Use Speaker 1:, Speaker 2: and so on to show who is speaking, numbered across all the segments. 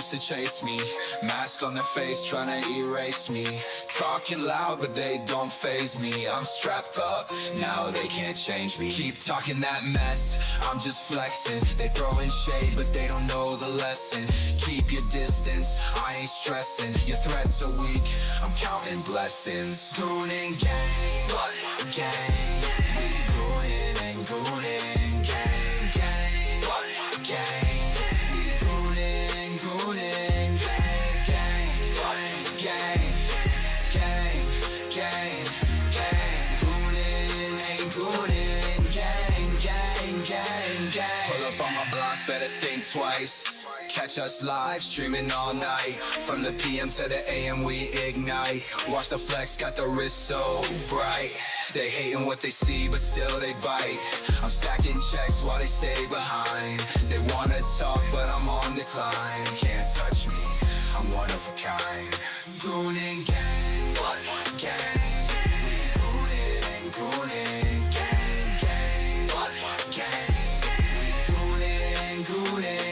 Speaker 1: used to chase me, mask on their face trying to erase me. Talking loud but they don't faze me. I'm strapped up, now they can't change me. Keep talking that mess, I'm just flexing. They throwing shade but they don't know the lesson. Keep your distance, I ain't stressing. Your threats are weak, I'm counting blessings. Goonin' gang, what? Gang, we goonin' and goonin'. Gang, gang, what? Gang, we goonin', goonin'. Gang, gang, what? Gang, gang, gang, gang. Goonin' and goonin'. Gang, gang, gang, gang. Pull up on my block, better think twice. Catch us live, streaming all night. From the PM to the AM we ignite. Watch the flex, got the wrist so bright. They hating what they see, but still they bite. I'm stacking checks while they stay behind. They wanna talk, but I'm on decline. Can't touch me, I'm one of a kind. Goonin' gang, what? Gang, we goonin' and goonin'. Gang, gang, what? Gang, we goonin' and goonin'.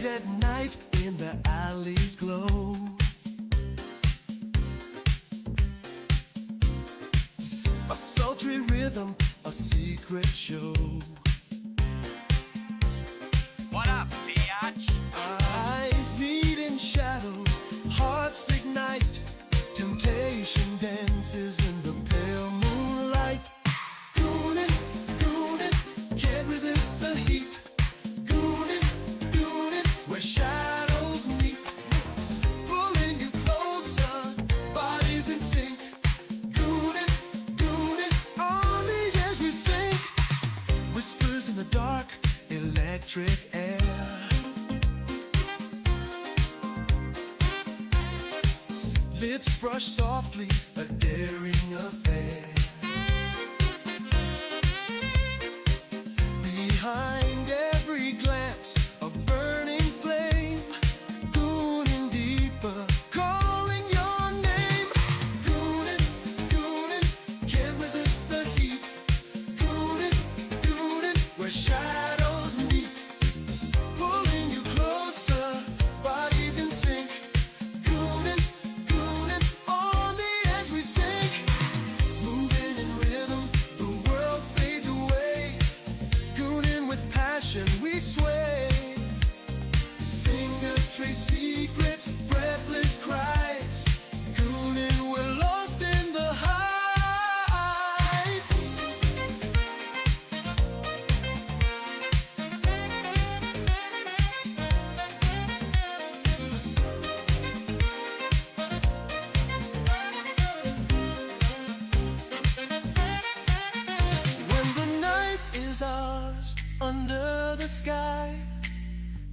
Speaker 2: At night in the alleys glow, a sultry rhythm, a secret show.
Speaker 3: What up, biatch?
Speaker 2: Eyes meet in shadows, hearts ignite. Temptation dances in the pale moonlight. Goonin', goonin', can't resist the heat. Where shadows meet, pulling you closer, bodies in sync. Goonin', goonin', on the edge we sink. Whispers in the dark, electric air. Lips brush softly, a daring affair. Behind every glance, a burning flame. Goonin' deeper, calling your name. Goonin', goonin', can't resist the heat. Goonin', goonin', where shadows meet, pulling you closer, bodies in sync. Goonin', goonin', on the edge we sink. Moving in rhythm, the world fades away. Goonin' with passion we sway. Fingers trace secrets, breathless cries. Goonin', we're lost in the highs. When the night is ours, under the sky,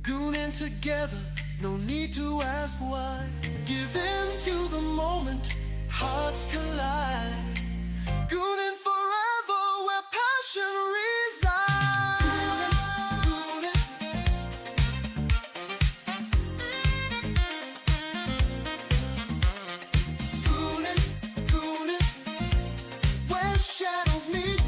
Speaker 2: goonin' together, no need to ask why. Give in to the moment, hearts collide. Goonin' forever, where passion resides. Goonin', goonin', goonin', where shadows meet.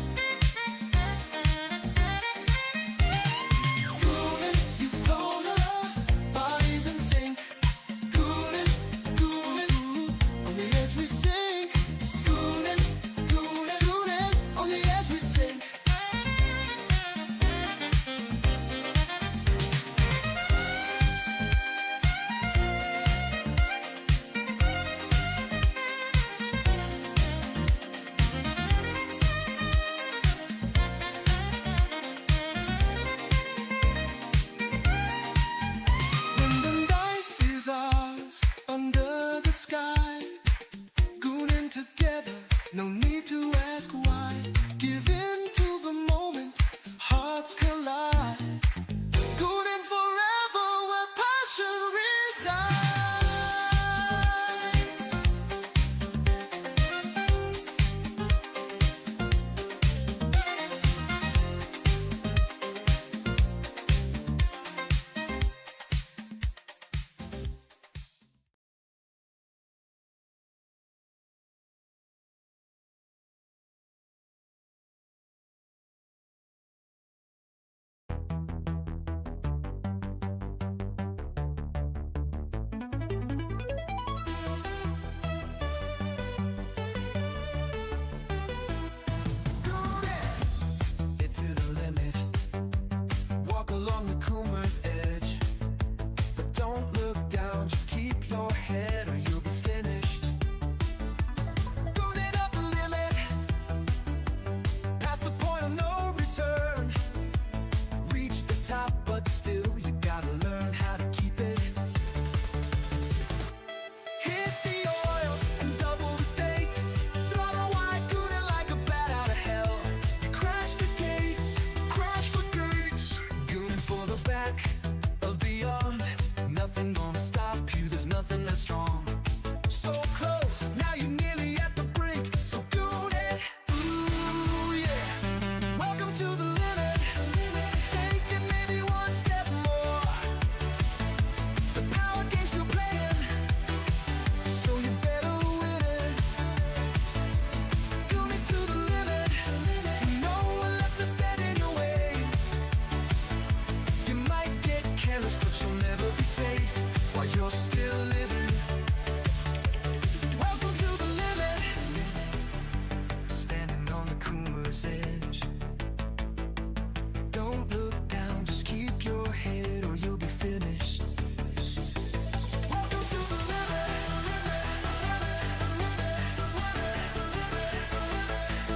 Speaker 2: to the limit, take it maybe one step more. The power game's still playing, so you better win it. Goon it to the limit, no one left to stand in your way. You might get careless, but you'll never be safe while you're still living. Welcome to the limit. Standing on the Coomer's edge. Don't look down, just keep your head or you'll be finished. Welcome to the limit.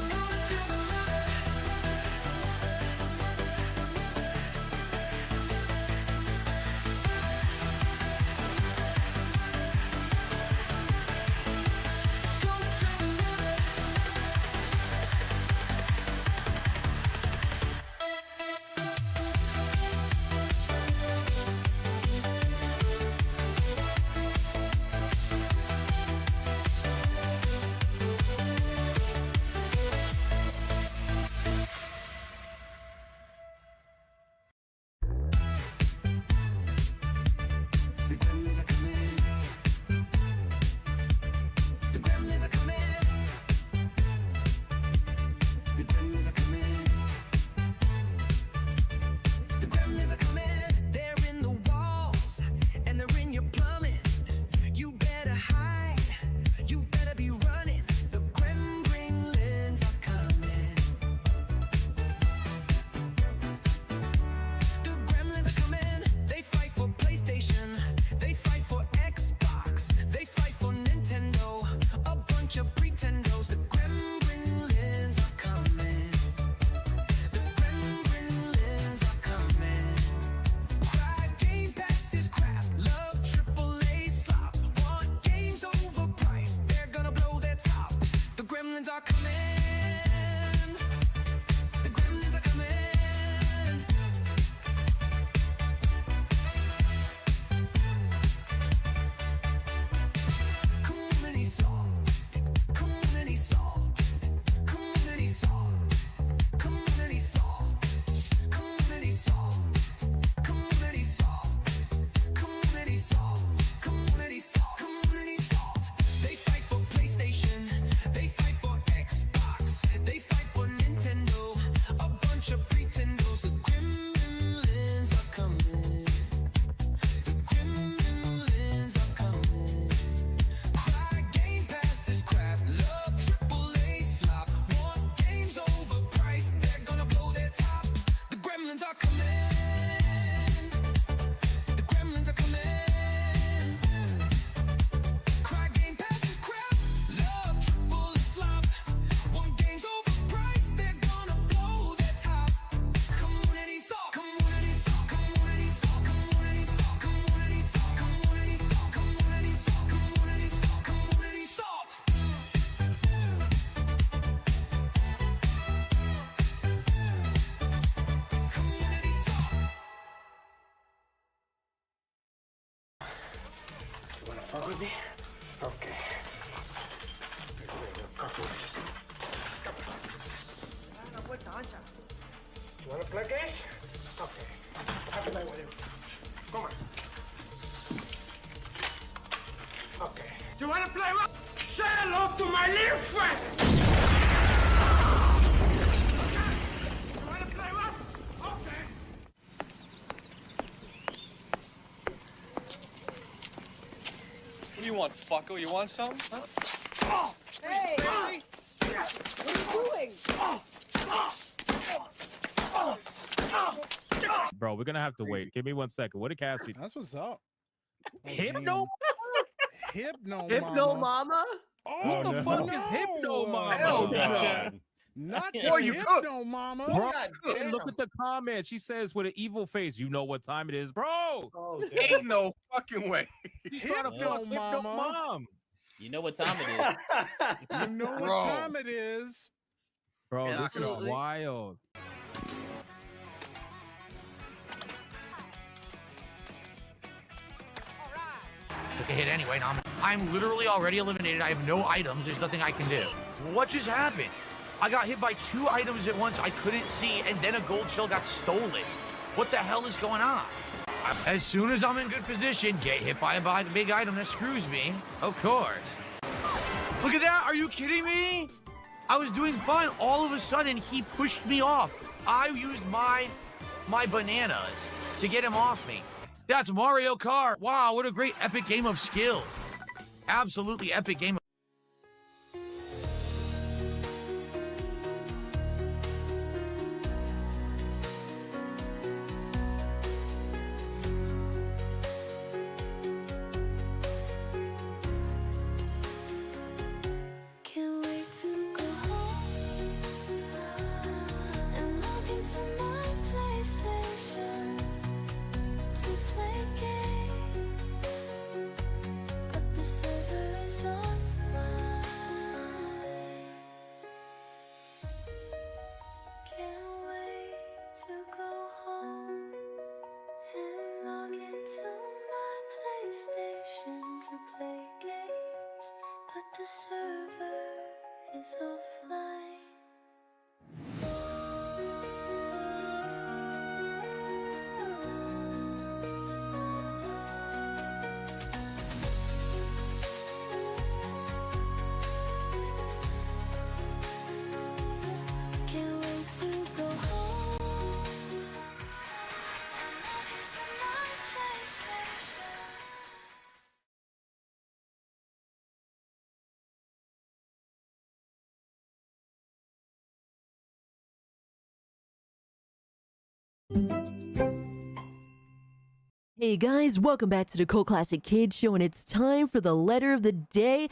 Speaker 2: Moving to the limit. Going to the limit. The gremlins are coming. The gremlins are coming. The gremlins are coming. The gremlins are coming. They're in the walls and they're in your plumbing. You better hide. You better be running. The gremlins are coming. The gremlins are coming. They fight for PlayStation. They fight for Xbox. They fight for Nintendo. A bunch of pretendos. The gremlins are coming. The gremlins are coming. Cry Game Pass is crap. Love AAA slop. Want games overpriced. They're gonna blow their top. The gremlins are coming. The gremlins are coming. Community salt. Community salt. Community salt. Community salt. Community salt. Community salt. Community salt. Community salt. Community salt. They fight for PlayStation. They fight for Xbox. They fight for Nintendo. A bunch of pretendos. The gremlins are coming. The gremlins are coming. Cry Game Pass is crap. Love AAA slop. Want games overpriced. They're gonna blow their top. The gremlins are coming. The gremlins are coming. Cry Game Pass is crap. Love AAA slop. Want games overpriced. They're gonna blow their top. Community salt. Community salt. Community salt. Community salt. Community salt. Community salt. Community salt. Community salt. Community salt. Community salt.
Speaker 4: Wanna fuck with me? Okay. You wanna play games? Okay. I'll play with you. Come on. Okay. You wanna play what? Say hello to my little friend! You wanna play what? Okay.
Speaker 5: What do you want, fucko? You want something? Huh?
Speaker 6: Hey! What are you doing?
Speaker 7: Bro, we're gonna have to wait. Give me 1 second. What did Cassie?
Speaker 8: That's what's up.
Speaker 7: Hypno?
Speaker 6: Hypno mama?
Speaker 7: What the fuck is Hypno Mama?
Speaker 8: Hell
Speaker 7: no.
Speaker 8: Not the
Speaker 5: Boy, you
Speaker 8: Hypno Mama.
Speaker 7: Bro,
Speaker 6: damn.
Speaker 7: look at the comment. She says with an evil face, you know what time it is, bro.
Speaker 6: Oh,
Speaker 5: Ain't no fucking way.
Speaker 7: She's trying to
Speaker 8: Hypno
Speaker 7: fuck Hypno
Speaker 8: Mama.
Speaker 7: Mom.
Speaker 9: You know what time it is.
Speaker 8: You know what
Speaker 5: Bro.
Speaker 8: time it is.
Speaker 7: Bro,
Speaker 5: Yeah,
Speaker 7: this is
Speaker 6: absolutely.
Speaker 7: wild.
Speaker 10: Took a hit anyway. Now I'm literally already eliminated. I have no items. There's nothing I can do. What just happened? I got hit by 2 items at once I couldn't see, and then a gold shell got stolen. What the hell is going on? As soon as I'm in good position, get hit by a big item that screws me. Of course. Look at that. Are you kidding me? I was doing fine. All of a sudden, he pushed me off. I used my bananas to get him off me. That's Mario Kart. Wow, what a great epic game of skill. Absolutely epic game.
Speaker 2: Can't wait to go home and log into my PlayStation to play games, but the server is offline. Can't wait to go home and log into my PlayStation to play games, but the server is offline. Can't wait to go home and log into my PlayStation.
Speaker 11: Hey guys, welcome back to the Cult Classic Kid Show, and it's time for the letter of the day.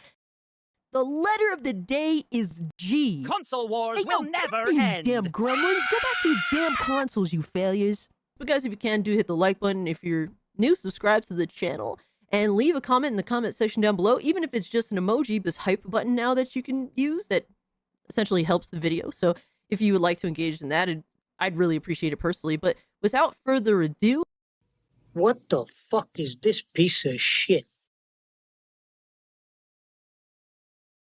Speaker 11: The letter of the day is G.
Speaker 3: Console wars
Speaker 11: Hey,
Speaker 3: will
Speaker 11: yo,
Speaker 3: never
Speaker 11: you
Speaker 3: end.
Speaker 11: damn gremlins, go back to your damn consoles, you failures. But guys, if you can, do hit the like button. If you're new, subscribe to the channel, and leave a comment in the comment section down below, even if it's just an emoji, this hype button now that you can use that essentially helps the video. So if you would like to engage in that, I'd really appreciate it personally. But without further ado,
Speaker 4: What the fuck is this piece of shit?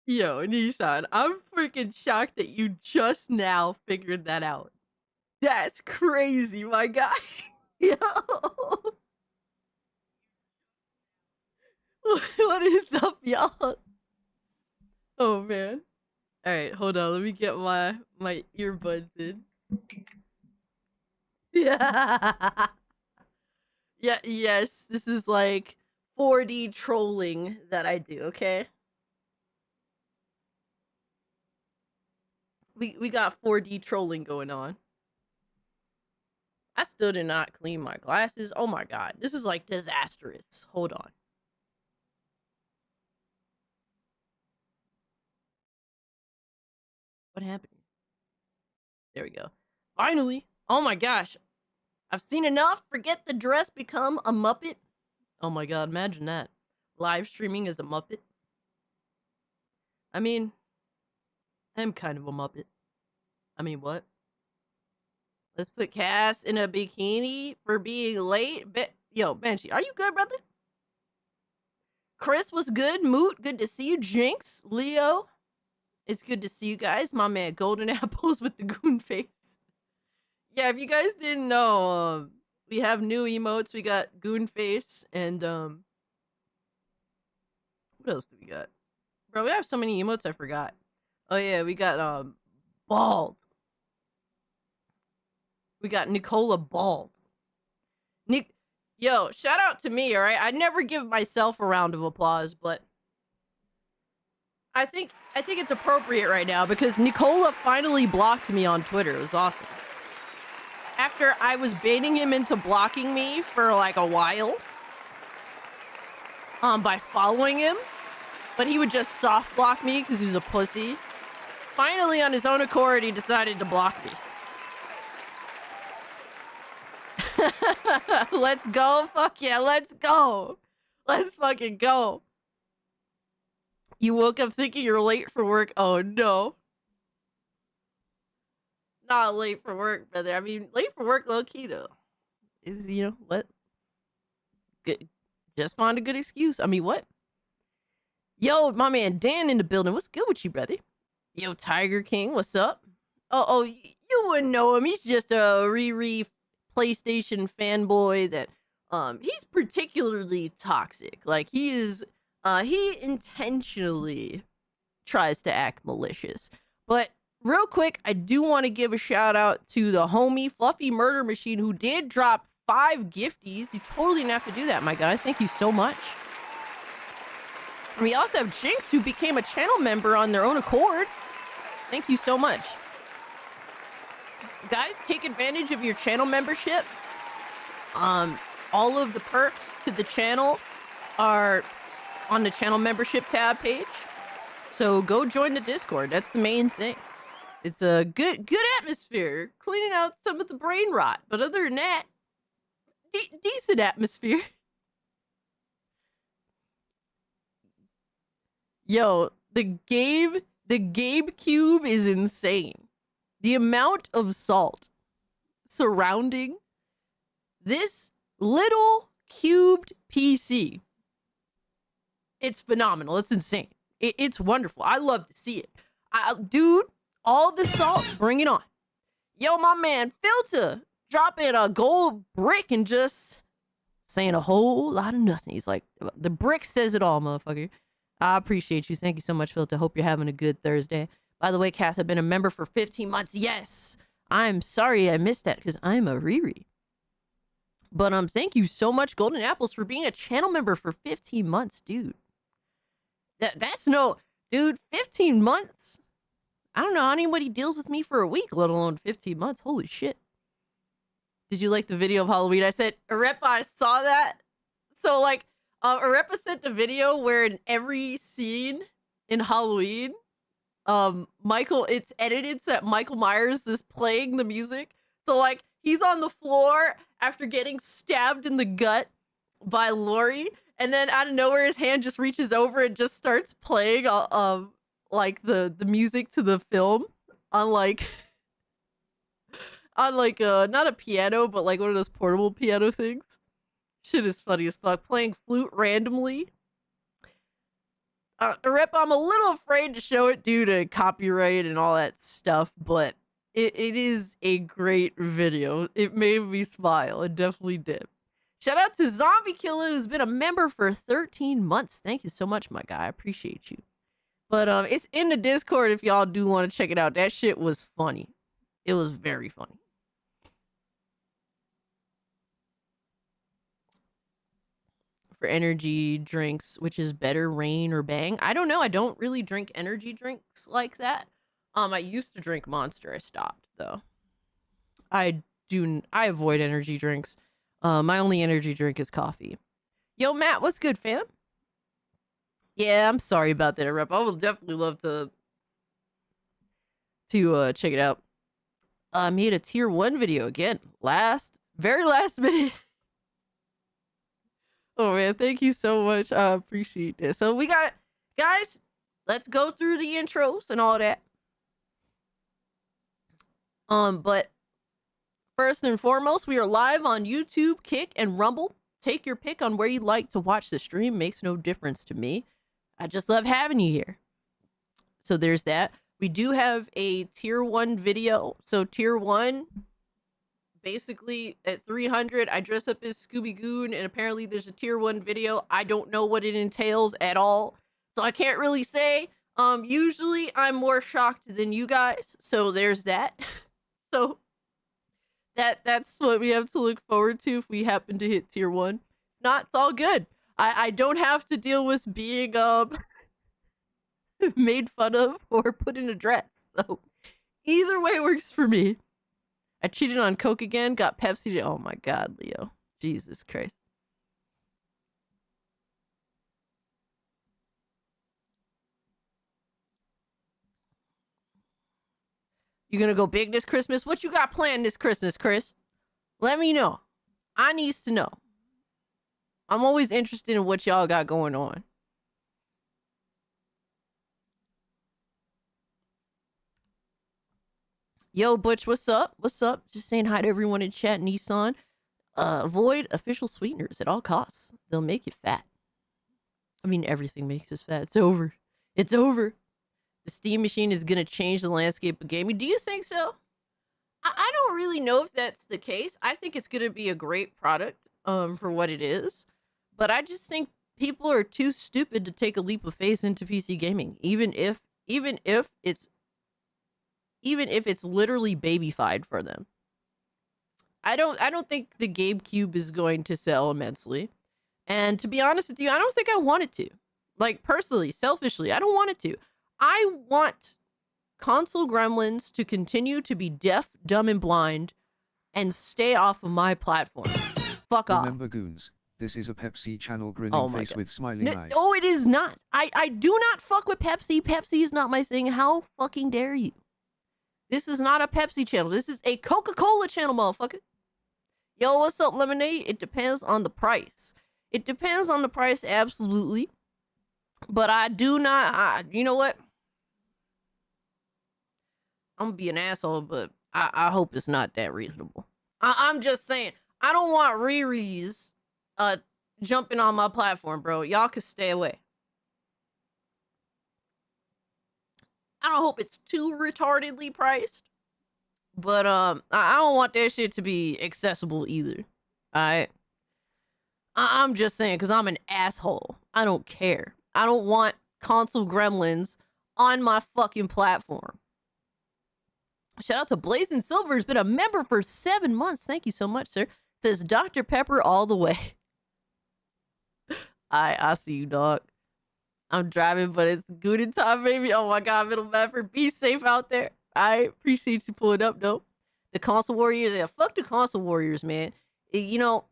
Speaker 11: yo, Nissan, I'm freaking shocked that you just now figured that out. That's crazy, my guy. Yo. What is up, y'all? Oh, man. All right, hold on. Let me get my earbuds in. Yeah. Yeah, yes. This is like 4D trolling that I do, okay? We got 4D trolling going on. I still did not clean my glasses. Oh my god. This is like disastrous. Hold on. What happened? There we go. Finally. Oh my gosh. I've seen enough. Forget the dress, become a Muppet. Oh my god, imagine that. Live streaming as a Muppet. I mean, I'm kind of a Muppet. I mean, what? Let's put Cass in a bikini for being late. Yo, Banshee, are you good, brother? Chris was good. Moot, good to see you. Jinx, Leo, it's good to see you guys. My man, Golden Apples with the goon face. Yeah, if you guys didn't know, we have new emotes. We got goon face and what else do we got? Bro, we have so many emotes I forgot. Oh yeah, we got bald. We got Nicola Bald. Yo, shout out to me, alright? I never give myself a round of applause, but I think it's appropriate right now because Nicola finally blocked me on Twitter. It was awesome. After I was baiting him into blocking me for like a while, by following him, but he would just soft block me because he was a pussy. Finally, on his own accord, he decided to block me. Let's go. Fuck yeah, let's go. Let's fucking go. You woke up thinking you're late for work. Oh no. Not late for work, brother. I mean, late for work, low key though. Is, you know, what? Good. Just find a good excuse. I mean, what? Yo, my man Dan in the building. What's good with you, brother? Yo, Tiger King, what's up? Oh, you wouldn't know him. He's just a Riri PlayStation fanboy that he's particularly toxic. Like he intentionally tries to act malicious. But real quick, I do want to give a shout out to the homie Fluffy Murder Machine who did drop 5 gifties. You totally didn't have to do that, my guys. Thank you so much. And we also have Jinx who became a channel member on their own accord. Thank you so much. Guys, take advantage of your channel membership. All of the perks to the channel are on the channel membership tab page. So go join the Discord. That's the main thing. It's a good atmosphere, cleaning out some of the brain rot. But other than that, decent atmosphere. Yo, the GameCube is insane. The amount of salt surrounding this little cubed PC. It's phenomenal. It's insane. It's wonderful. I love to see it. Dude, all the salt, bring it on. Yo, my man, Filter, dropping a gold brick and just saying a whole lot of nothing. He's like, the brick says it all, motherfucker. I appreciate you. Thank you so much, Filter. Hope you're having a good Thursday. By the way, Cass, I've been a member for 15 months. Yes, I'm sorry I missed that because I'm a Riri. But thank you so much, Golden Apples, for being a channel member for 15 months, dude. That's no, dude, 15 months? I don't know how anybody deals with me for a week, let alone 15 months. Holy shit. Did you like the video of Halloween? I said, Arepa, I saw that. So, like, Arepa sent a video where in every scene in Halloween, it's edited so that Michael Myers is playing the music. So, like, he's on the floor after getting stabbed in the gut by Lori, and then out of nowhere, his hand just reaches over and just starts playing, like the music to the film on like, not a piano, but like one of those portable piano things. Shit is funny as fuck. Playing flute randomly. Rip, I'm a little afraid to show it due to copyright and all that stuff, but it is a great video. It made me smile. It definitely did. Shout out to Zombie Killer, who's been a member for 13 months. Thank you so much, my guy. I appreciate you. But it's in the Discord if y'all do want to check it out. That shit was funny. It was very funny. For energy drinks, which is better, Rain or Bang? I don't know. I don't really drink energy drinks like that. I used to drink Monster. I stopped though. I avoid energy drinks. My only energy drink is coffee. Yo, Matt, what's good, fam? Yeah, I'm sorry about that, Rep. I would definitely love to check it out. I made a tier 1 video again. Very last minute. Oh man, thank you so much. I appreciate this. So we got, guys, let's go through the intros and all that. But first and foremost, we are live on YouTube, Kick, and Rumble. Take your pick on where you'd like to watch the stream. Makes no difference to me. I just love having you here. So there's that. We do have a tier 1 video. So tier 1, basically at 300, I dress up as Scooby Goon, and apparently there's a tier 1 video. I don't know what it entails at all, so I can't really say. Usually I'm more shocked than you guys, so there's that. So that's what we have to look forward to if we happen to hit tier 1. Not, it's all good. I don't have to deal with being made fun of or put in a dress. So either way works for me. I cheated on Coke again, got Pepsi. Oh my god, Leo. Jesus Christ. You gonna go big this Christmas? What you got planned this Christmas, Chris? Let me know. I needs to know. I'm always interested in what y'all got going on. Yo, Butch, what's up? What's up? Just saying hi to everyone in chat. Nissan. Avoid official sweeteners at all costs. They'll make you fat. I mean, everything makes us fat. It's over. It's over. the Steam machine is gonna change the landscape of gaming. Do you think so? I don't really know if that's the case. I think it's gonna be a great product, for what it is, but I just think people are too stupid to take a leap of faith into PC gaming, even if it's literally babyfied for them. I don't think the GameCube is going to sell immensely. And to be honest with you, I don't think I want it to. Like, personally, selfishly, I don't want it to. I want console gremlins to continue to be deaf, dumb, and blind and stay off of my platform. Fuck off.
Speaker 12: Remember, goons, this is a Pepsi channel grinning
Speaker 11: Oh my
Speaker 12: face
Speaker 11: God.
Speaker 12: with smiling eyes.
Speaker 11: No, it is not. I do not fuck with Pepsi. Pepsi is not my thing. How fucking dare you? This is not a Pepsi channel. This is a Coca-Cola channel, motherfucker. Yo, what's up, Lemonade? It depends on the price. It depends on the price, absolutely. But I do not, you know what? I'm gonna be an asshole, but I hope it's not that reasonable. I'm just saying, I don't want Riri's jumping on my platform, bro. Y'all can stay away. I don't hope it's too retardedly priced. But I don't want that shit to be accessible either. Alright? I'm just saying, because I'm an asshole. I don't care. I don't want console gremlins on my fucking platform. Shout out to Blazing Silver, has been a member for 7 months. Thank you so much, sir. Says Dr. Pepper all the way. I see you, dog. I'm driving, but it's good in time, baby. Oh my God, Middle Medford, be safe out there. I appreciate you pulling up, though. The console warriors, yeah, fuck the console warriors, man. You know,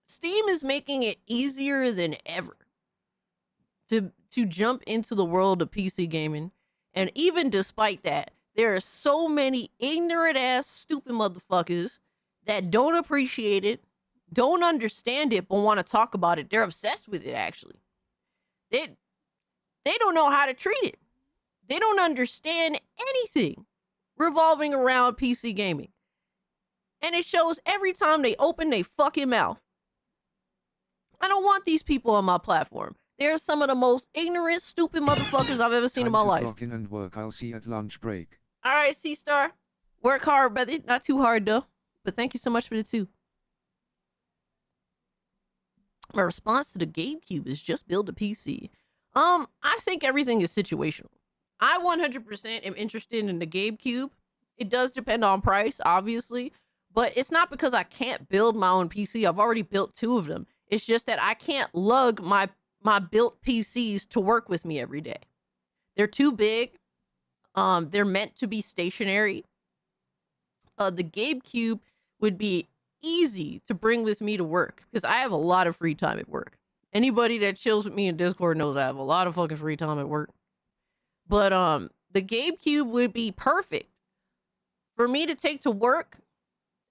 Speaker 11: Steam is making it easier than ever to jump into the world of PC gaming. And even despite that, there are so many ignorant ass stupid motherfuckers that don't appreciate it, don't understand it, but want to talk about it. They're obsessed with it, actually. They don't know how to treat it. They don't understand anything revolving around PC gaming. And it shows every time they open their fucking mouth. I don't want these people on my platform. They're some of the most ignorant, stupid motherfuckers I've ever seen in my life.
Speaker 12: Clock in and work. I'll see you at lunch break.
Speaker 11: All right, C-Star. Work hard, brother. Not too hard, though. But thank you so much for the 2. My response to the GameCube is just build a PC. I think everything is situational. I 100% am interested in the GameCube. It does depend on price, obviously, but it's not because I can't build my own PC. I've already built 2 of them. It's just that I can't lug my built PCs to work with me every day. They're too big. They're meant to be stationary. The GameCube would be easy to bring with me to work because I have a lot of free time at work. Anybody that chills with me in Discord knows I have a lot of fucking free time at work. But the GameCube would be perfect for me to take to work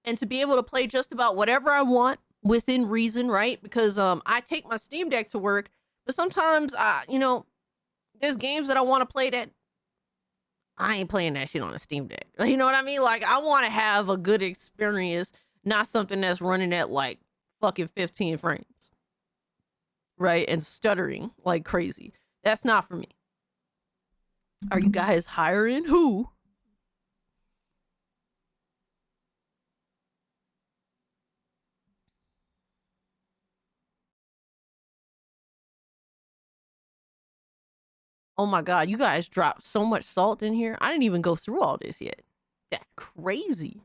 Speaker 11: and to be able to play just about whatever I want within reason, right? Because I take my Steam Deck to work, but sometimes you know, there's games that I want to play that I ain't playing that shit on a Steam Deck. You know what I mean? Like, I want to have a good experience, not something that's running at like fucking 15 frames. Right? And stuttering like crazy. That's not for me. Are you guys hiring? Who? Oh my God, you guys dropped so much salt in here. I didn't even go through all this yet. That's crazy.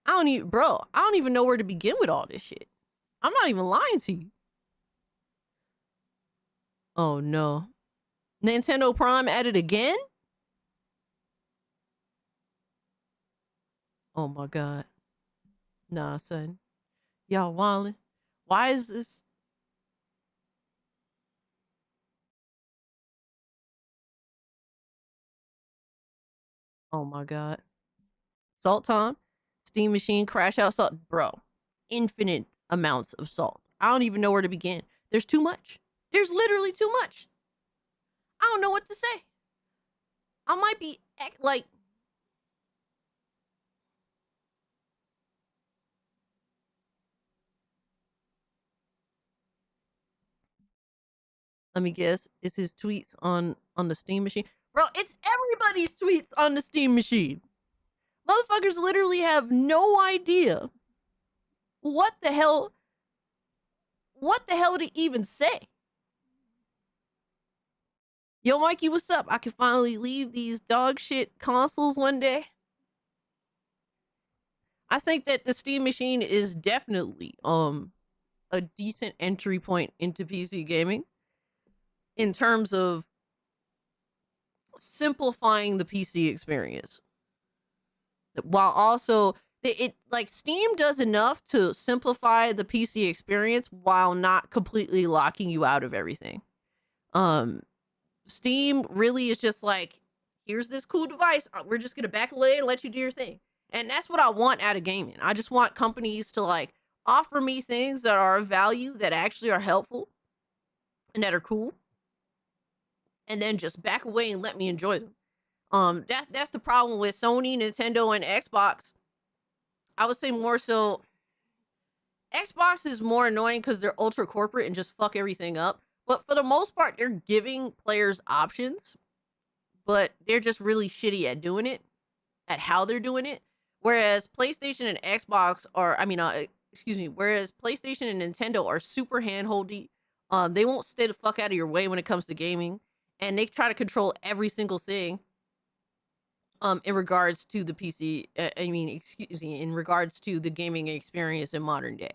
Speaker 11: I don't even know where to begin with all this shit. I'm not even lying to you. Oh no. Nintendo Prime added again? Oh my God. Nah, son. Y'all wildin'. Why is this? Oh my God. Salt time. Steam machine crash out salt. Bro. Infinite amounts of salt. I don't even know where to begin. There's too much. There's literally too much. I don't know what to say. I might be like, let me guess, is his tweets on the Steam machine. Bro, it's everybody's tweets on the Steam machine. Motherfuckers literally have no idea what the hell to even say. Yo, Mikey, what's up? I can finally leave these dog shit consoles one day. I think that the Steam machine is definitely a decent entry point into PC gaming in terms of simplifying the PC experience. While also it like Steam does enough to simplify the PC experience while not completely locking you out of everything. Steam really is just like, here's this cool device. We're just gonna back away and let you do your thing. And that's what I want out of gaming. I just want companies to like offer me things that are of value, that actually are helpful and that are cool. And then just back away and let me enjoy them. That's the problem with Sony, Nintendo, and Xbox. I would say more so Xbox is more annoying because they're ultra corporate and just fuck everything up. But for the most part, they're giving players options, but they're just really shitty at doing it, at how they're doing it. Whereas PlayStation and Xbox are, whereas PlayStation and Nintendo are super handholdy. They won't stay the fuck out of your way when it comes to gaming, and they try to control every single thing. In regards to the PC, in regards to the gaming experience in modern day.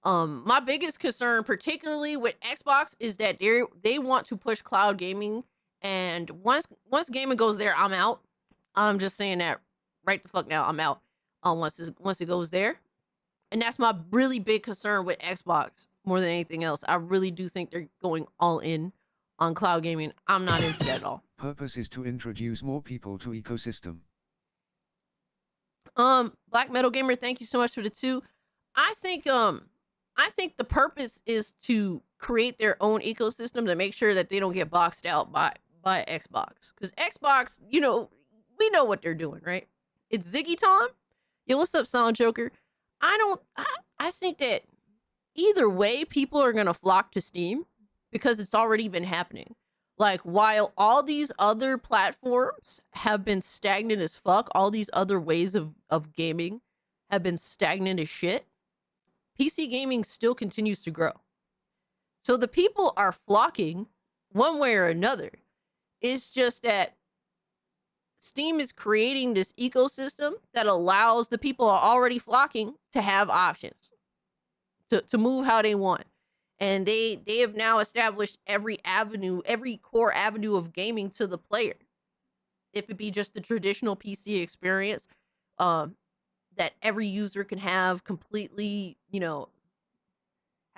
Speaker 11: My biggest concern, particularly with Xbox, is that they want to push cloud gaming, and once gaming goes there, I'm out. I'm just saying that right the fuck now. I'm out. Once it goes there, and that's my really big concern with Xbox more than anything else. I really do think they're going all in on cloud gaming. I'm not into that at all.
Speaker 12: Purpose is to introduce more people to ecosystem.
Speaker 11: Black Metal Gamer, thank you so much for the 2. I think the purpose is to create their own ecosystem to make sure that they don't get boxed out by Xbox. Because Xbox, we know what they're doing, right? It's Ziggy time. Yo, what's up, Sound Joker? I think that either way, people are gonna flock to Steam because it's already been happening. Like, while all these other platforms have been stagnant as fuck, all these other ways of gaming have been stagnant as shit, PC gaming still continues to grow. So the people are flocking one way or another. It's just that Steam is creating this ecosystem that allows the people who are already flocking to have options, to move how they want. And they have now established every core avenue of gaming to the player. If it be just the traditional PC experience, that every user can have completely, how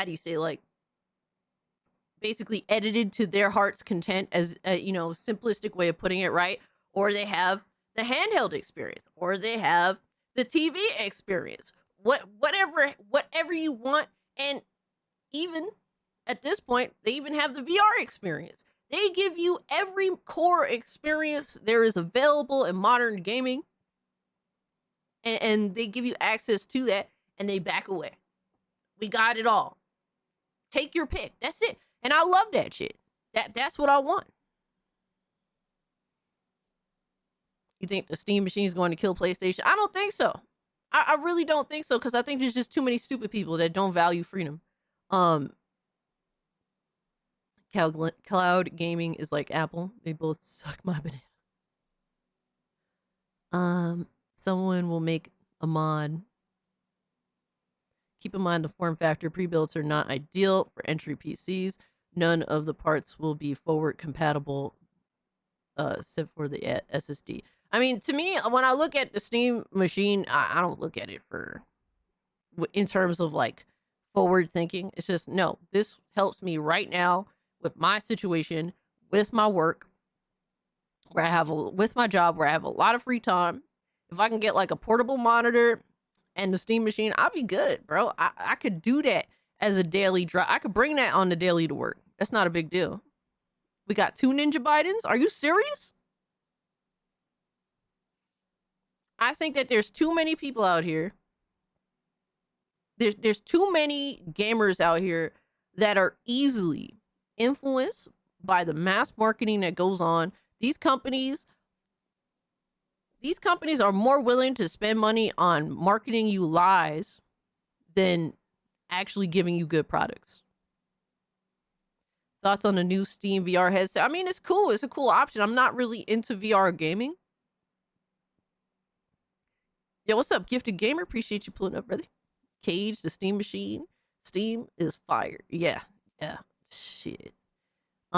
Speaker 11: do you say, like, basically edited to their heart's content, as a, simplistic way of putting it, right? Or they have the handheld experience, or they have the TV experience, whatever you want. And even at this point, they even have the VR experience. They give you every core experience there is available in modern gaming, and they give you access to that, and they back away. We got it all. Take your pick. That's it. And I love that shit. That's what I want. You think the Steam machine is going to kill PlayStation? I don't think so. I really don't think so, because I think there's just too many stupid people that don't value freedom. Cloud gaming is like Apple. They both suck my banana. Someone will make a mod. Keep in mind the form factor pre-builds are not ideal for entry PCs. None of the parts will be forward compatible, except for the SSD. I mean, to me, when I look at the Steam machine, I don't look at it in terms of like forward thinking. It's just, no, this helps me right now with my situation, with my work, with my job, where I have a lot of free time. If I can get like a portable monitor and the Steam machine, I'll be good, bro. I could do that as a daily drive. I could bring that on the daily to work. That's not a big deal. We got 2 Ninja Bidens. Are you serious? I think that there's too many people out here. There's too many gamers out here that are easily influenced by the mass marketing that goes on. These companies are more willing to spend money on marketing you lies than actually giving you good products. Thoughts on the new Steam VR headset? I mean, it's cool. It's a cool option. I'm not really into VR gaming. Yo, what's up, Gifted Gamer? Appreciate you pulling up, brother. Cage, the Steam machine. Steam is fire. Yeah. Shit.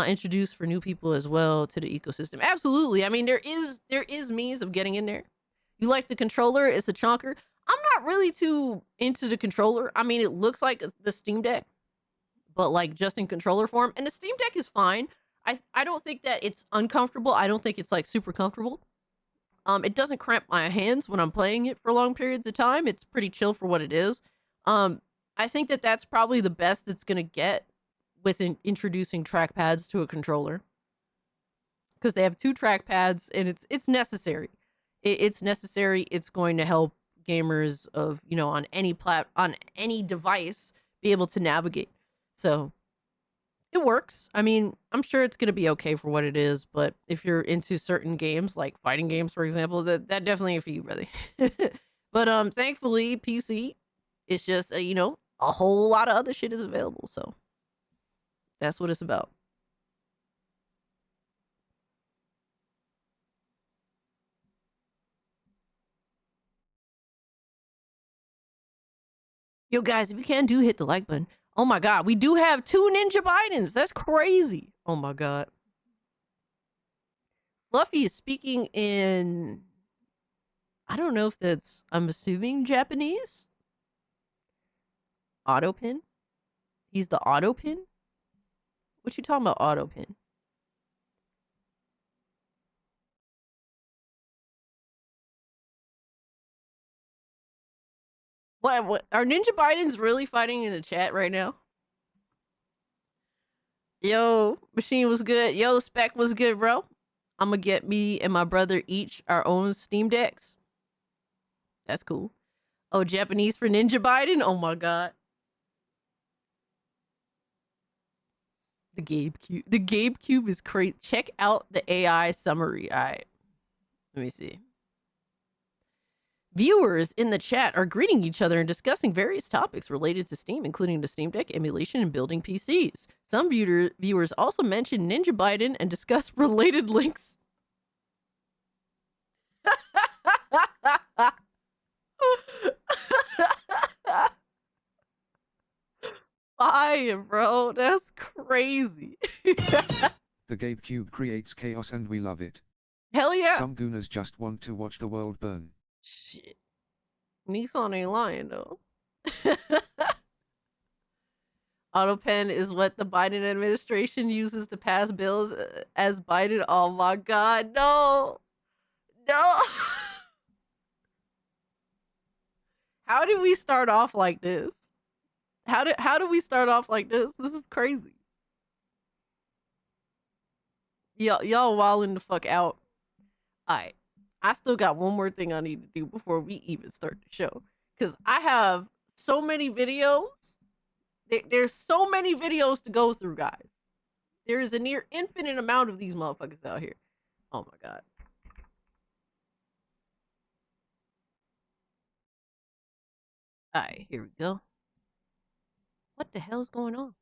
Speaker 11: Introduced for new people as well to the ecosystem. Absolutely. I mean, there is means of getting in there. You like the controller? It's a chonker. I'm not really too into the controller. I mean, it looks like the Steam Deck, but like just in controller form. And the Steam Deck is fine. I don't think that it's uncomfortable. I don't think it's like super comfortable. It doesn't cramp my hands when I'm playing it for long periods of time. It's pretty chill for what it is. I think that that's probably the best it's going to get with introducing trackpads to a controller, because they have 2 trackpads and it's necessary. It's necessary. It's going to help gamers of, on any device be able to navigate. So it works. I mean, I'm sure it's going to be okay for what it is, but if you're into certain games, like fighting games, for example, that definitely ain't for you, brother. But thankfully, PC, it's just, a whole lot of other shit is available. So that's what it's about. Yo, guys, if you can, hit the like button. Oh my God, we do have 2 Ninja Bidens. That's crazy. Oh my God. Fluffy is speaking in, I don't know if that's, I'm assuming Japanese. Autopin? He's the Autopin? What you talking about, Autopin? What? Are Ninja Bidens really fighting in the chat right now? Yo, Machine was good. Yo, Spec was good, bro. I'm gonna get me and my brother each our own Steam Decks. That's cool. Oh, Japanese for Ninja Biden? Oh my God. The GameCube. The GameCube is crazy. Check out the AI summary. All right. Let me see. Viewers in the chat are greeting each other and discussing various topics related to Steam, including the Steam Deck emulation and building PCs. Some viewers also mention Ninja Biden and discuss related links. Fire, bro. That's crazy.
Speaker 12: The GameCube creates chaos and we love it.
Speaker 11: Hell yeah.
Speaker 12: Some gooners just want to watch the world burn.
Speaker 11: Shit. Nissan ain't lying, though. Autopen is what the Biden administration uses to pass bills as Biden. Oh my God, no. No. How did we start off like this? How do we start off like this? This is crazy. Y'all wilding the fuck out. Alright. I still got one more thing I need to do before we even start the show. Because I have so many videos. There's so many videos to go through, guys. There is a near infinite amount of these motherfuckers out here. Oh my God. Alright, here we go. What the hell's going on?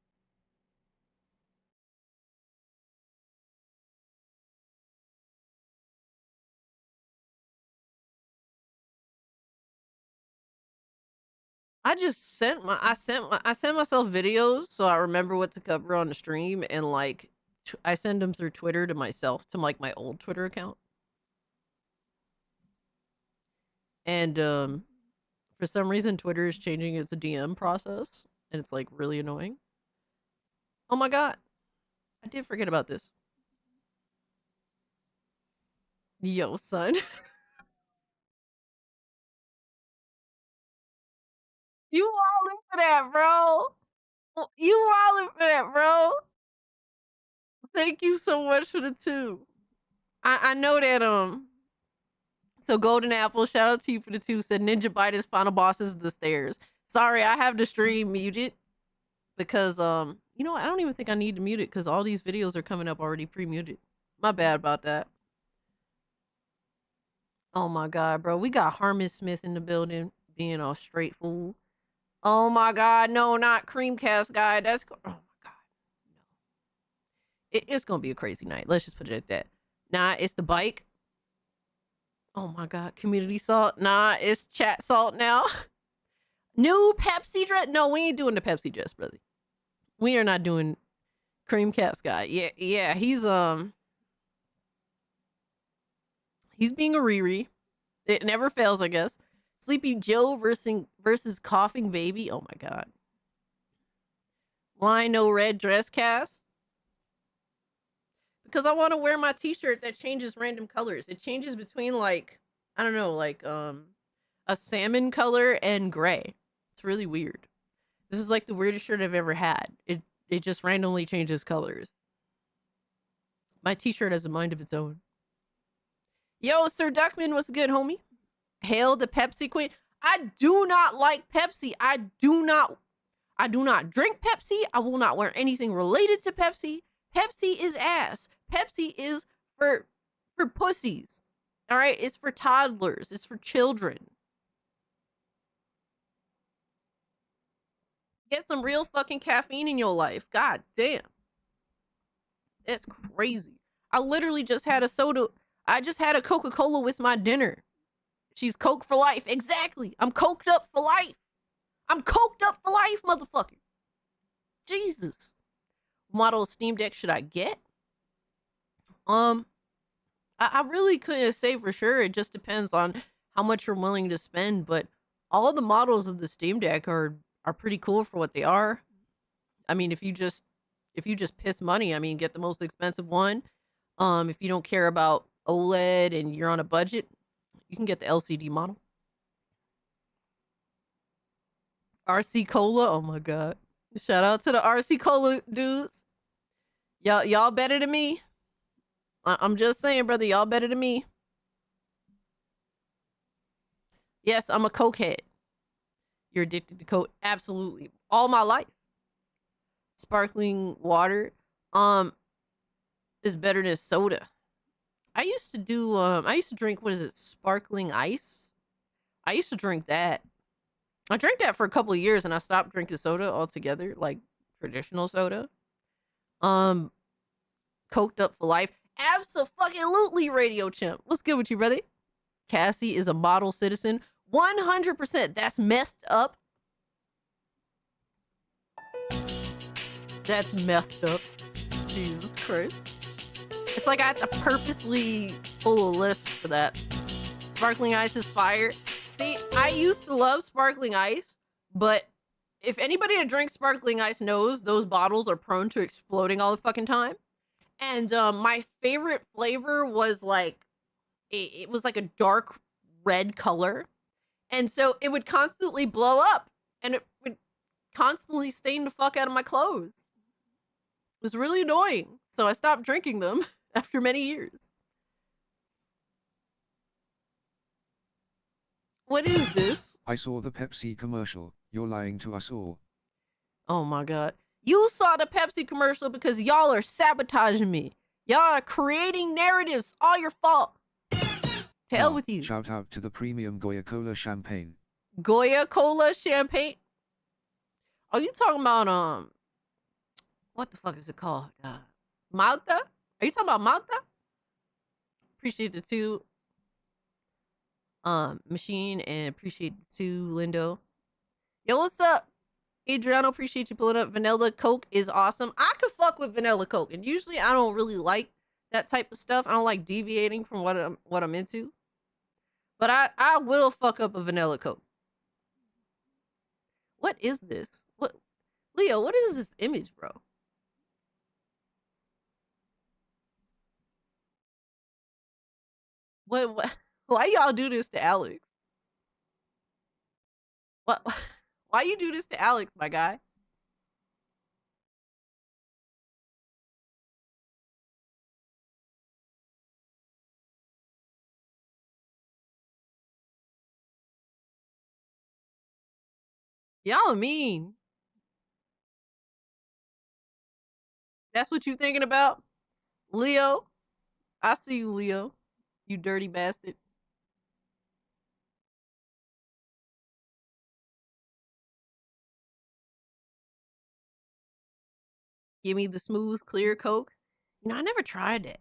Speaker 11: I just sent myself videos so I remember what to cover on the stream, and like I send them through Twitter to myself, to like my old Twitter account. And for some reason Twitter is changing its DM process, and it's like really annoying. Oh my God. I did forget about this. Yo, son. You all in for that, bro. You all in for that, bro. Thank you so much for the 2. I know that so Golden Apple, shout out to you for the 2, said Ninja Biden's final boss is the stairs. Sorry, I have the stream muted. because you know what? I don't even think I need to mute it because all these videos are coming up already pre-muted. My bad about that. Oh my god, bro. We got Harmon Smith in the building being a straight fool. Oh my god, no, not Creamcast guy. That's oh my god. No. It's gonna be a crazy night. Let's just put it at that. Nah, it's the bike. Oh my god, community salt. Nah, it's chat salt now. New Pepsi dress. No, we ain't doing the Pepsi dress, brother. We are not doing Creamcast guy. Yeah, he's being a Riri. It never fails, I guess. Sleepy Joe versus Coughing Baby. Oh my god. Why no red dress cast? Because I want to wear my t-shirt that changes random colors. It changes between like, I don't know, like a salmon color and gray. It's really weird. This is like the weirdest shirt I've ever had. It just randomly changes colors. My t-shirt has a mind of its own. Yo, Sir Duckman, what's good, homie? Hail the Pepsi Queen. I do not like Pepsi. I do not drink Pepsi. I will not wear anything related to Pepsi. Pepsi is ass. Pepsi is for pussies. All right? It's for toddlers. It's for children. Get some real fucking caffeine in your life. God damn. That's crazy. I literally just had a soda. I just had a Coca-Cola with my dinner. She's Coke for life. Exactly. I'm coked up for life. I'm coked up for life, motherfucker. Jesus. Model Steam Deck should I get? I really couldn't say for sure. It just depends on how much you're willing to spend, but all the models of the Steam Deck are pretty cool for what they are. I mean, if you just piss money, I mean, get the most expensive one. If you don't care about OLED and you're on a budget, you can get the LCD model. RC Cola, oh my god. Shout out to the RC Cola dudes. Y'all better than me. I'm just saying, brother, y'all better than me. Yes, I'm a cokehead. You're addicted to Coke? Absolutely. All my life. Sparkling water is better than soda. I used to drink, what is it, sparkling ice? I used to drink that. I drank that for a couple of years and I stopped drinking soda altogether, like traditional soda. Coked up for life. Abso-fucking-lutely, Radio Chimp. What's good with you, brother? Cassie is a model citizen. 100%. That's messed up. That's messed up. Jesus Christ. It's like I had to purposely pull a list for that. Sparkling ice is fire. See, I used to love sparkling ice, but if anybody that drinks sparkling ice knows those bottles are prone to exploding all the fucking time. And my favorite flavor was like, it was like a dark red color. And so it would constantly blow up and it would constantly stain the fuck out of my clothes. It was really annoying. So I stopped drinking them after many years. What is this?
Speaker 12: I saw the Pepsi commercial. You're lying to us all.
Speaker 11: Oh my god. You saw the Pepsi commercial because y'all are sabotaging me. Y'all are creating narratives. All your fault. To hell with you.
Speaker 12: Shout out to the premium Goya Cola champagne.
Speaker 11: Goya Cola champagne? Are you talking about, what the fuck is it called? Malta? Are you talking about Malta? Appreciate the 2, Machine, and appreciate the 2, Lindo. Yo, what's up? Adriano, appreciate you pulling up. Vanilla Coke is awesome. I could fuck with vanilla Coke, and usually I don't really like that type of stuff. I don't like deviating from what I'm into. But I will fuck up a vanilla Coke. What is this? What, Leo, what is this image, bro? What why y'all do this to Alex? What why you do this to Alex, my guy? Y'all are mean. That's what you thinking about? Leo? I see you, Leo. You dirty bastard. Give me the smooth, clear Coke. You know, I never tried it.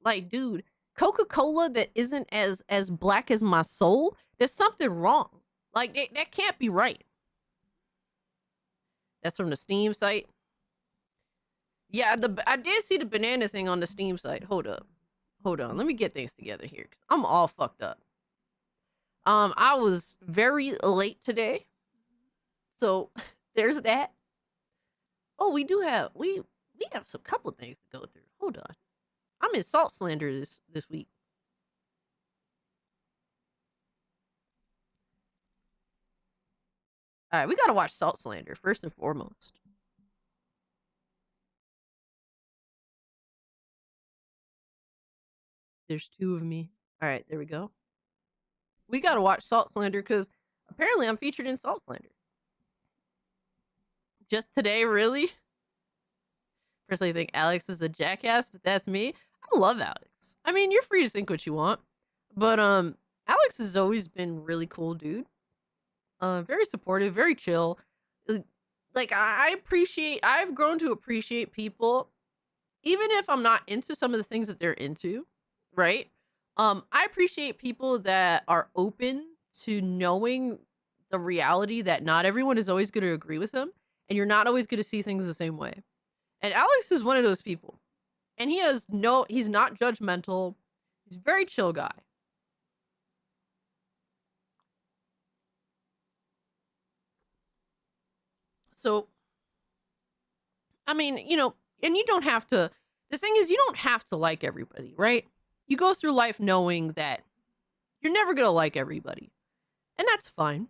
Speaker 11: Like, dude, Coca-Cola that isn't as black as my soul, there's something wrong. Like, that can't be right. That's from the Steam site. Yeah, I did see the banana thing on the Steam site. Hold up. Hold on. Let me get things together here. I'm all fucked up. I was very late today. So, there's that. Oh, we have some couple of things to go through. Hold on. I'm in Salt Slander this week. All right, we got to watch Salt Slander first and foremost. There's 2 of me. All right, there we go. We got to watch Salt Slander because apparently I'm featured in Salt Slander. Just today, really? Personally, I think Alex is a jackass, but that's me. I love Alex. I mean, you're free to think what you want, but Alex has always been really cool, dude. Very supportive, very chill. Like I've grown to appreciate people, even if I'm not into some of the things that they're into, right? I appreciate people that are open to knowing the reality that not everyone is always going to agree with them, and you're not always going to see things the same way. And Alex is one of those people. And he's not judgmental. He's a very chill guy. So, I mean, you know, and you don't have to, the thing is, you don't have to like everybody, right? You go through life knowing that you're never going to like everybody. And that's fine.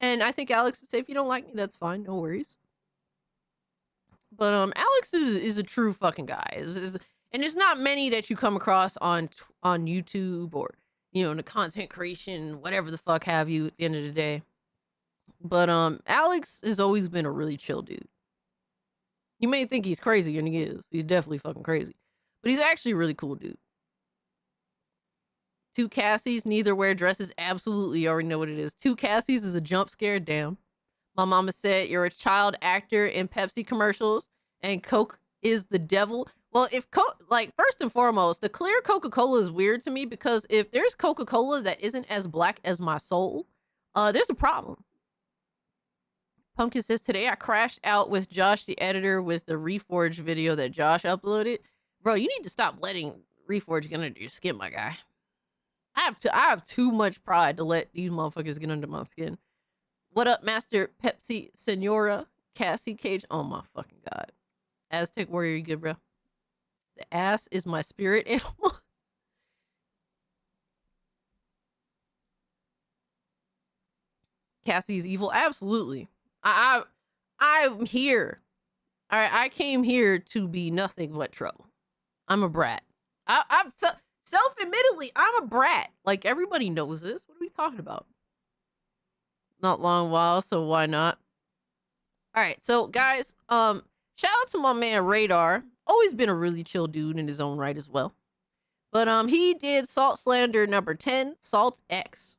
Speaker 11: And I think Alex would say, if you don't like me, that's fine. No worries. But Alex is a true fucking guy. And there's not many that you come across on YouTube or, you know, in the content creation, whatever the fuck have you at the end of the day. But Alex has always been a really chill dude. You may think he's crazy, and he is. He's definitely fucking crazy. But he's actually a really cool dude. 2 Cassies, neither wear dresses. Absolutely, you already know what it is. 2 Cassies is a jump scare. Damn. My mama said you're a child actor in Pepsi commercials and Coke is the devil. Well, if Coke, like, first and foremost, the clear Coca-Cola is weird to me because if there's Coca-Cola that isn't as black as my soul, there's a problem. Pumpkin says, today I crashed out with Josh, the editor, with the Reforge video that Josh uploaded. Bro, you need to stop letting Reforge get under your skin, my guy. I have too much pride to let these motherfuckers get under my skin. What up, Master Pepsi Senora Cassie Cage? Oh my fucking god. Aztec Warrior, you good, bro? The ass is my spirit animal. Cassie's evil? Absolutely. I'm here. Alright, I came here to be nothing but trouble. I'm a brat. I'm self-admittedly, I'm a brat. Like, everybody knows this. What are we talking about? Not long while, so why not? Alright, so guys, shout out to my man Radar. Always been a really chill dude in his own right as well. But he did Salt Slander number 10, Salt X.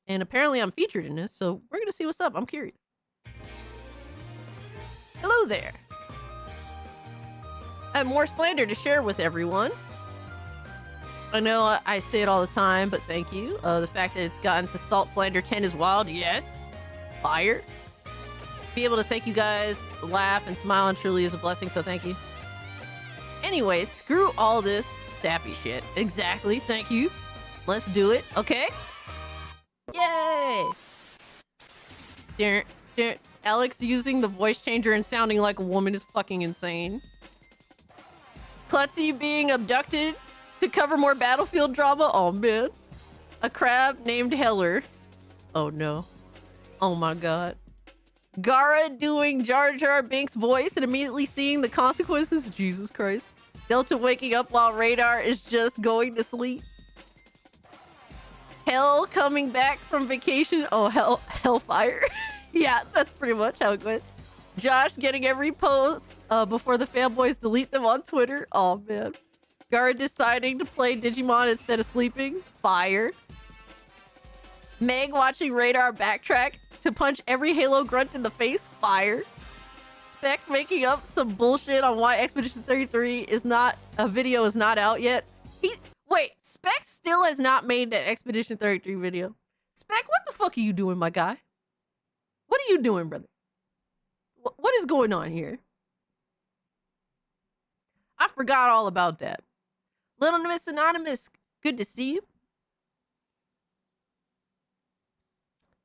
Speaker 11: And apparently I'm featured in this, so we're gonna see what's up. I'm curious. Hello there. I have more slander to share with everyone. I know I say it all the time, but thank you. The fact that it's gotten to Salt Slander 10 is wild. Yes. Fire. Be able to thank you guys, laugh and smile, and truly is a blessing, so thank you. Anyway, screw all this sappy shit. Exactly. Thank you. Let's do it. Okay? Yay! Alex using the voice changer and sounding like a woman is fucking insane. Klutzy being abducted to cover more Battlefield drama? Oh, man. A crab named Heller. Oh, no. Oh, my God. Gara doing Jar Jar Binks' voice and immediately seeing the consequences? Jesus Christ. Delta waking up while Radar is just going to sleep. Hell coming back from vacation. Oh, Hellfire. Yeah, that's pretty much how it went. Josh getting every post before the fanboys delete them on Twitter. Oh man. Gar deciding to play Digimon instead of sleeping. Fire. Meg watching Radar backtrack to punch every Halo grunt in the face. Fire. Spec making up some bullshit on why Expedition 33 is not out yet. Wait, Spec still has not made the Expedition 33 video. Spec, what the fuck are you doing, my guy? What are you doing, brother? What is going on here? I forgot all about that. Little Miss Anonymous, good to see you.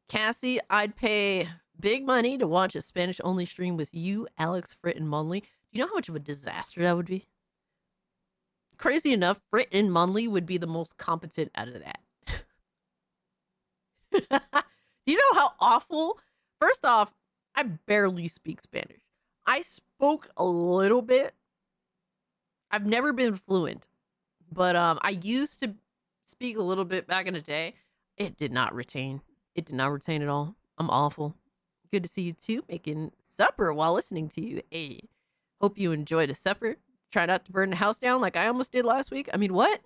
Speaker 11: Cassie, I'd pay big money to watch a Spanish-only stream with you, Alex, Frit, and Munley. Do you know how much of a disaster that would be? Crazy enough, Frit and Munley would be the most competent out of that. Do you know how awful? First off, I barely speak Spanish. I spoke a little bit. I've never been fluent, but I used to speak a little bit back in the day. It did not retain. It did not retain at all. I'm awful. Good to see you too, making supper while listening to you. Hey, hope you enjoyed the supper. Try not to burn the house down like I almost did last week. I mean, what?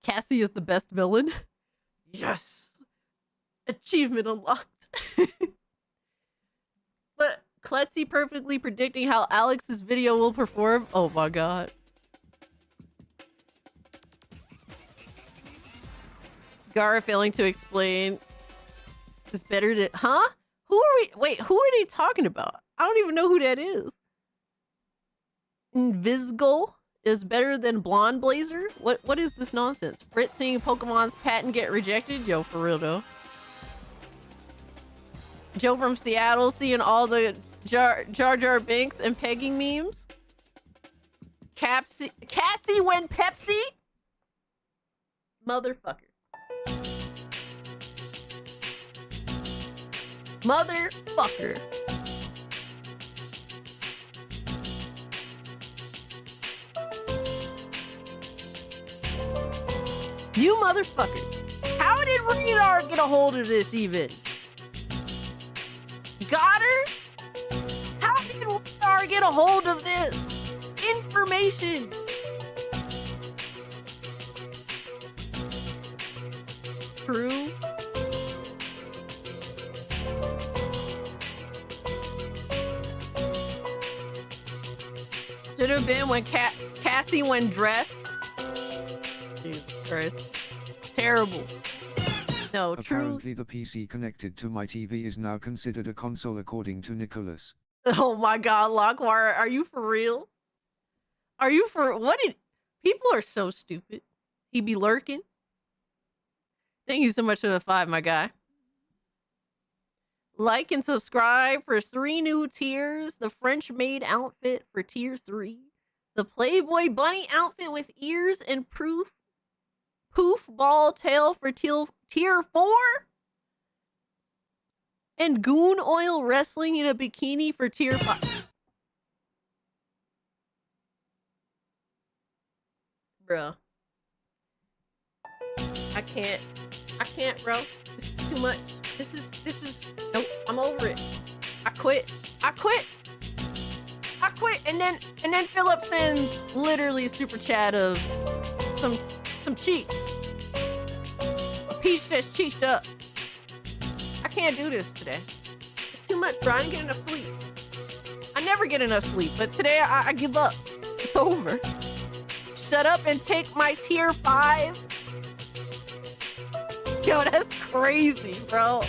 Speaker 11: Cassie is the best villain. Yes. Achievement unlocked. But Kletsy perfectly predicting how Alex's video will perform. Oh my god. Gara failing to explain is better than... Huh? Who are we... Wait, who are they talking about? I don't even know who that is. Invisible is better than Blonde Blazer? What is this nonsense? Brit seeing Pokemon's patent get rejected? Yo, for real though. Joe from Seattle seeing all the Jar Jar Binks and pegging memes? Cassie went Pepsi? Motherfucker. Motherfucker. You motherfucker. How did Radar get a hold of this even? Got her? How did Radar get a hold of this information? True. Should have been when Cassie went dress. Jesus Christ. Terrible. No, true.
Speaker 12: Apparently the PC connected to my TV is now considered a console according to Nicholas.
Speaker 11: Oh my god, Lockwire, are you for real? Are you for... What did... People are so stupid. He be lurking. Thank you so much for the 5, my guy. Like and subscribe for 3 new tiers. The French maid outfit for tier 3. The Playboy bunny outfit with ears and poof ball tail for tier 4. And Goon Oil wrestling in a bikini for tier 5. Bro. I can't, bro. This is too much. This is nope, I'm over it. I quit. And then Philip sends literally a super chat of some cheeks. A peach that's cheeked up. I can't do this today. It's too much, bro. I didn't get enough sleep. I never get enough sleep, but today I give up. It's over. Shut up and take my tier 5. Yo, that's crazy, bro.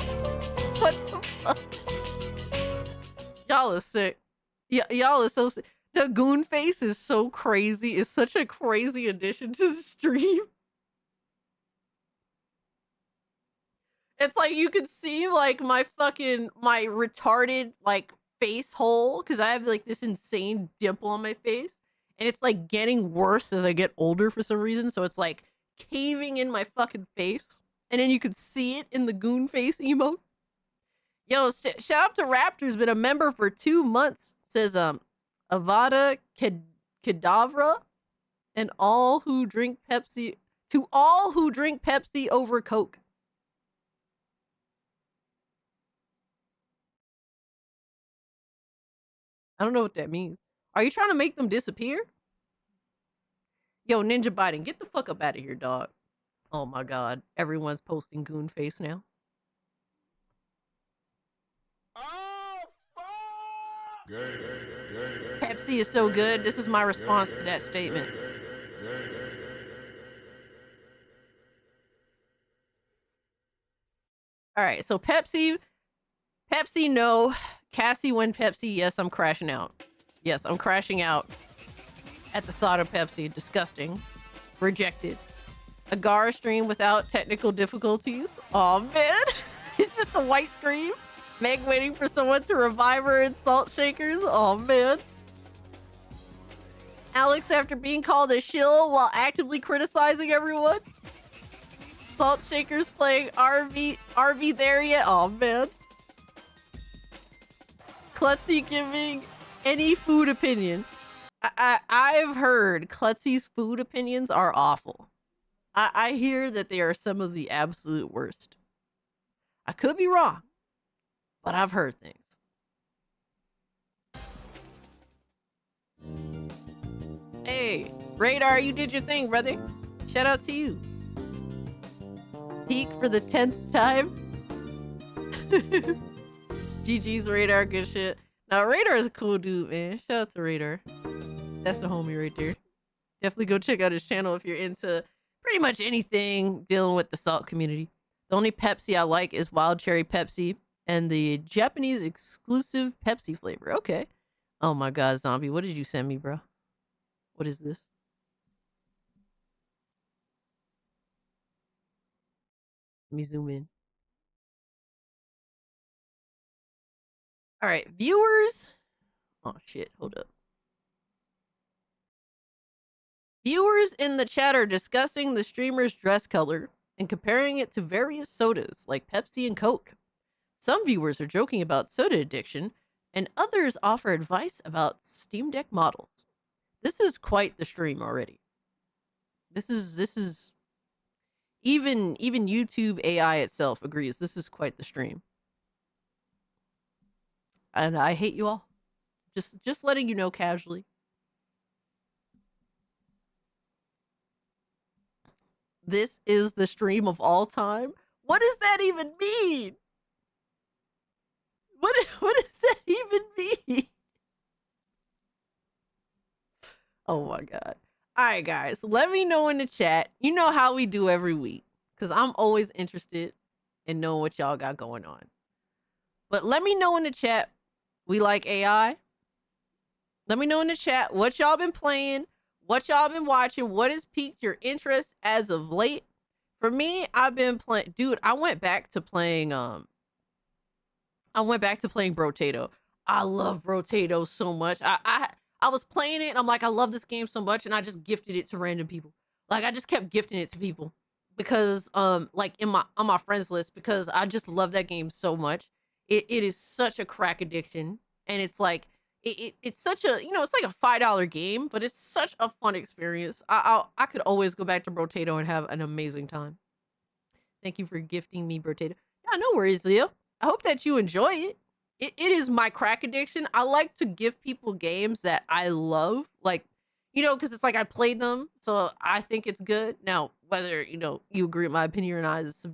Speaker 11: What the fuck? Y'all are sick. Y'all are so sick. The Goon face is so crazy. It's such a crazy addition to the stream. It's like you could see like my retarded like face hole because I have like this insane dimple on my face. And it's like getting worse as I get older for some reason. So it's like caving in my fucking face. And then you could see it in the Goon face emote. Yo, shout out to Raptor's been a member for 2 months. Says Avada Kedavra and all who drink Pepsi over Coke. I don't know what that means. Are you trying to make them disappear? Yo, Ninja Biden, get the fuck up out of here, dog. Oh my god. Everyone's posting goon face now. Pepsi is so good. This is my response to that statement. All right, so Pepsi, no. Cassie, when Pepsi, yes, I'm crashing out. Yes, I'm crashing out at the thought of Pepsi. Disgusting. Rejected. A Gara stream without technical difficulties. Oh man, it's just a white screen. Meg waiting for someone to revive her in salt shakers. Oh man. Alex after being called a shill while actively criticizing everyone. Salt shakers playing RV there yet? Oh man. Klutzy giving any food opinion. I've heard Klutzy's food opinions are awful. I hear that they are some of the absolute worst. I could be wrong, but I've heard things. Hey, Radar, you did your thing, brother. Shout out to you. Peak for the 10th time. GG's Radar, good shit. Now, Radar is a cool dude, man. Shout out to Radar. That's the homie right there. Definitely go check out his channel if you're into pretty much anything dealing with the salt community. The only Pepsi I like is Wild Cherry Pepsi and the Japanese exclusive Pepsi flavor. Okay. Oh my god, Zombie, what did you send me, bro? What is this? Let me zoom in. All right, viewers. Oh shit, hold up. Viewers in the chat are discussing the streamer's dress color and comparing it to various sodas like Pepsi and Coke. Some viewers are joking about soda addiction, and others offer advice about Steam Deck models. This is quite the stream already. This is even YouTube AI itself agrees this is quite the stream. And I hate you all. Just letting you know casually. This is the stream of all time? What does that even mean? What does that even mean? Oh my god. Alright guys, let me know in the chat. You know how we do every week. Because I'm always interested in knowing what y'all got going on. But let me know in the chat. We like AI. Let me know in the chat what y'all been playing. What y'all been watching? What has piqued your interest as of late? For me, I've been playing. Dude, I went back to playing. Brotato. I love Brotato so much. I was playing it and I'm like, I love this game so much, and I just gifted it to random people. Like I just kept gifting it to people because like on my friends list because I just love that game so much. It is such a crack addiction, and it's like. It's such a, it's like a $5 game, but it's such a fun experience. I could always go back to Brotato and have an amazing time. Thank you for gifting me Brotato. Yeah, no worries, Leo. I hope that you enjoy it. It is my crack addiction. I like to give people games that I love, like, because it's like I played them, so I think it's good. Now, whether, you agree with my opinion or not is,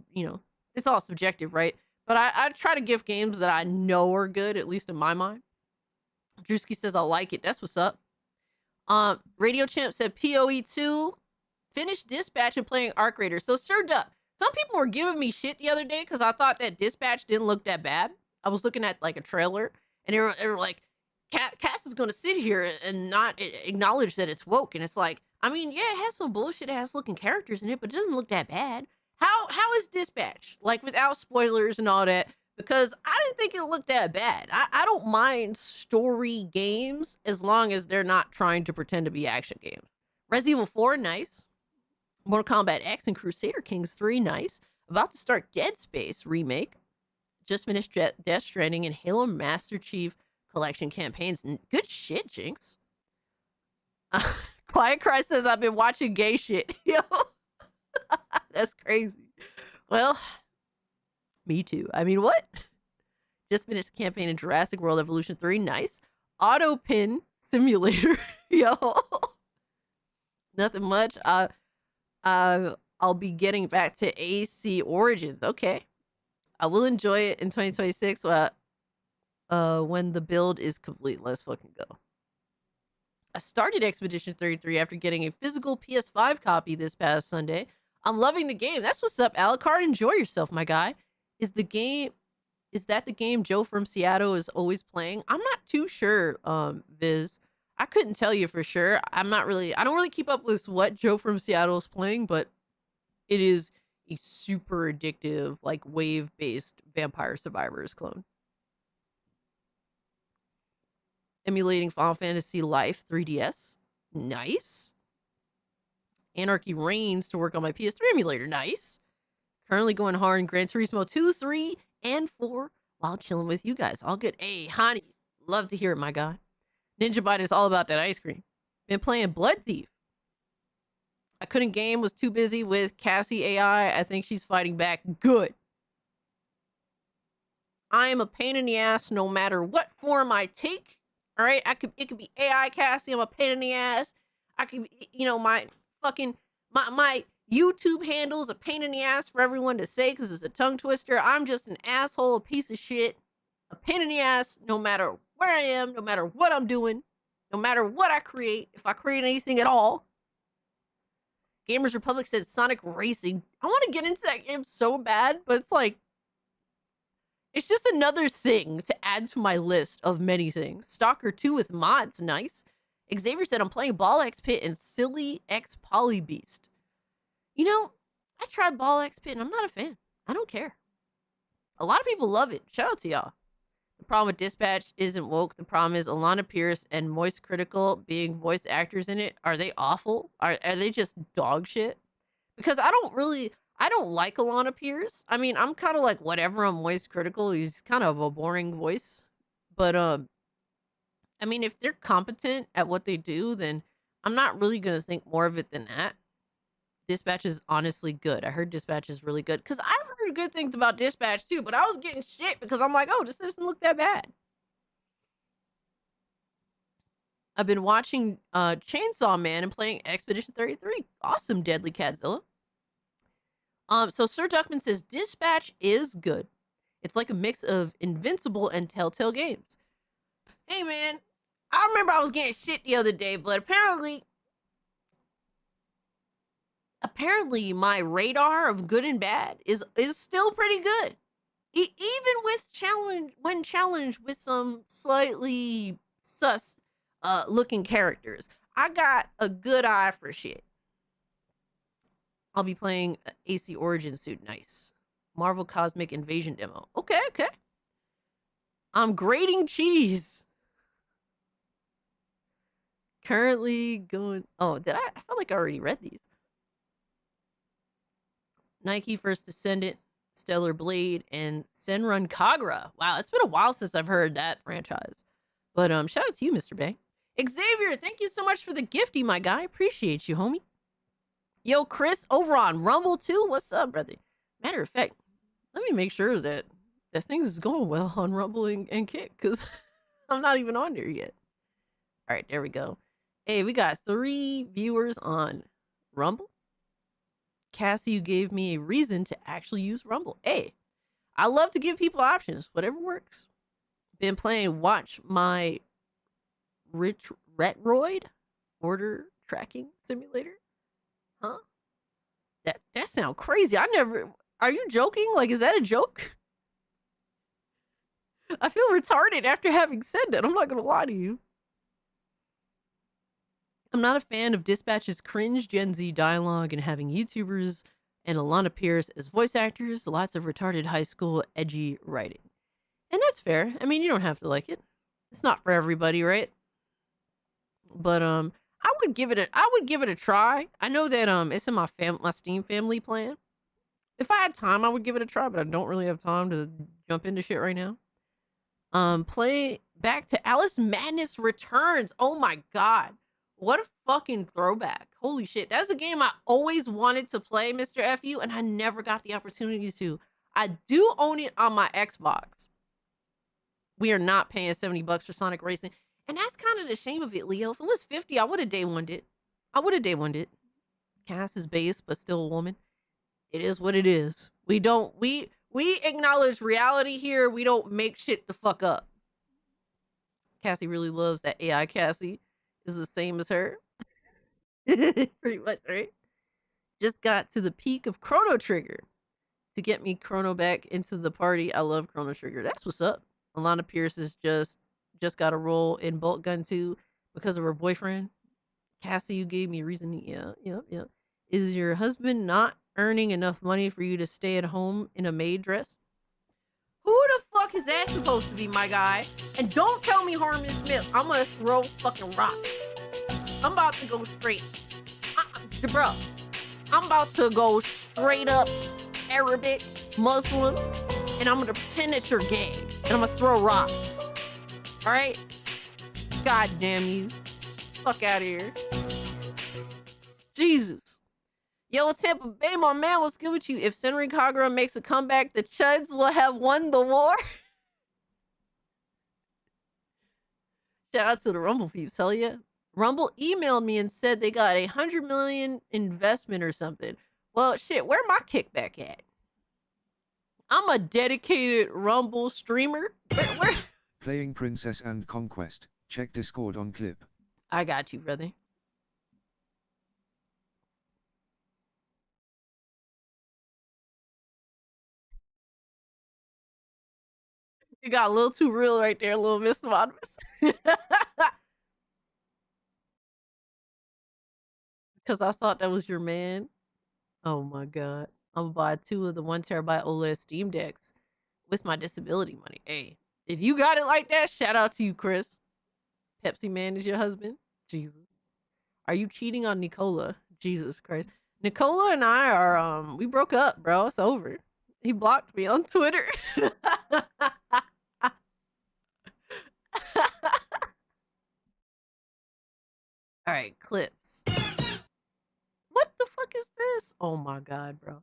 Speaker 11: it's all subjective, right? But I try to give games that I know are good, at least in my mind. Drewski says I like it. That's what's up. Radio Champ said PoE2. Finished Dispatch and playing Arc Raider. So Sir Duck, some people were giving me shit the other day because I thought that Dispatch didn't look that bad. I was looking at like a trailer and they were like, Cass is gonna sit here and not acknowledge that it's woke. And it's like, I mean, yeah, it has some bullshit ass looking characters in it, but it doesn't look that bad. How is Dispatch? Like without spoilers and all that. Because I didn't think it looked that bad. I don't mind story games as long as they're not trying to pretend to be action games. Resident Evil 4, nice. Mortal Kombat X and Crusader Kings 3, nice. About to start Dead Space remake. Just finished Death Stranding and Halo Master Chief Collection campaigns. Good shit, Jinx. Quiet Cry says I've been watching gay shit. Yo, that's crazy. Well... Me too. I mean, what? Just finished campaign in Jurassic World Evolution 3. Nice. Auto Pin Simulator. Yo. Nothing much. I'll be getting back to AC Origins. Okay. I will enjoy it in 2026 when the build is complete. Let's fucking go. I started Expedition 33 after getting a physical PS5 copy this past Sunday. I'm loving the game. That's what's up, Alucard. Enjoy yourself, my guy. Is that the game Joe from Seattle is always playing? I'm not too sure, Viz. I couldn't tell you for sure. I don't really keep up with what Joe from Seattle is playing, but it is a super addictive, like wave-based Vampire Survivors clone. Emulating Final Fantasy Life 3DS. Nice. Anarchy Reigns to work on my PS3 emulator. Nice. Currently going hard in Gran Turismo 2, 3, and 4 while chilling with you guys. All good. Hey, honey. Love to hear it, my guy. Ninja Bite is all about that ice cream. Been playing Blood Thief. I couldn't game, was too busy with Cassie AI. I think she's fighting back. Good. I am a pain in the ass no matter what form I take. All right? It could be AI Cassie. I'm a pain in the ass. I could, my YouTube handle's a pain in the ass for everyone to say because it's a tongue twister. I'm just an asshole, a piece of shit, a pain in the ass no matter where I am, no matter what I'm doing, no matter what I create, if I create anything at all. Gamers Republic said Sonic Racing. I want to get into that game so bad, but it's like, it's just another thing to add to my list of many things. Stalker 2 with mods, nice. Xavier said I'm playing Ball X Pit and Silly X Poly Beast. I tried Ball X Pit and I'm not a fan. I don't care. A lot of people love it. Shout out to y'all. The problem with Dispatch isn't woke. The problem is Alana Pierce and Moist Critical being voice actors in it. Are they awful? Are they just dog shit? Because I don't like Alana Pierce. I mean, I'm kind of like whatever on Moist Critical. He's kind of a boring voice. But I mean, if they're competent at what they do, then I'm not really going to think more of it than that. Dispatch is honestly good. I heard Dispatch is really good. Because I've heard good things about Dispatch too, but I was getting shit because I'm like, oh, this doesn't look that bad. I've been watching Chainsaw Man and playing Expedition 33. Awesome, Deadly Catzilla. So Sir Duckman says, Dispatch is good. It's like a mix of Invincible and Telltale Games. Hey, man, I remember I was getting shit the other day, but apparently my radar of good and bad is still pretty good. Even with when challenged with some slightly sus looking characters, I got a good eye for shit. I'll be playing AC Origin Suit. Nice. Marvel Cosmic Invasion demo. Okay. I'm grating cheese. Currently going... Oh, did I felt like I already read these. Nike First Descendant, Stellar Blade, and Senrun Kagura. Wow, it's been a while since I've heard that franchise. But shout out to you, Mr. Bang. Xavier, thank you so much for the gifty, my guy. Appreciate you, homie. Yo, Chris, over on Rumble too. What's up, brother? Matter of fact, let me make sure that things is going well on Rumble and Kick, because I'm not even on there yet. All right, there we go. Hey, we got 3 viewers on Rumble. Cassie, you gave me a reason to actually use Rumble. Hey, I love to give people options. Whatever works. Been playing Watch My Retroid Order Tracking Simulator. Huh? That sounds crazy. Are you joking? Like, is that a joke? I feel retarded after having said that. I'm not gonna lie to you. I'm not a fan of Dispatch's cringe Gen Z dialogue and having YouTubers and Alana Pierce as voice actors. Lots of retarded high school edgy writing. And that's fair. I mean, you don't have to like it. It's not for everybody, right? But I would give it a try. I know that it's in my Steam family plan. If I had time, I would give it a try, but I don't really have time to jump into shit right now. Play back to Alice Madness Returns. Oh my god. What a fucking throwback. Holy shit. That's a game I always wanted to play, Mr. FU, and I never got the opportunity to. I do own it on my Xbox. We are not paying $70 for Sonic Racing. And that's kind of the shame of it, Leo. If it was 50, I would have day one it. I would have day one it. Cass is base, but still a woman. It is what it is. We acknowledge reality here. We don't make shit the fuck up. Cassie really loves that AI Cassie is the same as her. Pretty much, right? Just got to the peak of Chrono Trigger to get me Chrono back into the party. I love Chrono Trigger. That's what's up. Alana Pierce has just got a role in Bolt Gun 2 because of her boyfriend. Cassie, you gave me a reason. Yeah. Is your husband not earning enough money for you to stay at home in a maid dress? Who the fuck is that supposed to be, my guy? And don't tell me Harmon Smith. I'm gonna throw fucking rocks. I'm about to go straight. Bro, I'm about to go straight up Arabic, Muslim, and I'm gonna pretend that you're gay. And I'm gonna throw rocks. Alright? God damn you. Fuck out of here. Jesus. Yo, Tampa Bay, my man, what's good with you? If Senri Kagura makes a comeback, the Chuds will have won the war. Shout out to the Rumble peeps, hell yeah. Rumble emailed me and said they got $100 million investment or something. Well, shit, where my kickback at? I'm a dedicated Rumble streamer. Where?
Speaker 12: Playing Princess and Conquest. Check Discord on clip.
Speaker 11: I got you, brother. You got a little too real right there, little Miss Anonymous. Because I thought that was your man. Oh my god. I'm gonna buy 2 of the 1 terabyte OLED Steam Decks with my disability money. Hey, if you got it like that, shout out to you, Chris. Pepsi Man is your husband? Jesus. Are you cheating on Nicola? Jesus Christ. Nicola and I are, we broke up, bro. It's over. He blocked me on Twitter. All right, clips. What the fuck is this? Oh my god, bro.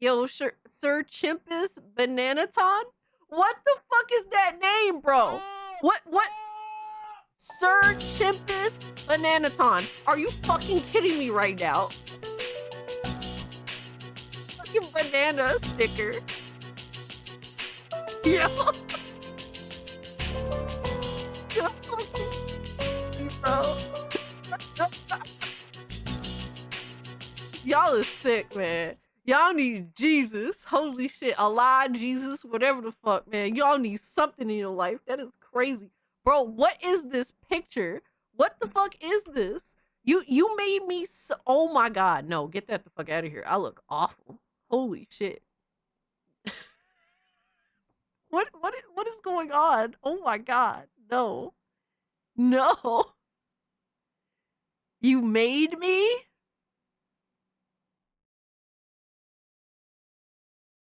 Speaker 11: Yo, Sir Chimpus Bananaton? What the fuck is that name, bro? What? Sir Chimpus Bananaton. Are you fucking kidding me right now? Fucking banana sticker. Yo. Just fucking, bro. Y'all is sick, man. Y'all need Jesus. Holy shit. Allah, Jesus, whatever the fuck, man. Y'all need something in your life. That is crazy. Bro, what is this picture? What the fuck is this? You made me so... Oh my god. No, get that the fuck out of here. I look awful. Holy shit. What is going on? Oh my god. No. No. You made me?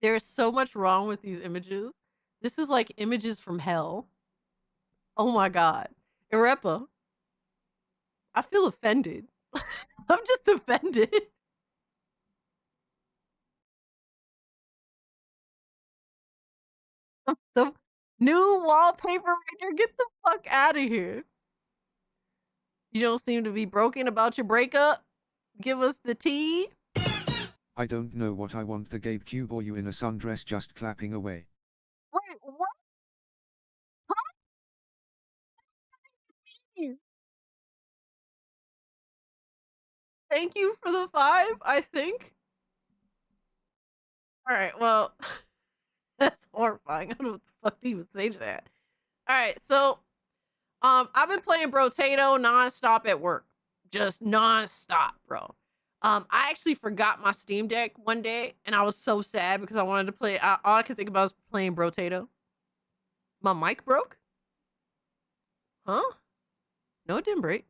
Speaker 11: There's so much wrong with these images. This is like images from hell. Oh my god. Irepa. I feel offended. I'm just offended. The new wallpaper right there. Get the fuck out of here. You don't seem to be broken about your breakup. Give us the tea.
Speaker 12: I don't know what I want, the Gabe Cube or you in a sundress just clapping away.
Speaker 11: Wait, what? Huh? Thank you for the 5, I think. Alright, well, that's horrifying. I don't know what the fuck to even say to that. Alright, so, I've been playing Brotato nonstop at work. Just nonstop, bro. I actually forgot my Steam Deck one day, and I was so sad because I wanted to play. All I could think about was playing Brotato. My mic broke? Huh? No, it didn't break.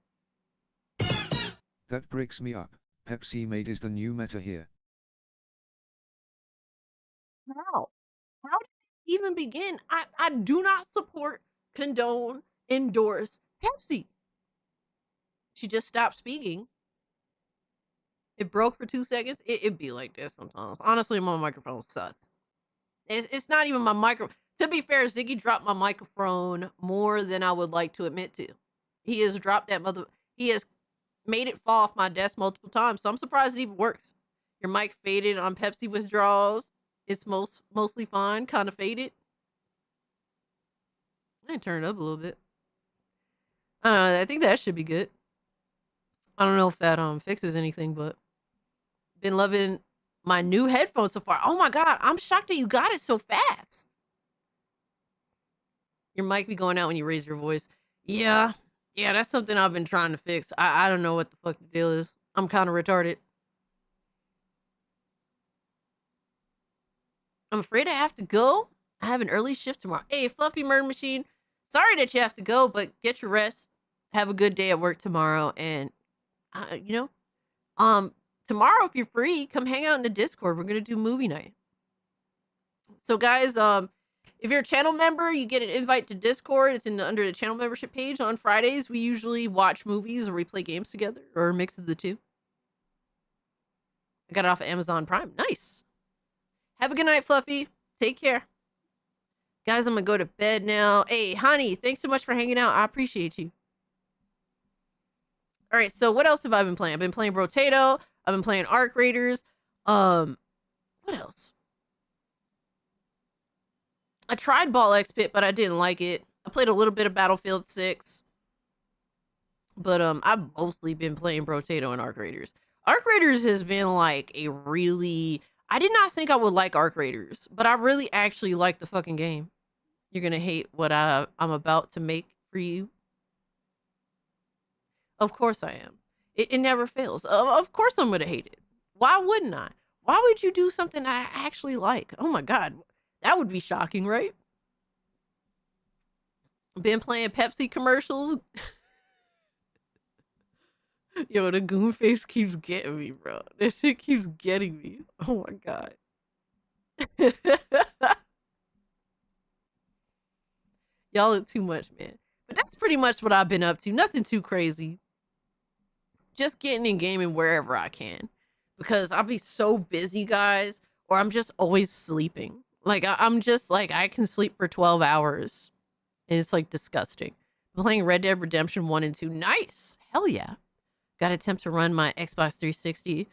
Speaker 12: That breaks me up. Pepsi Made is the new meta here.
Speaker 11: How? How did it even begin? I do not support, condone, endorse Pepsi. She just stopped speaking. It broke for 2 seconds. It'd be like this sometimes. Honestly, my microphone sucks. It's not even my micro. To be fair, Ziggy dropped my microphone more than I would like to admit to. He has dropped that he has made it fall off my desk multiple times, so I'm surprised it even works. Your mic faded on Pepsi withdrawals. It's mostly fine, kind of faded. I turn it up a little bit. I think that should be good. I don't know if that fixes anything, but been loving my new headphones so far. Oh my god, I'm shocked that you got it so fast. Your mic be going out when you raise your voice. Yeah, that's something I've been trying to fix. I don't know what the fuck the deal is. I'm kind of retarded. I'm afraid I have to go. I have an early shift tomorrow. Hey, Fluffy Murder Machine. Sorry that you have to go, but get your rest. Have a good day at work tomorrow. And, tomorrow, if you're free, come hang out in the Discord. We're going to do movie night. So, guys, if you're a channel member, you get an invite to Discord. It's under the channel membership page. On Fridays, we usually watch movies or we play games together, or a mix of the two. I got it off of Amazon Prime. Nice. Have a good night, Fluffy. Take care. Guys, I'm going to go to bed now. Hey, honey, thanks so much for hanging out. I appreciate you. All right, so what else have I been playing? I've been playing Brotato. I've been playing Arc Raiders. What else? I tried Ball X Pit, but I didn't like it. I played a little bit of Battlefield 6. But I've mostly been playing Brotato and Arc Raiders. Arc Raiders has been like a really... I did not think I would like Arc Raiders, but I really actually like the fucking game. You're gonna hate what I'm about to make for you. Of course I am. It never fails. Of course I'm gonna hate it. Why wouldn't I? Why would you do something I actually like? Oh my god. That would be shocking, right? Been playing Pepsi commercials. Yo, the goon face keeps getting me, bro. That shit keeps getting me. Oh my god. Y'all are too much, man. But that's pretty much what I've been up to. Nothing too crazy. Just getting in gaming wherever I can. Because I'll be so busy, guys. Or I'm just always sleeping. Like, I'm just like, I can sleep for 12 hours. And it's like disgusting. I'm playing Red Dead Redemption 1 and 2. Nice. Hell yeah. Got to attempt to run my Xbox 360.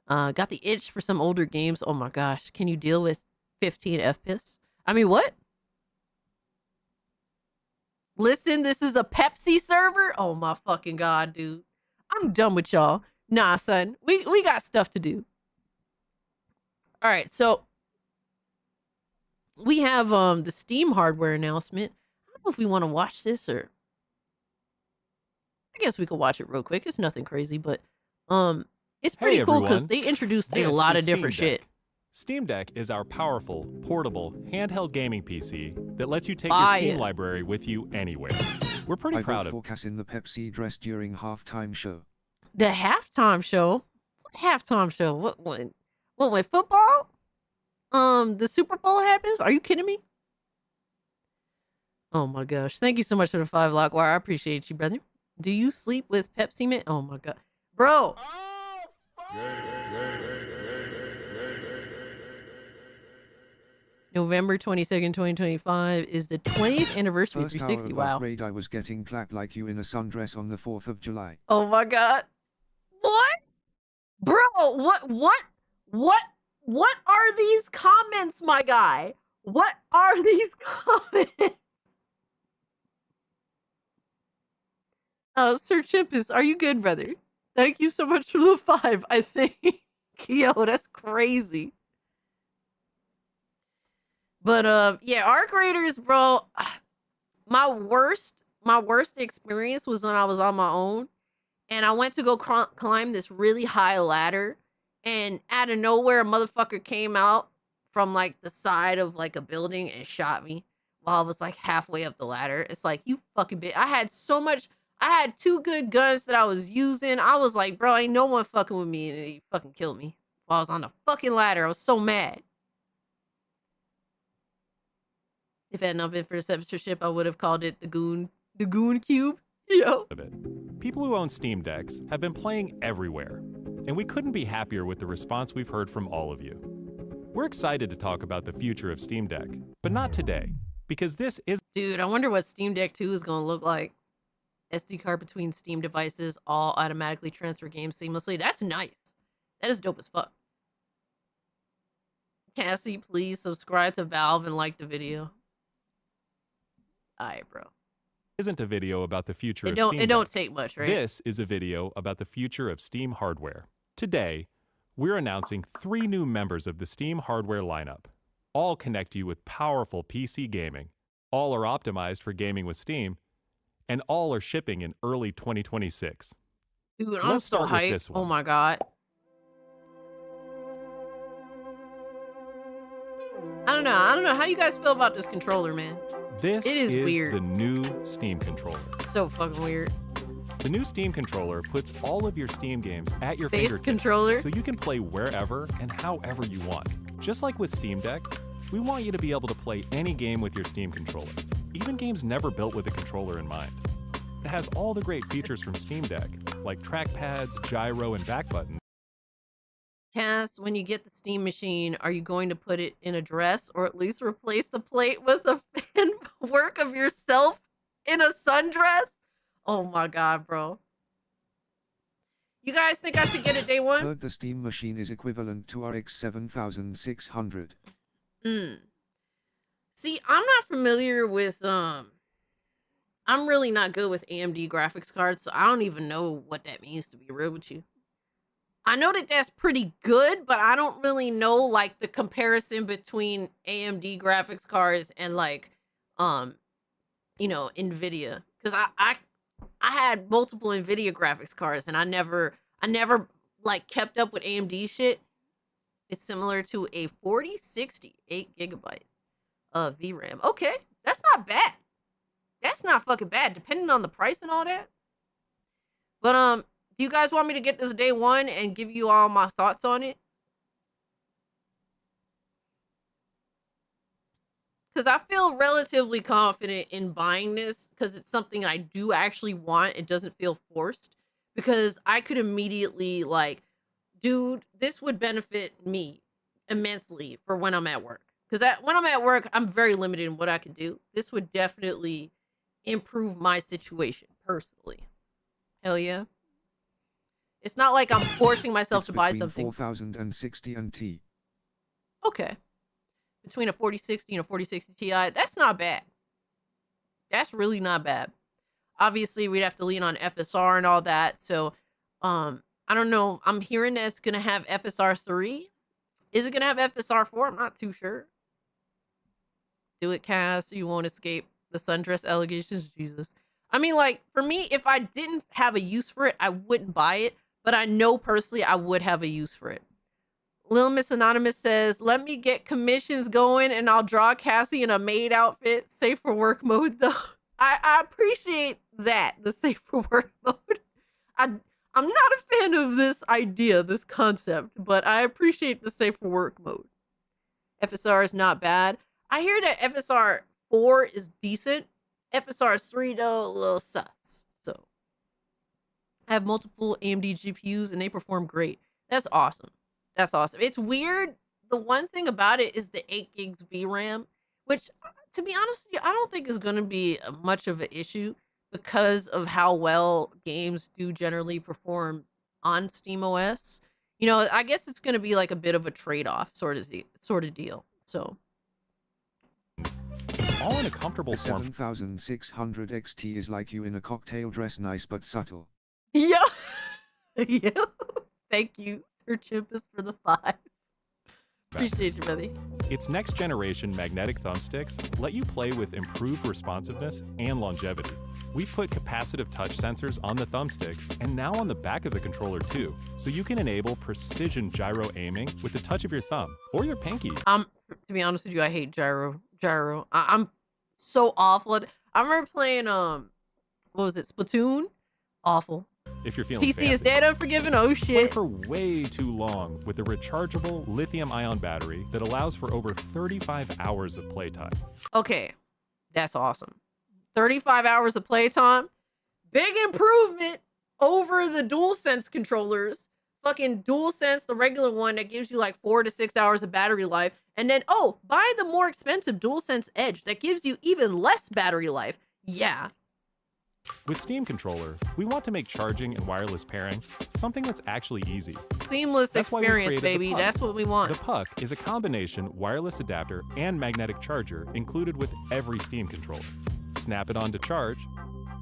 Speaker 11: Got the itch for some older games. Oh my gosh. Can you deal with 15 FPS? I mean, what? Listen, this is a Pepsi server? Oh my fucking god, dude. I'm done with y'all. Nah, son. We got stuff to do. Alright, so we have the Steam hardware announcement. I don't know if we want to watch this or... I guess we could watch it real quick. It's nothing crazy, but it's pretty cool because they introduced a lot of different shit.
Speaker 7: Steam Deck is our powerful, portable, handheld gaming PC that lets you take your Steam library with you anywhere. We're pretty proud of it.
Speaker 12: Cass in the Pepsi dress during halftime show.
Speaker 11: The halftime show? What halftime show? What when football? The Super Bowl happens? Are you kidding me? Oh my gosh. Thank you so much for the 5 lock wire. I appreciate you, brother. Do you sleep with Pepsi Man? Oh my god. Bro. November 22nd, 2025 is the 20th anniversary of 360. Wow.
Speaker 12: I was getting clapped like you in a sundress on the 4th of July.
Speaker 11: Oh my god. What? Bro, what are these comments, my guy? What are these comments? Sir Chimpus, are you good, brother? Thank you so much for the 5, I think. Yo, that's crazy. But, yeah, Arc Raiders, bro, my worst experience was when I was on my own. And I went to go climb this really high ladder. And out of nowhere, a motherfucker came out from, like, the side of, like, a building and shot me while I was, like, halfway up the ladder. It's like, you fucking bitch. I had 2 good guns that I was using. I was like, bro, ain't no one fucking with me. And he fucking killed me while I was on the fucking ladder. I was so mad. If it had not been for the censorship, I would have called it the Goon Cube. Yo.
Speaker 7: People who own Steam Decks have been playing everywhere, and we couldn't be happier with the response we've heard from all of you. We're excited to talk about the future of Steam Deck, but not today. Because this is
Speaker 11: Dude, I wonder what Steam Deck 2 is going to look like. SD card between Steam devices, all automatically transfer games seamlessly. That's nice. That is dope as fuck. Cassie, please subscribe to Valve and like the video. Alright, bro.
Speaker 7: isn't a video about the future of
Speaker 11: It
Speaker 7: Steam
Speaker 11: don't
Speaker 7: Deck.
Speaker 11: take much, right?
Speaker 7: This is a video about the future of Steam hardware. Today, we're announcing 3 new members of the Steam hardware lineup. All connect you with powerful PC gaming. All are optimized for gaming with Steam, and all are shipping in early 2026.
Speaker 11: Dude, I'm
Speaker 7: Let's
Speaker 11: so
Speaker 7: start with
Speaker 11: hyped.
Speaker 7: this one.
Speaker 11: Oh my god. I don't know how you guys feel about this controller, man.
Speaker 7: This
Speaker 11: It is weird.
Speaker 7: the new Steam controller.
Speaker 11: It's so fucking weird.
Speaker 7: The new Steam controller puts all of your Steam games at your
Speaker 11: Face
Speaker 7: fingertips,
Speaker 11: controller?
Speaker 7: so you can play wherever and however you want. Just like with Steam Deck, we want you to be able to play any game with your Steam controller, even games never built with a controller in mind. It has all the great features from Steam Deck, like trackpads, gyro, and back buttons.
Speaker 11: Cass, when you get the Steam machine, are you going to put it in a dress or at least replace the plate with a fan work of yourself in a sundress? Oh my god, bro. You guys think I should get it day one?
Speaker 12: Heard the Steam machine is equivalent to RX 7600.
Speaker 11: See, I'm not familiar with I'm really not good with AMD graphics cards, so I don't even know what that means, to be real with you. I know that that's pretty good, but I don't really know like the comparison between AMD graphics cards and like you know, Nvidia, cuz I had multiple Nvidia graphics cards and I never like kept up with AMD shit. It's similar to a 4060 8GB VRAM. Okay, that's not bad. That's not fucking bad, depending on the price and all that. But do you guys want me to get this day one and give you all my thoughts on it? Because I feel relatively confident in buying this because it's something I do actually want. It doesn't feel forced. Because I could immediately like, dude, this would benefit me immensely for when I'm at work. Because when I'm at work, I'm very limited in what I can do. This would definitely improve my situation personally. Hell yeah. It's not like I'm forcing myself to buy something.
Speaker 12: 4060 and T.
Speaker 11: Okay. Between a 4060 and a 4060 Ti, that's not bad. That's really not bad. Obviously, we'd have to lean on FSR and all that. So, I don't know. I'm hearing that it's going to have FSR 3. Is it going to have FSR 4? I'm not too sure. Do it, Cass, so you won't escape the sundress allegations. Jesus. I mean, like, for me, if I didn't have a use for it, I wouldn't buy it. But I know personally I would have a use for it. Little Miss Anonymous says, let me get commissions going and I'll draw Cassie in a maid outfit. Safe for work mode, though. I appreciate that, the safe for work mode. I'm not a fan of this idea, this concept, but I appreciate the safe for work mode. FSR is not bad. I hear that FSR 4 is decent. FSR 3, though, a little sus. So, I have multiple AMD GPUs and they perform great. That's awesome. That's awesome. It's weird. The one thing about it is the 8 gigs VRAM, which, to be honest with you, I don't think is going to be much of an issue because of how well games do generally perform on SteamOS. You know, I guess it's going to be like a bit of a trade-off sort of deal. So,
Speaker 7: all in a comfortable
Speaker 12: The
Speaker 7: form.
Speaker 12: 7600 XT is like you in a cocktail dress, nice but subtle.
Speaker 11: yeah. Yeah. Thank you, Sir Chimpus, for the 5. Appreciate you, buddy.
Speaker 7: Its next generation magnetic thumbsticks let you play with improved responsiveness and longevity. We've put capacitive touch sensors on the thumbsticks and now on the back of the controller too, so you can enable precision gyro aiming with the touch of your thumb or your pinky.
Speaker 11: To be honest with you, I hate gyro. I'm so awful at. I remember playing what was it, Splatoon? Awful.
Speaker 7: If you're feeling
Speaker 11: TC
Speaker 7: fancy.
Speaker 11: is dead, Unforgiven. Oh
Speaker 7: Play
Speaker 11: shit.
Speaker 7: for way too long with a rechargeable lithium-ion battery that allows for over 35 hours of playtime.
Speaker 11: Okay, that's awesome. 35 hours of playtime. Big improvement over the DualSense controllers. fucking DualSense, the regular one that gives you like 4 to 6 hours of battery life. And then, oh, buy the more expensive DualSense Edge that gives you even less battery life. Yeah.
Speaker 7: With Steam Controller, we want to make charging and wireless pairing something that's actually easy.
Speaker 11: Seamless
Speaker 7: That's why we
Speaker 11: experience,
Speaker 7: created the
Speaker 11: baby.
Speaker 7: Puck.
Speaker 11: That's what we want.
Speaker 7: The Puck is a combination wireless adapter and magnetic charger included with every Steam controller. Snap it on to charge.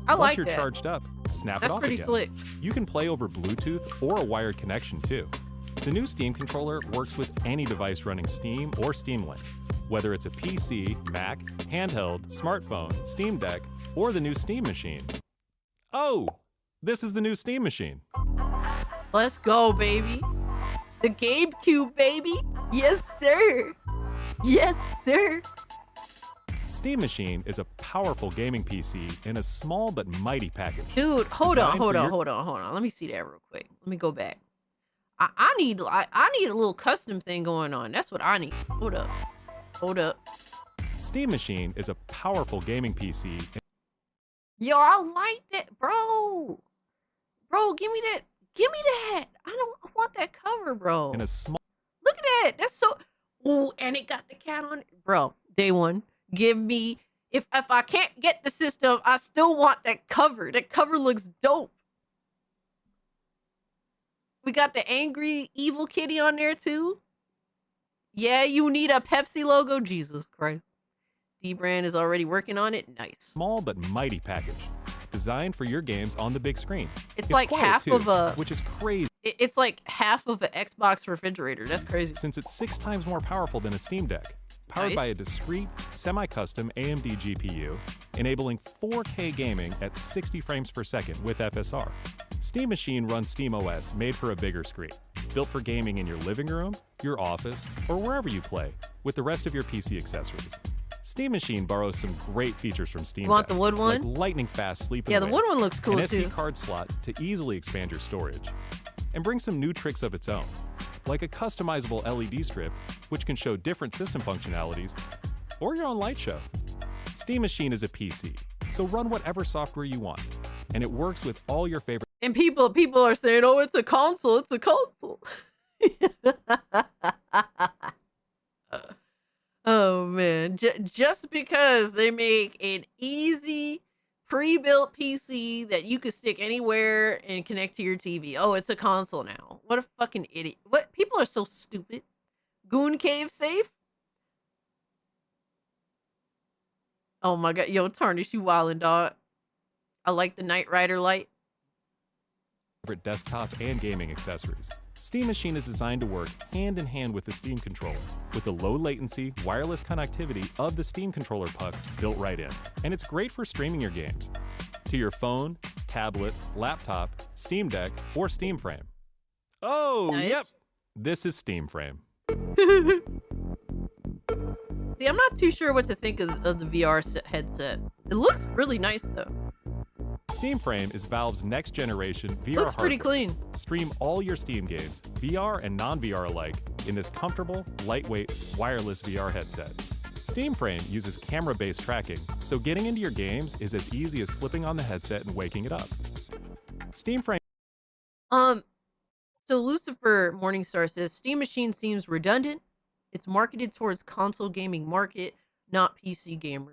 Speaker 11: I
Speaker 7: Once
Speaker 11: like
Speaker 7: you're
Speaker 11: that.
Speaker 7: charged up, snap
Speaker 11: That's
Speaker 7: it off
Speaker 11: pretty
Speaker 7: again.
Speaker 11: slick.
Speaker 7: You can play over Bluetooth or a wired connection too. The new Steam controller works with any device running Steam or Steam Link, whether it's a PC, Mac, handheld, smartphone, Steam Deck, or the new Steam Machine. Oh, this is the new Steam Machine.
Speaker 11: Let's go, baby. The GameCube, baby. Yes, sir. Yes, sir.
Speaker 7: Steam Machine is a powerful gaming PC in a small but mighty package.
Speaker 11: Dude, hold on.
Speaker 7: Designed for your-
Speaker 11: Let me see that real quick. Let me go back. I need a little custom thing going on. That's what I need. Hold up.
Speaker 7: Steam Machine is a powerful gaming PC.
Speaker 11: Yo, I like that, bro. Bro, give me that. I want that cover, bro.
Speaker 7: In a small
Speaker 11: Look at that. That's so. Ooh, and it got the cat on it, bro. Day one. Give me. If I can't get the system, I still want that cover. That cover looks dope. We got the angry evil kitty on there too. Yeah, you need a Pepsi logo. Jesus Christ. D-Brand is already working on it. Nice.
Speaker 7: small but mighty package, designed for your games on the big screen.
Speaker 11: It's like
Speaker 7: quiet,
Speaker 11: half
Speaker 7: too,
Speaker 11: of a.
Speaker 7: which is crazy
Speaker 11: It's like half of an Xbox refrigerator. That's crazy.
Speaker 7: since it's 6 times more powerful than a Steam Deck. Powered
Speaker 11: Nice.
Speaker 7: by a discrete, semi-custom AMD GPU, enabling 4K gaming at 60 frames per second with FSR. Steam Machine runs SteamOS made for a bigger screen, built for gaming in your living room, your office, or wherever you play, with the rest of your PC accessories. Steam Machine borrows some great features from Steam
Speaker 11: You want
Speaker 7: Deck,
Speaker 11: the wood one?
Speaker 7: like lightning-fast sleep and
Speaker 11: Yeah, the
Speaker 7: wake,
Speaker 11: wood one looks cool
Speaker 7: an SD
Speaker 11: too.
Speaker 7: card slot to easily expand your storage, and bring some new tricks of its own, like a customizable LED strip, which can show different system functionalities, or your own light show. Steam Machine is a PC, so run whatever software you want, and it works with all your favorite.
Speaker 11: And people are saying, "Oh, it's a console. It's a console." Oh man, just because they make an easy pre-built PC that you could stick anywhere and connect to your TV. Oh, it's a console now. What a fucking idiot. What, people are so stupid. Goon Cave safe? Oh my god, yo, Tarnish, you wildin', dog. I like the Knight Rider light.
Speaker 7: Desktop and gaming accessories. Steam Machine is designed to work hand in hand with the Steam controller, with the low latency, wireless connectivity of the Steam controller puck built right in. And it's great for streaming your games to your phone, tablet, laptop, Steam Deck, or Steam Frame. Oh,
Speaker 11: Nice.
Speaker 7: yep, this is Steam Frame.
Speaker 11: See, I'm not too sure what to think of the VR headset. It looks really nice though.
Speaker 7: Steam Frame is Valve's next generation VR
Speaker 11: Looks pretty
Speaker 7: hardware.
Speaker 11: clean.
Speaker 7: Stream all your Steam games, VR and non-VR alike, in this comfortable, lightweight, wireless VR headset. Steam Frame uses camera-based tracking, so getting into your games is as easy as slipping on the headset and waking it up. Steam Frame
Speaker 11: So Lucifer Morningstar says Steam Machine seems redundant. It's marketed towards console gaming market, not PC gamers.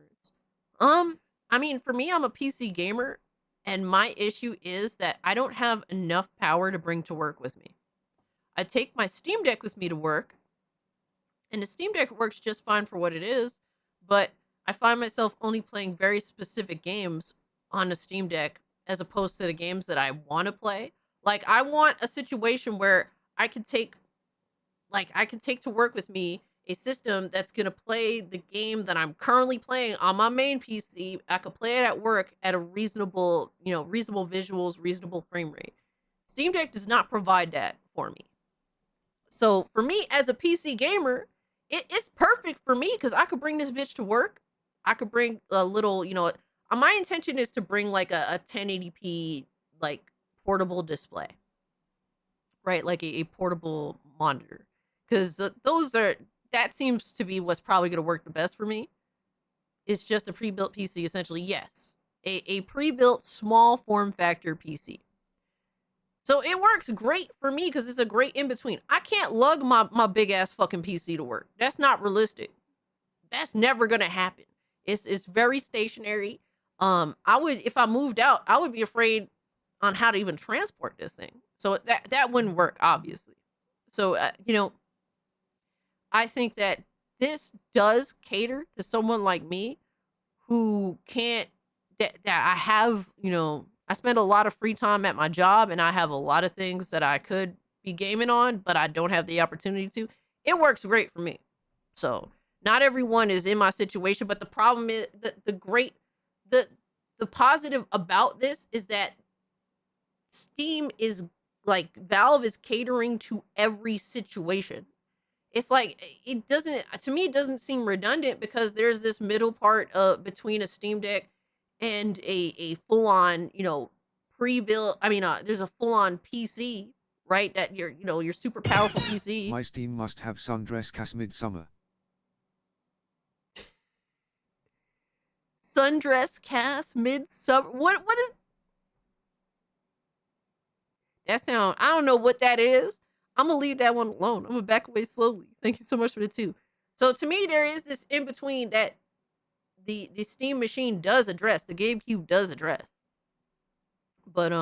Speaker 11: I mean, for me, I'm a PC gamer, and my issue is that I don't have enough power to bring to work with me. I take my Steam Deck with me to work, and the Steam Deck works just fine for what it is, but I find myself only playing very specific games on the Steam Deck as opposed to the games that I want to play. Like, I want a situation where I could take to work with me a system that's going to play the game that I'm currently playing on my main PC. I could play it at work at a reasonable visuals, reasonable frame rate. Steam Deck does not provide that for me. So for me as a PC gamer, it's perfect for me because I could bring this bitch to work. I could bring a little, my intention is to bring like a 1080p like portable display, right? Like a portable monitor. Because that seems to be what's probably going to work the best for me. It's just a pre-built PC, essentially. Yes, a pre-built small form factor PC. So it works great for me because it's a great in between. I can't lug my big ass fucking PC to work. That's not realistic. That's never gonna happen. It's very stationary. I would, if I moved out, I would be afraid on how to even transport this thing. So that wouldn't work, obviously. So you know, I think that this does cater to someone like me who can't, that I have, you know, I spend a lot of free time at my job and I have a lot of things that I could be gaming on, but I don't have the opportunity to. It works great for me. So not everyone is in my situation, but the problem is the positive about this is that Steam is like, Valve is catering to every situation. It's like, it doesn't, to me, it doesn't seem redundant because there's this middle part between a Steam Deck and a full-on, you know, pre-built, I mean, there's a full-on PC, right? That your super powerful PC.
Speaker 12: My Steam must have sundress cast midsummer.
Speaker 11: Sundress cast midsummer. What is that sound? I don't know what that is. I'm gonna leave that one alone. I'm gonna back away slowly. Thank you so much for the 2. So to me, there is this in between that the Steam machine does address, the GameCube does address. But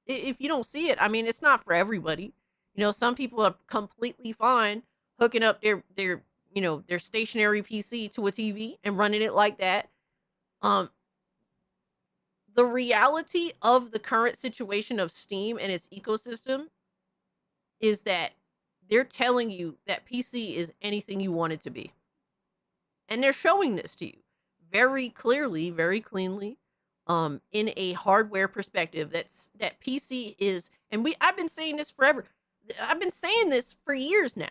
Speaker 11: if you don't see it, I mean, it's not for everybody. You know, some people are completely fine hooking up their you know, their stationary PC to a TV and running it like that. The reality of the current situation of Steam and its ecosystem is that they're telling you that PC is anything you want it to be. And they're showing this to you very clearly, very cleanly, in a hardware perspective. That PC is, and I've been saying this forever. I've been saying this for years now.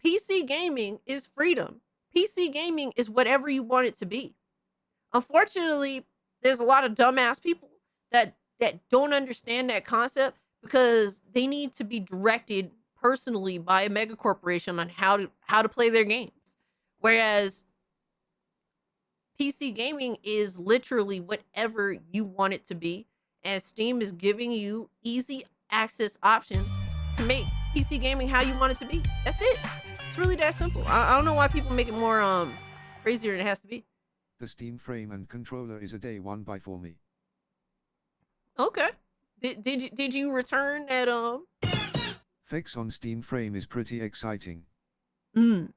Speaker 11: PC gaming is freedom. PC gaming is whatever you want it to be. Unfortunately, there's a lot of dumbass people that don't understand that concept because they need to be directed personally by a mega corporation on how to play their games. Whereas PC gaming is literally whatever you want it to be, and Steam is giving you easy access options to make PC gaming how you want it to be. That's it. It's really that simple. I don't know why people make it more crazier than it has to be.
Speaker 12: The Steam frame and controller is a day one buy for me.
Speaker 11: Okay. Did you return that
Speaker 12: Fix on Steam frame is pretty exciting.
Speaker 11: I'm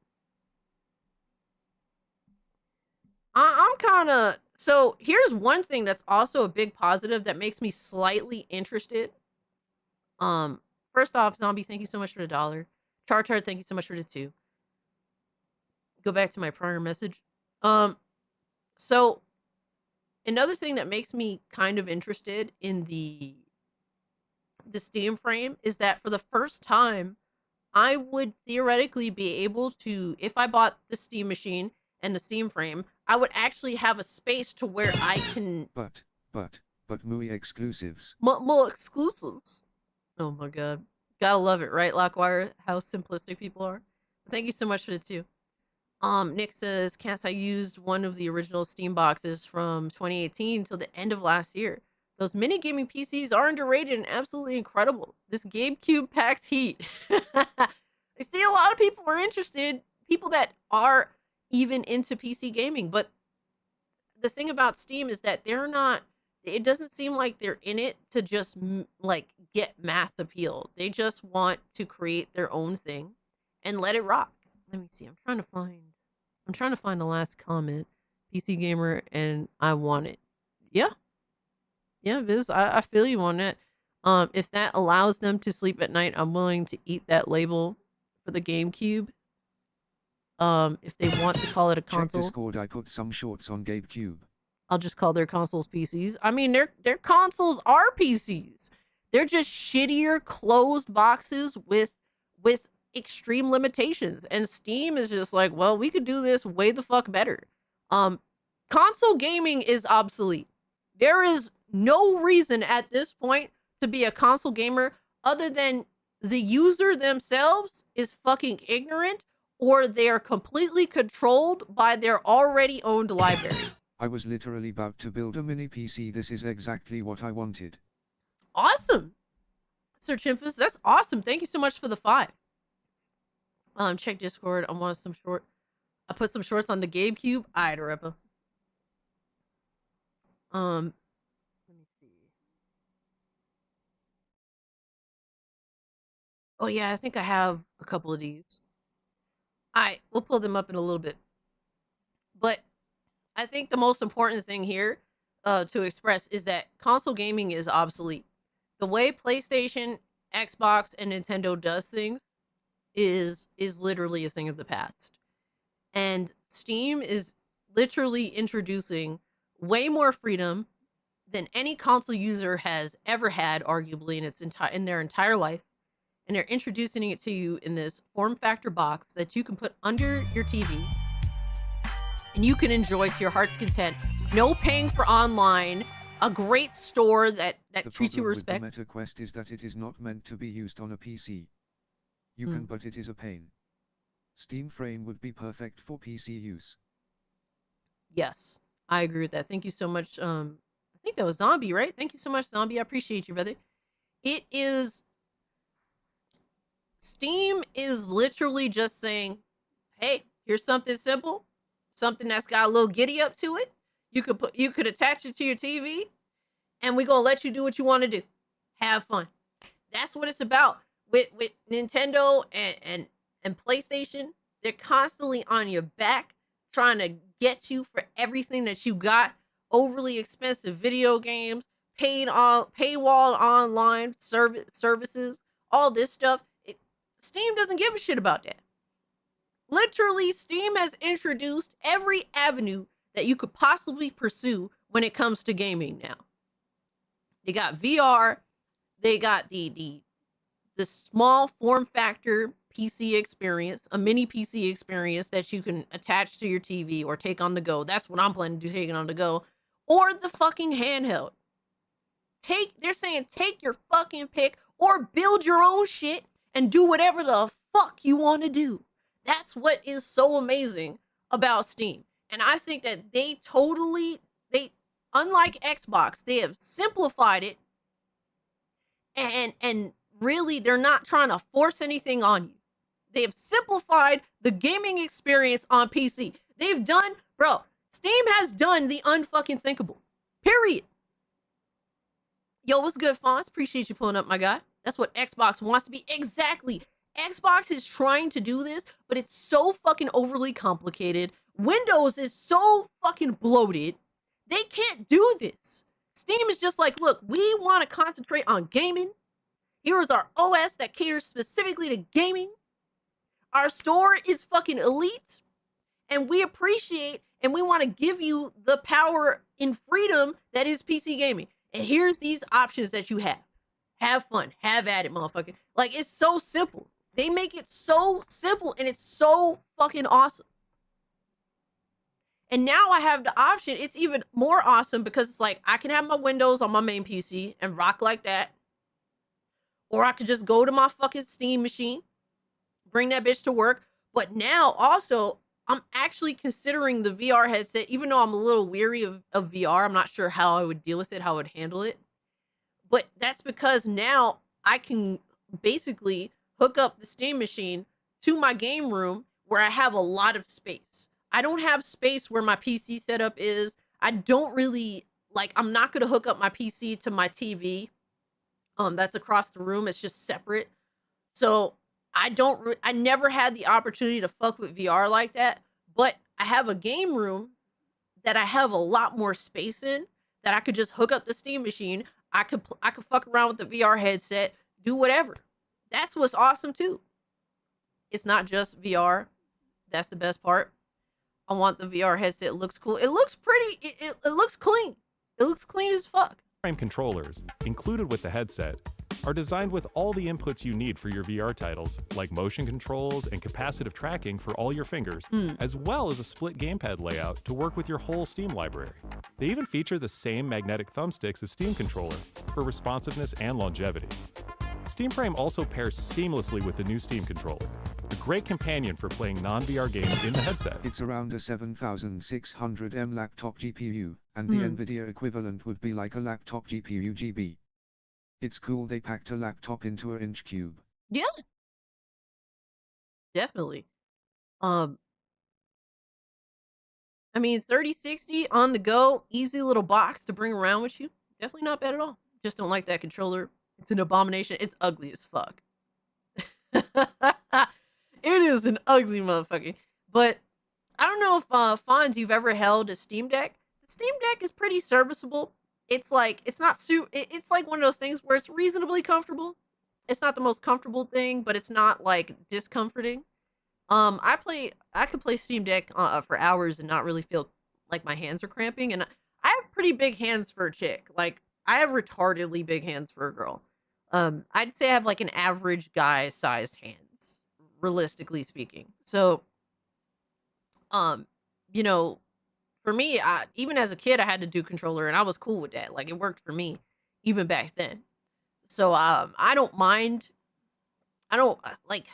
Speaker 11: kind of, so here's one thing that's also a big positive that makes me slightly interested. First off, Zombie, thank you so much for the $1. Chartard, thank you so much for the 2. Go back to my prior message. So another thing that makes me kind of interested in the Steam frame is that for the first time, I would theoretically be able to, if I bought the Steam machine and the Steam frame, I would actually have a space to where I can...
Speaker 12: But MUI exclusives.
Speaker 11: More exclusives. Oh my god. Gotta love it, right, Lockwire? How simplistic people are. Thank you so much for the 2. Nick says, Cass, I used one of the original Steam boxes from 2018 till the end of last year. Those mini gaming PCs are underrated and absolutely incredible. This GameCube packs heat. I see a lot of people are interested, people that are even into PC gaming, but the thing about Steam is that they're not, it doesn't seem like they're in it to just like get mass appeal. They just want to create their own thing and let it rock. Let me see. I'm trying to find the last comment. PC gamer and I want it. Yeah, Viz, I feel you on that. If that allows them to sleep at night, I'm willing to eat that label for the GameCube. If they want to call it a console.
Speaker 12: Check Discord, I put some shorts on GameCube.
Speaker 11: I'll just call their consoles PCs. I mean, their consoles are PCs. They're just shittier closed boxes with extreme limitations. And Steam is just like, well, we could do this way the fuck better. Console gaming is obsolete. There is no reason at this point to be a console gamer other than the user themselves is fucking ignorant or they're completely controlled by their already owned library.
Speaker 12: I was literally about to build a mini PC. This is exactly what I wanted.
Speaker 11: Awesome, Sir Chimpus. That's awesome. Thank you so much for the 5. Check Discord. I want some short. I put some shorts on the GameCube. Alright, Arepa. Let me see. Oh yeah, I think I have a couple of these. Alright, we'll pull them up in a little bit. But I think the most important thing here to express is that console gaming is obsolete. The way PlayStation, Xbox, and Nintendo does things is literally a thing of the past. And Steam is literally introducing way more freedom than any console user has ever had, arguably, in their entire life. And they're introducing it to you in this form factor box that you can put under your TV and you can enjoy to your heart's content. No paying for online, a great store that treats you with respect.
Speaker 12: The Meta Quest is that it is not meant to be used on a PC. You can, but it is a pain. Steam Frame would be perfect for PC use.
Speaker 11: Yes, I agree with that. Thank you so much. I think that was Zombie, right? Thank you so much, Zombie. I appreciate you, brother. Steam is literally just saying, hey, here's something simple, something that's got a little giddy up to it. You could attach it to your TV, and we're gonna let you do what you want to do. Have fun. That's what it's about. With Nintendo and PlayStation, they're constantly on your back trying to get you for everything that you got. Overly expensive video games, paywall online services, all this stuff. Steam doesn't give a shit about that. Literally, Steam has introduced every avenue that you could possibly pursue when it comes to gaming now. They got VR, they got the small form factor PC experience, a mini PC experience that you can attach to your TV or take on the go. That's what I'm planning to do, taking on the go. Or the fucking handheld. They're saying take your fucking pick or build your own shit and do whatever the fuck you want to do. That's what is so amazing about Steam. And I think that unlike Xbox, they have simplified it and really they're not trying to force anything on you. They have simplified the gaming experience on PC. Steam has done the unfucking thinkable. Period. Yo, what's good, Fonz? Appreciate you pulling up, my guy. That's what Xbox wants to be. Exactly. Xbox is trying to do this, but it's so fucking overly complicated. Windows is so fucking bloated. They can't do this. Steam is just like, look, we want to concentrate on gaming. Here is our OS that caters specifically to gaming. Our store is fucking elite. And we appreciate and we want to give you the power and freedom that is PC gaming. And here's these options that you have. Have fun. Have at it, motherfucker. Like, it's so simple. They make it so simple and it's so fucking awesome. And now I have the option. It's even more awesome because it's like I can have my Windows on my main PC and rock like that. Or I could just go to my fucking Steam machine, bring that bitch to work. But now also, I'm actually considering the VR headset, even though I'm a little weary of VR. I'm not sure how I would deal with it, how I would handle it. But that's because now I can basically hook up the Steam machine to my game room where I have a lot of space. I don't have space where my PC setup is. I don't really, I'm not going to hook up my PC to my TV. That's across the room. It's just separate. So I never had the opportunity to fuck with VR like that, but I have a game room that I have a lot more space in that I could just hook up the Steam machine. I could fuck around with the VR headset, do whatever. That's what's awesome too. It's not just VR. That's the best part. I want the VR headset. It looks cool. It looks pretty. It looks clean. It looks clean as fuck.
Speaker 7: Frame controllers, included with the headset, are designed with all the inputs you need for your VR titles, like motion controls and capacitive tracking for all your fingers, as well as a split gamepad layout to work with your whole Steam library. They even feature the same magnetic thumbsticks as Steam Controller for responsiveness and longevity. Steam Frame also pairs seamlessly with the new Steam Controller, a great companion for playing non-VR games in the headset.
Speaker 12: It's around a 7600M laptop GPU, and the NVIDIA equivalent would be like a laptop GPU GB. It's cool they packed a laptop into an inch cube.
Speaker 11: Yeah, definitely. Um, I mean, 3060 on the go, easy little box to bring around with you. Definitely not bad at all. Just don't like that controller. It's an abomination. It's ugly as fuck. It is an ugly motherfucker. But I don't know if Fonz, you've ever held a Steam Deck. The Steam Deck is pretty serviceable. It's like it's not it's like one of those things where it's reasonably comfortable. It's not the most comfortable thing, but it's not like discomforting. I could play Steam Deck for hours and not really feel like my hands are cramping. And I have pretty big hands for a chick. Like I have retardedly big hands for a girl. I'd say I have like an average guy sized hands, realistically speaking. So, you know, for me, even as a kid, I had to do controller, and I was cool with that. Like it worked for me, even back then. So, I don't mind. I don't like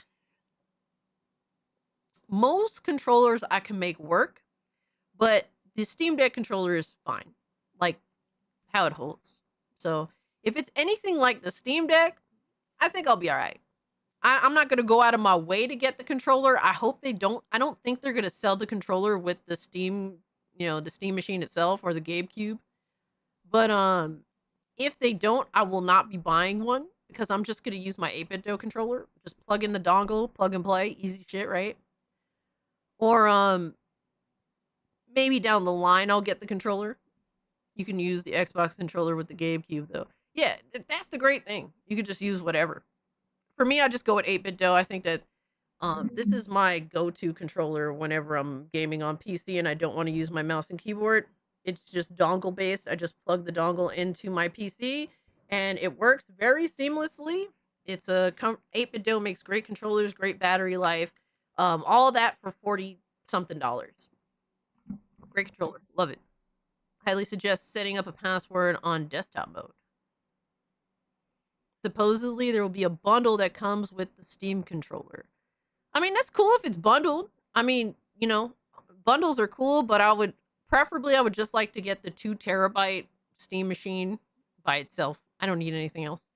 Speaker 11: most controllers I can make work, but the Steam Deck controller is fine, like how it holds. So if it's anything like the Steam Deck, I think I'll be all right. I'm not going to go out of my way to get the controller. I hope they don't. I don't think they're going to sell the controller with the Steam, the Steam machine itself or the GameCube. But if they don't, I will not be buying one because I'm just going to use my 8BitDo controller. Just plug in the dongle, plug and play, easy shit, right? Or maybe down the line I'll get the controller. You can use the Xbox controller with the GameCube though. Yeah, that's the great thing. You could just use whatever. For me, I just go with 8BitDo. I think that this is my go-to controller whenever I'm gaming on PC and I don't want to use my mouse and keyboard. It's just dongle based. I just plug the dongle into my PC and it works very seamlessly. It's 8BitDo makes great controllers, great battery life. All of that for $40 something. Great controller. Love it. Highly suggest setting up a password on desktop mode. Supposedly, there will be a bundle that comes with the Steam controller. I mean, that's cool if it's bundled. I mean, bundles are cool, but I would just like to get the 2 terabyte Steam machine by itself. I don't need anything else.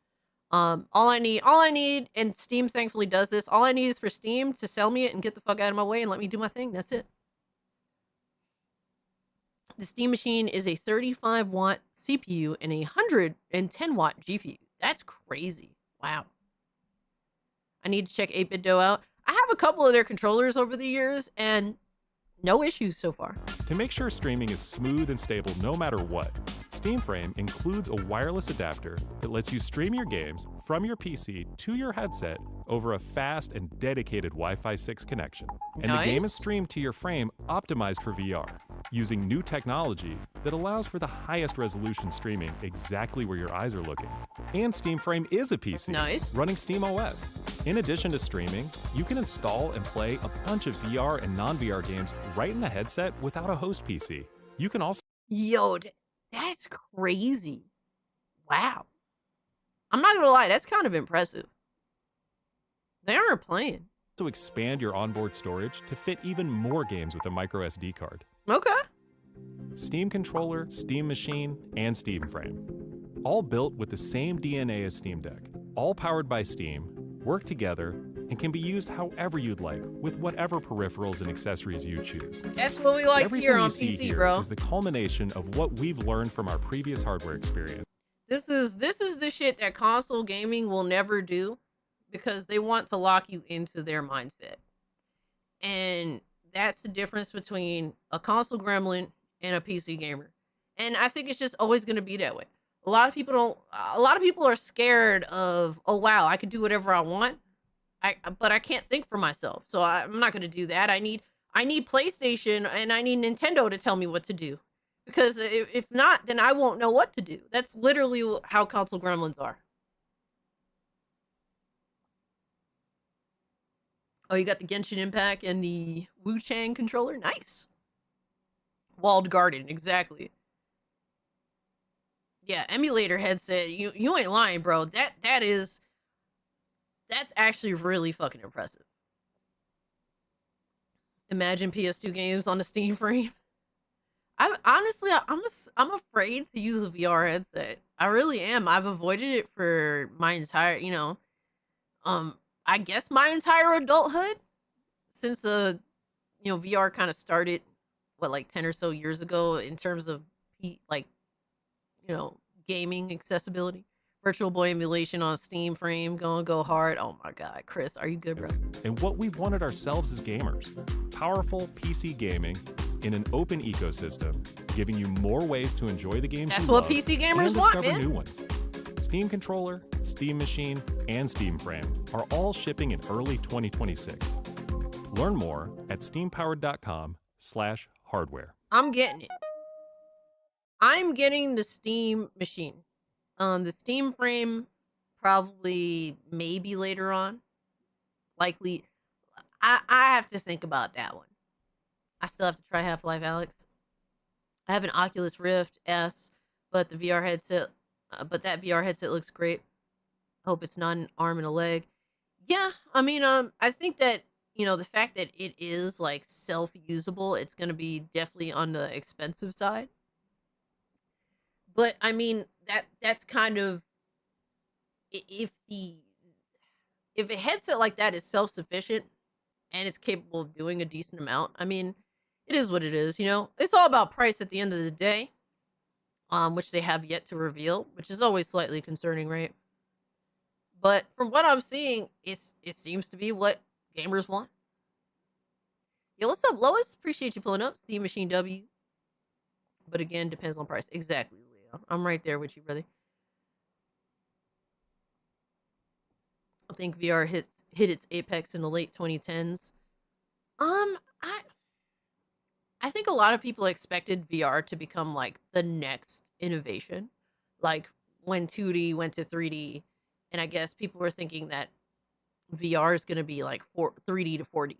Speaker 11: All I need, and Steam thankfully does this, all I need is for Steam to sell me it and get the fuck out of my way and let me do my thing. That's it. The Steam machine is a 35-watt CPU and a 110-watt GPU. That's crazy. Wow. I need to check 8BitDo out. I have a couple of their controllers over the years, and no issues so far.
Speaker 7: To make sure streaming is smooth and stable no matter what, SteamFrame includes a wireless adapter that lets you stream your games from your PC to your headset over a fast and dedicated Wi-Fi 6 connection. And the game is streamed to your frame optimized for VR, using new technology that allows for the highest resolution streaming exactly where your eyes are looking. And SteamFrame is a PC running SteamOS. In addition to streaming, you can install and play a bunch of VR and non-VR games right in the headset without a host PC. You can also...
Speaker 11: Yo, that's crazy. Wow. I'm not gonna lie, that's kind of impressive. They aren't playing.
Speaker 7: To expand your onboard storage to fit even more games with a micro SD card.
Speaker 11: Okay.
Speaker 7: Steam controller, Steam machine, and SteamFrame. All built with the same DNA as Steam Deck. All powered by Steam, work together, and can be used however you'd like with whatever peripherals and accessories you choose.
Speaker 11: That's what we like
Speaker 7: Everything
Speaker 11: here on
Speaker 7: you see
Speaker 11: PC,
Speaker 7: here
Speaker 11: bro.
Speaker 7: is the culmination of what we've learned from our previous hardware experience.
Speaker 11: This is the shit that console gaming will never do because they want to lock you into their mindset. And that's the difference between a console gremlin and a PC gamer. And I think it's just always going to be that way. A lot of people are scared of, oh wow, I can do whatever I want. But I can't think for myself. So I'm not going to do that. I need PlayStation and I need Nintendo to tell me what to do. Because if not, then I won't know what to do. That's literally how console gremlins are. Oh, you got the Genshin Impact and the Wu Chang controller? Nice. Walled garden, exactly. Yeah, emulator headset. You ain't lying, bro. That's actually really fucking impressive. Imagine PS2 games on the Steam frame. I'm afraid to use a VR headset. I really am. I've avoided it for my entire, I guess my entire adulthood since VR kind of started like 10 or so years ago in terms of like, gaming accessibility. Virtual Boy emulation on Steam Frame, gonna go hard. Oh my god, Chris, are you good, bro?
Speaker 7: And what we've wanted ourselves as gamers. Powerful PC gaming in an open ecosystem, giving you more ways to enjoy the games
Speaker 11: That's
Speaker 7: you
Speaker 11: what
Speaker 7: love
Speaker 11: PC gamers
Speaker 7: and
Speaker 11: want,
Speaker 7: discover
Speaker 11: man.
Speaker 7: new ones. Steam Controller, Steam Machine, and Steam Frame are all shipping in early 2026. Learn more at steampowered.com/hardware.
Speaker 11: I'm getting it. I'm getting the Steam Machine. The Steam Frame probably maybe later on. Likely I have to think about that one. I still have to try Half-Life Alyx. I have an Oculus Rift S, but the VR headset but that VR headset looks great. I hope it's not an arm and a leg. Yeah, I mean, I think that, the fact that it is like self-usable, it's going to be definitely on the expensive side. But I mean, that's kind of if a headset like that is self-sufficient and it's capable of doing a decent amount, I mean, it is what it is, It's all about price at the end of the day, which they have yet to reveal, which is always slightly concerning, right? But from what I'm seeing, it seems to be what gamers want. Yo, what's up, Lois? Appreciate you pulling up. Steam Machine W. But again, depends on price. Exactly, Leo. I'm right there with you, brother. I think VR hit its apex in the late 2010s. I think a lot of people expected VR to become like the next innovation, like when 2D went to 3D, and I guess people were thinking that VR is going to be like 3D to 4D.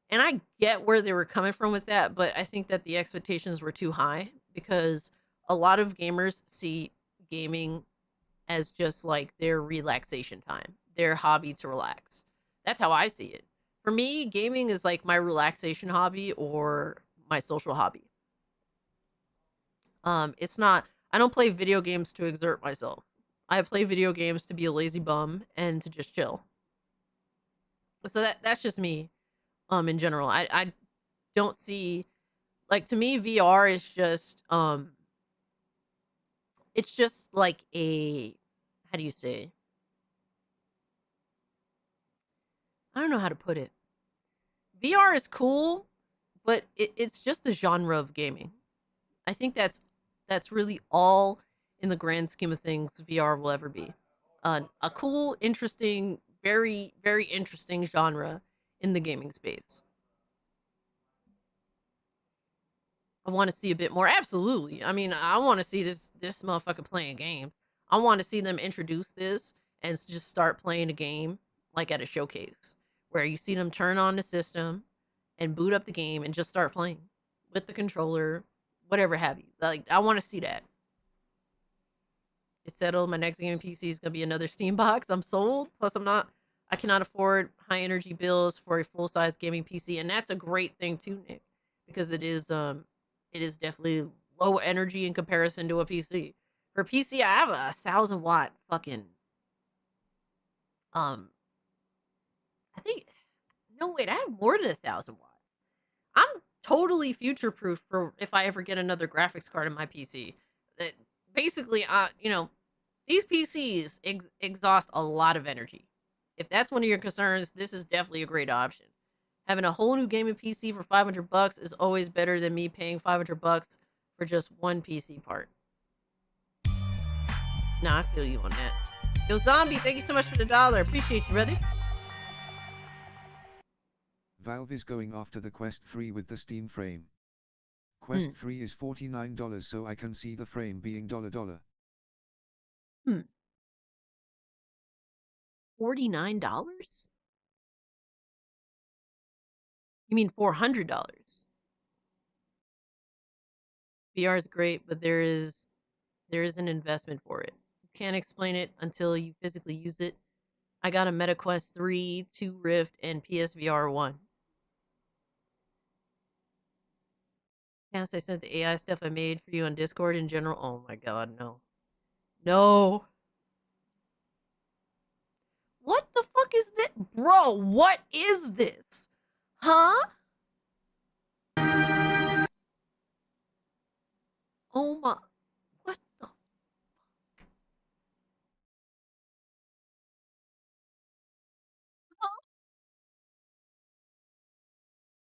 Speaker 11: And I get where they were coming from with that, but I think that the expectations were too high because a lot of gamers see gaming as just like their relaxation time, their hobby to relax. That's how I see it. For me, gaming is like my relaxation hobby or my social hobby. It's not, I don't play video games to exert myself. I play video games to be a lazy bum and to just chill. So that's just me. In general, I don't see, like, to me, VR is just, it's just like a, how do you say? I don't know how to put it. VR is cool, but it's just a genre of gaming. I think that's really all in the grand scheme of things VR will ever be. A cool, interesting, very, very interesting genre in the gaming space. I want to see a bit more. Absolutely. I mean, I want to see this motherfucker playing games. I want to see them introduce this and just start playing a game like at a showcase where you see them turn on the system and boot up the game and just start playing with the controller, whatever have you. Like, I want to see that. It's settled. My next gaming PC is going to be another Steam box. I'm sold. Plus, I cannot afford high energy bills for a full size gaming PC. And that's a great thing too, Nick, because it is definitely low energy in comparison to a PC. For a PC, I have a 1,000-watt fucking, I think, no, wait, I have more than 1,000 watt. I'm totally future proof for if I ever get another graphics card in my PC. That basically, these PCs exhaust a lot of energy. If that's one of your concerns, this is definitely a great option. Having a whole new gaming PC for $500 is always better than me paying $500 for just one PC part. Nah, I feel you on that. Yo, Zombie, thank you so much for the $1. Appreciate you, brother.
Speaker 12: Valve is going after the Quest 3 with the Steam Frame. Quest 3 is $49, so I can see the frame being $.
Speaker 11: $49? You mean $400? VR is great, but there is an investment for it. You can't explain it until you physically use it. I got a MetaQuest 3, 2 Rift, and PSVR 1. Yes, I sent the AI stuff I made for you on Discord in general. Oh my god, no. No. What the fuck is this? Bro, what is this? Huh? Oh my. What the?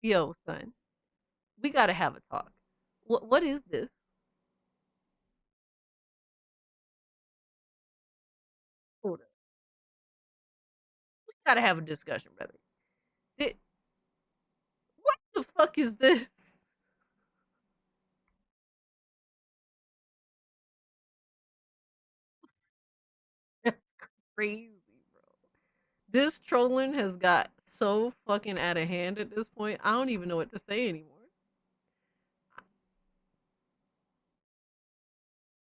Speaker 11: Yo, son. We gotta have a talk. What is this? Hold up. We gotta have a discussion, brother. Did, what the fuck is this? That's crazy, bro. This trolling has got so fucking out of hand at this point. I don't even know what to say anymore.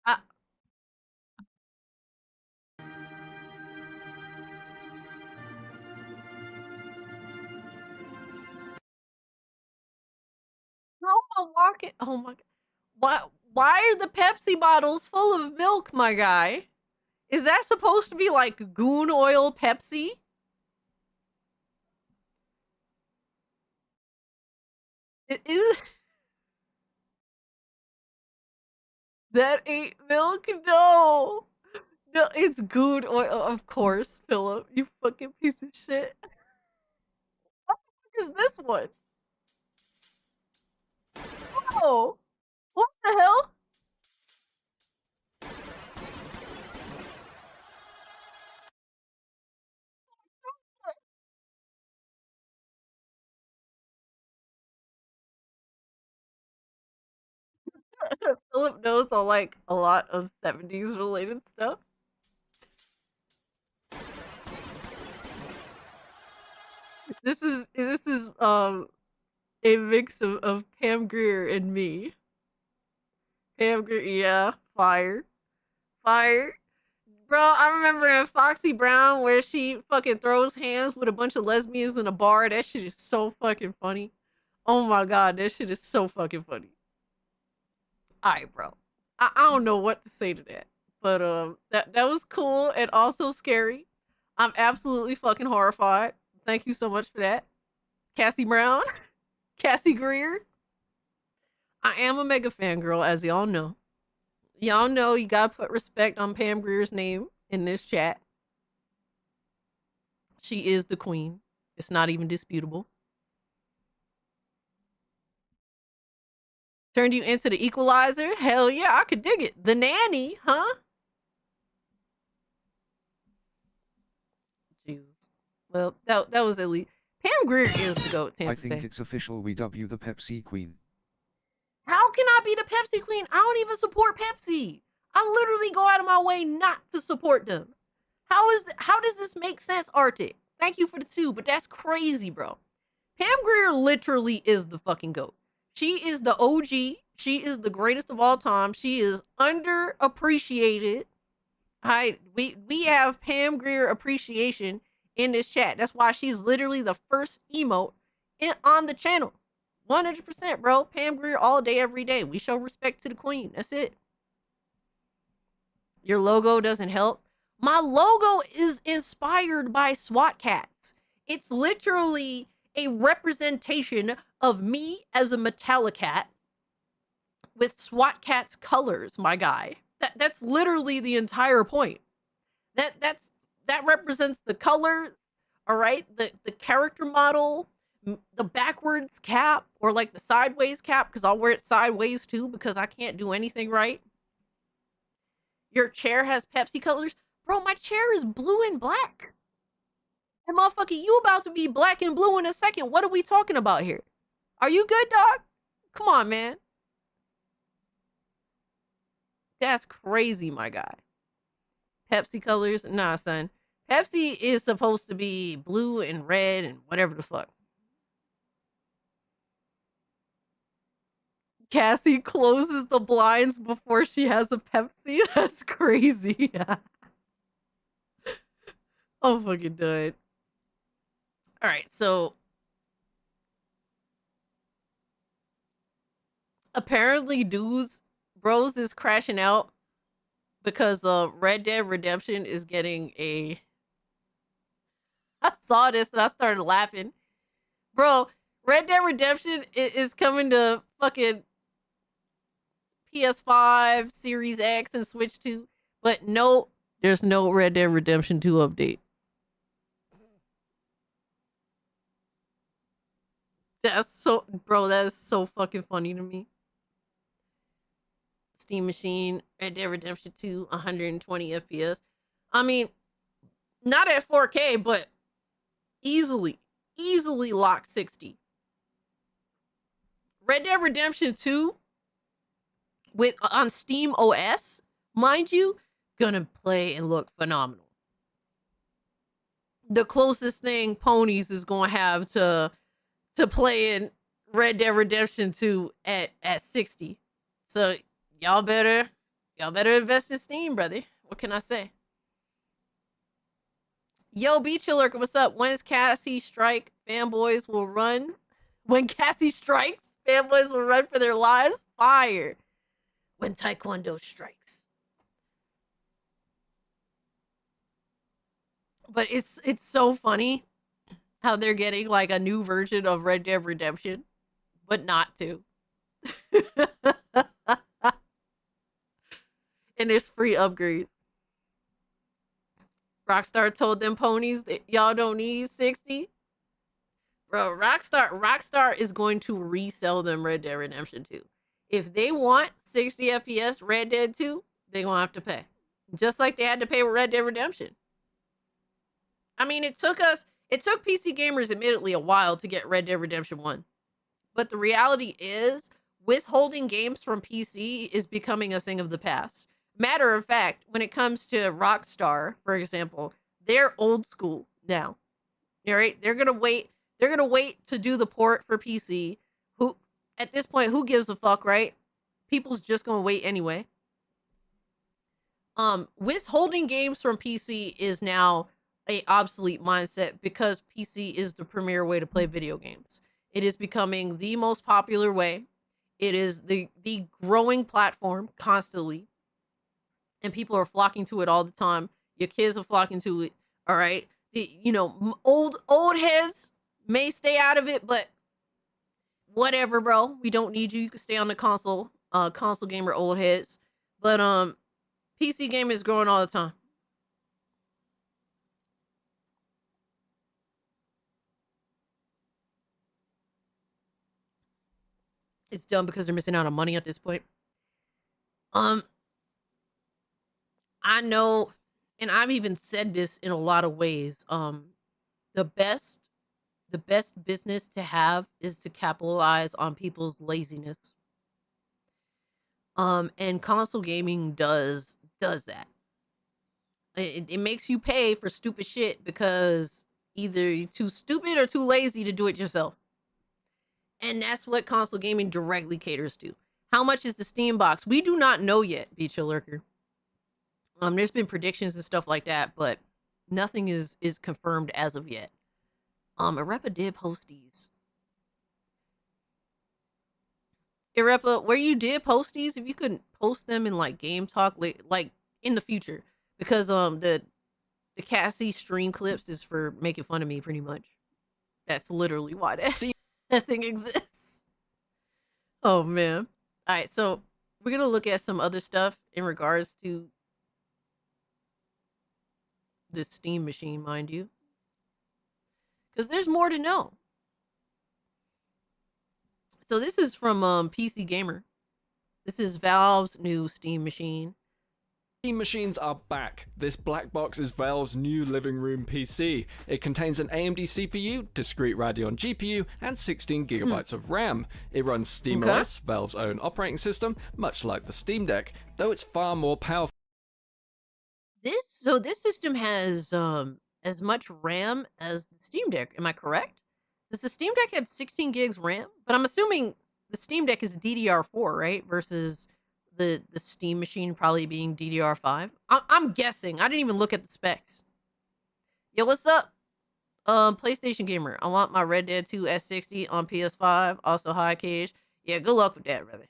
Speaker 11: I, how am I walking? Oh my god. Why are the Pepsi bottles full of milk, my guy? Is that supposed to be like goon oil Pepsi? It is that ain't milk? No. No, it's goon oil, of course, Philip. You fucking piece of shit. What the fuck is this one? Oh, what the hell? Philip knows I like a lot of 70s related stuff. This is a mix of Pam Grier and me. Pam Grier, yeah, fire. Fire. Bro, I remember in Foxy Brown where she fucking throws hands with a bunch of lesbians in a bar. That shit is so fucking funny. Oh my god, that shit is so fucking funny. Alright, bro. I don't know what to say to that. But that was cool and also scary. I'm absolutely fucking horrified. Thank you so much for that. Cassie Brown. Cassie Greer. I am a mega fangirl, as y'all know. Y'all know you gotta put respect on Pam Grier's name in this chat. She is the queen. It's not even disputable. Turned you into the equalizer? Hell yeah, I could dig it. The nanny, huh? Jesus. Well, that was elite. Pam Grier is the GOAT, Tampa
Speaker 12: I think
Speaker 11: Bay.
Speaker 12: it's official, we dub you the Pepsi Queen.
Speaker 11: How can I be the Pepsi Queen? I don't even support Pepsi. I literally go out of my way not to support them. How does this make sense, Arctic? Thank you for the 2, but that's crazy, bro. Pam Grier literally is the fucking GOAT. She is the OG. She is the greatest of all time. She is underappreciated. We have Pam Grier appreciation in this chat. That's why she's literally the first emote on the channel. 100%, bro. Pam Grier all day, every day. We show respect to the queen. That's it. Your logo doesn't help. My logo is inspired by SWAT cats. It's literally a representation of me as a Metallicat with SWAT cats colors, my guy. That's literally the entire point. That represents the color, all right? The character model, the backwards cap, or like the sideways cap, because I'll wear it sideways too, because I can't do anything right. Your chair has Pepsi colors. Bro, my chair is blue and black. And motherfucker, you about to be black and blue in a second. What are we talking about here? Are you good, dog? Come on, man. That's crazy, my guy. Pepsi colors? Nah, son. Pepsi is supposed to be blue and red and whatever the fuck. Cassie closes the blinds before she has a Pepsi? That's crazy. I'm fucking done. Alright, so apparently bros is crashing out because Red Dead Redemption is getting a. I saw this and I started laughing, bro. Red Dead Redemption is coming to fucking PS5, Series X, and Switch 2, but no, there's no Red Dead Redemption 2 update. That's so, bro, that is so fucking funny to me. Steam Machine, Red Dead Redemption 2, 120 FPS. I mean, not at 4K, but easily locked 60. Red Dead Redemption 2 on Steam OS, mind you, gonna play and look phenomenal. The closest thing Ponies is gonna have to playing Red Dead Redemption 2 at 60. So y'all better invest in Steam, brother. What can I say? Yo, Beach Lurker, what's up? When's Cassie strike? Fanboys will run. When Cassie strikes, fanboys will run for their lives. Fire. When Taekwondo strikes. But it's so funny how they're getting like a new version of Red Dead Redemption, but not to. And it's free upgrades. Rockstar told them Ponies that y'all don't need 60. Bro, Rockstar is going to resell them Red Dead Redemption 2. If they want 60 FPS Red Dead 2, they're going to have to pay. Just like they had to pay with Red Dead Redemption. I mean, it took PC gamers admittedly a while to get Red Dead Redemption 1. But the reality is, withholding games from PC is becoming a thing of the past. Matter of fact, when it comes to Rockstar, for example, they're old school now. All right? They're going to wait to do the port for PC. Who at this point, who gives a fuck, right? People's just going to wait anyway. Withholding games from PC is now a obsolete mindset because PC is the premier way to play video games. It is becoming the most popular way. It is the growing platform constantly. And people are flocking to it all the time. Your kids are flocking to it. All right. Old heads may stay out of it, but whatever, bro. We don't need you. You can stay on the console gamer old heads. But PC gaming is growing all the time. It's dumb because they're missing out on money at this point. I know, and I've even said this in a lot of ways. The best business to have is to capitalize on people's laziness. And console gaming does that. It makes you pay for stupid shit because either you're too stupid or too lazy to do it yourself. And that's what console gaming directly caters to. How much is the Steam box? We do not know yet, Beach Lurker. There's been predictions and stuff like that, but nothing is confirmed as of yet. Arepa did post these. Arepa, where you did post these, if you could post them in like Game Talk, like in the future, because the Cassie stream clips is for making fun of me, pretty much. That's literally why that thing exists. Oh man! All right, so we're gonna look at some other stuff in regards to this Steam machine, mind you, because there's more to know. So this is from PC Gamer. This is Valve's new Steam machine.
Speaker 13: Steam machines are back. This black box is Valve's new living room PC. It contains an AMD CPU, discrete Radeon GPU, and 16GB of RAM. It runs SteamOS, Valve's own operating system, much like the Steam Deck, though it's far more powerful.
Speaker 11: This system has as much RAM as the Steam Deck. Am I correct? Does the Steam Deck have 16 gigs RAM? But I'm assuming the Steam Deck is DDR4, right? Versus the Steam machine probably being DDR5. I'm guessing. I didn't even look at the specs. Yo, what's up? PlayStation Gamer. I want my Red Dead 2 S60 on PS5. Also high cage. Yeah, good luck with that, brother.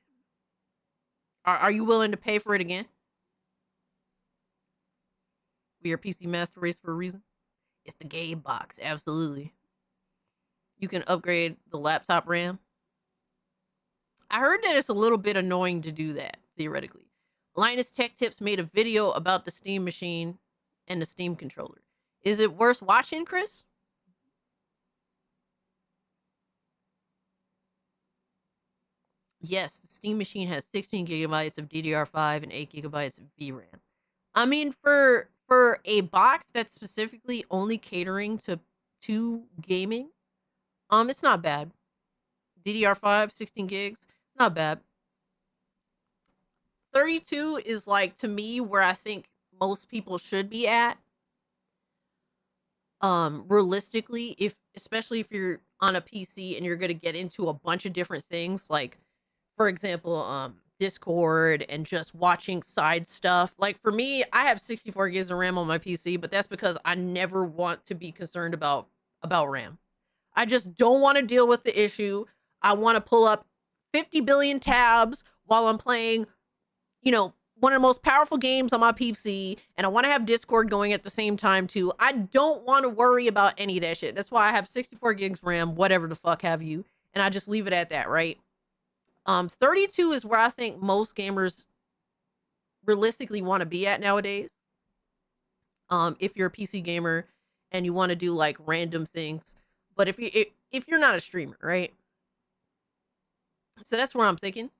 Speaker 11: Are you willing to pay for it again? be your PC master race for a reason? It's the game box, absolutely. You can upgrade the laptop RAM. I heard that it's a little bit annoying to do that, theoretically. Linus Tech Tips made a video about the Steam machine and the Steam controller. Is it worth watching, Chris? Yes, the Steam machine has 16 gigabytes of DDR5 and 8 gigabytes of VRAM. I mean, for a box that's specifically only catering to gaming, it's not bad. DDR5, 16 gigs, not bad. 32 is like, to me, where I think most people should be at. Realistically, especially if you're on a PC and you're gonna get into a bunch of different things, like, for example, Discord and just watching side stuff. Like, for me, I have 64 gigs of RAM on my PC, but that's because I never want to be concerned about RAM. I just don't want to deal with the issue. I want to pull up 50 billion tabs while I'm playing, one of the most powerful games on my PC, and I want to have Discord going at the same time too. I don't want to worry about any of that shit. That's why I have 64 gigs RAM, whatever the fuck have you, and I just leave it at that, right? 32 is where I think most gamers realistically want to be at nowadays. If you're a PC gamer and you want to do like random things, but if you're not a streamer, right? So that's where I'm thinking.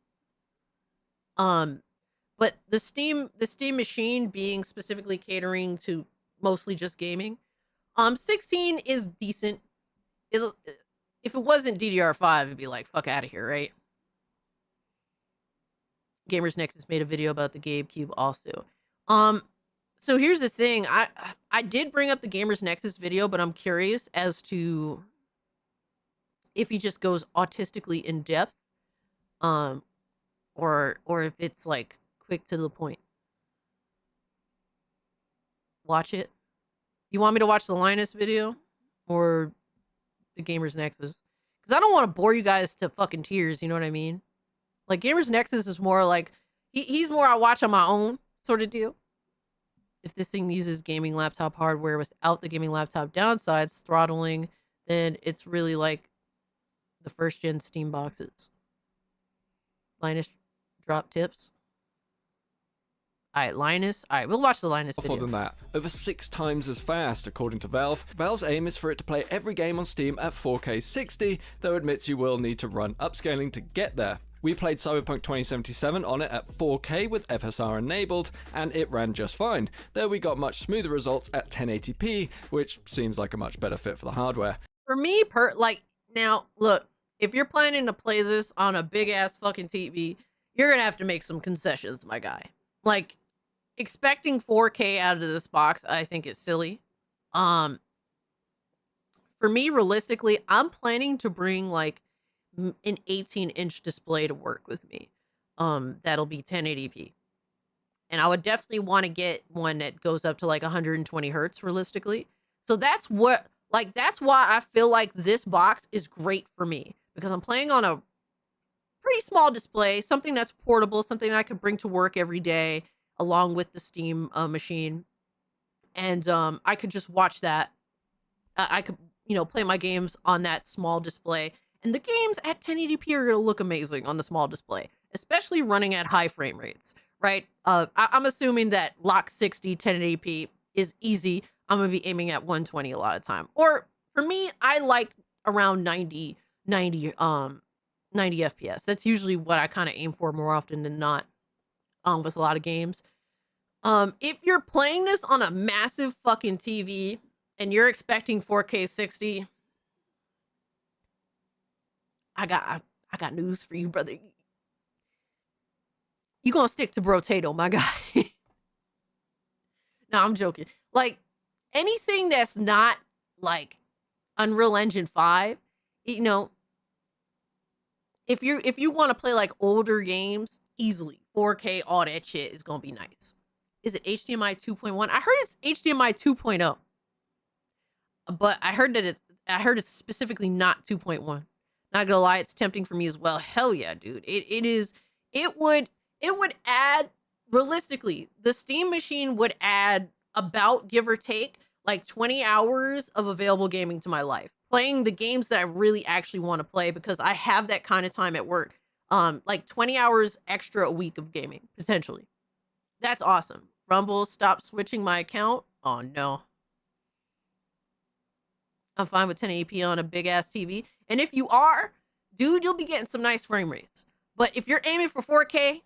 Speaker 11: But the Steam machine being specifically catering to mostly just gaming, 16 is decent. If it wasn't DDR5, it'd be like, fuck out of here, right? Gamers Nexus made a video about the GameCube also. So here's the thing. I did bring up the Gamers Nexus video, but I'm curious as to if he just goes autistically in depth, or if it's like quick to the point. Watch it. You want me to watch the Linus video or the Gamers Nexus? Because I don't want to bore you guys to fucking tears, you know what I mean? Like, Gamers Nexus is more like, he's more I watch on my own sort of deal. If this thing uses gaming laptop hardware without the gaming laptop downsides, throttling, then it's really like the first gen Steam boxes. Linus drop tips. Alright, Linus. Alright, we'll watch the Linus video.
Speaker 13: Than that, over 6 times as fast, according to Valve. Valve's aim is for it to play every game on Steam at 4K 60, though admits you will need to run upscaling to get there. We played Cyberpunk 2077 on it at 4K with FSR enabled, and it ran just fine, though we got much smoother results at 1080p, which seems like a much better fit for the hardware.
Speaker 11: For me, now, look, if you're planning to play this on a big-ass fucking TV, you're gonna have to make some concessions, my guy. Like, expecting 4K out of this box, I think is silly. For me, realistically, I'm planning to bring, like, an 18-inch display to work with me. That'll be 1080p. And I would definitely want to get one that goes up to, like, 120 hertz, realistically. So that's why I feel like this box is great for me. Because I'm playing on a pretty small display, something that's portable, something that I could bring to work every day, along with the Steam machine. And I could just watch that. I could, play my games on that small display. And the games at 1080p are going to look amazing on the small display, especially running at high frame rates, right? I'm assuming that lock 60 1080p is easy. I'm going to be aiming at 120 a lot of time. Or for me, I like around 90 FPS. That's usually what I kind of aim for more often than not with a lot of games. If you're playing this on a massive fucking TV and you're expecting 4K 60, I got news for you, brother. You gonna stick to Brotato, my guy. No, I'm joking. Like, anything that's not like Unreal Engine 5, if you want to play like older games, easily 4K, all that shit is gonna be nice. Is it HDMI 2.1? I heard it's HDMI 2.0, but I heard it's specifically not 2.1. Not gonna lie, it's tempting for me as well. Hell yeah, dude. It would add, realistically, the Steam machine would add about, give or take, like 20 hours of available gaming to my life. Playing the games that I really actually want to play because I have that kind of time at work. Like 20 hours extra a week of gaming, potentially. That's awesome. Rumble, stop switching my account. Oh, no. I'm fine with 1080p on a big-ass TV. And if you are, dude, you'll be getting some nice frame rates. But if you're aiming for 4K,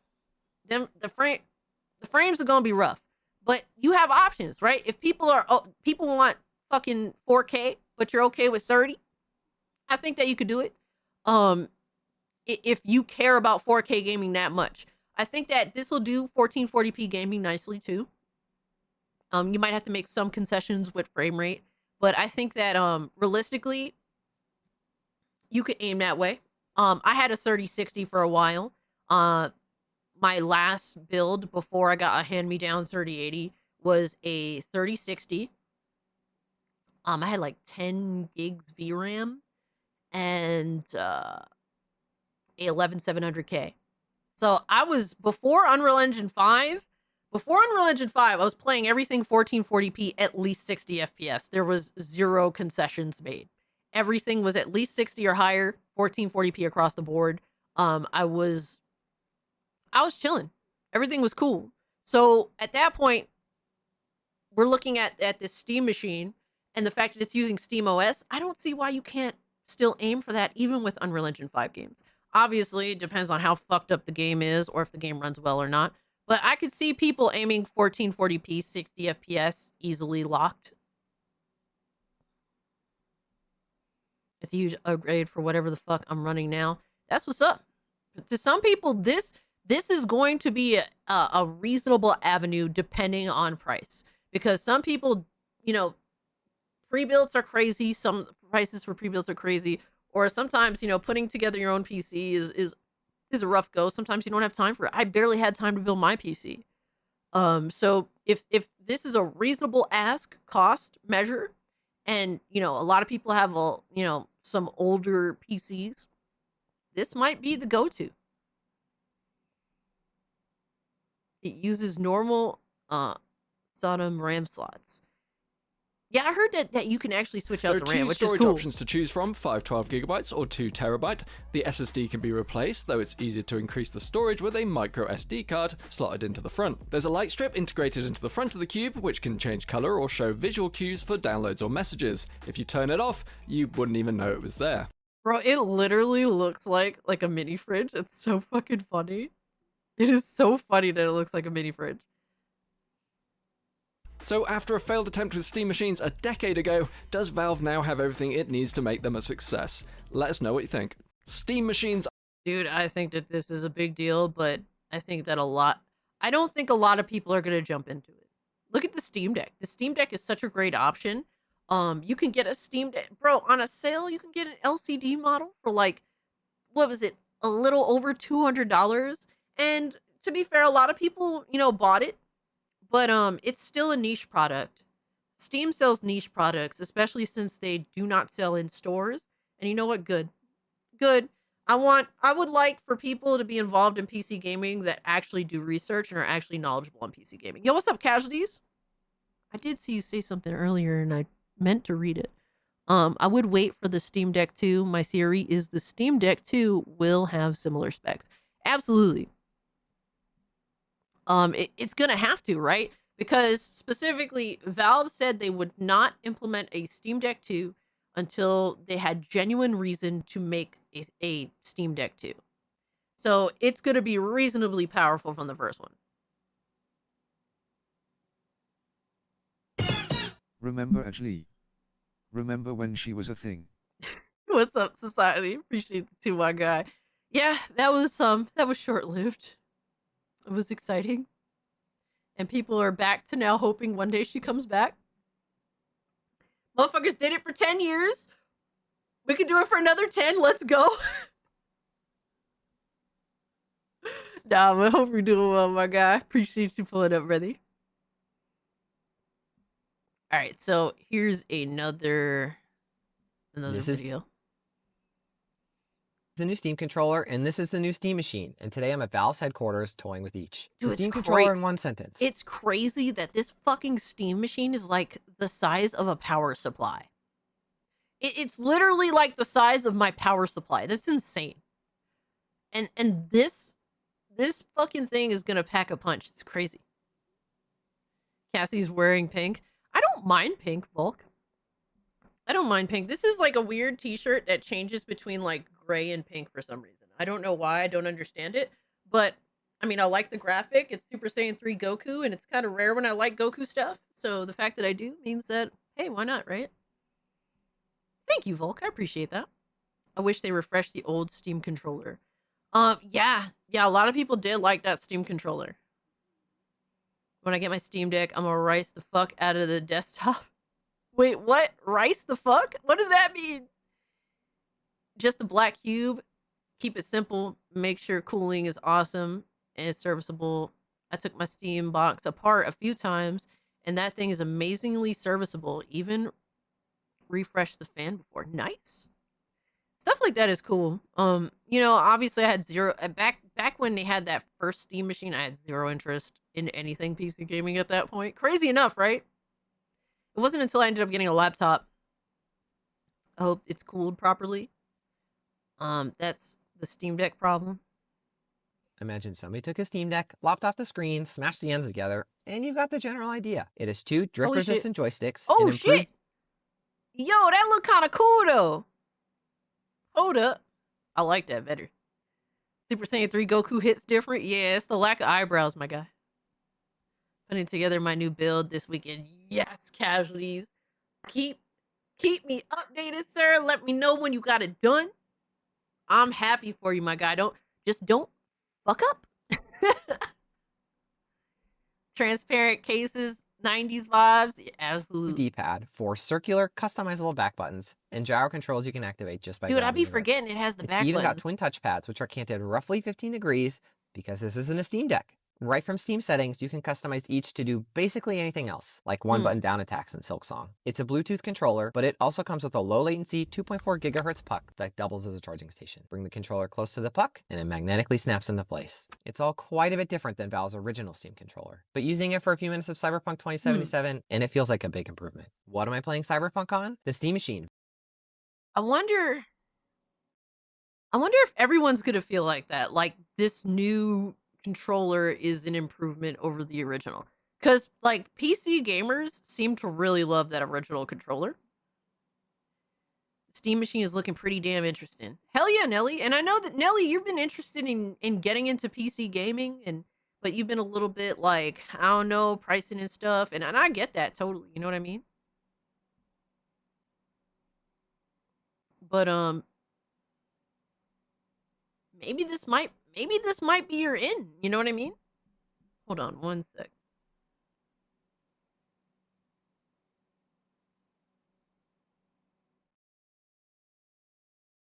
Speaker 11: then the frames are going to be rough. But you have options, right? If people want fucking 4K, but you're okay with 30, I think that you could do it. If you care about 4K gaming that much. I think that this will do 1440p gaming nicely too. You might have to make some concessions with frame rate, but I think that realistically, you could aim that way. I had a 3060 for a while. My last build before I got a hand-me-down 3080 was a 3060. I had like 10 gigs VRAM and a 11700K. So I was before Unreal Engine 5. Before Unreal Engine 5, I was playing everything 1440p at least 60 FPS. There was zero concessions made. Everything was at least 60 or higher, 1440p across the board. I was chilling. Everything was cool. So at that point, we're looking at this Steam machine and the fact that it's using Steam OS. I don't see why you can't still aim for that even with Unreal Engine 5 games. Obviously, it depends on how fucked up the game is or if the game runs well or not. But I could see people aiming 1440p, 60 FPS easily locked. It's a huge upgrade for whatever the fuck I'm running now. That's what's up. But to some people, this is going to be a reasonable avenue depending on price. Because some people, you know, pre-builds are crazy. Some prices for pre-builds are crazy. Or sometimes, you know, putting together your own PC is a rough go. Sometimes you don't have time for it. I barely had time to build my PC. So if this is a reasonable ask cost measure, and you know, a lot of people have some older PCs, this might be the go-to. It uses normal SODIMM RAM slots. Yeah, I heard that you can actually switch out the RAM, which is cool.
Speaker 13: There are two storage options to choose from, 512GB or 2TB. The SSD can be replaced, though it's easier to increase the storage with a micro SD card slotted into the front. There's a light strip integrated into the front of the cube, which can change color or show visual cues for downloads or messages. If you turn it off, you wouldn't even know it was there.
Speaker 11: Bro, it literally looks like a mini fridge. It's so fucking funny. It is so funny that it looks like a mini fridge.
Speaker 13: So after a failed attempt with Steam machines a decade ago, does Valve now have everything it needs to make them a success? Let us know what you think. Steam machines...
Speaker 11: Dude, I think that this is a big deal, but I think that I don't think a lot of people are going to jump into it. Look at the Steam Deck. The Steam Deck is such a great option. You can get a Steam Deck... Bro, on a sale, you can get an LCD model for like, what was it? A little over $200. And to be fair, a lot of people, you know, bought it. But it's still a niche product. Steam sells niche products, especially since they do not sell in stores. And you know what? Good. I would like for people to be involved in PC gaming that actually do research and are actually knowledgeable on PC gaming. Yo, what's up, Casualties? I did see you say something earlier and I meant to read it. I would wait for the Steam Deck 2. My theory is the Steam Deck 2 will have similar specs. Absolutely. It's gonna have to, right? Because specifically, Valve said they would not implement a Steam Deck 2 until they had genuine reason to make a Steam Deck 2. So it's gonna be reasonably powerful from the first one.
Speaker 12: Remember Ashley? Remember when she was a thing?
Speaker 11: What's up, society? Appreciate the 2, my guy. Yeah, that was short-lived. It was exciting. And people are back to now hoping one day she comes back. Motherfuckers did it for 10 years. We could do it for another 10. Let's go. Nah, I hope you're doing well, my guy. Appreciate you pulling up, brother. Alright, so here's another video.
Speaker 14: the new Steam controller, and this is the new Steam machine. And today I'm at Valve's headquarters toying with each.
Speaker 11: Dude,
Speaker 14: The Steam
Speaker 11: it's
Speaker 14: controller in one sentence.
Speaker 11: It's crazy that this fucking Steam machine is like the size of a power supply. It's literally like the size of my power supply. That's insane. And this fucking thing is gonna pack a punch. It's crazy. Cassie's wearing pink. I don't mind pink, Volk. I don't mind pink. This is like a weird t-shirt that changes between like gray and pink for some reason. I don't know why. I don't understand it. But, I mean, I like the graphic. It's Super Saiyan 3 Goku, and it's kind of rare when I like Goku stuff. So the fact that I do means that, hey, why not, right? Thank you, Volk. I appreciate that. I wish they refreshed the old Steam controller. Yeah, a lot of people did like that Steam controller. When I get my Steam Deck, I'm gonna rice the fuck out of the desktop. Wait, what? Rice the fuck? What does that mean? Just the black cube. Keep it simple. Make sure cooling is awesome and it's serviceable. I took my Steam box apart a few times, and that thing is amazingly serviceable. Even refreshed the fan before. Nice. Stuff like that is cool. You know, obviously I had zero back when they had that first Steam machine, I had zero interest in anything PC gaming at that point. Crazy enough, right? It wasn't until I ended up getting a laptop. I hope it's cooled properly. That's the Steam Deck problem.
Speaker 14: Imagine somebody took a Steam Deck, lopped off the screen, smashed the ends together, and you've got the general idea. It has two drift-resistant joysticks.
Speaker 11: Oh, shit! Yo, that look kind of cool, though. Hold up. I like that better. Super Saiyan 3 Goku hits different. Yeah, it's the lack of eyebrows, my guy. Putting together my new build this weekend. Yes, casualties. Keep me updated, sir. Let me know when you got it done. I'm happy for you, my guy. Don't fuck up. Transparent cases, 90s vibes. Yeah, absolutely.
Speaker 14: D-pad for circular, customizable back buttons and gyro controls you can activate just by
Speaker 11: Dude, I be
Speaker 14: grabbing the
Speaker 11: forgetting
Speaker 14: grips.
Speaker 11: it has the back
Speaker 14: It's even got
Speaker 11: buttons.
Speaker 14: twin touchpads, which are canted roughly 15 degrees because this isn't a Steam Deck. Right from Steam settings, you can customize each to do basically anything else, like one button down attacks in Silksong. It's a Bluetooth controller, but it also comes with a low latency 2.4 gigahertz puck that doubles as a charging station. Bring the controller close to the puck, and it magnetically snaps into place. It's all quite a bit different than Valve's original Steam controller, but using it for a few minutes of Cyberpunk 2077, and it feels like a big improvement. What am I playing Cyberpunk on? The Steam machine.
Speaker 11: I wonder if everyone's gonna feel like that. Like this new controller is an improvement over the original. Because, like, PC gamers seem to really love that original controller. Steam machine is looking pretty damn interesting. Hell yeah, Nelly. And I know that, Nelly, you've been interested in getting into PC gaming, but you've been a little bit like, I don't know, pricing and stuff. And I get that totally. You know what I mean? But, maybe this might be your in. You know what I mean? Hold on one sec.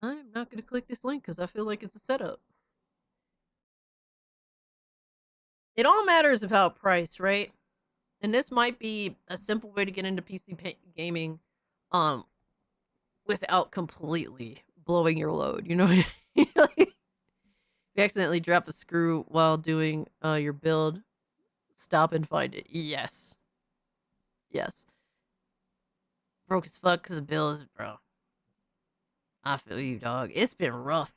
Speaker 11: I'm not going to click this link because I feel like it's a setup. It all matters about price, right? And this might be a simple way to get into PC gaming without completely blowing your load. You know what I mean? Like, if you accidentally drop a screw while doing your build, stop and find it. Yes. Broke as fuck because the bill is, bro. I feel you, dog. It's been rough.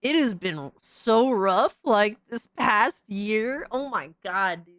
Speaker 11: It has been so rough, like, this past year. Oh my god, dude.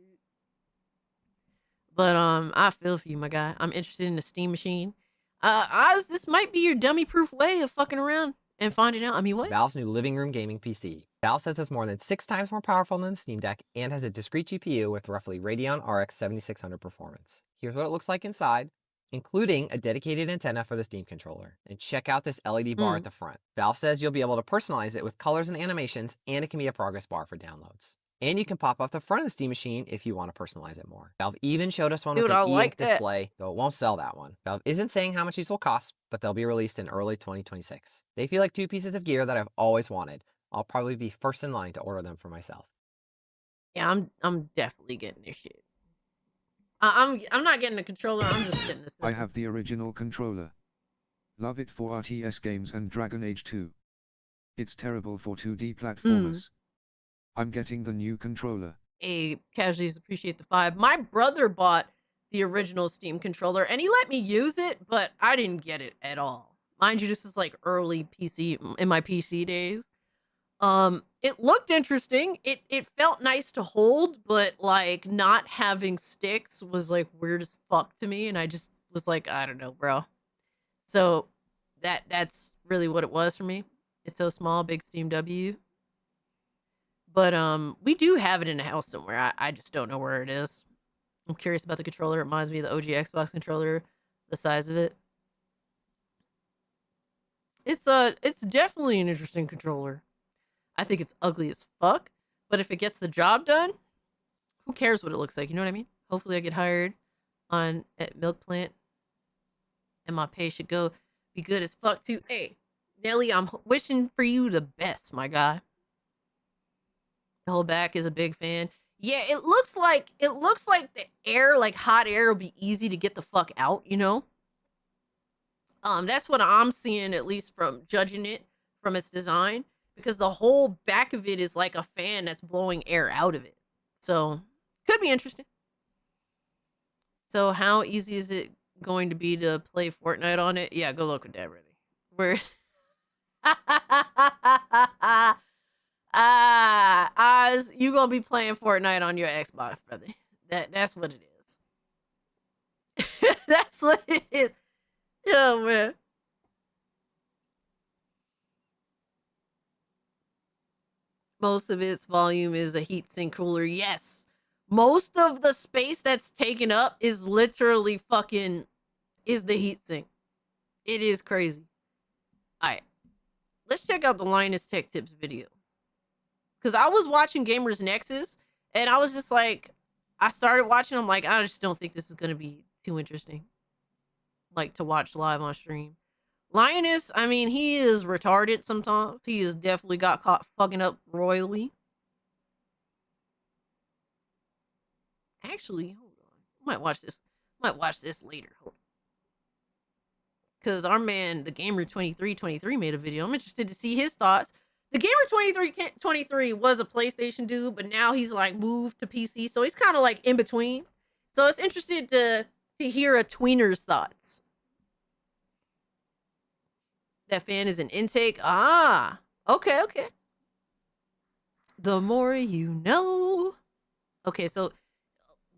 Speaker 11: But, I feel for you, my guy. I'm interested in the Steam machine. Oz, this might be your dummy-proof way of fucking around and finding out. I mean, what?
Speaker 14: Valve's new living room gaming PC. Valve says it's more than 6 times more powerful than the Steam Deck and has a discrete GPU with roughly Radeon RX 7600 performance. Here's what it looks like inside, including a dedicated antenna for the Steam controller. And check out this LED bar at the front. Valve says you'll be able to personalize it with colors and animations, and it can be a progress bar for downloads. And you can pop off the front of the Steam machine if you want to personalize it more. Valve even showed us one with an e-ink display, though it won't sell that one. Valve isn't saying how much these will cost, but they'll be released in early 2026. They feel like 2 pieces of gear that I've always wanted. I'll probably be first in line to order them for myself.
Speaker 11: Yeah, I'm definitely getting this shit. I'm not getting a controller, I'm just getting this.
Speaker 12: I have the original controller. Love it for RTS games and Dragon Age 2. It's terrible for 2D platformers. I'm getting the new controller.
Speaker 11: Casualties appreciate the 5. My brother bought the original Steam controller and he let me use it, but I didn't get it at all. Mind you, this is like early PC, in my PC days. It looked interesting. It felt nice to hold, but like not having sticks was like weird as fuck to me, and I just was like, I don't know, bro. So that's really what it was for me. It's so small, big Steam W. But we do have it in the house somewhere. I just don't know where it is. I'm curious about the controller. It reminds me of the OG Xbox controller, the size of it. It's definitely an interesting controller. I think it's ugly as fuck, but if it gets the job done, who cares what it looks like? You know what I mean? Hopefully I get hired at Milk Plant, and my pay should be good as fuck too. Hey, Nelly, I'm wishing for you the best, my guy. The whole back is a big fan. Yeah, it looks like the air, like hot air, will be easy to get the fuck out. You know. That's what I'm seeing, at least from judging it from its design. Because the whole back of it is like a fan that's blowing air out of it. So, could be interesting. So, how easy is it going to be to play Fortnite on it? Yeah, go look at that, really. We're... Oz, you gonna be playing Fortnite on your Xbox, brother. That's what it is. That's what it is. Oh, man. Most of its volume is a heatsink cooler. Yes. Most of the space that's taken up is literally the heatsink. It is crazy. Alright. Let's check out the Linus Tech Tips video. Because I was watching Gamers Nexus, and I was just like, I started watching, I'm like, I just don't think this is going to be too interesting. Like, to watch live on stream. Linus, I mean, he is retarded sometimes. He has definitely got caught fucking up royally. Actually, hold on. I might watch this later. Because our man, the Gamer 2323, made a video. I'm interested to see his thoughts. The Gamer 2323 was a PlayStation dude, but now he's like moved to PC, so he's kind of like in between. So it's interesting to hear a tweener's thoughts. That fan is an intake. Ah, okay. The more you know. Okay, so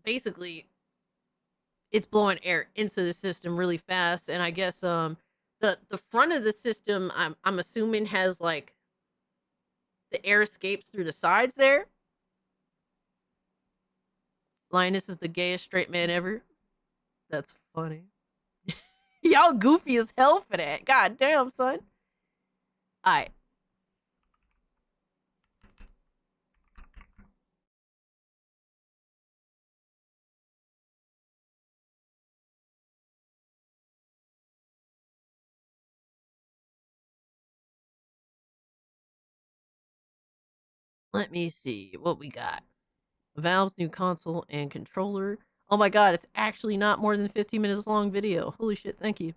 Speaker 11: basically, it's blowing air into the system really fast, and I guess the front of the system, I'm assuming, has like the air escapes through the sides there. Linus is the gayest straight man ever. That's funny. Y'all goofy as hell for that. God damn, son. Alright. Let me see what we got. Valve's new console and controller. Oh my god, it's actually not more than 15 minutes long video. Holy shit, thank you.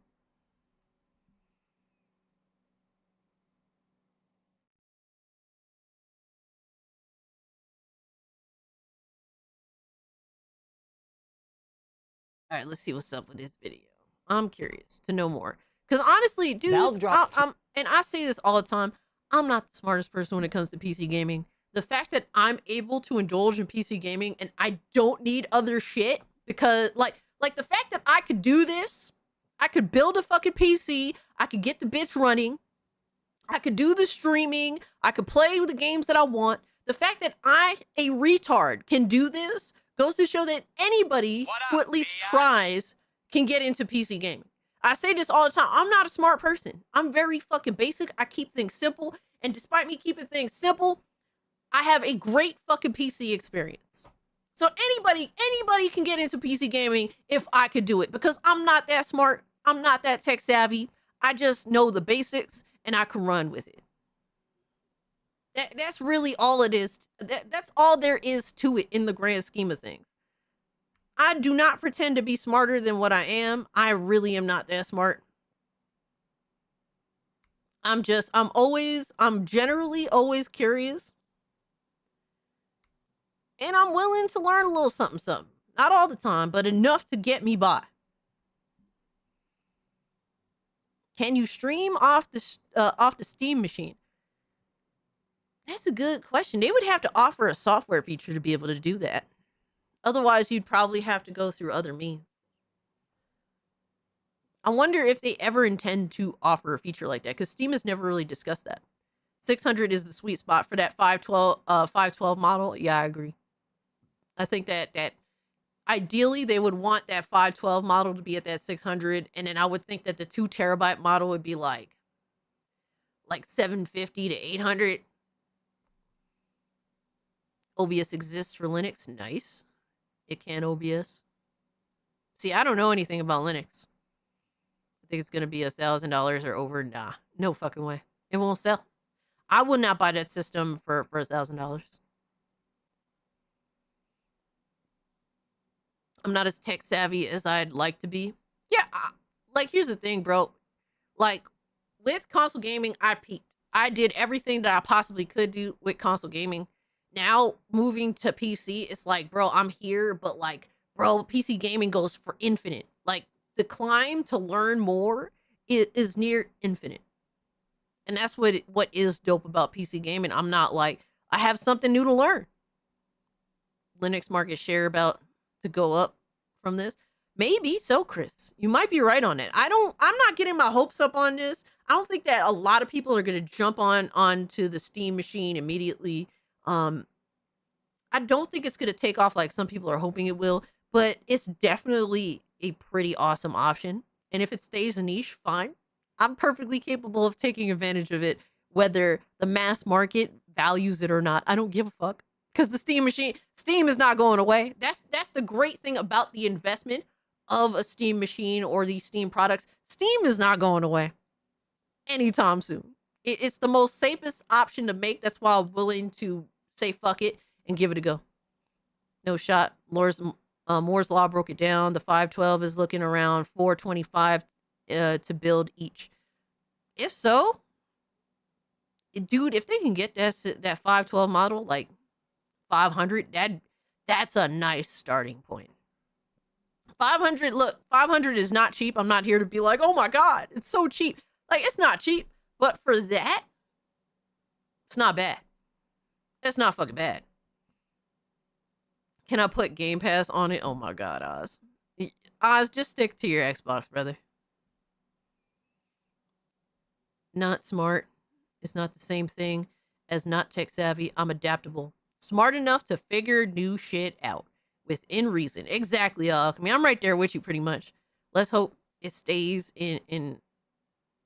Speaker 11: Alright, let's see what's up with this video. I'm curious to know more. Because honestly, dudes, and I say this all the time, I'm not the smartest person when it comes to PC gaming. The fact that I'm able to indulge in PC gaming and I don't need other shit, because like the fact that I could do this, I could build a fucking PC, I could get the bitch running, I could do the streaming, I could play the games that I want. The fact that I, a retard, can do this goes to show that anybody who at least tries can get into PC gaming. I say this all the time. I'm not a smart person. I'm very fucking basic. I keep things simple. And despite me keeping things simple, I have a great fucking PC experience. So anybody can get into PC gaming if I could do it, because I'm not that smart. I'm not that tech savvy. I just know the basics and I can run with it. That's really all it is. That's all there is to it in the grand scheme of things. I do not pretend to be smarter than what I am. I really am not that smart. I'm generally always curious. And I'm willing to learn a little something, something. Not all the time, but enough to get me by. Can you stream off the Steam machine? That's a good question. They would have to offer a software feature to be able to do that. Otherwise, you'd probably have to go through other means. I wonder if they ever intend to offer a feature like that, because Steam has never really discussed that. 600 is the sweet spot for that 512 model. Yeah, I agree. I think that ideally they would want that 512 model to be at that 600, and then I would think that the 2 terabyte model would be like 750 to 800. OBS exists for Linux. Nice. It can OBS. See, I don't know anything about Linux. I think it's going to be $1,000 or over. Nah, no fucking way. It won't sell. I would not buy that system for $1,000. I'm not as tech savvy as I'd like to be. Yeah, like, here's the thing, bro. Like, with console gaming, I peaked. I did everything that I possibly could do with console gaming. Now, moving to PC, it's like, bro, I'm here, but like, bro, PC gaming goes for infinite. Like, the climb to learn more is near infinite. And that's what is dope about PC gaming. I'm not like, I have something new to learn. Linux market share about to go up from this. Maybe so, Chris. You might be right on it. I'm not getting my hopes up on this. I don't think that a lot of people are going to jump onto the Steam machine immediately. I don't think it's going to take off like some people are hoping it will, but it's definitely a pretty awesome option. And if it stays a niche, fine. I'm perfectly capable of taking advantage of it, whether the mass market values it or not. I don't give a fuck. Because the Steam is not going away. That's the great thing about the investment of a Steam machine or these Steam products. Steam is not going away anytime soon. It's the most safest option to make. That's why I'm willing to say fuck it and give it a go. No shot. Moore's Law broke it down. The 512 is looking around $425 to build each. If so, dude, if they can get that 512 model, like 500, that's a nice starting point. 500, look, 500 is not cheap. I'm not here to be like, oh my God, it's so cheap. Like, it's not cheap, but for that, it's not bad. It's not fucking bad. Can I put Game Pass on it? Oh my God, Oz. Oz, just stick to your Xbox, brother. Not smart. It's not the same thing as not tech savvy. I'm adaptable. Smart enough to figure new shit out within reason. Exactly, Alchemy. I'm right there with you pretty much. Let's hope it stays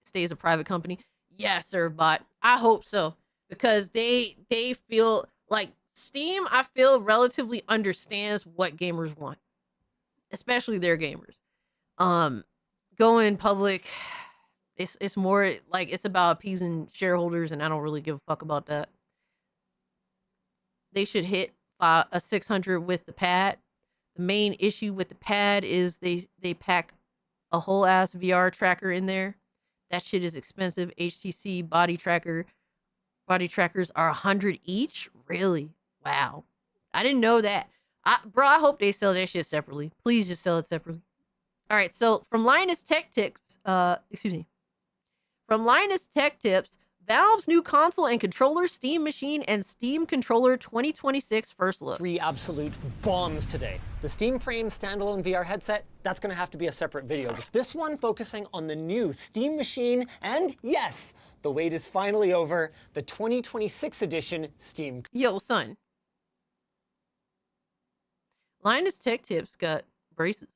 Speaker 11: stays a private company. Yeah, Servbot. I hope so. Because they feel like Steam, I feel, relatively understands what gamers want. Especially their gamers. Going public, it's more like it's about appeasing shareholders, and I don't really give a fuck about that. They should hit a 600 with the pad. The main issue with the pad is they pack a whole ass VR tracker in there. That shit is expensive. HTC body trackers are 100 each. Really? Wow. I didn't know that. Bro, I hope they sell that shit separately. Please just sell it separately. All right. So from Linus Tech Tips, From Linus Tech Tips, Valve's new console and controller, Steam Machine, and Steam Controller 2026 first look.
Speaker 15: 3 absolute bombs today. The Steam Frame standalone VR headset, that's gonna have to be a separate video. This one focusing on the new Steam Machine, and yes, the wait is finally over, the 2026 edition Steam.
Speaker 11: Yo, son. Linus Tech Tips got braces.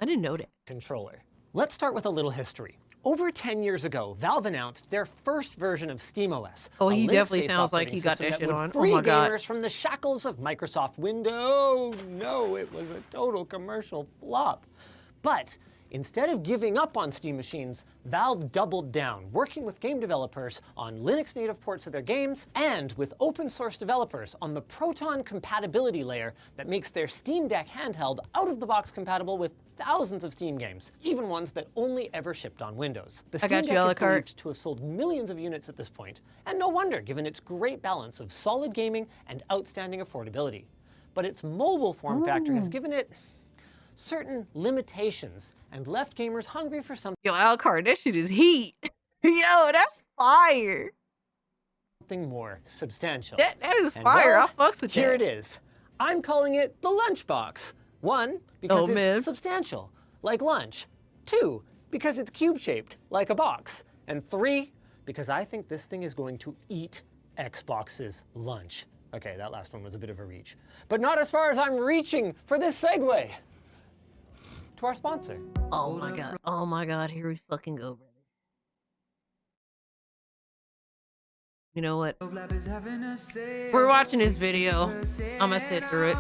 Speaker 11: I didn't know that.
Speaker 15: Controller. Let's start with a little history. Over 10 years ago, Valve announced their first version of SteamOS.
Speaker 11: Oh, he definitely sounds like he got that shit on.
Speaker 15: Free
Speaker 11: Oh my God.
Speaker 15: gamers from the shackles of Microsoft Windows. No, it was a total commercial flop. But Instead of giving up on Steam machines, Valve doubled down, working with game developers on Linux native ports of their games and with open source developers on the Proton compatibility layer that makes their Steam Deck handheld out-of-the-box compatible with thousands of Steam games, even ones that only ever shipped on Windows. The Steam Deck is believed to have sold millions of units at this point, and no wonder given its great balance of solid gaming and outstanding affordability. But its mobile form factor has given it certain limitations and left gamers hungry for something.
Speaker 11: Yo, Alucard, that shit is heat. Yo, that's fire.
Speaker 15: Something more substantial.
Speaker 11: That is
Speaker 15: And
Speaker 11: fire.
Speaker 15: well,
Speaker 11: I'll fucks with
Speaker 15: here
Speaker 11: that.
Speaker 15: it is. I'm calling it the lunchbox. 1, because it's substantial, like lunch. 2, because it's cube-shaped, like a box. And 3, because I think this thing is going to eat Xbox's lunch. Okay, that last one was a bit of a reach. But not as far as I'm reaching for this segue to our sponsor.
Speaker 11: Oh my god. Oh my god. Here we fucking go, brother. You know what? We're watching this video. I'm gonna sit through it.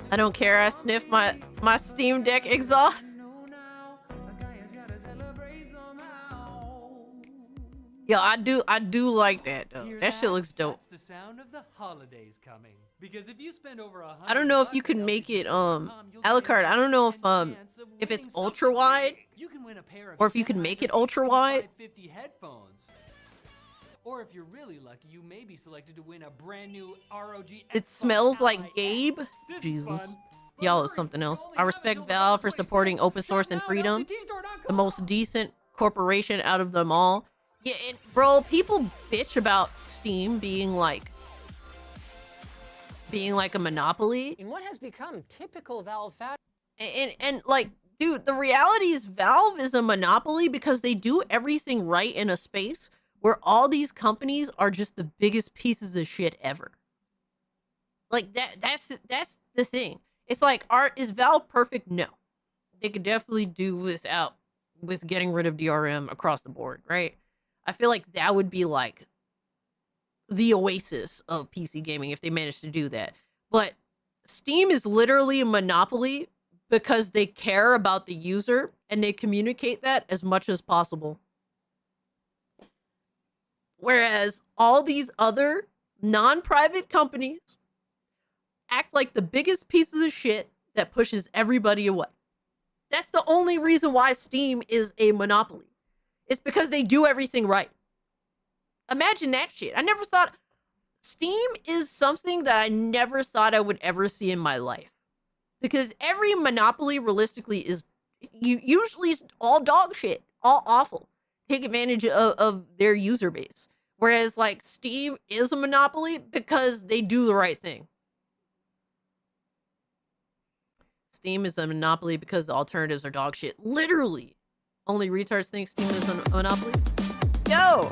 Speaker 11: I don't care. I sniff my Steam Deck exhaust. Yo, I do like that though. That shit looks dope.
Speaker 2: That's the sound of the holidays coming. Because if you spend over
Speaker 11: I don't know if you can make it Alucard. I don't know if it's ultra wide or if you can make it ultra wide.
Speaker 2: 50 headphones. Or if you're really lucky, you may be selected to win a brand new ROG.
Speaker 11: It smells like Gabe. Jesus. Y'all is something else. I respect Valve for supporting open source and freedom. The most decent corporation out of them all. Yeah, and bro, people bitch about Steam being like a monopoly.
Speaker 15: In what has become typical Valve fashion.
Speaker 11: And like, dude, the reality is Valve is a monopoly because they do everything right in a space where all these companies are just the biggest pieces of shit ever. Like that's the thing. It's like, is Valve perfect? No. They could definitely do without with getting rid of DRM across the board, right? I feel like that would be like the oasis of PC gaming if they managed to do that. But Steam is literally a monopoly because they care about the user and they communicate that as much as possible. Whereas all these other non-private companies act like the biggest pieces of shit that pushes everybody away. That's the only reason why Steam is a monopoly. It's because they do everything right. Imagine that shit. I never thought... Steam is something that I never thought I would ever see in my life. Because every monopoly, realistically, is usually all dog shit. All awful. Take advantage of their user base. Whereas, like, Steam is a monopoly because they do the right thing. Steam is a monopoly because the alternatives are dog shit. Literally. Only retards think Steam is a monopoly. Yo!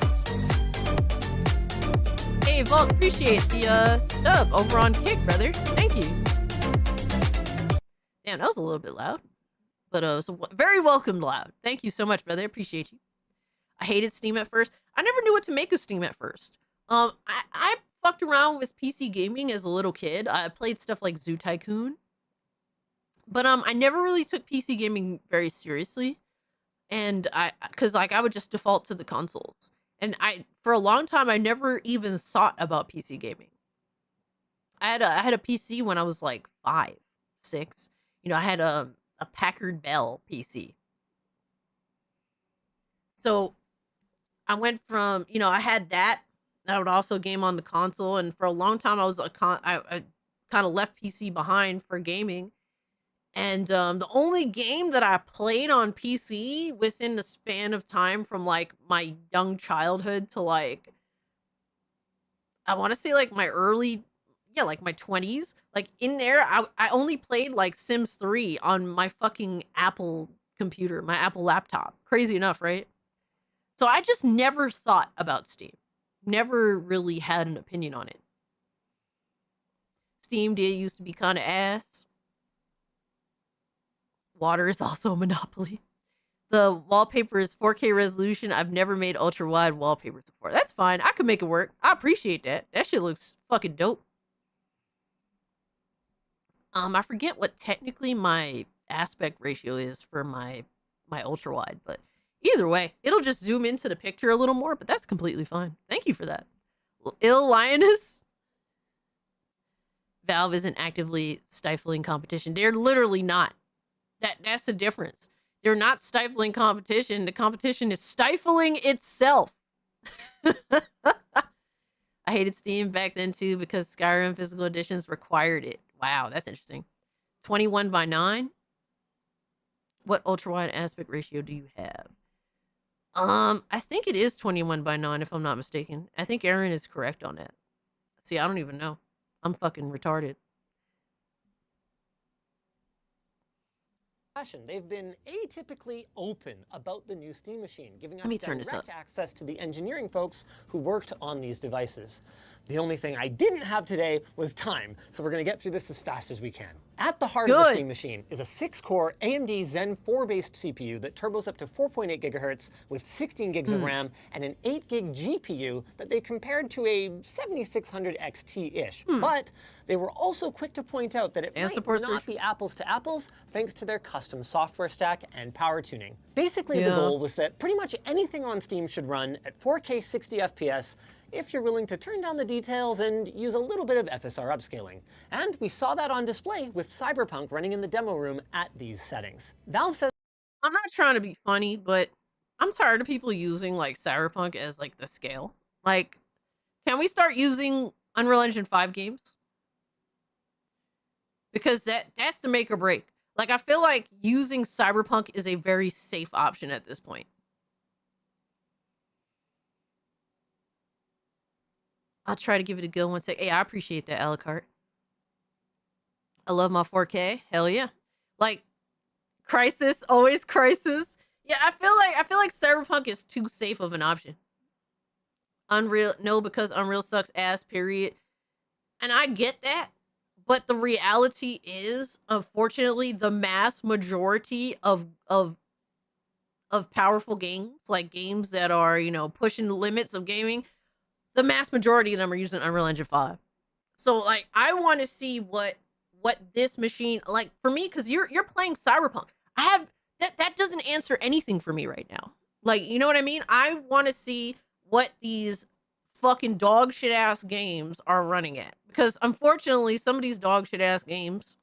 Speaker 11: Hey, Vault, appreciate the sub over on Kick, brother. Thank you. Damn, that was a little bit loud. But it was very welcomed loud. Thank you so much, brother. Appreciate you. I hated Steam at first. I never knew what to make of Steam at first. I fucked around with PC gaming as a little kid. I played stuff like Zoo Tycoon. But I never really took PC gaming very seriously. And because like I would just default to the consoles. And for a long time, I never even thought about PC gaming. I had a PC when I was like 5, 6. You know, I had a Packard Bell PC. So I went from, you know, I had that. I would also game on the console. And for a long time, I kind of left PC behind for gaming. And the only game that I played on PC within the span of time from like my young childhood to like, I want to say like my like my 20s, like in there, I only played like Sims 3 on my fucking Apple computer, my Apple laptop. Crazy enough, right? So I just never thought about Steam. Never really had an opinion on it. Steam did used to be kind of ass. Water is also a monopoly. The wallpaper is 4K resolution. I've never made ultra wide wallpapers before. That's fine. I could make it work. I appreciate that. That shit looks fucking dope. I forget what technically my aspect ratio is for my ultra wide, but either way, it'll just zoom into the picture a little more, but that's completely fine. Thank you for that. Ill Lioness. Valve isn't actively stifling competition. They're literally not. That's the difference. They're not stifling competition. The competition is stifling itself. I hated Steam back then too because Skyrim physical editions required it. Wow, that's interesting. 21:9. What ultra wide aspect ratio do you have? I think it is 21:9 if I'm not mistaken. I think Aaron is correct on that. See, I don't even know. I'm fucking retarded.
Speaker 15: They've been atypically open about the new Steam machine, giving us
Speaker 11: Let me turn this
Speaker 15: direct
Speaker 11: up.
Speaker 15: access to the engineering folks who worked on these devices. The only thing I didn't have today was time, so we're going to get through this as fast as we can. At the heart of the Steam machine is a 6-core AMD Zen 4-based CPU that turbos up to 4.8 gigahertz with 16 gigs of RAM and an 8 gig GPU that they compared to a 7600 XT-ish. But they were also quick to point out that it might not be apples to apples thanks to their custom software stack and power tuning. Basically, the goal was that pretty much anything on Steam should run at 4K 60 FPS if you're willing to turn down the details and use a little bit of FSR upscaling. And we saw that on display with Cyberpunk running in the demo room at these settings. Valve says,
Speaker 11: I'm not trying to be funny, but I'm tired of people using like Cyberpunk as like the scale. Like, can we start using Unreal Engine 5 games? Because that's the make or break. Like, I feel like using Cyberpunk is a very safe option at this point. I'll try to give it a go one sec. Hey, I appreciate that, Alucard. I love my 4K. Hell yeah. Like, Crisis, always Crisis. Yeah, I feel like Cyberpunk is too safe of an option. Unreal, no, because Unreal sucks ass, period. And I get that. But the reality is, unfortunately, the mass majority of powerful games, like games that are, you know, pushing the limits of gaming, the mass majority of them are using Unreal Engine 5. So, like, I want to see what this machine, like, for me, because you're playing Cyberpunk. I have that doesn't answer anything for me right now. Like, you know what I mean? I want to see what these fucking dog shit ass games are running at. Because unfortunately, some of these dog shit ass games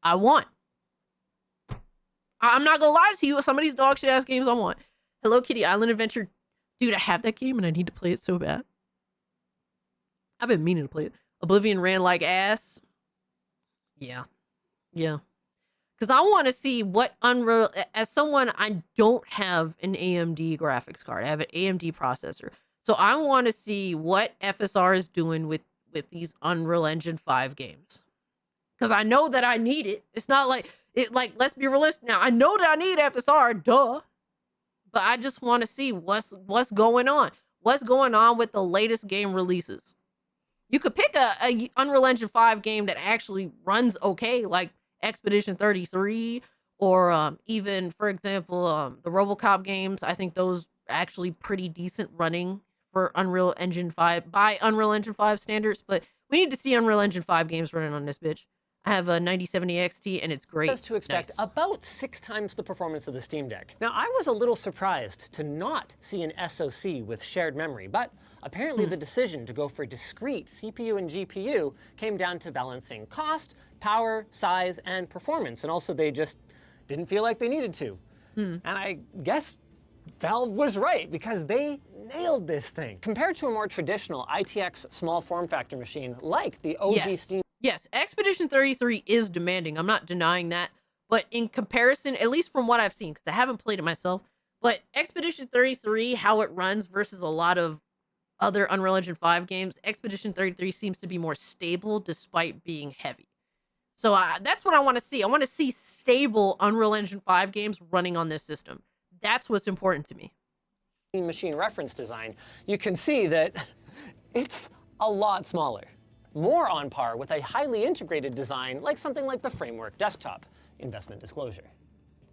Speaker 11: I want. I'm not gonna lie to you, some of these dog shit ass games I want. Hello Kitty Island Adventure. Dude, I have that game and I need to play it so bad. I've been meaning to play it. Oblivion ran like ass. Yeah. Yeah. Because I want to see what Unreal... As someone, I don't have an AMD graphics card. I have an AMD processor. So I want to see what FSR is doing with these Unreal Engine 5 games. Because I know that I need it. It's not like... let's be realistic now. I know that I need FSR, duh. But I just want to see what's going on. What's going on with the latest game releases. You could pick a Unreal Engine 5 game that actually runs okay, like Expedition 33, or even, for example, the RoboCop games. I think those actually pretty decent running for Unreal Engine 5 by Unreal Engine 5 standards. But we need to see Unreal Engine 5 games running on this bitch. I have a 9070 XT and it's great.
Speaker 15: To expect about 6 times the performance of the Steam Deck. Now, I was a little surprised to not see an SoC with shared memory, but apparently the decision to go for discrete CPU and GPU came down to balancing cost, power, size, and performance, and also they just didn't feel like they needed to. And I guess Valve was right, because they nailed this thing. Compared to a more traditional ITX small form factor machine like the OG Steam.
Speaker 11: Yes, Expedition 33 is demanding. I'm not denying that. But in comparison, at least from what I've seen, because I haven't played it myself, but Expedition 33, how it runs versus a lot of other Unreal Engine 5 games, Expedition 33 seems to be more stable despite being heavy. So that's what I want to see. I want to see stable Unreal Engine 5 games running on this system. That's what's important to me.
Speaker 15: Machine reference design, you can see that it's a lot smaller. More on par with a highly integrated design like something like the Framework Desktop. Investment disclosure.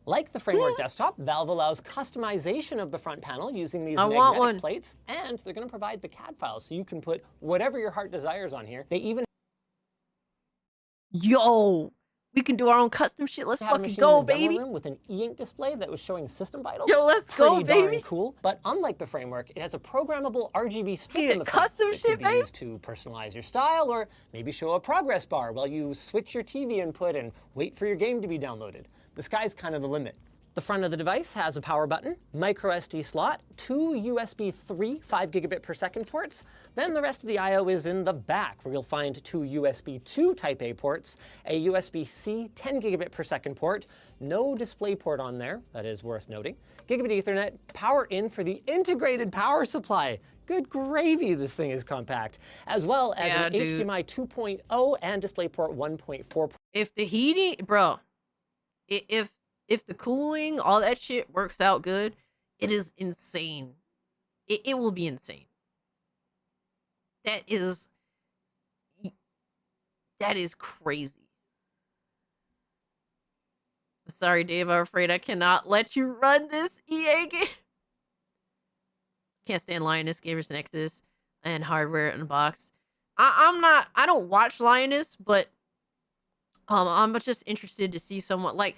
Speaker 15: Like the Framework Desktop, Valve allows customization of the front panel using these magnetic plates, and they're going to provide the CAD files so you can put whatever your heart desires on here. They even
Speaker 11: Yo, we can do our own custom shit. Let's
Speaker 15: Had a
Speaker 11: fucking
Speaker 15: machine
Speaker 11: go,
Speaker 15: in the demo
Speaker 11: baby.
Speaker 15: room with an e-ink display that was showing system vitals.
Speaker 11: Yo, let's go,
Speaker 15: Pretty darn
Speaker 11: baby.
Speaker 15: cool. But unlike the framework, it has a programmable RGB strip
Speaker 11: Yeah,
Speaker 15: in the front
Speaker 11: custom
Speaker 15: that
Speaker 11: shit,
Speaker 15: can be
Speaker 11: baby.
Speaker 15: used to personalize your style or maybe show a progress bar while you switch your TV input and wait for your game to be downloaded. The sky's kind of the limit. The front of the device has a power button, micro SD slot, 2 USB 3 5 gigabit per second ports. Then the rest of the I/O is in the back, where you'll find 2 USB 2 Type A ports, a USB-C 10 gigabit per second port, no display port on there, that is worth noting, gigabit Ethernet, power in for the integrated power supply. Good gravy, this thing is compact, as well as an HDMI 2.0 and DisplayPort 1.4.
Speaker 11: If the heating, bro, if the cooling, all that shit works out good, it is insane. It will be insane. That is crazy. I'm sorry, Dave. I'm afraid I cannot let you run this EA game. Can't stand Lioness, Gamers Nexus, and Hardware Unboxed. I don't watch Lioness, but I'm just interested to see someone like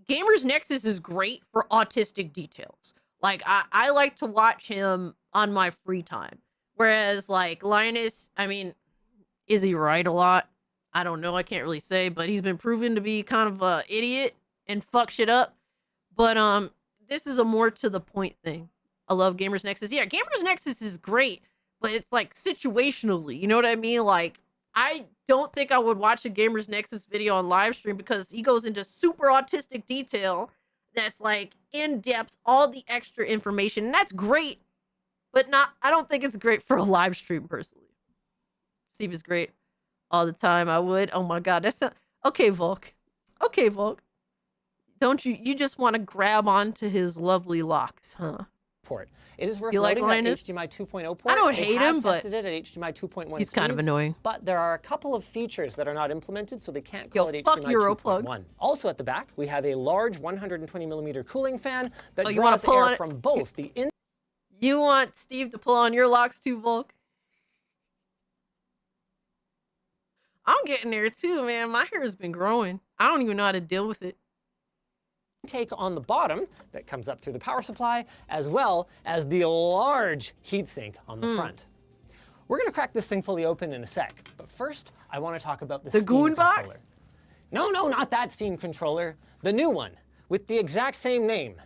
Speaker 11: Gamers Nexus is great for autistic details. Like I like to watch him on my free time. Whereas like Linus, I mean, is he right a lot? I don't know. I can't really say, but he's been proven to be kind of a idiot and fuck shit up. But this is a more to the point thing. I love Gamers Nexus. Yeah, Gamers Nexus is great, but it's like situationally. You know what I mean? Like I don't think I would watch a Gamers Nexus video on live stream because he goes into super autistic detail that's like in depth, all the extra information. And that's great, but I don't think it's great for a live stream personally. Steve is great all the time. I would. Oh my God. That's okay, Volk. Okay, Volk. Don't you just want to grab onto his lovely locks, huh?
Speaker 15: Port. It is worth
Speaker 11: You like
Speaker 15: noting that
Speaker 11: Linus?
Speaker 15: HDMI 2.0 port.
Speaker 11: I don't
Speaker 15: they
Speaker 11: hate
Speaker 15: have
Speaker 11: him, but
Speaker 15: tested it at HDMI 2.1
Speaker 11: he's kind of
Speaker 15: speeds,
Speaker 11: annoying.
Speaker 15: But there are a couple of features that are not implemented, so they can't
Speaker 11: Yo,
Speaker 15: call it
Speaker 11: fuck
Speaker 15: HDMI
Speaker 11: Euro
Speaker 15: 2.1.
Speaker 11: plugs.
Speaker 15: Also at the back, we have a large 120mm cooling fan that
Speaker 11: you wanna
Speaker 15: draws
Speaker 11: pull on
Speaker 15: air
Speaker 11: it?
Speaker 15: from both the in.
Speaker 11: You want Steve to pull on your locks too, Volk? I'm getting there too, man. My hair has been growing. I don't even know how to deal with it.
Speaker 15: Intake on the bottom that comes up through the power supply, as well as the large heatsink on the front. We're gonna crack this thing fully open in a sec, but first I want to talk about the Steam
Speaker 11: Goon
Speaker 15: controller.
Speaker 11: box?
Speaker 15: No, not that Steam controller, the new one with the exact same name.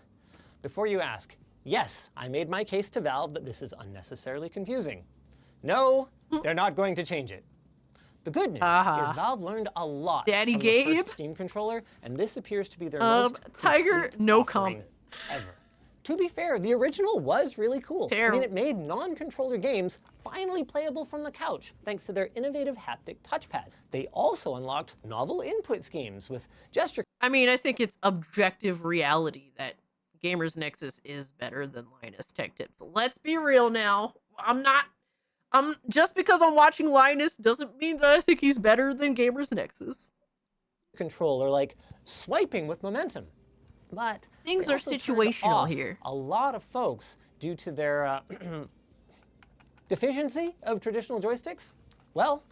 Speaker 15: Before you ask, yes, I made my case to Valve that this is unnecessarily confusing. No, they're not going to change it. The good news is Valve learned a lot
Speaker 11: Daddy
Speaker 15: from
Speaker 11: Gabe?
Speaker 15: the first Steam controller, and this appears to be their most
Speaker 11: Tiger,
Speaker 15: complete
Speaker 11: no
Speaker 15: offering
Speaker 11: comment.
Speaker 15: ever. To be fair, the original was really cool.
Speaker 11: Terrible.
Speaker 15: I mean, it made non-controller games finally playable from the couch thanks to their innovative haptic touchpad. They also unlocked novel input schemes with gesture.
Speaker 11: I mean, I think it's objective reality that Gamers Nexus is better than Linus Tech Tips. Let's be real now. Just because I'm watching Linus doesn't mean that I think he's better than Gamers Nexus.
Speaker 15: Controller like swiping with momentum. But
Speaker 11: things
Speaker 15: they
Speaker 11: are
Speaker 15: also turned
Speaker 11: situational
Speaker 15: off
Speaker 11: here.
Speaker 15: A lot of folks due to their deficiency of traditional joysticks. Well,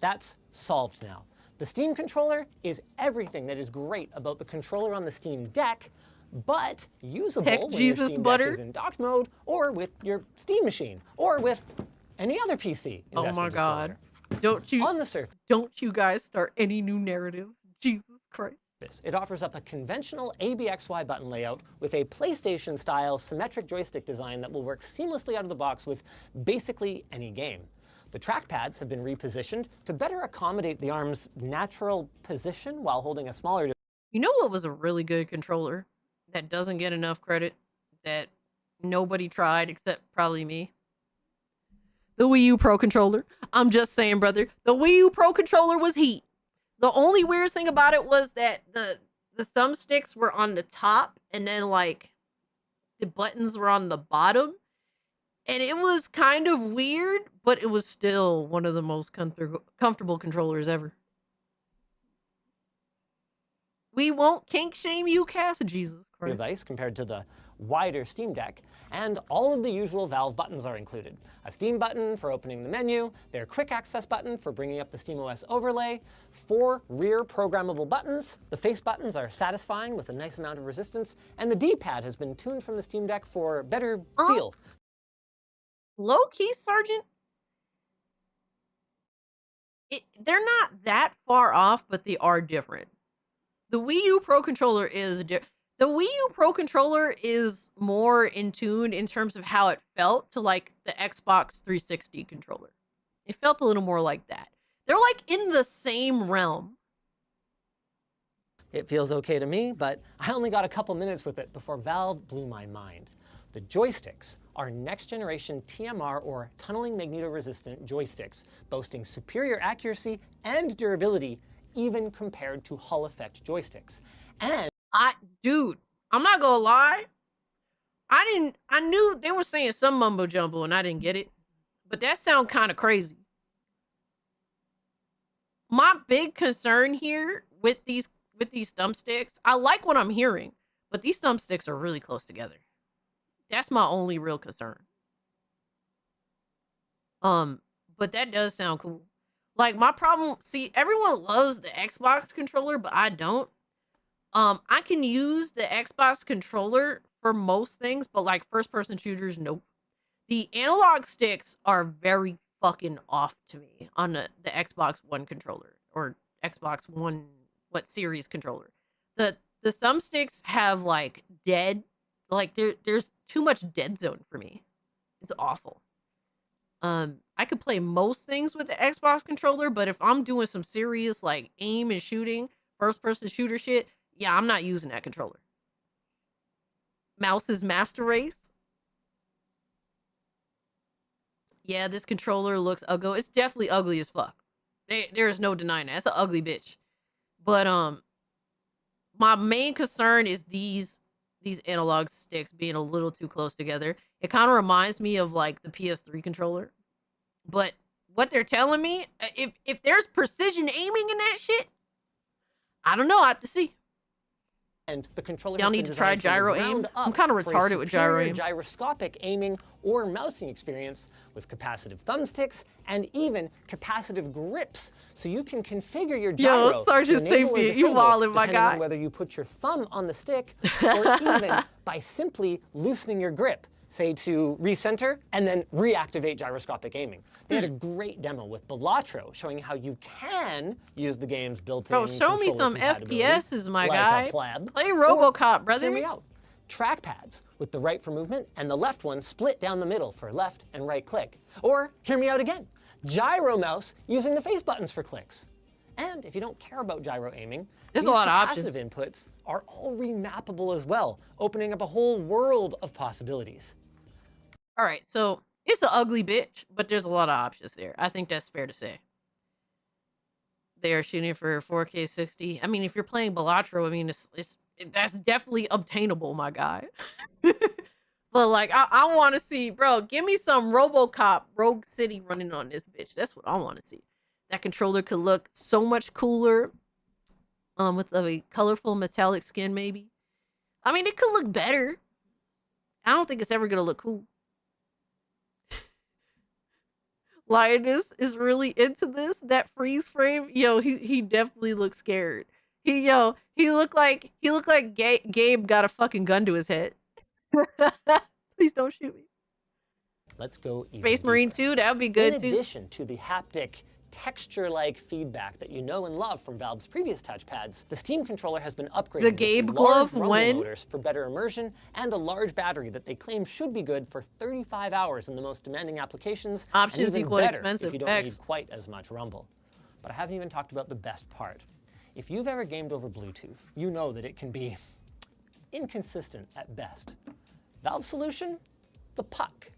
Speaker 15: that's solved now. The Steam controller is everything that is great about the controller on the Steam Deck, but usable
Speaker 11: Tech
Speaker 15: when
Speaker 11: Jesus
Speaker 15: your Steam
Speaker 11: butter?
Speaker 15: Deck is in docked mode, or with your Steam machine, or with any other PC.
Speaker 11: Oh my
Speaker 15: investment
Speaker 11: God.
Speaker 15: disclosure. On the surface.
Speaker 11: Don't you guys start any new narrative. Jesus Christ.
Speaker 15: It offers up a conventional ABXY button layout with a PlayStation-style symmetric joystick design that will work seamlessly out of the box with basically any game. The trackpads have been repositioned to better accommodate the arm's natural position while holding a smaller.
Speaker 11: You know what was a really good controller that doesn't get enough credit, that nobody tried except probably me? The Wii U Pro Controller. I'm just saying, brother. The Wii U Pro Controller was heat. The only weird thing about it was that the thumbsticks were on the top and then like the buttons were on the bottom. And it was kind of weird, but it was still one of the most comfortable controllers ever. We won't kink shame you, Cass. Jesus Christ.
Speaker 15: Device compared to the wider Steam Deck, and all of the usual Valve buttons are included. A Steam button for opening the menu, their quick access button for bringing up the SteamOS overlay, 4 rear programmable buttons, the face buttons are satisfying with a nice amount of resistance, and the D-pad has been tuned from the Steam Deck for better feel.
Speaker 11: Low-key, Sergeant? They're not that far off, but they are different. The Wii U Pro Controller is the Wii U Pro Controller is more in tune in terms of how it felt to like the Xbox 360 controller. It felt a little more like that. They're like in the same realm.
Speaker 15: It feels okay to me, but I only got a couple minutes with it before Valve blew my mind. The joysticks are next-generation TMR or tunneling magnetoresistant joysticks, boasting superior accuracy and durability even compared to Hall effect joysticks. And
Speaker 11: dude, I'm not gonna lie. I knew they were saying some mumbo jumbo and I didn't get it, but that sound kind of crazy. My big concern here with these thumbsticks, I like what I'm hearing, but these thumbsticks are really close together. That's my only real concern. But that does sound cool. Like my problem, see, everyone loves the Xbox controller, but I don't. I can use the Xbox controller for most things, but like first-person shooters, nope. The analog sticks are very fucking off to me on the Xbox One controller or Xbox One series controller. The thumbsticks have like dead, like there's too much dead zone for me. It's awful. I could play most things with the Xbox controller, but if I'm doing some serious like aim and shooting, first-person shooter shit, yeah, I'm not using that controller. Mouse's Master Race. Yeah, this controller looks ugly. It's definitely ugly as fuck. There is no denying that. It's an ugly bitch. But my main concern is these analog sticks being a little too close together. It kind of reminds me of like the PS3 controller. But what they're telling me, if there's precision aiming in that shit, I don't know. I have to see.
Speaker 15: And the controller
Speaker 11: y'all need to try gyro aim. I'm kind of retarded with gyro aim.
Speaker 15: Gyroscopic aiming or mousing experience with capacitive thumbsticks and even capacitive grips, so you can configure your gyro.
Speaker 11: Yo, Sergeant Sapien, you wildin', my guy.
Speaker 15: On whether you put your thumb on the stick or even by simply loosening your grip. Say to recenter and then reactivate gyroscopic aiming. They had a great demo with Balatro showing how you can use the game's built-in
Speaker 11: Bro, show me some FPSs, my guy.
Speaker 15: Pleb,
Speaker 11: play RoboCop, brother.
Speaker 15: Hear me out. Trackpads with the right for movement and the left one split down the middle for left and right click. Or, hear me out again, gyro mouse using the face buttons for clicks. And if you don't care about gyro aiming,
Speaker 11: there's
Speaker 15: these
Speaker 11: a lot of options.
Speaker 15: capacitive inputs are all remappable as well, opening up a whole world of possibilities.
Speaker 11: All right, so it's an ugly bitch, but there's a lot of options there. I think that's fair to say. They are shooting for 4K 60. I mean, if you're playing Balatro, I mean, that's definitely obtainable, my guy. But like, I want to see, bro, give me some RoboCop Rogue City running on this bitch. That's what I want to see. That controller could look so much cooler, with a colorful metallic skin, maybe. I mean, it could look better. I don't think it's ever gonna look cool. Lioness is really into this. That freeze frame, yo, he definitely looks scared. He looked like Gabe got a fucking gun to his head. Please don't shoot me.
Speaker 15: Let's go
Speaker 11: Space Marine 2, that would be good too.
Speaker 15: In addition to the haptic texture-like feedback that you know and love from Valve's previous touchpads, the Steam controller has been upgraded
Speaker 11: The Gabe
Speaker 15: with
Speaker 11: glove
Speaker 15: large
Speaker 11: when?
Speaker 15: motors for better immersion and a large battery that they claim should be good for 35 hours in the most demanding applications.
Speaker 11: Options
Speaker 15: and even
Speaker 11: equal
Speaker 15: better
Speaker 11: expensive.
Speaker 15: if you don't
Speaker 11: X.
Speaker 15: need quite as much rumble. But I haven't even talked about the best part. If you've ever gamed over Bluetooth, you know that it can be inconsistent at best. Valve's solution? The puck.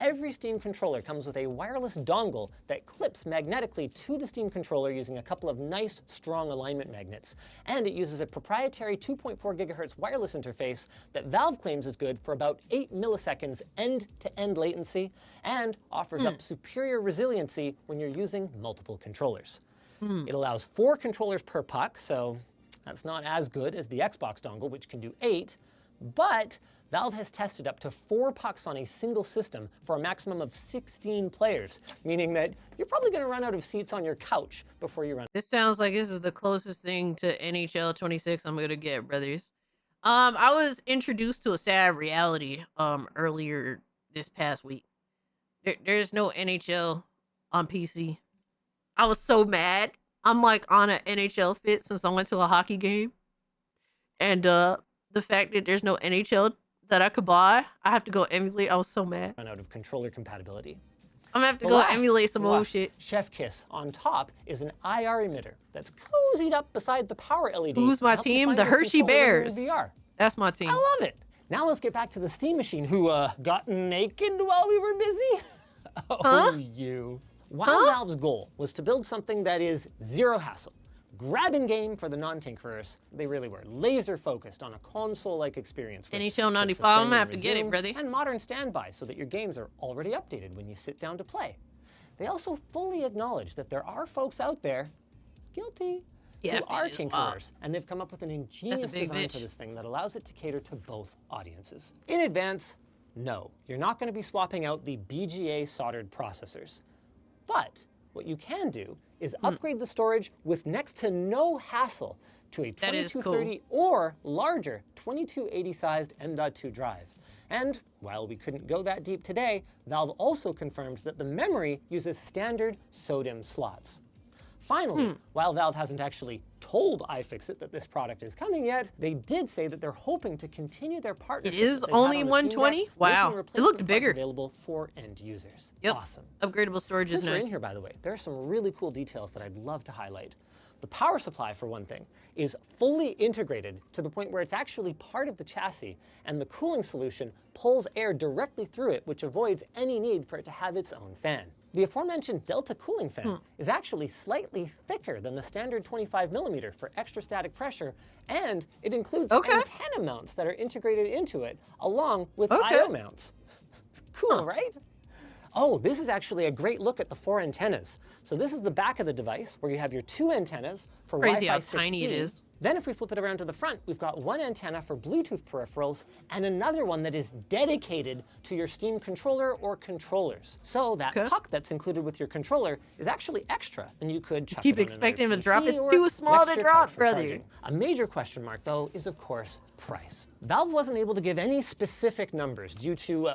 Speaker 15: Every Steam controller comes with a wireless dongle that clips magnetically to the Steam controller using a couple of nice, strong alignment magnets. And it uses a proprietary 2.4 gigahertz wireless interface that Valve claims is good for about 8 milliseconds end-to-end latency and offers up superior resiliency when you're using multiple controllers. It allows 4 controllers per puck, so that's not as good as the Xbox dongle, which can do 8. But Valve has tested up to 4 pucks on a single system for a maximum of 16 players, meaning that you're probably going to run out of seats on your couch before you run.
Speaker 11: This sounds like this is the closest thing to NHL 26 I'm gonna get, brothers. I was introduced to a sad reality earlier this past week. There's no NHL on PC. I was so mad. I'm like on an NHL fit since I went to a hockey game. And the fact that there's no NHL that I could buy, I have to go emulate. I was so mad.
Speaker 15: Run out of controller compatibility.
Speaker 11: I'm gonna have to go emulate some old shit.
Speaker 15: Chef Kiss on top is an IR emitter that's cozied up beside the power LED.
Speaker 11: Who's my team? The Hershey Bears. That's my team.
Speaker 15: I love it. Now let's get back to the Steam Machine, who got naked while we were busy. Oh, you. While Valve's goal was to build something that is zero hassle, grab-in game for the non-tinkerers, they really were laser focused on a console-like experience.
Speaker 11: NHL 95, I'm gonna have to get it, brother.
Speaker 15: And modern standby so that your games are already updated when you sit down to play. They also fully acknowledge that there are folks out there, guilty, who are tinkerers, and they've come up with an ingenious design for this thing that allows it to cater to both audiences. In advance, no, you're not going to be swapping out the BGA soldered processors. But what you can do is upgrade the storage with next to no hassle to a 2230 or larger 2280 sized M.2 drive. And while we couldn't go that deep today, Valve also confirmed that the memory uses standard SODIMM slots. Finally, while Valve hasn't actually told iFixit that this product is coming yet, they did say that they're hoping to continue their partnership.
Speaker 11: It is only 120? Wow. It looked bigger.
Speaker 15: Available for end users.
Speaker 11: Yep.
Speaker 15: Awesome.
Speaker 11: Upgradable storage is
Speaker 15: Since we're
Speaker 11: nice.
Speaker 15: in here, by the way, there are some really cool details that I'd love to highlight. The power supply, for one thing, is fully integrated to the point where it's actually part of the chassis, and the cooling solution pulls air directly through it, which avoids any need for it to have its own fan. The aforementioned Delta cooling fan is actually slightly thicker than the standard 25mm for extra static pressure, and it includes antenna mounts that are integrated into it, along with I/O mounts. Cool, right? Oh, this is actually a great look at the 4 antennas. So this is the back of the device where you have your 2 antennas for
Speaker 11: Crazy
Speaker 15: Wi-Fi
Speaker 11: how
Speaker 15: 6E.
Speaker 11: tiny it is.
Speaker 15: Then if we flip it around to the front, we've got 1 antenna for Bluetooth peripherals and another one that is dedicated to your Steam controller or controllers. So that puck that's included with your controller is actually extra, and you could chuck
Speaker 11: Keep
Speaker 15: it on
Speaker 11: expecting
Speaker 15: another
Speaker 11: to drop.
Speaker 15: PC
Speaker 11: It's
Speaker 15: or
Speaker 11: too small
Speaker 15: next
Speaker 11: to
Speaker 15: your
Speaker 11: drop,
Speaker 15: couch for
Speaker 11: brother.
Speaker 15: charging. A major question mark, though, is of course price. Valve wasn't able to give any specific numbers due to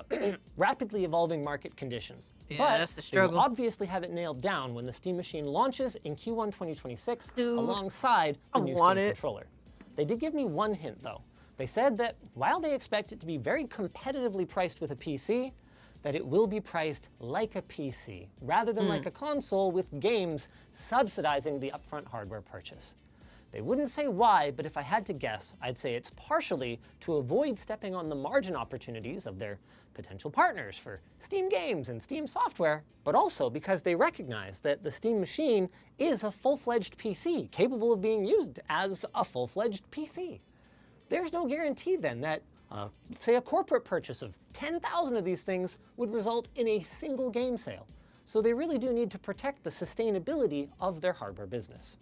Speaker 15: rapidly evolving market conditions.
Speaker 11: Yeah,
Speaker 15: but
Speaker 11: that's the
Speaker 15: they
Speaker 11: struggle.
Speaker 15: will obviously have it nailed down when the Steam Machine launches in Q1 2026 alongside the new Steam controller. They did give me one hint, though. They said that while they expect it to be very competitively priced with a PC, that it will be priced like a PC, rather than like a console with games subsidizing the upfront hardware purchase. They wouldn't say why, but if I had to guess, I'd say it's partially to avoid stepping on the margin opportunities of their potential partners for Steam games and Steam software, but also because they recognize that the Steam Machine is a full-fledged PC, capable of being used as a full-fledged PC. There's no guarantee then that, say, a corporate purchase of 10,000 of these things would result in a single game sale. So they really do need to protect the sustainability of their hardware business.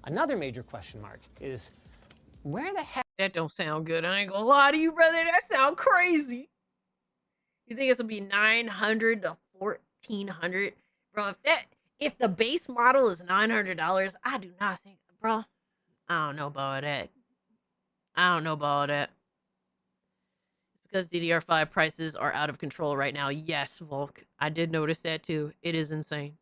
Speaker 15: Another major question mark is, where the heck—
Speaker 11: That don't sound good. I ain't gonna lie to you, brother. That sound crazy. You think it's gonna be 900 to 1,400, bro? If the base model is $900, I do not think, bro. I don't know about that. I don't know about that. Because DDR5 prices are out of control right now. Yes, Volk. I did notice that too. It is insane.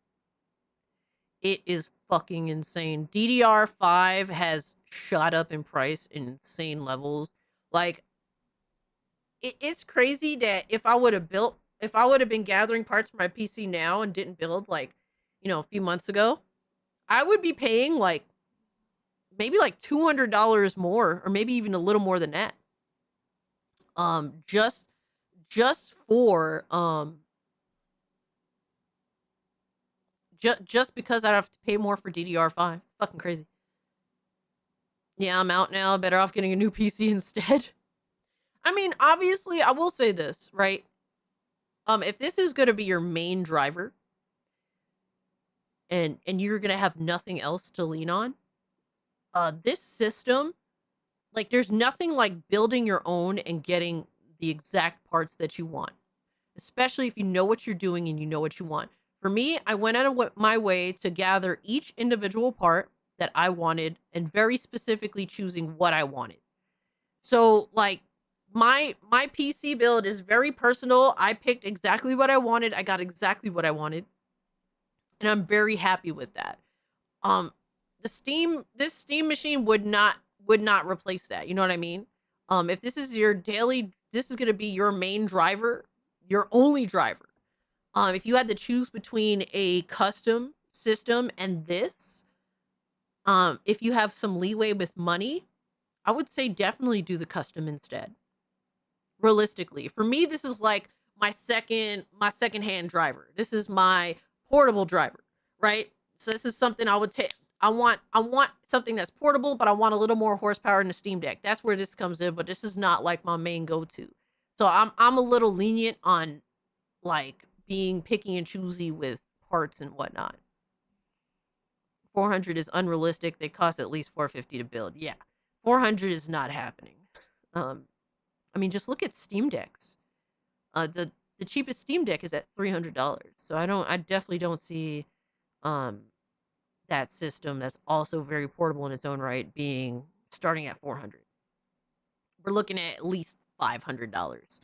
Speaker 11: It is fucking insane. DDR5 has shot up in price in insane levels. Like, it's crazy that if I would have been gathering parts for my PC now and didn't build, like, you know, a few months ago, I would be paying like maybe like $200 more, or maybe even a little more than that. Just for just because I'd have to pay more for DDR5. Fucking crazy. Yeah, I'm out now. Better off getting a new PC instead. I mean, obviously, I will say this, right? If this is going to be your main driver, and you're going to have nothing else to lean on, this system, like, there's nothing like building your own and getting the exact parts that you want, especially if you know what you're doing and you know what you want. For me, I went out of my way to gather each individual part that I wanted and very specifically choosing what I wanted. So like my PC build is very personal. I picked exactly what I wanted. I got exactly what I wanted. And I'm very happy with that. This Steam machine would not replace that. You know what I mean? If this is your daily, this is going to be your main driver, your only driver. If you had to choose between a custom system and this, if you have some leeway with money, I would say definitely do the custom instead. Realistically, for me, this is like my second hand driver. This is my portable driver, right? So this is something I would take. I want something that's portable, but I want a little more horsepower in the Steam Deck. That's where this comes in, but this is not like my main go-to. So I'm a little lenient on like being picky and choosy with parts and whatnot. 400 is unrealistic. They cost at least 450 to build. Yeah, 400 is not happening. I mean, just look at Steam Decks. The cheapest Steam Deck is at $300. So I definitely don't see that system that's also very portable in its own right being starting at 400. We're looking at least $500.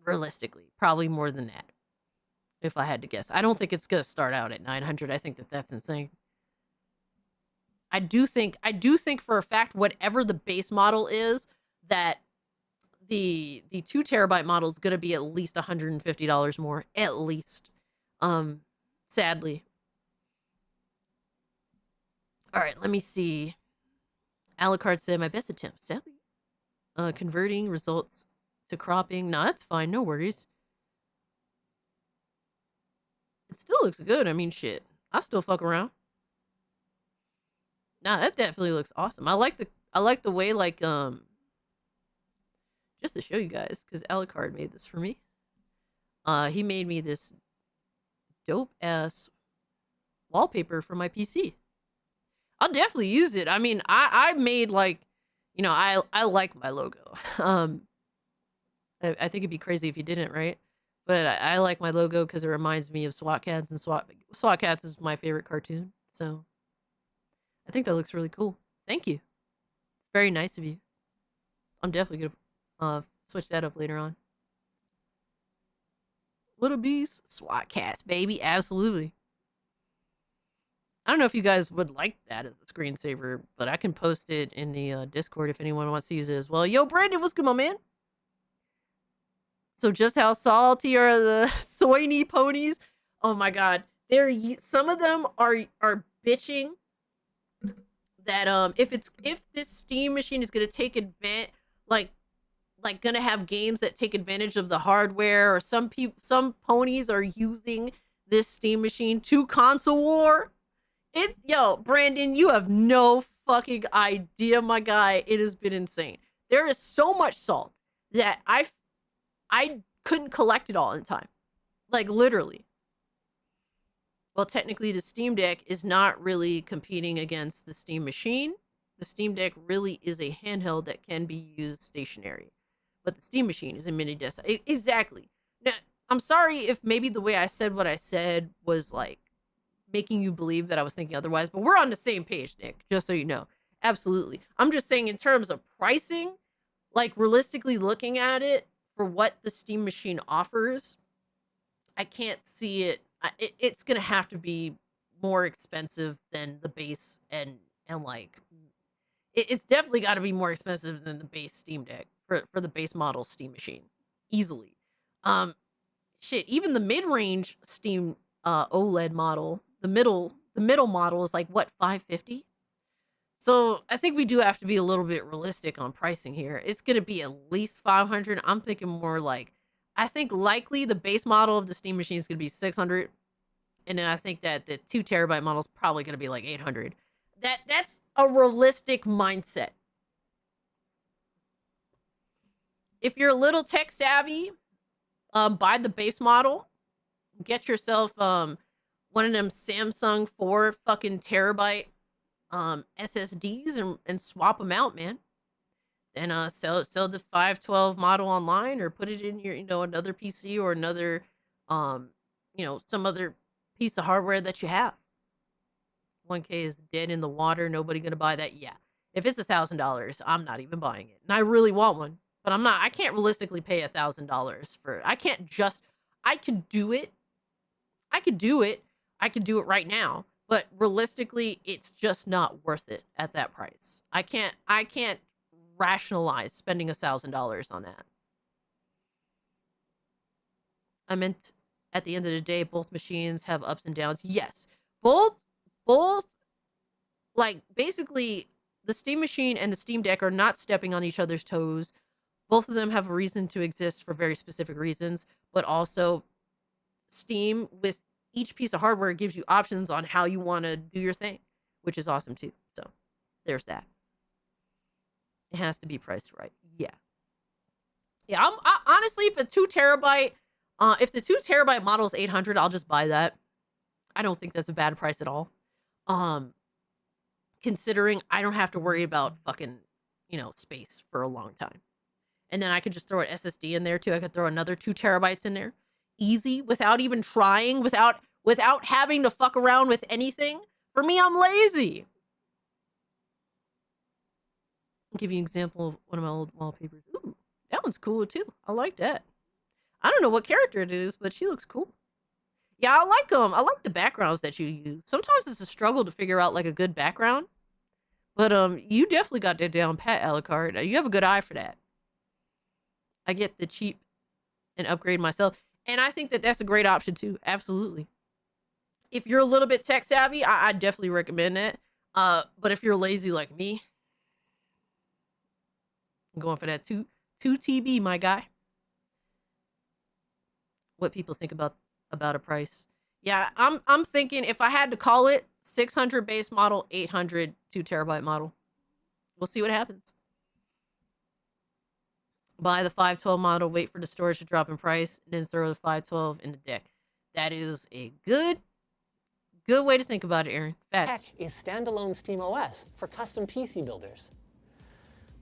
Speaker 11: Realistically, probably more than that. If I had to guess, I don't think it's gonna start out at 900. I think that's insane. I do think for a fact, whatever the base model is, that the 2 terabyte model is gonna be at least $150 more, at least. Sadly. All right, let me see. Alucard said my best attempt. Sadly, converting results to cropping. Nah, that's fine. No worries. It still looks good. I mean, shit. I'll still fuck around. Nah, that definitely looks awesome. I like the way, like, just to show you guys, because Alucard made this for me. He made me this dope ass wallpaper for my PC. I'll definitely use it. I mean, I made, like, you know, I like my logo. I think it'd be crazy if you didn't, right? But I like my logo because it reminds me of SWAT Cats, and SWAT Cats is my favorite cartoon. So I think that looks really cool. Thank you. Very nice of you. I'm definitely gonna switch that up later on. Little bees, SWAT Cats, baby, absolutely. I don't know if you guys would like that as a screensaver, but I can post it in the Discord if anyone wants to use it as well. Yo, Brandon, what's good, my man? So just how salty are the soy ponies? Oh my god. Some of them are bitching that if this Steam machine is gonna take advantage, like gonna have games that take advantage of the hardware, or some ponies are using this Steam machine to console war. Yo, Brandon, you have no fucking idea, my guy. It has been insane. There is so much salt that I couldn't collect it all in time. Like, literally. Well, technically, the Steam Deck is not really competing against the Steam machine. The Steam Deck really is a handheld that can be used stationary. But the Steam machine is a mini desktop. Exactly. Now, I'm sorry if maybe the way I said what I said was, like, making you believe that I was thinking otherwise, but we're on the same page, Nick, just so you know. Absolutely. I'm just saying in terms of pricing, like, realistically looking at it, for what the Steam machine offers, I can't see it. It's gonna have to be more expensive than the base, and like, it's definitely got to be more expensive than the base Steam Deck for the base model Steam machine, easily. Shit, even the mid-range Steam OLED model, the middle model is like what, $550? So I think we do have to be a little bit realistic on pricing here. It's going to be at least $500. I'm thinking more like, I think likely the base model of the Steam machine is going to be $600. And then I think that the 2 terabyte model is probably going to be like $800. That's a realistic mindset. If you're a little tech savvy, buy the base model. Get yourself one of them Samsung 4 fucking terabyte SSDs and swap them out, man. and sell the 512 model online, or put it in your another PC or another some other piece of hardware that you have. 1K is dead in the water. Nobody gonna buy that. Yeah, if it's $1,000, I'm not even buying it, and I really want one, but I'm not. I can't realistically pay $1,000 for. I can't just. I could do it. I could do it. I could do it right now, but realistically, it's just not worth it at that price. I can't rationalize spending $1,000 on that. I meant at the end of the day, both machines have ups and downs. Yes, both, like, basically, the Steam Machine and the Steam Deck are not stepping on each other's toes. Both of them have a reason to exist for very specific reasons, but also Steam, with each piece of hardware, gives you options on how you want to do your thing, which is awesome too. So there's that. It has to be priced right. Yeah. Yeah, honestly, if a 2 terabyte, if the 2 terabyte model is $800, I'll just buy that. I don't think that's a bad price at all. Considering I don't have to worry about fucking, space for a long time. And then I could just throw an SSD in there too. I could throw another 2 terabytes in there. Easy, without even trying, without having to fuck around with anything. For me, I'm lazy. I'll give you an example of one of my old wallpapers. Ooh, that one's cool too. I like that. I don't know what character it is, but she looks cool. Yeah, I like them. I like the backgrounds that you use. Sometimes it's a struggle to figure out like a good background, but you definitely got that down pat, Alucard. You have a good eye for that. I get the cheap and upgrade myself, and I think that that's a great option too. Absolutely. If you're a little bit tech savvy, I definitely recommend that. But if you're lazy like me, I'm going for that 2 TB, my guy. What people think about a price. Yeah, I'm thinking if I had to call it, 600 base model, 800 2 terabyte model. We'll see what happens. Buy the 512 model, wait for the storage to drop in price, and then throw the 512 in the deck. That is a good way to think about it, Aaron. Facts.
Speaker 15: Tech is standalone SteamOS for custom PC builders.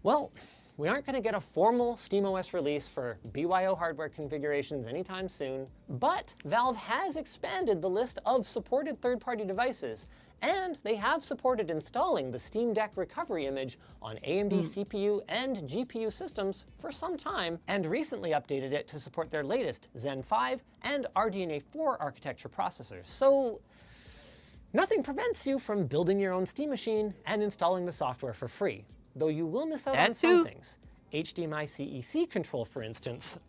Speaker 15: Well, we aren't going to get a formal SteamOS release for BYO hardware configurations anytime soon, but Valve has expanded the list of supported third-party devices, and they have supported installing the Steam Deck recovery image on AMD CPU and GPU systems for some time, and recently updated it to support their latest Zen 5 and RDNA 4 architecture processors. So nothing prevents you from building your own Steam machine and installing the software for free, though you will miss out on some things. HDMI CEC control, for instance,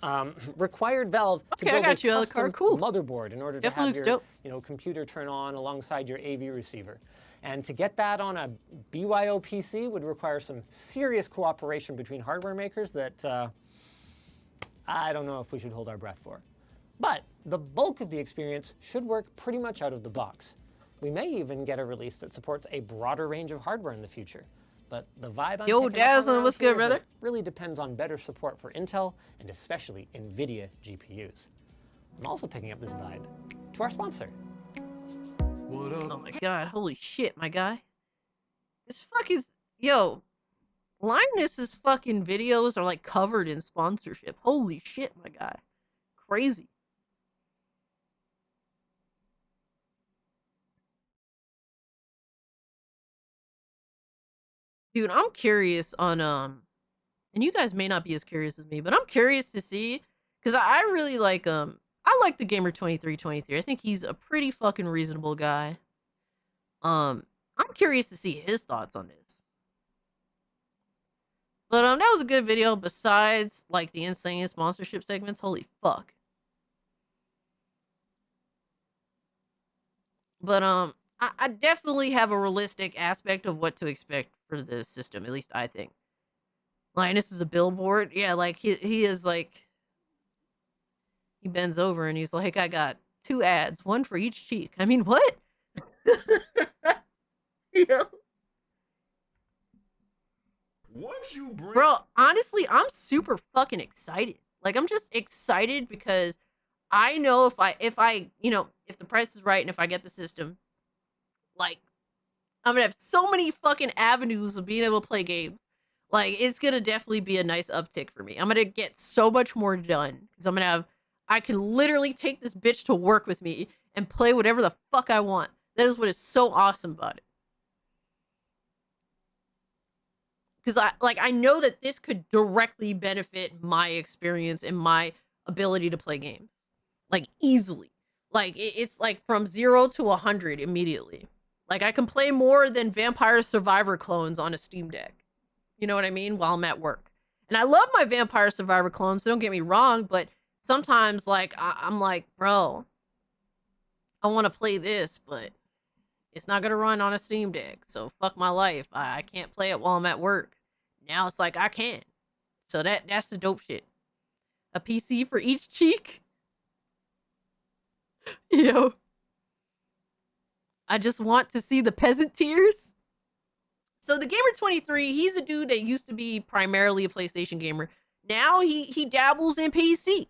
Speaker 15: required Valve to build a custom motherboard in order to have your computer turn on alongside your AV receiver. And to get that on a BYO PC would require some serious cooperation between hardware makers that I don't know if we should hold our breath for. But the bulk of the experience should work pretty much out of the box. We may even get a release that supports a broader range of hardware in the future. But the vibe I'm picking up
Speaker 11: Dazzlin', what's good, brother?
Speaker 15: Really depends on better support for Intel and especially NVIDIA GPUs. I'm also picking up this vibe to our sponsor.
Speaker 11: Oh my god, holy shit, my guy. This fuck is... Yo, Linus's fucking videos are like covered in sponsorship. Holy shit, my guy. Crazy. Dude, I'm curious on, and you guys may not be as curious as me, but I'm curious to see, because I really like, I like the Gamer2323. I think he's a pretty fucking reasonable guy. I'm curious to see his thoughts on this. But, that was a good video besides, like, the insane sponsorship segments. Holy fuck. But, I definitely have a realistic aspect of what to expect for the system, at least I think. Linus is a billboard. Yeah, like, he is, like... He bends over and he's like, I got 2 ads, 1 for each cheek. I mean, what? You know?
Speaker 16: Once you bring...
Speaker 11: Bro, honestly, I'm super fucking excited. Like, I'm just excited because I know if the price is right and if I get the system, like, I'm gonna have so many fucking avenues of being able to play games. Like, it's gonna definitely be a nice uptick for me. I'm gonna get so much more done because I can literally take this bitch to work with me and play whatever the fuck I want. That is what is so awesome about it. Because I know that this could directly benefit my experience and my ability to play games, like easily. Like it's like from 0 to 100 immediately. Like I can play more than Vampire Survivor clones on a Steam Deck. You know what I mean? While I'm at work. And I love my Vampire Survivor clones, so don't get me wrong, but sometimes like I'm like, bro, I want to play this, but it's not gonna run on a Steam Deck, so fuck my life. I can't play it while I'm at work. Now it's like I can. So that's the dope shit. A PC for each cheek. Yo. I just want to see the peasant tears. So the Gamer23, he's a dude that used to be primarily a PlayStation gamer. Now he dabbles in PC.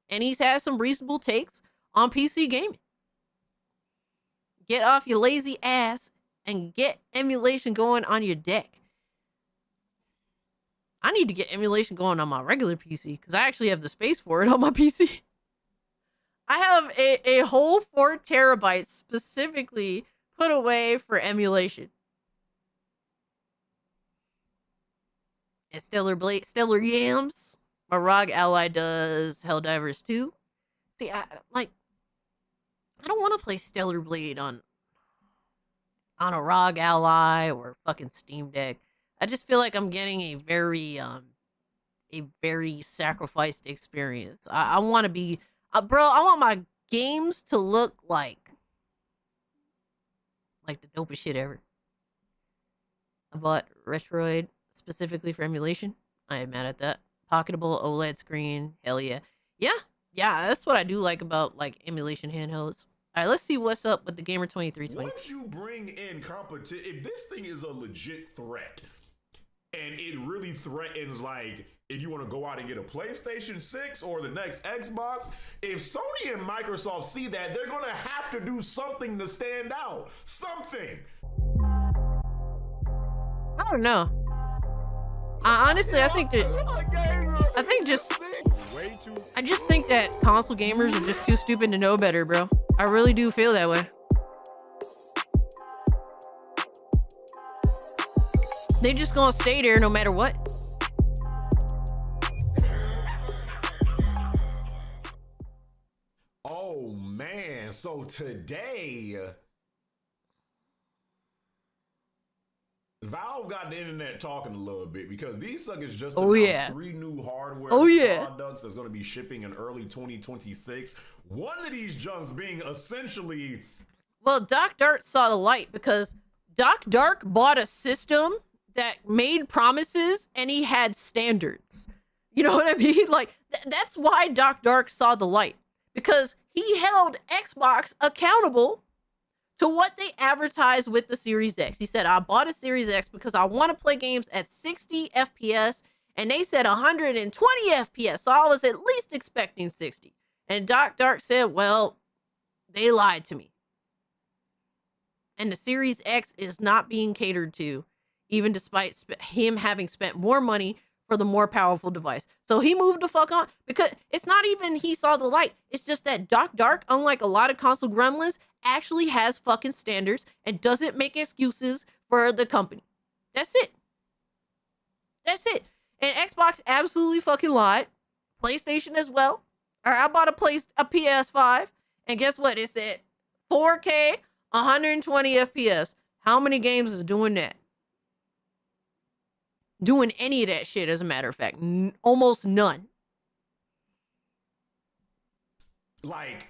Speaker 11: And he's had some reasonable takes on PC gaming. Get off your lazy ass and get emulation going on your deck. I need to get emulation going on my regular PC because I actually have the space for it on my PC. I have a whole 4 terabytes specifically put away for emulation. And Stellar Yams. My ROG Ally does Helldivers 2. See, I don't want to play Stellar Blade on a ROG Ally or fucking Steam Deck. I just feel like I'm getting a very sacrificed experience. I want to be, bro. I want my games to look like the dopest shit ever. I bought Retroid specifically for emulation. I am mad at that. Pocketable OLED screen. Hell yeah. Yeah, that's what I do like about like emulation handhelds. All right, let's see what's up with the Gamer2320.
Speaker 16: Once you bring in competition, if this thing is a legit threat, and it really threatens, like, if you want to go out and get a PlayStation 6 or the next Xbox, if Sony and Microsoft see that, they're going to have to do something to stand out. Something.
Speaker 11: I don't know. Honestly, I just think that console gamers are just too stupid to know better, bro. I really do feel that way. They just gonna stay there no matter what.
Speaker 16: Oh man, so today Valve got the internet talking a little bit because these suckers just announced 3 new hardware products that's going to be shipping in early 2026. One of these junks being essentially...
Speaker 11: Well, Doc Dark saw the light because Doc Dark bought a system that made promises and he had standards. You know what I mean? Like, that's why Doc Dark saw the light. Because he held Xbox accountable to what they advertised with the Series X. He said, I bought a Series X because I want to play games at 60 FPS, and they said 120 FPS, so I was at least expecting 60. And Doc Dark said, well, they lied to me. And the Series X is not being catered to, even despite him having spent more money for the more powerful device. So he moved the fuck on, because it's not even he saw the light. It's just that Doc Dark, unlike a lot of console gremlins, actually has fucking standards and doesn't make excuses for the company. That's it. That's it. And Xbox absolutely fucking lied. PlayStation as well. Or I bought a PS5, and guess what? It said 4K, 120 FPS. How many games is doing that? Doing any of that shit, as a matter of fact. Almost none.
Speaker 16: Like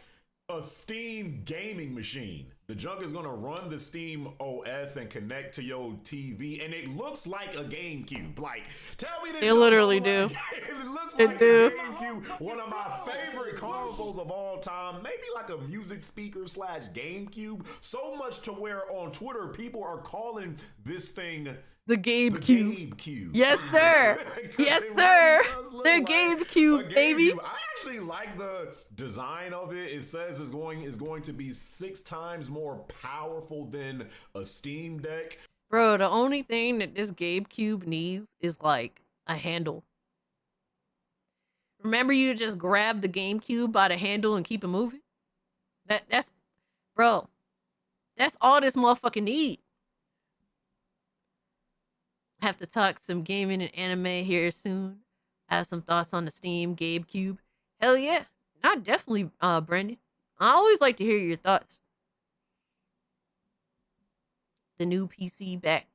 Speaker 16: a Steam gaming machine. The junk is going to run the Steam OS and connect to your TV, and it looks like a GameCube. Like, tell me this.
Speaker 11: They literally do.
Speaker 16: It looks like a GameCube, one of my favorite consoles of all time. Maybe like a music speaker / GameCube. So much to where on Twitter, people are calling this thing
Speaker 11: the GameCube. Yes, sir. Yes, sir. The GameCube, baby.
Speaker 16: I actually like the design of it. It says it's going to be 6 times more powerful than a Steam Deck.
Speaker 11: Bro, the only thing that this GameCube needs is like a handle. Remember, you just grab the GameCube by the handle and keep it moving? That's bro. That's all this motherfucker need. Have to talk some gaming and anime here soon. Have some thoughts on the Steam GameCube. Hell yeah. Not definitely, Brandon. I always like to hear your thoughts. The new PC back.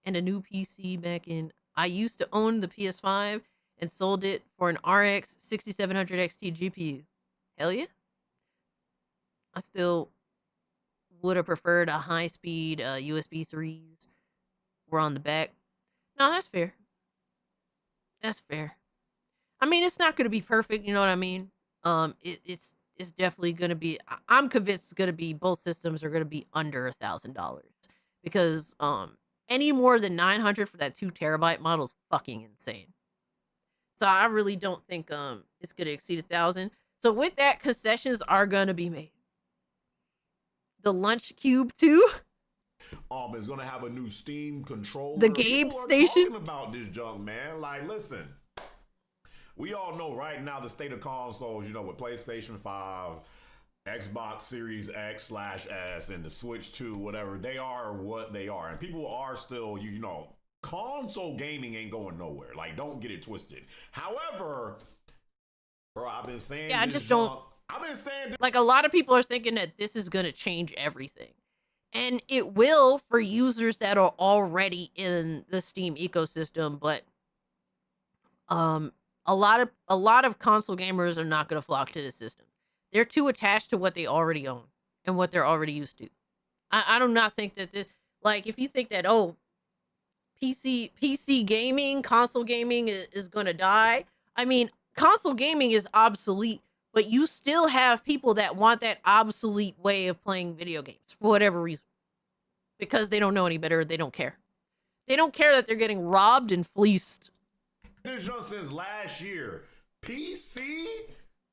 Speaker 11: And a new PC back in. I used to own the PS5 and sold it for an RX 6700 XT GPU. Hell yeah. I still would have preferred a high-speed USB 3s. We're on the back. No, that's fair. That's fair. I mean, it's not going to be perfect, you know what I mean? It's definitely going to be. I'm convinced it's going to be, both systems are going to be under $1,000 because any more than 900 for that 2 terabyte model is fucking insane. So I really don't think it's going to exceed 1,000. So with that, concessions are going to be made. The Lunch Cube 2.
Speaker 16: Is gonna have a new Steam controller.
Speaker 11: The Game
Speaker 16: People
Speaker 11: Station.
Speaker 16: are talking about this junk, man. Like, listen, we all know right now the state of consoles. You know, with PlayStation 5, Xbox Series X/S, and the Switch 2, whatever, they are what they are, and people are still, you know, console gaming ain't going nowhere. Like, don't get it twisted. However, bro, I've been saying,
Speaker 11: yeah, I just don't.
Speaker 16: I've been saying,
Speaker 11: like, a lot of people are thinking that this is gonna change everything. And it will for users that are already in the Steam ecosystem, but a lot of console gamers are not going to flock to the system. They're too attached to what they already own and what they're already used to. I do not think that this, like, if you think that PC gaming, console gaming is going to die. I mean, console gaming is obsolete, but you still have people that want that obsolete way of playing video games for whatever reason. Because they don't know any better, they don't care. They don't care that they're getting robbed and fleeced.
Speaker 16: this just since last year, PC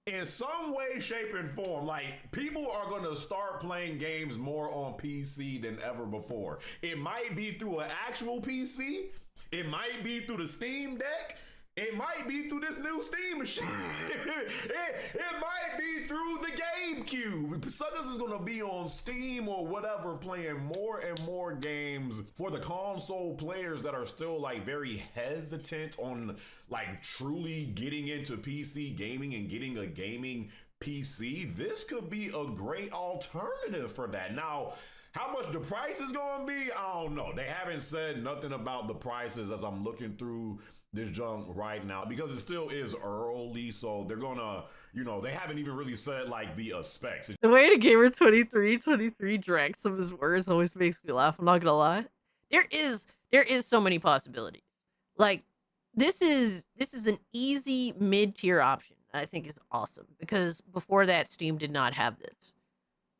Speaker 16: in some way, shape, and form, like, people are going to start playing games more on PC than ever before. It might be through an actual PC. It might be through the Steam Deck. It might be through this new Steam machine. it might be through the GameCube. Suckers is gonna be on Steam or whatever playing more and more games. For the console players that are still like very hesitant on like truly getting into PC gaming and getting a gaming PC, this could be a great alternative for that. Now, how much the price is gonna be, I don't know. They haven't said nothing about the prices as I'm looking through this junk right now because it still is early, so they're gonna, you know, they haven't even really said like the specs.
Speaker 11: The way the Gamer23 drank some of his words always makes me laugh. I'm not gonna lie. There is so many possibilities. Like, this is an easy mid-tier option that I think is awesome because before that, Steam did not have this.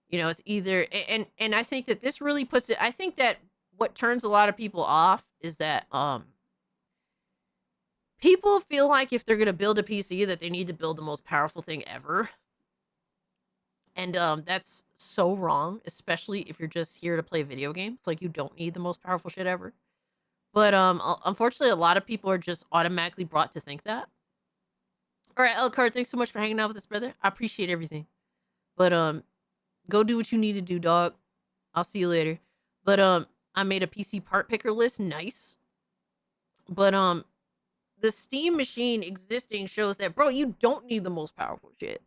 Speaker 11: You know, it's either and I think that this really puts it. I think that what turns a lot of people off is that people feel like if they're going to build a PC that they need to build the most powerful thing ever. And that's so wrong, especially if you're just here to play video games. Like, you don't need the most powerful shit ever. But unfortunately, a lot of people are just automatically brought to think that. All right, Elcard, thanks so much for hanging out with us, brother. I appreciate everything. But go do what you need to do, dog. I'll see you later. But I made a PC part picker list. Nice. But the Steam machine existing shows that, bro, you don't need the most powerful shit.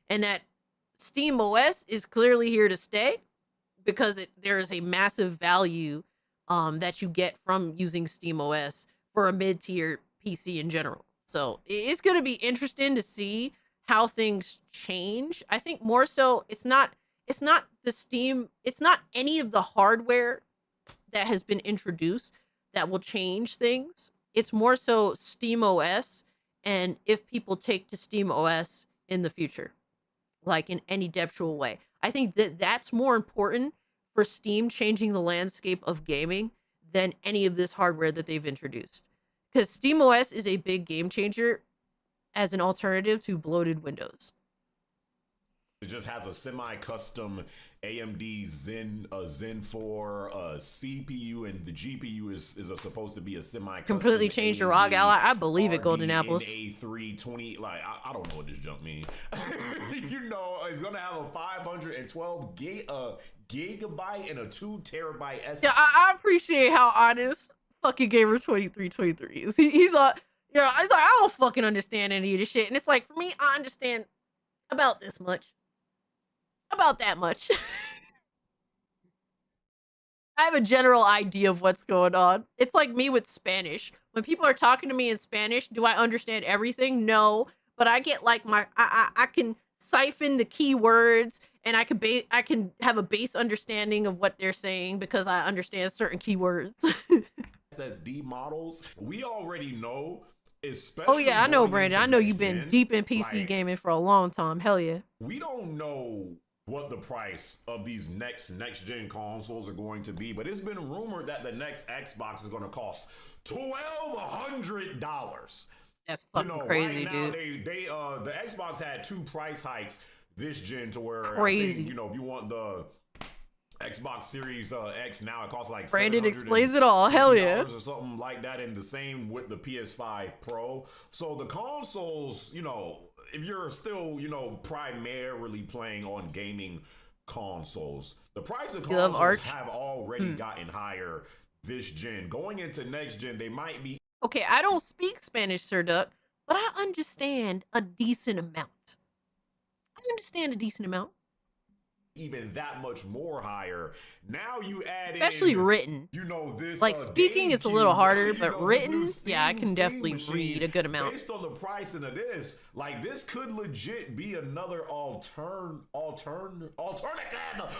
Speaker 11: And that Steam OS is clearly here to stay because there is a massive value that you get from using Steam OS for a mid-tier PC in general. So it's going to be interesting to see how things change. I think more so it's not the Steam, it's not any of the hardware that has been introduced that will change things. It's more so Steam OS and if people take to Steam OS in the future, like in any depthful way. I think that that's more important for Steam changing the landscape of gaming than any of this hardware that they've introduced. Because Steam OS is a big game changer as an alternative to bloated Windows.
Speaker 16: just has a semi-custom AMD Zen 4 CPU, and the GPU is supposed to be a semi-custom.
Speaker 11: Completely changed your ROG ally. I believe it, Golden Apples.
Speaker 16: A320. Like I don't know what this junk means. You know, it's gonna have a 512 gigabyte and a 2 terabyte SD.
Speaker 11: Yeah, I appreciate how honest fucking Gamer 2323 is. He's like, yeah, it's like, I don't fucking understand any of this shit. And it's like, for me, I understand about this much. About that much. I have a general idea of what's going on. It's like me with Spanish. When people are talking to me in Spanish, do I understand everything? No. But I get like I can siphon the key words, and I can have a base understanding of what they're saying because I understand certain keywords.
Speaker 16: SSD models, we already know, especially.
Speaker 11: Oh yeah, I know, Brandon. I know you've been deep in PC gaming for a long time. Hell yeah.
Speaker 16: We don't know what the price of these next gen consoles are going to be, but it's been rumored that the next Xbox is going to cost $1,200.
Speaker 11: That's fucking crazy,
Speaker 16: right now,
Speaker 11: dude.
Speaker 16: The Xbox had 2 price hikes this gen to where
Speaker 11: crazy.
Speaker 16: I think, you know, if you want the Xbox Series X now, it costs like
Speaker 11: Brandon explains it all. Hell yeah.
Speaker 16: Or something like that, and the same with the PS5 Pro. So the consoles, you know, if you're still, you know, primarily playing on gaming consoles, the price of consoles have already gotten higher this gen. Going into next gen, they might be.
Speaker 11: Okay, I don't speak Spanish, Sir Duck, but I understand a decent amount.
Speaker 16: Even that much more higher. Now you add
Speaker 11: especially
Speaker 16: in,
Speaker 11: written.
Speaker 16: You know, this
Speaker 11: like speaking is a little harder, but
Speaker 16: know,
Speaker 11: written,
Speaker 16: Steam,
Speaker 11: yeah, I can definitely
Speaker 16: machine,
Speaker 11: read a good amount.
Speaker 16: Based on the pricing of this, like this could legit be another alternative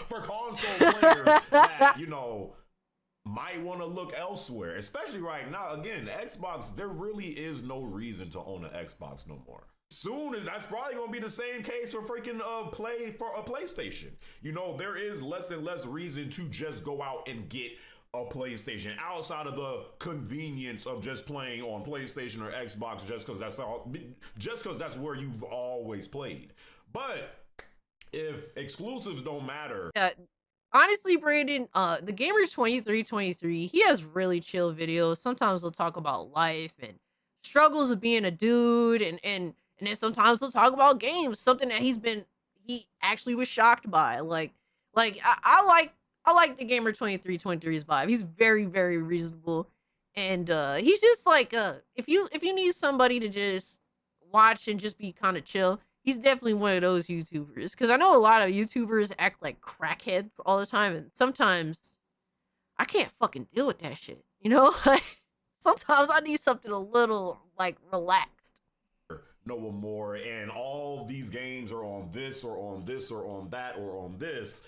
Speaker 16: for console players that, you know, might want to look elsewhere. Especially right now, again, Xbox, there really is no reason to own an Xbox no more. Soon as that's probably gonna be the same case for freaking PlayStation. You know, there is less and less reason to just go out and get a PlayStation outside of the convenience of just playing on PlayStation or Xbox just because that's where you've always played. But if exclusives don't matter,
Speaker 11: honestly, Brandon, the Gamer 2323, he has really chill videos. Sometimes he'll talk about life and struggles of being a dude, and then sometimes he'll talk about games, something that he actually was shocked by. I like the Gamer 2323's vibe. He's very, very reasonable. And he's just like if you need somebody to just watch and just be kind of chill, he's definitely one of those YouTubers. Because I know a lot of YouTubers act like crackheads all the time, and sometimes I can't fucking deal with that shit. You know? Sometimes I need something a little like relaxed.
Speaker 16: No more, and all these games are on this or on this or on that or on this.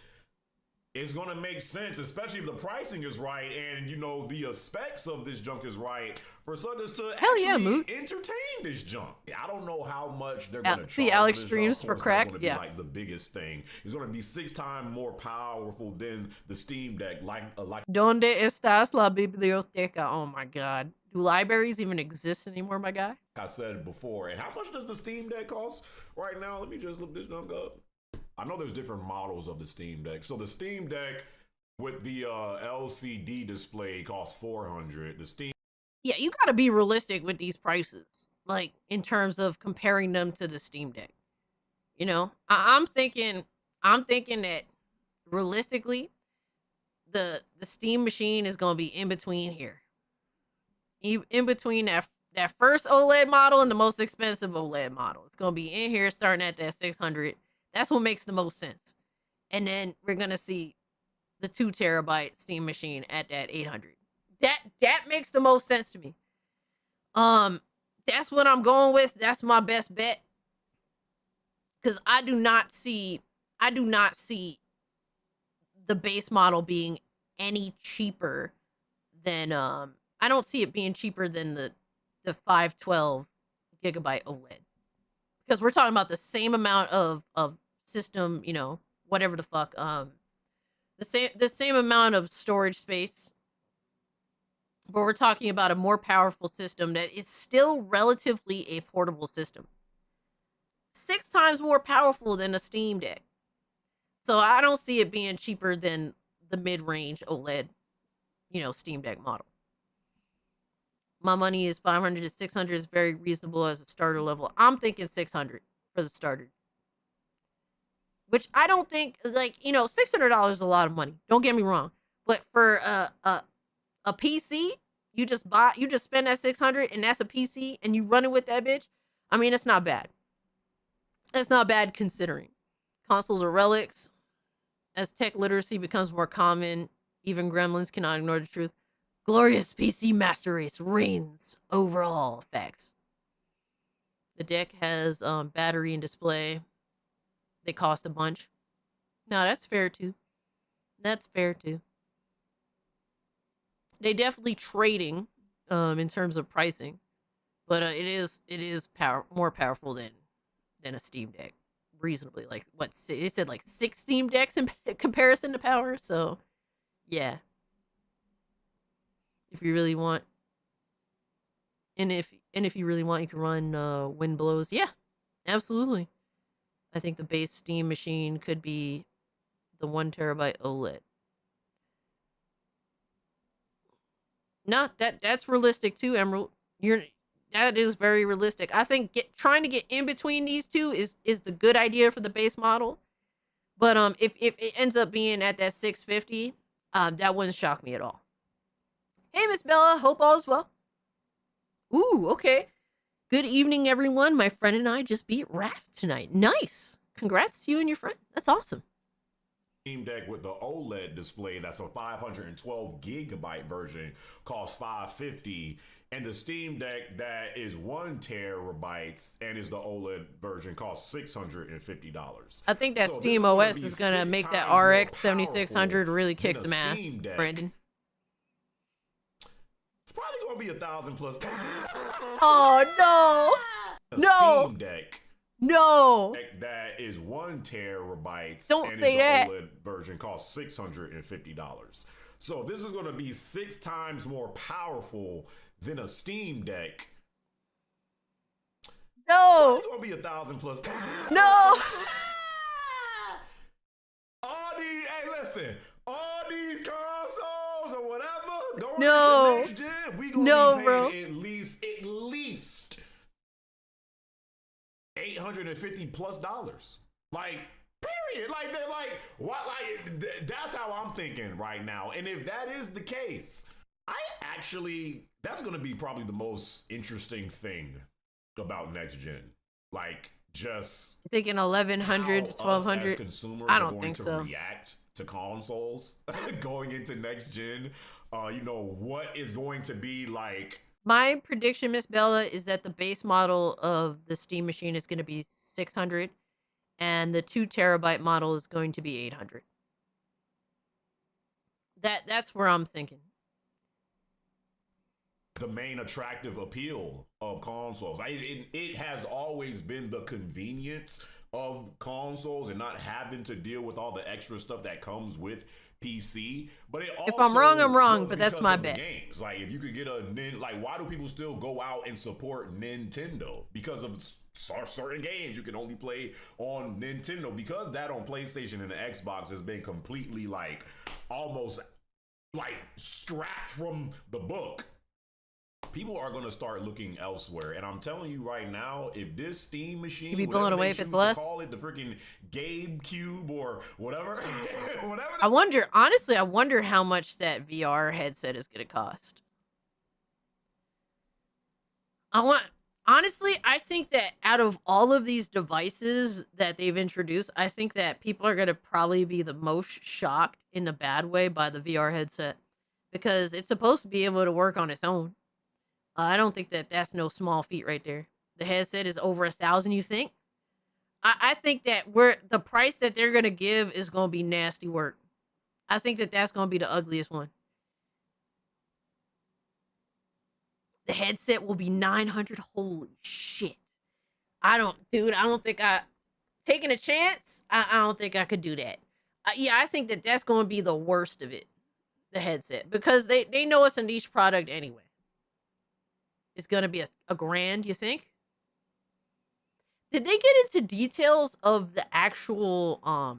Speaker 16: It's gonna make sense, especially if the pricing is right and, you know, the specs of this junk is right, for suckers to actually entertain this junk. I don't know how much they're gonna
Speaker 11: see
Speaker 16: charge
Speaker 11: Alex
Speaker 16: this
Speaker 11: streams
Speaker 16: junk.
Speaker 11: for crack.
Speaker 16: Be like the biggest thing. It's gonna be 6 times more powerful than the Steam Deck.
Speaker 11: Donde estás la biblioteca? Oh my god. Do libraries even exist anymore, my guy?
Speaker 16: I said before. And how much does the Steam Deck cost right now? Let me just look this junk up. I know there's different models of the Steam Deck. So the Steam Deck with the LCD display costs $400. The Steam.
Speaker 11: Yeah, you gotta be realistic with these prices, like in terms of comparing them to the Steam Deck. You know, I'm thinking that realistically, the Steam machine is gonna be in between here, in between that first OLED model and the most expensive OLED model. It's gonna be in here, starting at that 600. That's what makes the most sense. And then we're gonna see the 2 terabyte Steam machine at that 800. That makes the most sense to me. That's what I'm going with. That's my best bet. Cause I do not see the base model being any cheaper than I don't see it being cheaper than the 512 gigabyte OLED. Because we're talking about the same amount of system, you know, whatever the fuck, the same amount of storage space, but we're talking about a more powerful system that is still relatively a portable system. 6 times more powerful than a Steam Deck. So I don't see it being cheaper than the mid-range OLED, Steam Deck model. My money is 500 to 600 is very reasonable as a starter level. I'm thinking 600 for the starter. Which I don't think, $600 is a lot of money. Don't get me wrong. But for a PC, you just spend that 600 and that's a PC and you run it with that bitch. I mean, it's not bad. That's not bad considering. Consoles are relics. As tech literacy becomes more common, even gremlins cannot ignore the truth. Glorious PC master race reigns over all facts. The deck has battery and display. They cost a bunch. No, that's fair too. That's fair too. They definitely trading in terms of pricing, but it is more powerful than a Steam Deck. Reasonably, like what they said, like 6 Steam Decks in comparison to power. So, yeah. If you really want, and if you really want, you can run Wind Blows. Yeah, absolutely. I think the base Steam machine could be the 1 terabyte OLED. No, that's realistic too, Emerald. That is very realistic. I think trying to get in between these two is the good idea for the base model. But if it ends up being at that 650, that wouldn't shock me at all. Hey, Miss Bella, hope all is well. Ooh, okay. Good evening, everyone. My friend and I just beat Raph tonight. Nice. Congrats to you and your friend. That's awesome.
Speaker 16: Steam Deck with the OLED display, that's a 512 gigabyte version, costs $550, and the Steam Deck that is 1 terabyte and is the OLED version costs $650.
Speaker 11: I think that Steam OS is gonna make that RX 7600 really kick some ass, Brandon.
Speaker 16: It's probably gonna be $1,000 plus.
Speaker 11: Oh no! No!
Speaker 16: Steam Deck.
Speaker 11: No.
Speaker 16: That is 1 terabyte.
Speaker 11: Don't
Speaker 16: and
Speaker 11: say that.
Speaker 16: The OLED version costs $650. So this is going to be 6 times more powerful than a Steam Deck.
Speaker 11: No.
Speaker 16: It's going to be $1,000 plus.
Speaker 11: No.
Speaker 16: Listen. All these consoles or whatever going
Speaker 11: no.
Speaker 16: into next gen, we gonna be paying at least $850 plus. Like, period. Like, they're like, what? Like, that's how I'm thinking right now. And if that is the case, that's going to be probably the most interesting thing about next gen. Like, just
Speaker 11: thinking 1100 to 1200.
Speaker 16: Consumers
Speaker 11: I don't
Speaker 16: are going
Speaker 11: think
Speaker 16: to
Speaker 11: so.
Speaker 16: React to consoles going into next gen. What is going to be like.
Speaker 11: My prediction, Miss Bella, is that the base model of the Steam machine is going to be 600 and the 2 terabyte model is going to be 800. That's where I'm thinking.
Speaker 16: The main attractive appeal of consoles. It has always been the convenience of consoles and not having to deal with all the extra stuff that comes with PC, but it also,
Speaker 11: if I'm wrong, I'm wrong, but that's my bet.
Speaker 16: Games. Like, if you could get why do people still go out and support Nintendo? Because of certain games you can only play on Nintendo, because that on PlayStation and the Xbox has been completely almost scrapped from the book. People are going to start looking elsewhere, and I'm telling you right now, if this Steam machine,
Speaker 11: you'd be blown away if it's less.
Speaker 16: Call it the freaking GameCube or whatever.
Speaker 11: I wonder how much that VR headset is going to cost. Honestly, I think that out of all of these devices that they've introduced, I think that people are going to probably be the most shocked in a bad way by the VR headset, because it's supposed to be able to work on its own. I don't think that's no small feat right there. The headset is over $1,000, you think? I think that the price that they're going to give is going to be nasty work. I think that's going to be the ugliest one. The headset will be $900. Holy shit. Taking a chance, I don't think I could do that. I think that's going to be the worst of it, the headset, because they know it's a niche product anyway. It's going to be a grand, you think? Did they get into details of the actual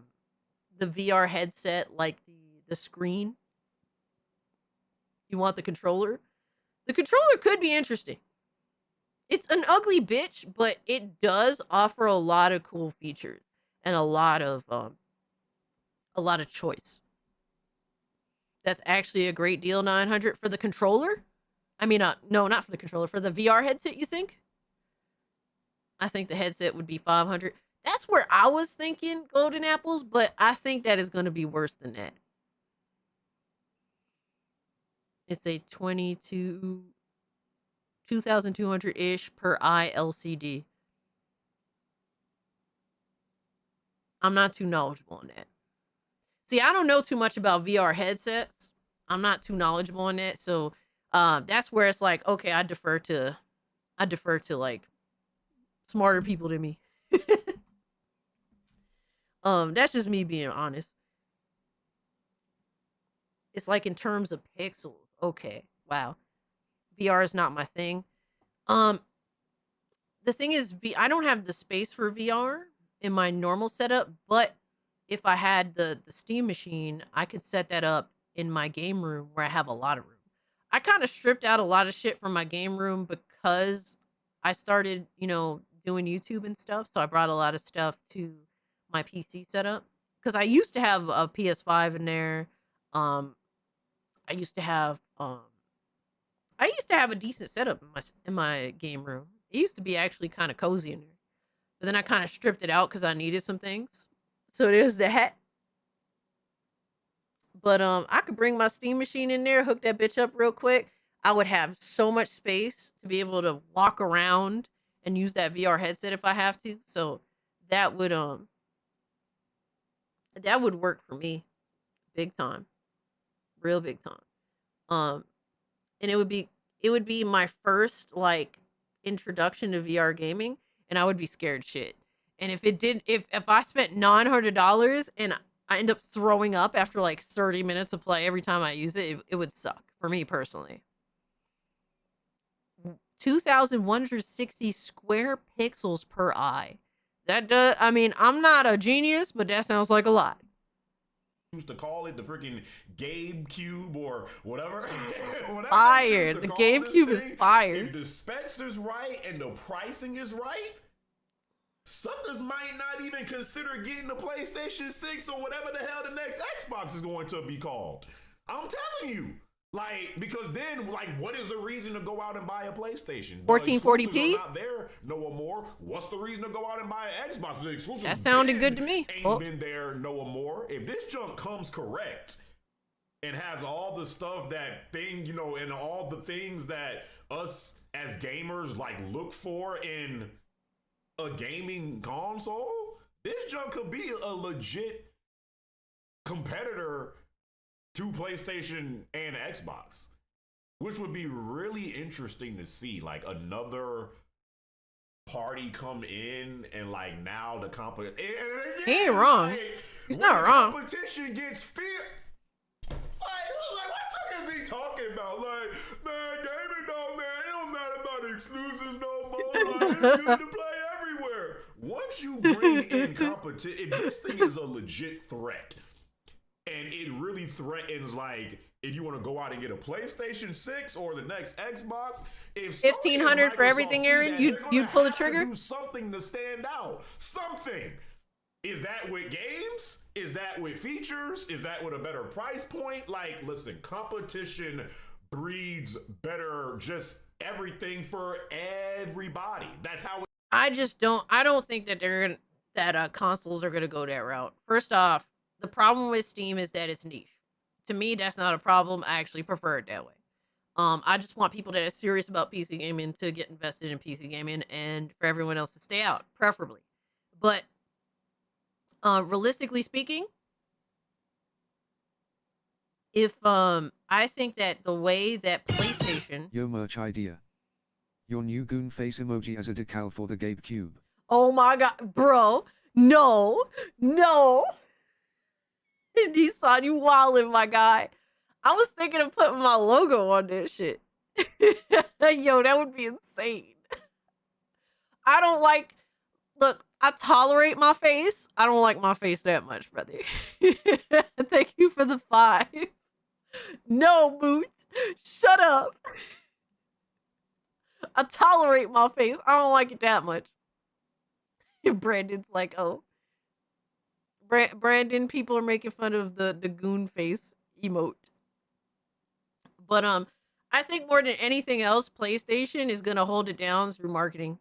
Speaker 11: the VR headset like the screen. You want the controller? The controller could be interesting. It's an ugly bitch, but it does offer a lot of cool features and a lot of choice. That's actually a great deal, 900 for the controller. I mean, no, not for the controller, for the VR headset, you think? I think the headset would be 500. That's where I was thinking golden apples, but I think that is going to be worse than that. It's a 2,200-ish per eye LCD. I'm not too knowledgeable on that. See, I don't know too much about VR headsets. I'm not too knowledgeable on that, so that's where it's like, okay, I defer to like smarter people than me. That's just me being honest. It's like in terms of pixels. Okay, wow. VR is not my thing. The thing is, I don't have the space for VR in my normal setup, but if I had the Steam machine, I could set that up in my game room where I have a lot of room. I kind of stripped out a lot of shit from my game room because I started, doing YouTube and stuff. So I brought a lot of stuff to my PC setup because I used to have a PS5 in there. I used to have a decent setup in my game room. It used to be actually kind of cozy in there, but then I kind of stripped it out because I needed some things. So there's that. But I could bring my Steam machine in there, hook that bitch up real quick. I would have so much space to be able to walk around and use that VR headset if I have to. So that would work for me, big time, real big time. And it would be my first like introduction to VR gaming, and I would be scared shit. And if I spent $900 and I end up throwing up after like 30 minutes of play every time I use it, it would suck for me personally. 2,160 square pixels per eye. That does, I mean, I'm not a genius, but that sounds like a lot.
Speaker 16: Used to call it the freaking GameCube or whatever.
Speaker 11: Fire. The GameCube is fire.
Speaker 16: If the specs is right and the pricing is right, suckers might not even consider getting the PlayStation 6 or whatever the hell the next Xbox is going to be called. I'm telling you. Like, because then, like, what is the reason to go out and buy a PlayStation?
Speaker 11: 1440p?
Speaker 16: Not there no more. What's the reason to go out and buy an Xbox? The exclusives
Speaker 11: that sounded good to me.
Speaker 16: Ain't been there no more. If this junk comes correct and has all the stuff that thing, and all the things that us as gamers like look for in a gaming console, this junk could be a legit competitor to PlayStation and Xbox, which would be really interesting to see. Like another party come in and like now the competition.
Speaker 11: He ain't wrong. He's not wrong.
Speaker 16: Competition gets fierce. Like what suckers be talking about? Like, man, gaming don't, man, it don't matter about exclusives no more. Like, it's good to play everywhere. Once you bring in competition, if this thing is a legit threat, and it really threatens, like, if you want to go out and get a PlayStation 6 or the next Xbox, if
Speaker 11: 1,500 for everything, Aaron, you pull the trigger.
Speaker 16: Do something to stand out. Something. Is that with games? Is that with features? Is that with a better price point? Like, listen, competition breeds better, just everything for everybody. That's how.
Speaker 11: I don't think that consoles are gonna go that route. First off, the problem with Steam is that it's niche. To me, that's not a problem. I actually prefer it that way. I just want people that are serious about PC gaming to get invested in PC gaming, and for everyone else to stay out, preferably. But realistically speaking, if I think that the way that PlayStation...
Speaker 12: Yo, merch idea. Your new goon face emoji as a decal for the GameCube.
Speaker 11: Oh my god, bro. No. Nissan, you wildin', my guy. I was thinking of putting my logo on this shit. Yo, that would be insane. I don't like... Look, I tolerate my face. I don't like my face that much, brother. Thank you for the 5. No, Boot. Shut up. I tolerate my face. I don't like it that much. Brandon's like, oh. Brandon, people are making fun of the goon face emote. But I think more than anything else, PlayStation is gonna hold it down through marketing.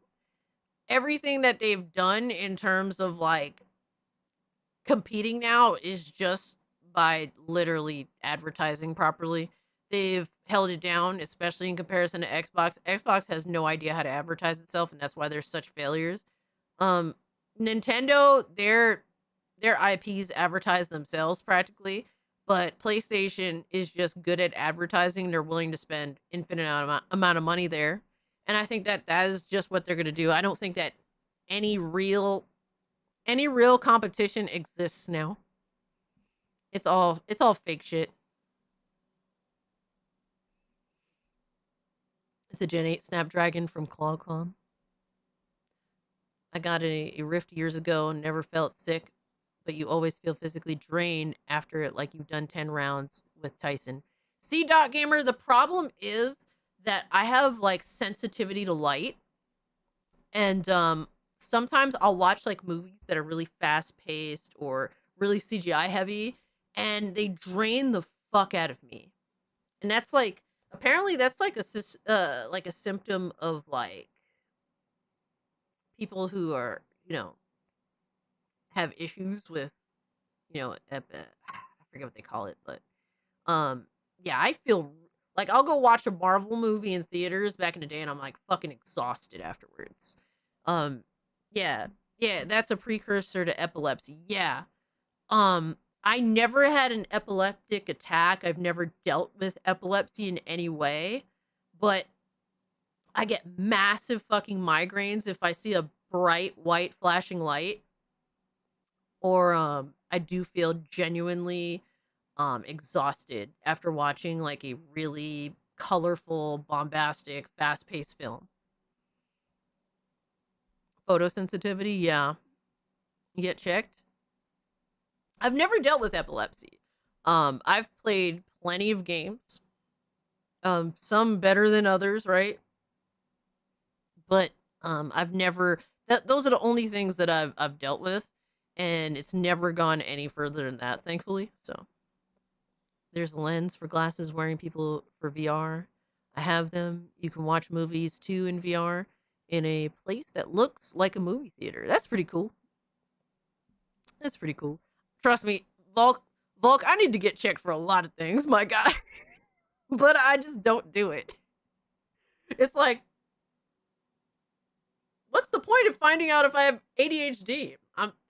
Speaker 11: Everything that they've done in terms of like competing now is just by literally advertising properly. They've held it down, especially in comparison to Xbox. Xbox has no idea how to advertise itself, and that's why they're such failures. Nintendo, their IPs advertise themselves practically, but PlayStation is just good at advertising. They're willing to spend infinite amount of money there, and I think that is just what they're going to do. I don't think that any real competition exists now. It's all fake shit. It's a Gen 8 Snapdragon from Qualcomm. I got a Rift years ago and never felt sick, but you always feel physically drained after it, like you've done 10 rounds with Tyson. See, Dot Gamer, the problem is that I have like sensitivity to light, and sometimes I'll watch like movies that are really fast paced or really CGI heavy, and they drain the fuck out of me. And that's like, apparently that's like a symptom of like people who are, have issues with, I forget what they call it, but yeah, I feel like I'll go watch a Marvel movie in theaters back in the day and I'm like fucking exhausted afterwards. Yeah, that's a precursor to epilepsy. Yeah. I never had an epileptic attack. I've never dealt with epilepsy in any way, but I get massive fucking migraines if I see a bright white flashing light, or I do feel genuinely exhausted after watching like a really colorful, bombastic, fast-paced film. Photosensitivity, yeah. You get checked? I've never dealt with epilepsy. I've played plenty of games. Some better than others, right? But I've never those are the only things that I've dealt with, and it's never gone any further than that, thankfully. So there's a lens for glasses wearing people for VR. I have them. You can watch movies too in VR in a place that looks like a movie theater. That's pretty cool. That's pretty cool. Trust me, Volk, I need to get checked for a lot of things, my guy. But I just don't do it. It's like, what's the point of finding out if I have ADHD?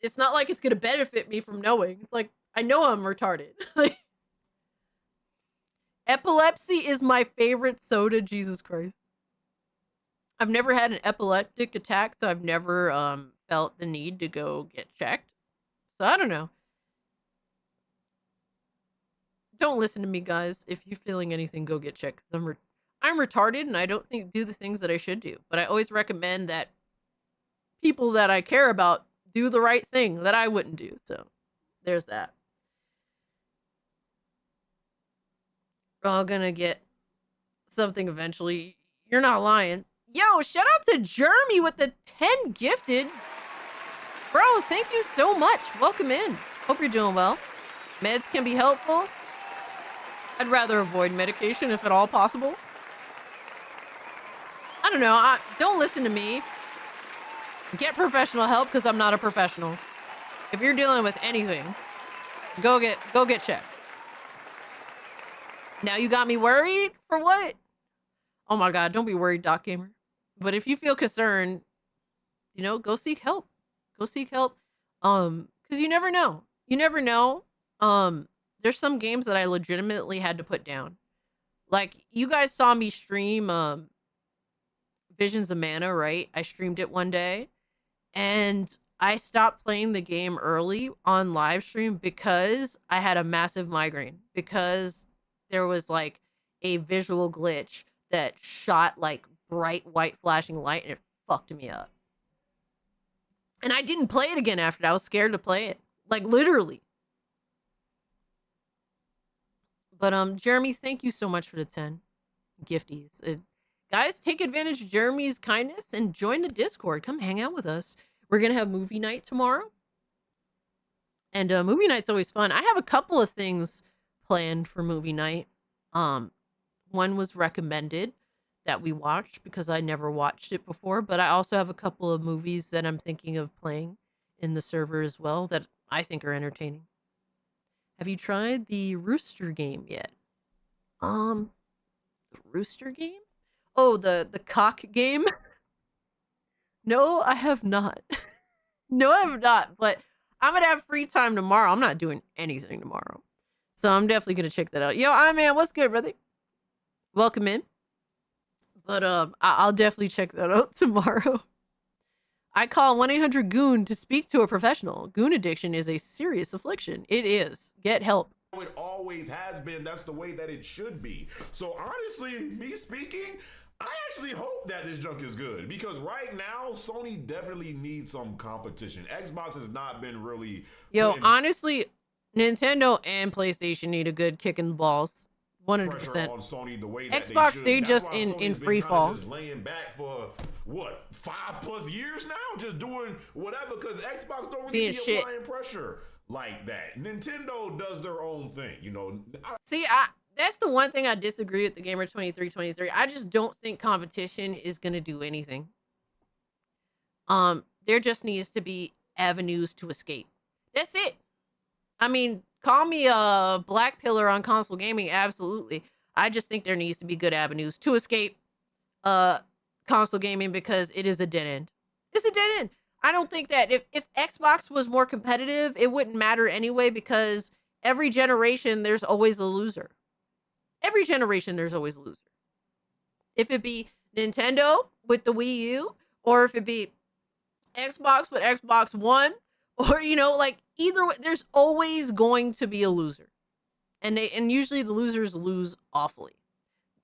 Speaker 11: It's not like it's going to benefit me from knowing. It's like, I know I'm retarded. Epilepsy is my favorite soda, Jesus Christ. I've never had an epileptic attack, so I've never felt the need to go get checked. So I don't know. Don't listen to me, guys. If you're feeling anything, go get checked. I'm retarded, and I don't do the things that I should do. But I always recommend that people that I care about do the right thing that I wouldn't do. So there's that. We're all gonna get something eventually. You're not lying. Yo, shout out to Jeremy with the 10 gifted. Bro, thank you so much. Welcome in. Hope you're doing well. Meds can be helpful. I'd rather avoid medication if at all possible. I don't know. Don't listen to me. Get professional help because I'm not a professional. If you're dealing with anything, go get checked. Now you got me worried? For what? Oh my god, don't be worried, Doc Gamer. But if you feel concerned, go seek help. Go seek help. Because you never know. You never know. There's some games that I legitimately had to put down. Like, you guys saw me stream Visions of Mana, right? I streamed it one day. And I stopped playing the game early on live stream because I had a massive migraine. Because there was, like, a visual glitch that shot, like, bright white flashing light and it fucked me up. And I didn't play it again after that. I was scared to play it. Like, literally. But, Jeremy, thank you so much for the 10 gifties. Guys, take advantage of Jeremy's kindness and join the Discord. Come hang out with us. We're going to have movie night tomorrow. And movie night's always fun. I have a couple of things planned for movie night. One was recommended that we watched because I never watched it before, but I also have a couple of movies that I'm thinking of playing in the server as well that I think are entertaining. Have you tried the Rooster game yet? The Rooster game? Oh, the cock game? No, I have not. No, I have not, but I'm gonna have free time tomorrow. I'm not doing anything tomorrow. So I'm definitely gonna check that out. Yo, man, what's good, brother? Welcome in. But I'll definitely check that out tomorrow. I call 1-800-GOON to speak to a professional. Goon addiction is a serious affliction. It is. Get help.
Speaker 16: It always has been. That's the way that it should be. So honestly, me speaking, I actually hope that this junk is good because right now Sony definitely needs some competition. Xbox has not been really.
Speaker 11: Yo, honestly, Nintendo and PlayStation need a good kick in the balls. 100%.
Speaker 16: On Sony the way that
Speaker 11: Xbox, they just in free fall.
Speaker 16: Just laying back for what 5+ years now, just doing whatever because Xbox don't really be applying pressure like that. Nintendo does their own thing, you know.
Speaker 11: See, that's the one thing I disagree with the Gamer 2323. I just don't think competition is gonna do anything. There just needs to be avenues to escape. That's it. I mean, call me a black pillar on console gaming, absolutely. I just think there needs to be good avenues to escape console gaming because it is a dead end. It's a dead end. I don't think that if Xbox was more competitive, it wouldn't matter anyway because every generation there's always a loser. Every generation there's always a loser. If it be Nintendo with the Wii U, or if it be Xbox with Xbox One, or like either way, there's always going to be a loser. And usually the losers lose awfully.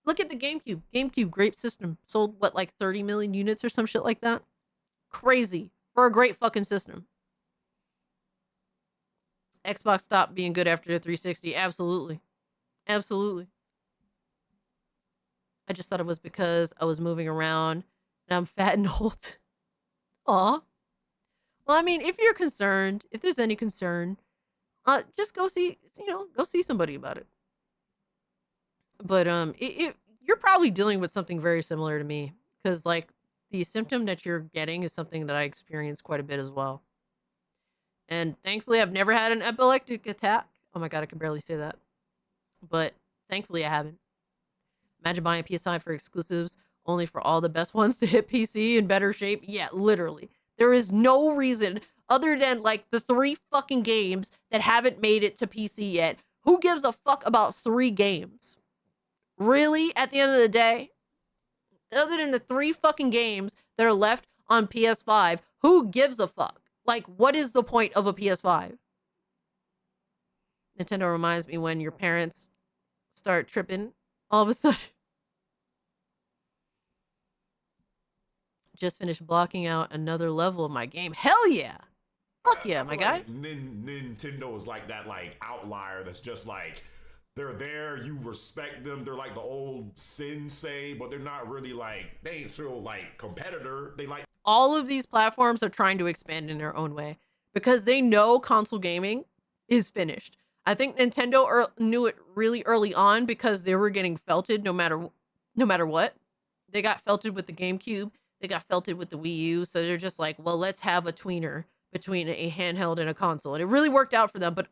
Speaker 11: Look at the GameCube. GameCube, great system. Sold what, like 30 million units or some shit like that? Crazy. For a great fucking system. Xbox stopped being good after the 360. Absolutely. Absolutely. I just thought it was because I was moving around and I'm fat and old. Aw. Well, I mean, if you're concerned, if there's any concern, just go see, go see somebody about it. But you're probably dealing with something very similar to me because, like, the symptom that you're getting is something that I experience quite a bit as well. And thankfully, I've never had an epileptic attack. Oh my god, I can barely say that. But thankfully, I haven't. Imagine buying a PS5 for exclusives only for all the best ones to hit PC in better shape. Yeah, literally. There is no reason other than like the 3 fucking games that haven't made it to PC yet. Who gives a fuck about 3 games? Really? At the end of the day? Other than the 3 fucking games that are left on PS5, who gives a fuck? Like, what is the point of a PS5? Nintendo reminds me when your parents start tripping all of a sudden. Just finished blocking out another level of my game. Hell yeah! Fuck yeah, my guy.
Speaker 16: Like Nintendo is like that like outlier that's just like they're there, you respect them. They're like the old sensei, but they're not really like they ain't still like competitor. They like
Speaker 11: all of these platforms are trying to expand in their own way because they know console gaming is finished. I think Nintendo knew it really early on because they were getting felted no matter what. They got felted with the GameCube. They got felted with the Wii U. So they're just like, well, let's have a tweener between a handheld and a console. And it really worked out for them. But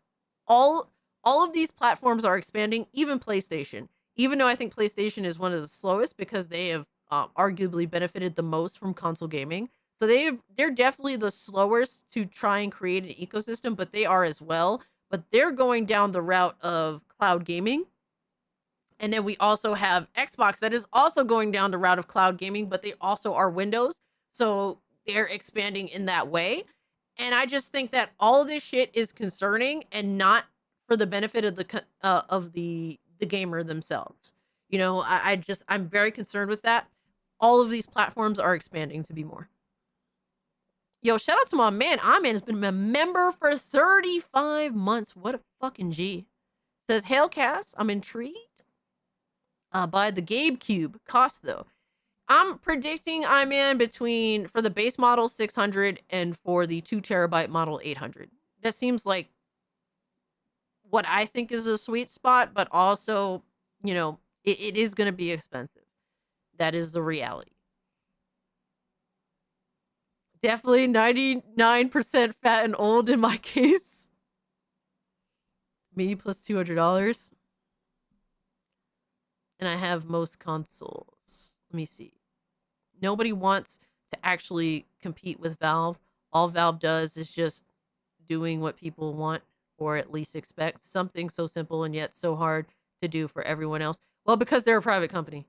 Speaker 11: all of these platforms are expanding, even PlayStation. Even though I think PlayStation is one of the slowest because they have arguably benefited the most from console gaming. So they're definitely the slowest to try and create an ecosystem, but they are as well. But they're going down the route of cloud gaming. And then we also have Xbox that is also going down the route of cloud gaming, but they also are Windows. So they're expanding in that way. And I just think that all of this shit is concerning and not for the benefit of the gamer themselves. You know, I'm very concerned with that. All of these platforms are expanding to be more. Yo, shout out to my man. Man has been a member for 35 months. What a fucking G. Says, Hail Cass, I'm intrigued by the Gabe Cube. Cost, though. I'm predicting in between, for the base model, 600, and for the 2 terabyte model, 800. That seems like what I think is a sweet spot, but also, you know, it is going to be expensive. That is the reality. Definitely 99% fat and old in my case. Me plus $200. And I have most consoles. Let me see. Nobody wants to actually compete with Valve. All Valve does is just doing what people want, or at least expect. Something so simple and yet so hard to do for everyone else. Well, because they're a private company.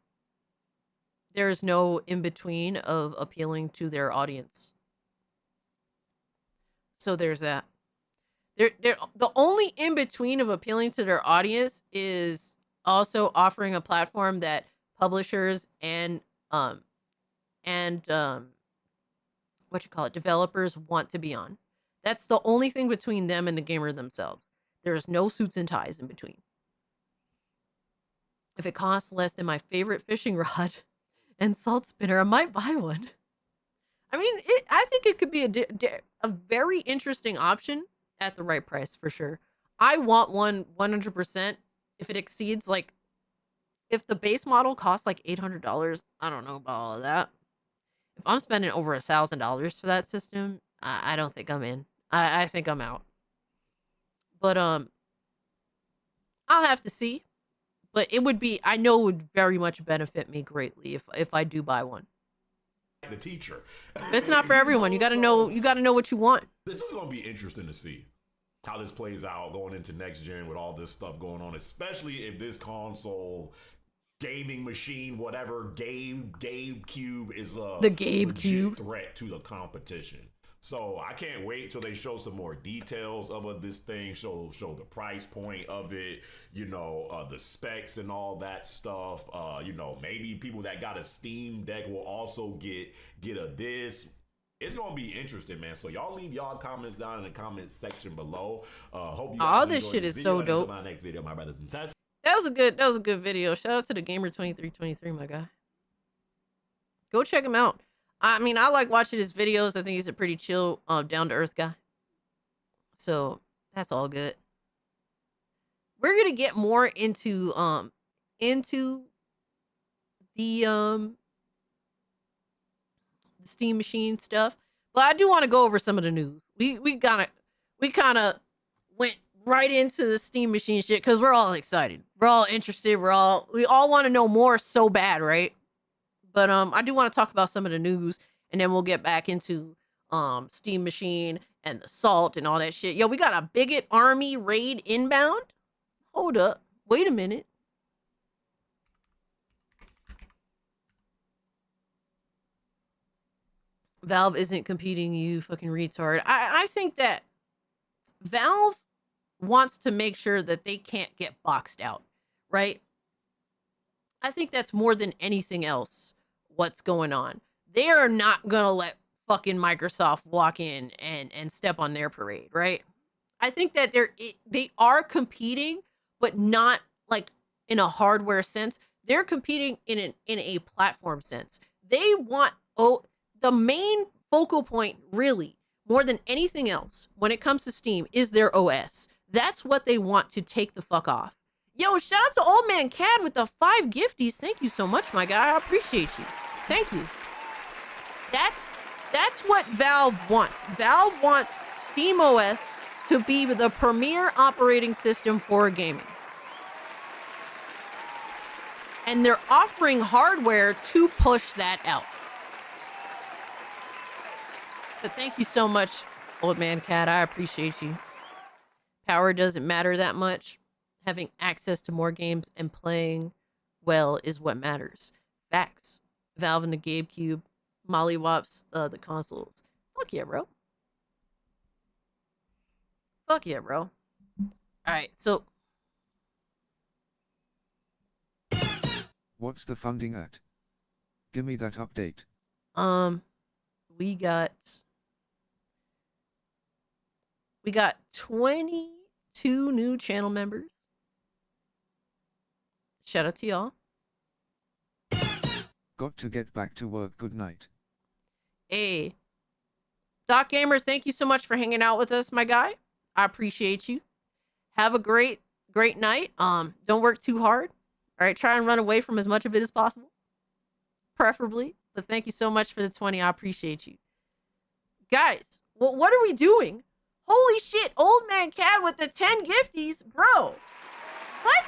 Speaker 11: There is no in-between of appealing to their audience. So there's that. The only in-between of appealing to their audience is also offering a platform that publishers and developers want to be on. That's the only thing between them and the gamer themselves. There's no suits and ties in between. If it costs less than my favorite fishing rod and salt spinner, I might buy one. I mean, I think it could be a very interesting option at the right price, for sure. I want one 100%. If it exceeds, like, if the base model costs like $800, I don't know about all of that. If I'm spending over $1,000 for that system, I don't think I'm in. I think I'm out. But I'll have to see. But it would be, I know it would very much benefit me greatly if I do buy one.
Speaker 16: The teacher.
Speaker 11: But it's not for everyone. You gotta know what you want.
Speaker 16: This is gonna be interesting to see how this plays out going into next gen with all this stuff going on, especially if this console, gaming machine, whatever, Gabe Cube is a
Speaker 11: the Gabe Cube
Speaker 16: threat to the competition. So I can't wait till they show some more details of this thing, show the price point of it, you know, the specs and all that stuff. You know, maybe people that got a Steam Deck will also get a this. It's gonna be interesting, man. So y'all leave y'all comments down in the comment section below. Hope you guys
Speaker 11: all this
Speaker 16: enjoyed
Speaker 11: shit
Speaker 16: this
Speaker 11: is
Speaker 16: video.
Speaker 11: so
Speaker 16: And until
Speaker 11: dope.
Speaker 16: my next video, my brothers and sisters.
Speaker 11: That was a good video. Shout out to the Gamer2323, my guy. Go check him out. I mean, I like watching his videos. I think he's a pretty chill, down to earth guy. So that's all good. We're gonna get more into the Steam machine stuff, but I do want to go over some of the news. We kind of went right into the Steam machine shit because we're all excited. We're all interested. We all want to know more so bad, right? But I do want to talk about some of the news, and then we'll get back into Steam Machine and the Salt and all that shit. Yo, we got a bigot army raid inbound. Hold up. Wait a minute. Valve isn't competing, you fucking retard. I think that Valve wants to make sure that they can't get boxed out, right? I think that's more than anything else what's going on. They are not gonna let fucking Microsoft walk in and step on their parade, right? I think that they are competing, but not like in a hardware sense. They're competing in a platform sense. They want the main focal point, really, more than anything else, when it comes to Steam, is their OS. That's what they want to take the fuck off. Yo, shout out to Old Man Cad with the 5 gifties. Thank you so much, my guy. I appreciate you. Thank you. That's what Valve wants. Valve wants SteamOS to be the premier operating system for gaming. And they're offering hardware to push that out. So thank you so much, Old Man Cat. I appreciate you. Power doesn't matter that much. Having access to more games and playing well is what matters. Facts. Valve and the GameCube mollywops the consoles. Fuck yeah, bro. Fuck yeah, bro. Alright, so
Speaker 12: what's the funding at? Give me that update.
Speaker 11: we got We got 22 new channel members. Shout out to y'all.
Speaker 12: Got to get back to work. Good night.
Speaker 11: Hey, Doc Gamer, thank you so much for hanging out with us, my guy. I appreciate you. Have a great night. Don't work too hard. All right, try and run away from as much of it as possible, preferably. But thank you so much for the 20. I appreciate you, guys. Well, what are we doing? Holy shit! Old Man Cad with the 10 gifties, bro. What?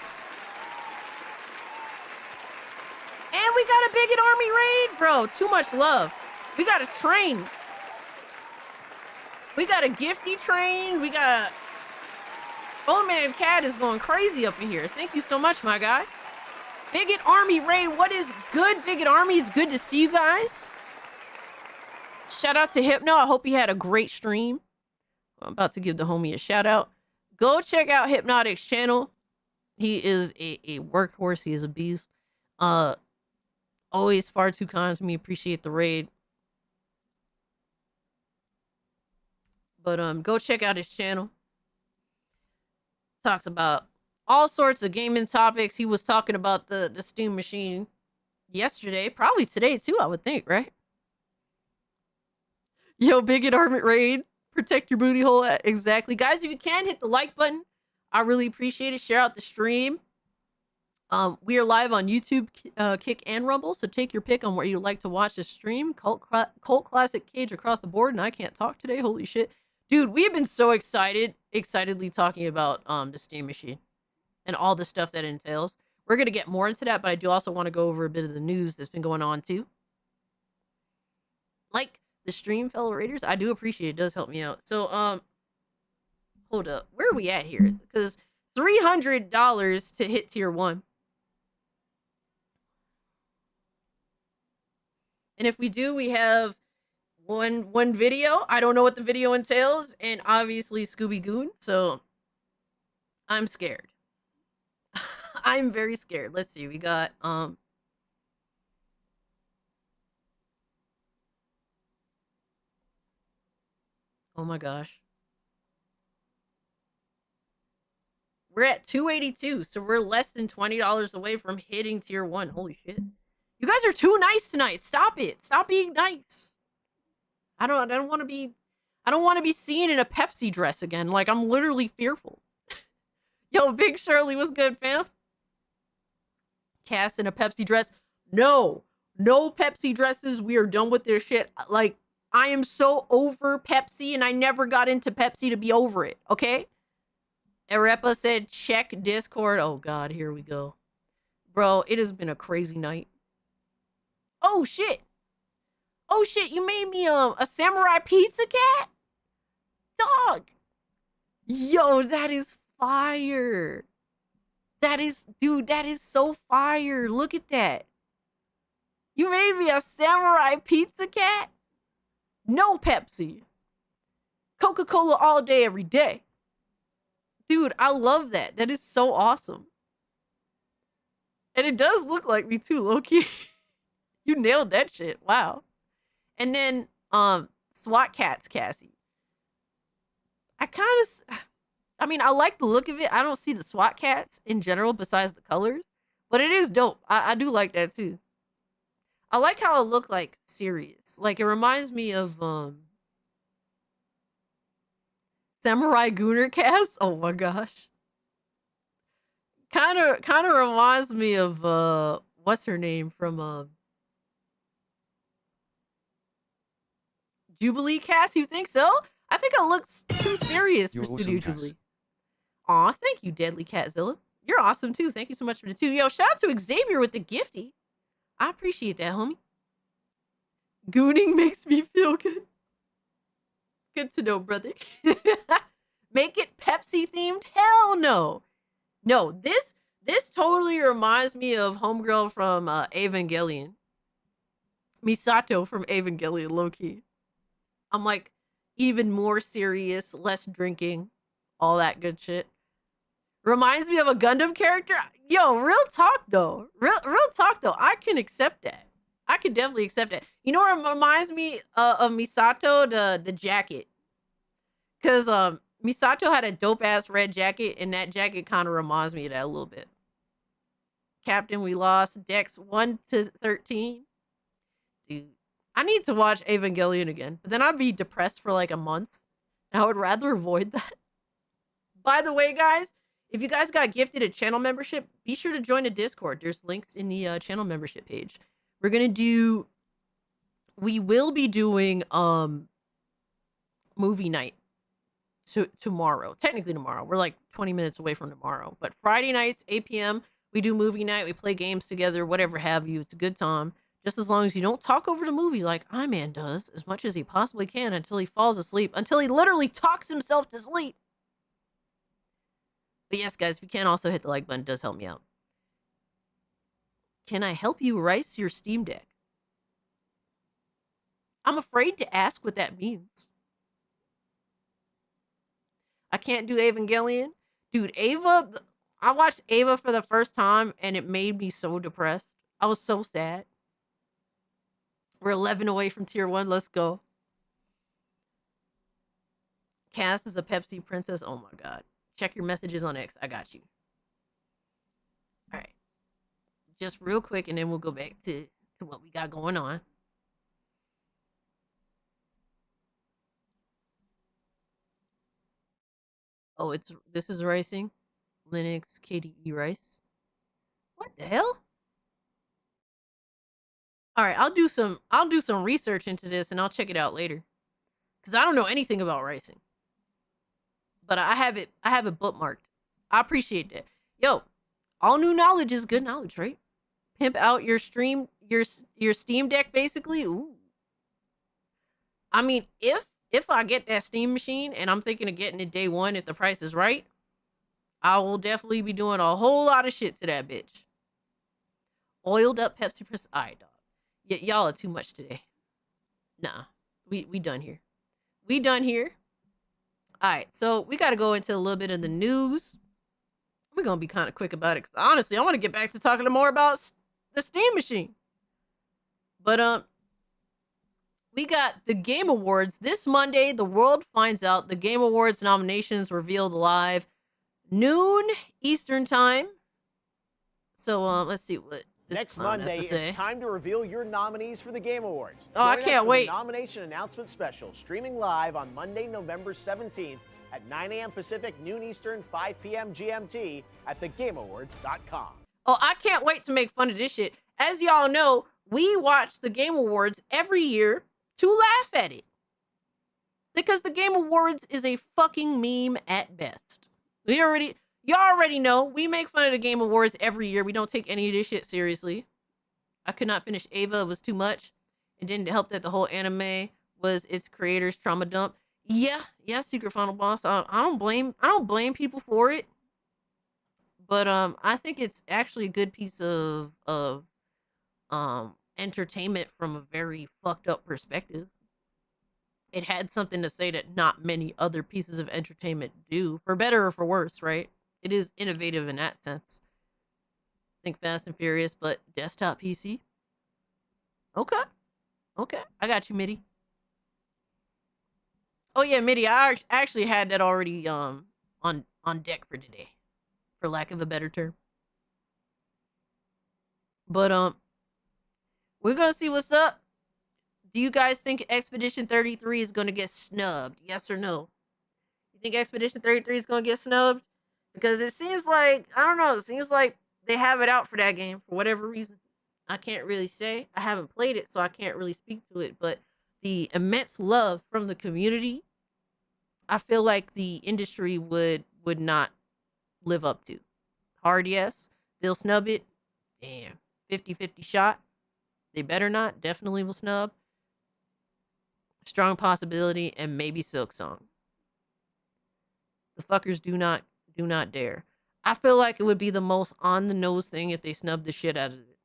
Speaker 11: And we got a Bigot Army raid, bro. Too much love. We got a train. We got a gifty train. We got a... Old Man Cad is going crazy up in here. Thank you so much, my guy. Bigot Army raid. What is good, Bigot Army? It's good to see you guys. Shout out to Hypno. I hope he had a great stream. I'm about to give the homie a shout out. Go check out Hypnotic's channel. He is a workhorse. He is a beast. Always far too kind to me. Appreciate the raid. But go check out his channel. Talks about all sorts of gaming topics. He was talking about the Steam machine yesterday, probably today too, I would think, right? Yo, Bigot Army raid. Protect your booty hole. Exactly. Guys, if you can, hit the like button. I really appreciate it. Share out the stream. We are live on YouTube, Kick, and Rumble, so take your pick on where you'd like to watch the stream. Cult Classic Cage across the board, and I can't talk today. Holy shit. Dude, we have been so excitedly talking about the Steam machine and all the stuff that entails. We're going to get more into that, but I do also want to go over a bit of the news that's been going on, too. Like the stream, fellow Raiders, I do appreciate it. It does help me out. So, hold up. Where are we at here? Because $300 to hit tier 1. And if we do, we have one video. I don't know what the video entails, and obviously Scooby Goon. So I'm scared. I'm very scared. Let's see. We got oh my gosh. We're at 282, so we're less than $20 away from hitting tier 1. Holy shit. You guys are too nice tonight. Stop it. Stop being nice. I don't want to be seen in a Pepsi dress again. Like, I'm literally fearful. Yo, Big Shirley, what's good, fam? Cass in a Pepsi dress. No Pepsi dresses. We are done with this shit. Like, I am so over Pepsi, and I never got into Pepsi to be over it, okay? Arepa said, check Discord. Oh, God, here we go. Bro, it has been a crazy night. Oh, shit. Oh, shit, you made me a samurai pizza cat? Dog. Yo, that is fire. Dude, that is so fire. Look at that. You made me a samurai pizza cat? No Pepsi. Coca-Cola all day, every day. Dude, I love that. That is so awesome. And it does look like me too, low-key. You nailed that shit. Wow. And then, SWAT Cats, Cassie. I mean, I like the look of it. I don't see the SWAT Cats in general besides the colors. But it is dope. I do like that too. I like how it looked like serious. Like, it reminds me of, Samurai Gooner Cast. Oh my gosh. Kind of reminds me of, what's her name from, Jubilee Cast. You think so? I think it looks too serious for Studio Jubilee. Aw, thank you, Deadly Catzilla. You're awesome too. Thank you so much for the 2. Yo, shout out to Xavier with the gifty. I appreciate that, homie. Gooning makes me feel good. Good to know, brother. Make it Pepsi themed? Hell no. No, this totally reminds me of Homegirl from Evangelion. Misato from Evangelion, low-key. I'm like even more serious, less drinking, all that good shit. Reminds me of a Gundam character. Yo, real talk though. Real talk though. I can accept that. I can definitely accept that. You know what reminds me of Misato? The jacket. Because Misato had a dope ass red jacket, and that jacket kind of reminds me of that a little bit. Captain, we lost. Dex 1 to 13. Dude, I need to watch Evangelion again, but then I'd be depressed for like a month. And I would rather avoid that. By the way, guys, if you guys got gifted a channel membership, be sure to join the Discord. There's links in the channel membership page. We will be doing movie night tomorrow. Technically tomorrow. We're like 20 minutes away from tomorrow. But Friday nights, 8 p.m., we do movie night. We play games together, whatever have you. It's a good time. Just as long as you don't talk over the movie like Iman does, as much as he possibly can until he falls asleep, until he literally talks himself to sleep. But yes, guys, if you can, also hit the like button. It does help me out. Can I help you rice your Steam Deck? I'm afraid to ask what that means. I can't do Evangelion. Dude, Ava, I watched Ava for the first time, and it made me so depressed. I was so sad. We're 11 away from tier 1. Let's go. Cass is a Pepsi princess. Oh my god. Check your messages on X. I got you. All right. Just real quick, and then we'll go back to what we got going on. Oh, this is racing. Linux KDE Rice. What the hell? All right, I'll do some research into this, and I'll check it out later. Cause I don't know anything about racing. But I have it bookmarked. I appreciate that. Yo, all new knowledge is good knowledge, right? Pimp out your Steam Deck, basically. Ooh. I mean, if I get that Steam machine, and I'm thinking of getting it day one if the price is right, I will definitely be doing a whole lot of shit to that bitch. Oiled up Pepsi Prince. Alright, dog. Y'all are too much today. Nah. We done here. We done here. Alright, so we gotta go into a little bit of the news. We're gonna be kind of quick about it, because honestly, I want to get back to talking more about the Steam machine. But, we got the Game Awards. This Monday, the world finds out the Game Awards nominations revealed live. Noon Eastern time. So, let's see what this
Speaker 17: Next Monday,
Speaker 11: has to say.
Speaker 17: It's time to reveal your nominees for the Game Awards.
Speaker 11: Oh, I can't
Speaker 17: for
Speaker 11: wait.
Speaker 17: The nomination announcement special, streaming live on Monday, November 17th at 9 a.m. Pacific, noon Eastern, 5 p.m. GMT at thegameawards.com.
Speaker 11: Oh, I can't wait to make fun of this shit. As y'all know, we watch the Game Awards every year to laugh at it. Because the Game Awards is a fucking meme at best. Y'all already know, we make fun of the Game Awards every year. We don't take any of this shit seriously. I could not finish Ava. It was too much. It didn't help that the whole anime was its creator's trauma dump. Yeah, Secret Final Boss. I don't blame people for it. But I think it's actually a good piece of entertainment from a very fucked up perspective. It had something to say that not many other pieces of entertainment do, for better or for worse, right? It is innovative in that sense. Think Fast and Furious, but desktop PC. Okay, I got you, Mitty. Oh yeah, Mitty, I actually had that already on deck for today, for lack of a better term. But we're gonna see what's up. Do you guys think Expedition 33 is gonna get snubbed? Yes or no? You think Expedition 33 is gonna get snubbed? Because it seems like, I don't know, it seems like they have it out for that game for whatever reason. I can't really say. I haven't played it, so I can't really speak to it. But the immense love from the community, I feel like the industry would not live up to. Hard yes. They'll snub it. Damn. 50-50 shot. They better not. Definitely will snub. Strong possibility, and maybe Silk Song. The fuckers do not dare. I feel like it would be the most on the nose thing if they snubbed the shit out of it.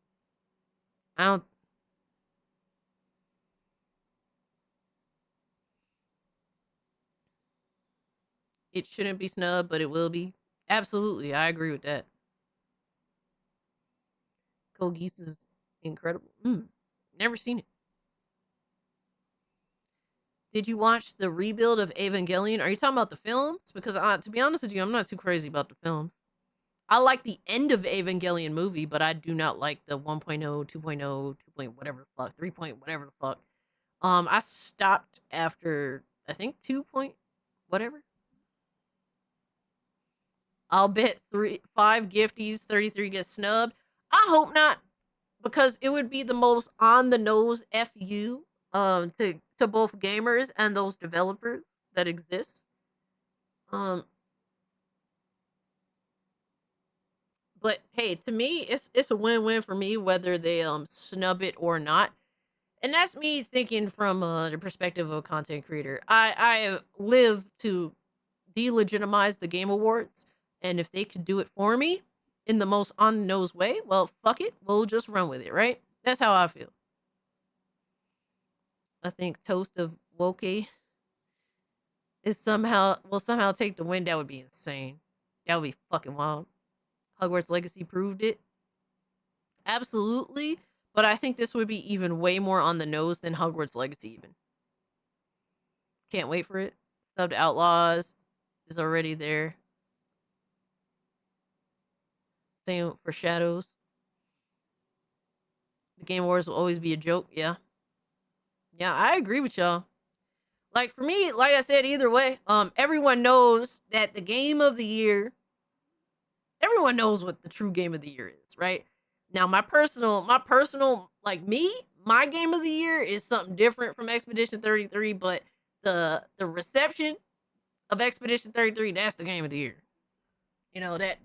Speaker 11: It shouldn't be snubbed, but it will be. Absolutely, I agree with that. Code Geass is incredible. Never seen it. Did you watch the rebuild of Evangelion? Are you talking about the films? Because to be honest with you, I'm not too crazy about the films. I like the end of Evangelion movie, but I do not like the 1.0, 2.0, 2. Whatever the fuck, 3. Whatever the fuck. I stopped after I think 2. Whatever. I'll bet 5 gifties, 33 gets snubbed. I hope not, because it would be the most on the nose FU to both gamers and those developers that exist. But hey, to me, it's a win-win for me whether they snub it or not. And that's me thinking from the perspective of a content creator. I live to delegitimize the Game Awards, and if they could do it for me in the most on-the-nose way, well, fuck it, we'll just run with it, right? That's how I feel. I think Toast of Woke is somehow take the win. That would be insane. That would be fucking wild. Hogwarts Legacy proved it. Absolutely. But I think this would be even way more on the nose than Hogwarts Legacy even. Can't wait for it. Sub to Outlaws is already there. Same for Shadows. The Game Awards will always be a joke. Yeah. Yeah, I agree with y'all. Like, for me, like I said, either way, everyone knows that the game of the year, everyone knows what the true game of the year is, right? Now, my personal, like me, my game of the year is something different from Expedition 33, but the reception of Expedition 33, that's the game of the year. You know, that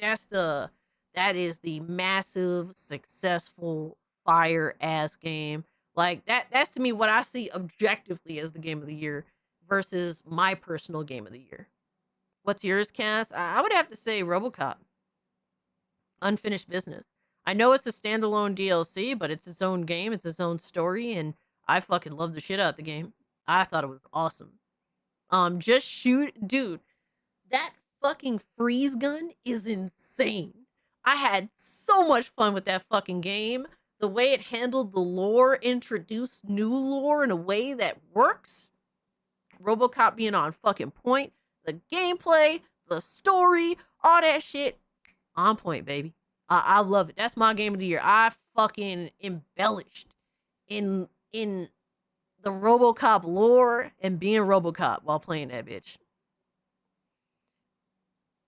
Speaker 11: is the massive, successful, fire-ass game. Like, that's to me what I see objectively as the game of the year versus my personal game of the year. What's yours, Cass? I would have to say RoboCop. Unfinished business. I know it's a standalone DLC, but it's its own game, it's its own story, and I fucking love the shit out of the game. I thought it was awesome. Just shoot, dude. That fucking freeze gun is insane. I had so much fun with that fucking game. The way it handled the lore, introduced new lore in a way that works. RoboCop being on fucking point. The gameplay, the story, all that shit. On point, baby. I love it. That's my game of the year. I fucking embellished in the RoboCop lore and being RoboCop while playing that bitch.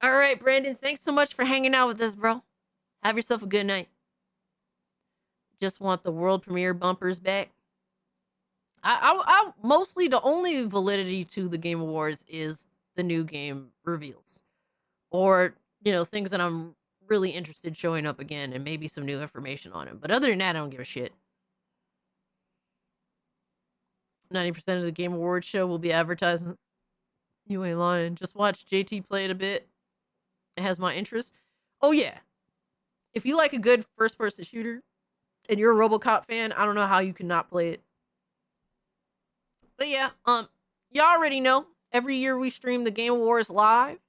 Speaker 11: All right, Brandon, thanks so much for hanging out with us, bro. Have yourself a good night. Just want the world premiere bumpers back. I mostly, the only validity to the Game Awards is the new game reveals. Or, you know, things that I'm really interested showing up again and maybe some new information on them. But other than that, I don't give a shit. 90% of the Game Awards show will be advertisement. You ain't lying. Just watch JT play it a bit. It has my interest. Oh, yeah. If you like a good first-person shooter and you're a RoboCop fan, I don't know how you can not play it. But yeah, y'all already know. Every year we stream the Game Awards live,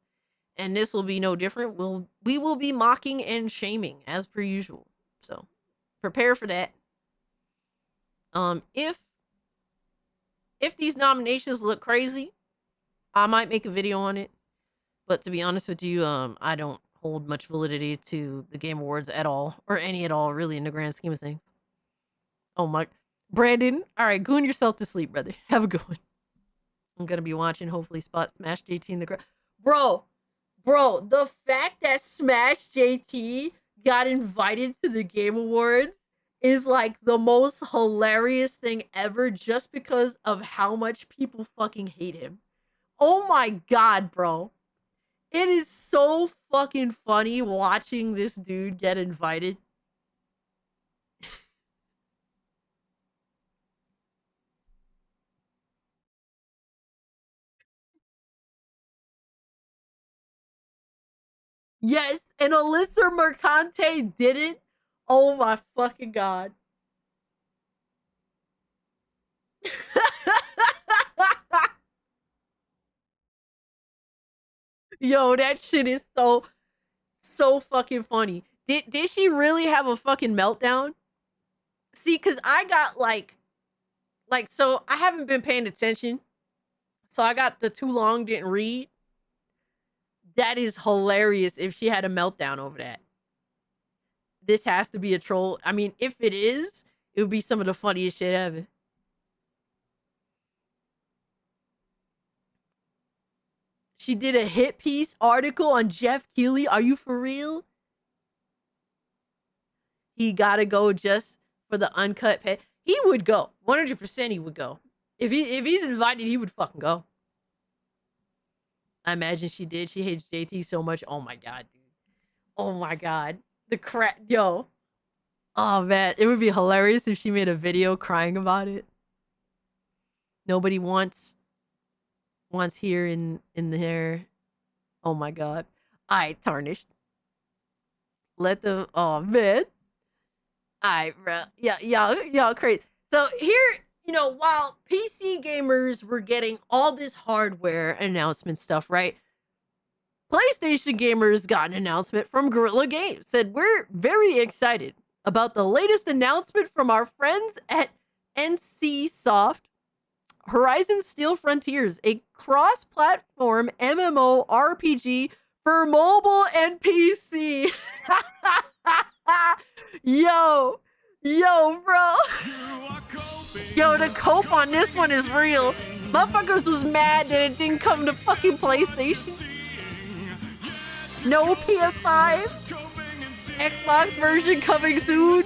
Speaker 11: and this will be no different. We will be mocking and shaming as per usual. So prepare for that. If these nominations look crazy, I might make a video on it. But to be honest with you, I don't hold much validity to the Game Awards at all, or any at all, really, in the grand scheme of things. Oh my, Brandon, all right, goon yourself to sleep, brother. Have a good one. I'm gonna be watching, hopefully, Spot Smash JT in the crowd. Bro, the fact that Smash JT got invited to the Game Awards is like the most hilarious thing ever, just because of how much people fucking hate him. Oh my god, bro. It is so fucking funny watching this dude get invited. Yes, and Alyssa Mercante didn't. Oh my fucking god. Yo, that shit is so fucking funny. Did she really have a fucking meltdown? See, cause I got like so I haven't been paying attention So I got the too long didn't read. That is hilarious if she had a meltdown over that. This has to be a troll. I mean, if it is, it would be some of the funniest shit ever. She did a hit piece article on Jeff Keighley. Are you for real? He gotta go just for the uncut pay. He would go. 100% he would go. If he's invited, he would fucking go. I imagine she did. She hates JT so much. Oh my god, dude. Oh my god. The crap, yo. Oh man, it would be hilarious if she made a video crying about it. Nobody wants here in there. Oh my god. Alright, tarnished. Let them. Oh man. Alright, bro. Yeah, y'all crazy. So here, you know, while PC gamers were getting all this hardware announcement stuff, right? PlayStation gamers got an announcement from Guerrilla Games. Said, we're very excited about the latest announcement from our friends at NC Soft. Horizon Steel Frontiers, a cross-platform MMO RPG for mobile and PC. Yo, bro. Yo, the cope on this one is real. Motherfuckers was mad that it didn't come to fucking PlayStation. No PS5. Xbox version coming soon.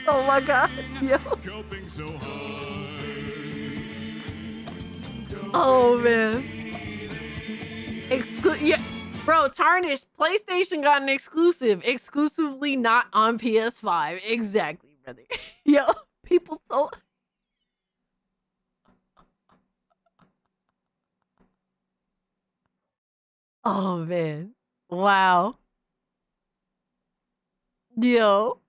Speaker 11: Oh my god, yo. Oh man. Yeah, bro, Tarnished. PlayStation got an exclusive. Exclusively not on PS5. Exactly, brother. Yo, people so... Oh man. Wow. Yo.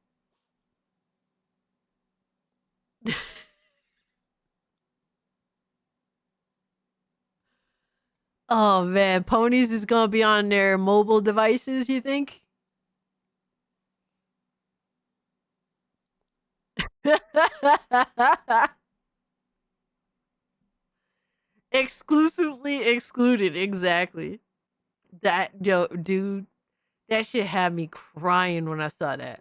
Speaker 11: Oh man, Ponies is gonna be on their mobile devices, you think? Exclusively excluded, exactly. That, yo, dude, that shit had me crying when I saw that.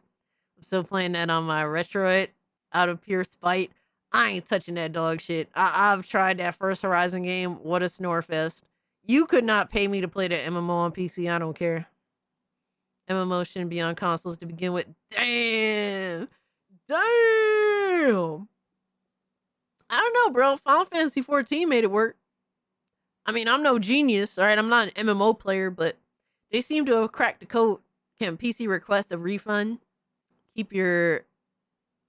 Speaker 11: I'm still playing that on my Retroid out of pure spite. I ain't touching that dog shit. I've tried that first Horizon game. What a snorefest. You could not pay me to play that MMO on PC. I don't care. MMO shouldn't be on consoles to begin with. Damn. Damn. I don't know, bro. Final Fantasy 14 made it work. I mean, I'm no genius, all right? I'm not an MMO player, but they seem to have cracked the code. Can PC request a refund? Keep your...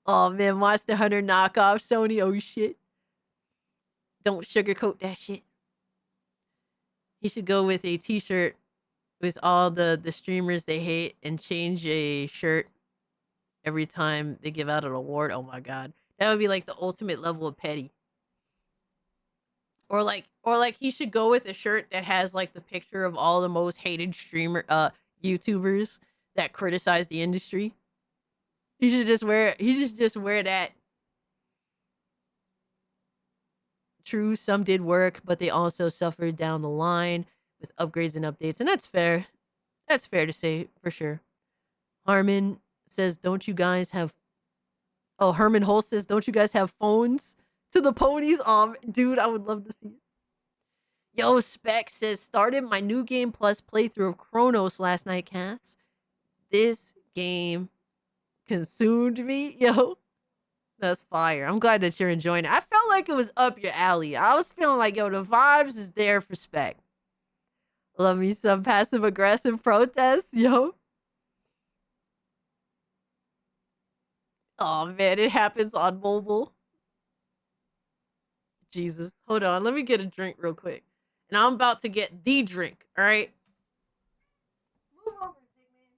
Speaker 11: Oh, man, Monster Hunter knockoff, Sony. Oh, shit. Don't sugarcoat that shit. He should go with a t-shirt with all the streamers they hate and change a shirt every time they give out an award. Oh, my God. That would be like the ultimate level of petty. Or like he should go with a shirt that has like the picture of all the most hated YouTubers that criticize the industry. He should just wear that. True, some did work, but they also suffered down the line with upgrades and updates, and that's fair. That's fair to say for sure. Harmon says, "Don't you guys have?" Oh, Herman Holst says, "Don't you guys have phones to the ponies?" Dude, I would love to see it. Yo, Spec says, "Started my new game plus playthrough of Chronos last night, Cass. This game consumed me." Yo, that's fire. I'm glad that you're enjoying it. I felt like it was up your alley. I was feeling like, yo, the vibes is there for Spec. Love me some passive aggressive protest, yo. Oh man, it happens on mobile. Jesus, hold on. Let me get a drink real quick. And I'm about to get the drink, all right? Move over, big man.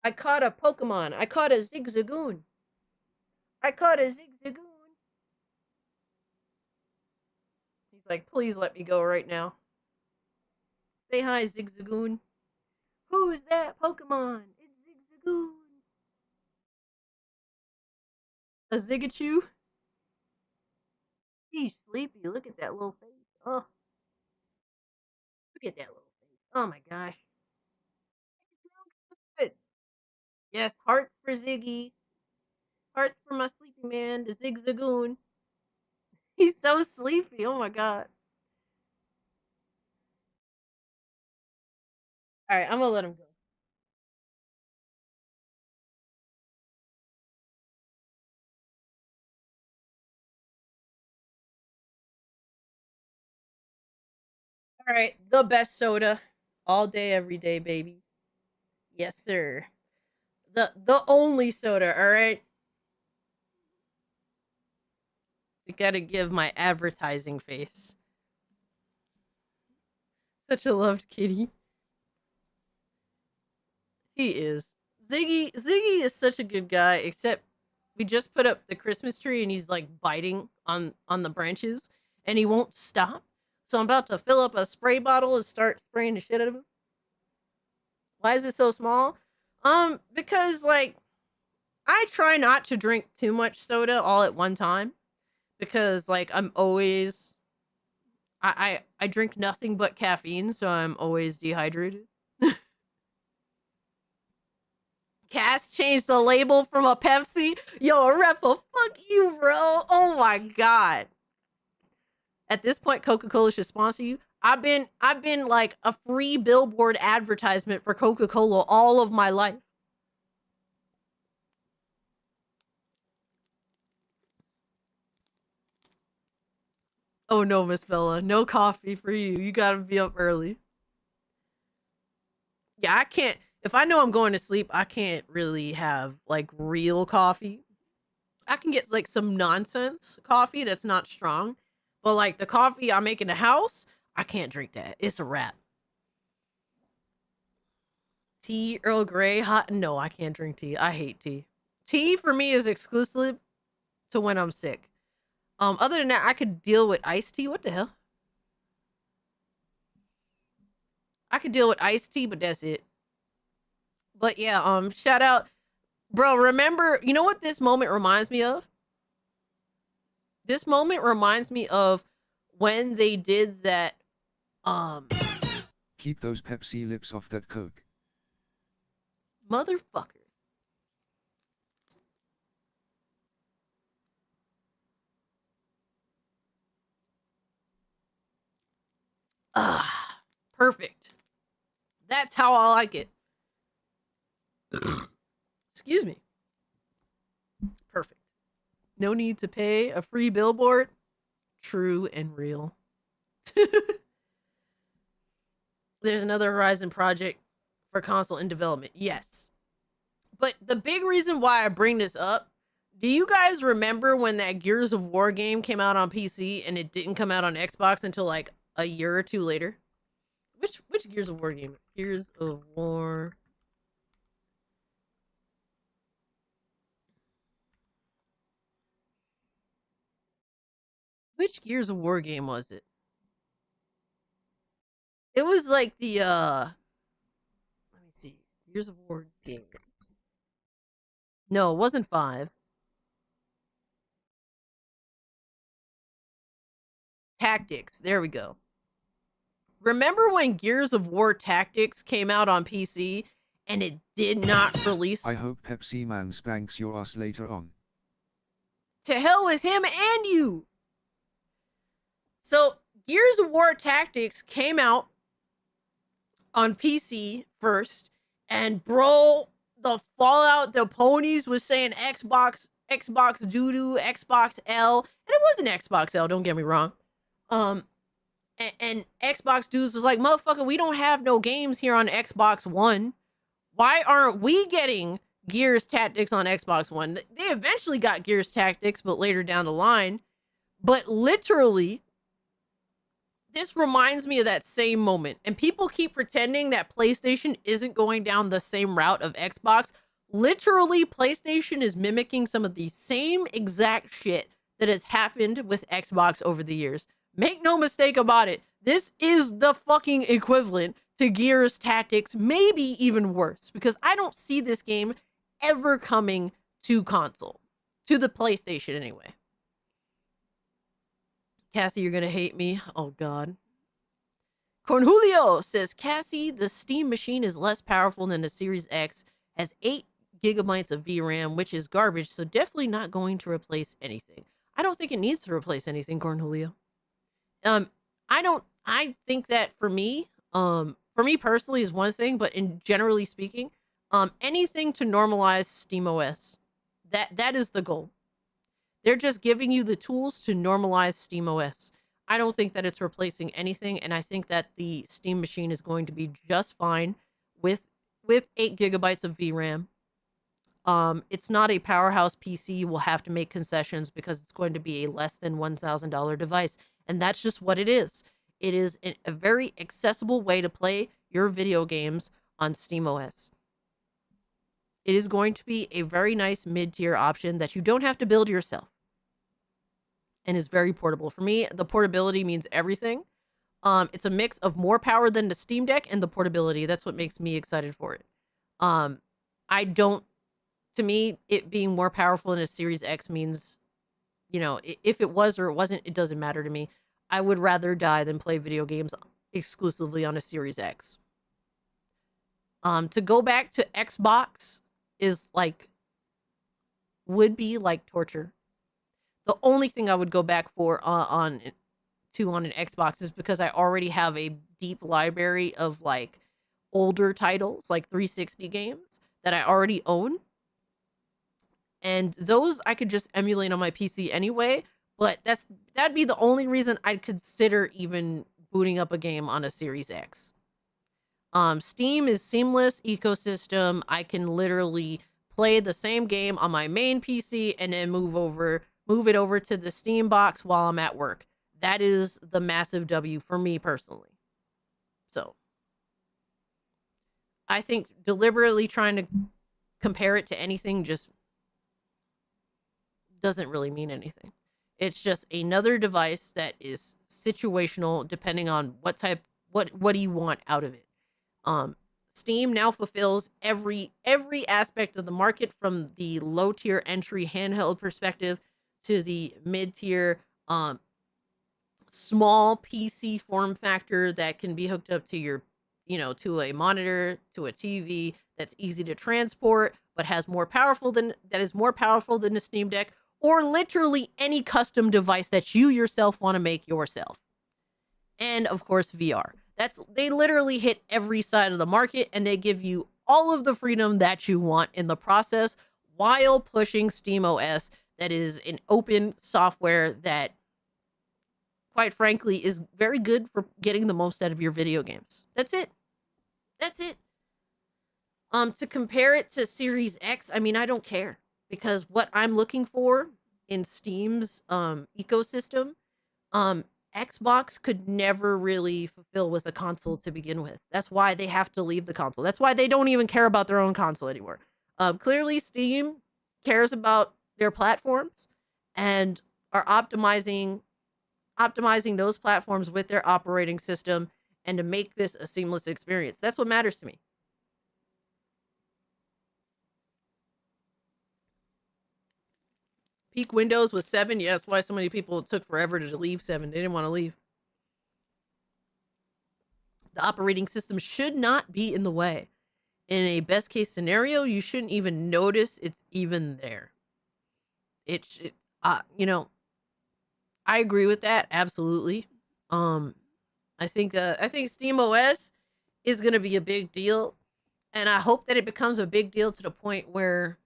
Speaker 11: I caught a Pokemon. I caught a Zigzagoon. He's like, please let me go right now. Say hi, Zigzagoon. Who is that Pokemon? It's Zigzagoon. A Zigachu? He's sleepy. Look at that little face. Oh. Look at that little face. Oh my gosh. Good. Yes, hearts for Ziggy. Hearts for my sleepy man, the Zigzagoon. He's so sleepy. Oh my god. Alright, I'm gonna let him go. Alright, the best soda. All day, every day, baby. Yes, sir. The only soda, alright? You gotta give my advertising face. Such a loved kitty. He is. Ziggy is such a good guy, except we just put up the Christmas tree and he's like biting on the branches and he won't stop. So I'm about to fill up a spray bottle and start spraying the shit out of him. Why is it so small? Because like I try not to drink too much soda all at one time because like I'm always I drink nothing but caffeine, so I'm always dehydrated. Cass changed the label from a Pepsi. Yo, Repa, fuck you, bro. Oh my god. At this point, Coca-Cola should sponsor you. I've been like a free billboard advertisement for Coca-Cola all of my life. Oh no, Miss Bella. No coffee for you. You gotta be up early. Yeah, I can't. If I know I'm going to sleep, I can't really have like real coffee. I can get like some nonsense coffee that's not strong. But like the coffee I make in the house, I can't drink that. It's a wrap. Tea, Earl Grey, hot. No, I can't drink tea. I hate tea. Tea for me is exclusive to when I'm sick. Other than that, I could deal with iced tea. What the hell? I could deal with iced tea, but that's it. But yeah, shout out. Bro, remember, you know what this moment reminds me of? This moment reminds me of when they did that,
Speaker 12: Keep those Pepsi lips off that Coke.
Speaker 11: Motherfucker. Ah, perfect. That's how I like it. Excuse me. Perfect. No need to pay a free billboard. True and real. There's another Horizon project for console in development. Yes. But the big reason why I bring this up, do you guys remember when that Gears of War game came out on PC and it didn't come out on Xbox until like a year or two later? Which Gears of War game? Gears of War. Which Gears of War game was it? It was like the let me see. Gears of War game. No, it wasn't 5. Tactics. There we go. Remember when Gears of War Tactics came out on PC and it did not release?
Speaker 12: I hope Pepsi Man spanks your ass later on.
Speaker 11: To hell with him and you. So, Gears of War Tactics came out on PC first, and bro, the Fallout, the ponies was saying Xbox doo-doo, Xbox L, and it wasn't Xbox L, don't get me wrong. And Xbox dudes was like, motherfucker, we don't have no games here on Xbox One. Why aren't we getting Gears Tactics on Xbox One? They eventually got Gears Tactics, but later down the line. But literally, this reminds me of that same moment. And people keep pretending that PlayStation isn't going down the same route of Xbox. Literally, PlayStation is mimicking some of the same exact shit that has happened with Xbox over the years. Make no mistake about it. This is the fucking equivalent to Gears Tactics, maybe even worse, because I don't see this game ever coming to console, to the PlayStation anyway. Cassie, you're gonna hate me. Oh God. Cornjulio says, Cassie, the Steam machine is less powerful than the Series X, has 8 gigabytes of VRAM, which is garbage, so definitely not going to replace anything. I don't think it needs to replace anything, Cornjulio. I think that for me personally is one thing, but in generally speaking, anything to normalize SteamOS. That is the goal. They're just giving you the tools to normalize SteamOS. I don't think that it's replacing anything, and I think that the Steam machine is going to be just fine with 8 gigabytes of VRAM. It's not a powerhouse PC. You will have to make concessions because it's going to be a less than $1,000 device, and that's just what it is. It is a very accessible way to play your video games on SteamOS. It is going to be a very nice mid-tier option that you don't have to build yourself, and is very portable. For me, the portability means everything. It's a mix of more power than the Steam Deck and the portability. That's what makes me excited for it. To me, it being more powerful than a Series X means, if it was or it wasn't, it doesn't matter to me. I would rather die than play video games exclusively on a Series X. To go back to Xbox would be like torture. The only thing I would go back for on an Xbox is because I already have a deep library of older titles, like 360 games that I already own. And those I could just emulate on my PC anyway, but that'd be the only reason I'd consider even booting up a game on a Series X. Steam is seamless ecosystem. I can literally play the same game on my main PC and then move it over to the Steam box while I'm at work. That is the massive W for me personally. So I think deliberately trying to compare it to anything just doesn't really mean anything. It's just another device that is situational depending on what do you want out of it. Steam now fulfills every aspect of the market, from the low tier entry handheld perspective to the mid tier small PC form factor that can be hooked up to your to a monitor, to a TV, that's easy to transport but is more powerful than the Steam Deck, or literally any custom device that you yourself want to make yourself. And of course, VR. They literally hit every side of the market, and they give you all of the freedom that you want in the process while pushing SteamOS, that is an open software that, quite frankly, is very good for getting the most out of your video games. That's it. To compare it to Series X, I mean, I don't care, because what I'm looking for in Steam's ecosystem, Xbox could never really fulfill with a console to begin with. That's why they have to leave the console. That's why they don't even care about their own console anymore. Clearly, Steam cares about their platforms and are optimizing those platforms with their operating system and to make this a seamless experience. That's what matters to me. Peak Windows was 7. Yeah, that's why so many people took forever to leave 7. They didn't want to leave. The operating system should not be in the way. In a best case scenario, you shouldn't even notice it's even there. I agree with that, absolutely. I think SteamOS is going to be a big deal, and I hope that it becomes a big deal to the point where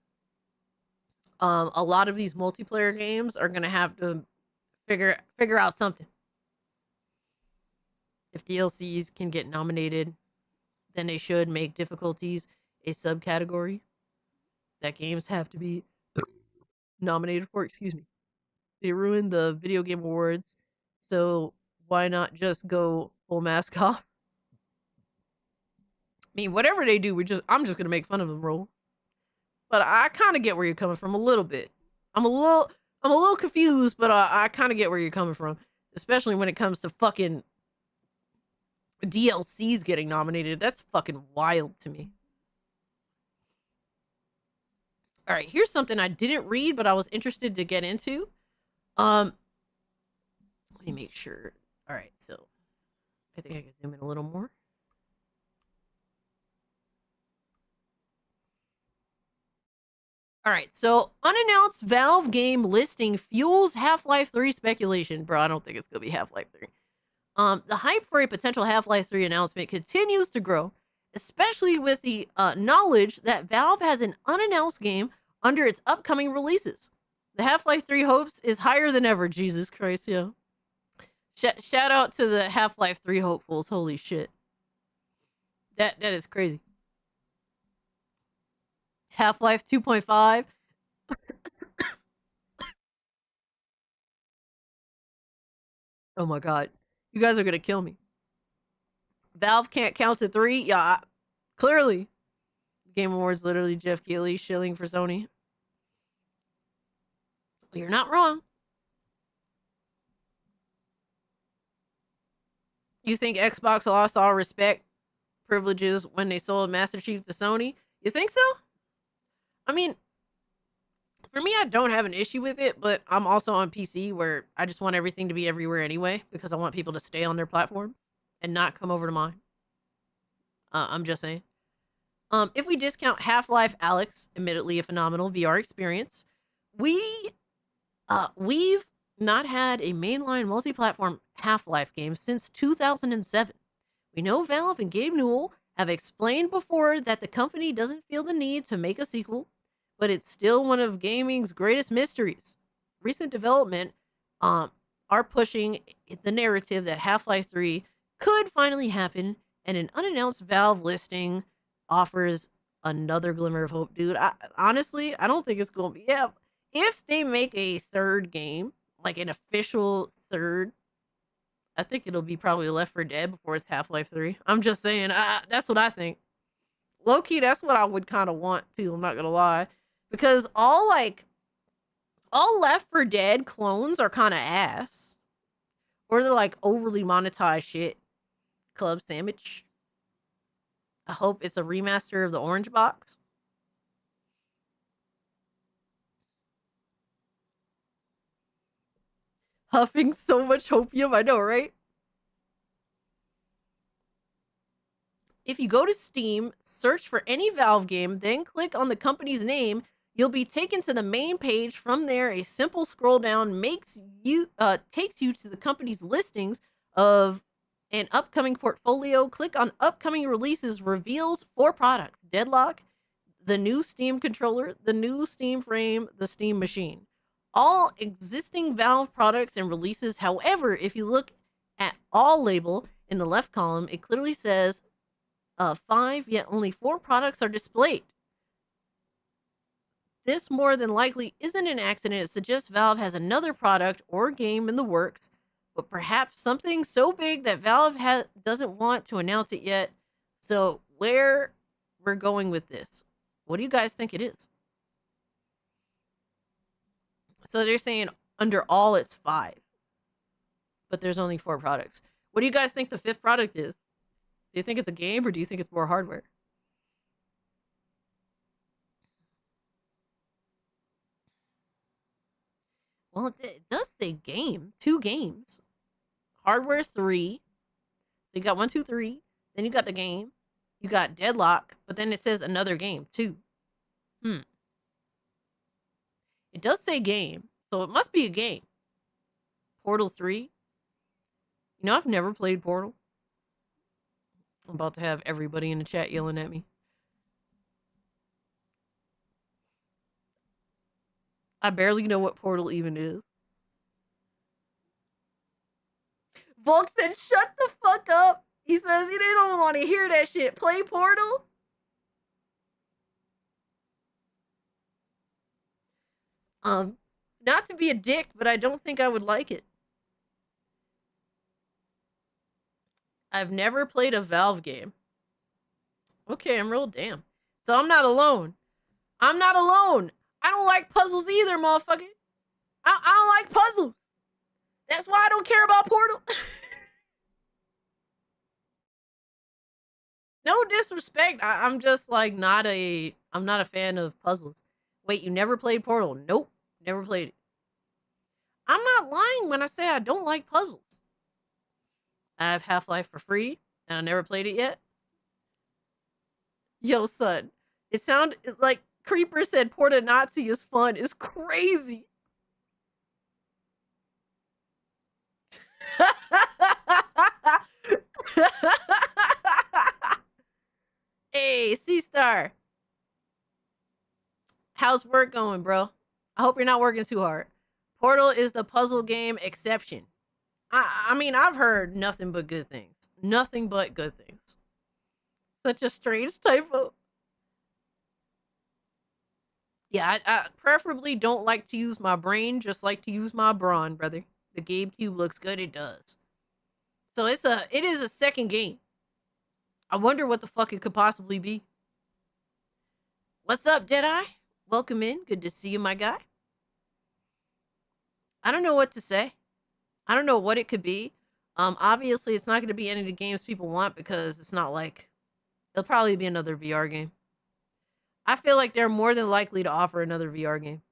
Speaker 11: a lot of these multiplayer games are going to have to figure out something. If DLCs can get nominated, then they should make difficulties a subcategory that games have to be nominated for. Excuse me. They ruined the Video Game Awards, so why not just go full mask off? I mean, whatever they do, I'm just gonna make fun of them, Roll. But I kind of get where you're coming from a little bit. I'm a little confused, but I kind of get where you're coming from, especially when it comes to fucking DLCs getting nominated. That's fucking wild to me. All right, here's something I didn't read, but I was interested to get into. Let me make sure. All right, so I think I can zoom in a little more. All right, so unannounced Valve game listing fuels Half-Life 3 speculation. Bro, I don't think it's going to be Half-Life 3. The hype for a potential Half-Life 3 announcement continues to grow, especially with the knowledge that Valve has an unannounced game under its upcoming releases. The Half-Life 3 hopes is higher than ever. Jesus Christ, yo. Shout out to the Half-Life 3 hopefuls. Holy shit. That is crazy. Half-Life 2.5. Oh my god. You guys are gonna kill me. Valve can't count to 3? Yeah, clearly. Game Awards literally Jeff Keighley shilling for Sony. You're not wrong. You think Xbox lost all respect privileges when they sold Master Chief to Sony? You think so? I mean, for me, I don't have an issue with it, but I'm also on PC where I just want everything to be everywhere anyway because I want people to stay on their platform and not come over to mine. I'm just saying. If we discount Half-Life Alyx, admittedly a phenomenal VR experience, we've not had a mainline multi-platform Half-Life game since 2007. We know Valve and Gabe Newell have explained before that the company doesn't feel the need to make a sequel, but it's still one of gaming's greatest mysteries. Recent development are pushing the narrative that Half-Life 3 could finally happen, and an unannounced Valve listing offers another glimmer of hope, dude. Honestly, I don't think it's going to be... Yeah, if they make a third game, like an official third, I think it'll be probably Left 4 Dead before it's Half-Life 3. I'm just saying, that's what I think. Low-key, that's what I would kind of want, too. I'm not going to lie. Because all Left 4 Dead clones are kind of ass. Or they're like overly monetized shit. Club Sandwich. I hope it's a remaster of the Orange Box. Huffing so much hopium, I know, right? If you go to Steam, search for any Valve game, then click on the company's name, you'll be taken to the main page. From there, a simple scroll down takes you to the company's listings of an upcoming portfolio. Click on upcoming releases, reveals 4 products: Deadlock, the new Steam controller, the new Steam frame, the Steam machine. All existing Valve products and releases. However, if you look at all label in the left column, it clearly says 5, yet only 4 products are displayed. This more than likely isn't an accident. It suggests Valve has another product or game in the works, but perhaps something so big that Valve doesn't want to announce it yet. So where we're going with this, what do you guys think it is? So they're saying under all it's 5, but there's only 4 products. What do you guys think the 5th product is? Do you think it's a game, or do you think it's more hardware? Well, it does say game. 2 games. Hardware 3. So you got 1, 2, 3. Then you got the game. You got Deadlock, but then it says another game, 2. It does say game, so it must be a game. Portal 3. You know, I've never played Portal. I'm about to have everybody in the chat yelling at me. I barely know what Portal even is. Volk said, shut the fuck up. He says, he don't want to hear that shit. Play Portal? Not to be a dick, but I don't think I would like it. I've never played a Valve game. Okay, I'm real damn. So I'm not alone. I'm not alone. I don't like puzzles either, motherfucker. I don't like puzzles. That's why I don't care about Portal. No disrespect. I'm just like I'm not a fan of puzzles. Wait, you never played Portal? Nope, never played it. I'm not lying when I say I don't like puzzles. I have Half-Life for free, and I never played it yet. Yo, son, it sounded like Creeper said Porta Nazi is fun. It's crazy. Hey, C-Star. How's work going, bro? I hope you're not working too hard. Portal is the puzzle game exception. I mean, I've heard nothing but good things. Nothing but good things. Such a strange typo. Yeah, I preferably don't like to use my brain, just like to use my brawn, brother. The GameCube looks good, it does. So it is a second game. I wonder what the fuck it could possibly be. What's up, Deadeye? Welcome in. Good to see you, my guy. I don't know what to say. I don't know what it could be. Obviously, it's not going to be any of the games people want because it's not like... It'll probably be another VR game. I feel like they're more than likely to offer another VR game.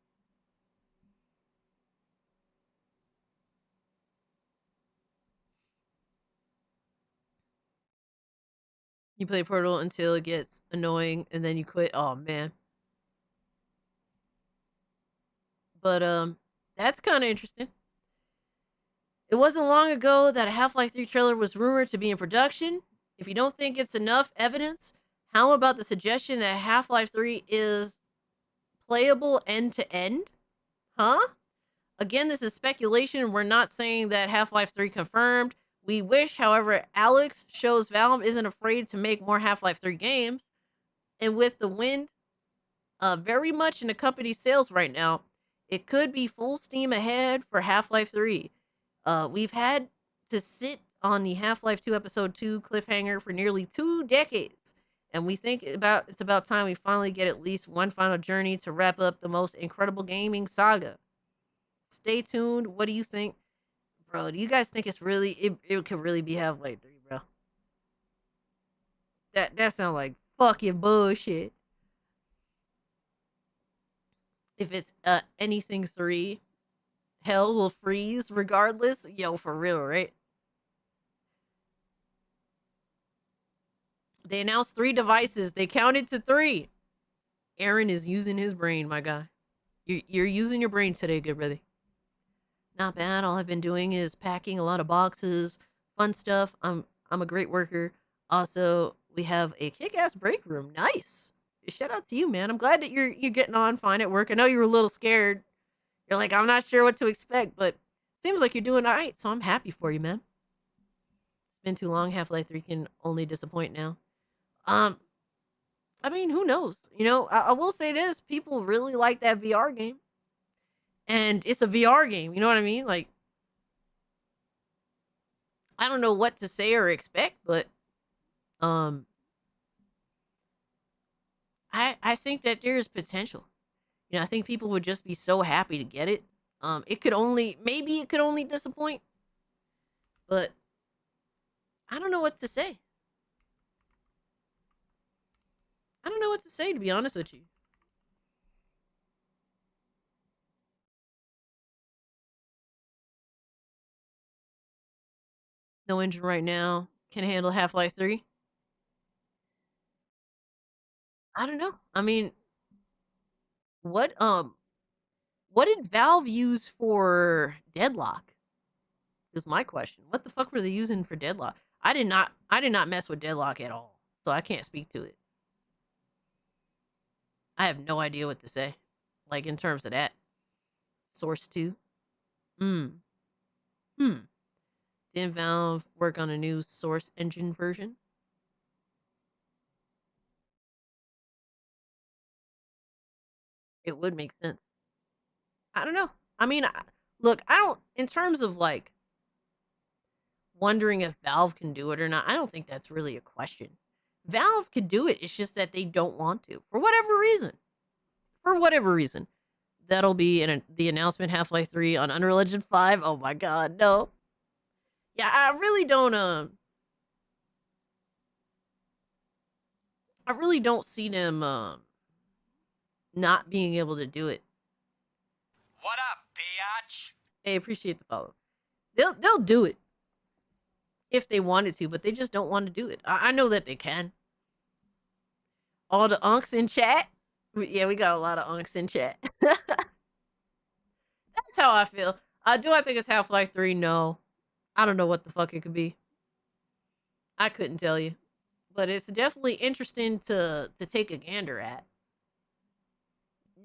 Speaker 11: You play Portal until it gets annoying and then you quit. Oh, man. But, that's kind of interesting. It wasn't long ago that a Half-Life 3 trailer was rumored to be in production. If you don't think it's enough evidence, how about the suggestion that Half-Life 3 is playable end-to-end? Huh? Again, this is speculation. We're not saying that Half-Life 3 confirmed. We wish, however, Alex shows Valve isn't afraid to make more Half-Life 3 games. And with the wind very much in the company's sales right now, it could be full steam ahead for Half-Life 3. We've had to sit on the Half-Life 2 Episode 2 cliffhanger for nearly 2 decades. And we think it's about time we finally get at least one final journey to wrap up the most incredible gaming saga. Stay tuned. What do you think? Bro, do you guys think it's really... It could really be Half-Life 3, bro? That sounds like fucking bullshit. If it's anything 3, hell will freeze regardless. Yo, for real, right? They announced 3 devices. They counted to 3. Aaron is using his brain, my guy. You're using your brain today, good brother. Not bad. All I've been doing is packing a lot of boxes, fun stuff. I'm a great worker. Also, we have a kick-ass break room. Nice. Shout out to you, man. I'm glad that you're getting on fine at work. I know you were a little scared. You're like, I'm not sure what to expect, but seems like you're doing all right, so I'm happy for you, man. It's been too long. Half-Life 3 can only disappoint now. I mean, who knows? You know, I will say this. People really like that VR game. And it's a VR game, you know what I mean? Like, I don't know what to say or expect, but I think that there's potential. You know, I think people would just be so happy to get it. Maybe it could only disappoint. But I don't know what to say. I don't know what to say, to be honest with you. No engine right now. Can handle Half-Life 3. I don't know. I mean, what did Valve use for Deadlock? Is my question. What the fuck were they using for Deadlock? I did not mess with Deadlock at all, so I can't speak to it. I have no idea what to say. Like, in terms of that. Source 2. Didn't Valve work on a new Source engine version? It would make sense. I don't know. I mean, look, in terms of, like, wondering if Valve can do it or not, I don't think that's really a question. Valve could do it. It's just that they don't want to. For whatever reason. That'll be in the announcement Half-Life 3 on Unreal Engine 5. Oh my god, no. Yeah, I really don't, I really don't see them not being able to do it.
Speaker 3: What up, biatch?
Speaker 11: Hey, appreciate the follow. They'll do it if they wanted to, but they just don't want to do it. I know that they can. All the unks in chat. Yeah, we got a lot of unks in chat. That's how I feel. Do I think it's Half-Life 3? No. I don't know what the fuck it could be. I couldn't tell you. But it's definitely interesting to take a gander at.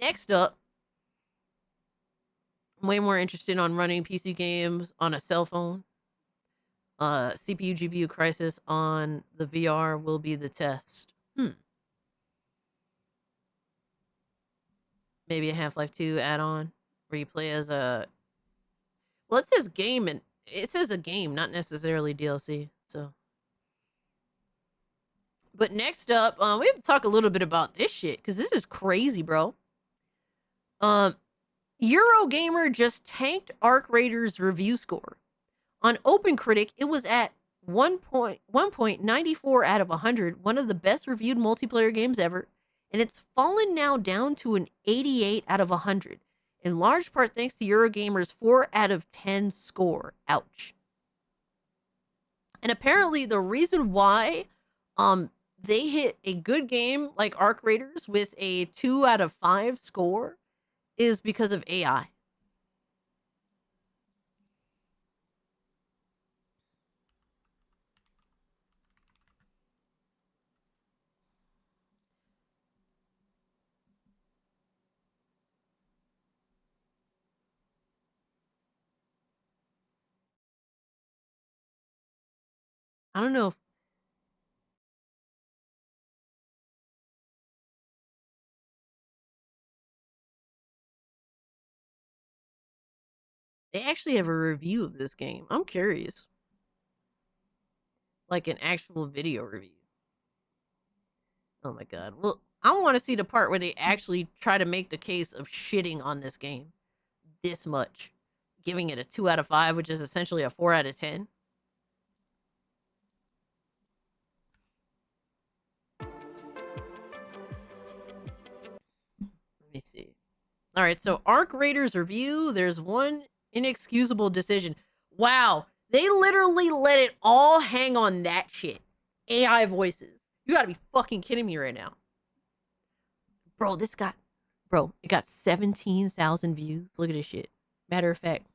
Speaker 11: Next up, I'm way more interested on running PC games on a cell phone. CPU GPU crisis on the VR will be the test. Maybe a Half-Life 2 add-on where you play as a... Well, it says game, and it says a game, not necessarily DLC. So, but next up, we have to talk a little bit about this shit because this is crazy, bro. Eurogamer just tanked Arc Raiders review score. On OpenCritic, it was at 1.94 out of 100, one of the best reviewed multiplayer games ever, and it's fallen now down to an 88 out of 100, in large part thanks to Eurogamer's 4 out of 10 score. Ouch. And apparently the reason why they hit a good game like Arc Raiders with a 2 out of 5 score is because of AI. I don't know if they actually have a review of this game. I'm curious. Like an actual video review. Oh my god. Well, I want to see the part where they actually try to make the case of shitting on this game this much. Giving it a 2 out of 5, which is essentially a 4 out of 10. Let me see. All right, so Arc Raiders review, there's one inexcusable decision. Wow, they literally let it all hang on that shit. AI voices. You gotta be fucking kidding me right now. Bro, it got 17,000 views. Look at this shit. Matter of fact,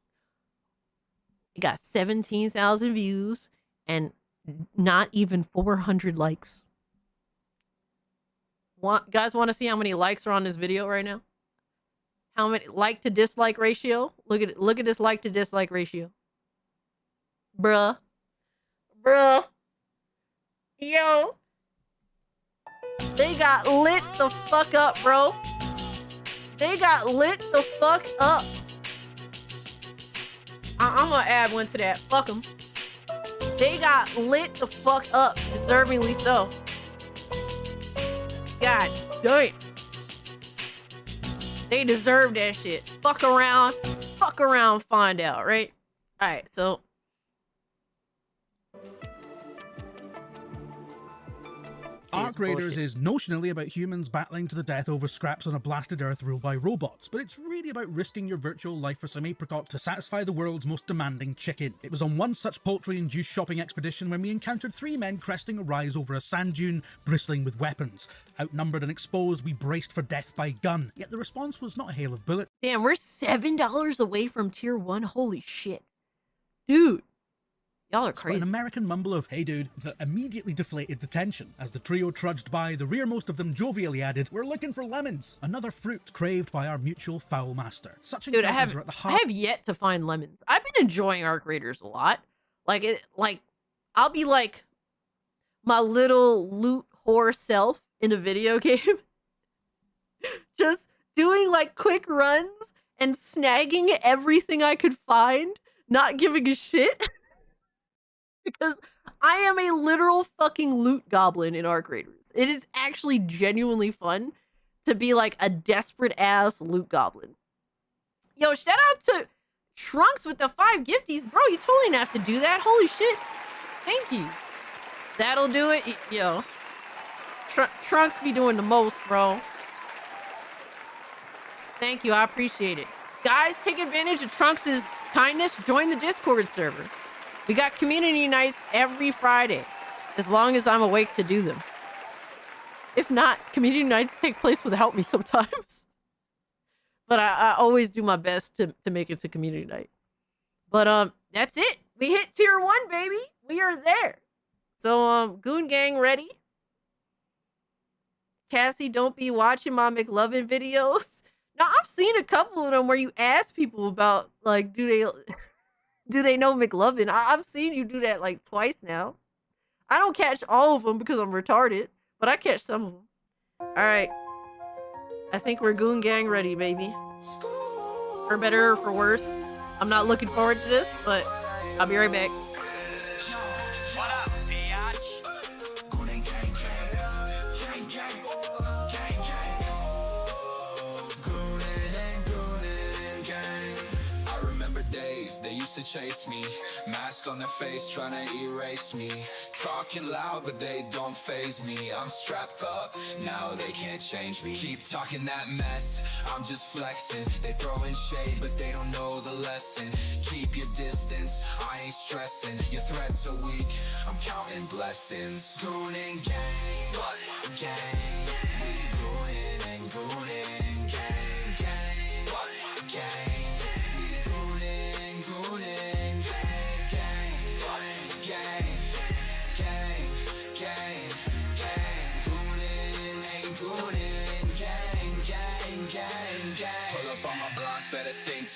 Speaker 11: it got 17,000 views and not even 400 likes. Guys want to see how many likes are on this video right now? How many like to dislike ratio? Look at this like to dislike ratio. Bruh. Yo. They got lit the fuck up, bro. They got lit the fuck up. I'm gonna add one to that. Fuck them. They got lit the fuck up. Deservingly so. God damn. They deserve that shit. Fuck around, find out, right? Alright, so.
Speaker 18: Arc Raiders is notionally about humans battling to the death over scraps on a blasted Earth ruled by robots, but it's really about risking your virtual life for some apricot to satisfy the world's most demanding chicken. It was on one such poultry-induced shopping expedition when we encountered 3 men cresting a rise over a sand dune bristling with weapons. Outnumbered and exposed, we braced for death by gun, yet the response was not a hail of bullets.
Speaker 11: Damn, we're $7 away from tier 1. Holy shit. Dude. Y'all are crazy.
Speaker 18: An American mumble of, "Hey dude," that immediately deflated the tension. As the trio trudged by, the rearmost of them jovially added, "We're looking for lemons," another fruit craved by our mutual foul master. Such
Speaker 11: Dude,
Speaker 18: encounters are at the heart.
Speaker 11: I have yet to find lemons. I've been enjoying Arc Raiders a lot. I'll be like my little loot whore self in a video game. Just doing like quick runs and snagging everything I could find, not giving a shit. Because I am a literal fucking loot goblin in Arc Raiders. It is actually genuinely fun to be like a desperate ass loot goblin. Yo, shout out to Trunks with the 5 gifties. Bro, you totally didn't have to do that. Holy shit. Thank you. That'll do it. Yo. Trunks be doing the most, bro. Thank you, I appreciate it. Guys, take advantage of Trunks' kindness. Join the Discord server. We got community nights every Friday, as long as I'm awake to do them. If not, community nights take place without me sometimes. But I always do my best to make it to community night. But that's it. We hit tier 1, baby. We are there. So Goon Gang ready? Cassie, don't be watching my McLovin videos. Now, I've seen a couple of them where you ask people about, like, do they know McLovin? I've seen you do that, like, twice now. I don't catch all of them because I'm retarded, but I catch some of them. All right. I think we're Goon Gang ready, baby. For better or for worse. I'm not looking forward to this, but I'll be right back.
Speaker 3: What up, biatch?
Speaker 1: I remember days they used to chase me, mask on their face trying to erase me, talking loud but they don't faze me. I'm strapped up, now they can't change me. Keep talking that mess, I'm just flexing. They throwing shade but they don't know the lesson. Keep your distance, I ain't stressing. Your threats are weak, I'm counting blessings. Goon and gang, gang, we goonin' and goonin', gang, gang, gang.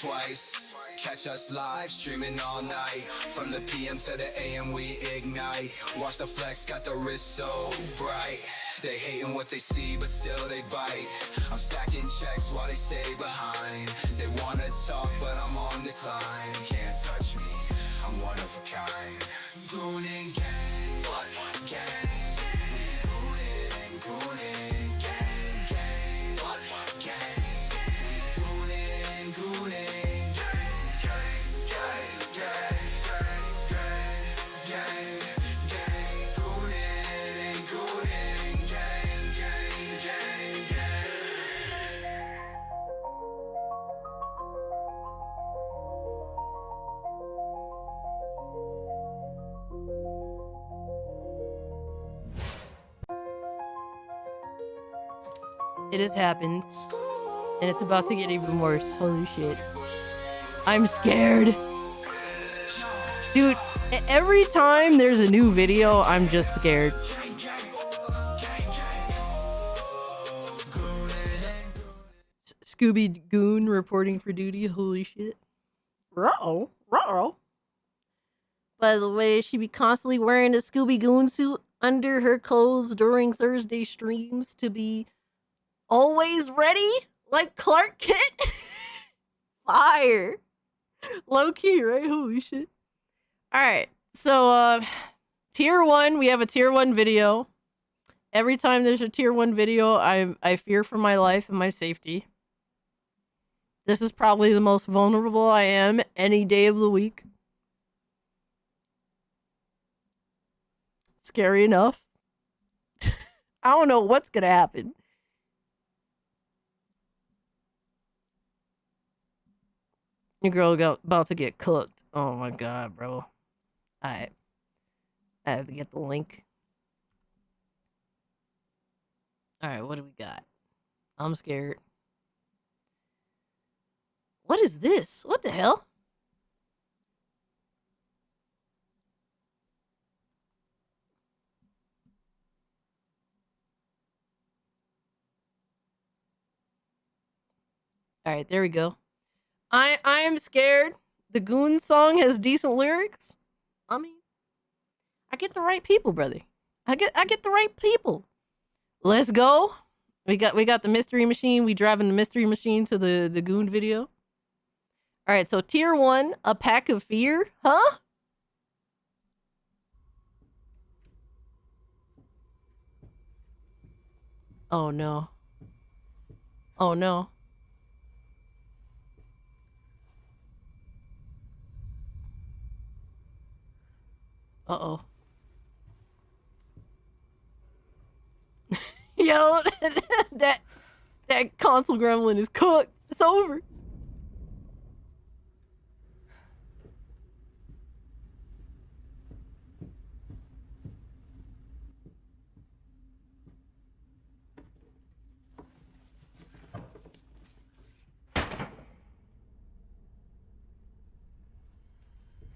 Speaker 1: Twice. Catch us live, streaming all night. From the PM to the AM, we ignite. Watch the flex, got the wrist so bright. They hating what they see, but still they bite. I'm stacking checks while they stay behind. They wanna talk, but I'm on decline. Can't touch me, I'm one of a kind. Goon and gang, gang. We goonin' and goonin', gang, gang, gang.
Speaker 11: It has happened. And it's about to get even worse. Holy shit. I'm scared. Dude, every time there's a new video, I'm just scared. Scooby Goon reporting for duty. Holy shit. Ruh-oh. Ruh-oh. By the way, she be constantly wearing a Scooby Goon suit under her clothes during Thursday streams to be always ready? Like Clark Kent? Fire. Low key, right? Holy shit. Alright. So, tier 1, we have a tier 1 video. Every time there's a tier 1 video, I fear for my life and my safety. This is probably the most vulnerable I am any day of the week. Scary enough. I don't know what's gonna happen. Your girl about to get cooked. Oh my god, bro. Alright. I have to get the link. Alright, what do we got? I'm scared. What is this? What the hell? Alright, there we go. I am scared. The Goon song has decent lyrics. I mean, I get the right people, brother. I get the right people. Let's go. We got the mystery machine. We driving the mystery machine to the Goon video. All right, so tier 1, a pack of fear, huh? Oh no. Oh no. Uh-oh. Yo, that console gremlin is cooked. It's over.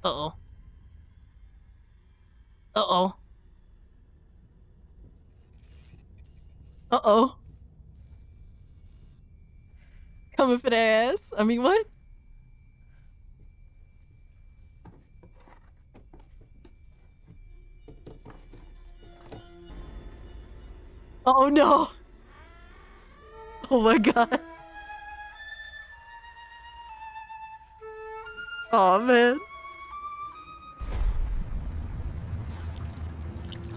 Speaker 11: Uh-oh. Uh-oh. Uh-oh. Coming for the ass. I mean, what? Oh no. Oh my god. Oh man.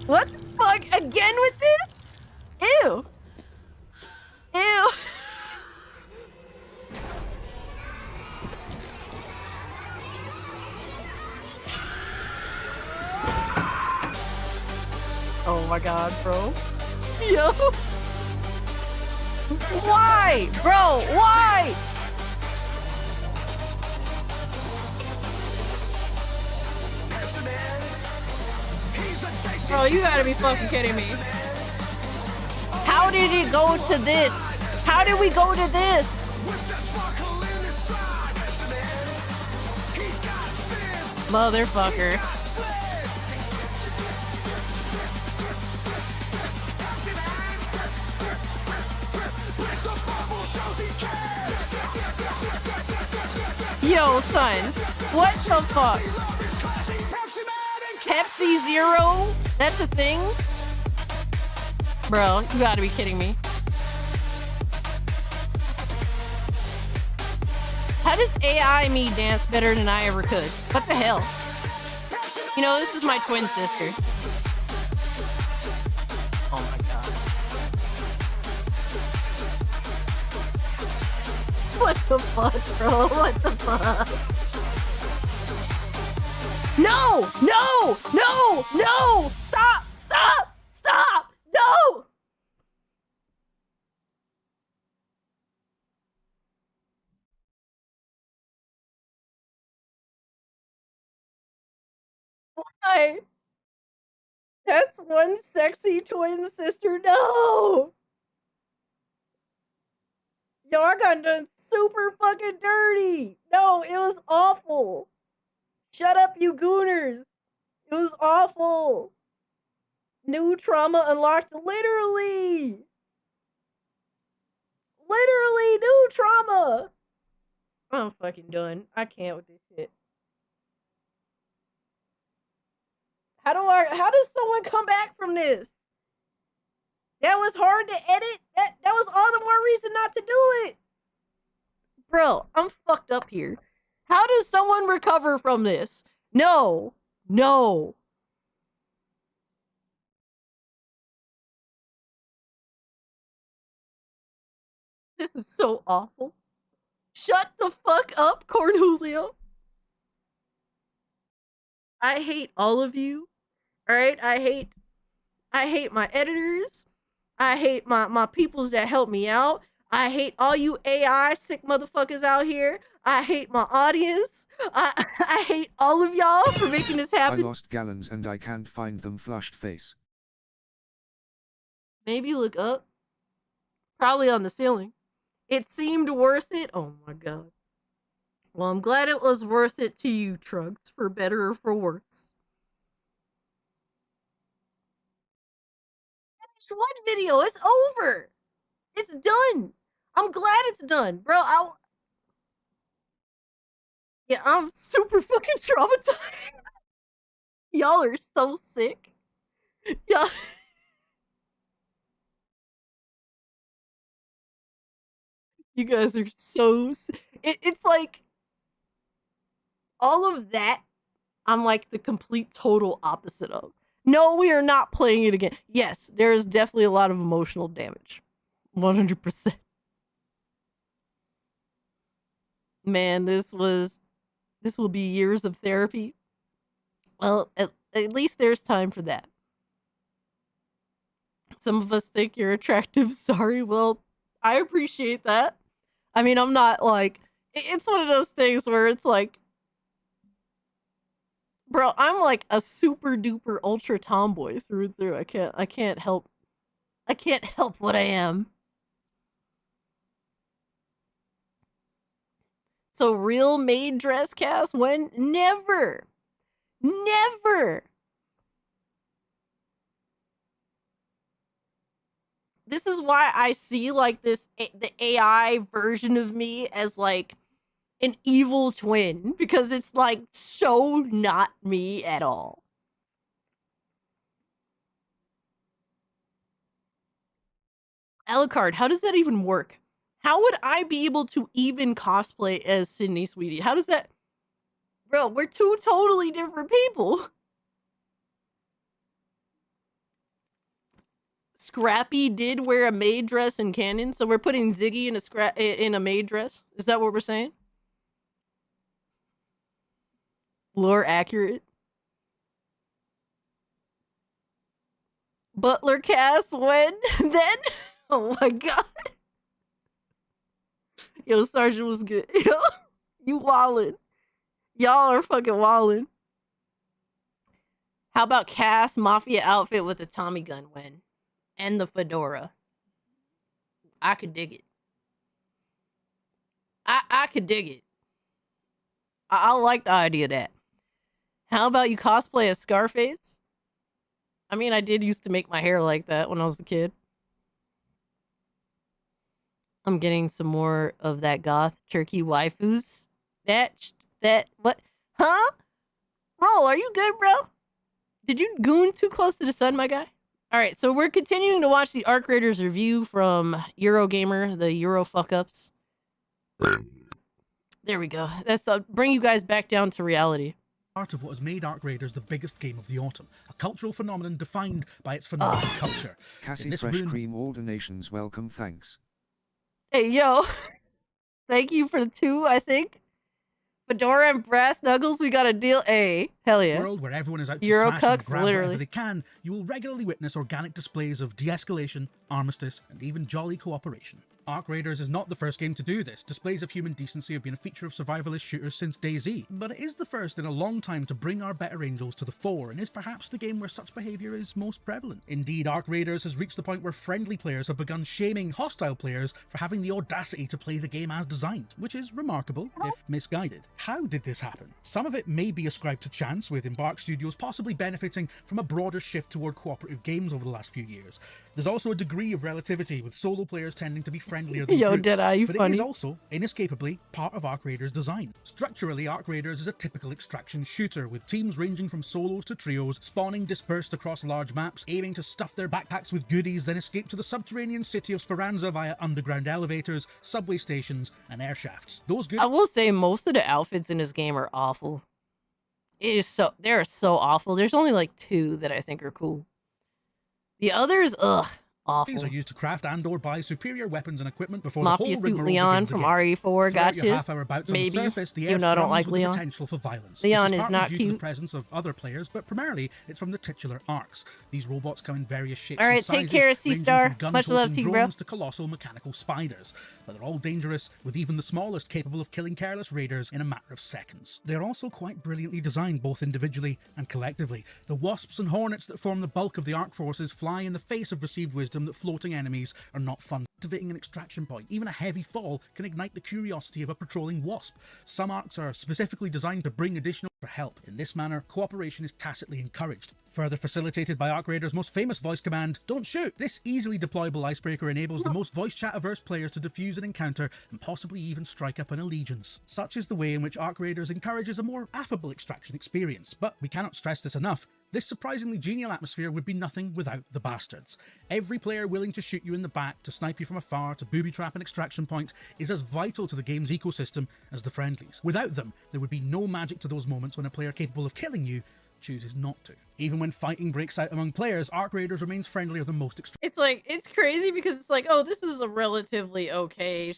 Speaker 11: What the fuck? Again with this? Ew. Ew. Oh my god, bro. Yo. Why? Bro, why? Bro, you gotta be fucking kidding me. How did it go to this? How did we go to this? Motherfucker. Yo, son. What the fuck? Pepsi Zero? That's a thing? Bro, you gotta be kidding me. How does AI me dance better than I ever could? What the hell? You know, this is my twin sister. Oh my god. What the fuck, bro? What the fuck? No! No! No! No! Stop! Stop! Stop! No! Why? That's one sexy twin sister. No! Yo, I got done super fucking dirty. No, it was awful. Shut up, you gooners. It was awful. New trauma unlocked. Literally. Literally new trauma. I'm fucking done. I can't with this shit. How does someone come back from this? That was hard to edit. That was all the more reason not to do it. Bro, I'm fucked up here. How does someone recover from this? No. No. This is so awful. Shut the fuck up, Cornelio. I hate all of you. Alright? I hate my editors. I hate my peoples that help me out. I hate all you AI sick motherfuckers out here. I hate my audience. I hate all of y'all for making this happen.
Speaker 12: I lost gallons and I can't find them. Flushed face.
Speaker 11: Maybe look up. Probably on the ceiling. It seemed worth it. Oh my god. Well, I'm glad it was worth it to you, Trugs, for better or for worse. Finish one video. It's over. It's done. I'm glad it's done, bro. Yeah, I'm super fucking traumatized. Y'all are so sick. Y'all. You guys are so it's like all of that I'm like the complete total opposite of. No, we are not playing it again. Yes, there is definitely a lot of emotional damage. 100%. Man, this will be years of therapy. Well, at least there's time for that. Some of us think you're attractive. Sorry. Well, I appreciate that. I mean, I'm not like, it's one of those things where it's like, bro, I'm like a super duper ultra tomboy through and through. I can't help what I am. So real maid dress cast? When? Never. Never. This is why I see like the AI version of me as like an evil twin, because it's like so not me at all. Alucard, how does that even work? How would I be able to even cosplay as Sydney Sweetie? How does that... Bro, we're two totally different people. Scrappy did wear a maid dress in canon, so we're putting Ziggy in a maid dress? Is that what we're saying? Lore accurate. Butler cast when? Then? Oh my god. Yo, Sergeant was good. Yo, you wildin'. Y'all are fucking wildin'. How about Cass Mafia outfit with a Tommy gun when? And the fedora. I could dig it. I could dig it. I like the idea of that. How about you cosplay as Scarface? I mean, I did used to make my hair like that when I was a kid. I'm getting some more of that goth turkey waifus. What? Huh? Roll, are you good, bro? Did you goon too close to the sun, my guy? Alright, so we're continuing to watch the Arc Raiders review from Eurogamer, the Euro fuck-ups. There we go. That's bring you guys back down to reality.
Speaker 18: Part of what has made Arc Raiders the biggest game of the autumn, a cultural phenomenon defined by its phenomenal culture.
Speaker 12: Cassie Fresh Cream, all donations welcome, thanks.
Speaker 11: Hey, yo. Thank you for the 2, I think. Fedora and brass knuckles, we got a deal. A hell yeah.
Speaker 18: World where everyone is out to
Speaker 11: Euro
Speaker 18: smash and
Speaker 11: cucks,
Speaker 18: grab
Speaker 11: literally.
Speaker 18: whatever they can, you will regularly witness organic displays of de-escalation, armistice, and even jolly cooperation. Arc Raiders is not the first game to do this. Displays of human decency have been a feature of survivalist shooters since DayZ, but it is the first in a long time to bring our better angels to the fore, and is perhaps the game where such behaviour is most prevalent. Indeed, Arc Raiders has reached the point where friendly players have begun shaming hostile players for having the audacity to play the game as designed, which is remarkable, if misguided. How did this happen? Some of it may be ascribed to chance, with Embark Studios possibly benefiting from a broader shift toward cooperative games over the last few years. There's also a degree of relativity, with solo players tending to be friendlier than
Speaker 11: Yo,
Speaker 18: groups,
Speaker 11: Deadeye, you
Speaker 18: but
Speaker 11: funny.
Speaker 18: it is also, inescapably, part of Arc Raiders' design. Structurally, Arc Raiders is a typical extraction shooter, with teams ranging from solos to trios, spawning dispersed across large maps, aiming to stuff their backpacks with goodies, then escape to the subterranean city of Speranza via underground elevators, subway stations, and air shafts. Those
Speaker 11: I will say most of the outfits in this game are awful. They're so awful. There's only like 2 that I think are cool. The others, ugh. Awful.
Speaker 18: These are used to craft and/or buy superior weapons and equipment before
Speaker 11: Mafia
Speaker 18: the whole
Speaker 11: Suit
Speaker 18: rigmarole
Speaker 11: Leon
Speaker 18: begins
Speaker 11: from
Speaker 18: again.
Speaker 11: RE4,
Speaker 18: Throughout
Speaker 11: gotcha.
Speaker 18: your half-hour bouts
Speaker 11: Maybe.
Speaker 18: on the surface, the air
Speaker 11: Even though I don't
Speaker 18: thrums
Speaker 11: like
Speaker 18: with
Speaker 11: Leon.
Speaker 18: the potential for violence.
Speaker 11: Leon
Speaker 18: this
Speaker 11: is
Speaker 18: partly
Speaker 11: not
Speaker 18: due to
Speaker 11: cute.
Speaker 18: the presence of other players, but primarily it's from the titular arcs. These robots come in various shapes
Speaker 11: Alright,
Speaker 18: and sizes,
Speaker 11: take care,
Speaker 18: ranging
Speaker 11: C-Star.
Speaker 18: from gun
Speaker 11: Much love
Speaker 18: toting
Speaker 11: to you, bro.
Speaker 18: drones to colossal mechanical spiders. But they're all dangerous, with even the smallest capable of killing careless raiders in a matter of seconds. They're also quite brilliantly designed, both individually and collectively. The wasps and hornets that form the bulk of the arc forces fly in the face of received wisdom that floating enemies are not fun. Activating an extraction point, even a heavy fall, can ignite the curiosity of a patrolling wasp. Some arcs are specifically designed to bring additional help. In this manner, cooperation is tacitly encouraged. Further facilitated by Arc Raiders' most famous voice command, "Don't shoot!" This easily deployable icebreaker enables the most voice chat-averse players to defuse an encounter and possibly even strike up an allegiance. Such is the way in which Arc Raiders encourages a more affable extraction experience, but we cannot stress this enough. This surprisingly genial atmosphere would be nothing without the bastards. Every player willing to shoot you in the back, to snipe you from afar, to booby trap an extraction point is as vital to the game's ecosystem as the friendlies. Without them, there would be no magic to those moments when a player capable of killing you chooses not to. Even when fighting breaks out among players, Arc Raiders remains friendlier than most
Speaker 11: It's like, it's crazy because it's like, oh, this is a relatively okay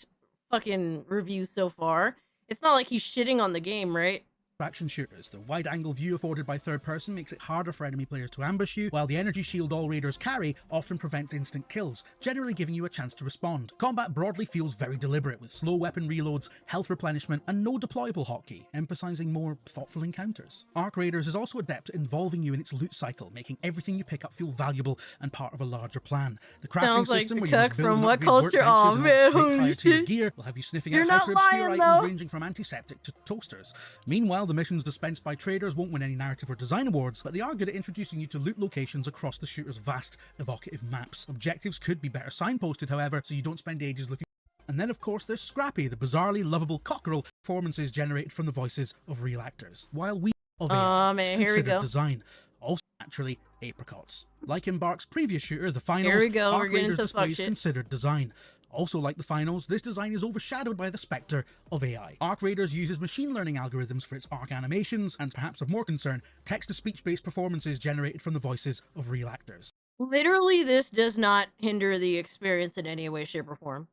Speaker 11: fucking review so far. It's not like he's shitting on the game, right?
Speaker 18: Action shooters. The wide-angle view afforded by third person makes it harder for enemy players to ambush you, while the energy shield all raiders carry often prevents instant kills, generally giving you a chance to respond. Combat broadly feels very deliberate, with slow weapon reloads, health replenishment, and no deployable hotkey, emphasizing more thoughtful encounters. Arc Raiders is also adept at involving you in its loot cycle, making everything you pick up feel valuable and part of a larger plan. The crafting
Speaker 11: Sounds like
Speaker 18: system,
Speaker 11: the
Speaker 18: where you must
Speaker 11: cuck
Speaker 18: build
Speaker 11: from
Speaker 18: and
Speaker 11: What
Speaker 18: upgrade
Speaker 11: Culture?
Speaker 18: workbenches
Speaker 11: Aw,
Speaker 18: in order
Speaker 11: man,
Speaker 18: to take
Speaker 11: holy
Speaker 18: fire to your
Speaker 11: shit.
Speaker 18: gear, will have you sniffing
Speaker 11: You're
Speaker 18: out
Speaker 11: not
Speaker 18: hyper-obscure
Speaker 11: lying,
Speaker 18: items
Speaker 11: though.
Speaker 18: ranging from antiseptic to toasters. Meanwhile, the missions dispensed by traders won't win any narrative or design awards, but they are good at introducing you to loot locations across the shooter's vast, evocative maps. Objectives could be better signposted, however, so you don't spend ages looking. And then, of course, there's Scrappy, the bizarrely lovable cockerel performances generated from the voices of real actors. While we of AI
Speaker 11: man, here we
Speaker 18: considered
Speaker 11: go.
Speaker 18: design, also naturally apricots. Like Embark's previous shooter, the finals,
Speaker 11: Here we go, we're
Speaker 18: Arc
Speaker 11: getting
Speaker 18: Raiders
Speaker 11: some fuck
Speaker 18: displays
Speaker 11: shit.
Speaker 18: considered design. Also like the finals, this design is overshadowed by the spectre of AI. Arc Raiders uses machine learning algorithms for its arc animations, and perhaps of more concern, text-to-speech based performances generated from the voices of real actors.
Speaker 11: Literally, this does not hinder the experience in any way, shape, or form.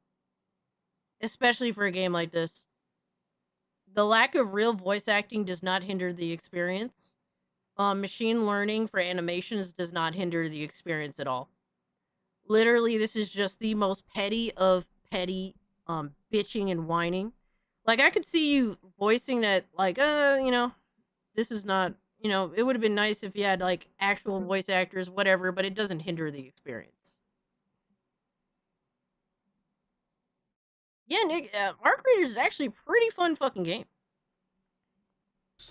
Speaker 11: Especially for a game like this. The lack of real voice acting does not hinder the experience. Machine learning for animations does not hinder the experience at all. Literally, this is just the most petty of petty bitching and whining. Like, I could see you voicing that, like, this is not, it would have been nice if you had, like, actual voice actors, whatever, but it doesn't hinder the experience. Yeah, Nick, Arc Raiders is actually a pretty fun fucking game.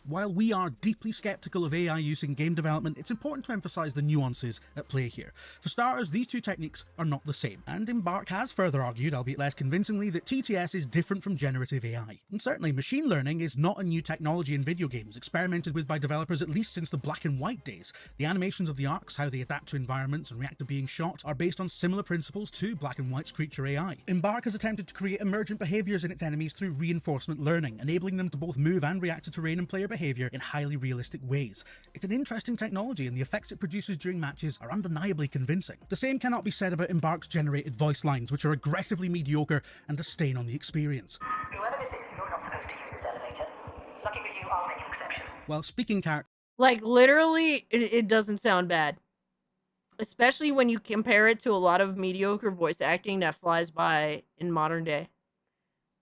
Speaker 18: While we are deeply skeptical of AI use in game development, it's important to emphasize the nuances at play here. For starters, these two techniques are not the same, and Embark has further argued, albeit less convincingly, that TTS is different from generative AI. And certainly, machine learning is not a new technology in video games, experimented with by developers at least since the black and white days. The animations of the arcs, how they adapt to environments and react to being shot, are based on similar principles to black and white's creature AI. Embark has attempted to create emergent behaviors in its enemies through reinforcement learning, enabling them to both move and react to terrain and player behavior in highly realistic ways. It's an interesting technology, and the effects it produces during matches are undeniably convincing. The same cannot be said about Embark's generated voice lines, which are aggressively mediocre and a stain on the experience.
Speaker 19: Whoever this is, you're not supposed to use this elevator. Lucky for you, I'll make an exception.
Speaker 18: While speaking characters,
Speaker 11: Like, literally, it doesn't sound bad. Especially when you compare it to a lot of mediocre voice acting that flies by in modern day.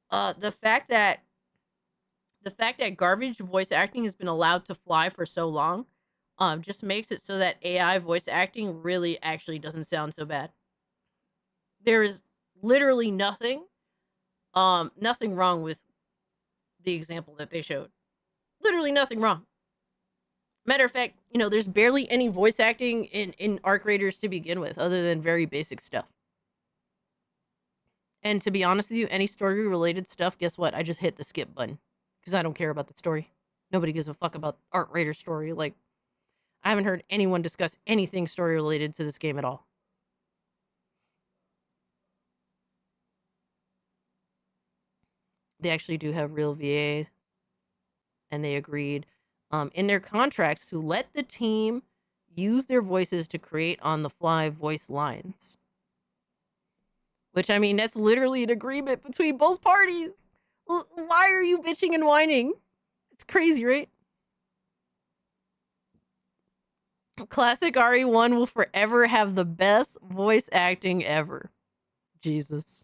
Speaker 11: The fact that garbage voice acting has been allowed to fly for so long, just makes it so that AI voice acting really actually doesn't sound so bad. There is literally nothing wrong with the example that they showed. Literally nothing wrong. Matter of fact, there's barely any voice acting in Arc Raiders to begin with, other than very basic stuff. And to be honest with you, any story-related stuff, guess what? I just hit the skip button. Because I don't care about the story. Nobody gives a fuck about Arc Raiders story. Like, I haven't heard anyone discuss anything story-related to this game at all. They actually do have real VA, and they agreed in their contracts to let the team use their voices to create on-the-fly voice lines. Which, I mean, that's literally an agreement between both parties. Why are you bitching and whining? It's crazy, right? Classic RE1 will forever have the best voice acting ever. Jesus.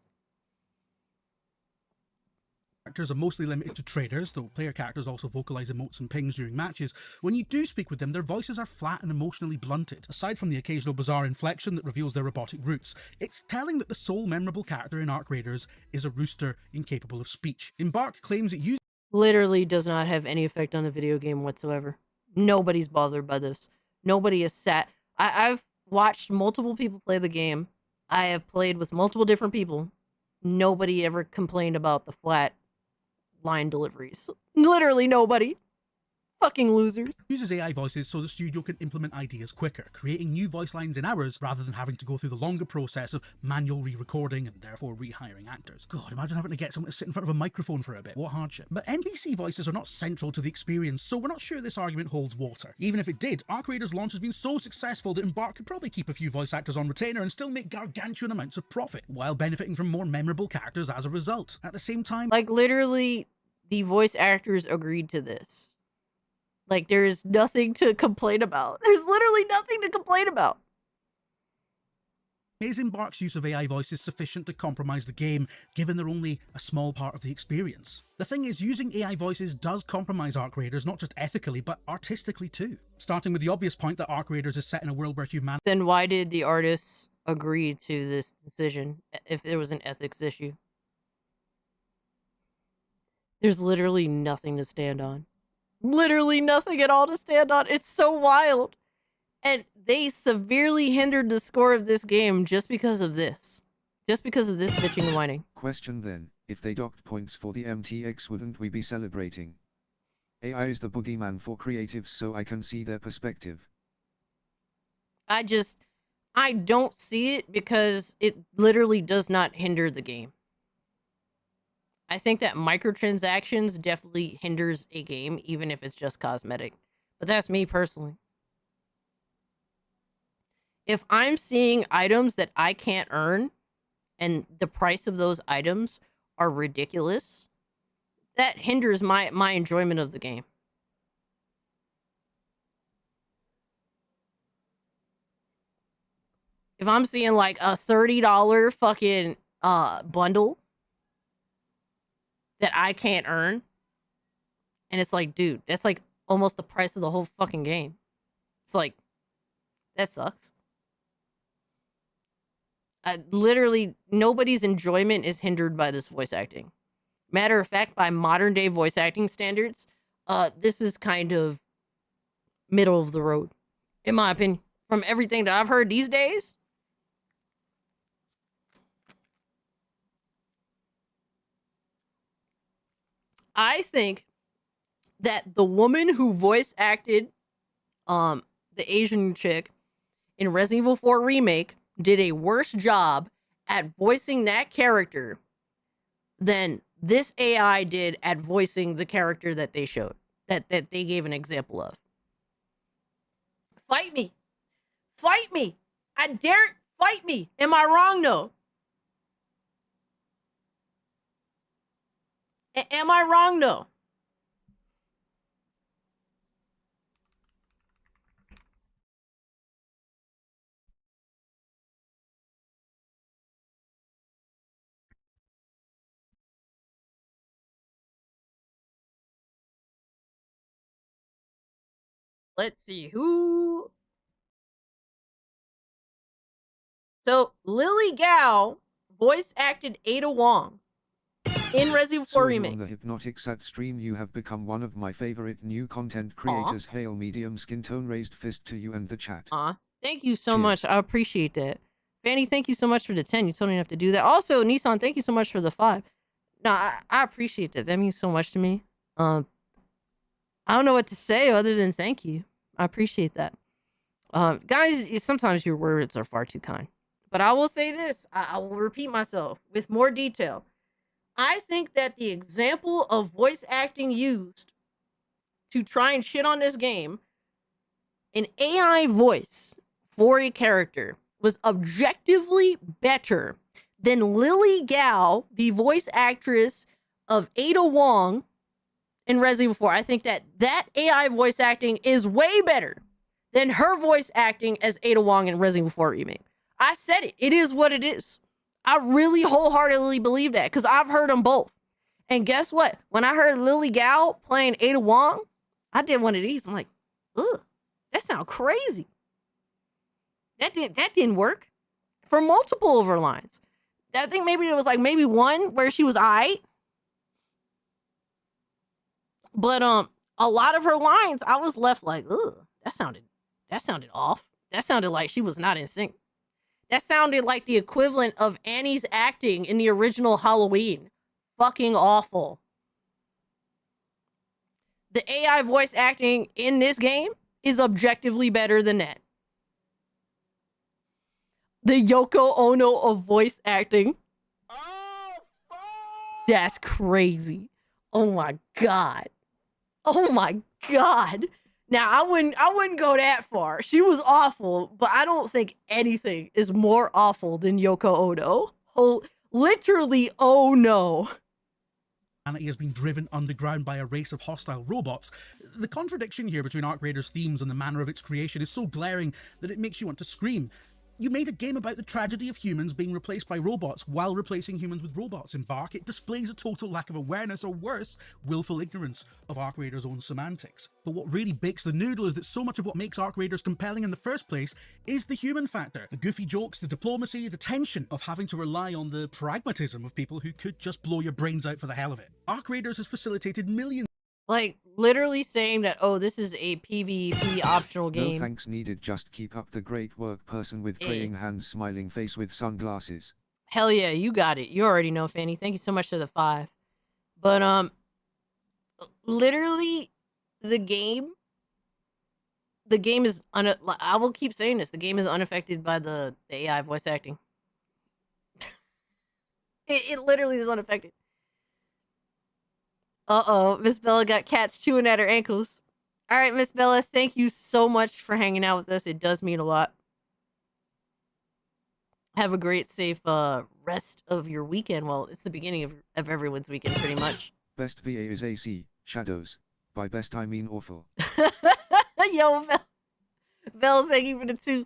Speaker 18: Characters are mostly limited to traders, though player characters also vocalize emotes and pings during matches. When you do speak with them, their voices are flat and emotionally blunted, aside from the occasional bizarre inflection that reveals their robotic roots. It's telling that the sole memorable character in Arc Raiders is a rooster incapable of speech. Embark claims it uses
Speaker 11: Literally does not have any effect on the video game whatsoever. Nobody's bothered by this. Nobody is sat. I've watched multiple people play the game. I have played with multiple different people. Nobody ever complained about the flat line deliveries. Literally nobody. Fucking losers.
Speaker 18: Uses AI voices so the studio can implement ideas quicker, creating new voice lines in hours rather than having to go through the longer process of manual re-recording and therefore rehiring actors. God, imagine having to get someone to sit in front of a microphone for a bit. What hardship. But NPC voices are not central to the experience, so we're not sure this argument holds water. Even if it did, Arc Raiders launch has been so successful that Embark could probably keep a few voice actors on retainer and still make gargantuan amounts of profit, while benefiting from more memorable characters as a result. At the same time,
Speaker 11: like, literally, the voice actors agreed to this. Like, there's nothing to complain about. There's literally nothing to complain about.
Speaker 18: Is Embark's use of AI voice is sufficient to compromise the game, given they're only a small part of the experience? The thing is, using AI voices does compromise Arc Raiders, not just ethically, but artistically too. Starting with the obvious point that Arc Raiders is set in a world where humanity...
Speaker 11: Then why did the artists agree to this decision if there was an ethics issue? There's literally nothing to stand on. Literally nothing at all to stand on. It's so wild. And they severely hindered the score of this game just because of this. Just because of this bitching and whining.
Speaker 12: Question then, if they docked points for the MTX, wouldn't we be celebrating? AI is the boogeyman for creatives, so I can see their perspective.
Speaker 11: I don't see it because it literally does not hinder the game. I think that microtransactions definitely hinders a game, even if it's just cosmetic. But that's me personally. If I'm seeing items that I can't earn, and the price of those items are ridiculous, that hinders my enjoyment of the game. If I'm seeing like a $30 fucking bundle that I can't earn, and it's like, dude, that's like almost the price of the whole fucking game. It's like, that sucks. Literally, nobody's enjoyment is hindered by this voice acting. Matter of fact, by modern day voice acting standards, this is kind of middle of the road, in my opinion. From everything that I've heard these days, I think that the woman who voice acted the Asian chick in Resident Evil 4 Remake did a worse job at voicing that character than this AI did at voicing the character that they showed, that they gave an example of. Fight me. Fight me. I dare fight me. Am I wrong, though? Am I wrong, though? Let's see who. So Lily Gao voice acted Ada Wong in Resident Evil 4 Remake.
Speaker 12: On the Hypnotic Sat stream, you have become one of my favorite new content creators. Hail, medium skin tone, raised fist to you and the chat.
Speaker 11: Thank you so much. I appreciate that. Fanny, thank you so much for the 10. You told me enough to do that. Also, Nissan, thank you so much for the 5. No, I appreciate that. That means so much to me. I don't know what to say other than thank you. I appreciate that. Guys, sometimes your words are far too kind. But I will say this. I will repeat myself with more detail. I think that the example of voice acting used to try and shit on this game, an AI voice for a character, was objectively better than Lily Gao, the voice actress of Ada Wong in Resident Evil 4. I think that AI voice acting is way better than her voice acting as Ada Wong in Resident Evil 4 Remake. I said it. It is what it is. I really wholeheartedly believe that because I've heard them both. And guess what? When I heard Lily Gao playing Ada Wong, I did one of these. I'm like, ugh, that sounds crazy. That didn't work for multiple of her lines. I think maybe it was like maybe one where she was aight. But a lot of her lines, I was left like, ugh, that sounded off. That sounded like she was not in sync. That sounded like the equivalent of Annie's acting in the original Halloween. Fucking awful. The AI voice acting in this game is objectively better than that. The Yoko Ono of voice acting. That's crazy. Oh my god. Oh my god. Now, I wouldn't go that far. She was awful, but I don't think anything is more awful than Yoko Ono. Oh, literally, oh no.
Speaker 18: humanity has been driven underground by a race of hostile robots, the contradiction here between Arc Raider's themes and the manner of its creation is so glaring that it makes you want to scream. You made a game about the tragedy of humans being replaced by robots while replacing humans with robots. In Bark, it displays a total lack of awareness, or worse, willful ignorance of Arc Raider's own semantics. But what really bakes the noodle is that so much of what makes Arc Raiders compelling in the first place is the human factor. The goofy jokes, the diplomacy, the tension of having to rely on the pragmatism of people who could just blow your brains out for the hell of it. Arc Raiders has facilitated millions.
Speaker 11: Like, literally saying that, oh, this is a PvP optional game.
Speaker 12: No thanks needed, just keep up the great work, person with praying hands, smiling face with sunglasses.
Speaker 11: Hell yeah, you got it. You already know, Fanny. Thank you so much for the 5. But, literally, the game is, I will keep saying this, the game is unaffected by the AI voice acting. It literally is unaffected. Uh-oh, Miss Bella got cats chewing at her ankles. All right, Miss Bella, thank you so much for hanging out with us. It does mean a lot. Have a great, safe rest of your weekend. Well, it's the beginning of everyone's weekend, pretty much.
Speaker 12: Best VA is AC, Shadows. By best I mean awful.
Speaker 11: Yo, Bell, thank you for the 2.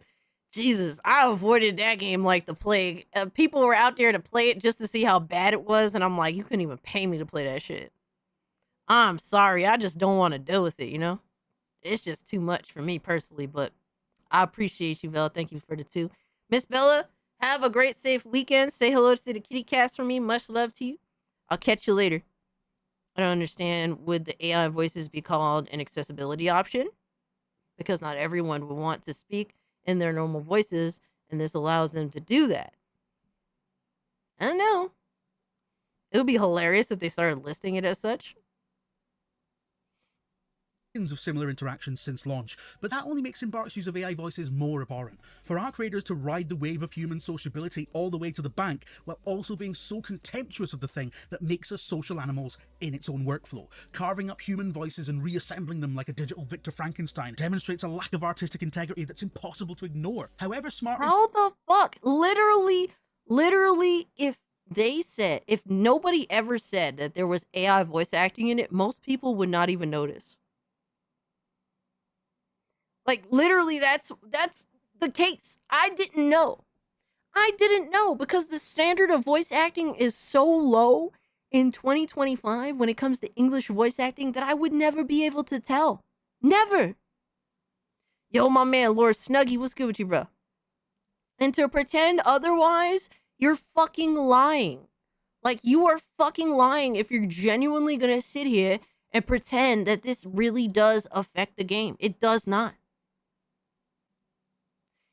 Speaker 11: Jesus, I avoided that game like the plague. People were out there to play it just to see how bad it was, and I'm like, you couldn't even pay me to play that shit. I'm sorry, I just don't want to deal with it, you know? It's just too much for me personally, but I appreciate you, Bella. Thank you for the 2. Miss Bella, have a great, safe weekend. Say hello to the kitty cats for me. Much love to you. I'll catch you later. I don't understand, would the AI voices be called an accessibility option? Because not everyone would want to speak in their normal voices, and this allows them to do that. I don't know. It would be hilarious if they started listing it as such.
Speaker 18: Of similar interactions since launch, but that only makes Embark's use of AI voices more abhorrent. For Arc Raiders to ride the wave of human sociability all the way to the bank, while also being so contemptuous of the thing that makes us social animals in its own workflow, carving up human voices and reassembling them like a digital Victor Frankenstein, demonstrates a lack of artistic integrity that's impossible to ignore. However smart...
Speaker 11: How the fuck? Literally, if nobody ever said that there was AI voice acting in it, most people would not even notice. Like, literally, that's the case. I didn't know. Because the standard of voice acting is so low in 2025 when it comes to English voice acting that I would never be able to tell. Never. Yo, my man, Lord Snuggy, what's good with you, bro? And to pretend otherwise, you're fucking lying. Like, you are fucking lying if you're genuinely gonna sit here and pretend that this really does affect the game. It does not.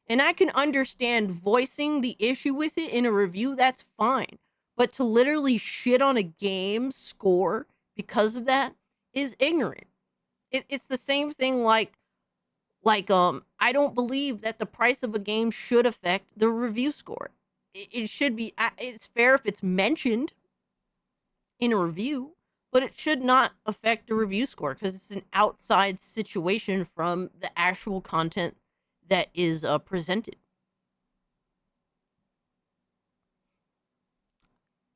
Speaker 11: And I can understand voicing the issue with it in a review, that's fine. But to literally shit on a game's score because of that is ignorant. It's the same thing like I don't believe that the price of a game should affect the review score. It should be, it's fair if it's mentioned in a review, but it should not affect the review score because it's an outside situation from the actual content that is presented.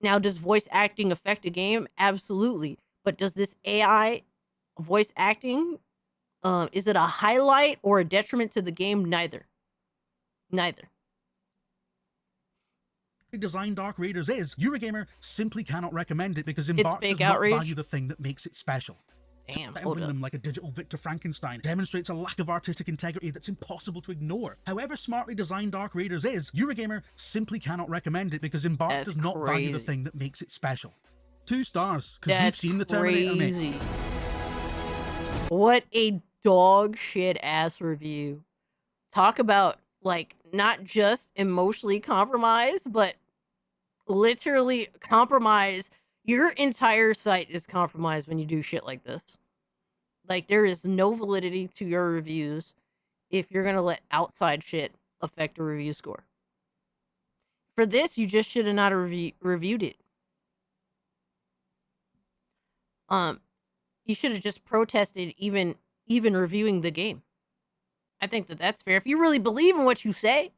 Speaker 11: Now, does voice acting affect a game? Absolutely. But does this AI voice acting, is it a highlight or a detriment to the game? Neither.
Speaker 18: Designed Arc Raiders is, Eurogamer simply cannot recommend it because Embark does not value the thing that makes it special.
Speaker 11: Damn,
Speaker 18: Assembling them like a digital Victor Frankenstein demonstrates a lack of artistic integrity that's impossible to ignore. However smartly designed Arc Raiders is, Eurogamer simply cannot recommend it because Embark does not value the thing that makes it special. 2 stars, because we've seen the Terminator make.
Speaker 11: What a dog shit ass review. Talk about, like, not just emotionally compromised, but literally compromise. Your entire site is compromised when you do shit like this. Like, there is no validity to your reviews if you're gonna let outside shit affect a review score. For this, you just should have not reviewed it. You should have just protested even reviewing the game. I think that's fair. If you really believe in what you say,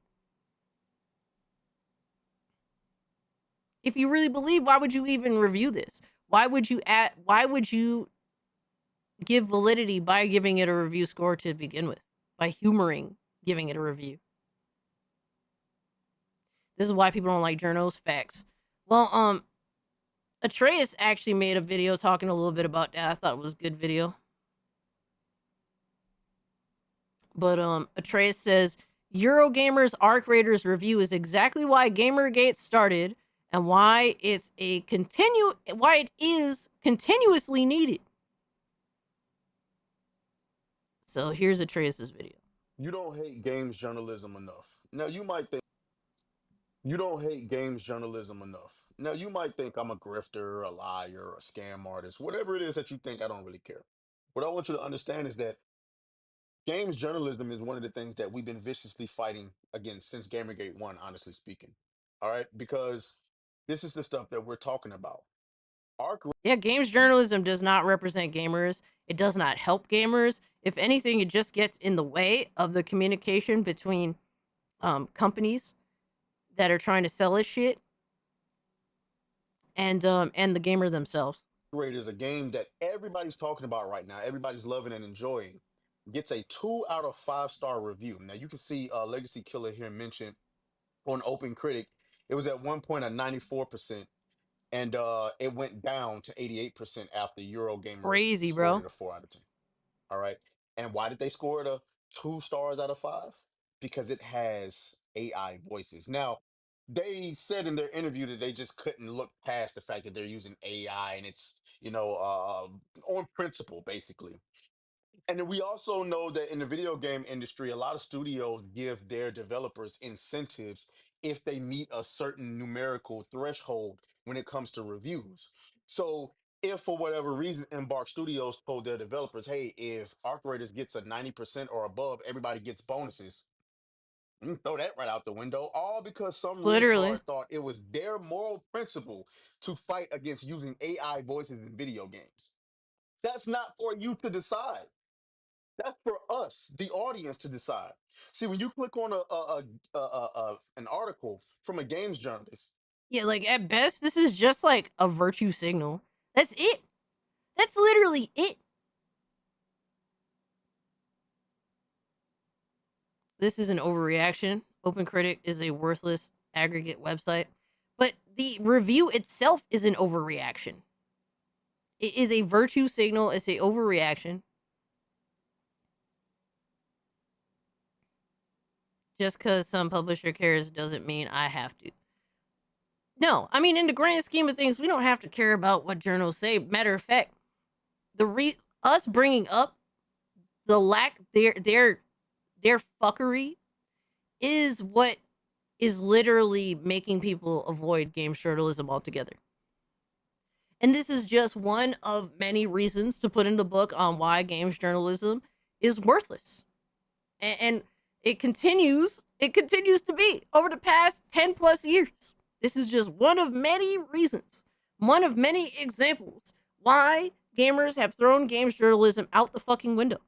Speaker 11: if you really believe, why would you even review this? Why would you give validity by giving it a review score to begin with? By humoring giving it a review. This is why people don't like journos. Facts. Well, Atreus actually made a video talking a little bit about that. I thought it was a good video. But Atreus says Eurogamer's Arc Raiders review is exactly why Gamergate started and why it is continuously needed. So here's Atreus's video.
Speaker 20: You don't hate games journalism enough. Now you might think you don't hate games journalism enough. Now you might think I'm a grifter, a liar, a scam artist, whatever it is that you think. I don't really care. What I want you to understand is that games journalism is one of the things that we've been viciously fighting against since Gamergate 1, honestly speaking. All right? Because this is the stuff that we're talking about.
Speaker 11: Yeah, games journalism does not represent gamers. It does not help gamers. If anything, it just gets in the way of the communication between companies that are trying to sell this shit and the gamer themselves.
Speaker 20: Raiders, a game that everybody's talking about right now, everybody's loving and enjoying, gets a 2 out of 5-star review. Now you can see Legacy Killer here mentioned on Open Critic. It was at one point at 94%, and it went down to 88% after Eurogamer
Speaker 11: Crazy,
Speaker 20: scored
Speaker 11: bro.
Speaker 20: it a 4 out of 10. All right. And why did they score it a 2 stars out of 5? Because it has AI voices. Now, they said in their interview that they just couldn't look past the fact that they're using AI and it's, on principle, basically. And then we also know that in the video game industry, a lot of studios give their developers incentives if they meet a certain numerical threshold when it comes to reviews. So, if for whatever reason Embark Studios told their developers, hey, if Arc Raiders gets a 90% or above, everybody gets bonuses. You can throw that right out the window, all because some
Speaker 11: Literally.
Speaker 20: retard thought it was their moral principle to fight against using AI voices in video games. That's not for you to decide. That's for us, the audience, to decide. See, when you click on an article from a games journalist,
Speaker 11: Yeah, like at best, this is just like a virtue signal. That's it. That's literally it. This is an overreaction. OpenCritic is a worthless aggregate website. But the review itself is an overreaction. It is a virtue signal. It's a overreaction. Just because some publisher cares doesn't mean I have to. No, I mean, in the grand scheme of things, we don't have to care about what journals say. Matter of fact, us bringing up the their fuckery is what is literally making people avoid games journalism altogether. And this is just one of many reasons to put in the book on why games journalism is worthless. And it continues to be over the past 10 plus years. This is just one of many reasons, one of many examples why gamers have thrown games journalism out the fucking window.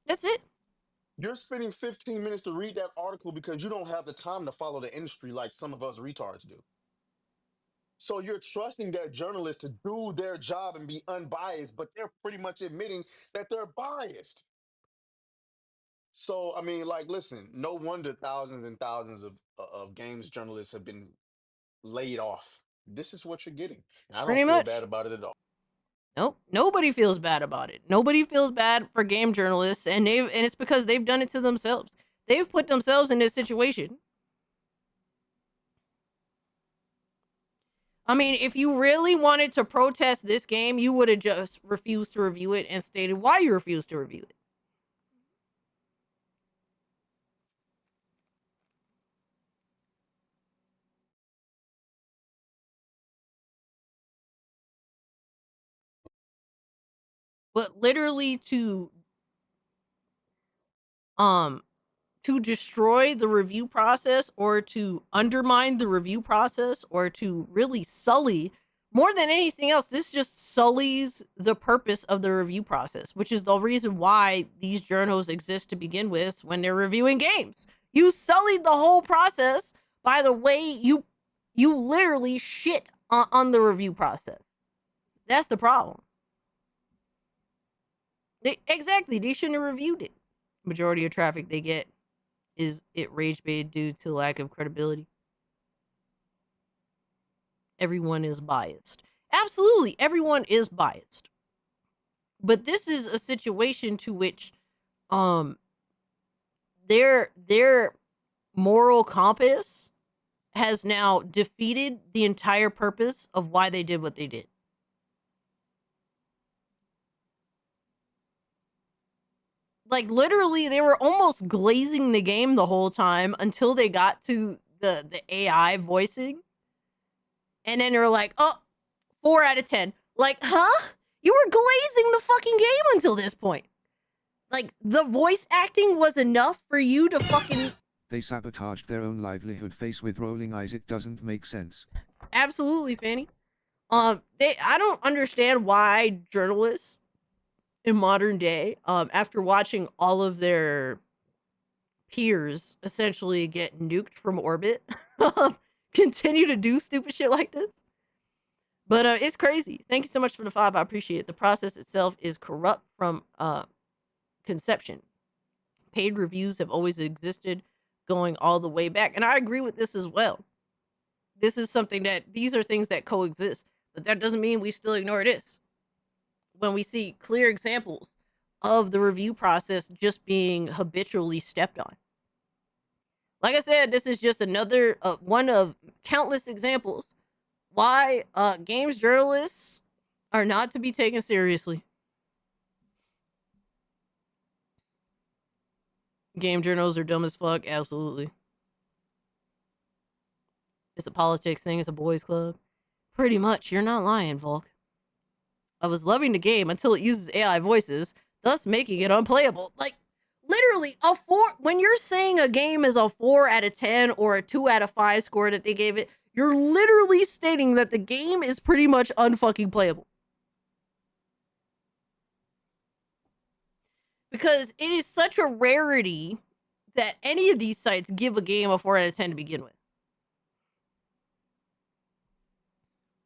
Speaker 11: That's it.
Speaker 20: you're spending 15 minutes to read that article because you don't have the time to follow the industry like some of us retards do. So you're trusting that journalists to do their job and be unbiased, but they're pretty much admitting that they're biased. So I mean, like, listen, no wonder thousands and thousands of games journalists have been laid off. This is what you're getting, and I don't
Speaker 11: Pretty
Speaker 20: feel
Speaker 11: much.
Speaker 20: bad about it at all.
Speaker 11: Nope. Nobody feels bad about it. Nobody feels bad for game journalists, and it's because they've done it to themselves. They've put themselves in this situation. I mean, if you really wanted to protest this game, you would have just refused to review it and stated why you refused to review it. But literally to destroy the review process or to undermine the review process or to really sully, more than anything else, this just sullies the purpose of the review process, which is the reason why these journals exist to begin with when they're reviewing games. You sullied the whole process by the way you literally shit on the review process. That's the problem. Exactly. They shouldn't have reviewed it. Majority of traffic they get is it rage bait due to lack of credibility. Everyone is biased. Absolutely, everyone is biased. But this is a situation to which their moral compass has now defeated the entire purpose of why they did what they did. Like, literally, they were almost glazing the game the whole time until they got to the AI voicing. And then they're like, oh, 4 out of 10. Like, huh? You were glazing the fucking game until this point. Like, the voice acting was enough for you to fucking...
Speaker 12: They sabotaged their own livelihood. Face with rolling eyes. It doesn't make sense.
Speaker 11: Absolutely, Fanny. I don't understand why journalists in modern day, after watching all of their peers essentially get nuked from orbit, continue to do stupid shit like this. But it's crazy. Thank you so much for the 5. I appreciate it. The process itself is corrupt from conception. Paid reviews have always existed, going all the way back. And I agree with this as well. This is something that, these are things that coexist. But that doesn't mean we still ignore this. When we see clear examples of the review process just being habitually stepped on. Like I said, this is just another one of countless examples why games journalists are not to be taken seriously. Game journals are dumb as fuck, absolutely. It's a politics thing, it's a boys club. Pretty much, you're not lying, Volk. I was loving the game until it uses AI voices, thus making it unplayable. Like, literally, a 4, when you're saying a game is a 4 out of 10 or a 2 out of 5 score that they gave it, you're literally stating that the game is pretty much unfucking playable. Because it is such a rarity that any of these sites give a game a 4 out of 10 to begin with.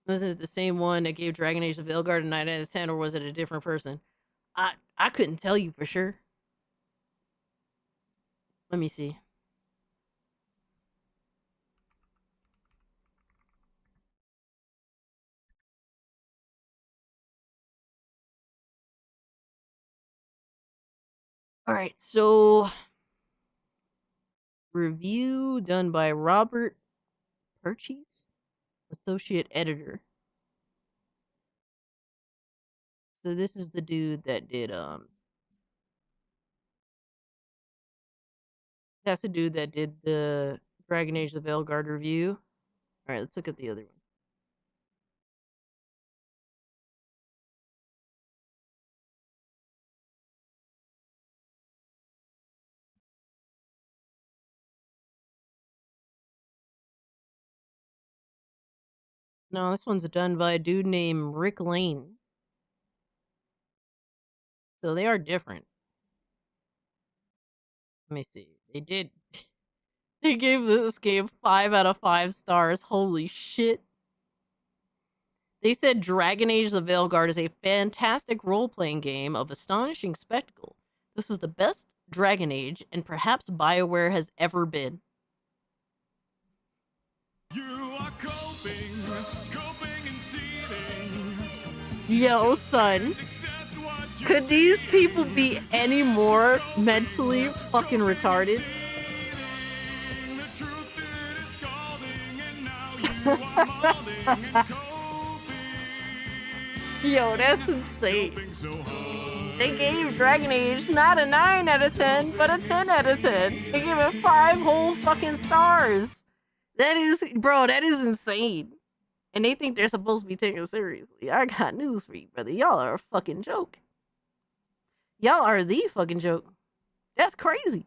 Speaker 11: Was it the same one that gave Dragon Age the Veilguard a 9 out of 10, or was it a different person? I couldn't tell you for sure. Let me see. Alright, so... Review done by Robert Purchase, associate editor. So this is the dude that did, that's the dude that did the Dragon Age the Veilguard review. Alright, let's look at the other one. No, this one's done by a dude named Rick Lane. So they are different. Let me see. They gave this game 5 out of 5 stars. Holy shit. They said Dragon Age the Veilguard is a fantastic role-playing game of astonishing spectacle. This is the best Dragon Age, and perhaps BioWare has ever been.
Speaker 2: You are coping and seething.
Speaker 11: Yo, son. Could these people be any more mentally fucking retarded? Yo, that's insane. They gave Dragon Age not a 9 out of 10, but a 10 out of 10. They gave it 5 whole fucking stars. That is, bro, that is insane. And they think they're supposed to be taken seriously. I got news for you, brother. Y'all are a fucking joke. Y'all are the fucking joke. That's crazy.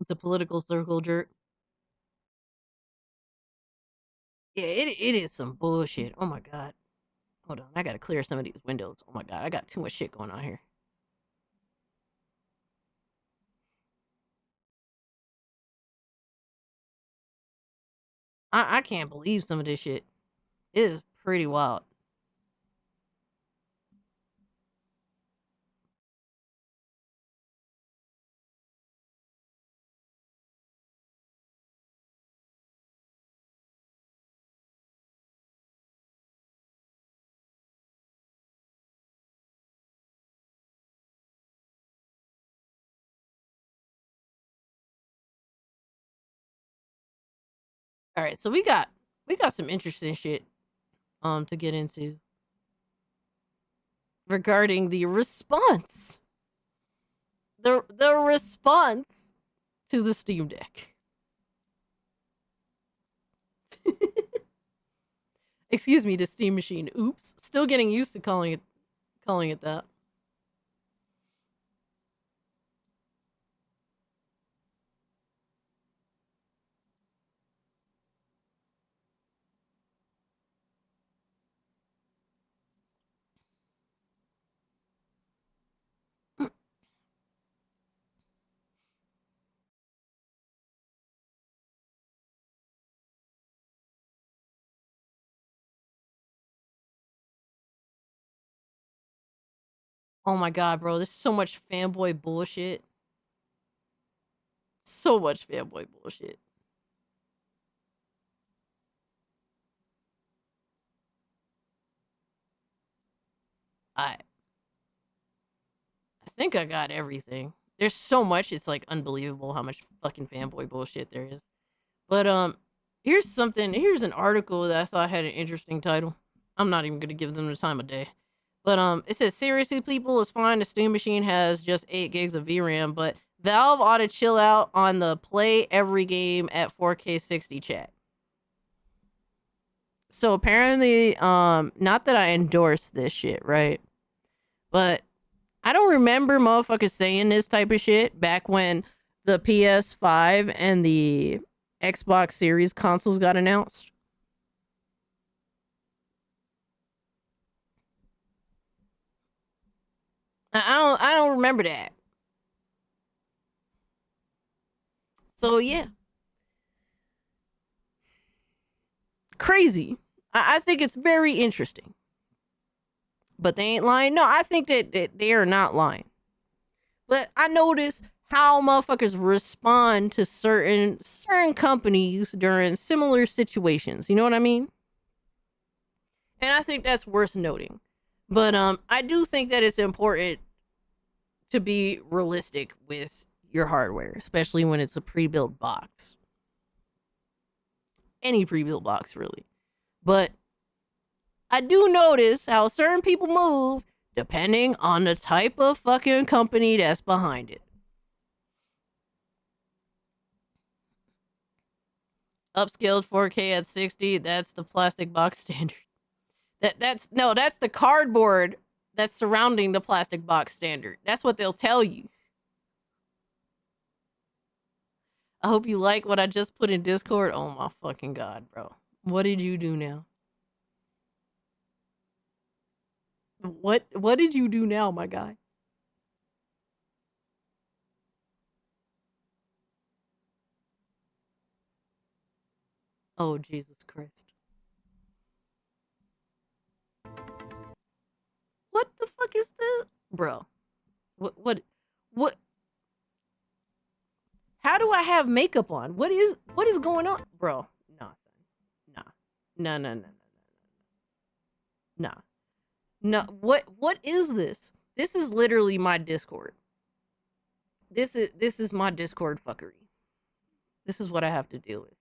Speaker 11: It's a political circle jerk. Yeah, it is some bullshit. Oh my god. Hold on, I gotta clear some of these windows. Oh my god, I got too much shit going on here. I can't believe some of this shit. It is pretty wild. All right, so we got some interesting shit to get into regarding the response. The response to the Steam Deck. Excuse me, the Steam Machine. Oops. Still getting used to calling it that. Oh my god, bro, there's so much fanboy bullshit. So much fanboy bullshit. I think I got everything. There's so much, it's like unbelievable how much fucking fanboy bullshit there is. But here's an article that I thought had an interesting title. I'm not even gonna give them the time of day. But it says, seriously, people, it's fine. The Steam Machine has just 8 gigs of VRAM, but Valve ought to chill out on the play every game at 4K 60 chat. So apparently, not that I endorse this shit, right? But I don't remember motherfuckers saying this type of shit back when the PS5 and the Xbox Series consoles got announced. I don't remember that. So yeah. Crazy. I think it's very interesting. But they ain't lying. No, I think that they are not lying. But I notice how motherfuckers respond to certain companies during similar situations. You know what I mean? And I think that's worth noting. But I do think that it's important to be realistic with your hardware, especially when it's a pre-built box. Any pre-built box, really. But I do notice how certain people move depending on the type of fucking company that's behind it. Upscaled 4K at 60, that's the plastic box standard. That's the cardboard that's surrounding the plastic box standard. That's what they'll tell you. I hope you like what I just put in Discord. Oh my fucking god, bro. What did you do now? What did you do now, my guy? Oh, Jesus Christ. What the fuck is this? Bro. What? How do I have makeup on? What is going on? Bro, nah. Nah. No, what is this? This is literally my Discord. This is my Discord fuckery. This is what I have to deal with.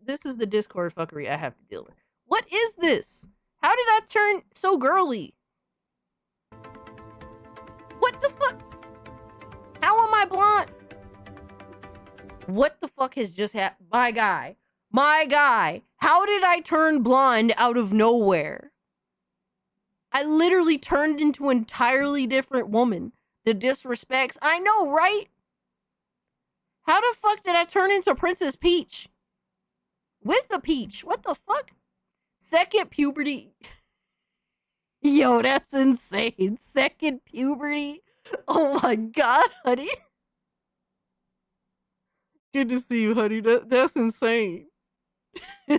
Speaker 11: This is the Discord fuckery I have to deal with. What is this? How did I turn so girly? What the fuck? How am I blonde? What the fuck has just happened? My guy, how did I turn blonde out of nowhere? I literally turned into an entirely different woman. The disrespects. I know, right? How the fuck did I turn into Princess Peach? With the peach. What the fuck? Second puberty. Yo, that's insane. Second puberty. Oh my god, honey. Good to see you, honey. That's insane.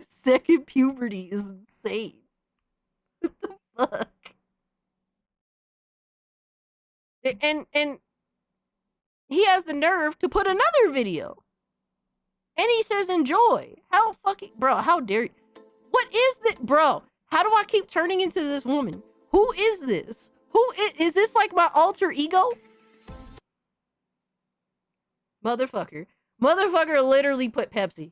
Speaker 11: Second puberty is insane. What the fuck? And he has the nerve to put another video. And he says enjoy. How fucking bro, how dare you? What is this? Bro, how do I keep turning into this woman? Who is this? Who is this like my alter ego? Motherfucker. Motherfucker literally put Pepsi.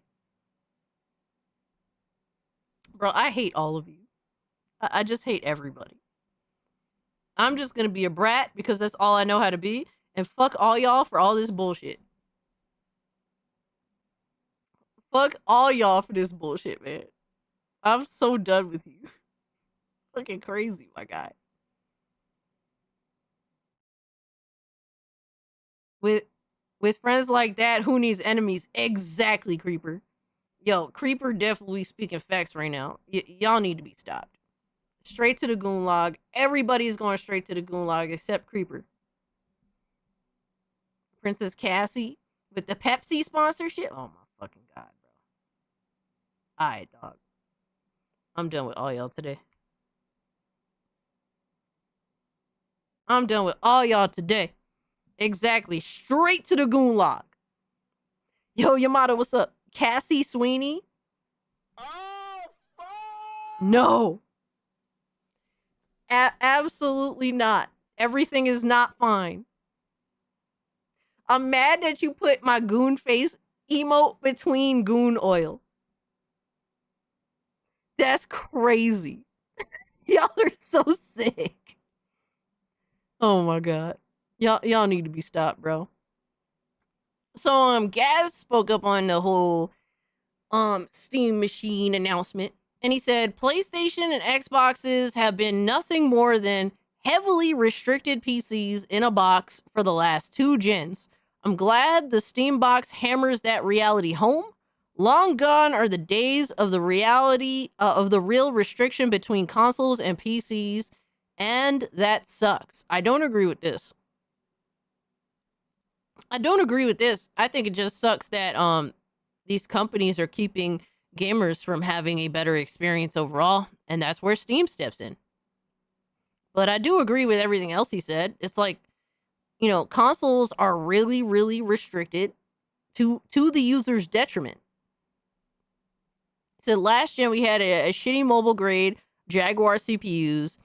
Speaker 11: Bro, I hate all of you. I just hate everybody. I'm just gonna be a brat because that's all I know how to be. And fuck all y'all for all this bullshit. Fuck all y'all for this bullshit, man. I'm so done with you. Fucking crazy, my guy. With friends like that, who needs enemies? Exactly, Creeper. Yo, Creeper definitely speaking facts right now. Y'all need to be stopped. Straight to the Gulag. Everybody's going straight to the Gulag except Creeper. Princess Cassie with the Pepsi sponsorship. Oh my fucking god, bro. Alright, dog. I'm done with all y'all today. I'm done with all y'all today. Exactly. Straight to the Gulag. Yo, Yamato, what's up? Cassie Sweeney? Oh, fuck! No. Absolutely not. Everything is not fine. I'm mad that you put my goon face emote between goon oil. That's crazy. Y'all are so sick. Oh my god. Y'all need to be stopped, bro. So Gaz spoke up on the whole Steam Machine announcement, and he said PlayStation and Xboxes have been nothing more than heavily restricted PCs in a box for the last 2 gens. I'm glad the Steam box hammers that reality home. Long gone are the days of the reality of the real restriction between consoles and PCs, and that sucks. I don't agree with this. I think it just sucks that these companies are keeping gamers from having a better experience overall, and that's where Steam steps in. But I do agree with everything else he said. It's like, you know, consoles are really, really restricted to the user's detriment. So last gen we had a shitty mobile grade Jaguar CPUs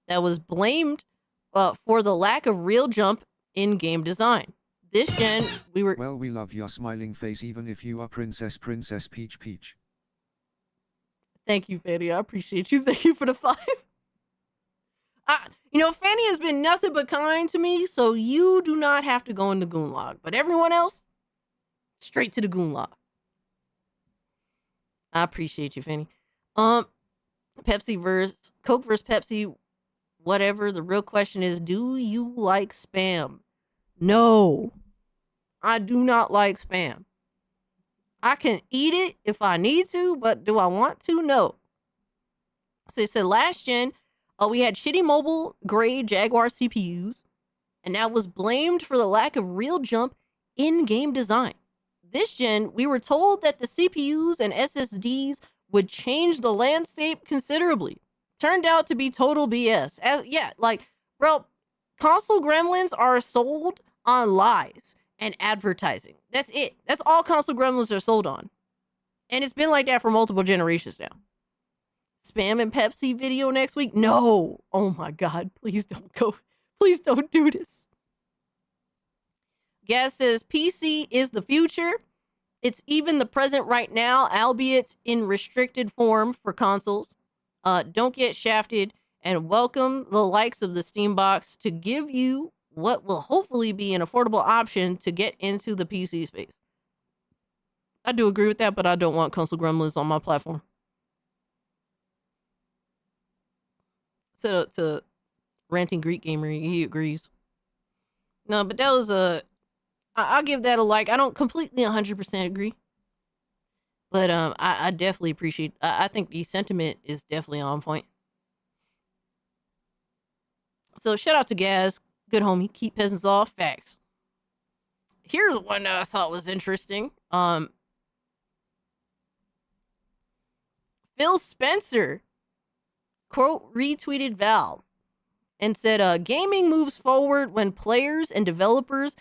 Speaker 11: that was blamed for the lack of real jump in game design. This gen we were
Speaker 12: Well, we love your smiling face even if you are Princess Peach.
Speaker 11: Thank you, Fanny. I appreciate you. Thank you for the 5. You know, Fanny has been nothing but kind to me, so you do not have to go in the Gulag. But everyone else, straight to the Gulag. I appreciate you, Fanny. Pepsi versus Coke versus Pepsi, whatever. The real question is, do you like Spam? No, I do not like Spam. I can eat it if I need to, but do I want to? No. So it said last gen, we had shitty mobile grade Jaguar CPUs, and that was blamed for the lack of real jump in game design. This gen, we were told that the CPUs and SSDs would change the landscape considerably. Turned out to be total BS. Bro, console gremlins are sold on lies and advertising. That's it. That's all console gremlins are sold on. And it's been like that for multiple generations now. Spam and Pepsi video next week? No. Oh my god, please don't go. Please don't do this. Gaz says PC is the future. It's even the present right now, albeit in restricted form for consoles. Don't get shafted, and welcome the likes of the Steam box to give you what will hopefully be an affordable option to get into the PC space. I do agree with that, but I don't want console gremlins on my platform. So to Ranting Greek Gamer, he agrees. No, but that was I'll give that a like. I don't completely 100% agree. But I definitely appreciate, I think the sentiment is definitely on point. So shout out to Gaz. Good homie. Keep peasants off. Facts. Here's one that I thought was interesting. Phil Spencer, quote, retweeted Valve and said, gaming moves forward when players and developers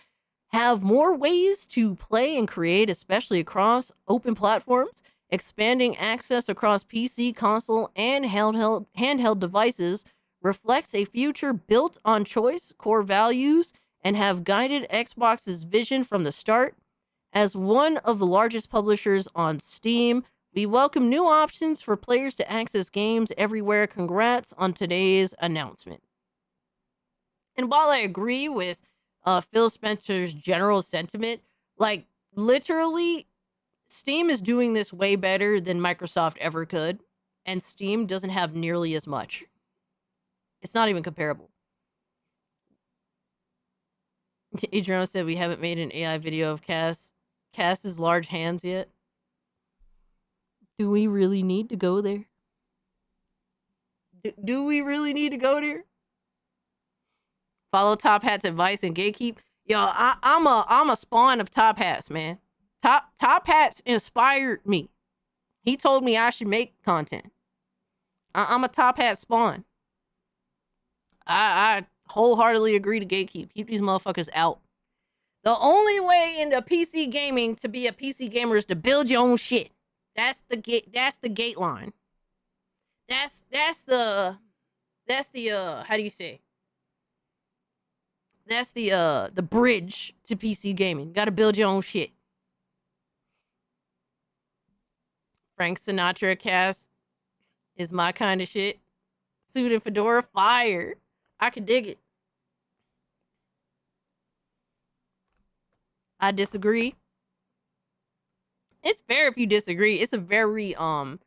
Speaker 11: have more ways to play and create, especially across open platforms. Expanding access across PC, console, and handheld devices reflects a future built on choice, core values, and have guided Xbox's vision from the start. As one of the largest publishers on Steam, we welcome new options for players to access games everywhere. Congrats on today's announcement. And while I agree with Phil Spencer's general sentiment, like, literally, Steam is doing this way better than Microsoft ever could, and Steam doesn't have nearly as much. It's not even comparable. Adriano said we haven't made an AI video of Cass's large hands yet. Do we really need to go there? Do we really need to go there? Follow Top Hat's advice and gatekeep. Yo, I'm a spawn of Top Hats, man. Top Hats inspired me. He told me I should make content. I'm a Top Hat spawn. I wholeheartedly agree to gatekeep. Keep these motherfuckers out. The only way into PC gaming to be a PC gamer is to build your own shit. That's the gate line. That's the how do you say? That's the bridge to PC gaming. You gotta build your own shit. Frank Sinatra cast is my kind of shit. Suit and fedora, fire. I can dig it. I disagree. It's fair if you disagree. It's a very I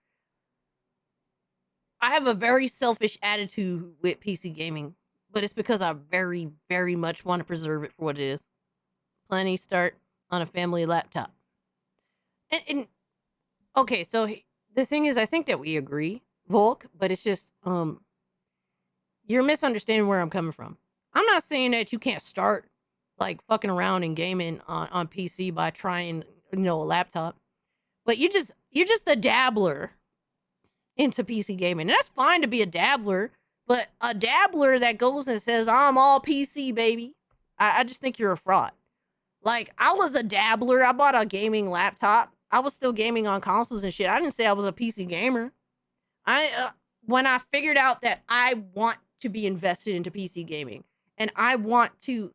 Speaker 11: have a very selfish attitude with PC gaming, but it's because I very, very much want to preserve it for what it is. Plenty start on a family laptop. And okay, so the thing is, I think that we agree, Volk, but it's just, you're misunderstanding where I'm coming from. I'm not saying that you can't start, like, fucking around and gaming on PC by trying, a laptop, but you're just a dabbler into PC gaming. And that's fine to be a dabbler, but a dabbler that goes and says, I'm all PC, baby, I just think you're a fraud. Like, I was a dabbler. I bought a gaming laptop. I was still gaming on consoles and shit. I didn't say I was a PC gamer. When I figured out that I want to be invested into PC gaming and I want to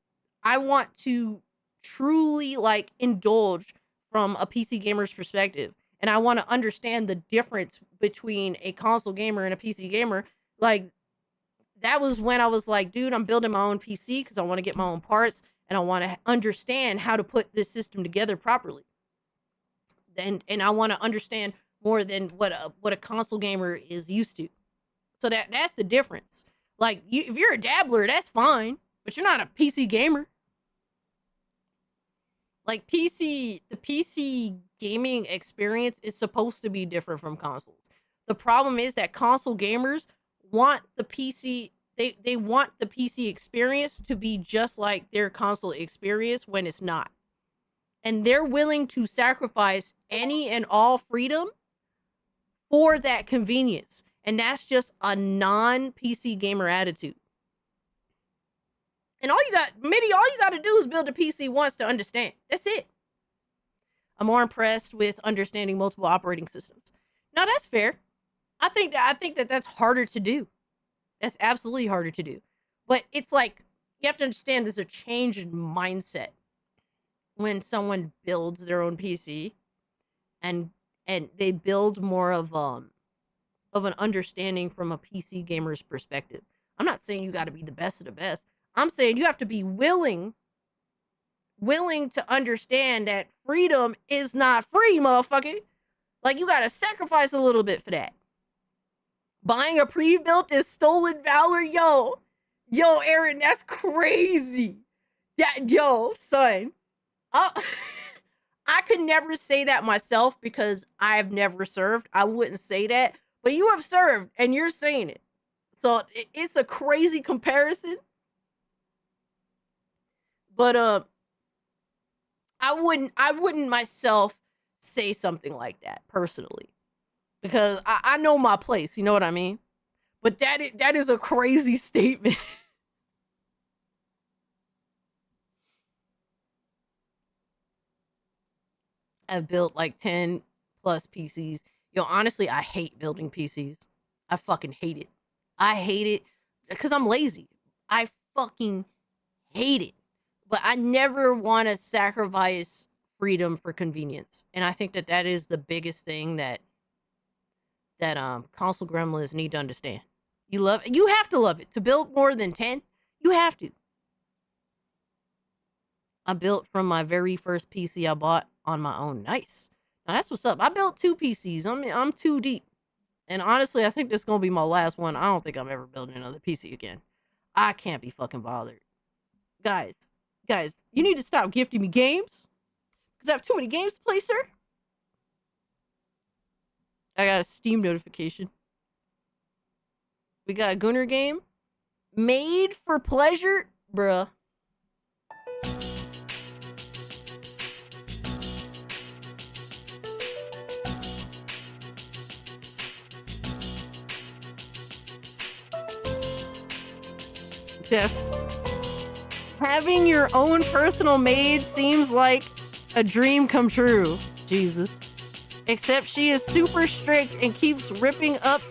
Speaker 11: truly, like, indulge from a PC gamer's perspective, and I want to understand the difference between a console gamer and a PC gamer, like, that was when I was like, dude, I'm building my own PC because I want to get my own parts and I want to understand how to put this system together properly. And I want to understand more than what a console gamer is used to. So that's the difference. Like, if you're a dabbler, that's fine, but you're not a PC gamer. Like, the PC gaming experience is supposed to be different from consoles. The problem is that console gamers want the PC, they want the PC experience to be just like their console experience when it's not. And they're willing to sacrifice any and all freedom for that convenience. And that's just a non-PC gamer attitude. And all you got to do is build a PC once to understand. That's it. I'm more impressed with understanding multiple operating systems. Now, that's fair. I think that that's harder to do. That's absolutely harder to do. But it's like, you have to understand there's a change in mindset when someone builds their own PC and they build more of an understanding from a PC gamer's perspective. I'm not saying you got to be the best of the best. I'm saying you have to be willing to understand that freedom is not free, motherfucker. Like, you got to sacrifice a little bit for that. Buying a pre-built is stolen valor, yo, Aaron, that's crazy. Yo, son. I could never say that myself because I have never served. I wouldn't say that. But you have served, and you're saying it. So it's a crazy comparison. But I I wouldn't myself say something like that personally, because I know my place. You know what I mean? But that is a crazy statement. I've built like 10 plus PCs. Yo, honestly, I hate building PCs. I fucking hate it. I hate it because I'm lazy. I fucking hate it. But I never want to sacrifice freedom for convenience. And I think that is the biggest thing that console gremlins need to understand. You have to love it. To build more than 10, you have to. I built from my very first PC I bought on my own. Nice. Now that's what's up. I built 2 PCs. I'm too deep. And honestly, I think this is going to be my last one. I don't think I'm ever building another PC again. I can't be fucking bothered. Guys, you need to stop gifting me games. Because I have too many games to play, sir. I got a Steam notification. We got a Gunner game. Made for pleasure? Bruh. Just having your own personal maid seems like a dream come true. Jesus. Except she is super strict and keeps ripping up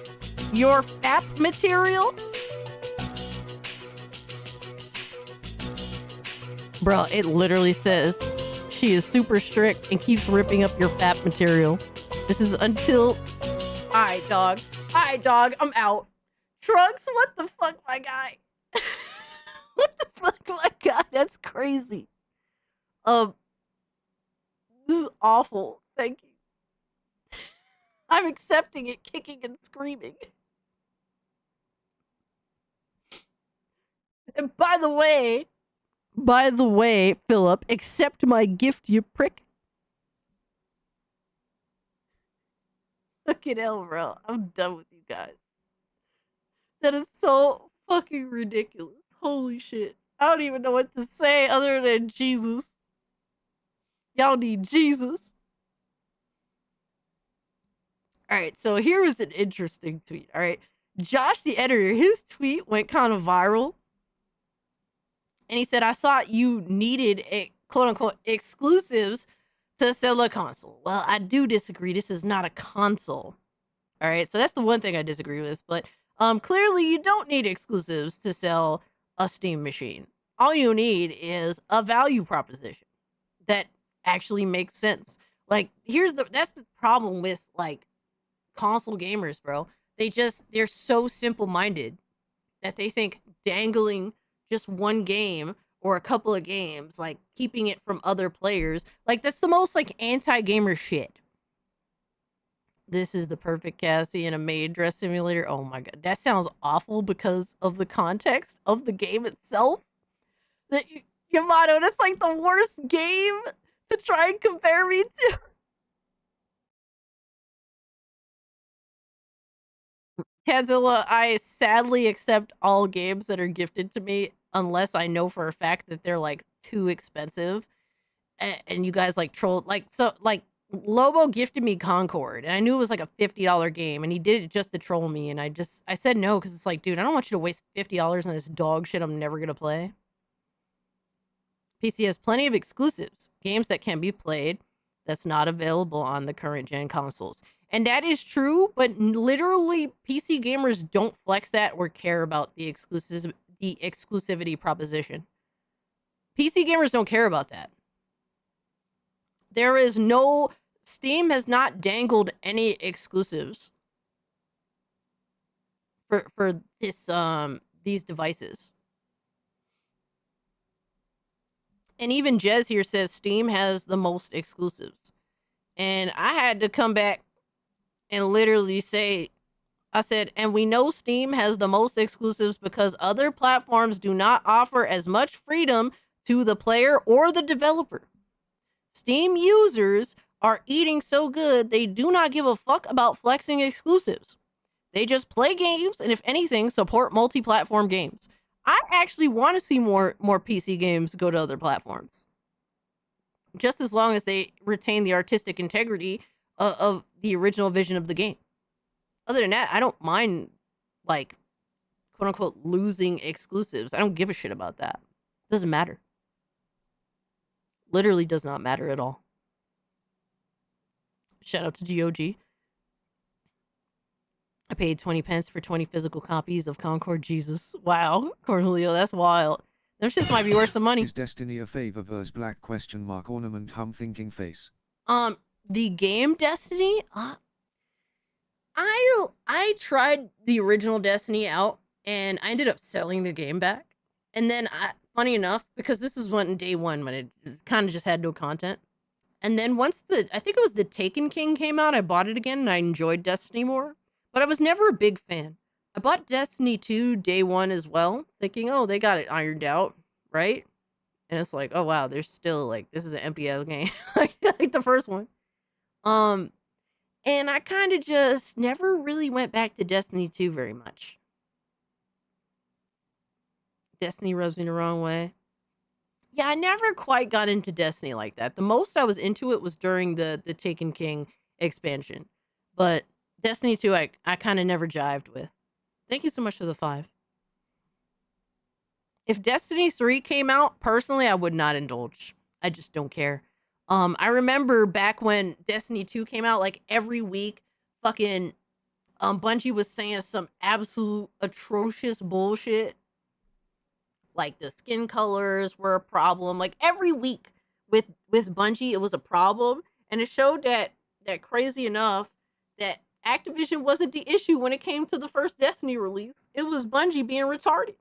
Speaker 11: your FAP material? Bro, it literally says she is super strict and keeps ripping up your FAP material. This is until... Alright, dog. I'm out. Trucks, what the fuck, my guy? What the fuck, my god? That's crazy. This is awful. Thank you. I'm accepting it, kicking and screaming. And by the way, Philip, accept my gift, you prick. Look at hell, bro. I'm done with you guys. That is so fucking ridiculous. Holy shit. I don't even know what to say other than Jesus. Y'all need Jesus. Alright, so here was an interesting tweet. Alright. Josh, the editor, his tweet went kind of viral. And he said, I thought you needed a quote-unquote exclusives to sell a console. Well, I do disagree. This is not a console. Alright, so that's the one thing I disagree with. But clearly you don't need exclusives to sell a Steam machine. All you need is a value proposition that actually makes sense. Like, that's the problem with, like, console gamers, bro. They're so simple-minded that they think dangling just one game or a couple of games, like keeping it from other players, like that's the most like anti-gamer shit. This is the perfect Cassie in a maid dress simulator. Oh my god, that sounds awful because of the context of the game itself. Yamato, that's like the worst game to try and compare me to. Kazilla, I sadly accept all games that are gifted to me unless I know for a fact that they're like too expensive. And you guys like trolled, like, so like Lobo gifted me Concord and I knew it was like a $50 game and he did it just to troll me. And I said no, because it's like, dude, I don't want you to waste $50 on this dog shit I'm never going to play. PC has plenty of exclusives, games that can be played that's not available on the current gen consoles. And that is true, but literally PC gamers don't flex that or care about the exclusivity proposition. PC gamers don't care about that. There is no... Steam has not dangled any exclusives for this these devices. And even Jez here says Steam has the most exclusives. And I had to come back and literally say, I said, and we know Steam has the most exclusives because other platforms do not offer as much freedom to the player or the developer. Steam users are eating so good, they do not give a fuck about flexing exclusives. They just play games and, if anything, support multi-platform games. I actually want to see more PC games go to other platforms. just as long as they retain the artistic integrity of the original vision of the game. Other than that, I don't mind, like, quote unquote, losing exclusives. I don't give a shit about that. Doesn't matter. Literally does not matter at all. Shout out to GOG. I paid 20 pence for 20 physical copies of Concord Jesus. Wow, Cornelio, that's wild. Those shits might be worth some money.
Speaker 12: Is Destiny a favor verse black question mark ornament hum thinking face?
Speaker 11: The game Destiny, I tried the original Destiny out, and I ended up selling the game back. And then, funny enough, because this is when day one, when it kind of just had no content. And then once I think it was the Taken King came out, I bought it again, and I enjoyed Destiny more. But I was never a big fan. I bought Destiny 2 day one as well, thinking, oh, they got it ironed out, right? And it's like, oh wow, there's still like, this is an MPS game, like the first one. And I kind of just never really went back to Destiny 2 very much. Destiny rubs me the wrong way. Yeah, I never quite got into Destiny like that. The most I was into it was during the Taken King expansion. But Destiny 2, I kind of never jived with. Thank you so much for the 5. If Destiny 3 came out, personally, I would not indulge. I just don't care. I remember back when Destiny 2 came out, like every week, fucking Bungie was saying some absolute atrocious bullshit. Like the skin colors were a problem. Like every week with Bungie, it was a problem. And it showed that crazy enough, that Activision wasn't the issue when it came to the first Destiny release. It was Bungie being retarded.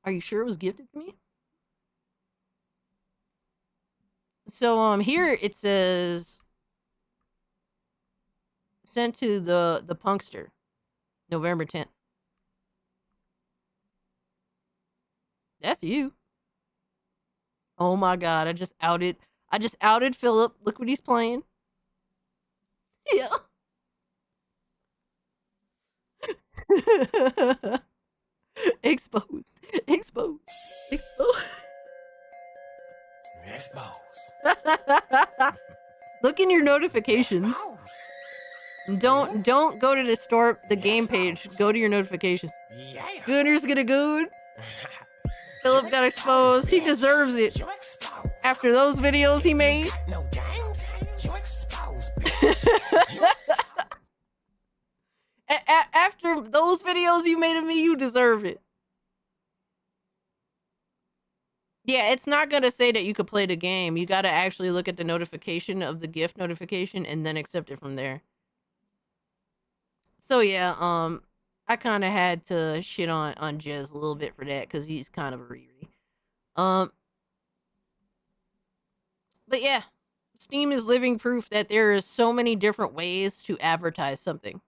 Speaker 11: Are you sure it was gifted to me? So here it says sent to the Punkster, November 10th. That's you. Oh my god, I just outed Philip. Look what he's playing. Yeah. Exposed. Look in your notifications. Don't go to the game page. Go to your notifications. Gooner's gonna goon. Philip got exposed. He deserves it. After those videos he made. After those videos you made of me, you deserve it. Yeah, it's not gonna say that you could play the game. You gotta actually look at the notification of the gift notification and then accept it from there. So yeah, I kind of had to shit on Jez a little bit for that because he's kind of a Riri. But yeah, Steam is living proof that there is so many different ways to advertise something.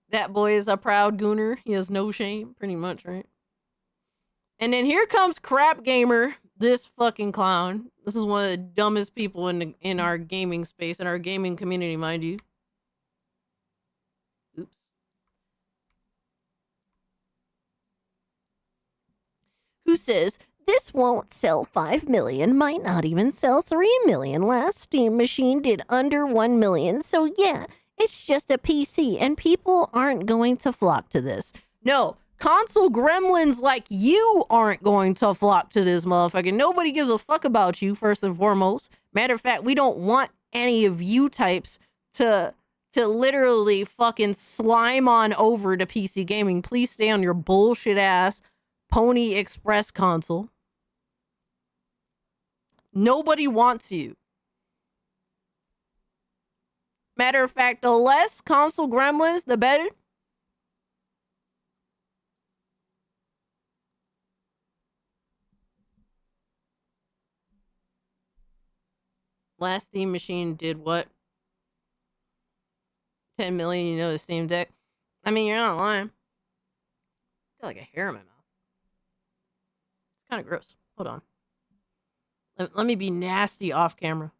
Speaker 11: That boy is a proud gooner. He has no shame, pretty much, right? And then here comes Crap Gamer, this fucking clown. This is one of the dumbest people in our gaming space, in our gaming community, mind you. Oops. Who says, this won't sell 5 million, might not even sell 3 million. Last Steam machine did under 1 million, so yeah, it's just a PC, and people aren't going to flock to this. No, console gremlins like you aren't going to flock to this motherfucker. Nobody gives a fuck about you, first and foremost. Matter of fact, we don't want any of you types to literally fucking slime on over to PC gaming. Please stay on your bullshit ass Pony Express console. Nobody wants you. Matter of fact, the less console gremlins, the better. Last Steam machine did what? 10 million, you know, the Steam Deck. I mean, you're not lying. I feel like a hair in my mouth. It's kind of gross. Hold on. Let me be nasty off camera.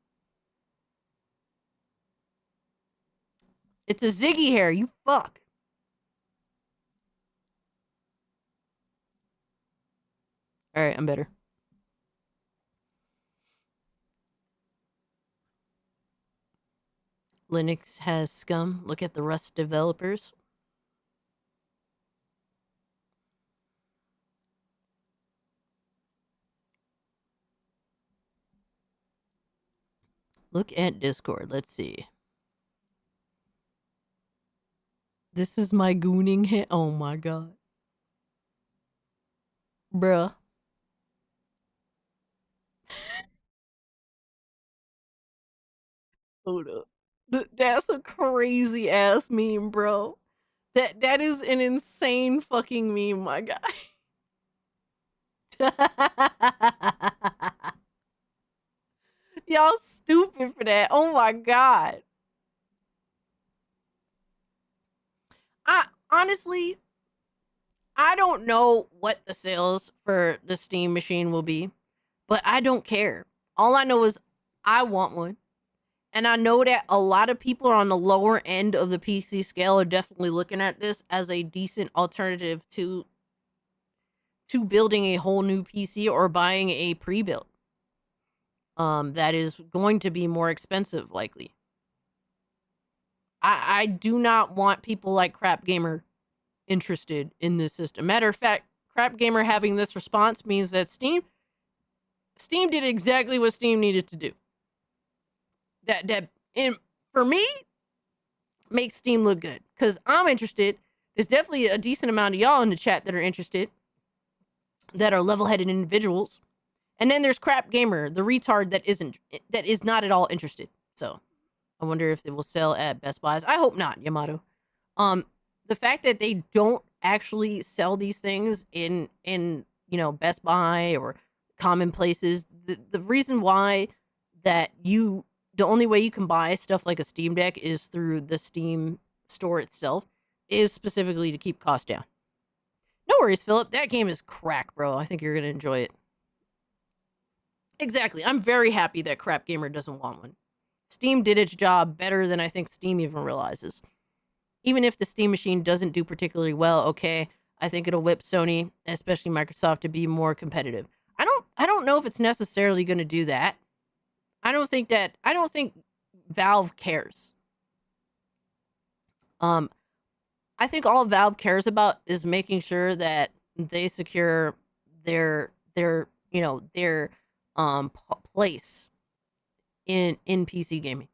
Speaker 11: It's a Ziggy hair, you fuck. Alright, I'm better. Linux has scum. Look at the Rust developers. Look at Discord. Let's see. This is my gooning hit. Oh my god. Bruh. Hold up. That's a crazy ass meme, bro. That is an insane fucking meme, my guy. Y'all stupid for that. Oh my god. Honestly, I don't know what the sales for the Steam machine will be, but I don't care. All I know is I want one. And I know that a lot of people on the lower end of the PC scale are definitely looking at this as a decent alternative to building a whole new PC or buying a pre-built. That is going to be more expensive, likely. I do not want people like Crap Gamer interested in this system. Matter of fact, Crap Gamer having this response means that Steam did exactly what Steam needed to do. For me, makes Steam look good. Because I'm interested. There's definitely a decent amount of y'all in the chat that are interested. That are level-headed individuals. And then there's Crap Gamer, the retard that is not at all interested. So, I wonder if it will sell at Best Buys. I hope not, Yamato. The fact that they don't actually sell these things in Best Buy or common places, the reason why that the only way you can buy stuff like a Steam Deck is through the Steam store itself is specifically to keep costs down. No worries, Philip. That game is crack, bro. I think you're going to enjoy it. Exactly. I'm very happy that Crap Gamer doesn't want one. Steam did its job better than I think Steam even realizes. Even if the Steam machine doesn't do particularly well, okay, I think it'll whip Sony, especially Microsoft, to be more competitive. I don't know if it's necessarily going to do that. I don't think Valve cares. I think all Valve cares about is making sure that they secure their place in PC gaming.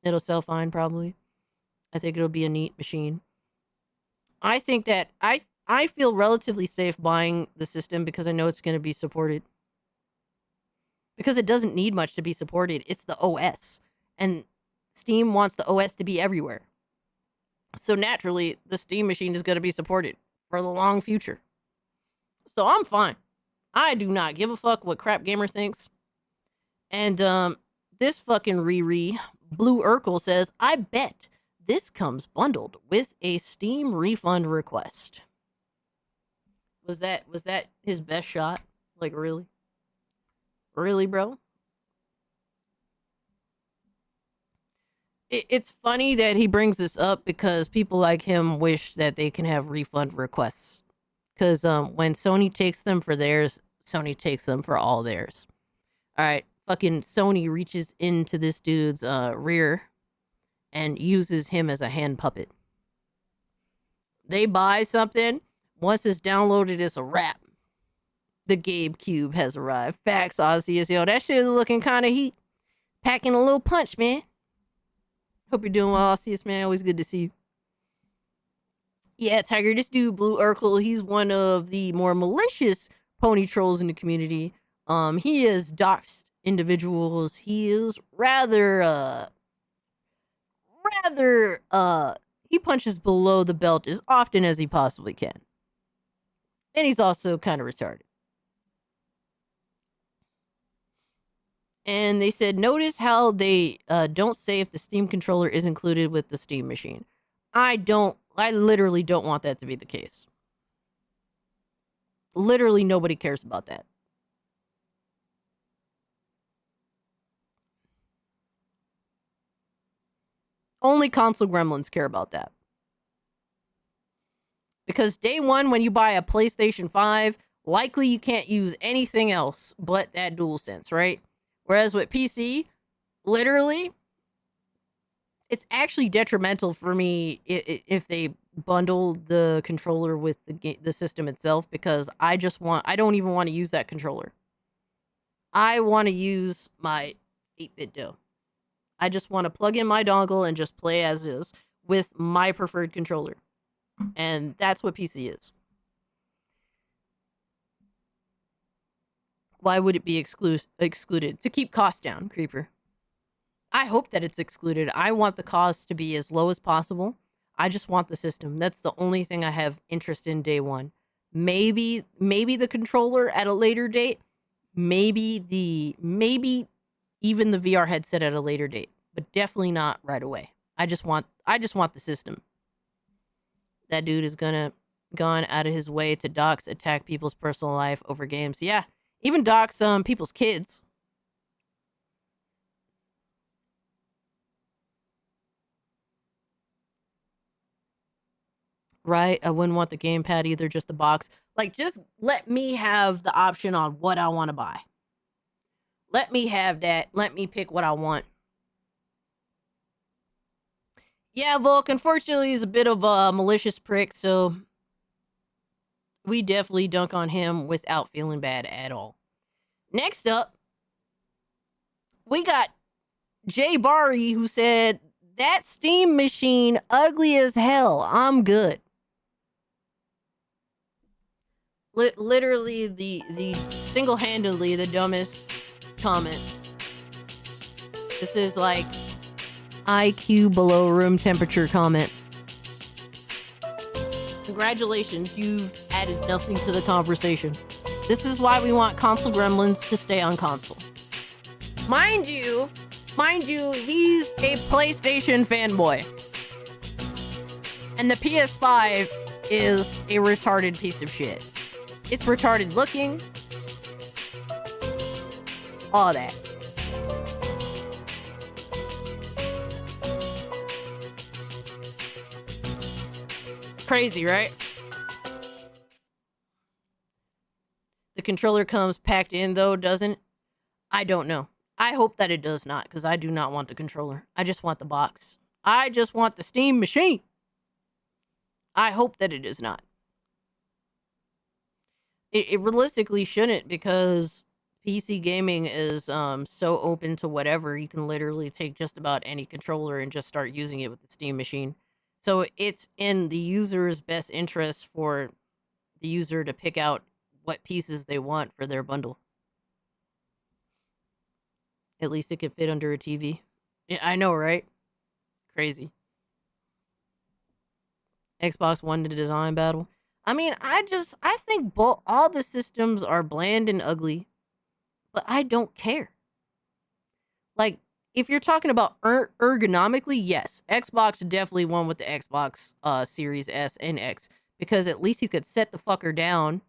Speaker 11: It'll sell fine, probably. I think it'll be a neat machine. I think that I feel relatively safe buying the system because I know it's going to be supported. Because it doesn't need much to be supported. It's the OS. And Steam wants the OS to be everywhere. So naturally, the Steam machine is going to be supported for the long future. So I'm fine. I do not give a fuck what Crap Gamer thinks. And this fucking Blue Urkel says, I bet this comes bundled with a Steam refund request. Was that his best shot? Like, really? Really, bro? It's funny that he brings this up because people like him wish that they can have refund requests. Because when Sony takes them for theirs, Sony takes them for all theirs. Alright, fucking Sony reaches into this dude's rear and uses him as a hand puppet. They buy something, once it's downloaded, it's a wrap. The Gabe Cube has arrived. Facts, Ozzy. Yo, that shit is looking kind of heat. Packing a little punch, man. Hope you're doing well, Ozzy, man. Always good to see you. Yeah, Tiger, this dude, Blue Urkel, he's one of the more malicious pony trolls in the community. He has doxed individuals. He is he punches below the belt as often as he possibly can. And he's also kind of retarded. And they said, notice how they don't say if the Steam controller is included with the Steam machine. I literally don't want that to be the case. Literally nobody cares about that. Only console gremlins care about that. Because day one, when you buy a PlayStation 5, likely you can't use anything else but that DualSense, right? Whereas with PC, literally, it's actually detrimental for me if they bundle the controller with the system itself, because I don't even want to use that controller. I want to use my 8-bit dough. I just want to plug in my dongle and just play as is with my preferred controller. And that's what PC is. Why would it be excluded? To keep costs down, Creeper. I hope that it's excluded. I want the cost to be as low as possible. I just want the system. That's the only thing I have interest in day one. Maybe the controller at a later date. Maybe even the VR headset at a later date, but definitely not right away. I just want the system. That dude is gone out of his way to dox, attack people's personal life over games. Yeah, even dox people's kids. Right? I wouldn't want the gamepad either, just the box. Like, just let me have the option on what I want to buy. Let me have that. Let me pick what I want. Yeah, Volk, unfortunately, he's a bit of a malicious prick, so we definitely dunk on him without feeling bad at all. Next up, we got Jay Bari, who said, that Steam machine ugly as hell. I'm good. Literally the single-handedly the dumbest comment. This is like IQ below room temperature comment. Congratulations, you've added nothing to the conversation. This is why we want console gremlins to stay on console. Mind you, he's a PlayStation fanboy. And the PS5 is a retarded piece of shit. It's retarded looking. All that. Crazy, right? The controller comes packed in, though, doesn't it? I don't know. I hope that it does not, because I do not want the controller. I just want the box. I just want the Steam machine. I hope that it does not. It realistically shouldn't, because PC gaming is so open to whatever. You can literally take just about any controller and just start using it with the Steam machine. So it's in the user's best interest for the user to pick out what pieces they want for their bundle. At least it could fit under a TV. Yeah, I know, right? Crazy. Xbox One to design battle. I mean, I think all the systems are bland and ugly, but I don't care. Like, if you're talking about ergonomically, yes, Xbox definitely won with the Xbox Series S and X, because at least you could set the fucker down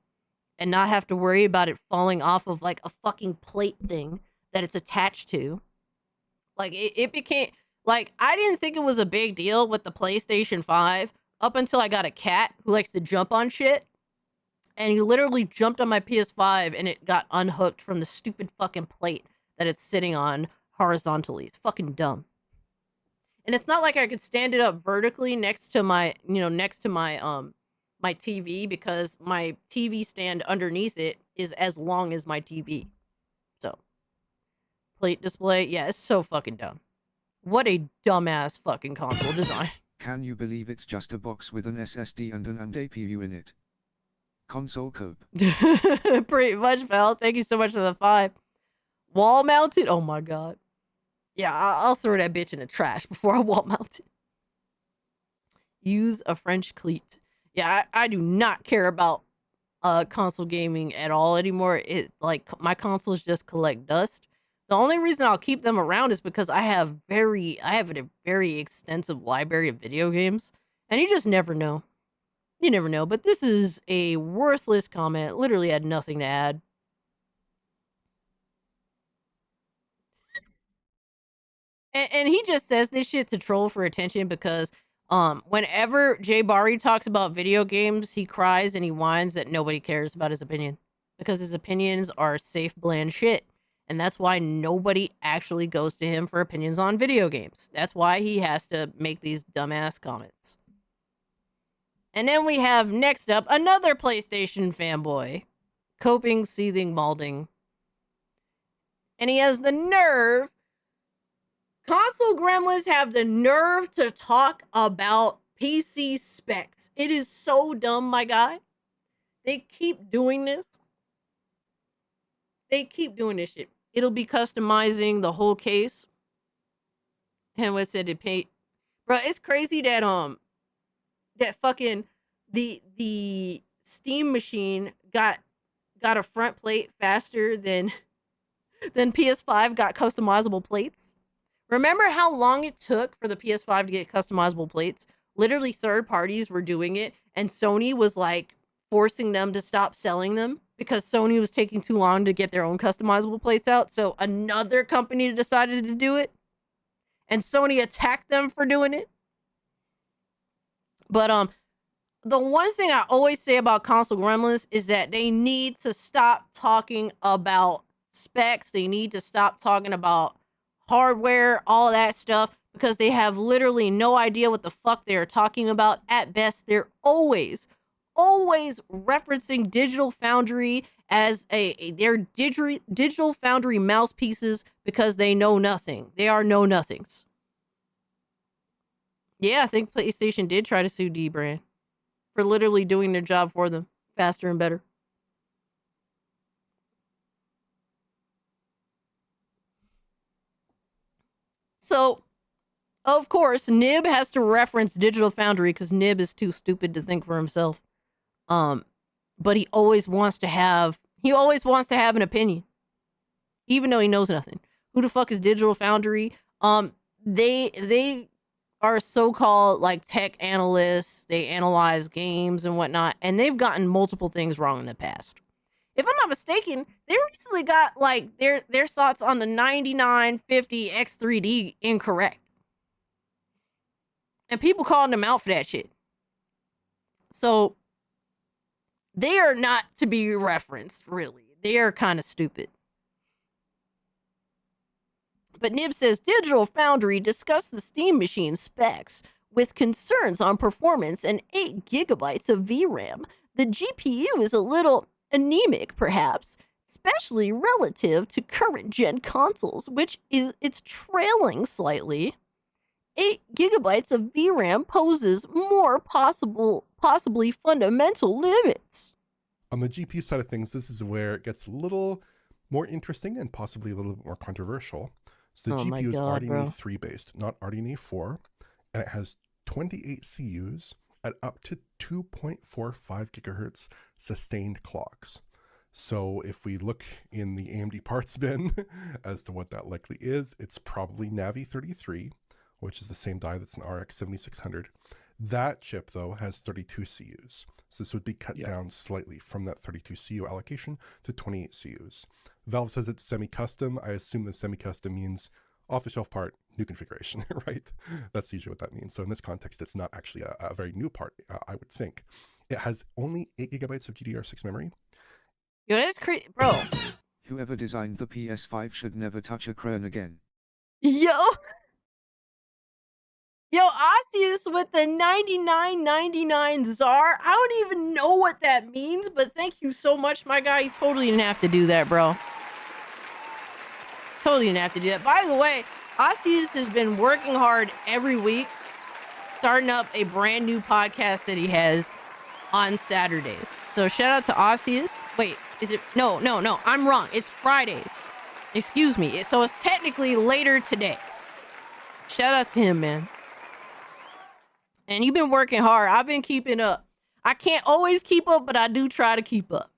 Speaker 11: and not have to worry about it falling off of like a fucking plate thing that it's attached to. Like, it became, like, I didn't think it was a big deal with the PlayStation 5 up until I got a cat who likes to jump on shit. And he literally jumped on my PS5 and it got unhooked from the stupid fucking plate that it's sitting on horizontally. It's fucking dumb. And it's not like I could stand it up vertically next to my, my TV, because my TV stand underneath it is as long as my TV. So, plate display, yeah, it's so fucking dumb. What a dumbass fucking console design.
Speaker 12: Can you believe it's just a box with an SSD and an APU in it? Console cope.
Speaker 11: Pretty much, pal. Thank you so much for the 5. Wall mounted? Oh my god. Yeah, I'll throw that bitch in the trash before I wall mount it. Use a French cleat. Yeah, I do not care about console gaming at all anymore. My consoles just collect dust. The only reason I'll keep them around is because I have a very extensive library of video games, and you just never know. You never know, but this is a worthless comment. Literally had nothing to add. And he just says this shit to troll for attention because Whenever Jay Bari talks about video games, he cries and he whines that nobody cares about his opinion because his opinions are safe, bland shit. And that's why nobody actually goes to him for opinions on video games. That's why he has to make these dumbass comments. And then we have next up another PlayStation fanboy, coping, seething, malding. And he has the nerve. Console gremlins have the nerve to talk about PC specs. It is so dumb, my guy. They keep doing this. They keep doing this shit. It'll be customizing the whole case. And what said it pay? Bro, it's crazy that that fucking the Steam machine got a front plate faster than PS5 got customizable plates. Remember how long it took for the PS5 to get customizable plates? Literally third parties were doing it and Sony was like forcing them to stop selling them because Sony was taking too long to get their own customizable plates out. So another company decided to do it and Sony attacked them for doing it. But the one thing I always say about console gremlins is that they need to stop talking about specs. They need to stop talking about hardware, all that stuff, because they have literally no idea what the fuck they're talking about. At best, they're always referencing Digital Foundry as their Digital Foundry mouthpieces because they know nothing. They are know-nothings. Yeah, I think PlayStation did try to sue D-Brand for literally doing their job for them faster and better. So, of course, Nib has to reference Digital Foundry because Nib is too stupid to think for himself. But he always wants to have an opinion, even though he knows nothing. Who the fuck is Digital Foundry? They are so-called like tech analysts. They analyze games and whatnot, and they've gotten multiple things wrong in the past. If I'm not mistaken, they recently got like their thoughts on the 9950 X3D incorrect. And people calling them out for that shit. So they are not to be referenced, really. They are kind of stupid. But Nib says Digital Foundry discussed the Steam machine specs with concerns on performance and 8 gigabytes of VRAM. The GPU is a little anemic, perhaps, especially relative to current gen consoles, which it's trailing slightly. 8 gigabytes of VRAM poses more possibly fundamental limits.
Speaker 21: On the GPU side of things, this is where it gets a little more interesting and possibly a little bit more controversial. So the GPU is RDNA 3 based, not RDNA 4, and it has 28 CUs at up to 2.45 gigahertz sustained clocks. So if we look in the AMD parts bin as to what that likely is, it's probably Navi 33, which is the same die that's an RX 7600. That chip, though, has 32 CUs. So this would be cut down slightly from that 32 CU allocation to 28 CUs. Valve says it's semi-custom. I assume the semi-custom means off-the-shelf part, new configuration, right? That's usually what that means. So in this context, it's not actually a very new part, I would think. It has only 8 gigabytes of GDDR6 memory.
Speaker 11: Yo, that's crazy, bro.
Speaker 12: Whoever designed the PS5 should never touch a crane again.
Speaker 11: Yo, Osseous with the 99.99 Czar. I don't even know what that means, but thank you so much, my guy. You totally didn't have to do that, bro. Totally didn't have to do that. By the way, Osseous has been working hard every week, starting up a brand new podcast that he has on Saturdays. So shout out to Osseous. Wait, is it? No, I'm wrong. It's Fridays. Excuse me. So it's technically later today. Shout out to him, man. And you've been working hard. I've been keeping up. I can't always keep up, but I do try to keep up.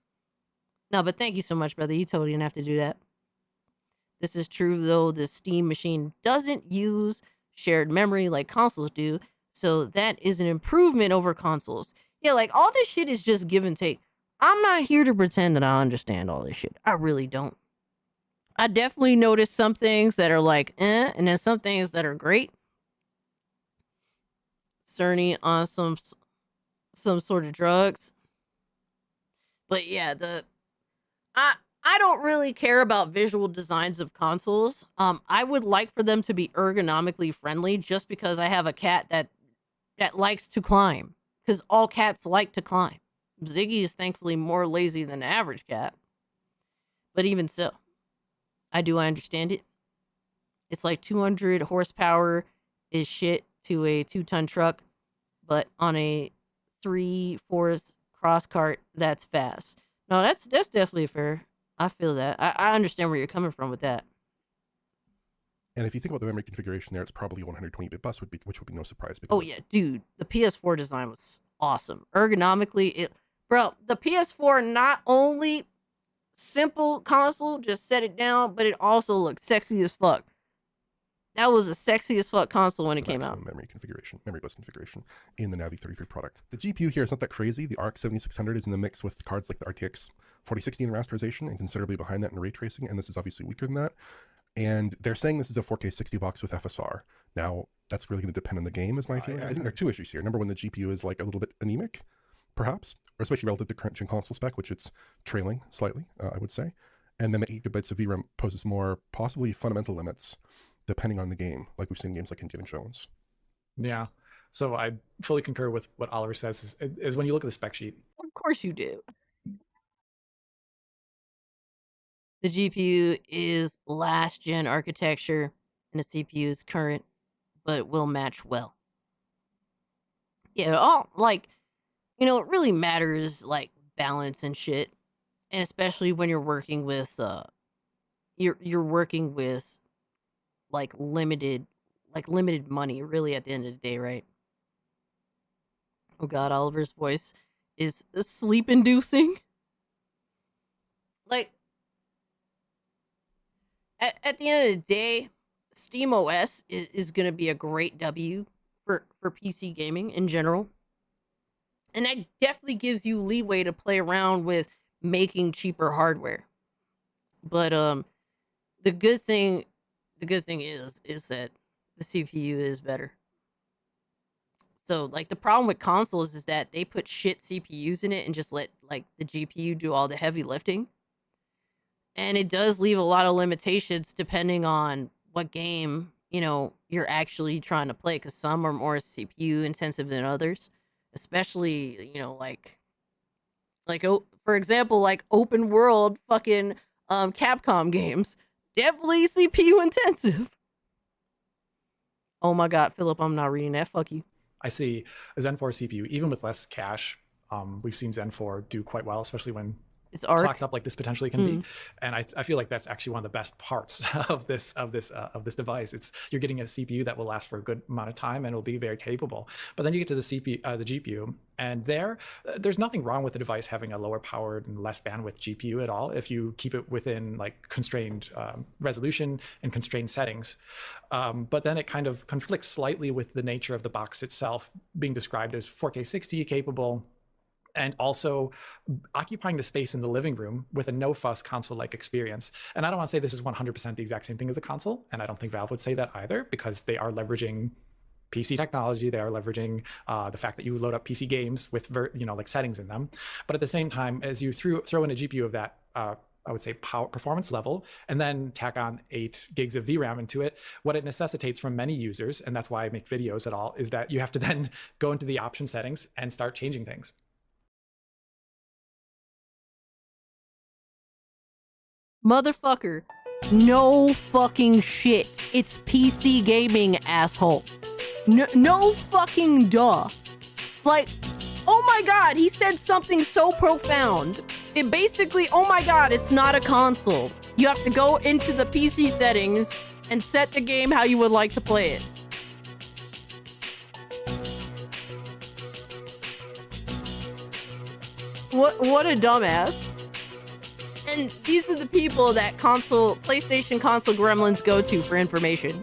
Speaker 11: No, but thank you so much, brother. You totally didn't have to do that. This is true, though. The Steam machine doesn't use shared memory like consoles do. So that is an improvement over consoles. Yeah, like all this shit is just give and take. I'm not here to pretend that I understand all this shit. I really don't. I definitely notice some things that are like, and then some things that are great. Cerny on some sort of drugs. But yeah, I don't really care about visual designs of consoles. I would like for them to be ergonomically friendly just because I have a cat that likes to climb. Because all cats like to climb. Ziggy is thankfully more lazy than the average cat. But even so, I understand it. It's like 200 horsepower is shit to a 2-ton truck, but on a 3/4 cross cart, that's fast. No, that's definitely fair. I feel that. I understand where you're coming from with that.
Speaker 21: And if you think about the memory configuration there, it's probably 128-bit bus, which would be no surprise.
Speaker 11: Oh yeah, dude, the PS4 design was awesome. Ergonomically, the PS4 not only simple console, just set it down, but it also looked sexy as fuck. That was a sexy as fuck console when it came out.
Speaker 21: Memory bus configuration in the Navi 33 product. The GPU here is not that crazy. The RX 7600 is in the mix with cards like the RTX 4060 in rasterization and considerably behind that in ray tracing, and this is obviously weaker than that. And they're saying this is a 4K 60 box with FSR. Now, that's really going to depend on the game, is my feeling. I think there are two issues here. Number one, the GPU is like a little bit anemic, perhaps, or especially relative to current gen console spec, which it's trailing slightly, I would say. And then the 8 GB of VRAM poses more possibly fundamental limits depending on the game, like we've seen in games like Indiana Jones.
Speaker 9: Yeah. So I fully concur with what Oliver says, is when you look at the spec sheet.
Speaker 11: Of course you do. The GPU is last gen architecture and the CPU is current, but it will match well. Yeah, it really matters like balance and shit. And especially when you're working with you're working with like limited money really at the end of the day, right? Oh god, Oliver's voice is sleep inducing. Like at the end of the day, SteamOS is going to be a great W for PC gaming in general. And that definitely gives you leeway to play around with making cheaper hardware. But the good thing is that the CPU is better. So like the problem with consoles is that they put shit CPUs in it and just let like the GPU do all the heavy lifting. And it does leave a lot of limitations depending on what game, you're actually trying to play, because some are more CPU intensive than others. Especially, for example, like open world fucking Capcom games. Definitely CPU intensive. Oh my god, Philip, I'm not reading that. Fuck you.
Speaker 9: I see a Zen 4 CPU, even with less cache, we've seen Zen 4 do quite well, especially when
Speaker 11: it's
Speaker 9: clocked up like this potentially can be. And I feel like that's actually one of the best parts of this device. You're getting a CPU that will last for a good amount of time and will be very capable. But then you get to the GPU, and there's nothing wrong with the device having a lower powered and less bandwidth GPU at all if you keep it within like constrained resolution and constrained settings. But then it kind of conflicts slightly with the nature of the box itself being described as 4K 60 capable, and also occupying the space in the living room with a no-fuss console-like experience. And I don't want to say this is 100% the exact same thing as a console, and I don't think Valve would say that either, because they are leveraging PC technology. They are leveraging the fact that you load up PC games with like settings in them. But at the same time, as you throw in a GPU of that, I would say performance level, and then tack on 8 gigs of VRAM into it, what it necessitates from many users, and that's why I make videos at all, is that you have to then go into the option settings and start changing things.
Speaker 11: Motherfucker, no fucking shit. It's PC gaming, asshole. No fucking duh. Like, oh my god, he said something so profound. It basically, oh my god, it's not a console. You have to go into the PC settings and set the game how you would like to play it. What a dumbass. And these are the people that PlayStation console gremlins go to for information.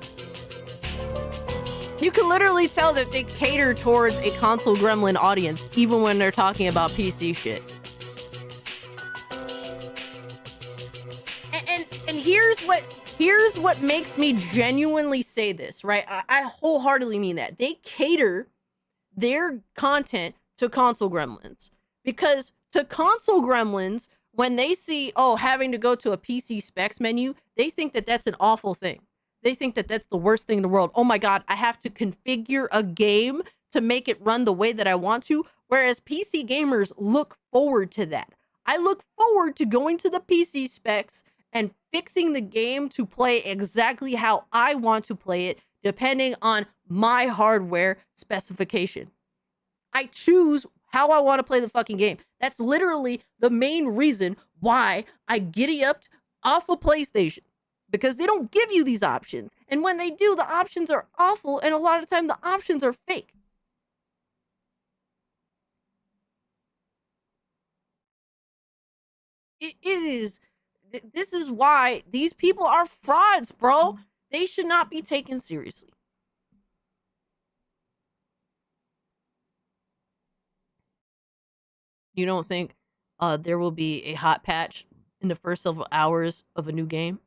Speaker 11: You can literally tell that they cater towards a console gremlin audience, even when they're talking about PC shit. And here's what makes me genuinely say this, right? I wholeheartedly mean that. They cater their content to console gremlins. Because to console gremlins, when they see, oh, having to go to a PC specs menu, they think that that's an awful thing. They think that that's the worst thing in the world. Oh my God, I have to configure a game to make it run the way that I want to. Whereas PC gamers look forward to that. I look forward to going to the PC specs and fixing the game to play exactly how I want to play it, depending on my hardware specification. I choose how I want to play the fucking game. That's literally the main reason why I giddy up off of PlayStation. Because they don't give you these options. And when they do, the options are awful, and a lot of the time the options are fake. It is, this is why these people are frauds, bro. They should not be taken seriously. You don't think there will be a hot patch in the first several hours of a new game?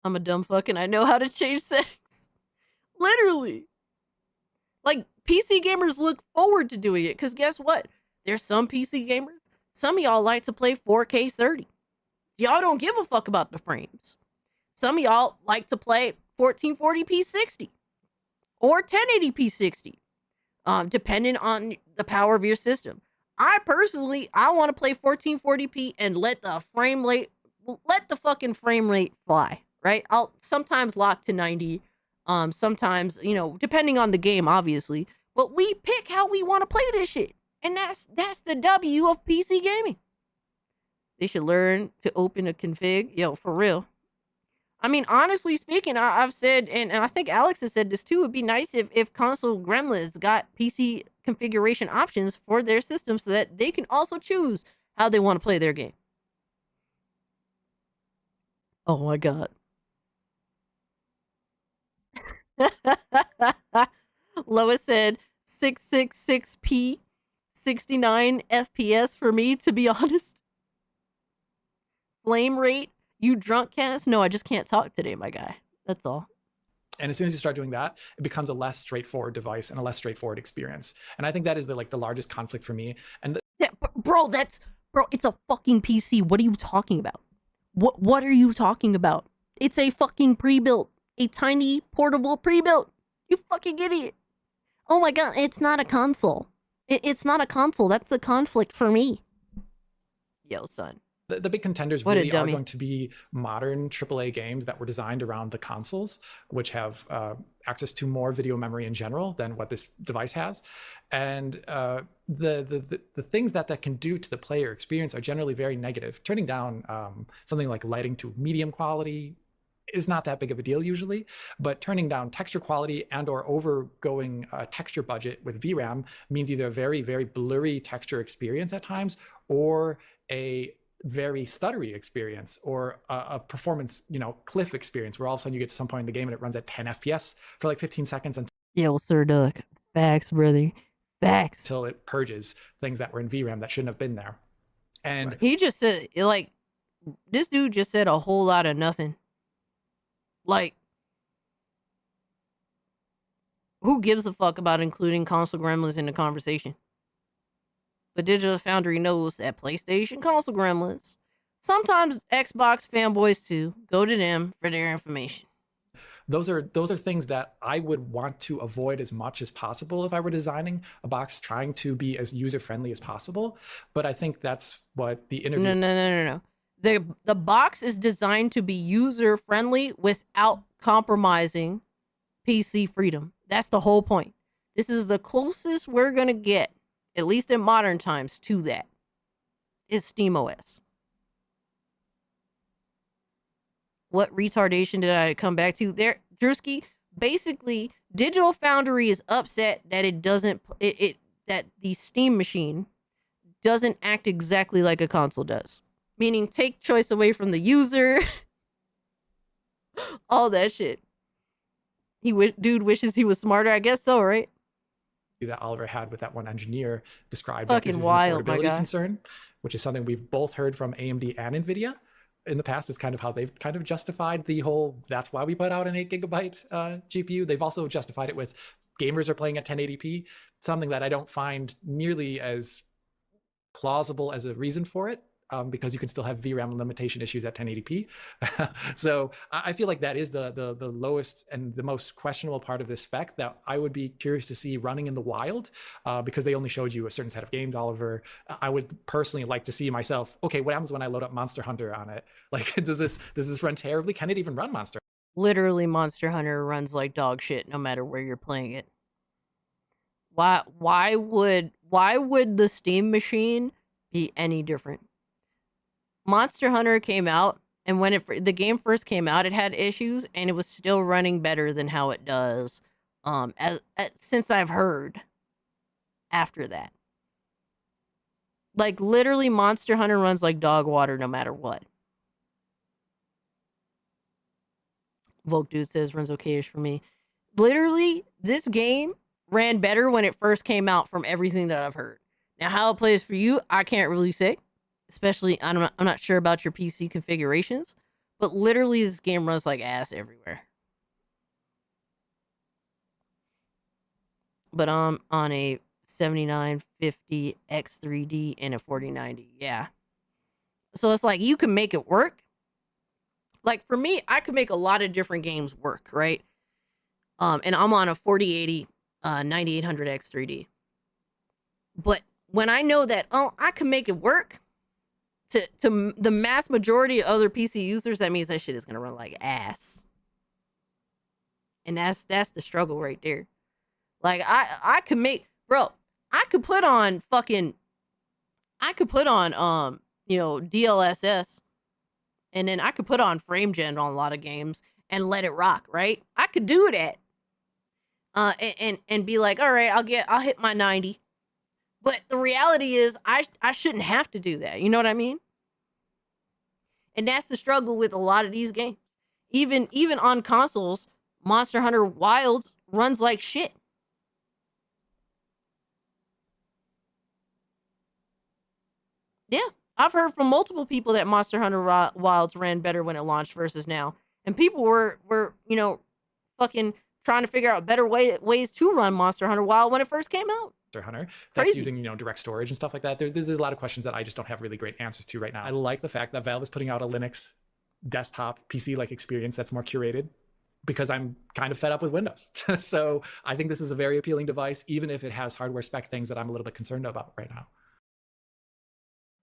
Speaker 11: I'm a dumb fuck and I know how to change settings. Literally. Like, PC gamers look forward to doing it, because guess what? There's some PC gamers, some of y'all like to play 4K 30. Y'all don't give a fuck about the frames. Some of y'all like to play 1440p 60 or 1080p 60, depending on the power of your system. I personally, I want to play 1440p and let the fucking frame rate fly, right? I'll sometimes lock to 90, sometimes, you know, depending on the game, obviously. But we pick how we want to play this shit. And that's the W of PC gaming. They should learn to open a config. Yo, for real. I mean, honestly speaking, I've said, and I think Alex has said this too, it'd be nice if console gremlins got PC configuration options for their system so that they can also choose how they want to play their game. Oh my God. Lois said 666p, 69 FPS for me, to be honest. Flame rate, you drunk cast? No, I just can't talk today, my guy. That's all.
Speaker 9: And as soon as you start doing that, it becomes a less straightforward device and a less straightforward experience. And I think that is the largest conflict for me. And
Speaker 11: yeah, bro, it's a fucking PC. What are you talking about? What are you talking about? It's a fucking pre-built, a tiny portable pre-built. You fucking idiot. Oh my God, it's not a console. It's not a console. That's the conflict for me. Yo, son.
Speaker 9: The big contenders really are going to be modern AAA games that were designed around the consoles, which have access to more video memory in general than what this device has. And the things that can do to the player experience are generally very negative. Turning down something like lighting to medium quality is not that big of a deal usually, but turning down texture quality and or overgoing a texture budget with VRAM means either a very, very blurry texture experience at times or a very stuttery experience or a performance, cliff experience where all of a sudden you get to some point in the game and it runs at 10 FPS for like 15 seconds.
Speaker 11: Yo, Sir Duck. Facts, brother. Facts.
Speaker 9: Until it purges things that were in VRAM that shouldn't have been there. And
Speaker 11: he just said, this dude just said a whole lot of nothing. Like, who gives a fuck about including console gremlins in the conversation? But Digital Foundry knows that PlayStation console gremlins, sometimes Xbox fanboys too, go to them for their information.
Speaker 9: Those are things that I would want to avoid as much as possible if I were designing a box, trying to be as user-friendly as possible. But I think that's what the interview...
Speaker 11: No. The box is designed to be user-friendly without compromising PC freedom. That's the whole point. This is the closest we're going to get, at least in modern times, to that, is SteamOS. What retardation did I come back to? There, Drewski, basically, Digital Foundry is upset that that the Steam machine doesn't act exactly like a console does. Meaning, take choice away from the user. All that shit. Dude wishes he was smarter. I guess so, right?
Speaker 9: That Oliver had with that one engineer described
Speaker 11: fucking
Speaker 9: that this
Speaker 11: wild,
Speaker 9: is an affordability concern, which is something we've both heard from AMD and NVIDIA. in the past is kind of how they've kind of justified the whole, that's why we put out an 8 GB GPU. They've also justified it with gamers are playing at 1080p, something that I don't find nearly as plausible as a reason for it, because you can still have VRAM limitation issues at 1080p. So I feel like that is the lowest and the most questionable part of this spec that I would be curious to see running in the wild, because they only showed you a certain set of games, Oliver. I would personally like to see myself, okay, what happens when I load up Monster Hunter on it? Like, does this run terribly? Can it even run Monster?
Speaker 11: Literally, Monster Hunter runs like dog shit no matter where you're playing it. Why would the Steam machine be any different? Monster Hunter came out, and when the game first came out, it had issues, and it was still running better than how it does, since I've heard after that. Like, literally, Monster Hunter runs like dog water no matter what. Volk Dude says runs okay-ish for me. Literally, this game ran better when it first came out from everything that I've heard. Now, how it plays for you, I can't really say. Especially, I'm not sure about your PC configurations, but literally this game runs like ass everywhere. But I'm on a 7950 X3D and a 4090, yeah. So it's like, you can make it work. Like, for me, I could make a lot of different games work, right? And I'm on a 4080 9800 X3D. But when I know that, oh, I can make it work, to the mass majority of other PC users, that means that shit is gonna run like ass. And that's the struggle right there. Like, I could make, bro, I could put on you know, DLSS, and then I could put on frame gen on a lot of games and let it rock, right? I could do that. And be like, all right, I'll hit my 90. But the reality is, I shouldn't have to do that. You know what I mean? And that's the struggle with a lot of these games. Even on consoles, Monster Hunter Wilds runs like shit. Yeah, I've heard from multiple people that Monster Hunter Wilds ran better when it launched versus now. And people were you know, fucking trying to figure out better ways to run Monster Hunter Wild when it first came out.
Speaker 9: Hunter that's using, you know, direct storage and stuff like that. There's a lot of questions that I just don't have really great answers to right now. I like the fact that Valve is putting out a Linux desktop PC-like experience that's more curated, because I'm kind of fed up with Windows. So I think this is a very appealing device, even if it has hardware spec things that I'm a little bit concerned about right now.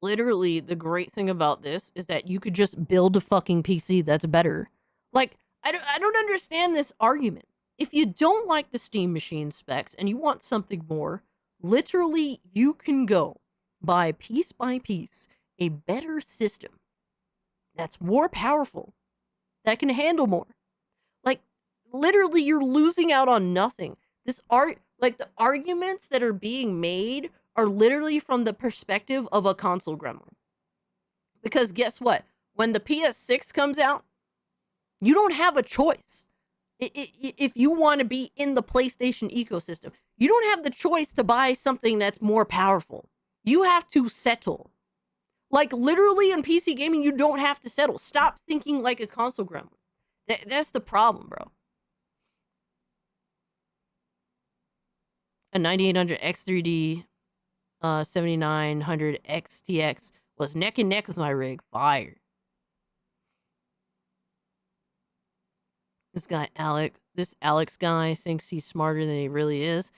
Speaker 11: Literally, the great thing about this is that you could just build a fucking PC that's better. Like, I don't understand this argument. If you don't like the Steam machine specs and you want something more, literally, you can go buy piece by piece a better system that's more powerful, that can handle more. Like, literally, you're losing out on nothing. Like, the arguments that are being made are literally from the perspective of a console gremlin. Because guess what? When the PS6 comes out, you don't have a choice. If you want to be in the PlayStation ecosystem, you don't have the choice to buy something that's more powerful. You have to settle. Like, literally in PC gaming, you don't have to settle. Stop thinking like a console gremlin. That's the problem, bro. A 9800 X3D 7900 XTX was neck and neck with my rig. Fire. This Alex guy thinks he's smarter than he really is.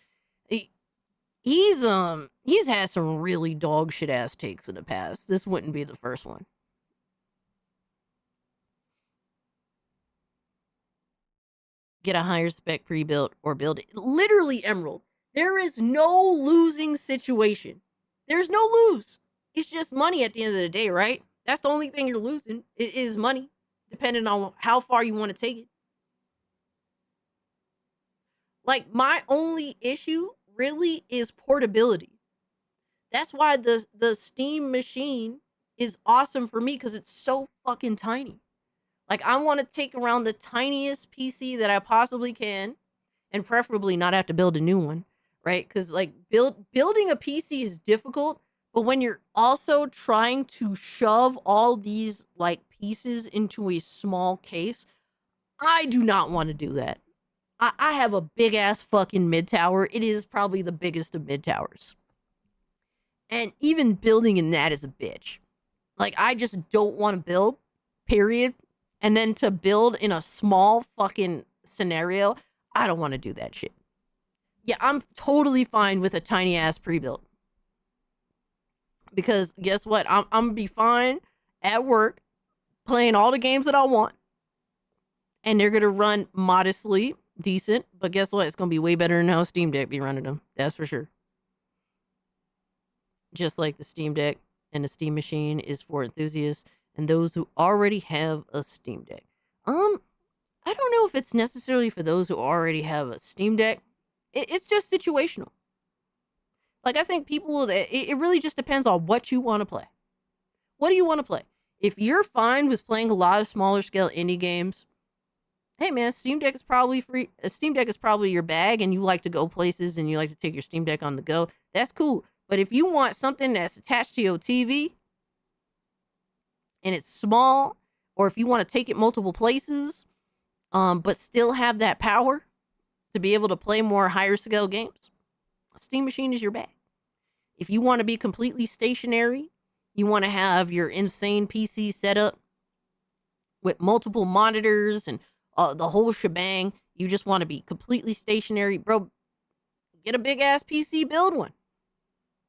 Speaker 11: He's had some really dog shit ass takes in the past. This wouldn't be the first one. Get a higher spec pre-built or build it. Literally, Emerald, there is no losing situation. There's no lose. It's just money at the end of the day, right? That's the only thing you're losing. It is money, depending on how far you want to take it. Like, my only issue really is portability. That's why the Steam machine is awesome for me, because it's so fucking tiny. Like, I want to take around the tiniest PC that I possibly can, and preferably not have to build a new one, right? Because, like, building a PC is difficult, but when you're also trying to shove all these, like, pieces into a small case. I do not want to do that. I have a big ass fucking mid tower. It is probably the biggest of mid towers. And even building in that is a bitch. Like, I just don't want to build, period. And then to build in a small fucking scenario, I don't want to do that shit. Yeah, I'm totally fine with a tiny ass pre-built. Because guess what? I'm gonna be fine at work playing all the games that I want. And they're gonna run modestly decent. But guess what? It's gonna be way better than how Steam Deck be running them. That's for sure. Just like the Steam Deck and the Steam Machine is for enthusiasts and those who already have a Steam Deck. I don't know if it's necessarily for those who already have a Steam Deck. It's just situational. Like, I think people, it really just depends on what you want to play. What do you want to play? If you're fine with playing a lot of smaller scale indie games, hey man, Steam Deck is probably free. A Steam Deck is probably your bag, and you like to go places and you like to take your Steam Deck on the go. That's cool. But if you want something that's attached to your TV and it's small, or if you want to take it multiple places, but still have that power to be able to play more higher scale games, Steam Machine is your bag. If you want to be completely stationary, you want to have your insane PC setup with multiple monitors and the whole shebang, you just want to be completely stationary, bro, get a big ass PC, build one.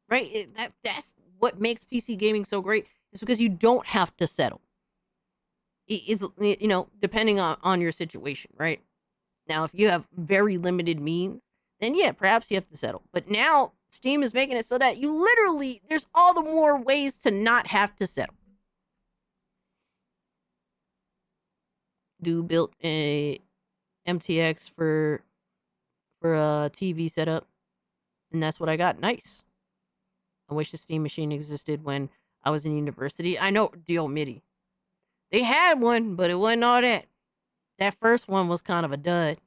Speaker 11: Right? That's what makes PC gaming so great, is because you don't have to settle. It's, you know, depending on your situation, right? Now, if you have very limited means, then yeah, perhaps you have to settle. But now Steam is making it so that you literally, there's all the more ways to not have to settle. Dude built a MTX for a TV setup, and that's what I got. Nice. I wish the Steam Machine existed when I was in university. I know, Dio MIDI. They had one, but it wasn't all that. That first one was kind of a dud.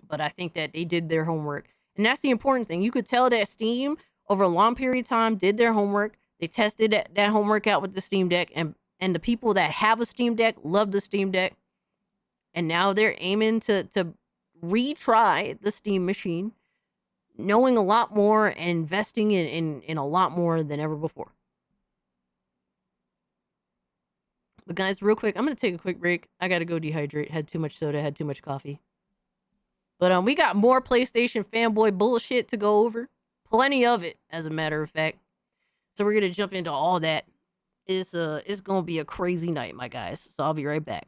Speaker 11: But I think that they did their homework. And that's the important thing. You could tell that Steam, over a long period of time, did their homework. They tested that homework out with the Steam Deck. And the people that have a Steam Deck love the Steam Deck. And now they're aiming to retry the Steam Machine, knowing a lot more and investing in a lot more than ever before. But guys, real quick, I'm going to take a quick break. I got to go dehydrate. Had too much soda, had too much coffee. But we got more PlayStation fanboy bullshit to go over. Plenty of it, as a matter of fact. So we're going to jump into all that. It's going to be a crazy night, my guys. So I'll be right back.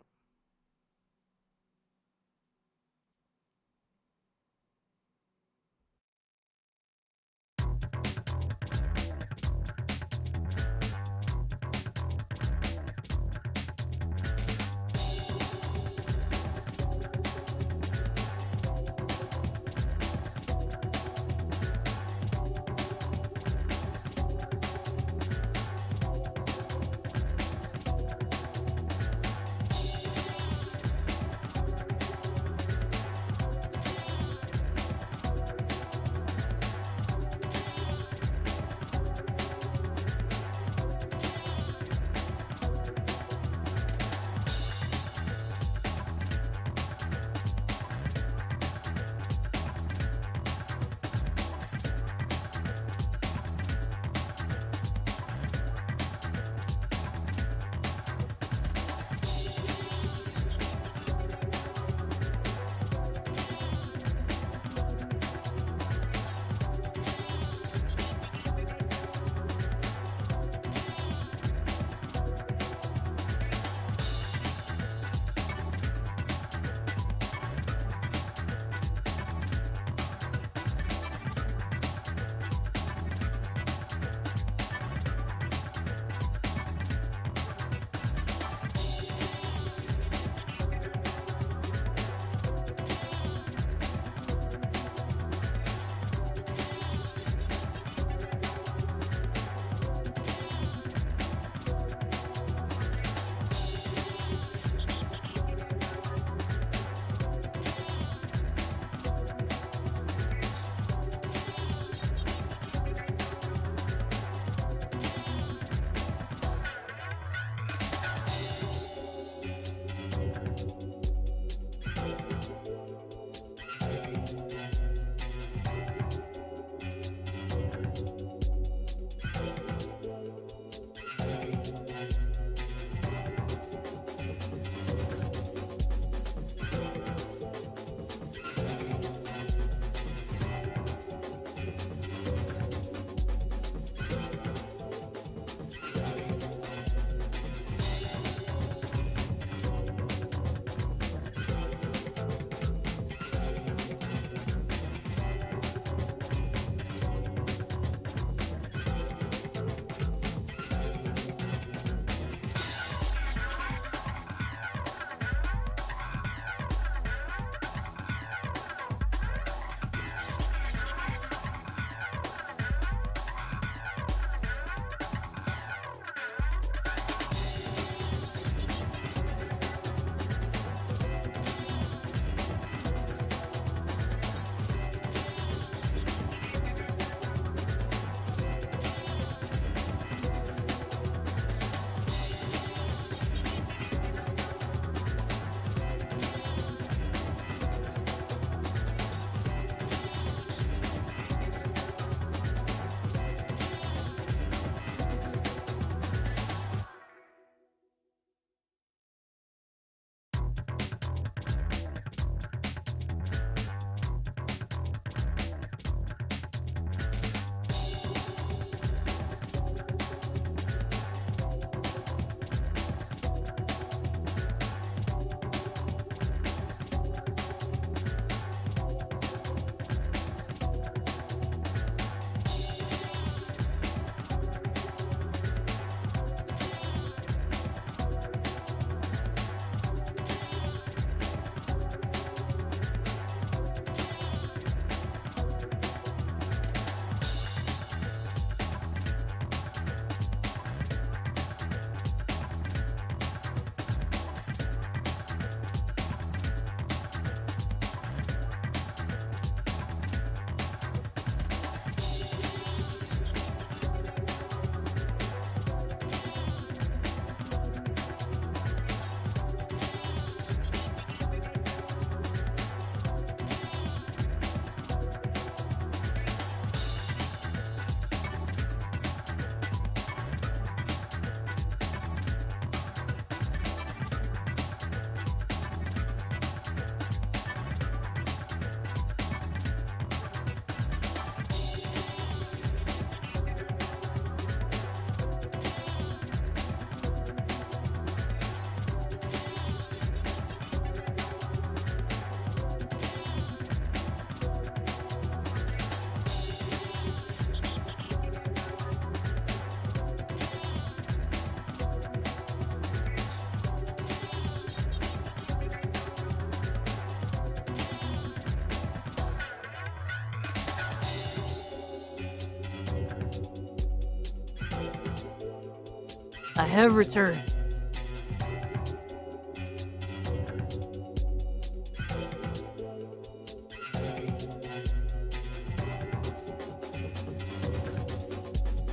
Speaker 11: I have returned.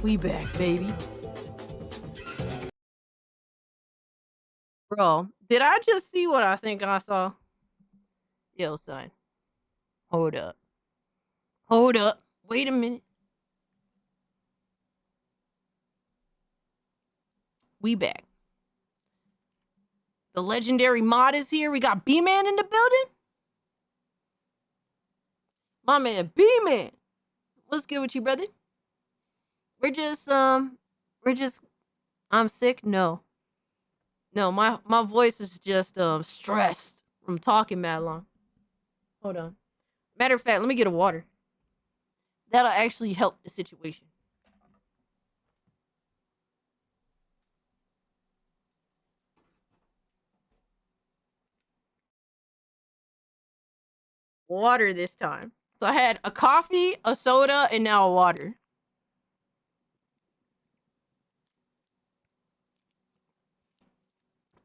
Speaker 11: We back, baby. Bro, did I just see what I think I saw? Yo, son. Hold up. Hold up. Wait a minute. We back. The legendary mod is here. We got B-Man in the building. My man, B-Man. What's good with you, brother? We're just, I'm sick? No. No, my voice is just, stressed from talking mad long. Hold on. Matter of fact, let me get a water. That'll actually help the situation. Water this time. So I had a coffee, a soda, and now a water.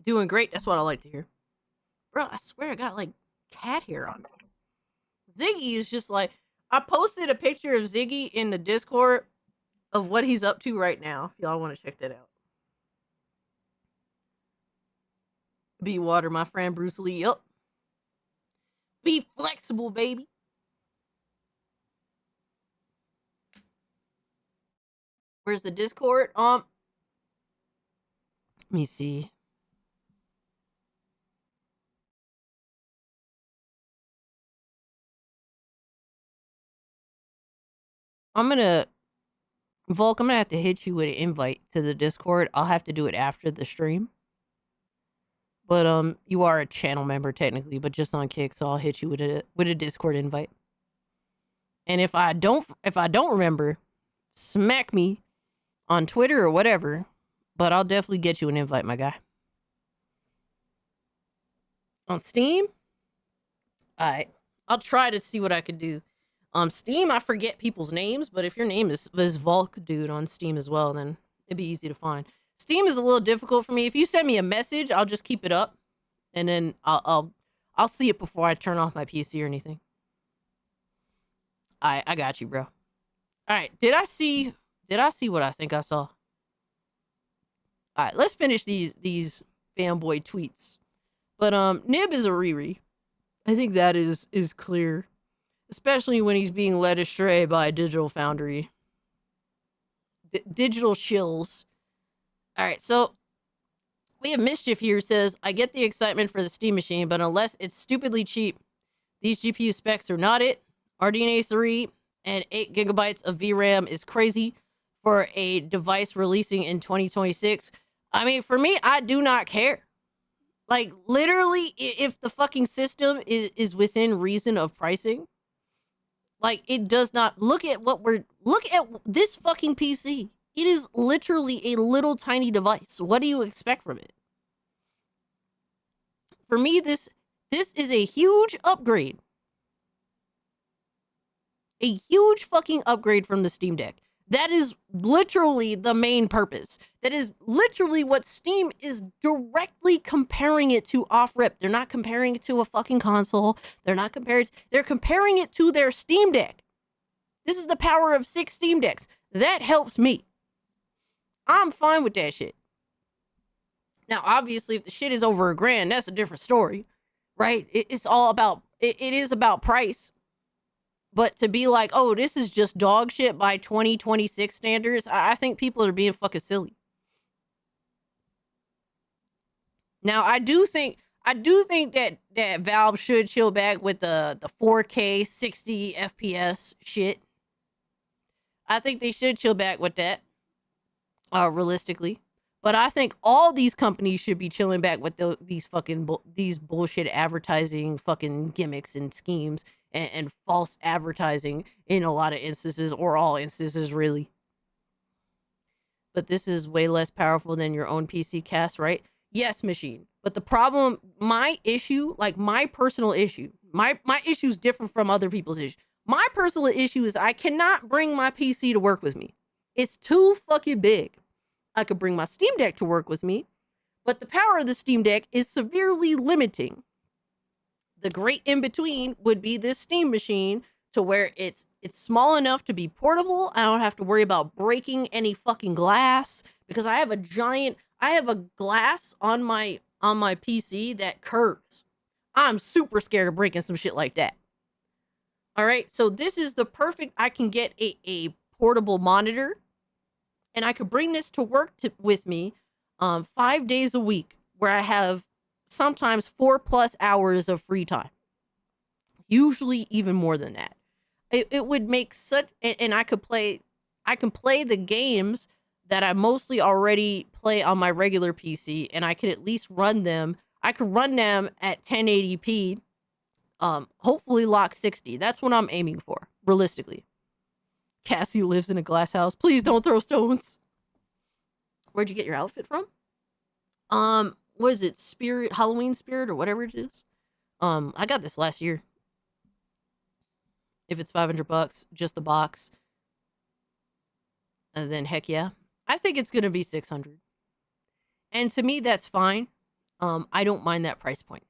Speaker 11: Doing great. That's what I like to hear. Bro, I swear I got like cat hair on me. Ziggy is just like, I posted a picture of Ziggy in the Discord of what he's up to right now. If y'all want to check that out. Be water, my friend Bruce Lee. Yup. Be flexible, baby. Where's the Discord? Let me see. Volk, I'm gonna have to hit you with an invite to the Discord. I'll have to do it after the stream. But you are a channel member technically, but just on Kick, so I'll hit you with a Discord invite. And if I don't remember, smack me on Twitter or whatever. But I'll definitely get you an invite, my guy. On Steam? Alright. I'll try to see what I can do. Steam, I forget people's names, but if your name is Volk Dude on Steam as well, then it'd be easy to find. Steam is a little difficult for me. If you send me a message, I'll just keep it up, and then I'll see it before I turn off my PC or anything. I got you, bro. All right, did I see what I think I saw? All right, let's finish these fanboy tweets. But Nib is a Riri. I think that is clear. Especially when he's being led astray by Digital Foundry. Digital shills. Alright, so we have Mischief here who says, I get the excitement for the Steam machine, but unless it's stupidly cheap, these GPU specs are not it. RDNA 3 and 8 gigabytes of VRAM is crazy for a device releasing in 2026. I mean, for me, I do not care. Like, literally, if the fucking system is within reason of pricing, like, it does not... Look at this fucking PC. It is literally a little tiny device. What do you expect from it? For me, this is a huge upgrade. A huge fucking upgrade from the Steam Deck. That is literally the main purpose. That is literally what Steam is directly comparing it to off-rip. They're not comparing it to a fucking console. They're comparing it to their Steam Deck. This is the power of 6 Steam Decks. That helps me. I'm fine with that shit. Now, obviously, if the shit is over $1,000, that's a different story, right? It's all about, it is about price. But to be like, oh, this is just dog shit by 2026 standards, I think people are being fucking silly. Now, I do think that Valve should chill back with the 4K 60 FPS shit. I think they should chill back with that, realistically. But I think all these companies should be chilling back with these bullshit advertising fucking gimmicks and schemes and false advertising in a lot of instances, or all instances, really. But this is way less powerful than your own PC cast, right? Yes, machine. But the problem, my issue, like my personal issue, my issue is different from other people's issue. My personal issue is I cannot bring my PC to work with me. It's too fucking big. I could bring my Steam Deck to work with me, but the power of the Steam Deck is severely limiting. The great in-between would be this Steam machine to where it's small enough to be portable. I don't have to worry about breaking any fucking glass because I have a glass on my PC that curves. I'm super scared of breaking some shit like that. All right, so this is the perfect, I can get a portable monitor and I could bring this to work with me 5 days a week where I have sometimes 4+ hours of free time. Usually even more than that. It would make such, and I can play the games that I mostly already play on my regular PC, and I can at least run them. I could run them at 1080p, hopefully lock 60. That's what I'm aiming for, realistically. Cassie lives in a glass house. Please don't throw stones. Where'd you get your outfit from? What is it? Halloween Spirit or whatever it is. I got this last year. If it's $500, just the box. And then heck yeah. I think it's gonna be $600. And to me, that's fine. I don't mind that price point.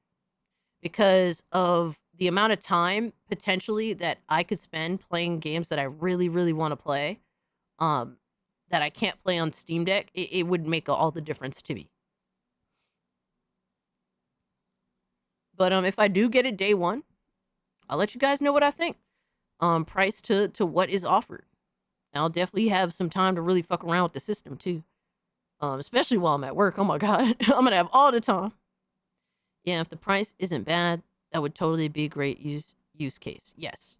Speaker 11: Because of the amount of time, potentially, that I could spend playing games that I really, really want to play. That I can't play on Steam Deck. It would make all the difference to me. But if I do get it day one, I'll let you guys know what I think. Price to what is offered. And I'll definitely have some time to really fuck around with the system too. Especially while I'm at work. Oh my god. I'm gonna have all the time. Yeah, if the price isn't bad, that would totally be a great use case. Yes.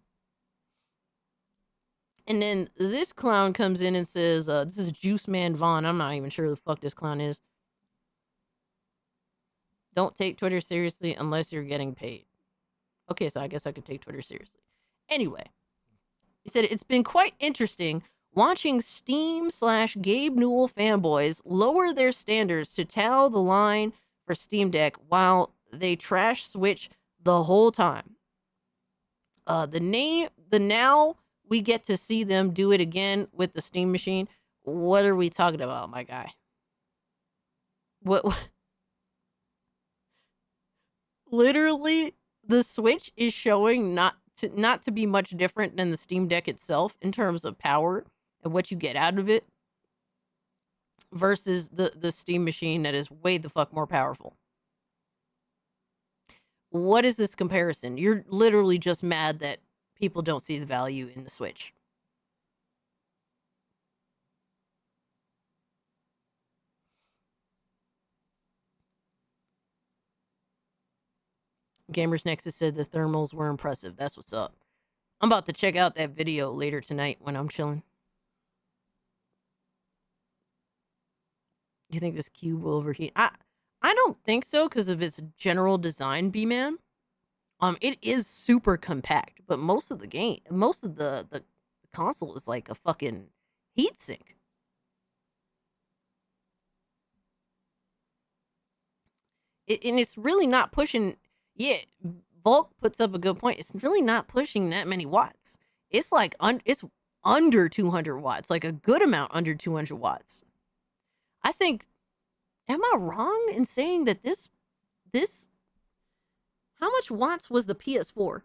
Speaker 11: And then this clown comes in and says, this is Juice Man Vaughn. I'm not even sure who the fuck this clown is. Don't take Twitter seriously unless you're getting paid. Okay, so I guess I could take Twitter seriously. Anyway, he said, it's been quite interesting watching Steam/Gabe Newell fanboys lower their standards to toe the line for Steam Deck while they trash Switch the whole time. Now we get to see them do it again with the Steam machine. What are we talking about, my guy? What? Literally, the Switch is showing not to be much different than the Steam Deck itself in terms of power and what you get out of it versus the Steam machine that is way the fuck more powerful. What is this comparison? You're literally just mad that people don't see the value in the Switch. Gamers Nexus said the thermals were impressive. That's what's up. I'm about to check out that video later tonight when I'm chilling. Do you think this cube will overheat? I don't think so because of its general design, B-Man. It is super compact, but most of the console is like a fucking heatsink. And it's really not pushing. Yeah, Bulk puts up a good point. It's really not pushing that many watts. It's like it's under 200 watts, like a good amount under 200 watts. I think, am I wrong in saying that this, how much watts was the PS4?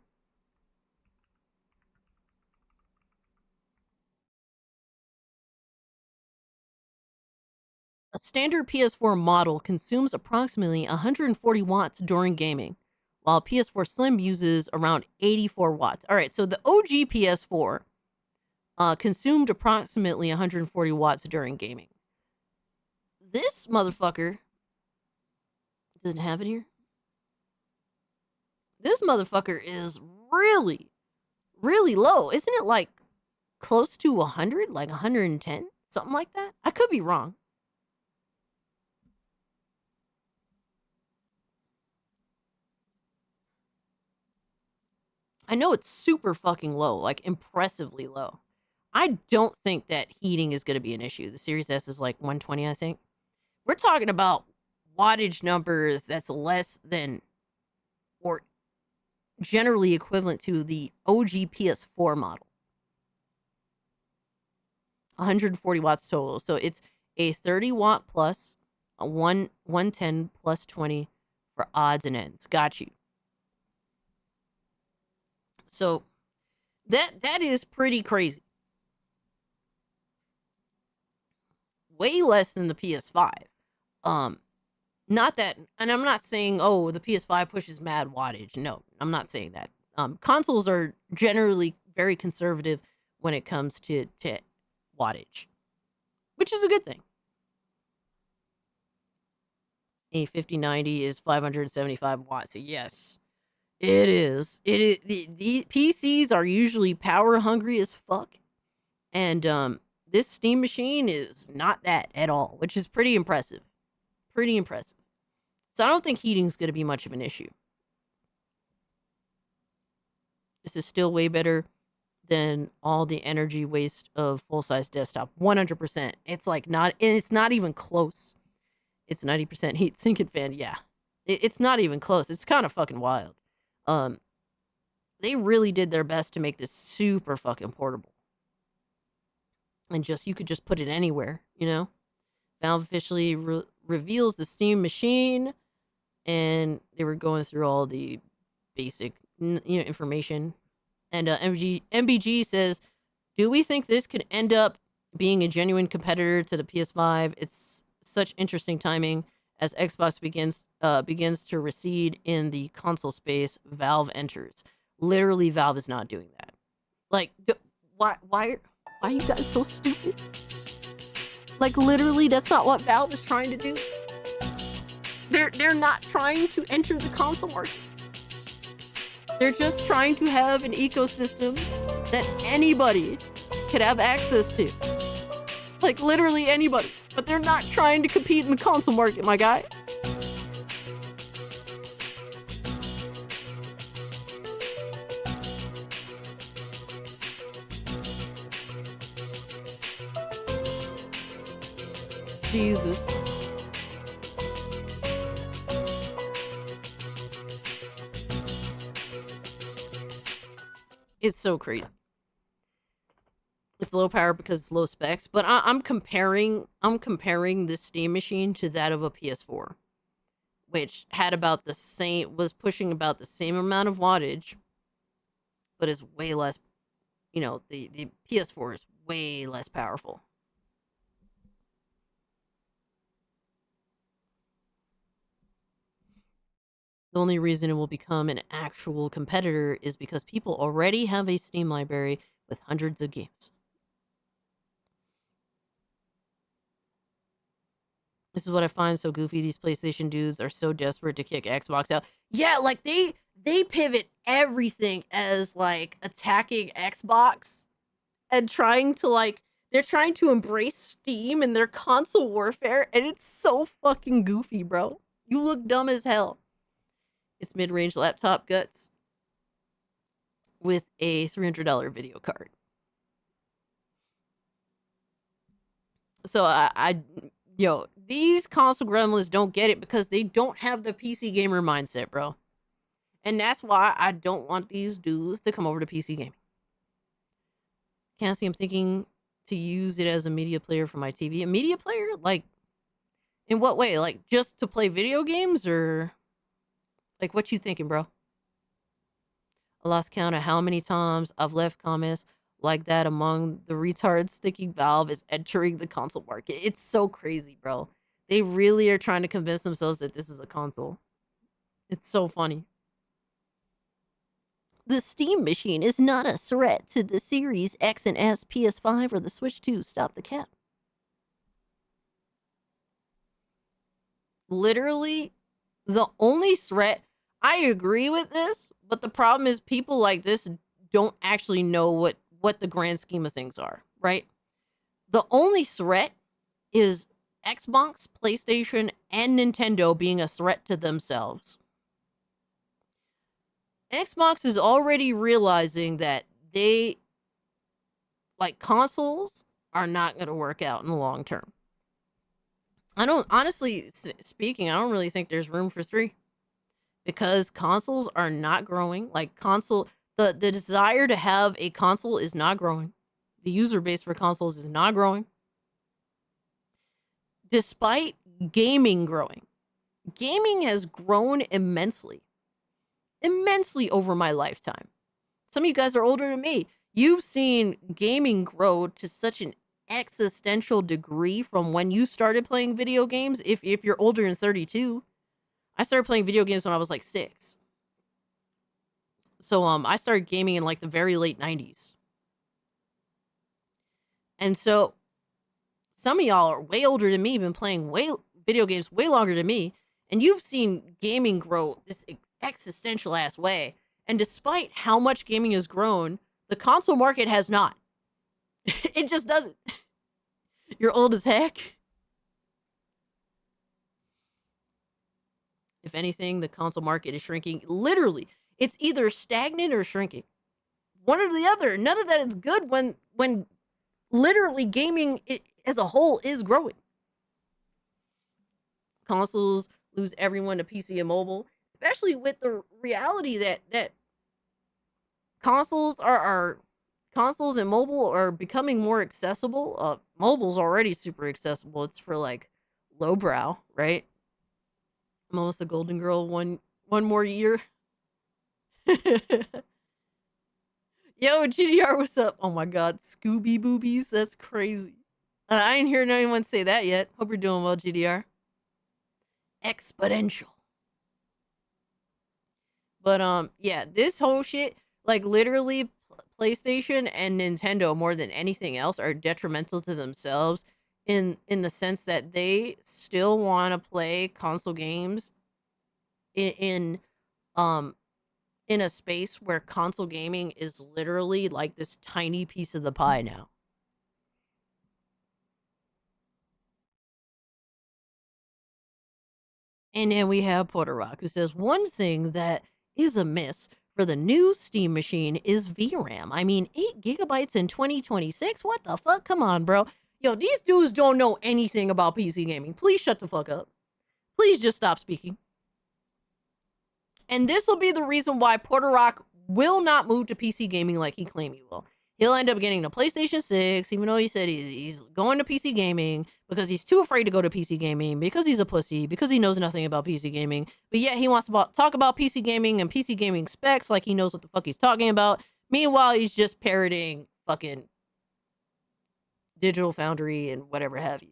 Speaker 11: A standard PS4 model consumes approximately 140 watts during gaming, while PS4 Slim uses around 84 watts. All right, so the OG PS4 consumed approximately 140 watts during gaming. This motherfucker doesn't have it here. This motherfucker is really, really low. Isn't it like close to 100, like 110, something like that? I could be wrong. I know it's super fucking low, like impressively low. I don't think that heating is going to be an issue. The Series S is like 120, I think. We're talking about wattage numbers that's less than or generally equivalent to the OG PS4 model. 140 watts total. So it's a 30-watt plus, a 110 plus 20 for odds and ends. Got you. So that is pretty crazy. Way less than the PS5. Not that, and I'm not saying, oh, the PS5 pushes mad wattage. No, I'm not saying that. Consoles are generally very conservative when it comes to wattage, which is a good thing. A 5090 is 575 watts. Yes, it is. It is. The PCs are usually power hungry as fuck, and this Steam machine is not that at all, which is pretty impressive. Pretty impressive. So I don't think heating's going to be much of an issue. This is still way better than all the energy waste of full-size desktop. 100%. It's like not, and it's not even close. It's 90% heat sink and fan. Yeah. It's not even close. It's kind of fucking wild. They really did their best to make this super fucking portable. And you could just put it anywhere, you know? Valve officially reveals the Steam machine, and they were going through all the basic, information. And MBG says, "Do we think this could end up being a genuine competitor to the PS5? It's such interesting timing as Xbox begins to recede in the console space. Valve enters. Literally, Valve is not doing that. Like, why are you guys so stupid? Like, literally, that's not what Valve is trying to do. They're not trying to enter the console market. They're just trying to have an ecosystem that anybody could have access to. Like, literally anybody. But they're not trying to compete in the console market, my guy." Jesus. It's so crazy. It's low power because it's low specs, but I'm comparing this Steam machine to that of a PS4, which had about the same, was pushing about the same amount of wattage, but is way less, the PS4 is way less powerful. The only reason it will become an actual competitor is because people already have a Steam library with hundreds of games. This is what I find so goofy. These PlayStation dudes are so desperate to kick Xbox out. Yeah, like they pivot everything as like attacking Xbox and they're trying to embrace Steam in their console warfare, and it's so fucking goofy, bro. You look dumb as hell. It's mid-range laptop guts with a $300 video card. So these console gremlins don't get it because they don't have the PC gamer mindset, bro. And that's why I don't want these dudes to come over to PC gaming. Cassie, I'm thinking to use it as a media player for my TV. A media player? Like, in what way? Like, just to play video games, or like, what you thinking, bro? I lost count of how many times I've left comments like that among the retards thinking Valve is entering the console market. It's so crazy, bro. They really are trying to convince themselves that this is a console. It's so funny. The Steam machine is not a threat to the Series X and S, PS5, or the Switch 2. Stop the cap. Literally, the only threat, I agree with this, but the problem is people like this don't actually know what the grand scheme of things are, right? The only threat is Xbox, PlayStation, and Nintendo being a threat to themselves. Xbox is already realizing that consoles are not going to work out in the long term. Honestly speaking, I don't really think there's room for 3. Because consoles are not growing. Like, the desire to have a console is not growing. The user base for consoles is not growing. despite gaming growing, gaming has grown immensely over my lifetime. Some of you guys are older than me. You've seen gaming grow to such an existential degree from when you started playing video games. If you're older than 32, I started playing video games when I was like 6. So I started gaming in like the very late 90s. And so some of y'all are way older than me, been playing video games way longer than me, and you've seen gaming grow this existential ass way. And despite how much gaming has grown, the console market has not. It just doesn't. You're old as heck. If anything, the console market is shrinking. Literally, it's either stagnant or shrinking. One or the other. None of that is good when literally gaming as a whole is growing. Consoles lose everyone to PC and mobile, especially with the reality that consoles and mobile are becoming more accessible. Mobile's already super accessible. It's for like lowbrow, right? I'm almost a golden girl one more year. Yo, GDR, what's up? Oh my god, Scooby boobies, that's crazy. I ain't heard anyone say that yet. Hope you're doing well, GDR. Exponential. But yeah, this whole shit, like literally PlayStation and Nintendo more than anything else are detrimental to themselves in the sense that they still want to play console games in a space where console gaming is literally like this tiny piece of the pie now. And then we have Porter Rock, who says, one thing that is amiss for the new Steam machine is VRAM. I mean, 8 gigabytes in 2026? What the fuck? Come on, bro. Yo, these dudes don't know anything about PC gaming. Please shut the fuck up. Please just stop speaking. And this will be the reason why Porter Rock will not move to PC gaming like he claimed he will. He'll end up getting a PlayStation 6, even though he said he's going to PC gaming because he's too afraid to go to PC gaming, because he's a pussy, because he knows nothing about PC gaming. But yet he wants to talk about PC gaming and PC gaming specs like he knows what the fuck he's talking about. Meanwhile, he's just parroting fucking Digital Foundry and whatever have you.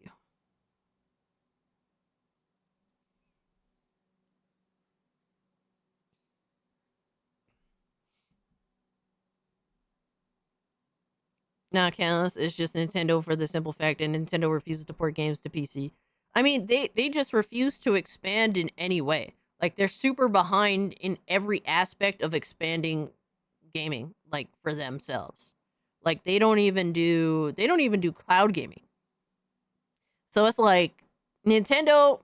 Speaker 11: Nah, Callus, it's just Nintendo for the simple fact that Nintendo refuses to port games to PC. I mean, they just refuse to expand in any way. Like, they're super behind in every aspect of expanding gaming, like, for themselves. Like, they don't even do cloud gaming. So it's like, Nintendo,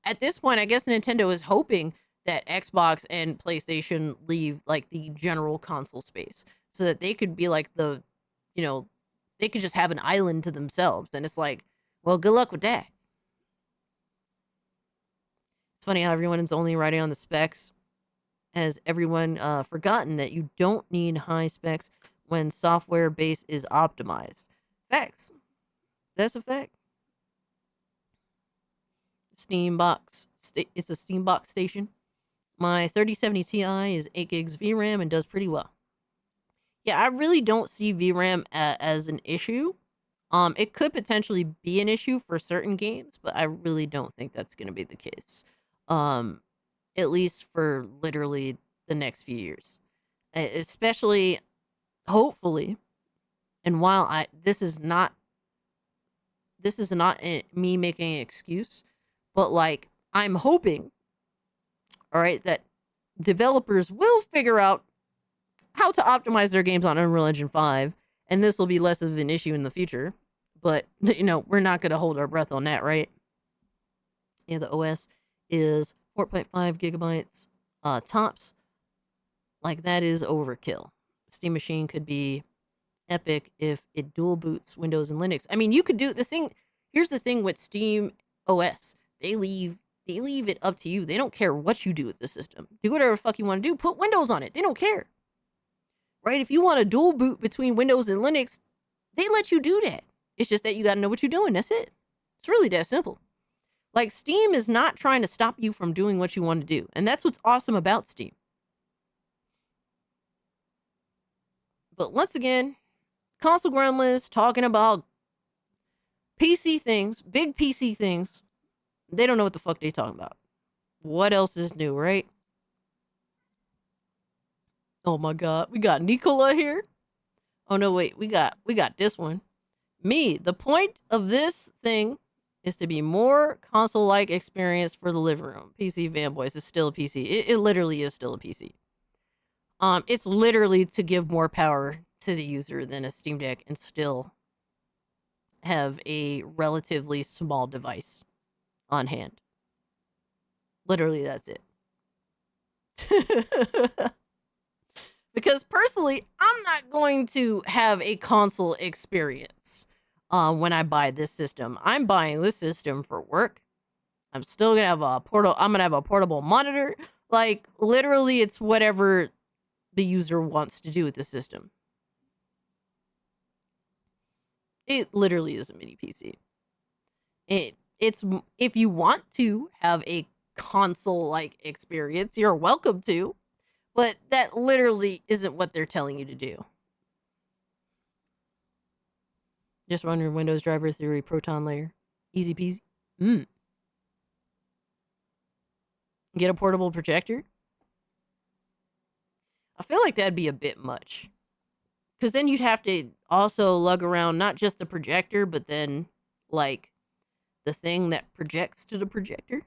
Speaker 11: at this point, I guess Nintendo is hoping that Xbox and PlayStation leave, like, the general console space. So that they could be, like, they could just have an island to themselves. And it's like, well, good luck with that. It's funny how everyone is only writing on the specs. Has everyone forgotten that you don't need high specs when software base is optimized? Facts. That's a fact. Steambox. It's a Steambox station. My 3070 Ti is 8 gigs VRAM and does pretty well. Yeah, I really don't see VRAM as an issue. It could potentially be an issue for certain games, but I really don't think that's going to be the case. At least for literally the next few years. Especially, hopefully, and while this is not me making an excuse, but like, I'm hoping, all right, that developers will figure out how to optimize their games on Unreal Engine 5, and this will be less of an issue in the future. But, we're not going to hold our breath on that, right? Yeah, the OS is 4.5 gigabytes tops. Like, that is overkill. Steam Machine could be epic if it dual boots Windows and Linux. I mean, you could do the thing. Here's the thing with Steam OS. They leave it up to you. They don't care what you do with the system. Do whatever the fuck you want to do. Put Windows on it. They don't care. Right? If you want a dual boot between Windows and Linux, they let you do that. It's just that you got to know what you're doing. That's it. It's really that simple. Like, Steam is not trying to stop you from doing what you want to do. And that's what's awesome about Steam. But once again, Console Gremlins talking about PC things, big PC things. They don't know what the fuck they talking about. What else is new, right? Oh my god, we got Nicola here. Oh no, wait, we got this one. The point of this thing is to be more console-like experience for the living room. PC fanboys is still a PC. It literally is still a PC. It's literally to give more power to the user than a Steam Deck and still have a relatively small device on hand. Literally, that's it. Because personally, I'm not going to have a console experience when I buy this system. I'm buying this system for work. I'm still gonna have a portable monitor. Like, literally, it's whatever the user wants to do with the system. It literally is a mini PC. It's if you want to have a console-like experience, you're welcome to, but that literally isn't what they're telling you to do. Just run your Windows driver through a Proton layer. Easy peasy. Get a portable projector? I feel like that'd be a bit much. Because then you'd have to also lug around not just the projector, but then, like, the thing that projects to the projector.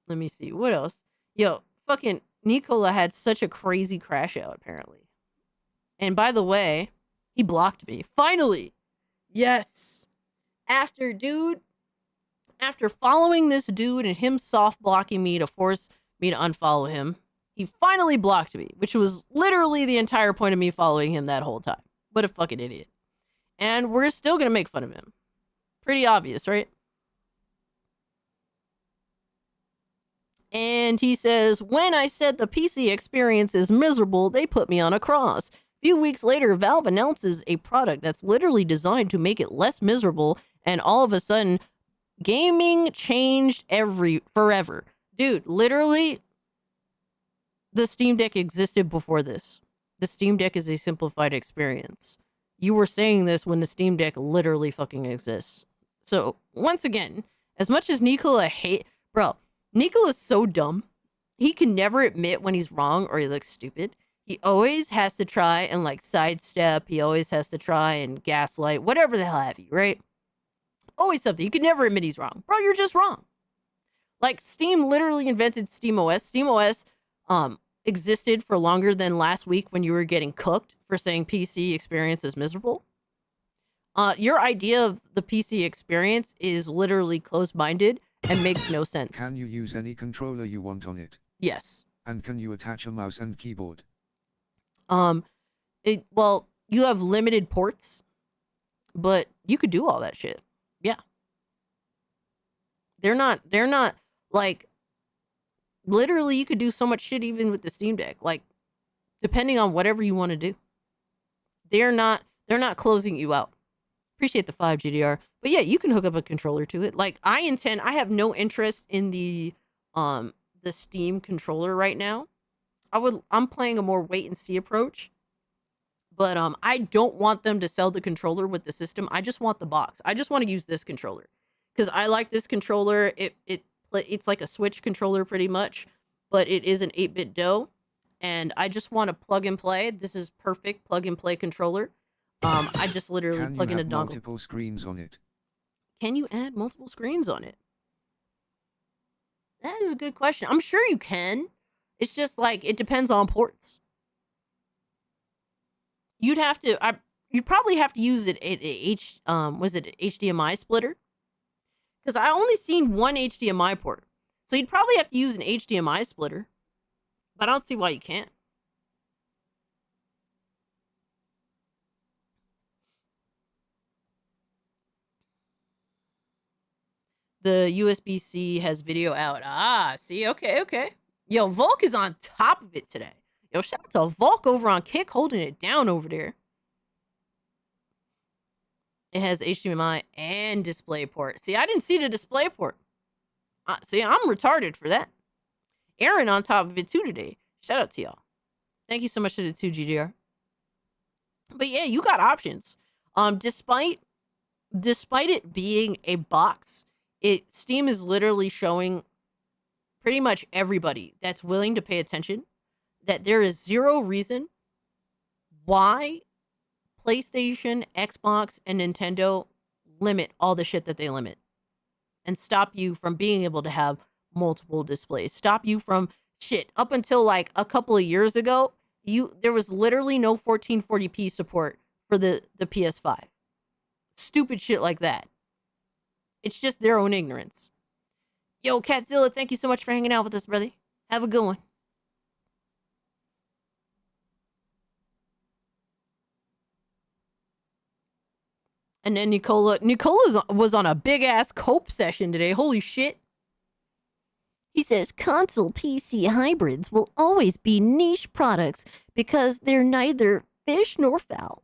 Speaker 11: Let me see. What else? Yo, fucking Nicola had such a crazy crash out, apparently. And by the way, he blocked me. Finally! Yes! After following this dude and him soft blocking me to force me to unfollow him, he finally blocked me, which was literally the entire point of me following him that whole time. What a fucking idiot. And we're still gonna make fun of him. Pretty obvious, right? And he says, when I said the PC experience is miserable, they put me on a cross. A few weeks later, Valve announces a product that's literally designed to make it less miserable, and all of a sudden, gaming changed forever. Dude, literally, the Steam Deck existed before this. The Steam Deck is a simplified experience. You were saying this when the Steam Deck literally fucking exists. So, once again, as much as Nicola Nicola's so dumb. He can never admit when he's wrong or he looks stupid. He always has to try and, like, sidestep. He always has to try and gaslight, whatever the hell have you, right? Always something. You can never admit he's wrong. Bro, you're just wrong. Like, Steam literally invented SteamOS. SteamOS existed for longer than last week when you were getting cooked for saying PC experience is miserable. Your idea of the PC experience is literally closed-minded and makes no sense.
Speaker 12: Can you use any controller you want on it?
Speaker 11: Yes.
Speaker 12: And can you attach a mouse and keyboard?
Speaker 11: Well, you have limited ports, but you could do all that shit. Yeah. They're not, like, literally you could do so much shit even with the Steam Deck, like, depending on whatever you want to do. They're not closing you out. Appreciate the 5 GDR. But yeah, you can hook up a controller to it. Like, I have no interest in the Steam controller right now. I'm playing a more wait and see approach. But I don't want them to sell the controller with the system. I just want the box. I just want to use this controller. Because I like this controller. It's like a Switch controller pretty much. But it is an 8-bit DOE. And I just want to plug and play. This is perfect plug and play controller. I just literally plug in a dongle.
Speaker 12: Can you have multiple screens on it?
Speaker 11: Can you add multiple screens on it? That is a good question. I'm sure you can. It's just like, it depends on ports. You'd probably have to use it at was it HDMI splitter? Because I only seen one HDMI port. So you'd probably have to use an HDMI splitter. But I don't see why you can't. The USB-C has video out. Ah, see? Okay. Yo, Volk is on top of it today. Yo, shout out to Volk over on Kick, holding it down over there. It has HDMI and DisplayPort. See, I didn't see the DisplayPort. See, I'm retarded for that. Aaron on top of it too today. Shout out to y'all. Thank you so much to the 2GDR. But yeah, you got options. Despite it being a box, Steam is literally showing pretty much everybody that's willing to pay attention that there is zero reason why PlayStation, Xbox, and Nintendo limit all the shit that they limit and stop you from being able to have multiple displays. Stop you from shit. Up until like a couple of years ago, there was literally no 1440p support for the PS5. Stupid shit like that. It's just their own ignorance. Yo, Catzilla, thank you so much for hanging out with us, brother. Have a good one. And then Nicola was on a big ass cope session today. Holy shit. He says console PC hybrids will always be niche products because they're neither fish nor fowl.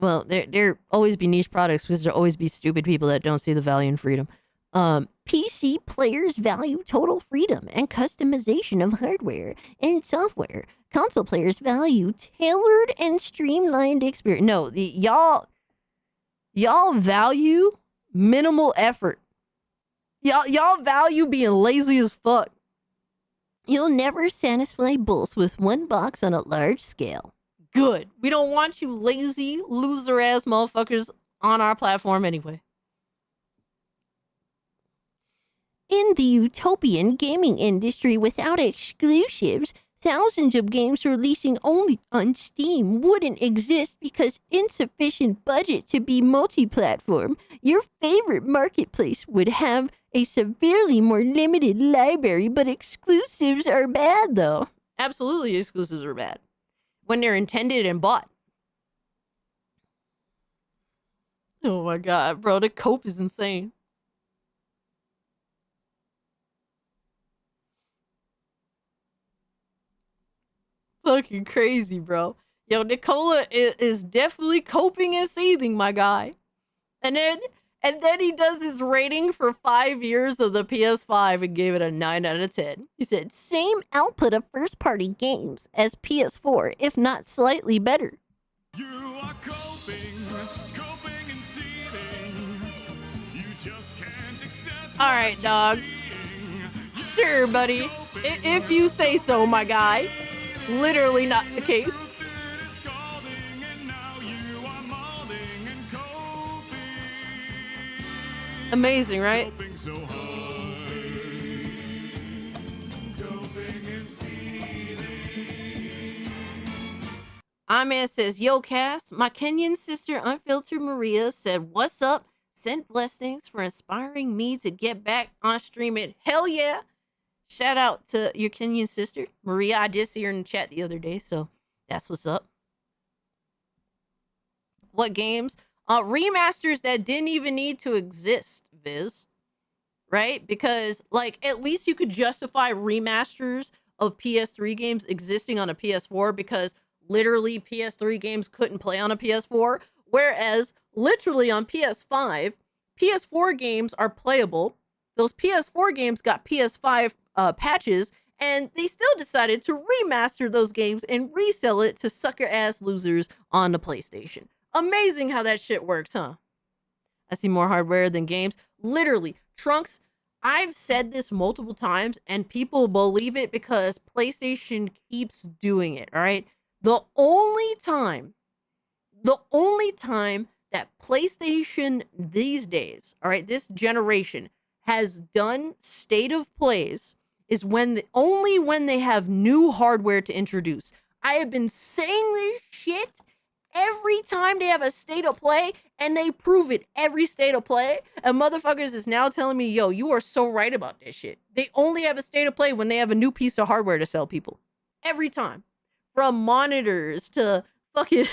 Speaker 11: Well, they're always be niche products because there'll always be stupid people that don't see the value in freedom. PC players value total freedom and customization of hardware and software. Console players value tailored and streamlined experience. No, y'all value minimal effort. Y'all value being lazy as fuck. You'll never satisfy bulls with one box on a large scale. Good. We don't want you lazy, loser-ass motherfuckers on our platform anyway. In the utopian gaming industry without exclusives, thousands of games releasing only on Steam wouldn't exist because insufficient budget to be multi-platform. Your favorite marketplace would have a severely more limited library, but exclusives are bad, though. Absolutely, exclusives are bad. When they're intended and bought. Oh my god, bro, the cope is insane. Fucking crazy, bro. Yo, Nicola is definitely coping and seething, my guy. And then he does his rating for 5 years of the PS5 and gave it a 9 out of 10. He said, same output of first-party games as PS4, if not slightly better.
Speaker 2: You are coping and seething. You just can't accept.
Speaker 11: All right, dog. Sure, buddy. If you say so, my guy. Literally not the case. Amazing, right? Man says, yo, Cass, my Kenyan sister, Unfiltered Maria, said, what's up? Sent blessings for inspiring me to get back on streaming. Hell yeah. Shout out to your Kenyan sister, Maria. I did see her in the chat the other day, so that's what's up. What games? Remasters that didn't even need to exist, Viz. Right? Because, like, at least you could justify remasters of PS3 games existing on a PS4 because literally PS3 games couldn't play on a PS4. Whereas, literally on PS5, PS4 games are playable. Those PS4 games got PS5 patches, and they still decided to remaster those games and resell it to sucker-ass losers on the PlayStation. Amazing how that shit works, huh? I see more hardware than games. Literally, Trunks, I've said this multiple times, and people believe it because PlayStation keeps doing it, all right? The only time that PlayStation these days, all right, this generation, has done state of plays is only when they have new hardware to introduce. I have been saying this shit every time they have a state of play, and they prove it every state of play. And motherfuckers is now telling me, yo, you are so right about this shit. They only have a state of play when they have a new piece of hardware to sell people. Every time. From monitors to fucking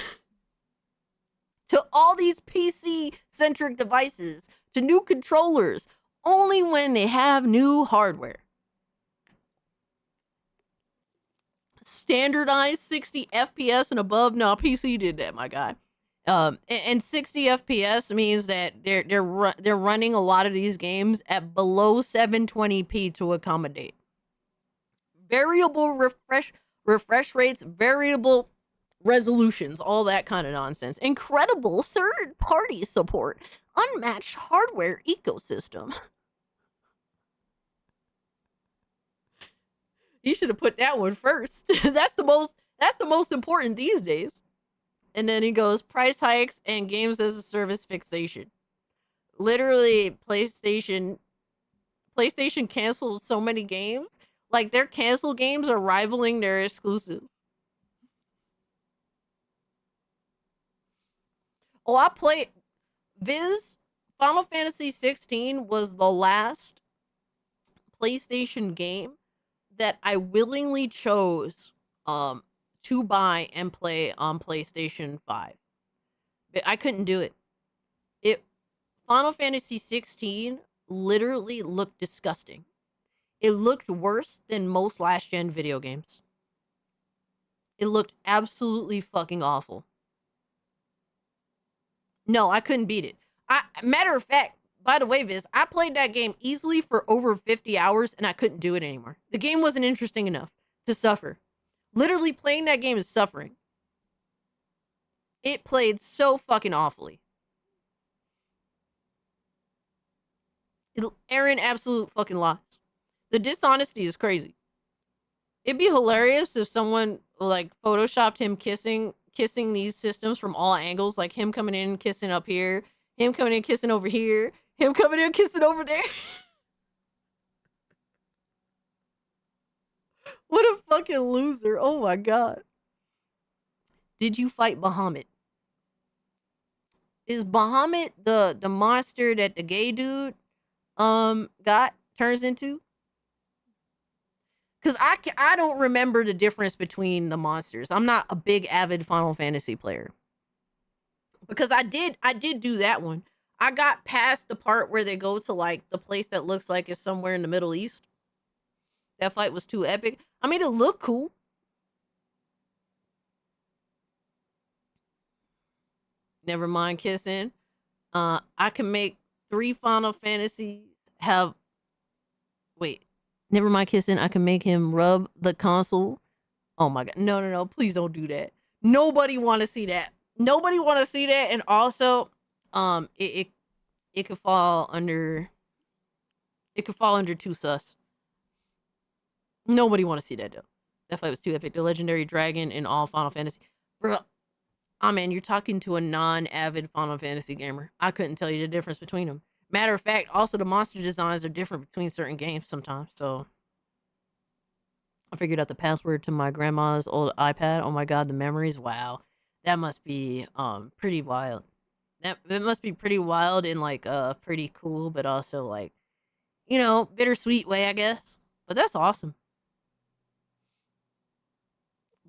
Speaker 11: to all these PC-centric devices, to new controllers, only when they have new hardware. Standardized 60 FPS and above? No, PC did that, my guy. And 60 FPS means that they're running a lot of these games at below 720p to accommodate variable refresh rates, variable resolutions, all that kind of nonsense. Incredible third-party support, unmatched hardware ecosystem. You should have put that one first. That's the most important these days. And then he goes, price hikes and games as a service fixation. Literally, PlayStation canceled so many games. Like, their canceled games are rivaling their exclusive. Oh, I played Final Fantasy 16 was the last PlayStation game that I willingly chose to buy and play on PlayStation 5. I couldn't do it. Final Fantasy 16 literally looked disgusting. It looked worse than most last-gen video games. It looked absolutely fucking awful. No, I couldn't beat it. Matter of fact, by the way, Viz, I played that game easily for over 50 hours and I couldn't do it anymore. The game wasn't interesting enough to suffer. Literally playing that game is suffering. It played so fucking awfully. Aaron absolute fucking lies. The dishonesty is crazy. It'd be hilarious if someone like photoshopped him kissing these systems from all angles, like him coming in kissing up here, him coming in kissing over here, him coming in kissing over there. What a fucking loser. Oh my god. Did you fight Bahamut? Is Bahamut the monster that the gay dude turns into? Because I don't remember the difference between the monsters. I'm not a big avid Final Fantasy player. Because I did do that one. I got past the part where they go to like the place that looks like it's somewhere in the Middle East. That fight was too epic. I mean, it looked cool. Never mind kissing. I can make 3 Final Fantasies have... Wait. Never mind kissing. I can make him rub the console. Oh my god. No. Please don't do that. Nobody want to see that. Nobody want to see that. And also, it could fall under... It could fall under 2 sus. Nobody want to see that, though. That fight was too epic. The legendary dragon in all Final Fantasy. Bro, man, you're talking to a non-avid Final Fantasy gamer. I couldn't tell you the difference between them. Matter of fact, also the monster designs are different between certain games sometimes, so... I figured out the password to my grandma's old iPad. Oh my god, the memories. Wow. That must be pretty wild. It must be pretty wild in like pretty cool, but also like, you know, bittersweet way, I guess. But that's awesome.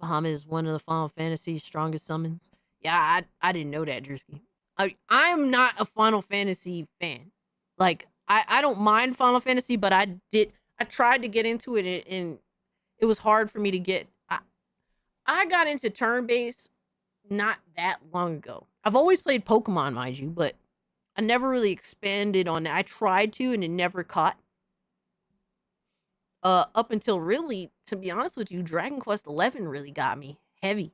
Speaker 11: Bahamut is one of the Final Fantasy's strongest summons. Yeah, I didn't know that, Drewski. I'm not a Final Fantasy fan. Like, I don't mind Final Fantasy, but I tried to get into it and it was hard for me to get. I got into turn-based not that long ago. I've always played Pokemon, mind you, but I never really expanded on that. I tried to, and it never caught. Up until really, to be honest with you, Dragon Quest XI really got me. Heavy.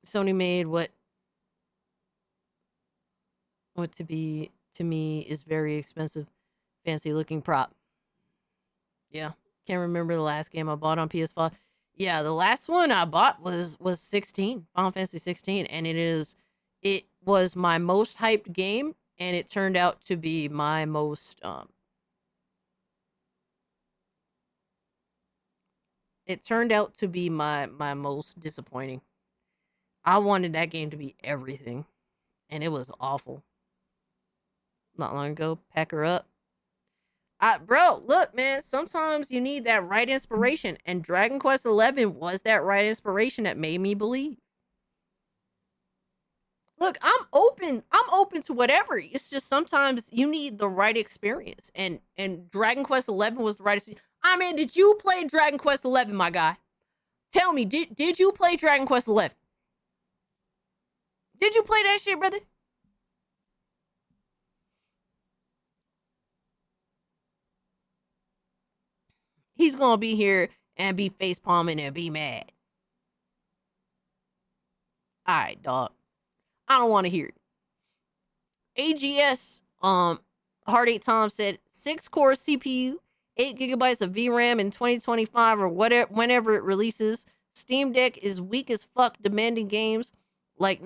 Speaker 11: Sony made what to me is very expensive, fancy looking prop. Yeah, can't remember the last game I bought on PS5. Yeah, the last one I bought was 16, Final Fantasy 16, and it was my most hyped game, and it turned out to be my most most disappointing. I wanted that game to be everything, and it was awful. Not long ago, pack her up. Bro, look, man, sometimes you need that right inspiration, and Dragon Quest XI was that right inspiration that made me believe. Look, I'm open to whatever. It's just sometimes you need the right experience, and Dragon Quest XI was the right experience. I mean, did you play Dragon Quest 11, my guy? Tell me, did you play Dragon Quest 11? Did you play that shit, brother? He's gonna be here and be face palming and be mad. All right, dog. I don't want to hear it. AGS, Hard 8 Tom said 6-core CPU, 8 gigabytes of VRAM in 2025 or whatever, whenever it releases. Steam Deck is weak as fuck, demanding games like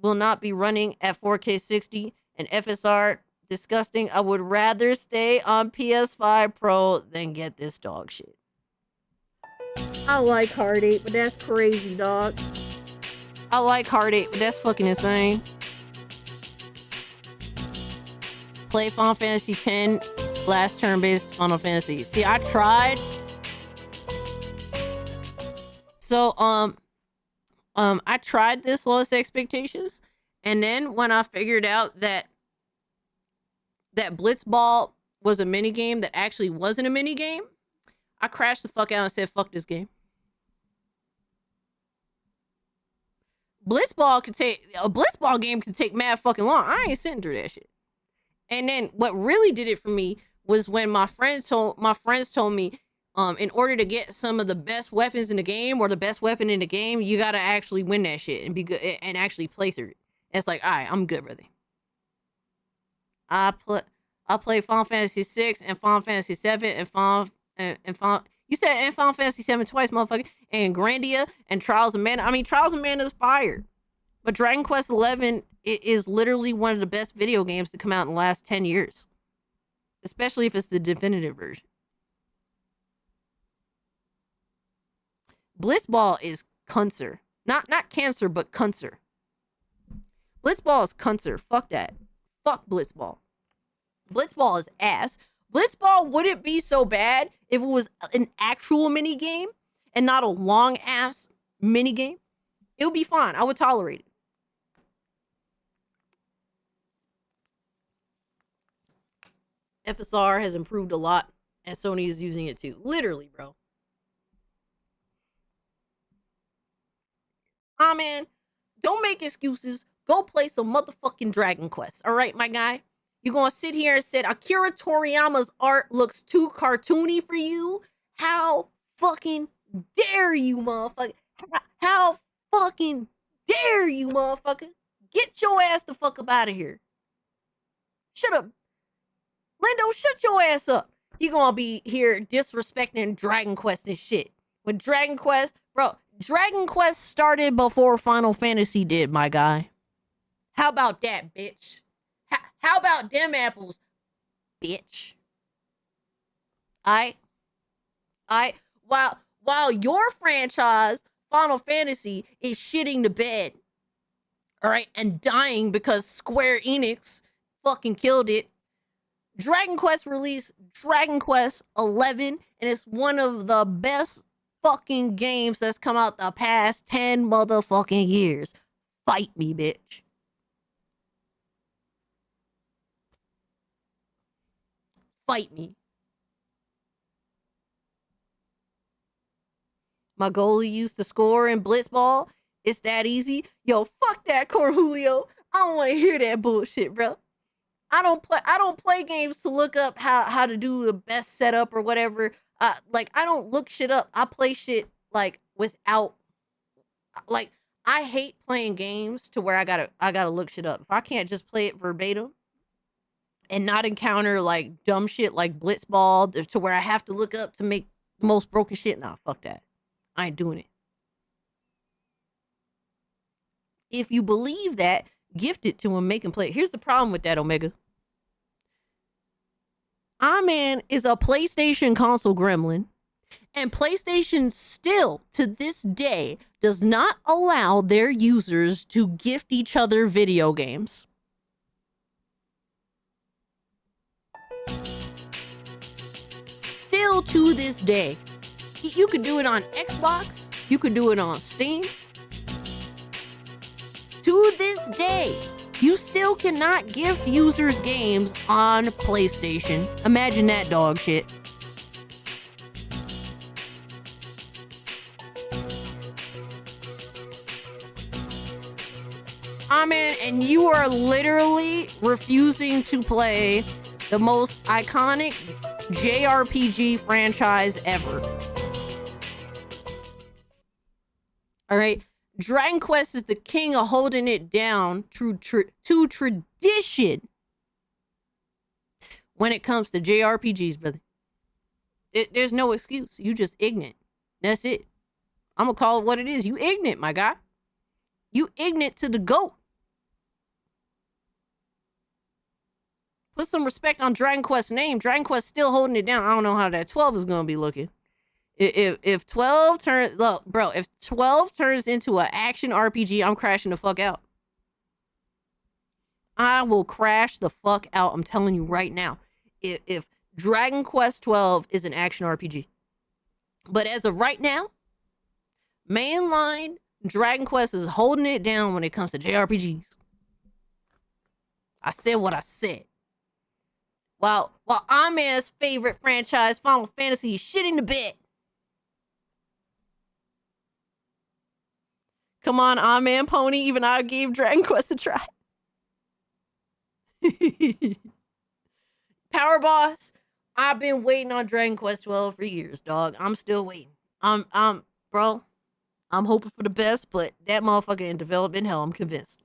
Speaker 11: will not be running at 4K 60 and FSR disgusting. I would rather stay on PS5 Pro than get this dog shit. I like Hard 8, but that's crazy, dog. I like Hard 8, but that's fucking insane. Play Final Fantasy X, last turn-based Final Fantasy. See, I tried. So, I tried this Lowest Expectations, and then when I figured out that Blitzball was a minigame that actually wasn't a minigame, I crashed the fuck out and said, fuck this game. A Blitzball game could take mad fucking long. I ain't sitting through that shit. And then what really did it for me was when my friends told me, in order to get some of the best weapons in the game or the best weapon in the game, you gotta actually win that shit and be good and actually play through it. And it's like, all right, I'm good, brother. I played Final Fantasy 6 and Final Fantasy 7 and Final. You said and Final Fantasy 7 twice, motherfucker. And Grandia and Trials of Mana. I mean, Trials of Mana is fire. But Dragon Quest 11 is literally one of the best video games to come out in the last 10 years. Especially if it's the definitive version. Blitzball is cunser. Not cancer, but cunser. Blitzball is cunser. Fuck that. Fuck Blitzball. Blitzball is ass. Blitzball wouldn't be so bad if it was an actual mini game and not a long ass mini game. It would be fine. I would tolerate it. FSR has improved a lot, and Sony is using it too. Literally, bro. Ah, man, don't make excuses. Go play some motherfucking Dragon Quest. All right, my guy? You're going to sit here and say Akira Toriyama's art looks too cartoony for you? How fucking dare you, motherfucker? How fucking dare you, motherfucker? Get your ass the fuck up out of here. Shut up. Lindo, shut your ass up. You're going to be here disrespecting Dragon Quest and shit. With Dragon Quest, bro, Dragon Quest started before Final Fantasy did, my guy. How about that, bitch? How about them apples, bitch? While your franchise, Final Fantasy, is shitting the bed, all right, and dying because Square Enix fucking killed it, Dragon Quest released Dragon Quest 11, and it's one of the best fucking games that's come out the past 10 motherfucking years. Fight me, bitch. Fight me. My goalie used to score in Blitzball. It's that easy. Yo, fuck that, Cornelio. I don't want to hear that bullshit, bro. I don't play games to look up how to do the best setup or whatever. Like, I don't look shit up. I play shit like without, like, I hate playing games to where I gotta look shit up. If I can't just play it verbatim and not encounter like dumb shit like Blitzball to where I have to look up to make the most broken shit, nah, fuck that. I ain't doing it. If you believe that, gift it to him, make him play it. Here's the problem with that, Omega. Man is a PlayStation console gremlin, and PlayStation still, to this day, does not allow their users to gift each other video games. Still to this day. You could do it on Xbox, you could do it on Steam. To this day, you still cannot gift users games on PlayStation. Imagine that dog shit. And you are literally refusing to play the most iconic JRPG franchise ever. All right. Dragon Quest is the king of holding it down to tradition when it comes to JRPGs, brother. There's no excuse. You just ignorant. That's it. I'm going to call it what it is. You ignorant, my guy. You ignorant to the GOAT. Put some respect on Dragon Quest's name. Dragon Quest still holding it down. I don't know how that 12 is going to be looking. If 12 turns, look, bro, if 12 turns into an action RPG, I'm crashing the fuck out. I will crash the fuck out. I'm telling you right now. If Dragon Quest 12 is an action RPG. But as of right now, mainline Dragon Quest is holding it down when it comes to JRPGs. I said what I said. While Ahmed's favorite franchise, Final Fantasy, is shitting the bed. Come on, Ahmed Pony. Even I gave Dragon Quest a try. Power Boss, I've been waiting on Dragon Quest 12 for years, dog. I'm still waiting. Bro, I'm hoping for the best, but that motherfucker in development hell, I'm convinced.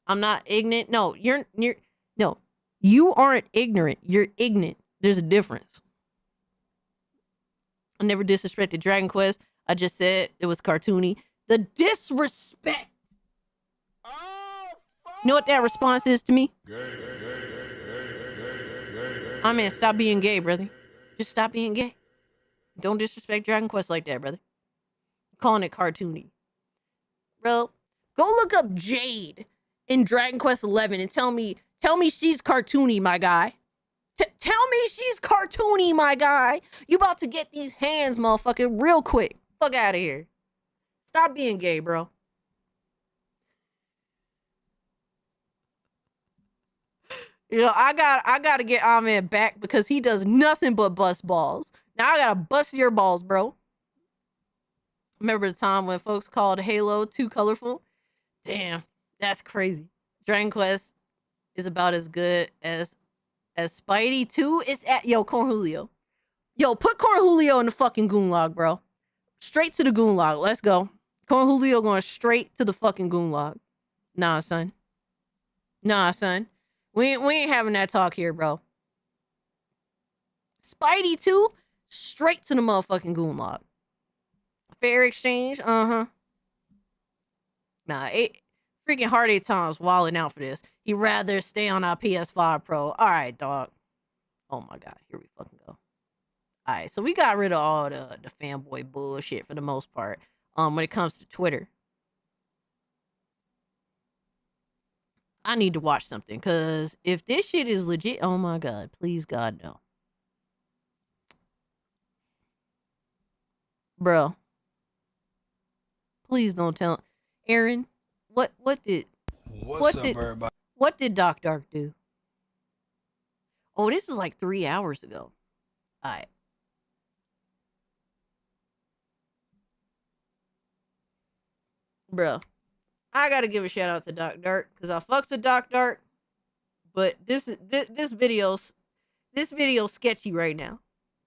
Speaker 11: I'm not ignorant. No, no. You aren't ignorant. You're ignorant. There's a difference. I never disrespected Dragon Quest. I just said it was cartoony. The disrespect. You know what that response is to me? I mean, stop being gay, brother. Just stop being gay. Don't disrespect Dragon Quest like that, brother. I'm calling it cartoony. Bro, go look up Jade in Dragon Quest 11 and tell me she's cartoony, my guy. Tell me she's cartoony, my guy. You about to get these hands, motherfucker, real quick. Fuck out of here. Stop being gay, bro. You know, I gotta get Ahmed back because he does nothing but bust balls. Now I gotta bust your balls, bro. Remember the time when folks called Halo too colorful? Damn, that's crazy. Dragon Quest is about as good as Spidey 2. It's at Corn Julio. Yo, put Corn Julio in the fucking goon log, bro. Straight to the goon log. Let's go. Corn Julio going straight to the fucking goon log. Nah, son. We ain't having that talk here, bro. Spidey 2, straight to the motherfucking goon log. Fair exchange, Nah, freaking Hard 8 Times wilding out for this. He'd rather stay on our PS5 Pro. All right, dog. Oh my God, here we fucking go. All right, so we got rid of all the fanboy bullshit for the most part. When it comes to Twitter. I need to watch something, because if this shit is legit, oh my God, please God, no. Bro. Please don't tell. Aaron, what did everybody? What did Doc Dark do? Oh, this is like 3 hours ago. Alright. Bro. I gotta give a shout out to Doc Dark because I fucks with Doc Dark, but this video's sketchy right now.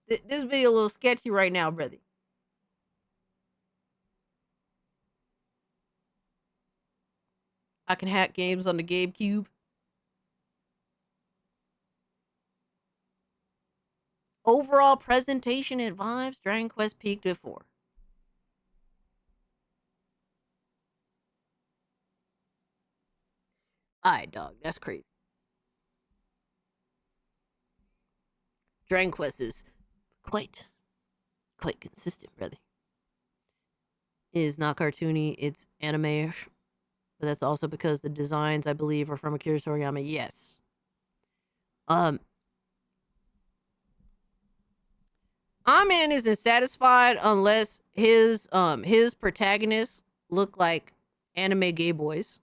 Speaker 11: This video a little sketchy right now, brother. I can hack games on the GameCube. Overall presentation and vibes, Dragon Quest peaked at 4. Alright, dog, that's crazy. Dragon Quest is quite consistent, brother. It is not cartoony, it's anime-ish. But that's also because the designs, I believe, are from Akira Toriyama. Yes. Ahman isn't satisfied unless his protagonists look like anime gay boys.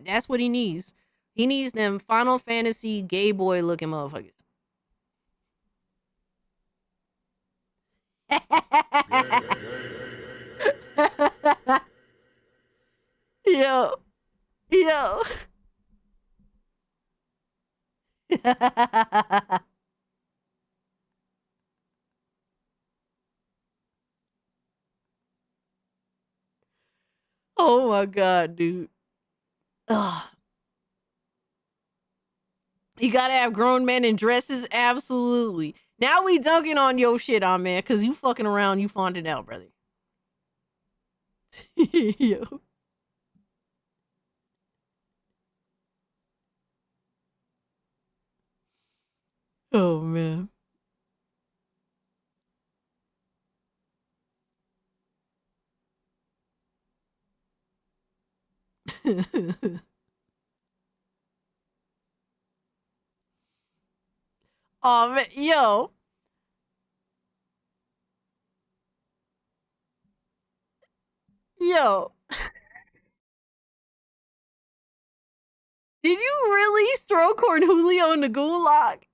Speaker 11: That's what he needs. He needs them Final Fantasy gay boy looking motherfuckers. Yo. Yo. Oh my god, dude. Ugh. You gotta have grown men in dresses? Absolutely. Now we dunking on your shit on man, cause you fucking around, you fawning out, brother. Yo. Oh man. Oh man, yo. Yo. Did you really throw Cornholio in the gulag?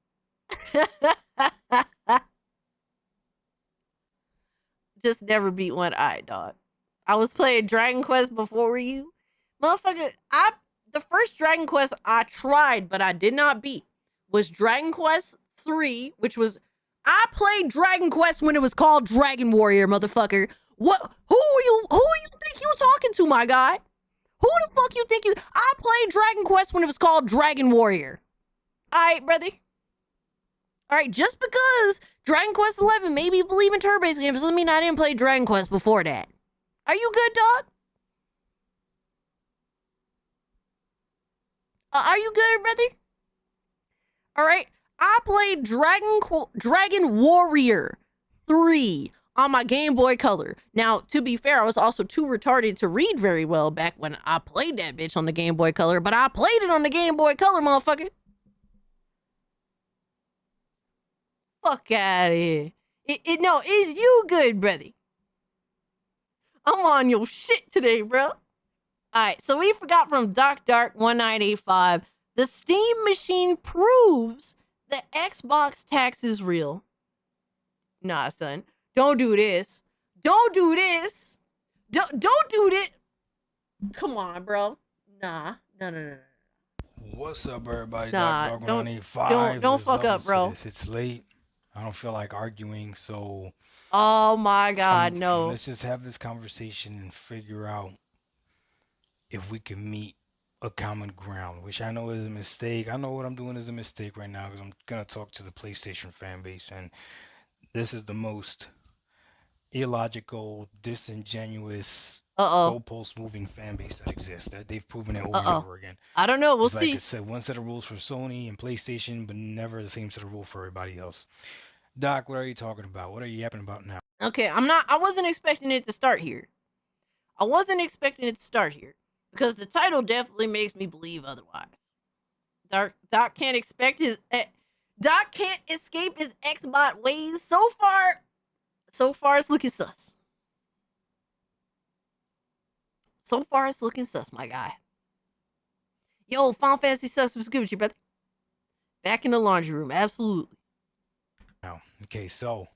Speaker 11: Just never beat one eye, dog. I was playing Dragon Quest before you. Motherfucker, the first Dragon Quest I tried, but I did not beat, was Dragon Quest 3, which was I played Dragon Quest when it was called Dragon Warrior, motherfucker. What who you think you talking to, my guy? Who the fuck you think you I played Dragon Quest when it was called Dragon Warrior. Alright, brother. Alright, just because Dragon Quest 11 made me believe in turn-based games doesn't mean I didn't play Dragon Quest before that. Are you good, dog? Are you good, brother? Alright. I played Dragon Warrior 3 on my Game Boy Color. Now, to be fair, I was also too retarded to read very well back when I played that bitch on the Game Boy Color, but I played it on the Game Boy Color, motherfucker. Fuck out of here. No, is you good, brother? I'm on your shit today, bro. Alright, so we forgot from Doc Dark 1985. The Steam machine proves that Xbox tax is real. Nah, son. Don't do this. Don't do this. Don't do this. Come on, bro. Nah. No.
Speaker 8: What's up, everybody?
Speaker 11: Nah,
Speaker 8: Doc Dog
Speaker 11: don't
Speaker 8: 185.
Speaker 11: don't fuck up, bro.
Speaker 8: It's late. I don't feel like arguing, so
Speaker 11: Oh my god, no.
Speaker 8: let's just have this conversation and figure out if we can meet a common ground, which I know is a mistake. I know what I'm doing is a mistake right now because I'm gonna talk to the PlayStation fan base, and this is the most illogical, disingenuous, goalpost moving fan base that exists. That they've proven it over and over again.
Speaker 11: I don't know. We'll
Speaker 8: It's
Speaker 11: see.
Speaker 8: like I said, one set of rules for Sony and PlayStation, but never the same set of rules for everybody else. Doc, what are you talking about? What are you yapping about now?
Speaker 11: Okay, I wasn't expecting it to start here. I wasn't expecting it to start here because the title definitely makes me believe otherwise. Doc can't escape his Xbot ways. So far it's looking sus. So far it's looking sus, my guy. Yo, Final Fantasy sus was good with you, brother. Back in the laundry room, absolutely.
Speaker 8: Now, okay, so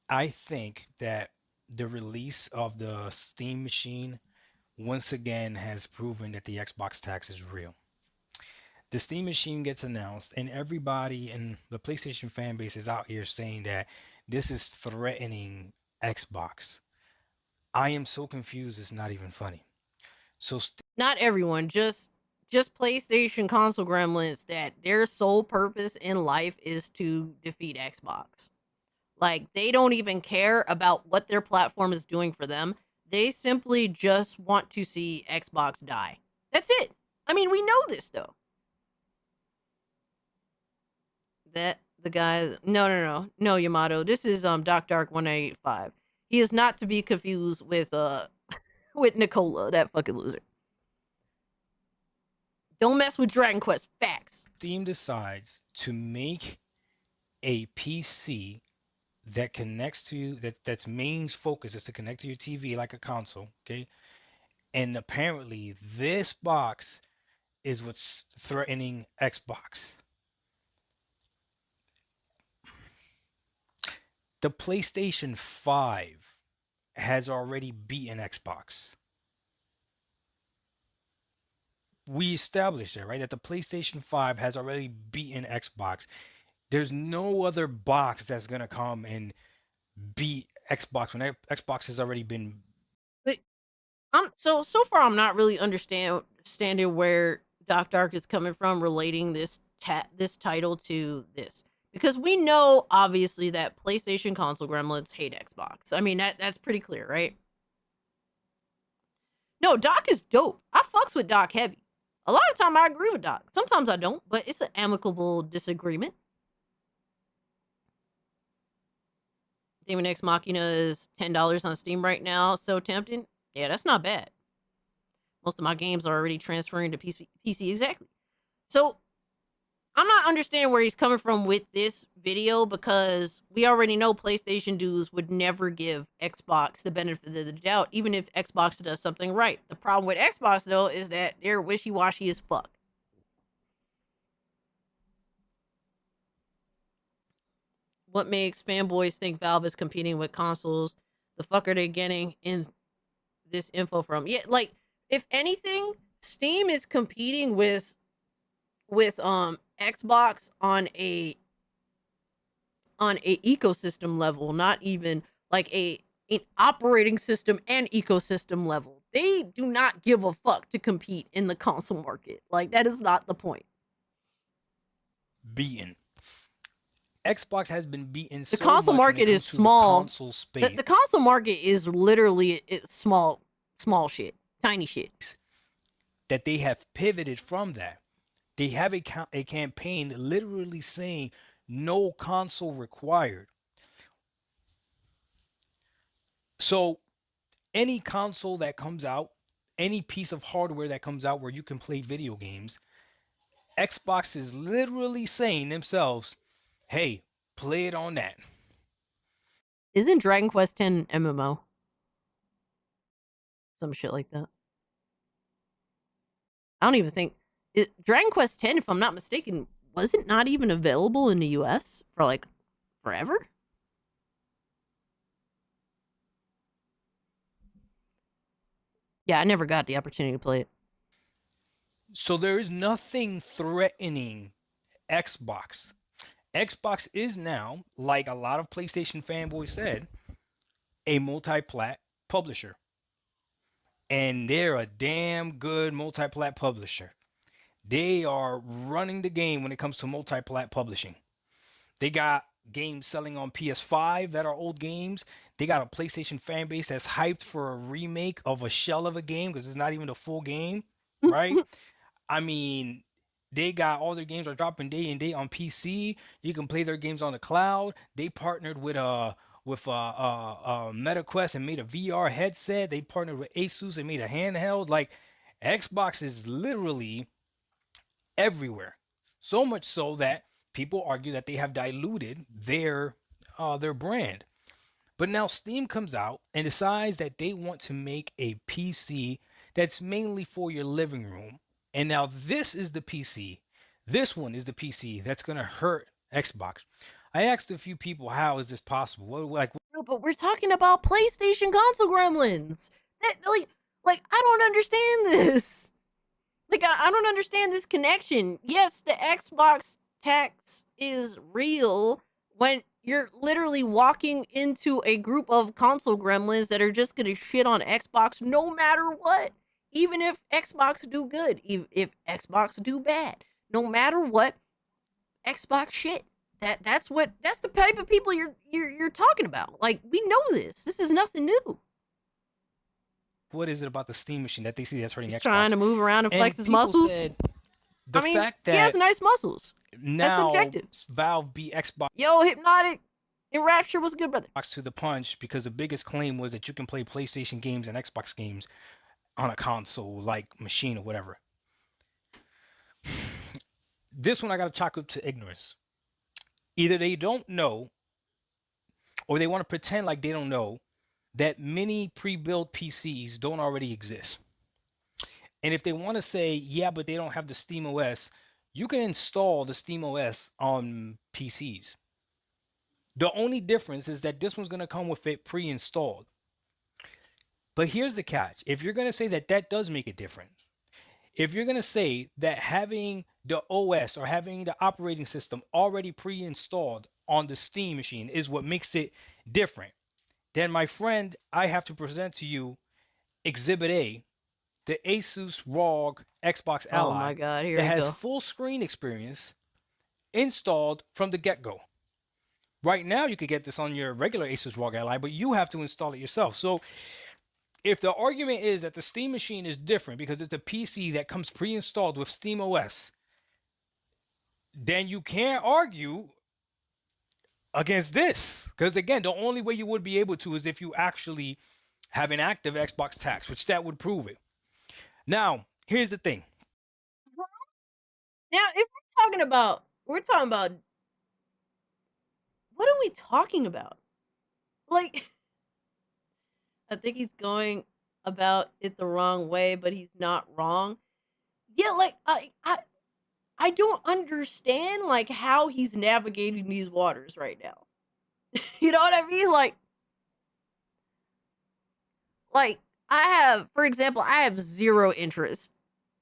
Speaker 8: I think that the release of the Steam machine once again has proven that the Xbox tax is real. The Steam machine gets announced, and everybody in the PlayStation fan base is out here saying that this is threatening Xbox. I am so confused, it's not even funny. So
Speaker 11: not everyone, just PlayStation console gremlins that their sole purpose in life is to defeat Xbox. Like, they don't even care about what their platform is doing for them. They simply just want to see Xbox die. That's it. I mean, we know this, though. That the guy... No, Yamato. This is Doc Dark 185. He is not to be confused with with Nicola, that fucking loser. Don't mess with Dragon Quest. Facts.
Speaker 8: Steam decides to make a PC that connects to you, that's main focus is to connect to your TV like a console, okay? And apparently this box is what's threatening Xbox. The PlayStation 5 has already beaten Xbox. we established it, right? That the PlayStation 5 has already beaten Xbox. There's no other box that's gonna come and beat Xbox when Xbox has already been.
Speaker 11: But so far I'm not really understanding where Doc Dark is coming from relating this title to this. Because we know obviously that PlayStation console gremlins hate Xbox. I mean that's pretty clear, right? No, Doc is dope. I fucks with Doc heavy. A lot of time I agree with Doc. Sometimes I don't, but it's an amicable disagreement. Demon X Machina is $10 on Steam right now. So tempting. Yeah, that's not bad. Most of my games are already transferring to PC exactly. So I'm not understanding where he's coming from with this video because we already know PlayStation dudes would never give Xbox the benefit of the doubt, even if Xbox does something right. The problem with Xbox, though, is that they're wishy-washy as fuck. What makes fanboys think Valve is competing with consoles? The fuck are they getting in this info from? Yeah, like, if anything, Steam is competing with Xbox on a ecosystem level, not even like an operating system and ecosystem level. They do not give a fuck to compete in the console market. Like, that is not the point.
Speaker 8: Beaten. Xbox has been beaten.
Speaker 11: The console market is small.
Speaker 8: Console space.
Speaker 11: The console market is literally small shit, tiny shit.
Speaker 8: That they have pivoted from that. They have a campaign literally saying no console required. So any console that comes out, any piece of hardware that comes out where you can play video games, Xbox is literally saying themselves, hey, play it on that.
Speaker 11: Isn't Dragon Quest X MMO? Some shit like that. I don't even think... Dragon Quest X, if I'm not mistaken, was it not even available in the US for, like, forever? Yeah, I never got the opportunity to play it.
Speaker 8: So there is nothing threatening Xbox. Xbox is now, like a lot of PlayStation fanboys said, a multi-plat publisher. And they're a damn good multi-plat publisher. They are running the game when it comes to multi-plat publishing. They got games selling on PS5 that are old games. They got a PlayStation fan base that's hyped for a remake of a shell of a game because it's not even a full game, right? I mean, they got all their games are dropping day and day on PC. You can play their games on the cloud. They partnered with MetaQuest and made a VR headset. They partnered with Asus and made a handheld. Like, Xbox is literally everywhere. So much so that people argue that they have diluted their brand. But now Steam comes out and decides that they want to make a PC that's mainly for your living room. And now this is the PC. This one is the PC that's going to hurt Xbox. I asked a few people, how is this possible?
Speaker 11: No, but we're talking about PlayStation console gremlins. That like I don't understand this. Like, I don't understand this connection. Yes, the Xbox tax is real when you're literally walking into a group of console gremlins that are just going to shit on Xbox no matter what. Even if Xbox do good, if Xbox do bad, no matter what, Xbox shit. That's the type of people you're talking about. Like, we know this. This is nothing new.
Speaker 8: What is it about the Steam machine that they see that's hurting Xbox?
Speaker 11: Trying to move around and flex his muscles.
Speaker 8: Said
Speaker 11: fact that he has nice muscles.
Speaker 8: Now
Speaker 11: that's subjective.
Speaker 8: Valve beat Xbox.
Speaker 11: Yo, Hypnotic and Rapture was good, brother.
Speaker 8: To the punch because the biggest claim was that you can play PlayStation games and Xbox games on a console like machine or whatever. This one I gotta chalk up to ignorance. Either they don't know, or they want to pretend like they don't know that many pre-built PCs don't already exist. And if they want to say, yeah, but they don't have the Steam OS, you can install the Steam OS on PCs. The only difference is that this one's going to come with it pre-installed. But here's the catch. If you're going to say that that does make a difference, if you're going to say that having the OS or having the operating system already pre-installed on the Steam machine is what makes it different, then my friend, I have to present to you Exhibit A, the Asus ROG Xbox
Speaker 11: Oh
Speaker 8: Ally
Speaker 11: my God, here
Speaker 8: that
Speaker 11: we
Speaker 8: has
Speaker 11: go.
Speaker 8: full screen experience installed from the get-go. Right now, you could get this on your regular Asus ROG Ally, but you have to install it yourself. So if the argument is that the Steam machine is different because it's a PC that comes pre-installed with Steam OS, then you can't argue against this. Because again, the only way you would be able to is if you actually have an active Xbox tax, which that would prove it. Now, here's the thing.
Speaker 11: Now, if we're talking about, what are we talking about? Like, I think he's going about it the wrong way, but he's not wrong. Yeah, like, I don't understand, like, how he's navigating these waters right now. You know what I mean? Like, I have, for example, I have zero interest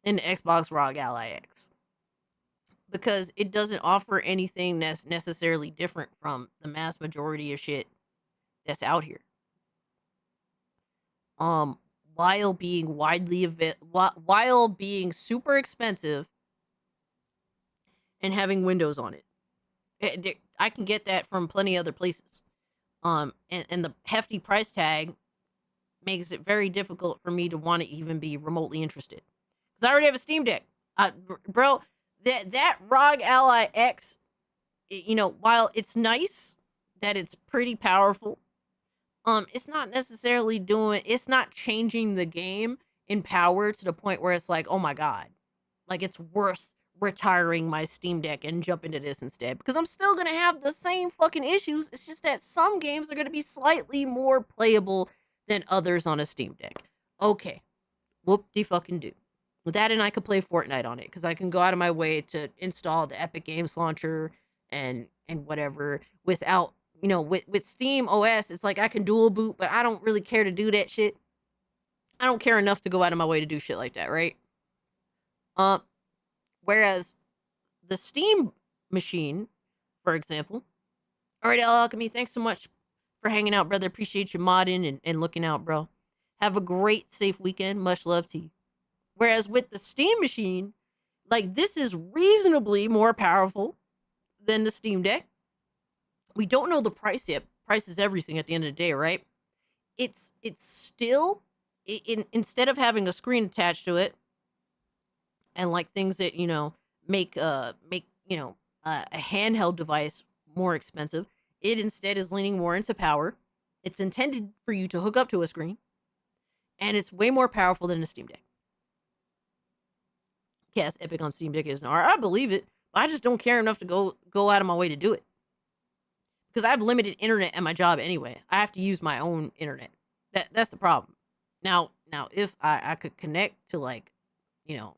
Speaker 11: in the Xbox ROG Ally X. Because it doesn't offer anything that's necessarily different from the mass majority of shit that's out here. While being while being super expensive and having Windows on it. I can get that from plenty other places. And the hefty price tag makes it very difficult for me to want to even be remotely interested. Because I already have a Steam Deck. Bro, that ROG Ally X, you know, while it's nice that it's pretty powerful, it's not necessarily it's not changing the game in power to the point where it's like, oh my God, like it's worth retiring my Steam Deck and jump into this instead. Because I'm still going to have the same fucking issues. It's just that some games are going to be slightly more playable than others on a Steam Deck. Okay. Whoop-de-fucking-do. With that, and I could play Fortnite on it because I can go out of my way to install the Epic Games Launcher and whatever without, you know, with Steam OS. It's like I can dual boot, but I don't really care to do that shit. I don't care enough to go out of my way to do shit like that, right? Whereas the Steam machine, for example. All right, Alchemy, thanks so much for hanging out, brother. Appreciate you modding and looking out, bro. Have a great, safe weekend. Much love to you. Whereas with the Steam machine, like, this is reasonably more powerful than the Steam Deck. We don't know the price yet. Price is everything at the end of the day, right? It's still, instead of having a screen attached to it and like things that, you know, make a handheld device more expensive, it instead is leaning more into power. It's intended for you to hook up to a screen, and it's way more powerful than a Steam Deck. Yes, Epic on Steam Deck is an R. I believe it. But I just don't care enough to go out of my way to do it. Because I have limited internet at my job anyway. I have to use my own internet. That's the problem. Now, if I could connect to, like, you know,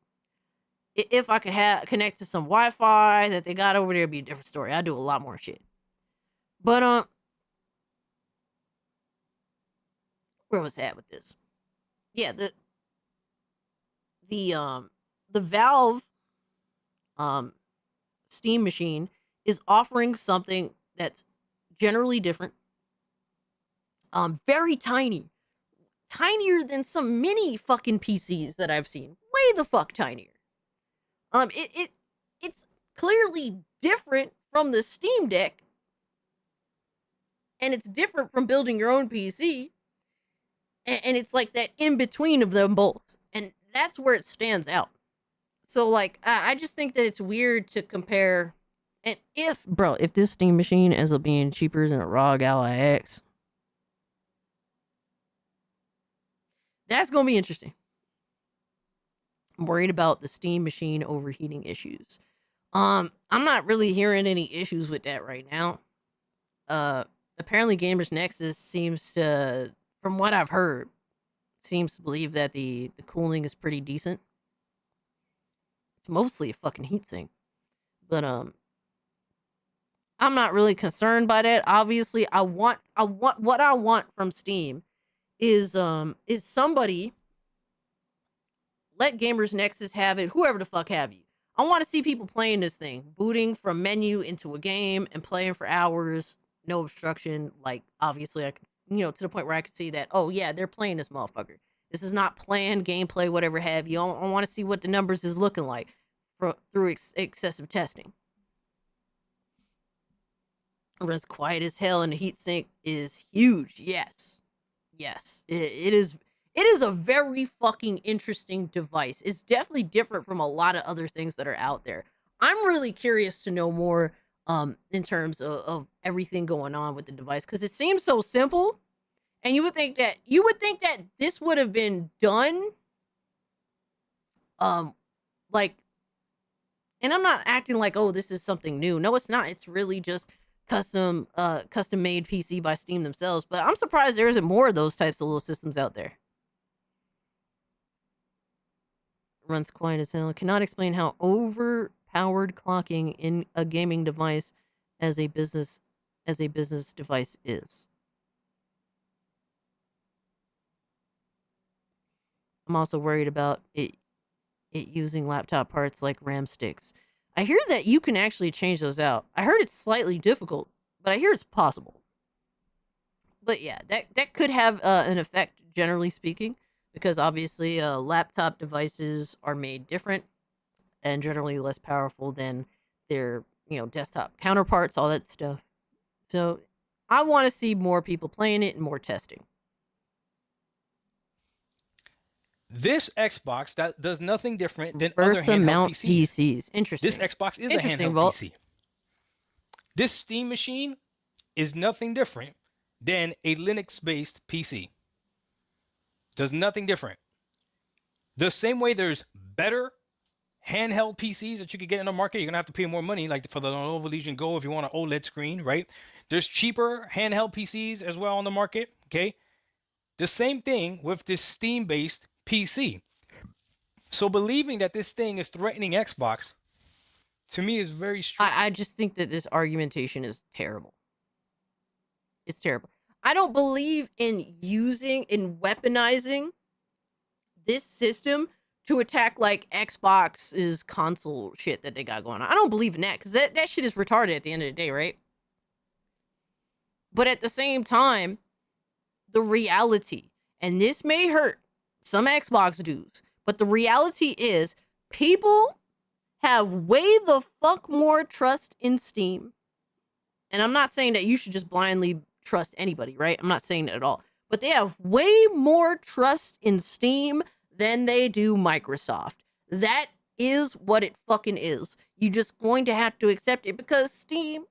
Speaker 11: if I could connect to some Wi-Fi that they got over there, it'd be a different story. I'd do a lot more shit. But where was that with this? Yeah, the Valve Steam machine is offering something that's generally different. Very tiny. Tinier than some mini fucking PCs that I've seen. Way the fuck tinier. It's clearly different from the Steam Deck. And it's different from building your own PC. And it's like that in between of them both. And that's where it stands out. So, like, I just think that it's weird to compare. And if this Steam machine ends up being cheaper than a ROG Ally X, that's going to be interesting. I'm worried about the Steam machine overheating issues. I'm not really hearing any issues with that right now. Apparently Gamers Nexus seems to, from what I've heard, seems to believe that the cooling is pretty decent. It's mostly a fucking heatsink. But I'm not really concerned by that. Obviously, I want what I want from Steam is somebody let Gamers Nexus have it, whoever the fuck have you. I want to see people playing this thing, booting from menu into a game and playing for hours, no obstruction. Like, obviously, I can, to the point where I could see that, oh yeah, they're playing this motherfucker. This is not planned gameplay, whatever have you. I want to see what the numbers is looking like through excessive testing. It runs quiet as hell, and the heatsink is huge. Yes. It is a very fucking interesting device. It's definitely different from a lot of other things that are out there. I'm really curious to know more in terms of everything going on with the device, because it seems so simple, and you would think that this would have been done like, and I'm not acting like, oh, this is something new. No, it's not. It's really just custom made PC by Steam themselves. But I'm surprised there isn't more of those types of little systems out there. Runs quiet as hell. Cannot explain how overpowered clocking in a gaming device as a business device is. I'm also worried about it using laptop parts like RAM sticks. I hear that you can actually change those out. I heard it's slightly difficult, but I hear it's possible. But yeah, that could have an effect, generally speaking, because obviously laptop devices are made different and generally less powerful than their desktop counterparts, all that stuff. So I want to see more people playing it and more testing.
Speaker 8: This Xbox that does nothing different than
Speaker 11: Versa
Speaker 8: other handheld
Speaker 11: mount
Speaker 8: PCs.
Speaker 11: Interesting.
Speaker 8: This Xbox is a handheld PC. This Steam machine is nothing different than a Linux-based PC. Does nothing different. The same way there's better handheld PCs that you could get in the market, you're gonna have to pay more money, like for the Lenovo Legion Go if you want an OLED screen, right? There's cheaper handheld PCs as well on the market, okay? The same thing with this Steam-based PC. So believing that this thing is threatening Xbox, to me, is very strange.
Speaker 11: I just think that this argumentation is terrible. It's terrible. I don't believe in weaponizing this system to attack like Xbox's console shit that they got going on. I don't believe in that, because that shit is retarded at the end of the day, right? But at the same time, the reality, and this may hurt some Xbox dudes, but the reality is people have way the fuck more trust in Steam. And I'm not saying that you should just blindly trust anybody, right? I'm not saying that at all. But they have way more trust in Steam than they do Microsoft. That is what it fucking is. You're just going to have to accept it, because Steam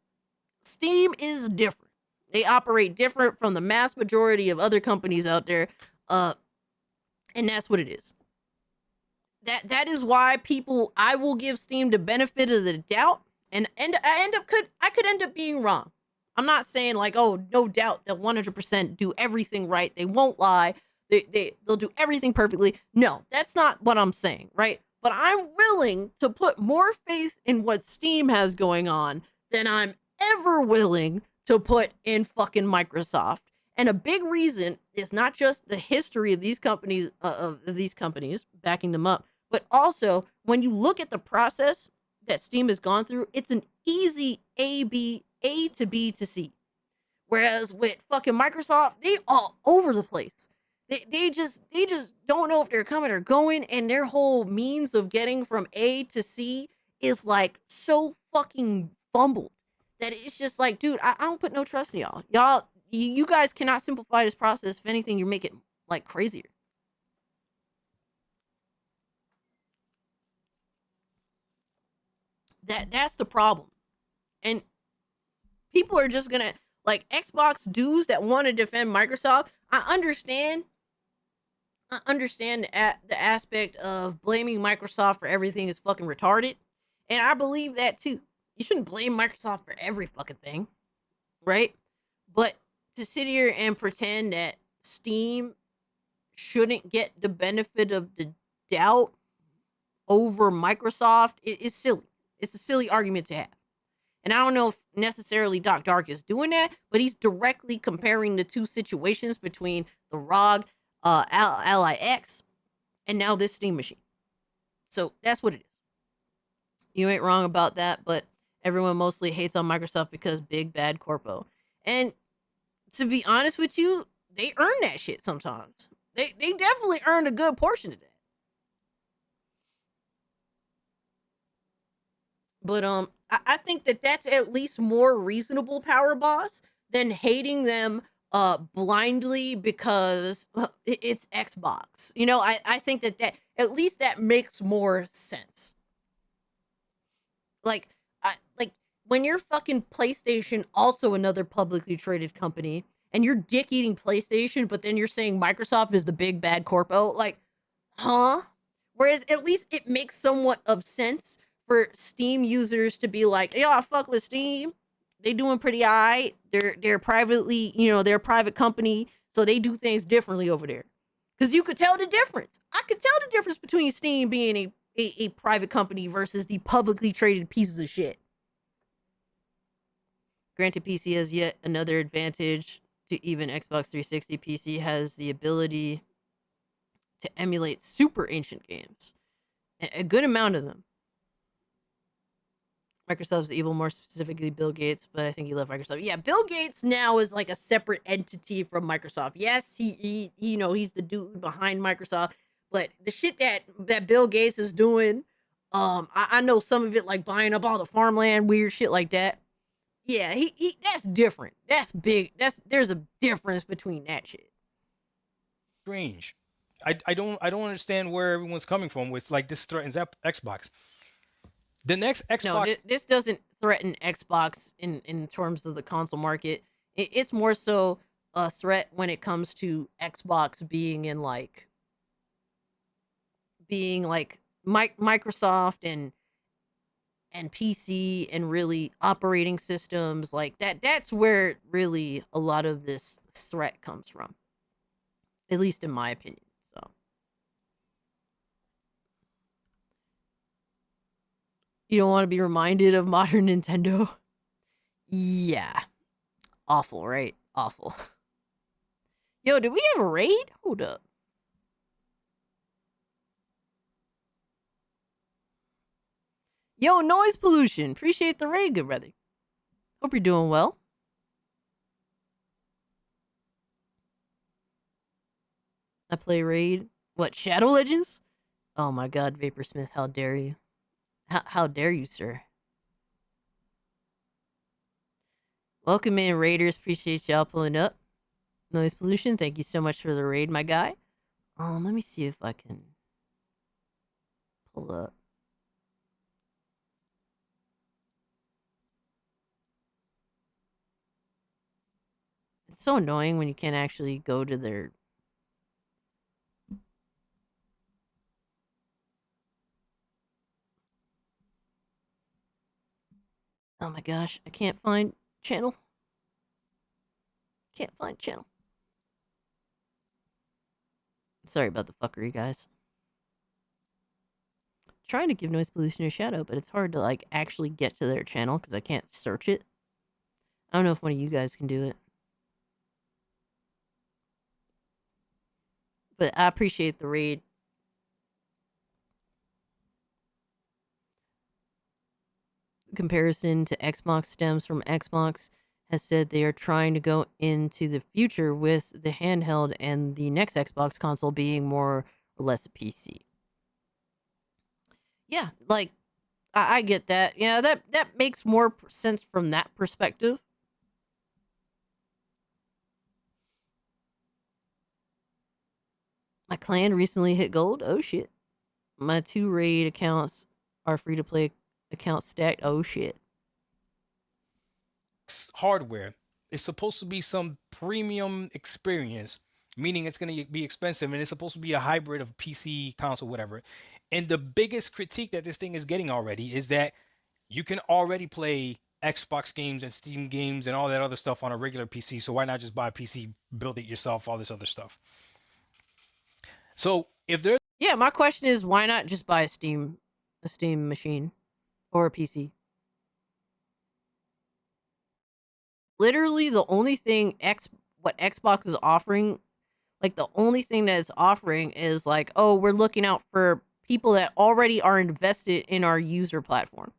Speaker 11: is different. They operate different from the mass majority of other companies out there. And that's what it is. That is why I will give Steam the benefit of the doubt, and I could end up being wrong. I'm not saying like, oh, no doubt they'll 100% do everything right. They won't lie. They'll do everything perfectly. No, that's not what I'm saying, right? But I'm willing to put more faith in what Steam has going on than I'm ever willing to put in fucking Microsoft. And a big reason is not just the history of these companies, backing them up, but also when you look at the process that Steam has gone through, it's an easy A to B to C. Whereas with fucking Microsoft, they all over the place. They just don't know if they're coming or going, and their whole means of getting from A to C is like so fucking fumbled that it's just like, dude, I don't put no trust in y'all. You guys cannot simplify this process. If anything, you make it like crazier. That's the problem. And people are just gonna, like, Xbox dudes that want to defend Microsoft. I understand the aspect of blaming Microsoft for everything is fucking retarded. And I believe that too. You shouldn't blame Microsoft for every fucking thing, right? But to sit here and pretend that Steam shouldn't get the benefit of the doubt over Microsoft is silly. It's a silly argument to have. And I don't know if necessarily Doc Dark is doing that, but he's directly comparing the two situations between the ROG Ally X and now this Steam machine. So that's what it is. You ain't wrong about that, but everyone mostly hates on Microsoft because big bad corpo. And to be honest with you, they earn that shit sometimes. They definitely earned a good portion of that. But I think that that's at least more reasonable, Power Boss, than hating them blindly because it's Xbox. You know, I think that at least that makes more sense. Like like when you're fucking PlayStation, also another publicly traded company, and you're dick eating PlayStation, but then you're saying Microsoft is the big bad corpo, like, huh? Whereas at least it makes somewhat of sense for Steam users to be like, yo, I fuck with Steam. They doing pretty alright. They're privately, they're a private company, so they do things differently over there. Because you could tell the difference. I could tell the difference between Steam being a private company versus the publicly traded pieces of shit. Granted, PC has yet another advantage to even Xbox 360. PC has the ability to emulate super ancient games. A good amount of them. Microsoft's evil, more specifically Bill Gates, but I think he left Microsoft. Yeah, Bill Gates now is like a separate entity from Microsoft. Yes, he's the dude behind Microsoft, but the shit that Bill Gates is doing, I know some of it, like buying up all the farmland, weird shit like that. Yeah, he that's different. That's big. There's a difference between that shit.
Speaker 8: Strange. I don't understand where everyone's coming from with like this threatens Xbox. The next Xbox.
Speaker 11: No, this doesn't threaten Xbox in terms of the console market. It's more so a threat when it comes to Xbox being Microsoft and PC and really operating systems like that. That's where really a lot of this threat comes from, at least in my opinion. So you don't want to be reminded of modern Nintendo? Yeah. Awful, right? Awful. Yo, did we have a raid? Hold up. Yo, noise pollution. Appreciate the raid, good brother. Hope you're doing well. I play raid. What, Shadow Legends? Oh my god, Vaporsmith, how dare you? How dare you, sir? Welcome in, raiders. Appreciate y'all pulling up. Noise pollution, thank you so much for the raid, my guy. Let me see if I can pull up. It's so annoying when you can't actually go to their... Oh my gosh, I can't find channel. Can't find channel. Sorry about the fuckery, guys. Trying to give noise pollution a shout out, but it's hard to like actually get to their channel because I can't search it. I don't know if one of you guys can do it. But I appreciate the raid. Comparison to Xbox stems from Xbox has said they are trying to go into the future with the handheld and the next Xbox console being more or less a PC. Yeah, like I get that. Yeah, that makes more sense from that perspective. My clan recently hit gold. Oh shit. My 2 raid accounts are free to play accounts stacked. Oh shit.
Speaker 8: Hardware is supposed to be some premium experience, meaning it's going to be expensive, and it's supposed to be a hybrid of PC, console, whatever. And the biggest critique that this thing is getting already is that you can already play Xbox games and Steam games and all that other stuff on a regular PC. So why not just buy a PC, build it yourself, all this other stuff? So if there's...
Speaker 11: Yeah, my question is, why not just buy a Steam machine or a PC? Literally the only thing what Xbox is offering, like the only thing that it's offering is like, oh, we're looking out for people that already are invested in our user platform.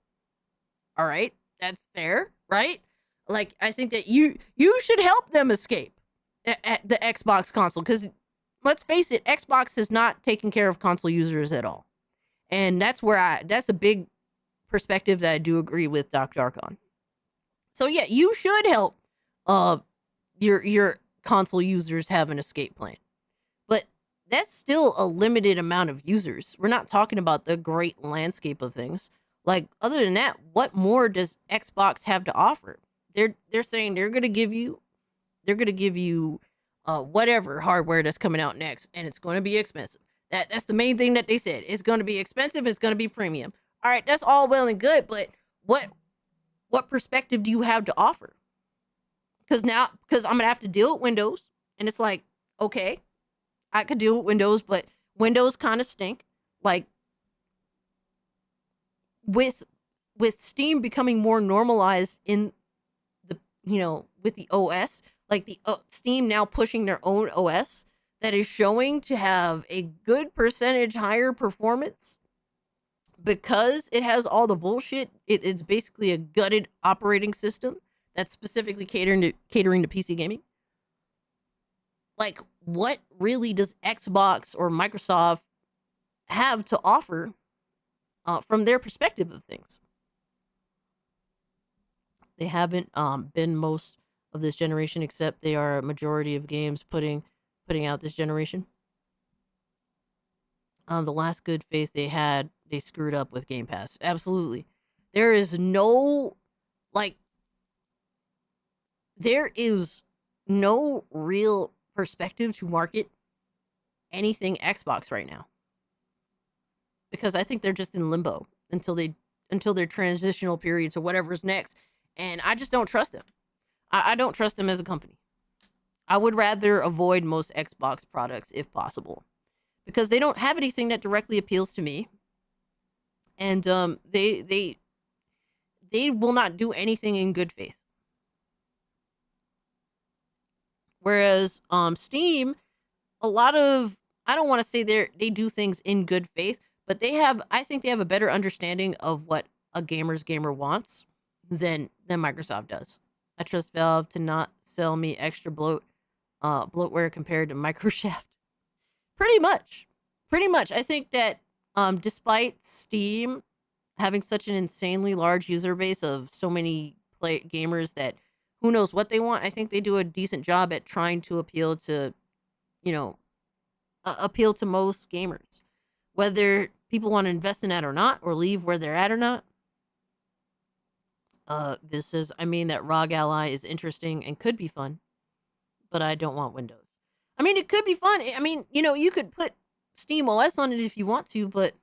Speaker 11: All right, that's fair, right? Like, I think that you should help them escape at the Xbox console, because let's face it, Xbox is not taking care of console users at all, and that's a big perspective that I do agree with Dr. Archon. So yeah, you should help your console users have an escape plan, but that's still a limited amount of users. We're not talking about the great landscape of things. Like, other than that, what more does Xbox have to offer? They're saying they're gonna give you whatever hardware that's coming out next, and it's going to be expensive. That's the main thing that they said. It's going to be expensive. It's going to be premium. All right, that's all well and good, but what perspective do you have to offer? Because I'm gonna have to deal with Windows, and it's like, okay, I could deal with Windows, but Windows kind of stink. Like, with Steam becoming more normalized in the, with the OS, like the Steam now pushing their own OS that is showing to have a good percentage higher performance because it has all the bullshit. It's basically a gutted operating system that's specifically catering to PC gaming. Like, what really does Xbox or Microsoft have to offer from their perspective of things? They haven't been most of this generation, except they are a majority of games putting out this generation. The last good faith they had, they screwed up with Game Pass. Absolutely. There is no real perspective to market anything Xbox right now, because I think they're just in limbo until their transitional periods or whatever's next, and I just don't trust them. I don't trust them as a company. I would rather avoid most Xbox products if possible, because they don't have anything that directly appeals to me, and they will not do anything in good faith. Whereas Steam, a lot of, I don't want to say they do things in good faith, but I think they have a better understanding of what a gamer's gamer wants than Microsoft does. I trust Valve to not sell me extra bloatware compared to Microsoft. Pretty much. I think that despite Steam having such an insanely large user base of so many gamers that who knows what they want, I think they do a decent job at trying to appeal to most gamers, whether people want to invest in that or not, or leave where they're at or not. This says, I mean that ROG Ally is interesting and could be fun, but I don't want Windows. I mean, it could be fun. I mean, you could put Steam OS on it if you want to, but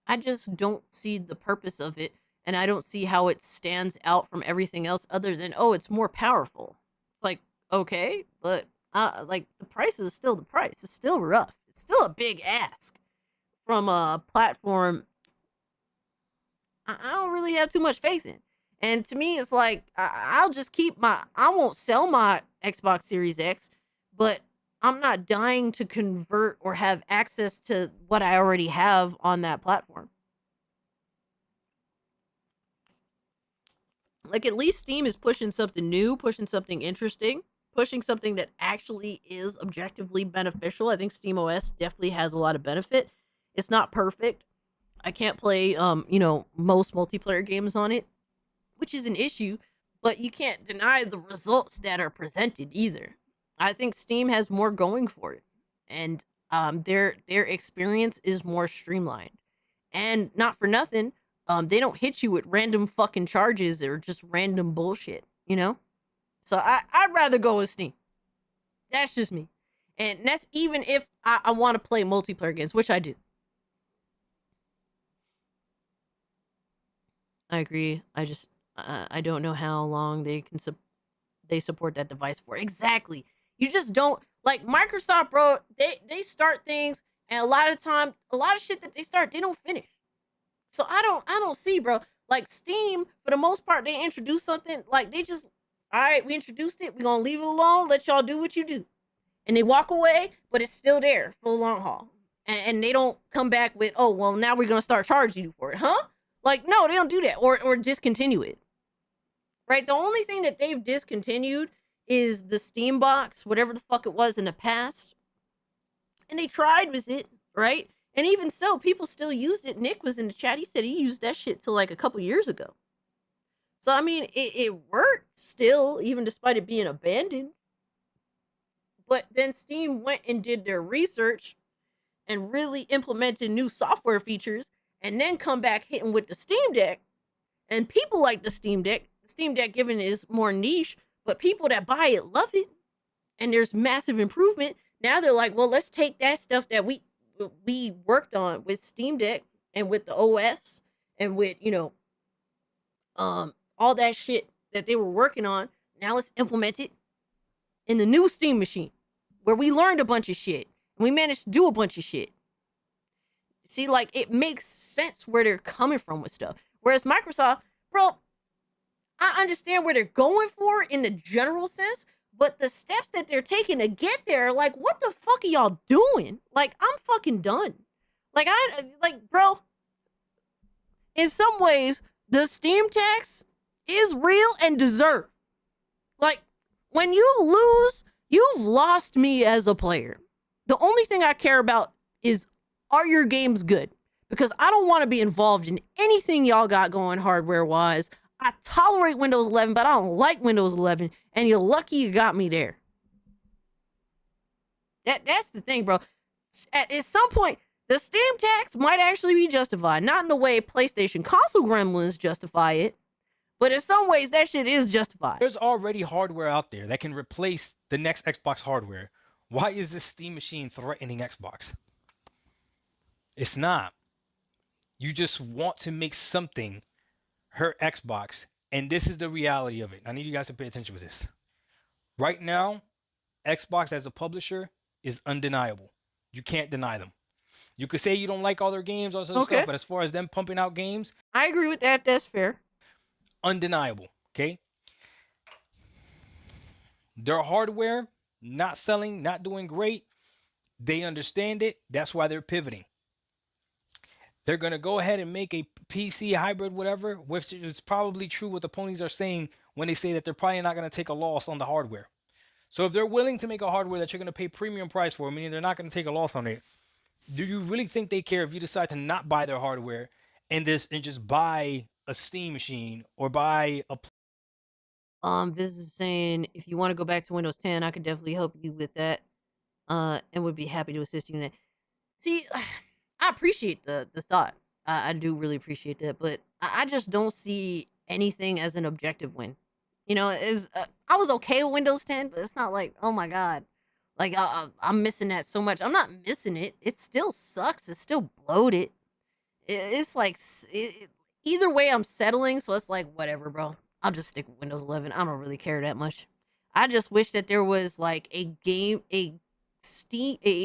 Speaker 11: I just don't see the purpose of it, and I don't see how it stands out from everything else other than, oh, it's more powerful. Like, okay, but the price is still the price. It's still rough. It's still a big ask from a platform I don't really have too much faith in. And to me, it's like, I'll just I won't sell my Xbox Series X, but I'm not dying to convert or have access to what I already have on that platform. Like, at least Steam is pushing something new, pushing something interesting, pushing something that actually is objectively beneficial. I think SteamOS definitely has a lot of benefit. It's not perfect. I can't play, most multiplayer games on it, which is an issue, but you can't deny the results that are presented either. I think Steam has more going for it, and their experience is more streamlined. And not for nothing, they don't hit you with random fucking charges or just random bullshit, So I'd rather go with Steam. That's just me. And that's even if I want to play multiplayer games, which I do. I agree. I don't know how long they support that device for. Exactly. You just don't, like Microsoft, bro. They start things, and a lot of shit that they start, they don't finish. So I don't see, bro. Like Steam, for the most part, they introduce something, like they just, all right, we introduced it, we're gonna leave it alone, let y'all do what you do, and they walk away, but it's still there for the long haul. and they don't come back with, oh, well, now we're going to start charging you for it, huh? Like, no, they don't do that, or discontinue it, right? The only thing that they've discontinued is the Steam box, whatever the fuck it was in the past. And they tried with it, right? And even so, people still used it. Nick was in the chat. He said he used that shit till like a couple years ago. So, I mean, it worked still, even despite it being abandoned. But then Steam went and did their research and really implemented new software features and then come back hitting with the Steam Deck. And people like the Steam Deck. The Steam Deck, given is more niche, but people that buy it love it. And there's massive improvement. Now they're like, well, let's take that stuff that we worked on with Steam Deck and with the OS and with, all that shit that they were working on. Now let's implement it in the new Steam machine where we learned a bunch of shit and we managed to do a bunch of shit. See, like, it makes sense where they're coming from with stuff. Whereas Microsoft, bro, I understand where they're going for in the general sense, but the steps that they're taking to get there, like, what the fuck are y'all doing? Like, I'm fucking done. Like, bro, in some ways, the Steam tax is real and deserved. Like, when you lose, you've lost me as a player. The only thing I care about is, are your games good? Because I don't want to be involved in anything y'all got going hardware-wise. I tolerate Windows 11, but I don't like Windows 11, and you're lucky you got me there. That's the thing, bro. At some point, the Steam tax might actually be justified. Not in the way PlayStation console gremlins justify it, but in some ways, that shit is justified.
Speaker 8: There's already hardware out there that can replace the next Xbox hardware. Why is this Steam machine threatening Xbox? It's not. You just want to make something hurt Xbox, and this is the reality of it. I need you guys to pay attention with this. Right now, Xbox as a publisher is undeniable. You can't deny them. You could say you don't like all their games, all this other stuff, but as far as them pumping out games,
Speaker 11: I agree with that. That's fair.
Speaker 8: Undeniable, okay? Their hardware, not selling, not doing great. They understand it. That's why they're pivoting. They're going to go ahead and make a PC hybrid, whatever, which is probably true what the ponies are saying when they say that they're probably not going to take a loss on the hardware. So if they're willing to make a hardware that you're going to pay premium price for, meaning they're not going to take a loss on it, do you really think they care if you decide to not buy their hardware and just buy a Steam machine or buy a...
Speaker 11: This is saying, if you want to go back to Windows 10, I could definitely help you with that, and would be happy to assist you in that. See, I appreciate the thought. I do really appreciate that, but I just don't see anything as an objective win. You know, it was, I was okay with Windows 10, but it's not like, oh my God, like I'm missing that so much. I'm not missing it. It still sucks. It's still bloated. It's like, either way, I'm settling, so it's like, whatever, bro. I'll just stick with Windows 11. I don't really care that much. I just wish that there was like a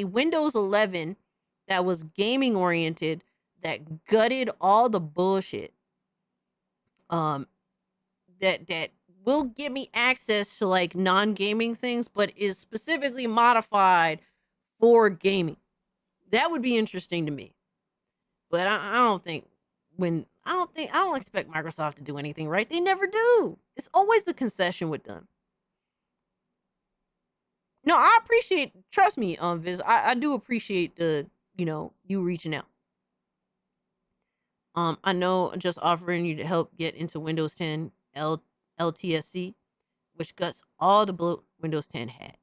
Speaker 11: Windows 11 that was gaming oriented, that gutted all the bullshit. That will give me access to like non-gaming things, but is specifically modified for gaming. That would be interesting to me. But I don't expect Microsoft to do anything right. They never do. It's always the concession with them. No, I appreciate, trust me, Viz, I do appreciate you reaching out. I know just offering you to help get into Windows 10 LTSC, which guts all the bloat Windows 10 had.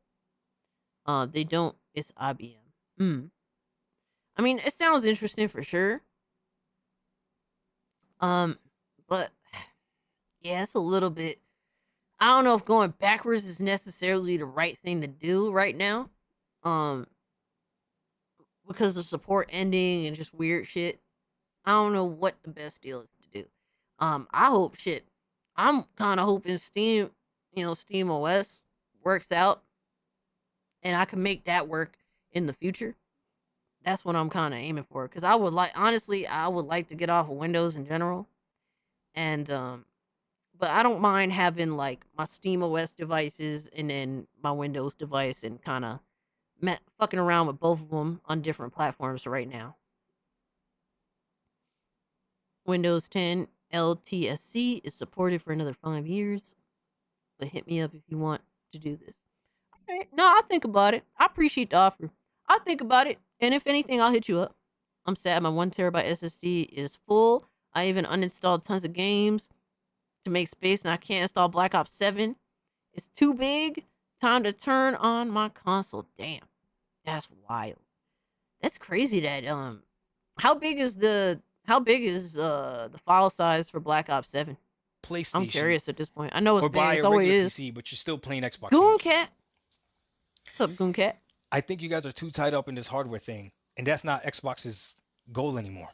Speaker 11: They don't, it's IBM. I mean, it sounds interesting for sure. But yeah, it's a little bit, I don't know if going backwards is necessarily the right thing to do right now. Because of support ending and just weird shit. I don't know what the best deal is to do. I hope shit. I'm kind of hoping Steam, Steam OS works out and I can make that work in the future. That's what I'm kind of aiming for. Because I would like to get off of Windows in general. And, but I don't mind having like my Steam OS devices and then my Windows device and kind of fucking around with both of them on different platforms right now. Windows 10 LTSC is supported for another 5 years, but hit me up if you want to do this. All right. No, I'll think about it. I appreciate the offer. I'll think about it, and if anything, I'll hit you up. I'm sad my 1 terabyte SSD is full. I even uninstalled tons of games to make space, and I can't install Black Ops 7. It's too big. Time to turn on my console. Damn, that's wild. That's crazy. That how big is the file size for Black Ops 7?
Speaker 8: PlayStation.
Speaker 11: I'm curious at this point. I know it's
Speaker 8: or
Speaker 11: big.
Speaker 8: buy
Speaker 11: It's
Speaker 8: a
Speaker 11: always
Speaker 8: regular
Speaker 11: is.
Speaker 8: PC, but you're still playing Xbox.
Speaker 11: Goon
Speaker 8: games.
Speaker 11: Cat. What's up, Goon Cat?
Speaker 8: I think you guys are too tied up in this hardware thing, and that's not Xbox's goal anymore.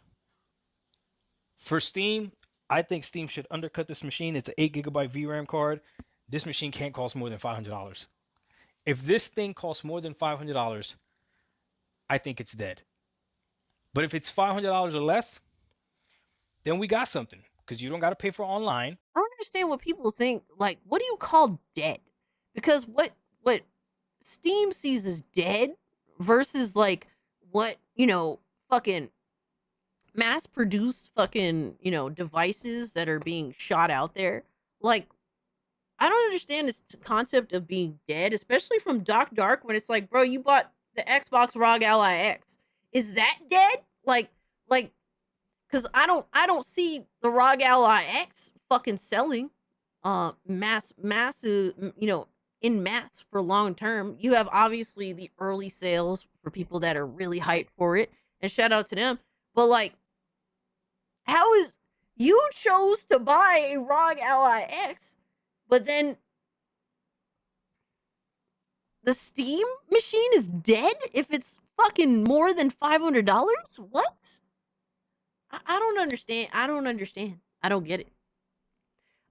Speaker 8: For Steam, I think Steam should undercut this machine. It's an 8 gigabyte VRAM card. This machine can't cost more than $500. If this thing costs more than $500, I think it's dead. But if it's $500 or less, then we got something, because you don't got to pay for online.
Speaker 11: I don't understand what people think. Like, what do you call dead? Because what Steam sees as dead versus like what, fucking mass-produced fucking, devices that are being shot out there. Like, I don't understand this concept of being dead, especially from Dark when it's like, bro, you bought the Xbox ROG Ally X. Is that dead? Like, because I don't see the ROG Ally X fucking selling massive, in mass for long term. You have obviously the early sales for people that are really hyped for it, and shout out to them. But like, how is you chose to buy a ROG Ally X, but then the Steam machine is dead if it's fucking more than $500? What? I don't understand. I don't understand. I don't get it.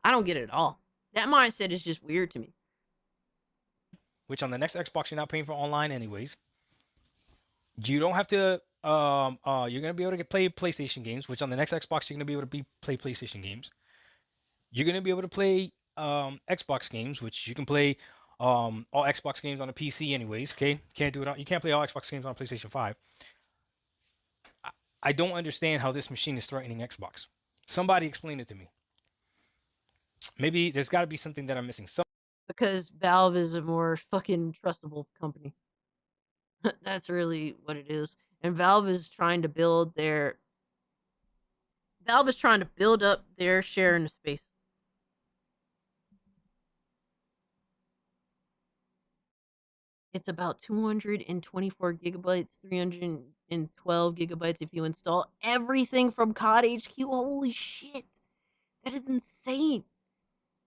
Speaker 11: I don't get it at all. That mindset is just weird to me.
Speaker 8: Which on the next Xbox, you're not paying for online anyways. You don't have to. You're gonna be able to play PlayStation games. Which on the next Xbox, you're gonna be able to play PlayStation games. You're gonna be able to play Xbox games, which you can play all Xbox games on a PC anyways. Okay, you can't play all Xbox games on a PlayStation 5. I don't understand how this machine is threatening Xbox. Somebody explain it to me. Maybe there's got to be something that I'm missing.
Speaker 11: Because Valve is a more fucking trustable company. That's really what it is. And Valve is trying to build up their share in the space. It's about 224 gigabytes, 312 gigabytes if you install everything from COD HQ. Holy shit. That is insane.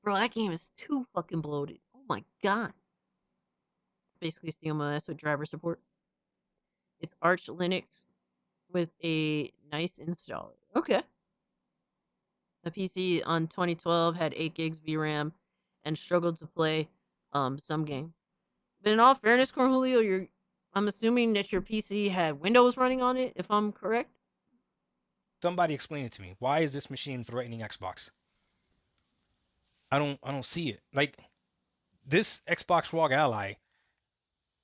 Speaker 11: Bro, that game is too fucking bloated. Oh my god. Basically SteamOS with driver support. It's Arch Linux with a nice installer. Okay. The PC on 2012 had 8 gigs VRAM and struggled to play some game. But in all fairness, Cornholio, I'm assuming that your PC had Windows running on it, if I'm correct?
Speaker 8: Somebody explain it to me. Why is this machine threatening Xbox? I don't see it. Like, this Xbox ROG Ally,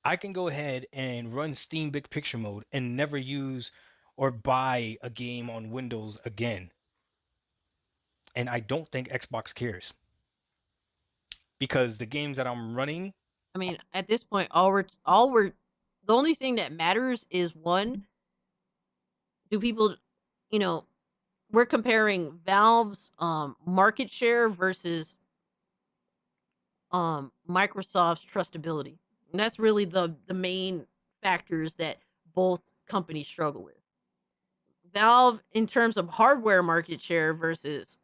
Speaker 8: I can go ahead and run Steam Big Picture mode and never use or buy a game on Windows again. And I don't think Xbox cares. Because the games that I'm running,
Speaker 11: I mean, at this point, the only thing that matters is, one, do people, we're comparing Valve's market share versus Microsoft's trustability. And that's really the main factors that both companies struggle with. Valve, in terms of hardware market share versus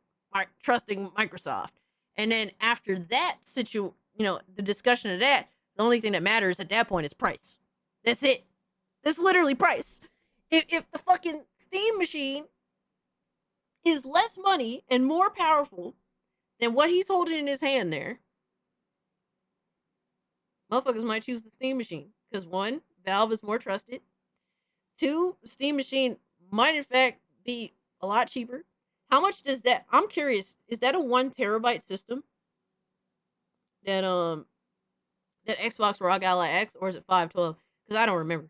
Speaker 11: trusting Microsoft. And then after that the discussion of that, the only thing that matters at that point is price. That's it. That's literally price. If the fucking Steam machine is less money and more powerful than what he's holding in his hand there, motherfuckers might choose the Steam machine. Because 1, Valve is more trusted. 2, the Steam machine might in fact be a lot cheaper. How much does that... I'm curious, is that a 1 terabyte system? That Xbox ROG Ally X, or is it 512? because I don't remember.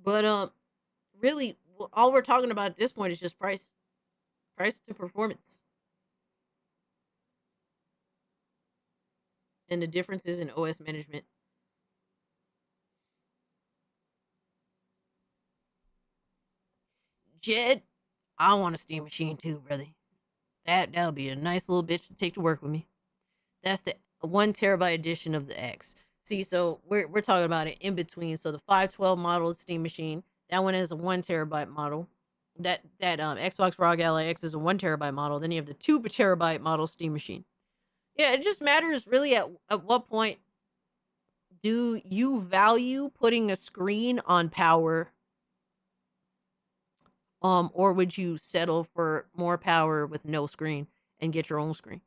Speaker 11: But really, all we're talking about at this point is just price to performance, and the differences in OS management. Jed, I want a Steam Machine too, brother. That'll be a nice little bitch to take to work with me. That's the 1 terabyte edition of the X. See, so we're talking about it in between. So the 512 model Steam Machine, that one is a 1 terabyte model. That Xbox ROG Ally X is a 1 terabyte model. Then you have the 2 terabyte model Steam Machine. Yeah, it just matters really at what point do you value putting a screen on power, or would you settle for more power with no screen and get your own screen?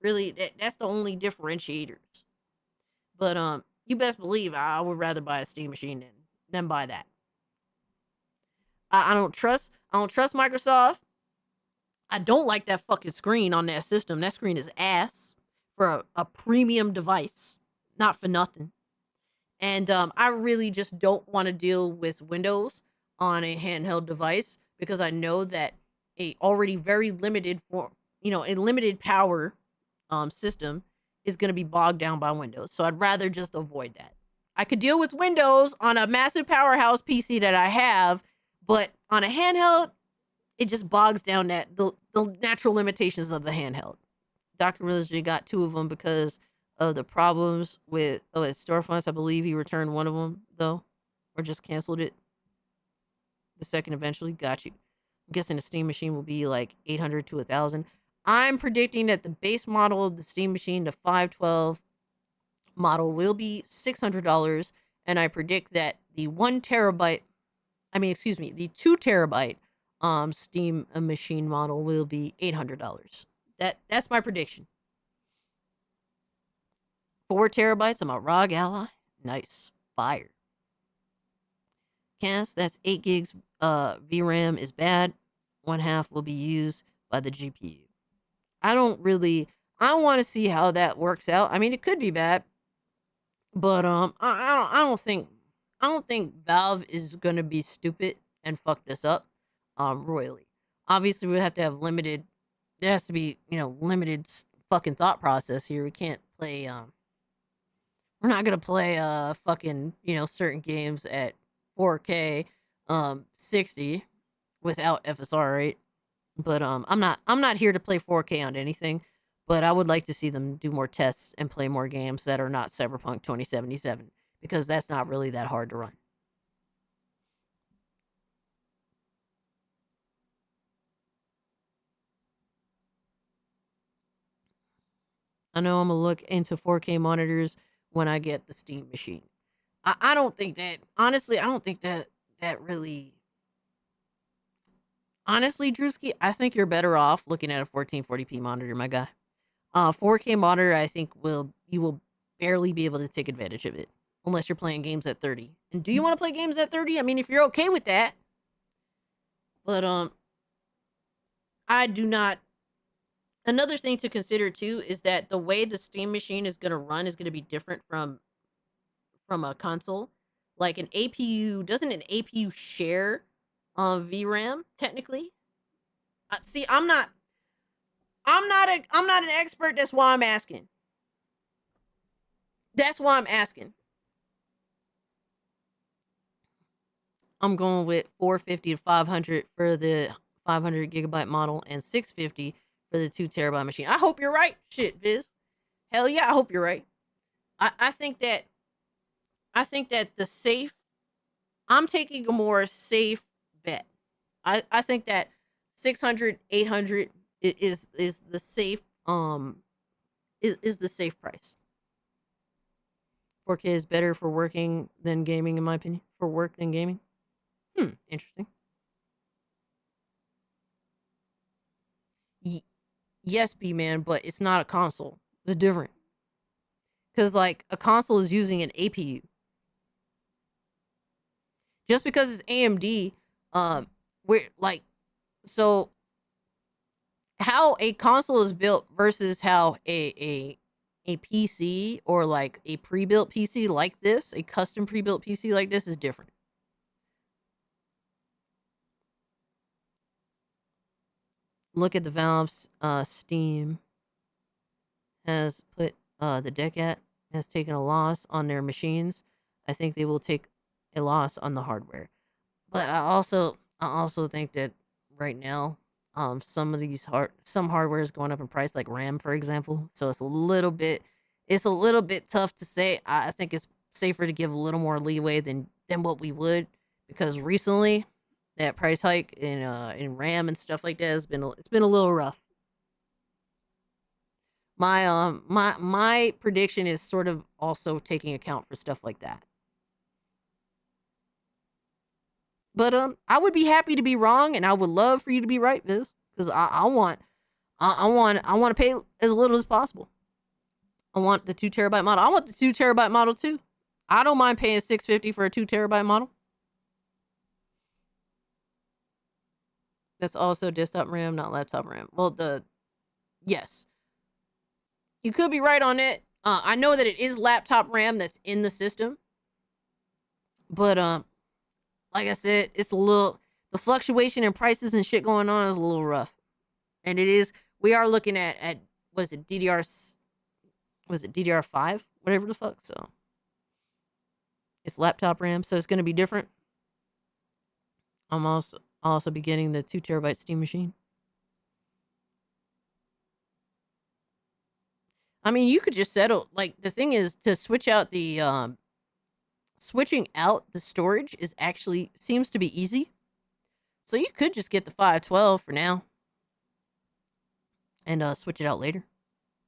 Speaker 11: Really, that's the only differentiators. But you best believe I would rather buy a Steam Machine than buy that. I don't trust Microsoft. I don't like that fucking screen on that system. That screen is ass for a premium device. Not for nothing. And I really just don't want to deal with Windows on a handheld device because I know that a already very limited a limited power system is going to be bogged down by Windows. So I'd rather just avoid that. I could deal with Windows on a massive powerhouse PC that I have, but on a handheld, it just bogs down the natural limitations of the handheld. Dr. Military got 2 of them because of the problems with his storefronts. I believe he returned one of them, though, or just canceled it. The second eventually. Got you. I'm guessing the Steam Machine will be like 800 to 1,000. I'm predicting that the base model of the Steam Machine, the 512 model, will be $600, and I predict that the 2 terabyte Steam Machine model will be $800. That's my prediction. 4 terabytes on my ROG Ally. Nice. Fire. Cast, that's 8 gigs VRAM is bad. 1/2 will be used by the GPU. I want to see how that works out. I mean, it could be bad, but I don't think Valve is gonna be stupid and fuck this up royally. Obviously, we have to have limited. There has to be limited fucking thought process here. We can't play. We're not gonna play fucking certain games at 4K 60 without FSR, right? But I'm not here to play 4K on anything, but I would like to see them do more tests and play more games that are not Cyberpunk 2077 because that's not really that hard to run. I know I'm gonna look into 4K monitors when I get the Steam Machine. I don't think that honestly. I don't think that really. Honestly, Drewski, I think you're better off looking at a 1440p monitor, my guy. 4K monitor, I think you will barely be able to take advantage of it unless you're playing games at 30. And do you want to play games at 30? I mean, if you're okay with that. But I do not. Another thing to consider too is that the way the Steam Machine is going to run is going to be different from a console. Like an APU, doesn't an APU share VRAM technically? See, I'm not an expert. That's why I'm asking. I'm going with 450 to 500 for the 500 gigabyte model and 650 for the 2 terabyte machine. I hope you're right. Shit, Viz. Hell yeah, I hope you're right. I think that I'm taking a more safe bet. I think that 600, 800 is the safe is the safe price. 4K is better for working than gaming, in my opinion. For work than gaming. Interesting. Yes, B-Man, but it's not a console. It's different. Because, like, a console is using an APU. Just because it's AMD, how a console is built versus how a a PC or like a pre-built PC like this, a custom pre-built PC like this is different. Look at the Valve's Steam has put the Decat has taken a loss on their machines. I think they will take a loss on the hardware. But I also think that right now, some of these some hardware is going up in price, like RAM, for example. So it's a little bit tough to say. I think it's safer to give a little more leeway than what we would, because recently that price hike in RAM and stuff like that has been it's been a little rough. My prediction is sort of also taking account for stuff like that. But I would be happy to be wrong, and I would love for you to be right, Viz, because I want to pay as little as possible. I want the 2 terabyte model. I want the 2 terabyte model too. I don't mind paying $650 for a 2 terabyte model. That's also desktop RAM, not laptop RAM. Well, yes, you could be right on it. I know that it is laptop RAM that's in the system, but like I said, it's a little, the fluctuation in prices and shit going on is a little rough. And we are looking at what is it, DDR5? Whatever the fuck, so. It's laptop RAM, so it's going to be different. I'll also be getting the 2 terabyte Steam machine. I mean, you could just settle, like, the thing is, to switch out the, switching out the storage seems to be easy. So you could just get the 512 for now. And switch it out later.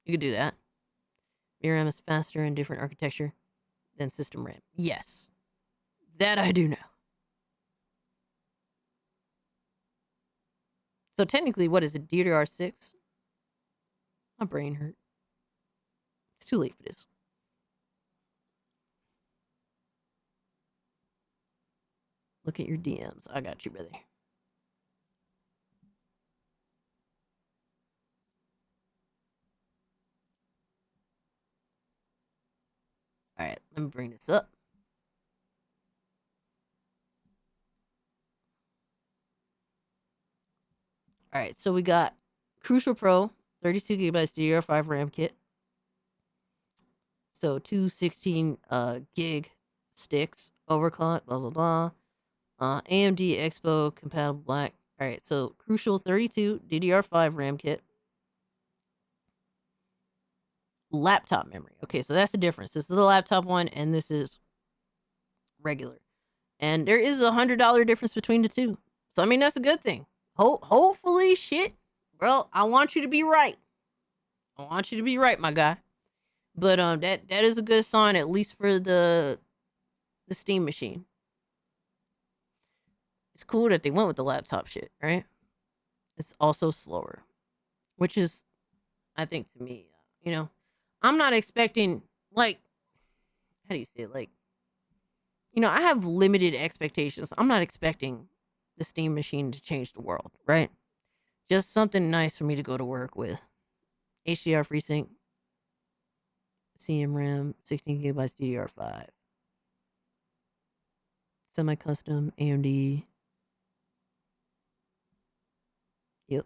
Speaker 11: You could do that. VRAM is faster and different architecture than system RAM. Yes. That I do know. So technically, what is it? DDR6? My brain hurt. It's too late for this. Look at your DMs. I got you, brother. All right, let me bring this up. All right, so we got Crucial Pro, 32 gigabytes DDR5 RAM kit. So 2 16 gig sticks, overclock, blah, blah, blah. AMD Expo compatible black. All right, so Crucial 32 DDR5 RAM kit. Laptop memory. Okay, so that's the difference. This is the laptop one, and this is regular. And there is $100 difference between the two. So, I mean, that's a good thing. Hopefully, shit. Bro, I want you to be right. I want you to be right, my guy. But that is a good sign, at least for the Steam machine. It's cool that they went with the laptop shit, right? It's also slower, which is, I think, to me, you know, I'm not expecting, like, how do you say it? Like, you know, I have limited expectations. I'm not expecting the Steam machine to change the world, right? Just something nice for me to go to work with. HDR FreeSync, CM-RAM, 16 gigabytes DDR5. Semi-custom, AMD. Yep.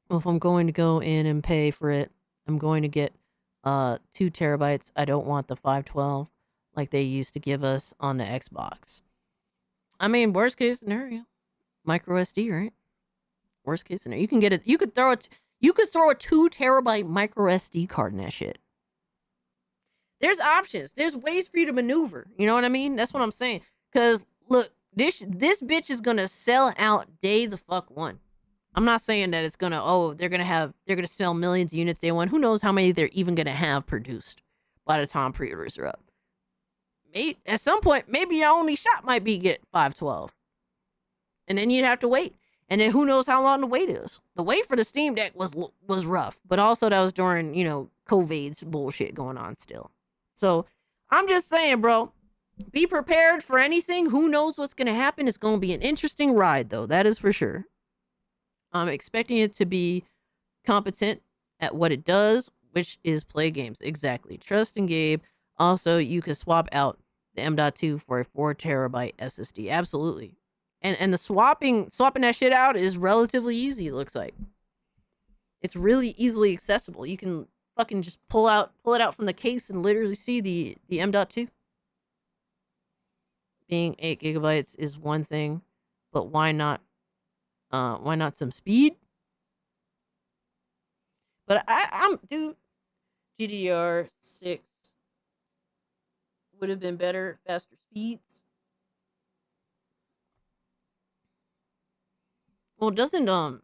Speaker 11: Well, if I'm going to go in and pay for it, I'm going to get 2 terabytes. I don't want the 512 like they used to give us on the Xbox. I mean, worst case scenario, micro SD, right? Worst case scenario, you can get it. You could throw a 2 terabyte micro SD card in that shit. There's options. There's ways for you to maneuver. You know what I mean? That's what I'm saying. Cause look, this bitch is gonna sell out day the fuck one. I'm not saying that it's gonna, they're gonna sell millions of units day one. Who knows how many they're even gonna have produced by the time pre-orders are up. Maybe, at some point, maybe your only shot might be get 512. And then you'd have to wait. And then who knows how long the wait is. The wait for the Steam Deck was rough. But also that was during, you know, COVID's bullshit going on still. So, I'm just saying, bro, be prepared for anything. Who knows what's going to happen? It's going to be an interesting ride, though. That is for sure. I'm expecting it to be competent at what it does, which is play games. Exactly. Trust in Gabe. Also, you can swap out the M.2 for a 4 terabyte SSD. Absolutely. And the swapping that shit out is relatively easy, it looks like. It's really easily accessible. You can fucking just pull it out from the case and literally see the M.2. Being 8 gigabytes is one thing, but why not some speed? But I'm dude, GDR6 would have been better, faster speeds. Well, doesn't hold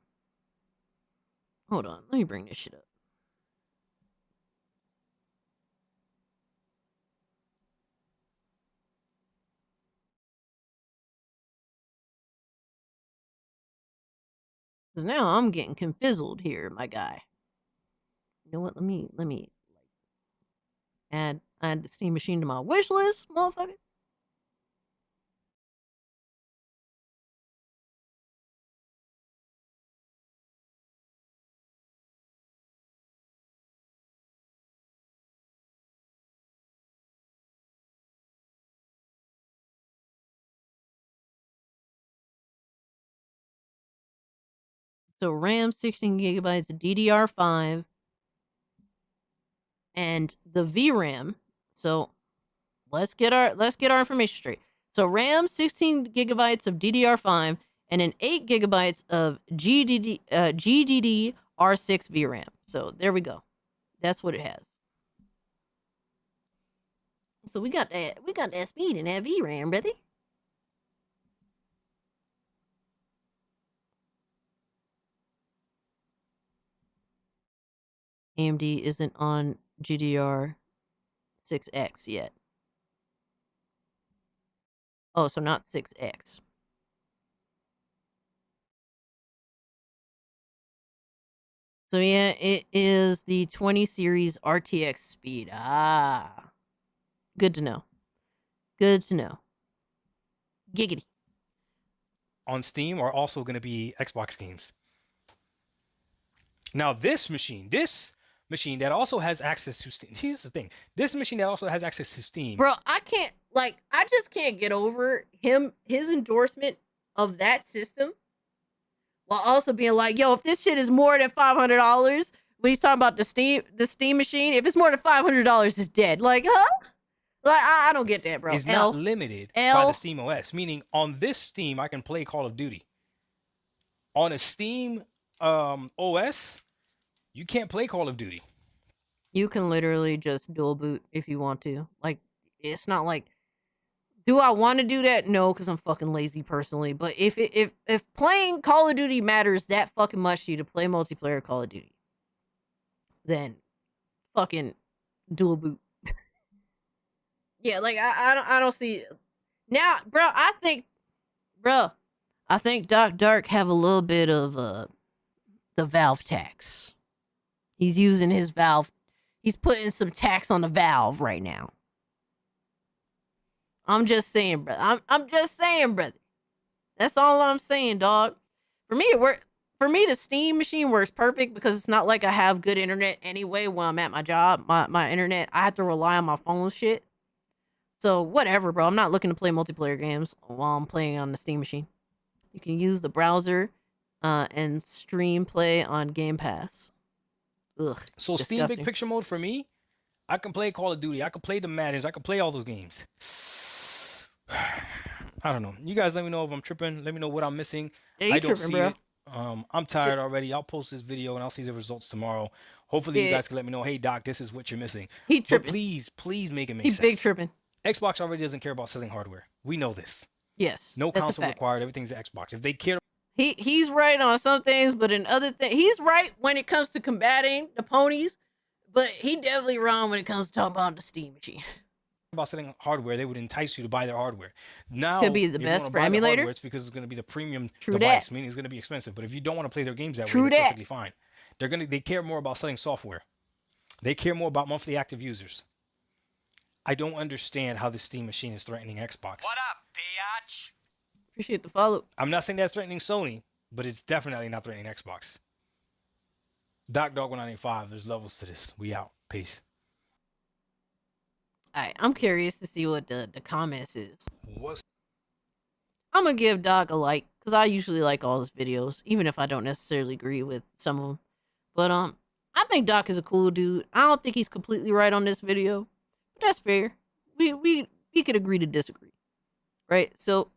Speaker 11: on, let me bring this shit up. Cause now I'm getting confizzled here, my guy. You know what? Let me add the Steam Machine to my wish list, motherfucker. So RAM 16 gigabytes, DDR5, and the VRAM. So let's get our information straight. So RAM 16 gigabytes of DDR5 and an 8 gigabytes of GDDR6 VRAM. So there we go. That's what it has. So we got that speed in that VRAM, brother. AMD isn't on GDR6X yet. Oh, so not 6X. So yeah, it is the 20 series RTX speed. Ah. Good to know. Good to know. Giggity.
Speaker 8: On Steam are also going to be Xbox games. Now, this machine that also has access to Steam. Here's the thing. This machine that also has access to Steam.
Speaker 11: Bro, I just can't get over his endorsement of that system while also being like, yo, if this shit is more than $500, when he's talking about the Steam machine, if it's more than $500, it's dead. Like, huh? Like, I don't get that, bro.
Speaker 8: It's not limited by the Steam OS, meaning on this Steam, I can play Call of Duty. On a Steam OS, you can't play Call of Duty.
Speaker 11: You can literally just dual boot if you want to. Like, it's not like, do I want to do that? No, because I'm fucking lazy personally. But if playing Call of Duty matters that fucking much to you to play multiplayer Call of Duty, then fucking dual boot. Yeah, like I don't see now, bro. I think Doc Dark have a little bit of the Valve tax. He's using his Valve. He's putting some tax on the Valve right now. I'm just saying, brother. I'm just saying, brother. That's all I'm saying, dog. For me, the Steam machine works perfect because it's not like I have good internet anyway when I'm at my job. My internet, I have to rely on my phone shit. So whatever, bro. I'm not looking to play multiplayer games while I'm playing on the Steam machine. You can use the browser and stream play on Game Pass. Ugh.
Speaker 8: So
Speaker 11: disgusting.
Speaker 8: Steam Big Picture Mode for me, I can play Call of Duty. I can play the Maddens. I can play all those games. I don't know. You guys let me know if I'm tripping. Let me know what I'm missing.
Speaker 11: Yeah,
Speaker 8: I don't
Speaker 11: tripping,
Speaker 8: see
Speaker 11: bro.
Speaker 8: it. I'm tired already. I'll post this video and I'll see the results tomorrow. Hopefully you guys can let me know, hey, Doc, this is what you're missing.
Speaker 11: He tripping.
Speaker 8: But please make it make
Speaker 11: sense. He big tripping.
Speaker 8: Xbox already doesn't care about selling hardware. We know this.
Speaker 11: Yes.
Speaker 8: No console required. Everything's Xbox. If they care.
Speaker 11: He's right on some things, but in other things, he's right when it comes to combating the ponies, but he definitely wrong when it comes to talking about the Steam machine.
Speaker 8: About selling hardware, they would entice you to buy their hardware. Now,
Speaker 11: could be the best for emulator.
Speaker 8: It's because it's going to be the premium
Speaker 11: True
Speaker 8: device,
Speaker 11: that.
Speaker 8: meaning it's going to be expensive. But if you don't want to play their games that
Speaker 11: True
Speaker 8: way, it's
Speaker 11: that.
Speaker 8: perfectly fine. They care more about selling software. They care more about monthly active users. I don't understand how the Steam machine is threatening Xbox.
Speaker 3: What up, biatch?
Speaker 11: Appreciate the follow.
Speaker 8: I'm not saying that's threatening Sony. but it's definitely not threatening Xbox. Doc Dog 195, there's levels to this. We out. Peace.
Speaker 11: Alright, I'm curious to see what the comments is.
Speaker 8: What's
Speaker 11: I'm gonna give Doc a like, because I usually like all his videos, even if I don't necessarily agree with some of them. But I think Doc is a cool dude. I don't think he's completely right on this video, but that's fair. We could agree to disagree, right? So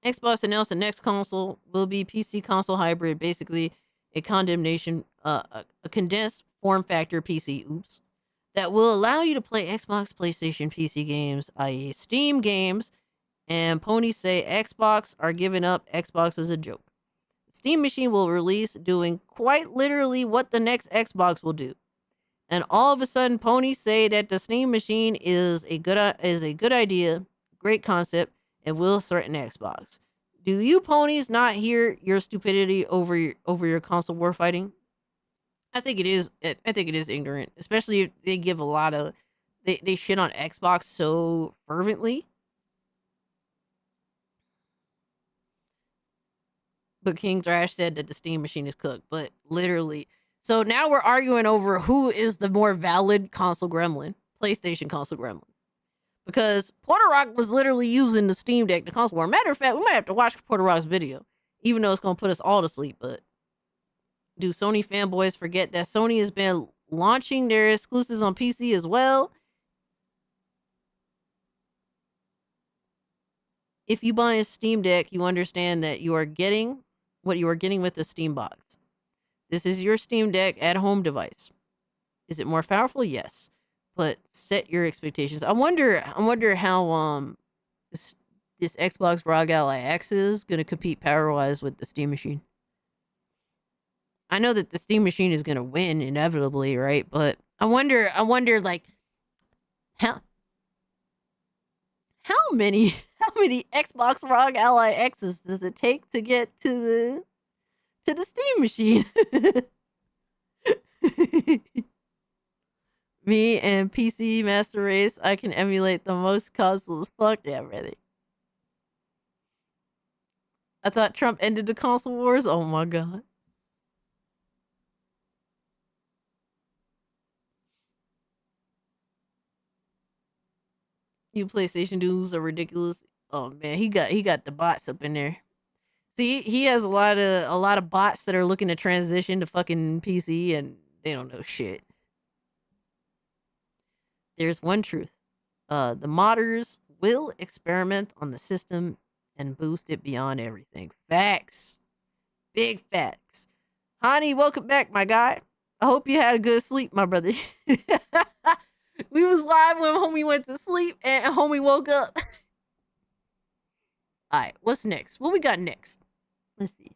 Speaker 11: Xbox announced the next console will be PC console hybrid, basically a a condensed form factor PC. Oops. That will allow you to play Xbox, PlayStation, PC games, i.e. Steam games, and ponies say Xbox are giving up. Xbox is a joke. Steam Machine will release doing quite literally what the next Xbox will do. And all of a sudden, ponies say that the Steam Machine is a good idea, great concept, and will threaten Xbox. Do you ponies not hear your stupidity over your console war fighting? I think it is. I think it is ignorant, especially if they give a lot of they shit on Xbox so fervently. But King Thrash said that the Steam Machine is cooked, but literally. So now we're arguing over who is the more valid console gremlin, PlayStation console gremlin. Because Porter Rock was literally using the Steam Deck to console war. Matter of fact, we might have to watch Porter Rock's video, even though it's going to put us all to sleep. But do Sony fanboys forget that Sony has been launching their exclusives on PC as well? If you buy a Steam Deck, you understand that you are getting what you are getting with the Steam box. This is your Steam Deck at-home device. Is it more powerful? Yes. But set your expectations. I wonder how this Xbox ROG Ally X is going to compete power-wise with the Steam Machine. I know that the Steam Machine is going to win inevitably, right? But I wonder like how many Xbox ROG Ally X's does it take to get to the Steam Machine? Me and PC Master Race, I can emulate the most consoles. Fuck yeah, ready. I thought Trump ended the console wars. Oh my god. You PlayStation dudes are ridiculous. Oh man, he got the bots up in there. See, he has a lot of bots that are looking to transition to fucking PC and they don't know shit. There's one truth. The modders will experiment on the system and boost it beyond everything. Facts. Big facts. Honey, welcome back, my guy. I hope you had a good sleep, my brother. We was live when homie went to sleep and homie woke up. Alright, what's next? What we got next? Let's see.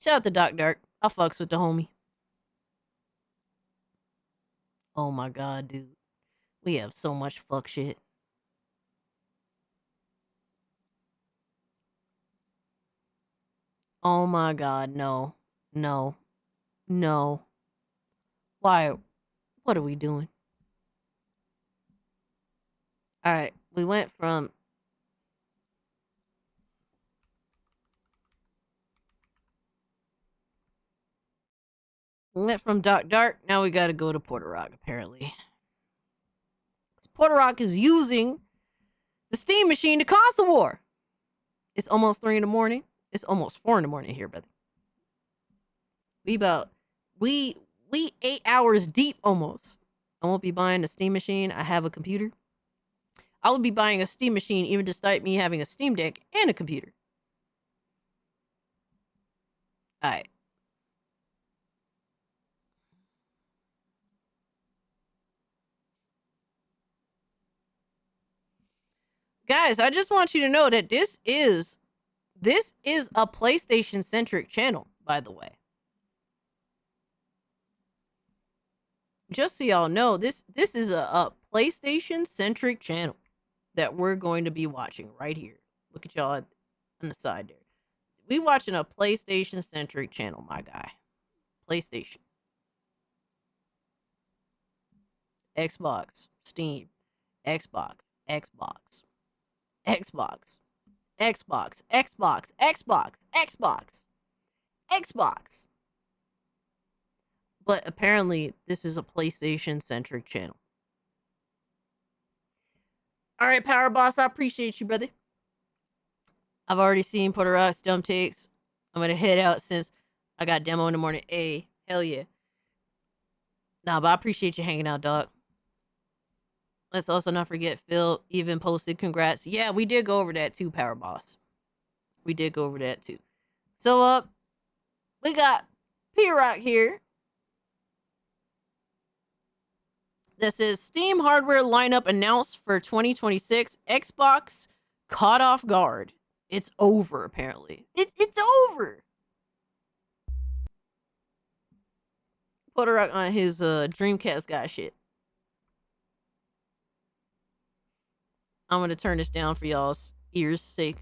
Speaker 11: Shout out to Doc Dark. I fucks with the homie. Oh my god, dude. We have so much fuck shit. Oh my god, no. No. No. Why? What are we doing? Alright, we went from Doc Dark, now we gotta go to Porter Rock, apparently. Porter Rock is using the Steam Machine to console war. It's almost 3 in the morning. It's almost 4 in the morning here, brother. We 8 hours deep almost. I won't be buying a Steam Machine. I have a computer. I will be buying a Steam Machine even despite me having a Steam Deck and a computer. Alright. Guys, I just want you to know that this is a PlayStation-centric channel, by the way. Just so y'all know, this is a PlayStation-centric channel that we're going to be watching right here. Look at y'all on the side there. We watching a PlayStation-centric channel, my guy. PlayStation. Xbox. Steam. Xbox. Xbox. Xbox. Xbox, Xbox, Xbox, Xbox, Xbox. But apparently, this is a PlayStation-centric channel. All right, Power Boss, I appreciate you, brother. I've already seen Puerto Rock's dumb takes. I'm gonna head out since I got demo in the morning. Hey, hell yeah. Nah, but I appreciate you hanging out, dog. Let's also not forget Phil even posted congrats. Yeah, we did go over that too, Power Boss. We did go over that too. So, we got P-Rock here. That says Steam hardware lineup announced for 2026. Xbox caught off guard. It's over, apparently. It's over. Put her on his Dreamcast guy shit. I'm gonna turn this down for y'all's ears' sake.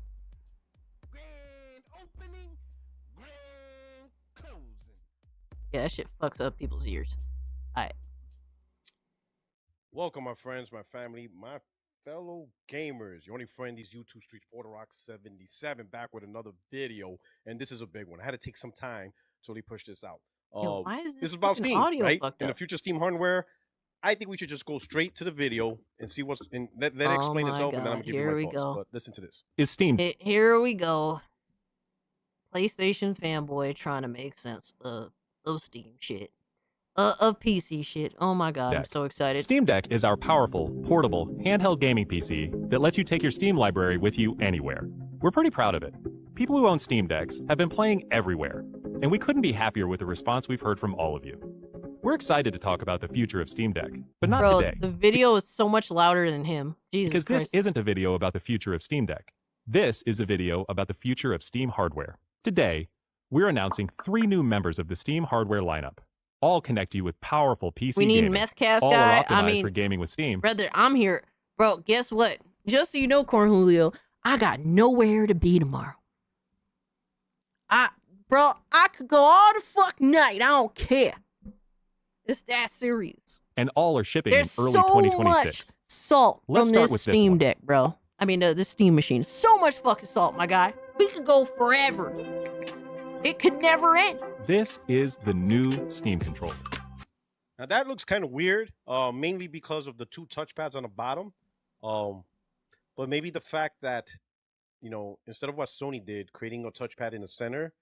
Speaker 11: Yeah, that shit fucks up people's ears. Alright.
Speaker 5: Welcome, my friends, my family, my fellow gamers. Your only friend, these YouTube streets, Porter Rock 77, back with another video, and this is a big one. I had to take some time to really push this out.
Speaker 11: Yo, why is
Speaker 5: This is about
Speaker 11: fucking
Speaker 5: Steam,
Speaker 11: audio
Speaker 5: right?
Speaker 11: fucked
Speaker 5: And the
Speaker 11: up?
Speaker 5: future Steam hardware. I think we should just go straight to the video and see what's and let it explain
Speaker 11: my
Speaker 5: itself, and then I'm
Speaker 11: God,
Speaker 5: gonna give you
Speaker 11: here
Speaker 5: my
Speaker 11: we
Speaker 5: thoughts.
Speaker 11: go.
Speaker 5: But listen to this.
Speaker 7: Is Steam
Speaker 11: Here we go. PlayStation fanboy trying to make sense of Steam shit. Of PC shit. Oh my god, I'm
Speaker 7: Deck.
Speaker 11: so excited.
Speaker 7: Steam Deck is our powerful, portable, handheld gaming PC that lets you take your Steam library with you anywhere. We're pretty proud of it. People who own Steam Decks have been playing everywhere, and we couldn't be happier with the response we've heard from all of you. We're excited to talk about the future of Steam Deck, but not
Speaker 11: Bro,
Speaker 7: today.
Speaker 11: the video is so much louder than him. Jesus
Speaker 7: Because
Speaker 11: Christ.
Speaker 7: this isn't a video about the future of Steam Deck. This is a video about the future of Steam hardware. Today, we're announcing 3 new members of the Steam hardware lineup. All connect you with powerful PC
Speaker 11: We need
Speaker 7: gaming.
Speaker 11: Methcast
Speaker 7: All
Speaker 11: guy.
Speaker 7: are optimized
Speaker 11: I mean,
Speaker 7: for gaming with Steam.
Speaker 11: brother, I'm here. Bro, guess what? Just so you know, Corn Julio, I got nowhere to be tomorrow. Bro, I could go all the fuck night. I don't care. It's that serious.
Speaker 7: And all are shipping
Speaker 11: There's
Speaker 7: in early
Speaker 11: so
Speaker 7: 2026.
Speaker 11: much salt
Speaker 7: Let's
Speaker 11: from
Speaker 7: start
Speaker 11: this
Speaker 7: with this
Speaker 11: Steam
Speaker 7: one.
Speaker 11: Deck, bro. I mean, this Steam machine. So much fucking salt, my guy. We could go forever. It could never end.
Speaker 7: This is the new Steam controller.
Speaker 5: Now that looks kind of weird, mainly because of the 2 touchpads on the bottom. But maybe the fact that, you know, instead of what Sony did, creating a touchpad in the center,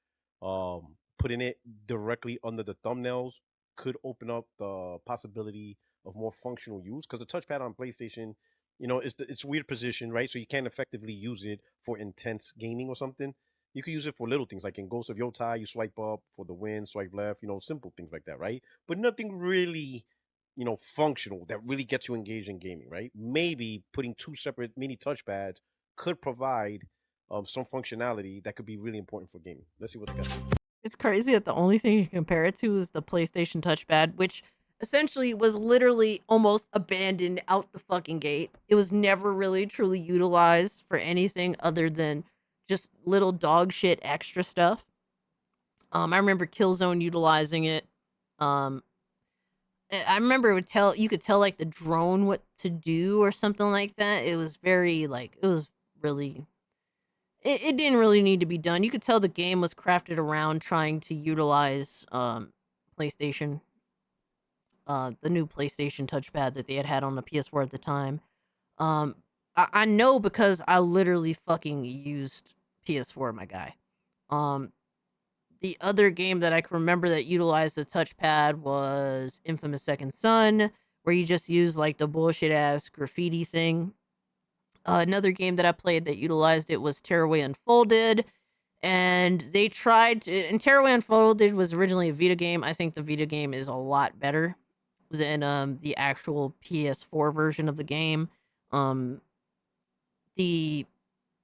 Speaker 5: putting it directly under the thumbnails could open up the possibility of more functional use. Because the touchpad on PlayStation, you know, it's a weird position, right? So you can't effectively use it for intense gaming or something. You can use it for little things, like in Ghost of Yotai, you swipe up for the win, swipe left, you know, simple things like that, right? But nothing really, you know, functional that really gets you engaged in gaming, right? Maybe putting 2 separate mini touchpads could provide some functionality that could be really important for gaming. Let's see what they got.
Speaker 11: It's crazy that the only thing you can compare it to is the PlayStation touchpad, which essentially was literally almost abandoned out the fucking gate. It was never really truly utilized for anything other than just little dog shit extra stuff. I remember Killzone utilizing it. I remember you could tell like the drone what to do or something like that. It was very like, it was really, it didn't really need to be done. You could tell the game was crafted around trying to utilize PlayStation, the new PlayStation touchpad that they had on the PS4 at the time. I know because I literally fucking used PS4, my guy. The other game that I can remember that utilized the touchpad was Infamous Second Son, where you just use like the bullshit ass graffiti thing. Another game that I played that utilized it was Tearaway Unfolded, and they tried to. And Tearaway Unfolded was originally a Vita game. I think the Vita game is a lot better than the actual PS4 version of the game.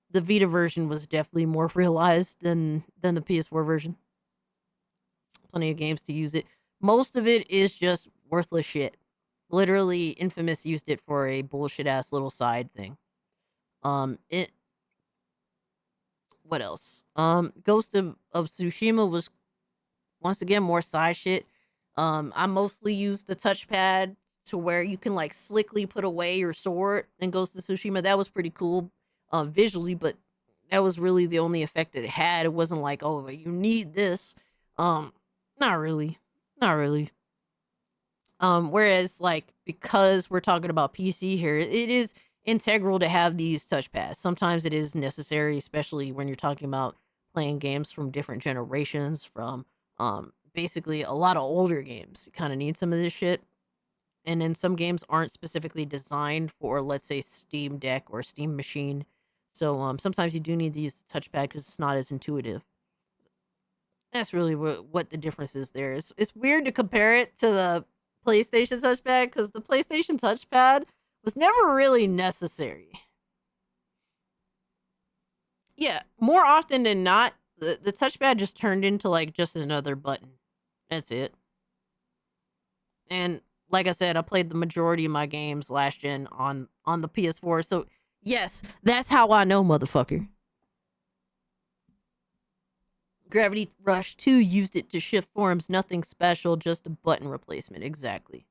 Speaker 11: The Vita version was definitely more realized than the PS4 version. Plenty of games to use it. Most of it is just worthless shit. Literally, Infamous used it for a bullshit ass little side thing. What else? Ghost of Tsushima was once again more side shit. I mostly used the touchpad to where you can like slickly put away your sword in Ghost of Tsushima. That was pretty cool visually, but that was really the only effect that it had. It wasn't like, oh, you need this. Not really. Not really. Whereas like because we're talking about PC here, it is integral to have these touchpads. Sometimes it is necessary, especially when you're talking about playing games from different generations, from basically a lot of older games. You kind of need some of this shit. And then some games aren't specifically designed for, let's say, Steam Deck or Steam Machine. So sometimes you do need to use the touchpad because it's not as intuitive. That's really what the difference is there. It's weird to compare it to the PlayStation touchpad because the PlayStation touchpad was never really necessary. Yeah, more often than not, the touchpad just turned into like just another button. That's it. And like I said, I played the majority of my games last gen on the PS4. So yes, that's how I know, motherfucker. Gravity Rush 2 used it to shift forms. Nothing special, just a button replacement. Exactly.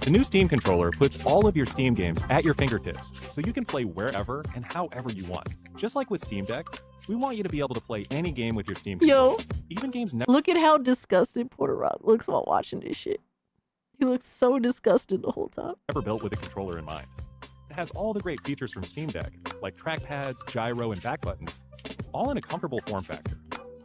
Speaker 7: The new Steam controller puts all of your Steam games at your fingertips, so you can play wherever and however you want. Just like with Steam Deck, we want you to be able to play any game with your Steam controller. Even games never
Speaker 11: Look at how disgusted Porter Rock looks while watching this shit. He looks so disgusted the whole time.
Speaker 7: built with a controller in mind. It has all the great features from Steam Deck, like trackpads, gyro, and back buttons, all in a comfortable form factor.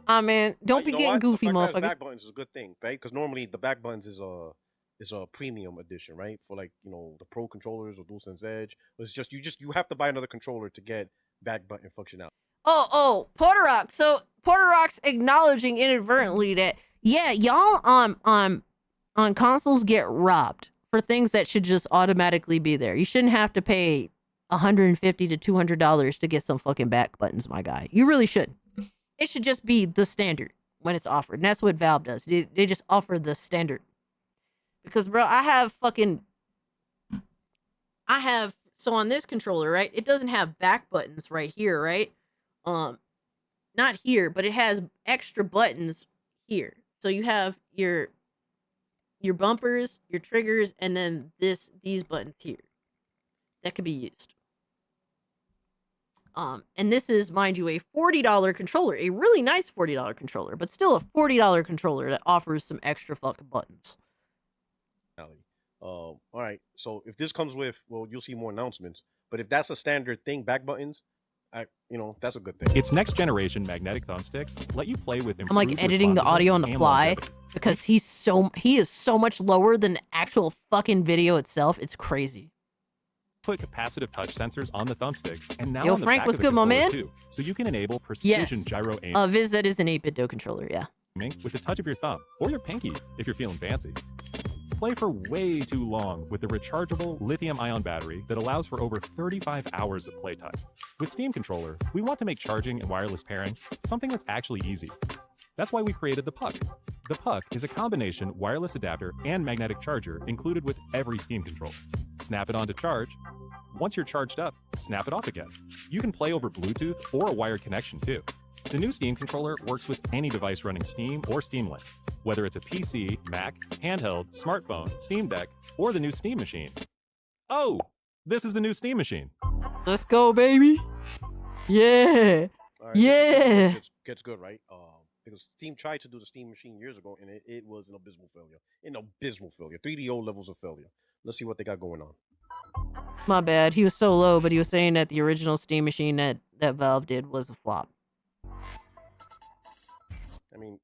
Speaker 11: Ah man, don't be getting goofy,
Speaker 5: The fact that
Speaker 11: motherfucker.
Speaker 5: it's back buttons is a good thing, right? Because normally the back buttons is a premium edition, right? For like the pro controllers or DualSense Edge. It's just you have to buy another controller to get back button functionality.
Speaker 11: Oh, Porter Rock. So Porter Rock's acknowledging inadvertently that y'all on consoles get robbed for things that should just automatically be there. You shouldn't have to pay $150 to $200 to get some fucking back buttons, my guy. You really should. It should just be the standard when it's offered. And that's what Valve does. They just offer the standard. Because, bro, so on this controller, right? It doesn't have back buttons right here, right? Not here, but it has extra buttons here. So you have your bumpers, your triggers, and then these buttons here that could be used. And this is, mind you, a $40 controller, a really nice $40 controller, but still a $40 controller that offers some extra fucking buttons.
Speaker 5: All right. So if this comes with, well, you'll see more announcements. But if that's a standard thing, back buttons, that's a good thing.
Speaker 7: Its next generation magnetic thumbsticks let you play with improved
Speaker 11: I'm like editing the audio on the
Speaker 7: responsiveness
Speaker 11: fly
Speaker 7: and longevity.
Speaker 11: because he is so much lower than the actual fucking video itself. It's crazy.
Speaker 7: Put capacitive touch sensors on the thumbsticks and now
Speaker 11: Yo,
Speaker 7: on the
Speaker 11: Frank,
Speaker 7: back
Speaker 11: what's
Speaker 7: of the
Speaker 11: good, my
Speaker 7: controller
Speaker 11: man?
Speaker 7: too, so you can enable precision gyro aim
Speaker 11: Viz, that is an 8-bit controller, yeah.
Speaker 7: with the touch of your thumb or your pinky if you're feeling fancy. Play for way too long with the rechargeable lithium-ion battery that allows for over 35 hours of playtime. With Steam Controller, we want to make charging and wireless pairing something that's actually easy. That's why we created the Puck. The Puck is a combination wireless adapter and magnetic charger included with every Steam controller. Snap it on to charge. Once you're charged up, snap it off again. You can play over Bluetooth or a wired connection too. The new Steam controller works with any device running Steam or Steam Link, whether it's a PC, Mac, handheld, smartphone, Steam Deck, or the new Steam Machine. Oh, this is the new Steam Machine.
Speaker 11: Let's go, baby. Yeah.
Speaker 5: All right,
Speaker 11: Yeah.
Speaker 5: This gets good, right? Because Steam tried to do the Steam Machine years ago, and it was an abysmal failure. 3DO levels of failure. Let's see what they got going on.
Speaker 11: My bad. He was so low, but he was saying that the original Steam Machine that Valve did was a flop.
Speaker 5: I mean,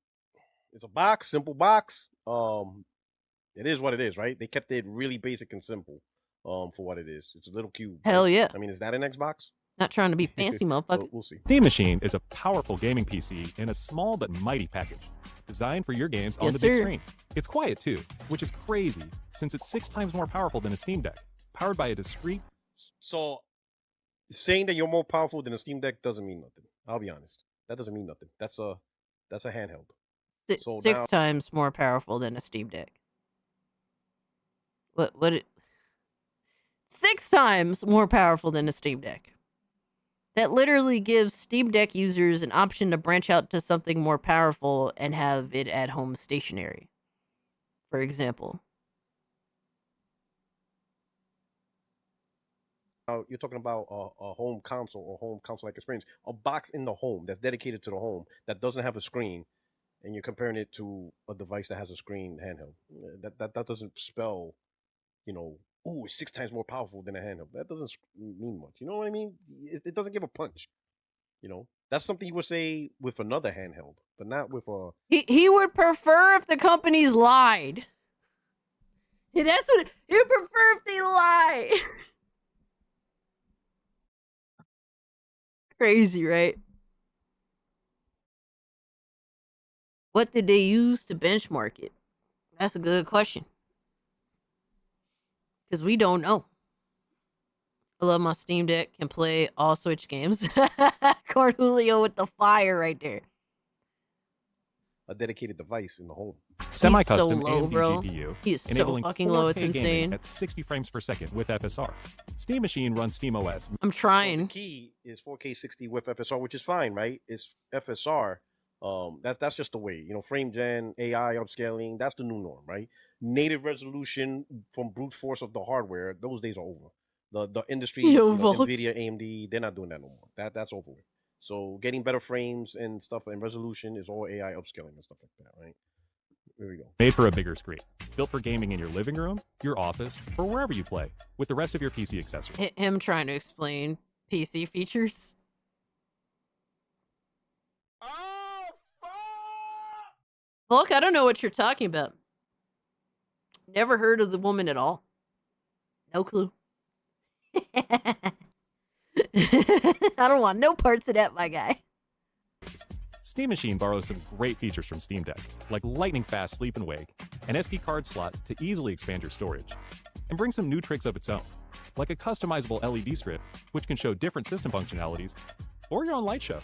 Speaker 5: it's a box, simple box. It is what it is, right? They kept it really basic and simple. For what it is, it's a little cube.
Speaker 11: Hell yeah.
Speaker 5: I mean, is that an Xbox?
Speaker 11: Not trying to be fancy, motherfucker.
Speaker 5: We'll see.
Speaker 7: Steam Machine is a powerful gaming PC in a small but mighty package, designed for your games on
Speaker 11: Yes,
Speaker 7: the big
Speaker 11: sir.
Speaker 7: screen. It's quiet too, which is crazy since it's 6 times more powerful than a Steam Deck, powered by a discrete.
Speaker 5: So, saying that you're more powerful than a Steam Deck doesn't mean nothing. I'll be honest. That doesn't mean nothing. That's a handheld. So
Speaker 11: Six
Speaker 5: now-
Speaker 11: times more powerful than a Steam Deck. What? 6 times more powerful than a Steam Deck. That literally gives Steam Deck users an option to branch out to something more powerful and have it at home stationary. For example.
Speaker 5: you're talking about a home console or home console-like experience, a box in the home that's dedicated to the home that doesn't have a screen, and you're comparing it to a device that has a screen handheld. That doesn't spell, ooh, it's 6 times more powerful than a handheld. That doesn't mean much. You know what I mean? It doesn't give a punch. That's something you would say with another handheld, but not with a.
Speaker 11: He would prefer if the companies lied. That's what he would prefer if they lie. Crazy, right? What did they use to benchmark it? That's a good question. Because we don't know. I love my Steam Deck. Can play all Switch games. Cornelio with the fire right there.
Speaker 5: A dedicated device in the home.
Speaker 7: Semi-custom
Speaker 11: He's so low,
Speaker 7: AMD
Speaker 11: bro.
Speaker 7: GPU,
Speaker 11: He is so
Speaker 7: enabling
Speaker 11: fucking
Speaker 7: 4K
Speaker 11: low, it's
Speaker 7: gaming
Speaker 11: insane.
Speaker 7: at 60 frames per second with FSR. Steam Machine runs SteamOS.
Speaker 11: I'm trying.
Speaker 5: The key is 4K 60 with FSR, which is fine, right? It's FSR. That's just the way. Frame gen, AI upscaling, that's the new norm, right? Native resolution from brute force of the hardware, those days are over. The industry, Nvidia, AMD, they're not doing that no more. That's over with. So getting better frames and stuff and resolution is all AI upscaling and stuff like that, right? There we go.
Speaker 7: Made for a bigger screen. Built for gaming in your living room, your office, or wherever you play, with the rest of your PC accessories.
Speaker 11: Him trying to explain PC features. Look, I don't know what you're talking about. Never heard of the woman at all. No clue. I don't want no parts of that, my guy.
Speaker 7: Steam Machine borrows some great features from Steam Deck, like lightning fast sleep and wake, an SD card slot to easily expand your storage, and brings some new tricks of its own, like a customizable LED strip, which can show different system functionalities, or your own light show.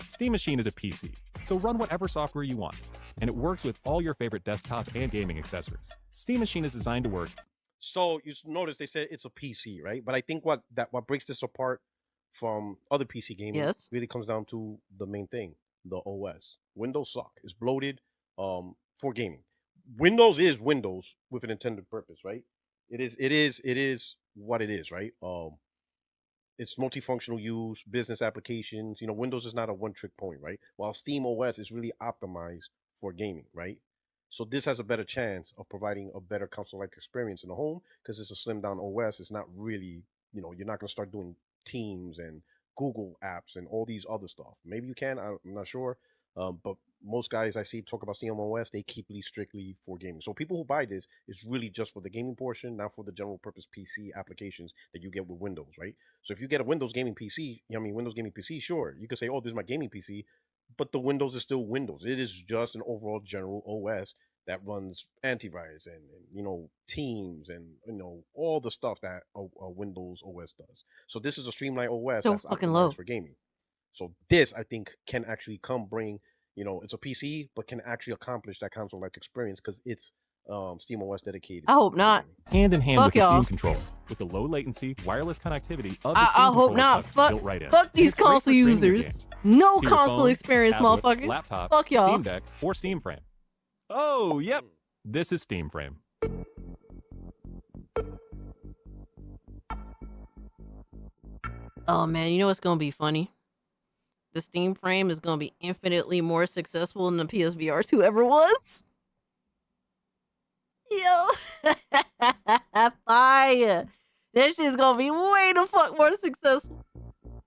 Speaker 7: Steam Machine is a PC, so run whatever software you want, and it works with all your favorite desktop and gaming accessories. Steam Machine is designed to work.
Speaker 5: So you notice they said it's a PC, right? But I think what breaks this apart from other PC gaming really comes down to the main thing, the OS. Windows suck. It's bloated for gaming. Windows is Windows with an intended purpose, right? It is what it is, right? It's multifunctional use, business applications. Windows is not a one-trick pony, right? While Steam OS is really optimized for gaming, right? So this has a better chance of providing a better console-like experience in the home because it's a slimmed-down OS. It's not really, you're not going to start doing Teams and Google apps and all these other stuff. Maybe you can, I'm not sure. But most guys I see talk about Steam OS, they keep it strictly for gaming. So people who buy this, it's really just for the gaming portion, not for the general purpose PC applications that you get with Windows, right? So if you get a Windows gaming PC, Windows gaming PC, sure, you could say, oh, this is my gaming PC, but the Windows is still Windows. It is just an overall general OS that runs antivirus and Teams and all the stuff that a Windows OS does. So this is a streamlined OS
Speaker 11: So
Speaker 5: that's
Speaker 11: fucking
Speaker 5: optimized
Speaker 11: low
Speaker 5: for gaming. So this, I think, can actually bring, it's a PC, but can actually accomplish that console-like experience because it's Steam OS dedicated.
Speaker 11: I hope not.
Speaker 7: Hand in hand
Speaker 11: Fuck
Speaker 7: with the
Speaker 11: y'all.
Speaker 7: Steam controller, with the low latency wireless connectivity of the Steam
Speaker 11: I hope
Speaker 7: controller
Speaker 11: not.
Speaker 7: hub built right in.
Speaker 11: Fuck
Speaker 7: And
Speaker 11: these
Speaker 7: it's great for
Speaker 11: console
Speaker 7: streaming your
Speaker 11: users.
Speaker 7: games
Speaker 11: No
Speaker 7: to your
Speaker 11: console
Speaker 7: phone,
Speaker 11: experience,
Speaker 7: tablet,
Speaker 11: motherfucker.
Speaker 7: laptop,
Speaker 11: Fuck y'all.
Speaker 7: Steam Deck, or Steam Frame. Oh, yep. This is Steam Frame.
Speaker 11: Oh man, you know what's gonna be funny? The Steam Frame is gonna be infinitely more successful than the PSVR 2 ever was. Yo, fire! That shit's gonna be way the fuck more successful.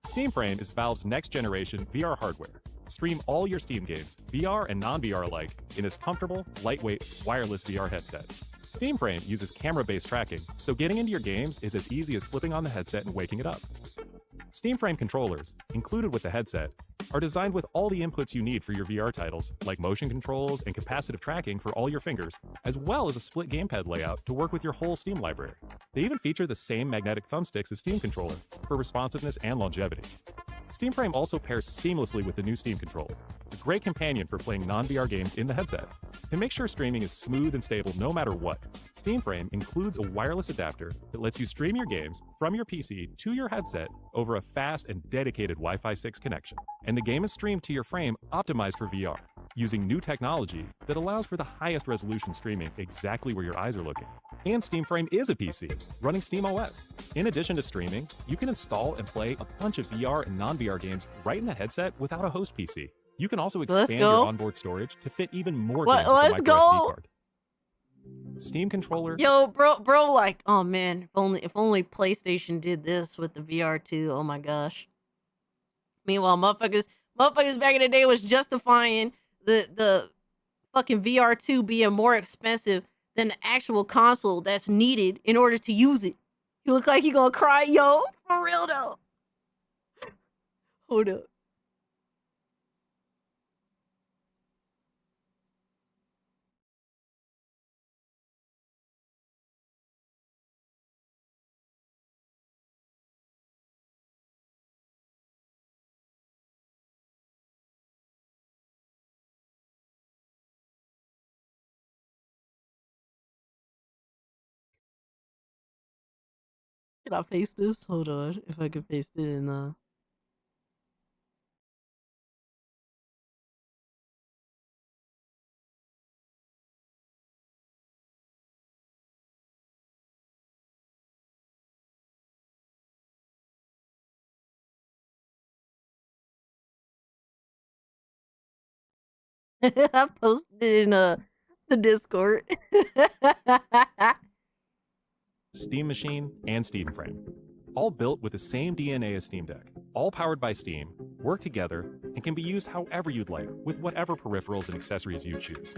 Speaker 7: Steam Frame is Valve's next generation VR hardware. Stream all your Steam games, VR and non-VR alike, in this comfortable, lightweight, wireless VR headset. Steam Frame uses camera-based tracking, so getting into your games is as easy as slipping on the headset and waking it up. Steam Frame controllers, included with the headset, are designed with all the inputs you need for your VR titles, like motion controls and capacitive tracking for all your fingers, as well as a split gamepad layout to work with your whole Steam library. They even feature the same magnetic thumbsticks as Steam Controller for responsiveness and longevity. Steam Frame also pairs seamlessly with the new Steam Controller, a great companion for playing non-VR games in the headset. To make sure streaming is smooth and stable no matter what, Steam Frame includes a wireless adapter that lets you stream your games from your PC to your headset over a fast and dedicated Wi-Fi 6 connection. And the game is streamed to your frame optimized for VR, using new technology that allows for the highest resolution streaming exactly where your eyes are looking. And Steam Frame is a PC, running Steam OS. In addition to streaming, you can install and play a bunch of VR and non-VR games right in the headset without a host PC. You can also expand your onboard storage to fit even more games with a
Speaker 11: Let's
Speaker 7: micro SD
Speaker 11: go.
Speaker 7: card. Steam controller.
Speaker 11: Yo, bro, like, oh man, if only PlayStation did this with the VR2. Oh my gosh. Meanwhile, motherfuckers back in the day was justifying the fucking VR2 being more expensive than the actual console that's needed in order to use it. You look like you gonna cry, yo. For real though. Hold up. Can I paste this? Hold on. If I can paste it in I posted it in the Discord.
Speaker 7: Steam Machine, and Steam Frame. All built with the same DNA as Steam Deck, all powered by Steam, work together, and can be used however you'd like with whatever peripherals and accessories you choose.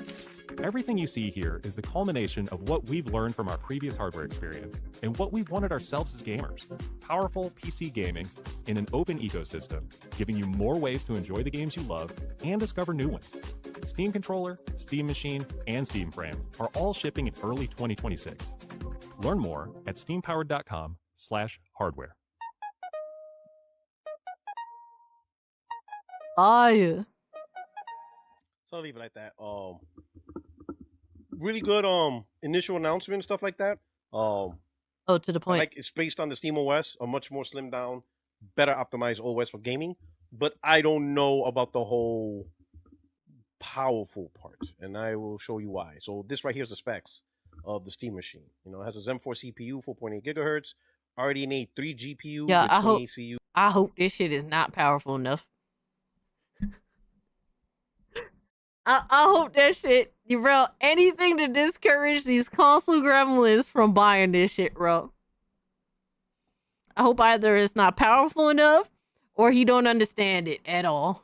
Speaker 7: Everything you see here is the culmination of what we've learned from our previous hardware experience and what we wanted ourselves as gamers. Powerful PC gaming in an open ecosystem, giving you more ways to enjoy the games you love and discover new ones. Steam Controller, Steam Machine, and Steam Frame are all shipping in early 2026. Learn more at steampowered.com/hardware.
Speaker 11: Yeah.
Speaker 5: So I'll leave it like that. Really good initial announcement and stuff like that.
Speaker 11: To the point.
Speaker 5: Like it's based on the Steam OS, a much more slimmed down, better optimized OS for gaming. But I don't know about the whole powerful part, and I will show you why. So this right here is the specs of the Steam Machine. You know, it has a Zen 4 CPU, 4.8 gigahertz, RDNA 3 GPU
Speaker 11: Yeah,
Speaker 5: with 28 CU.
Speaker 11: I hope this shit is not powerful enough. I hope that shit, bro, anything to discourage these console gremlins from buying this shit, bro. I hope either it's not powerful enough or he don't understand it at all.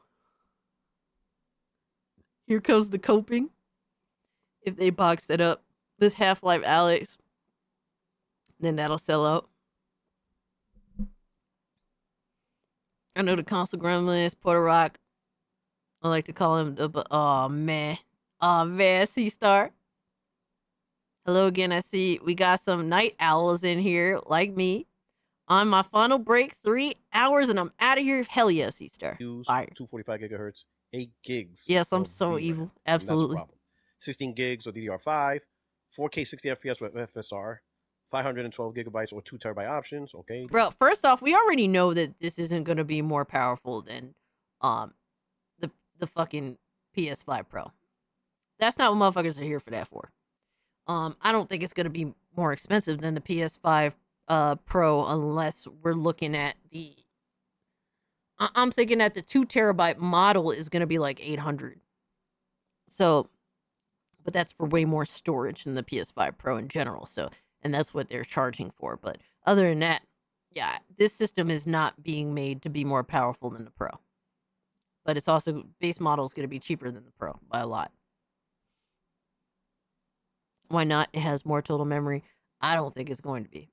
Speaker 11: Here comes the coping. If they box it up with Half-Life Alyx, then that'll sell out. I know the console gremlins, Porter Rock. I like to call him the, oh man, C-Star. Hello again. I see we got some night owls in here, like me. On my final break, 3 hours, and I'm out of here. Hell yeah, C-Star. Fire.
Speaker 5: 245 gigahertz, 8 gigs.
Speaker 11: Yes, I'm
Speaker 5: of
Speaker 11: so
Speaker 5: VRAM.
Speaker 11: evil.
Speaker 5: And that's the
Speaker 11: Absolutely.
Speaker 5: problem. 16 gigs of DDR5, 4K 60 FPS with FSR, 512 gigabytes or 2 terabyte options. Okay.
Speaker 11: Bro, first off, we already know that this isn't going to be more powerful than the fucking PS5 Pro. That's not what motherfuckers are here for that for. I don't think it's going to be more expensive than the PS5 Pro unless we're looking at the... I'm thinking that the 2 terabyte model is going to be like 800. So, but that's for way more storage than the PS5 Pro in general. So, and that's what they're charging for. But other than that, yeah, this system is not being made to be more powerful than the Pro. But it's also, base model is going to be cheaper than the Pro by a lot. Why not? It has more total memory. I don't think it's going to be.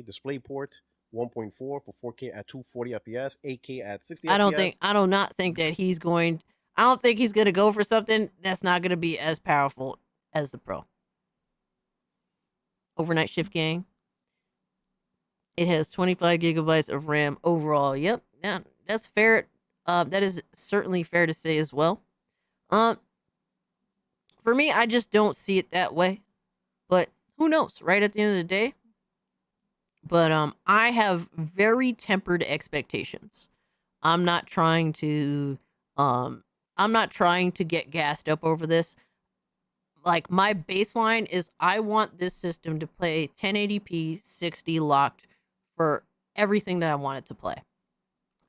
Speaker 5: DisplayPort 1.4 for 4K at 240 FPS, 8K at 60
Speaker 11: I
Speaker 5: FPS.
Speaker 11: do not think that he's going, I don't think he's going to go for something that's not going to be as powerful as the Pro. Overnight Shift Gang. It has 25 gigabytes of RAM overall. Yep. Yeah, that's fair. That is certainly fair to say as well. For me, I just don't see it that way. But who knows, right at the end of the day? But I have very tempered expectations. I'm not trying to get gassed up over this. like my baseline is I want this system to play 1080p 60 locked for everything that I want it to play.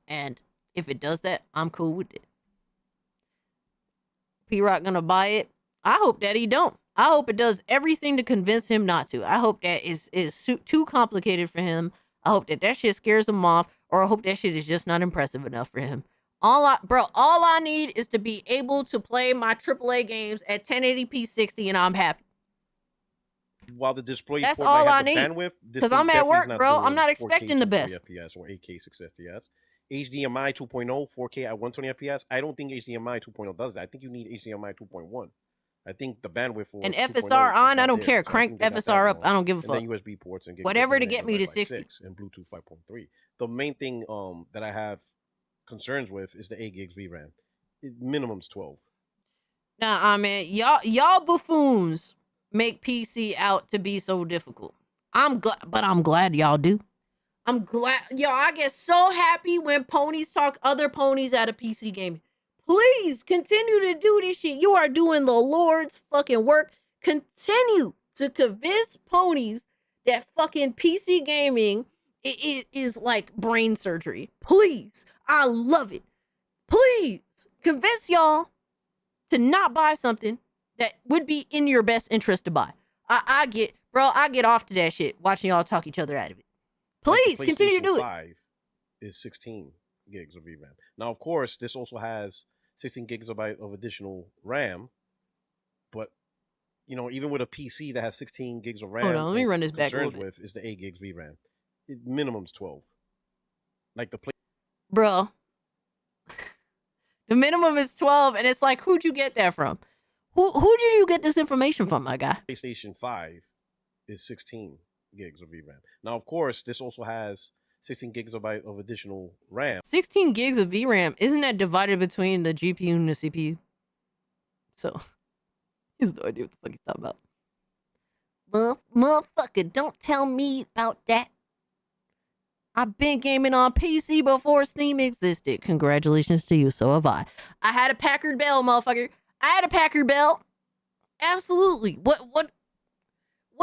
Speaker 11: And if it does that, I'm cool with it. P-Rock gonna buy it? I hope that he don't. I hope it does everything to convince him not to. I hope that is too complicated for him. I hope that shit scares him off, or I hope that shit is just not impressive enough for him. All I need is to be able to play my AAA games at 1080p 60 and I'm happy.
Speaker 5: While the display
Speaker 11: That's
Speaker 5: port
Speaker 11: all
Speaker 5: might
Speaker 11: I
Speaker 5: have the
Speaker 11: need.
Speaker 5: bandwidth, this
Speaker 11: Because
Speaker 5: thing
Speaker 11: I'm at
Speaker 5: definitely is
Speaker 11: work, bro. I'm
Speaker 5: doing
Speaker 11: not
Speaker 5: 4K
Speaker 11: expecting the
Speaker 5: 240
Speaker 11: best.
Speaker 5: FPS or 8K 60 FPS. HDMI 2.0, 4K at 120 FPS. I don't think HDMI 2.0 does that. I think you need HDMI 2.1. I think the bandwidth for
Speaker 11: And
Speaker 5: 2.0
Speaker 11: FSR
Speaker 5: is
Speaker 11: on,
Speaker 5: not
Speaker 11: I don't
Speaker 5: there.
Speaker 11: care.
Speaker 5: So I
Speaker 11: Crank
Speaker 5: think they got that
Speaker 11: FSR up.
Speaker 5: wrong.
Speaker 11: I don't give a
Speaker 5: And
Speaker 11: fuck.
Speaker 5: then USB ports and gigabit
Speaker 11: Whatever to
Speaker 5: Ethernet
Speaker 11: get
Speaker 5: and
Speaker 11: me to
Speaker 5: Wi-Fi
Speaker 11: 60.
Speaker 5: 6 and Bluetooth 5.3. The main thing that I have concerns with is the 8 gigs VRAM. Minimum's 12.
Speaker 11: Nah, I mean, y'all buffoons make PC out to be so difficult. I'm glad y'all do. I'm glad, I get so happy when ponies talk other ponies out of PC gaming. Please continue to do this shit. You are doing the Lord's fucking work. Continue to convince ponies that fucking PC gaming is like brain surgery. Please. I love it. Please convince y'all to not buy something that would be in your best interest to buy. I get off to that shit watching y'all talk each other out of it. Please
Speaker 5: Like
Speaker 11: continue to do it.
Speaker 5: 5 is 16 gigs of VRAM. Now, of course, this also has 16 gigabyte of additional RAM, but even with a PC that has 16 gigs of RAM,
Speaker 11: Hold on, let me run this back a little
Speaker 5: concerns with is the 8 gigs VRAM. Minimum's 12. Like the
Speaker 11: Bro. The minimum is 12, and it's like, who'd you get that from? Who did you get this information from, my guy?
Speaker 5: PlayStation 5 is 16 gigs of VRAM. Now, of course, this also has 16 gigabyte of additional RAM.
Speaker 11: 16 gigs of VRAM, isn't that divided between the GPU and the CPU? So, he has no idea what the fuck he's talking about. Motherfucker, don't tell me about that. I've been gaming on PC before Steam existed. Congratulations to you, so have I. I had a Packard Bell, motherfucker. I had a Packard Bell. Absolutely. What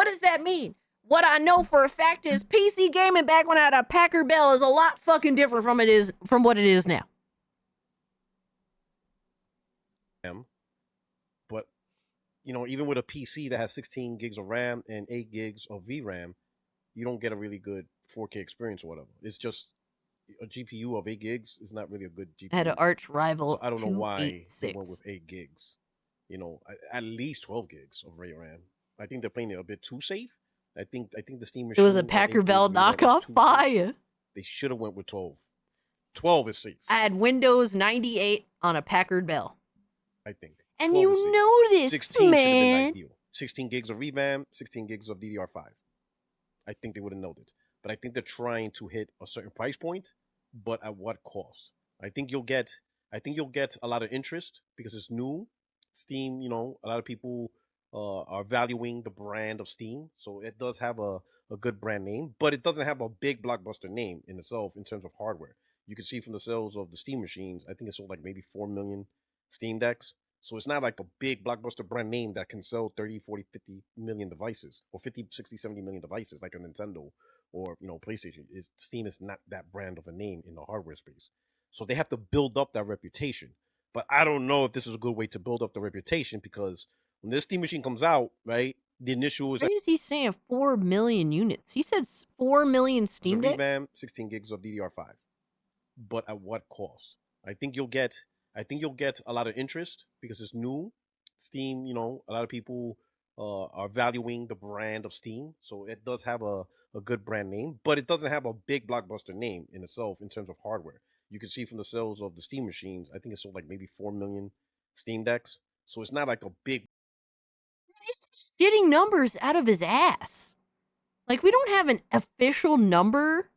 Speaker 11: does that mean? What I know for a fact is PC gaming back when I had a Packard Bell is a lot fucking different from what it is now.
Speaker 5: But even with a PC that has 16 gigs of RAM and 8 gigs of VRAM, you don't get a really good 4K experience or whatever. It's just a GPU of 8 gigs is not really a good GPU.
Speaker 11: I had an arch rival.
Speaker 5: So I don't know why they
Speaker 11: 286.
Speaker 5: went with 8 gigs. At least 12 gigs of RAM. I think they're playing it a bit too safe. I think the Steam
Speaker 11: It
Speaker 5: machine.
Speaker 11: was a
Speaker 5: at 8
Speaker 11: Packard
Speaker 5: gigs
Speaker 11: Bell
Speaker 5: VRAM is
Speaker 11: knockoff
Speaker 5: too safe.
Speaker 11: fire.
Speaker 5: They should have went with 12. 12 is safe,
Speaker 11: I had Windows 98 on a Packard Bell.
Speaker 5: I think.
Speaker 11: And
Speaker 5: 12 is
Speaker 11: you
Speaker 5: safe.
Speaker 11: know this,
Speaker 5: 16 should have been
Speaker 11: man.
Speaker 5: ideal. 16 gigs of RAM, 16 gigs of DDR5. I think they would have known it. But I think they're trying to hit a certain price point, but at what cost? I think you'll get a lot of interest because it's new. Steam, a lot of people are valuing the brand of Steam. So it does have a good brand name, but it doesn't have a big blockbuster name in itself in terms of hardware. You can see from the sales of the Steam machines, I think it sold like maybe 4 million Steam Decks. So it's not like a big blockbuster brand name that can sell 30, 40, 50 million devices or 50, 60, 70 million devices like a Nintendo or PlayStation. Steam is not that brand of a name in the hardware space. So they have to build up that reputation. But I don't know if this is a good way to build up the reputation because when this Steam machine comes out, right, the initial is
Speaker 11: Why is he saying 4 million units? He said 4 million Steam Decks?
Speaker 5: VRAM, 16 gigs of DDR5. But at what cost? I think you'll get a lot of interest because it's new. Steam, a lot of people are valuing the brand of Steam. So it does have a good brand name, but it doesn't have a big blockbuster name in itself in terms of hardware. You can see from the sales of the Steam machines, I think it sold like maybe 4 million Steam Decks. So it's not like a big.
Speaker 11: He's just getting numbers out of his ass. Like, we don't have an official number.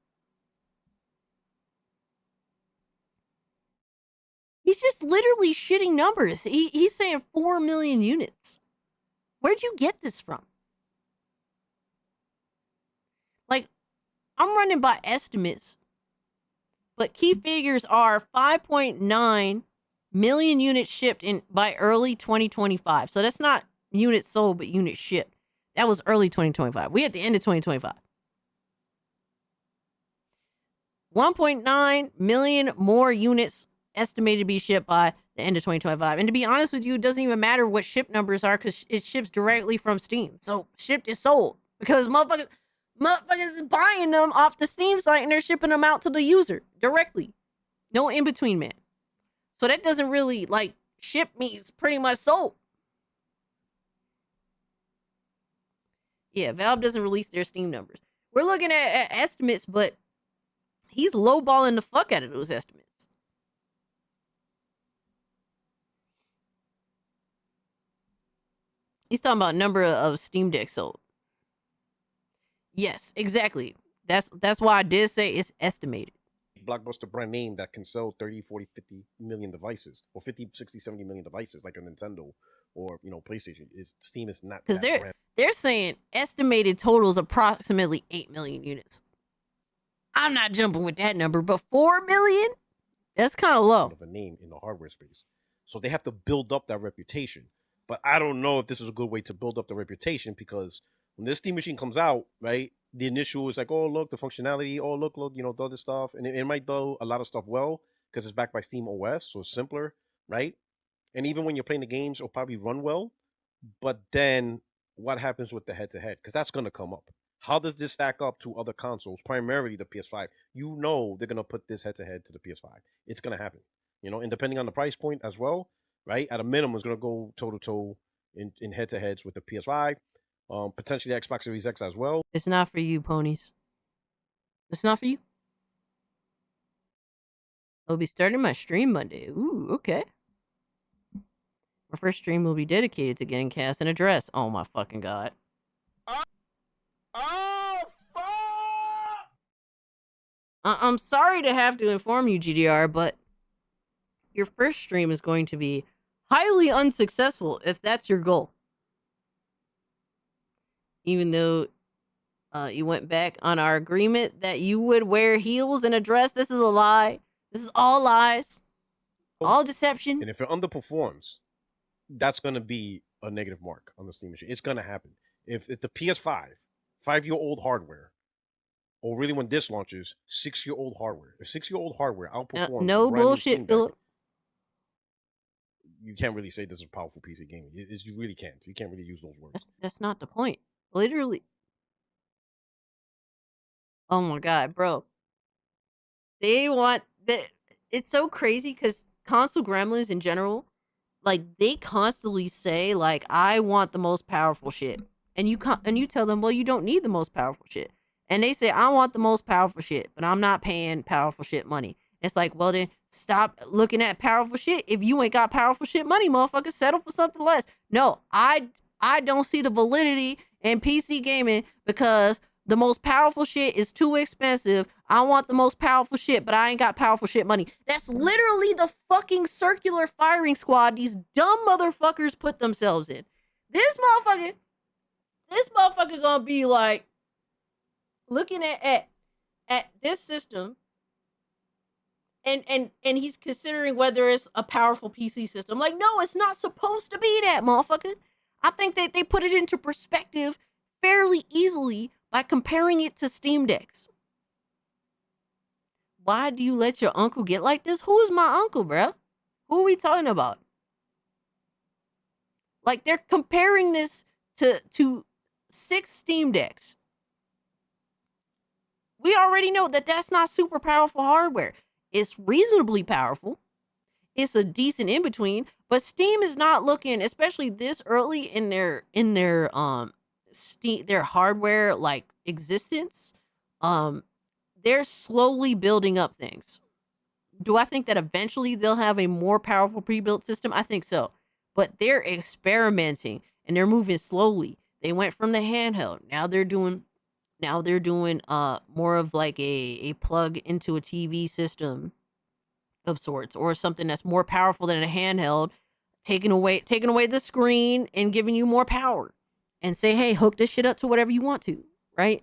Speaker 11: He's just literally shitting numbers. He's saying 4 million units. Where'd you get this from? Like, I'm running by estimates, but key figures are 5.9 million units shipped by early 2025. So that's not units sold, but units shipped. That was early 2025. We at the end of 2025. 1.9 million more units estimated to be shipped by the end of 2025. And to be honest with you, it doesn't even matter what ship numbers are because it ships directly from Steam. So shipped is sold because motherfuckers is buying them off the Steam site and they're shipping them out to the user directly. No in between, man. So that doesn't really like ship means pretty much sold. Yeah, Valve doesn't release their Steam numbers. We're looking at estimates, but he's lowballing the fuck out of those estimates. He's talking about number of Steam Decks sold. Yes, exactly. That's why I did say it's estimated.
Speaker 5: Blockbuster brand name that can sell 30, 40, 50 million devices, or 50, 60, 70 million devices, like a Nintendo or PlayStation. Steam is not
Speaker 11: because
Speaker 5: that brand.
Speaker 11: They're saying estimated totals approximately 8 million units. I'm not jumping with that number, but 4 million? That's kind of low.
Speaker 5: Of a name in the hardware space. So they have to build up that reputation. But I don't know if this is a good way to build up the reputation because when this Steam machine comes out, right, the initial is like, oh, look, the functionality, oh, look, the other stuff. And it might do a lot of stuff well because it's backed by Steam OS, so it's simpler, right? And even when you're playing the games, it'll probably run well. But then what happens with the head-to-head? Because that's going to come up. How does this stack up to other consoles, primarily the PS5? You know they're going to put this head-to-head to the PS5. It's going to happen. And depending on the price point as well, right? At a minimum, it's going to go toe-to-toe in head-to-heads with the PS5. Potentially the Xbox Series X as well.
Speaker 11: It's not for you, ponies. It's not for you. I'll be starting my stream Monday. Ooh, okay. My first stream will be dedicated to getting cast an address. Oh my fucking god. I'm sorry to have to inform you, GDR, but your first stream is going to be highly unsuccessful if that's your goal. Even though you went back on our agreement that you would wear heels and a dress. This is a lie. This is all lies. All deception.
Speaker 5: And if it underperforms, that's going to be a negative mark on the Steam machine. It's going to happen. If the PS5, 5-year-old hardware, or really when this launches, 6-year-old hardware. If 6-year-old hardware outperforms
Speaker 11: no bullshit, Philip.
Speaker 5: You can't really say this is powerful PC gaming. You really can't. You can't really use those words.
Speaker 11: That's not the point. Literally. Oh my god, bro. They want that. It's so crazy because console gremlins in general, like they constantly say, like, I want the most powerful shit. And you tell them, well, you don't need the most powerful shit. And they say, I want the most powerful shit, but I'm not paying powerful shit money. It's like, well, then stop looking at powerful shit. If you ain't got powerful shit money, motherfucker, settle for something less. No, I don't see the validity in PC gaming because the most powerful shit is too expensive. I want the most powerful shit, but I ain't got powerful shit money. That's literally the fucking circular firing squad these dumb motherfuckers put themselves in. This motherfucker gonna be like looking at this system and he's considering whether it's a powerful PC system. Like, no, it's not supposed to be that, motherfucker. I think that they put it into perspective fairly easily by comparing it to Steam Decks. Why do you let your uncle get like this? Who is my uncle, bro? Who are we talking about? Like, they're comparing this to 6 Steam Decks. We already know that that's not super powerful hardware. It's reasonably powerful. It's a decent in between, but Steam is not looking, especially this early in their Steam, their hardware like existence. They're slowly building up things. Do I think that eventually they'll have a more powerful pre-built system? I think so. But they're experimenting and they're moving slowly. They went from the handheld. Now they're doing more of like a plug into a TV system of sorts, or something that's more powerful than a handheld, taking away the screen and giving you more power. And say, hey, hook this shit up to whatever you want to, right?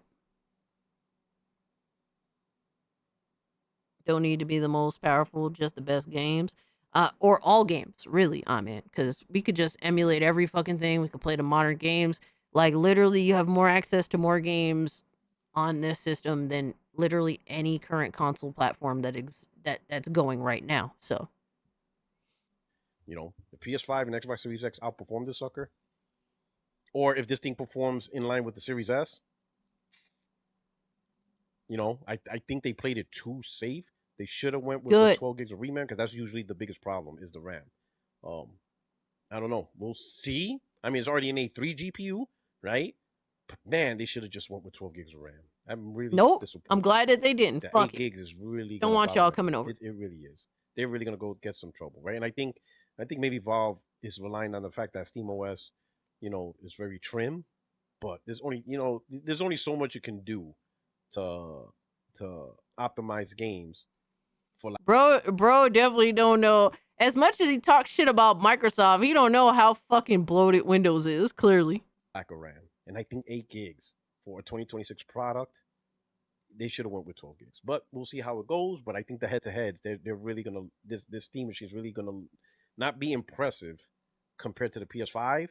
Speaker 11: Don't need to be the most powerful, just the best games. or all games, really. I'm in, because we could just emulate every fucking thing. We could play the modern games. Like literally, you have more access to more games on this system than literally any current console platform that's going right now. So,
Speaker 5: You know, the PS5 and Xbox Series X outperform this sucker, or if this thing performs in line with the Series S, you know, I think they played it too safe. They should have went with the
Speaker 11: good.
Speaker 5: 12 gigs of RAM, because that's usually the biggest problem is the RAM. I don't know. We'll see. I mean, it's already an A3 GPU, right? But man, they should have just went with 12 gigs of RAM. I'm really
Speaker 11: Nope.
Speaker 5: disappointed.
Speaker 11: I'm glad that they didn't.
Speaker 5: That
Speaker 11: Fuck
Speaker 5: 8 gigs is really
Speaker 11: Don't
Speaker 5: gonna
Speaker 11: want y'all
Speaker 5: bother
Speaker 11: coming
Speaker 5: them.
Speaker 11: over.
Speaker 5: It really is. They're really gonna go get some trouble, right? And I think maybe Valve is relying on the fact that SteamOS, you know, is very trim, but there's only so much you can do to optimize games for like
Speaker 11: Bro definitely don't know. As much as he talks shit about Microsoft, he don't know how fucking bloated Windows is, clearly.
Speaker 5: lack of RAM. And I think 8 gigs for a 2026 product, they should have went with 12 gigs. But we'll see how it goes. But I think the head-to-heads, they're really gonna this Steam machine is really gonna not be impressive compared to the PS5.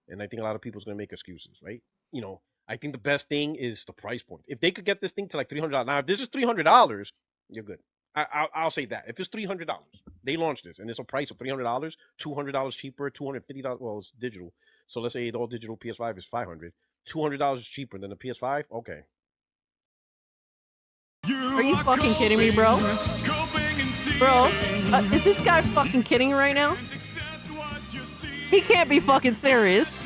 Speaker 5: And I think a lot of people's gonna make excuses, right? You know, I think the best thing is the price point. If they could get this thing to like $300, now if this is $300, you're good. I'll say that. If it's $300, they launched this and it's a price of $300, $200 cheaper, $250. Well, it's digital, so let's say all digital PS5 is $500. $200 is cheaper than the PS5. Okay.
Speaker 11: Are you fucking kidding me, bro? Bro, is this guy fucking kidding right now? He can't be fucking serious.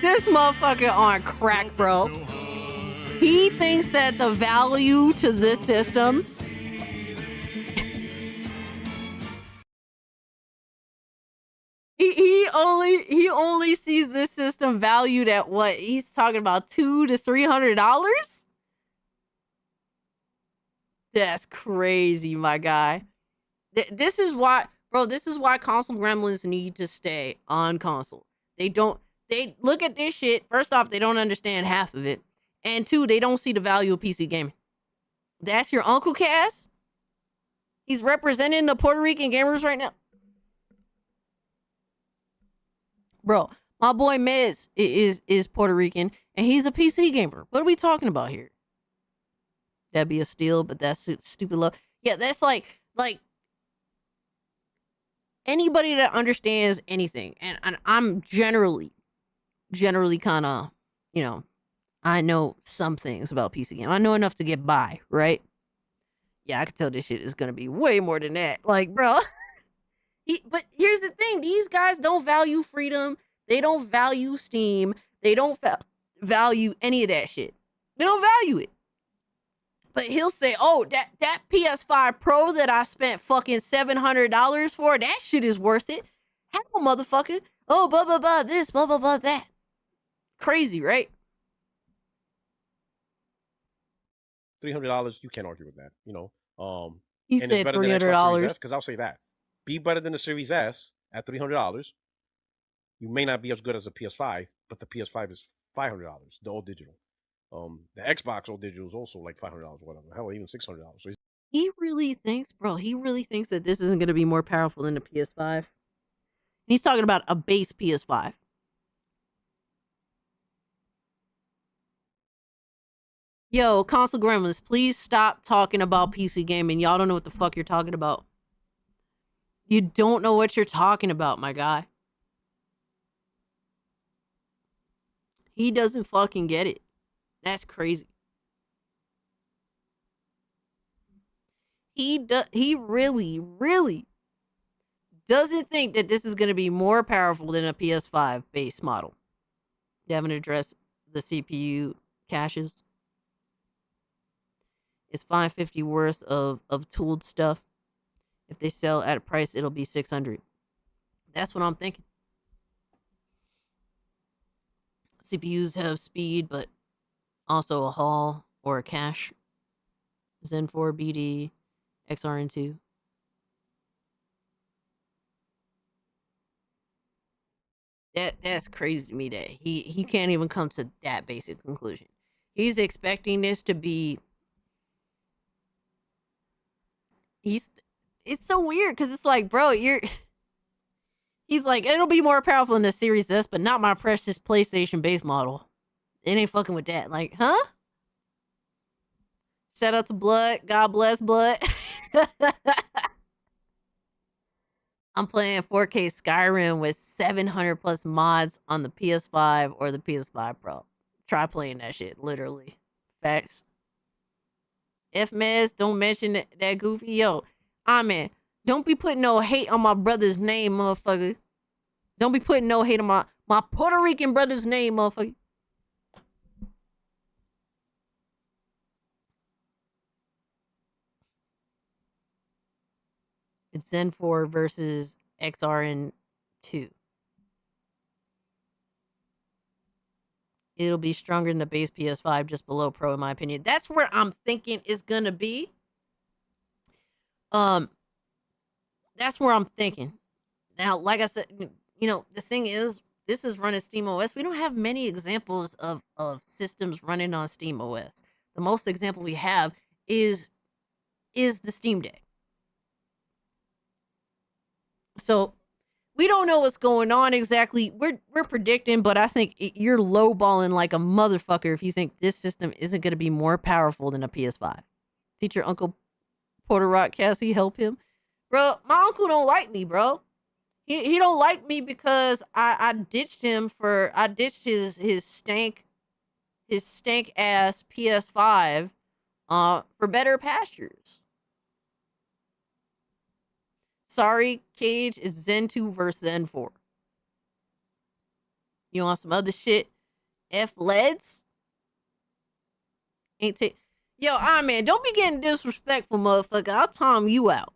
Speaker 11: This motherfucker on crack, bro. He thinks that the value to this system he only sees this system valued at what? He's talking about $200 to $300? That's crazy, my guy. This is why, bro, this is why console gremlins need to stay on console. They look at this shit. First off, they don't understand half of it. And two, they don't see the value of PC gaming. That's your Uncle Cass? He's representing the Puerto Rican gamers right now. Bro, my boy Mez is Puerto Rican, and he's a PC gamer. What are we talking about here? That'd be a steal, but that's stupid low. Yeah, that's like anybody that understands anything, and I'm generally kind of, you know, I know some things about PC game. I know enough to get by, right? Yeah, I can tell this shit is gonna be way more than that. Like, bro. But here's the thing. These guys don't value freedom. They don't value Steam. They don't value any of that shit. They don't value it. But he'll say, oh, that PS5 Pro that I spent fucking $700 for, that shit is worth it. Hell, motherfucker. Oh, blah, blah, blah, this, blah, blah, blah, that. Crazy, right?
Speaker 5: $300, you can't argue with that, you know.
Speaker 11: He
Speaker 5: and
Speaker 11: said
Speaker 5: it's better than
Speaker 11: $300.
Speaker 5: Xbox Series S, because I'll say that. Be better than the Series S at $300. You may not be as good as a PS5, but the PS5 is $500, the all digital. The Xbox all digital is also like $500, whatever. Hell, even $600. So
Speaker 11: he really thinks that this isn't going to be more powerful than the PS5. He's talking about a base PS5. Yo, console gremlins, please stop talking about PC gaming. Y'all don't know what the fuck you're talking about. You don't know what you're talking about, my guy. He doesn't fucking get it. That's crazy. He really, really doesn't think that this is going to be more powerful than a PS5 base model. You haven't addressed the CPU caches. It's $550 worth of tooled stuff. If they sell at a price, it'll be $600. That's what I'm thinking. CPUs have speed, but also a haul or a cache. Zen 4, BD, XRN2. That's crazy to me that he can't even come to that basic conclusion. He's expecting this to be. It's so weird because it's like, bro, you're. He's like, it'll be more powerful in the Series S, but not my precious PlayStation base model. It ain't fucking with that. Like, huh? Shout out to Blood. God bless Blood. I'm playing 4K Skyrim with 700 plus mods on the PS5 or the PS5 Pro. Try playing that shit, literally. Facts. F-Mez, don't mention that goofy. Yo, man, don't be putting no hate on my brother's name, motherfucker. Don't be putting no hate on my Puerto Rican brother's name, motherfucker. It's Zen 4 versus XRN2. It'll be stronger than the base PS5, just below Pro, in my opinion. That's where I'm thinking it's gonna be. That's where I'm thinking. Now, like I said, the thing is, this is running Steam OS. We don't have many examples of systems running on Steam OS. The most example we have is the Steam Deck. So we don't know what's going on exactly. We're predicting, but I think you're lowballing like a motherfucker if you think this system isn't going to be more powerful than a PS5. Teacher Uncle Porter Rock Cassie, help him, bro. My uncle don't like me, bro. He don't like me because I ditched him for his stank ass PS5 for better pastures. Sorry, Cage, it's Zen 2 versus Zen 4. You want some other shit? F-Leds? Yo, man, don't be getting disrespectful, motherfucker. I'll Tom you out.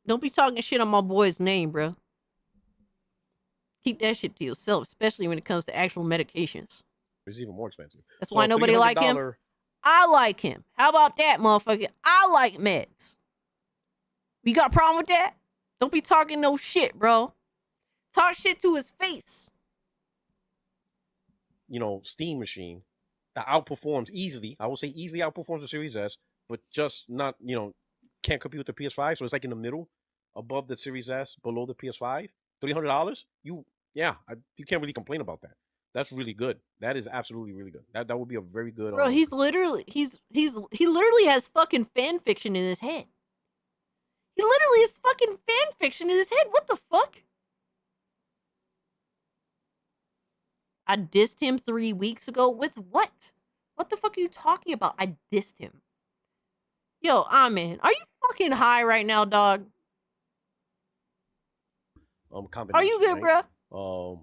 Speaker 11: Don't be talking shit on my boy's name, bro. Keep that shit to yourself, especially when it comes to actual medications.
Speaker 5: It's even more expensive.
Speaker 11: That's why nobody like him. I like him. How about that, motherfucker? I like meds. You got a problem with that? Don't be talking no shit, bro. Talk shit to his face.
Speaker 5: Steam machine that outperforms easily. I will say easily outperforms the Series S, but just not, can't compete with the PS5. So it's like in the middle, above the Series S, below the PS5. $300. You can't really complain about that. That's really good. That is absolutely really good. That would be a very good.
Speaker 11: Bro, he literally has fucking fan fiction in his head. He literally has fucking fan fiction in his head. What the fuck? I dissed him 3 weeks ago. With what? What the fuck are you talking about? I dissed him. Yo, man, are you fucking high right now, dog? Are you good,
Speaker 5: right?
Speaker 11: bro?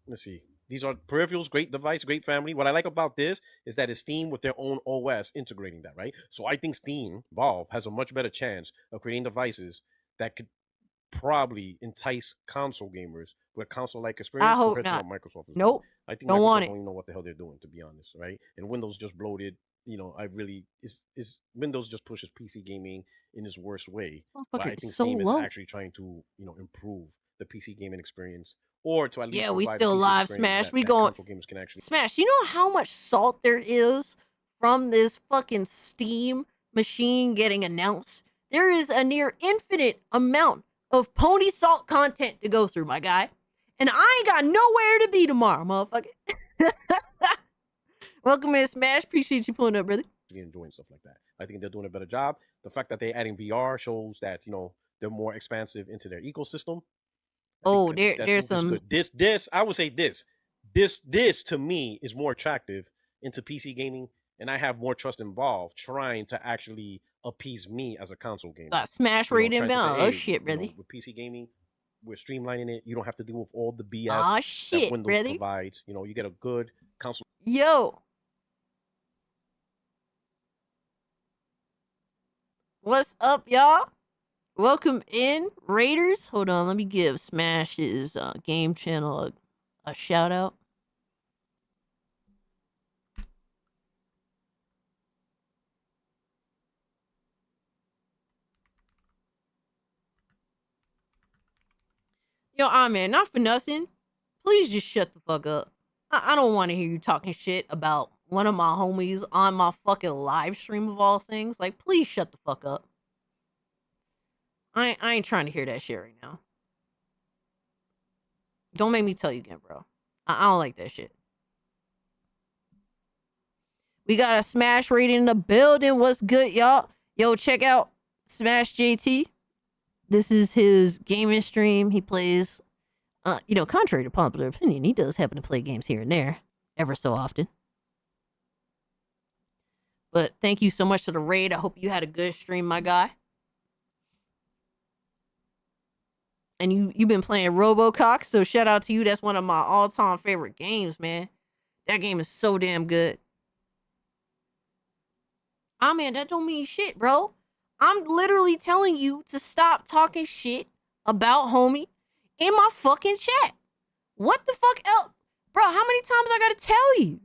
Speaker 5: Let's see. These are peripherals, great device, great family. What I like about this is that it's Steam with their own OS integrating that, right? So I think Valve, has a much better chance of creating devices that could probably entice console gamers with console-like experience
Speaker 11: I hope
Speaker 5: compared
Speaker 11: not.
Speaker 5: to what Microsoft is
Speaker 11: Nope.
Speaker 5: doing. I think
Speaker 11: Don't
Speaker 5: Microsoft
Speaker 11: want it.
Speaker 5: don't even know what the hell they're doing, to be honest, right? And Windows just bloated. Windows just pushes PC gaming in its worst way. But I think
Speaker 11: so
Speaker 5: Steam
Speaker 11: low.
Speaker 5: is actually trying to, improve the PC gaming experience, or to at least
Speaker 11: Yeah, we
Speaker 5: provide
Speaker 11: still
Speaker 5: a PC
Speaker 11: live,
Speaker 5: experience
Speaker 11: Smash.
Speaker 5: that,
Speaker 11: We
Speaker 5: that
Speaker 11: going
Speaker 5: console gamers can actually.
Speaker 11: Smash. You know how much salt there is from this fucking Steam machine getting announced? There is a near infinite amount of pony salt content to go through, my guy. And I ain't got nowhere to be tomorrow, motherfucker. Welcome in, Smash. Appreciate you pulling up, brother.
Speaker 5: Enjoying stuff like that. I think they're doing a better job. The fact that they're adding VR shows that they're more expansive into their ecosystem.
Speaker 11: There's some
Speaker 5: good. This I would say this to me is more attractive into PC gaming, and I have more trust in Valve trying to actually appease me as a console gamer.
Speaker 11: Smash rating down. Oh shit, brother.
Speaker 5: With PC gaming, we're streamlining it. You don't have to deal with all the BS
Speaker 11: Aw, shit,
Speaker 5: that Windows
Speaker 11: brother.
Speaker 5: provides. You get a good console.
Speaker 11: Yo. What's up, y'all? Welcome in, Raiders. Hold on, let me give Smash's game channel a shout out. Yo, man, not for nothing. Please just shut the fuck up. I don't want to hear you talking shit about one of my homies on my fucking live stream of all things. Like, please shut the fuck up. I ain't trying to hear that shit right now. Don't make me tell you again, bro. I don't like that shit. We got a Smash raid in the building. What's good, y'all? Yo, check out Smash JT. This is his gaming stream. He plays, contrary to popular opinion, he does happen to play games here and there, ever so often. But thank you so much for the raid. I hope you had a good stream, my guy. And you've been playing RoboCock, so shout out to you. That's one of my all-time favorite games, man. That game is so damn good. Man, that don't mean shit, bro. I'm literally telling you to stop talking shit about homie in my fucking chat. What the fuck else? Bro, how many times I gotta tell you?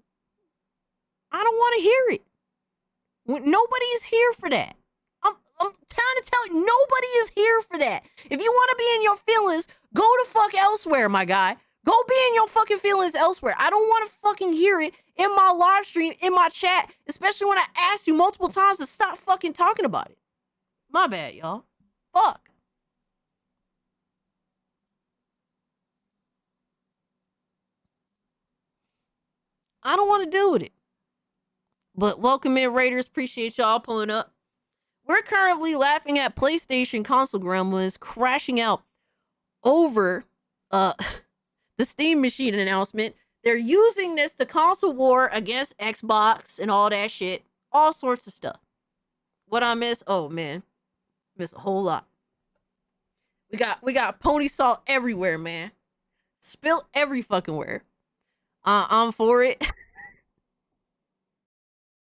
Speaker 11: I don't want to hear it. Nobody is here for that. I'm trying to tell you, nobody is here for that. If you want to be in your feelings, go to fuck elsewhere, my guy. Go be in your fucking feelings elsewhere. I don't want to fucking hear it in my live stream, in my chat, especially when I asked you multiple times to stop fucking talking about it. My bad, y'all. Fuck. I don't want to deal with it. But welcome in, Raiders. Appreciate y'all pulling up. We're currently laughing at PlayStation console gremlins crashing out over the Steam machine announcement. They're using this to console war against Xbox and all that shit. All sorts of stuff. What I miss? Oh, man. Miss a whole lot. We got pony salt everywhere, man. Spill every fucking where. I'm for it.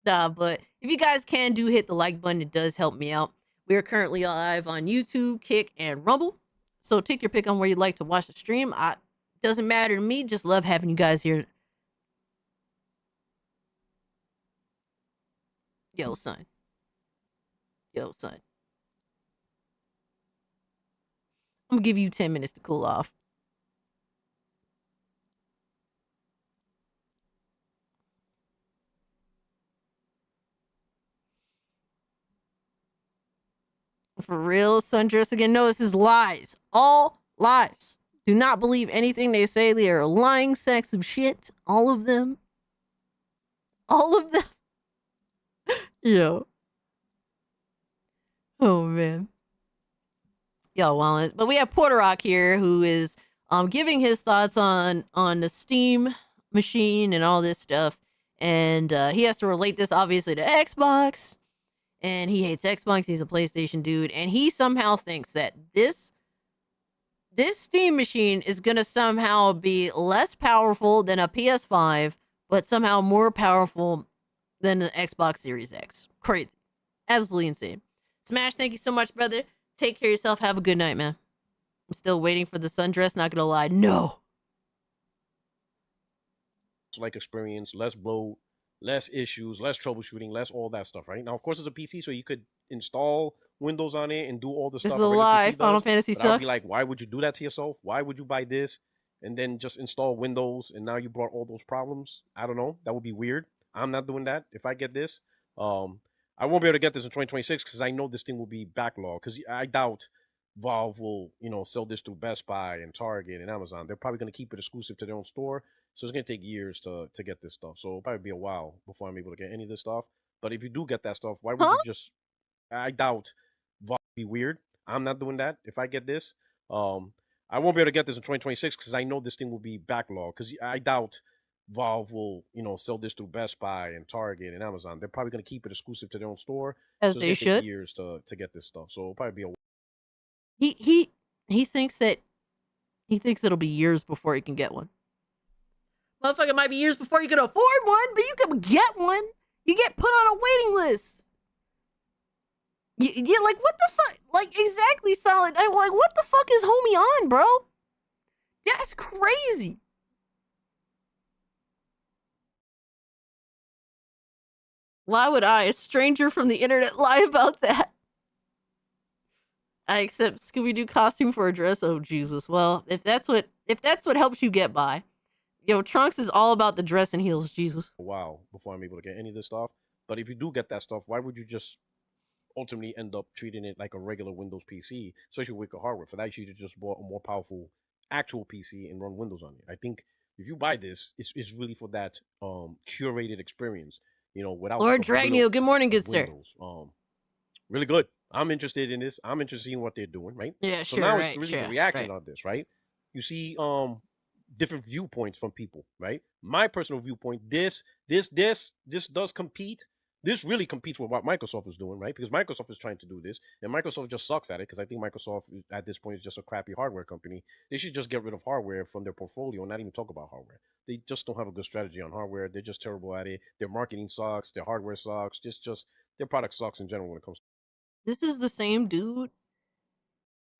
Speaker 11: Nah, but if you guys can hit the like button, it does help me out. We are currently live on YouTube, Kick, and Rumble. So take your pick on where you'd like to watch the stream. Doesn't matter to me. Just love having you guys here. Yo, son. Yo, son. I'm gonna give you 10 minutes to cool off. For real, Sundress again. No, this is lies. All lies. Do not believe anything they say. They are lying sacks of shit. All of them. All of them. Yo. Oh, man. Yo, well, but we have Porterock here who is giving his thoughts on the Steam machine and all this stuff. And he has to relate this, obviously, to Xbox. And he hates Xbox. He's a PlayStation dude. And he somehow thinks that this Steam machine is going to somehow be less powerful than a PS5, but somehow more powerful than the Xbox Series X. Crazy. Absolutely insane. Smash, thank you so much, brother. Take care of yourself. Have a good night, man. I'm still waiting for the sundress. Not going to lie. No.
Speaker 5: Like experience, less bloat, less issues, less troubleshooting, less all that stuff, right? Now, of course, it's a PC, so you could install Windows on it and do all the
Speaker 11: This
Speaker 5: stuff.
Speaker 11: is a lie. Final Fantasy
Speaker 5: but I would be
Speaker 11: sucks.
Speaker 5: like, why would you do that to yourself? Why would you buy this and then just install Windows and now you brought all those problems? I don't know. That would be weird. I'm not doing that. If I get this, I won't be able to get this in 2026 because I know this thing will be backlogged. Because I doubt Valve will, sell this through Best Buy and Target and Amazon. They're probably going to keep it exclusive to their own store. So it's going to take years to get this stuff. So it'll probably be a while before I'm able to get any of this stuff. But if you do get that stuff, why would you just... I doubt Valve will be weird. I'm not doing that. If I get this, I won't be able to get this in 2026 because I know this thing will be backlogged. Because I doubt Valve will, sell this through Best Buy and Target and Amazon. They're probably going to keep it exclusive to their own store.
Speaker 11: As
Speaker 5: so
Speaker 11: they
Speaker 5: it's gonna
Speaker 11: should.
Speaker 5: take years to get this stuff. So it'll probably be a...
Speaker 11: He thinks it'll be years before he can get one. Motherfucker, might be years before you can afford one, but you can get one. You get put on a waiting list. Yeah, like, what the fuck? Like, exactly, Solid. I'm like, what the fuck is homie on, bro? That's crazy. Why would I, a stranger from the internet, lie about that? I accept Scooby Doo costume for a dress. Oh Jesus! Well, if that's what helps you get by, yo, Trunks is all about the dress and heels. Jesus.
Speaker 5: Wow, before I'm able to get any of this stuff. But if you do get that stuff, why would you just ultimately end up treating it like a regular Windows PC, especially with the hardware? For that, you should have just bought a more powerful actual PC and run Windows on it. I think if you buy this, it's really for that curated experience. You know, without
Speaker 11: Lord
Speaker 5: the
Speaker 11: Dragneel,
Speaker 5: bloat
Speaker 11: good morning, good
Speaker 5: of
Speaker 11: sir.
Speaker 5: Windows. Really good. I'm interested in this. I'm interested in what they're doing, right?
Speaker 11: Yeah,
Speaker 5: So
Speaker 11: sure,
Speaker 5: now it's
Speaker 11: right,
Speaker 5: really
Speaker 11: sure,
Speaker 5: the reaction
Speaker 11: right.
Speaker 5: on this, right? You see different viewpoints from people, right? My personal viewpoint, this does compete. This really competes with what Microsoft is doing, right? Because Microsoft is trying to do this, and Microsoft just sucks at it. Because I think Microsoft at this point is just a crappy hardware company. They should just get rid of hardware from their portfolio and not even talk about hardware. They just don't have a good strategy on hardware. They're just terrible at it. Their marketing sucks. Their hardware sucks. Just their product sucks in general when it comes.
Speaker 11: This is the same dude.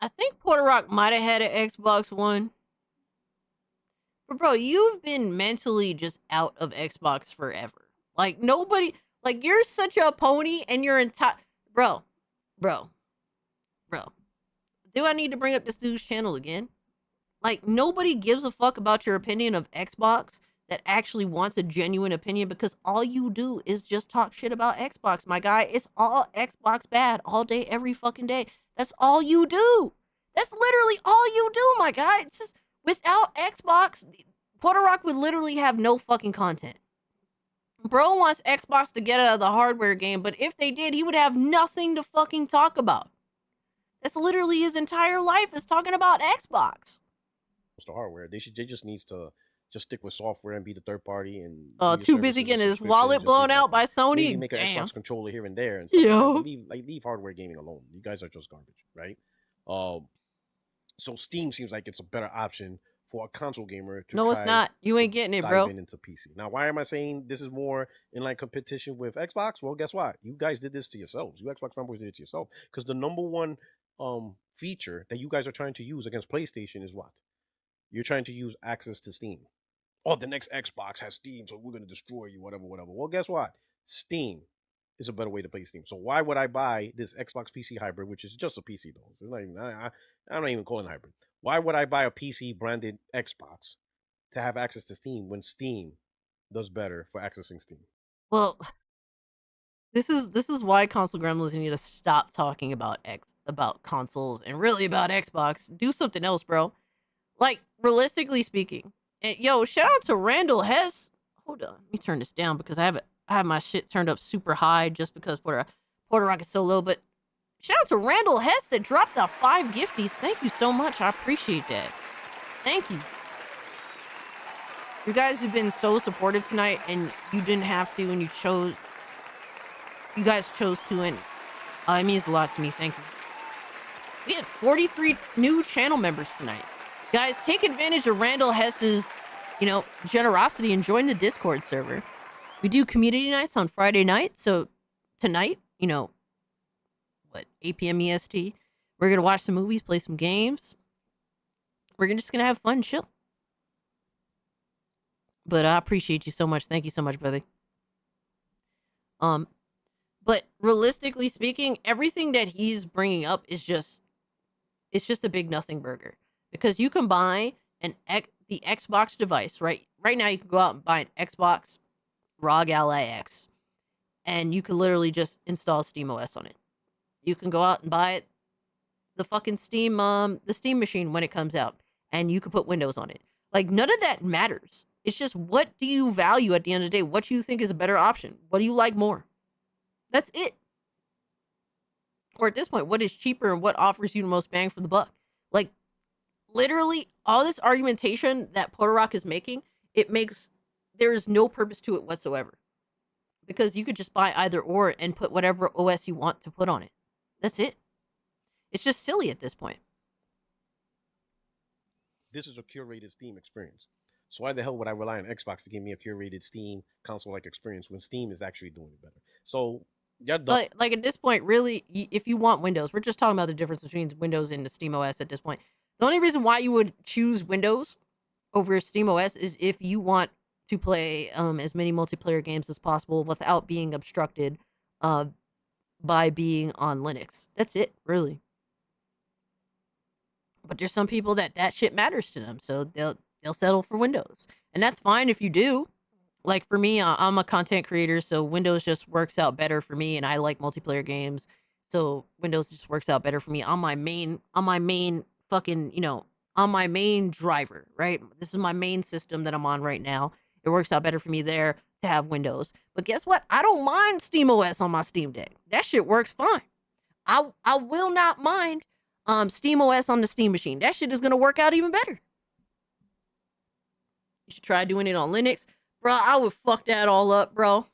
Speaker 11: I think Porter Rock might have had an Xbox One. But bro, you've been mentally just out of Xbox forever. Like nobody, like you're such a pony and you're entire, bro. Do I need to bring up this dude's channel again? Like nobody gives a fuck about your opinion of Xbox that actually wants a genuine opinion, because all you do is just talk shit about Xbox, my guy. It's all Xbox bad all day, every fucking day. That's all you do. That's literally all you do, my guy. It's just without Xbox, Porter Rock would literally have no fucking content. Bro wants Xbox to get out of the hardware game, but if they did, he would have nothing to fucking talk about. That's literally his entire life is talking about Xbox.
Speaker 5: To hardware, they just needs to just stick with software and be the third party and
Speaker 11: Too busy getting his wallet blown out by Sony.
Speaker 5: Maybe make an
Speaker 11: Damn.
Speaker 5: Xbox controller here and there and stuff
Speaker 11: Yo.
Speaker 5: like that. Leave hardware gaming alone. You guys are just garbage, right? So Steam seems like it's a better option for a console gamer to
Speaker 11: No, it's not. You ain't getting it, bro.
Speaker 5: dive into PC. Now, why am I saying this is more in like competition with Xbox? Well, guess what? You guys did this to yourselves. You Xbox fanboys did it to yourself, because the number one feature that you guys are trying to use against PlayStation is what? You're trying to use access to Steam. Oh, the next Xbox has Steam, so we're going to destroy you, whatever. Well, guess what? Steam is a better way to play Steam. So why would I buy this Xbox PC hybrid, which is just a PC though? It's not even, I'm not even calling it hybrid. Why would I buy a PC branded Xbox to have access to Steam when Steam does better for accessing Steam?
Speaker 11: Well, this is why console gremlins need to stop talking about consoles and really about Xbox. Do something else, bro. Like, realistically speaking, and yo, shout out to Randall Hess. Hold on, let me turn this down because I have my shit turned up super high just because Porter Rock is so low. But shout out to Randall Hess that dropped the 5 gifties. Thank you so much. I appreciate that. Thank you. You guys have been so supportive tonight, and you didn't have to, and you guys chose to, and it means a lot to me. Thank you. We had 43 new channel members tonight. Guys, take advantage of Randall Hess's, generosity and join the Discord server. We do community nights on Friday night. So tonight, 8 p.m. EST, we're going to watch some movies, play some games. We're just going to have fun and chill. But I appreciate you so much. Thank you so much, brother. But realistically speaking, everything that he's bringing up is just a big nothing burger. Because you can buy the Xbox device, right? Right now, you can go out and buy an Xbox ROG Ally X, and you can literally just install SteamOS on it. You can go out and buy the fucking Steam machine when it comes out, and you can put Windows on it. Like, none of that matters. It's just, what do you value at the end of the day? What do you think is a better option? What do you like more? That's it. Or at this point, what is cheaper and what offers you the most bang for the buck? Like, literally, all this argumentation that Porter Rock is making, there is no purpose to it whatsoever. Because you could just buy either or and put whatever OS you want to put on it. That's it. It's just silly at this point.
Speaker 5: This is a curated Steam experience. So why the hell would I rely on Xbox to give me a curated Steam console-like experience when Steam is actually doing it better? So, yeah,
Speaker 11: like at this point, really, if you want Windows, we're just talking about the difference between Windows and the SteamOS at this point. The only reason why you would choose Windows over SteamOS is if you want to play as many multiplayer games as possible without being obstructed by being on Linux. That's it, really. But there's some people that shit matters to them, so they'll settle for Windows, and that's fine if you do. Like for me, I'm a content creator, so Windows just works out better for me, and I like multiplayer games, so Windows just works out better for me on my main fucking, on my main driver, right? This is my main system that I'm on right now. It works out better for me there to have Windows. But guess what? I don't mind SteamOS on my Steam Deck. That shit works fine. I will not mind SteamOS on the Steam machine. That shit is gonna work out even better. You should try doing it on Linux. Bro, I would fuck that all up, bro.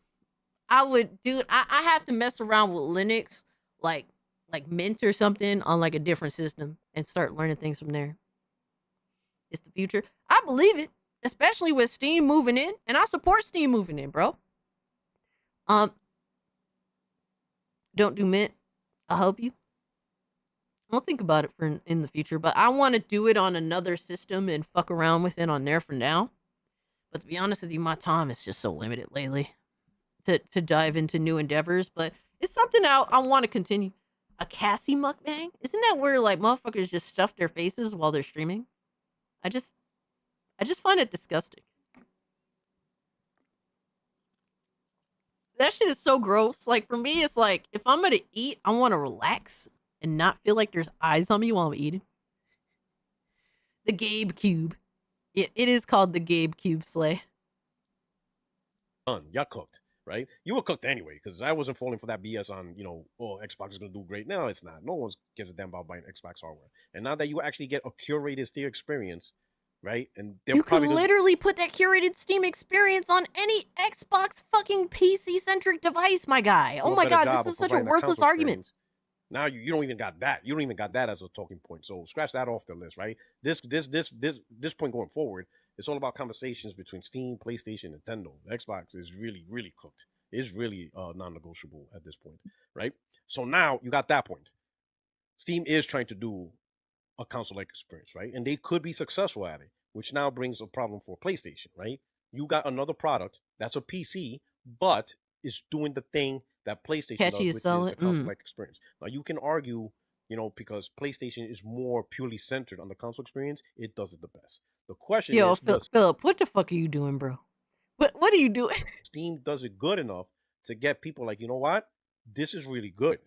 Speaker 11: I would, dude, I have to mess around with Linux, like Mint or something on like a different system and start learning things from there. It's the future. I believe it, especially with Steam moving in, and I support Steam moving in, bro. Don't do Mint. I'll help you. I'll think about it for in the future, but I want to do it on another system and fuck around with it on there for now. But to be honest with you, my time is just so limited lately to dive into new endeavors. But it's something I want to continue. A Cassie mukbang? Isn't that where like motherfuckers just stuff their faces while they're streaming? I just find it disgusting. That shit is so gross. Like for me, it's like if I'm gonna eat, I want to relax and not feel like there's eyes on me while I'm eating. The Gabe Cube. It is called the Gabe Cube Slay.
Speaker 5: Done. Y'all cooked, right? You were cooked anyway, because I wasn't falling for that BS on, Xbox is going to do great. No, it's not. No one gives a damn about buying Xbox hardware. And now that you actually get a curated Steam experience, right? And
Speaker 11: You could literally put that curated Steam experience on any Xbox fucking PC-centric device, my guy. Oh my god, this is such a worthless argument.
Speaker 5: Now you don't even got that. You don't even got that as a talking point. So scratch that off the list, right? This point going forward, it's all about conversations between Steam, PlayStation, Nintendo. Xbox is really, really cooked. It's really non-negotiable at this point, right? So now you got that point. Steam is trying to do a console-like experience, right? And they could be successful at it, which now brings a problem for PlayStation, right? You got another product that's a PC, but is doing the thing that PlayStation does, which is the console-like experience. Now, you can argue, because PlayStation is more purely centered on the console experience, it does it the best. The question is...
Speaker 11: Philip, what the fuck are you doing, bro? What are you doing?
Speaker 5: Steam does it good enough to get people like, you know what? This is really good.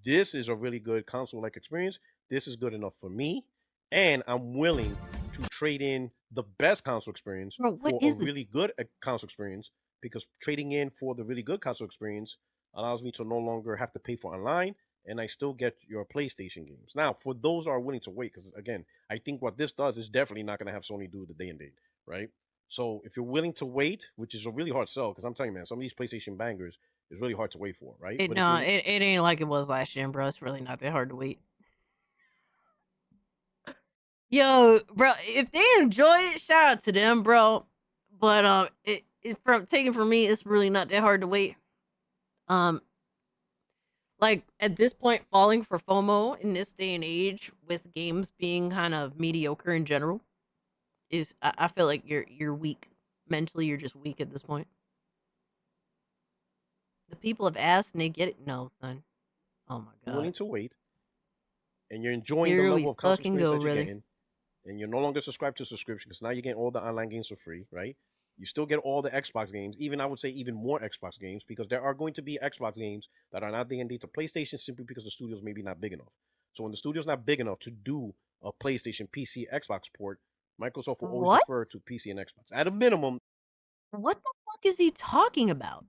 Speaker 5: This is a really good console-like experience. This is good enough for me. And I'm willing to trade in the best console experience for a really good console experience, because trading in for the really good console experience allows me to no longer have to pay for online, and I still get your PlayStation games. Now, for those who are willing to wait, because again, I think what this does is definitely not going to have Sony do the day and date, right? So if you're willing to wait, which is a really hard sell, because I'm telling you, man, some of these PlayStation bangers is really hard to wait for, right?
Speaker 11: It ain't like it was last year, bro. It's really not that hard to wait. Yo, bro, if they enjoy it, shout out to them, bro. But from me, it's really not that hard to wait. Like at this point, falling for FOMO in this day and age, with games being kind of mediocre in general, is I feel like you're weak mentally. You're just weak at this point. The people have asked and they get it. No, son. Oh my god.
Speaker 5: You're willing to wait, and you're enjoying the level of console experience that you're getting, and you're no longer subscribed to subscription, because now you're getting all the online games for free, right? You still get all the Xbox games, even I would say even more Xbox games, because there are going to be Xbox games that are not D&D to PlayStation simply because the studio's maybe not big enough. So when the studio's not big enough to do a PlayStation, PC, Xbox port, Microsoft will always defer to PC and Xbox. At a minimum.
Speaker 11: What the fuck is he talking about?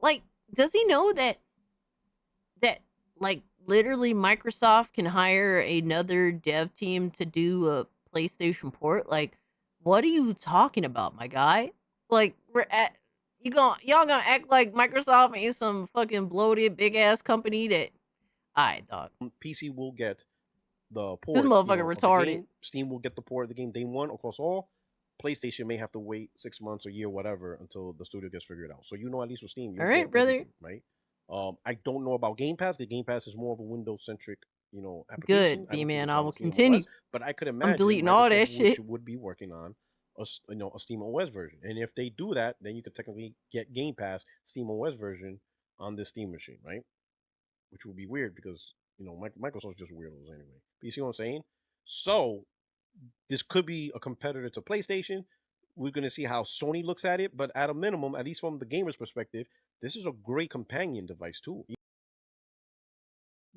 Speaker 11: Like, does he know that like literally Microsoft can hire another dev team to do a PlayStation port? Like, what are you talking about, my guy? Like, y'all gonna act like Microsoft ain't some fucking bloated big ass company that... Alright, dog.
Speaker 5: PC will get the port.
Speaker 11: This motherfucker retarded.
Speaker 5: Steam will get the port of the game day one across all. PlayStation may have to wait 6 months, a year, whatever, until the studio gets figured out. So at least with Steam,
Speaker 11: all right, brother.
Speaker 5: Right? I don't know about Game Pass, because Game Pass is more of a Windows centric,
Speaker 11: Good,
Speaker 5: application.
Speaker 11: B-man. I will continue.
Speaker 5: But I could imagine
Speaker 11: I'm deleting all that shit.
Speaker 5: Would be working on a Steam OS version, and if they do that, then you could technically get Game Pass Steam OS version on this Steam machine, right? Which would be weird, because Microsoft's just weirdos anyway. But you see what I'm saying? So this could be a competitor to PlayStation. We're going to see how Sony looks at it, but at a minimum, at least from the gamer's perspective, this is a great companion device too.
Speaker 11: I'm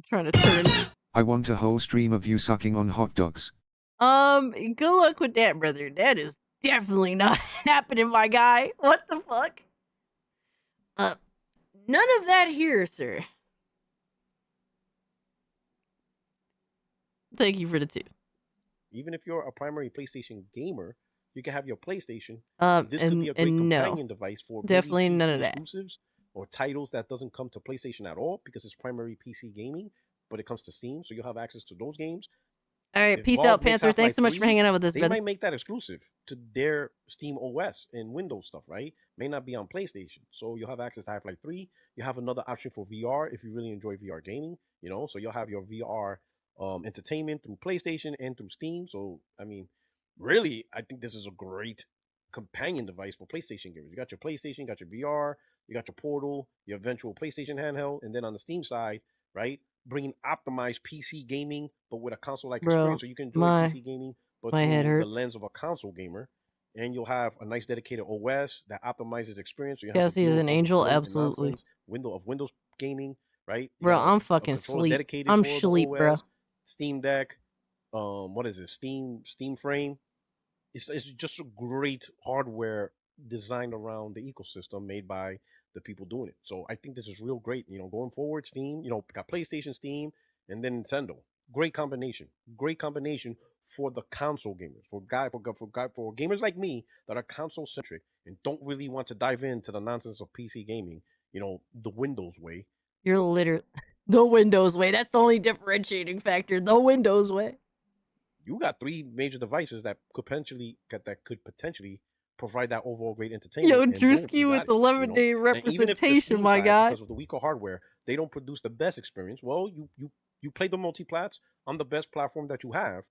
Speaker 11: trying to turn.
Speaker 12: I want a whole stream of you sucking on hot dogs.
Speaker 11: Good luck with that, brother. That is definitely not happening, my guy. What the fuck? None of that here, sir. Thank you for the tip.
Speaker 5: Even if you're a primary PlayStation gamer, you can have your PlayStation. This
Speaker 11: and,
Speaker 5: could be a great
Speaker 11: and
Speaker 5: companion
Speaker 11: no,
Speaker 5: device for
Speaker 11: definitely
Speaker 5: maybe
Speaker 11: none
Speaker 5: PC
Speaker 11: of that.
Speaker 5: exclusives or titles that doesn't come to PlayStation at all because it's primary PC gaming, but it comes to Steam, so you'll have access to those games.
Speaker 11: All right,
Speaker 5: If
Speaker 11: peace
Speaker 5: Valve
Speaker 11: out,
Speaker 5: makes
Speaker 11: Panther. Thanks
Speaker 5: Half-Life
Speaker 11: so much for
Speaker 5: 3,
Speaker 11: hanging out with us,
Speaker 5: they
Speaker 11: brother.
Speaker 5: might make that exclusive to their Steam OS and Windows stuff, right? May not be on PlayStation. So you'll have access to Half-Life 3. You have another option for VR if you really enjoy VR gaming, so you'll have your VR entertainment through PlayStation and through Steam. So, I mean, really, I think this is a great companion device for PlayStation gamers. You got your PlayStation, you got your VR, you got your Portal, your eventual PlayStation handheld, and then on the Steam side, right, bringing optimized PC gaming, but with a console-like
Speaker 11: Bro,
Speaker 5: experience, so you can enjoy
Speaker 11: my
Speaker 5: PC gaming, but
Speaker 11: my head
Speaker 5: through the
Speaker 11: hurts.
Speaker 5: lens of a console gamer, and you'll have a nice dedicated OS that optimizes the experience. So you have
Speaker 11: Cassie
Speaker 5: the
Speaker 11: is
Speaker 5: dual
Speaker 11: an
Speaker 5: full
Speaker 11: angel,
Speaker 5: bloat and
Speaker 11: absolutely.
Speaker 5: nonsense window of Windows gaming, right? You
Speaker 11: Bro,
Speaker 5: got
Speaker 11: I'm
Speaker 5: a
Speaker 11: fucking
Speaker 5: controller
Speaker 11: sleep.
Speaker 5: dedicated
Speaker 11: I'm
Speaker 5: for the
Speaker 11: sleep, bro.
Speaker 5: OS, Steam Deck, what is it? Steam Frame. It's just a great hardware designed around the ecosystem made by the people doing it. So I think this is real great. Going forward, Steam, got PlayStation, Steam, and then Nintendo. Great combination. Great combination for the console gamers, for gamers like me that are console centric and don't really want to dive into the nonsense of PC gaming. The Windows way.
Speaker 11: You're literally the Windows way. That's the only differentiating factor. The Windows way.
Speaker 5: You got three major devices that could potentially provide that overall great entertainment.
Speaker 11: Yo,
Speaker 5: And boom, you
Speaker 11: Drewski
Speaker 5: got
Speaker 11: with
Speaker 5: it,
Speaker 11: 11-day
Speaker 5: And even if the
Speaker 11: representation,
Speaker 5: Steam
Speaker 11: my
Speaker 5: side,
Speaker 11: guy.
Speaker 5: because of the weaker hardware, they don't produce the best experience. Well, you play the multiplats on the best platform that you have.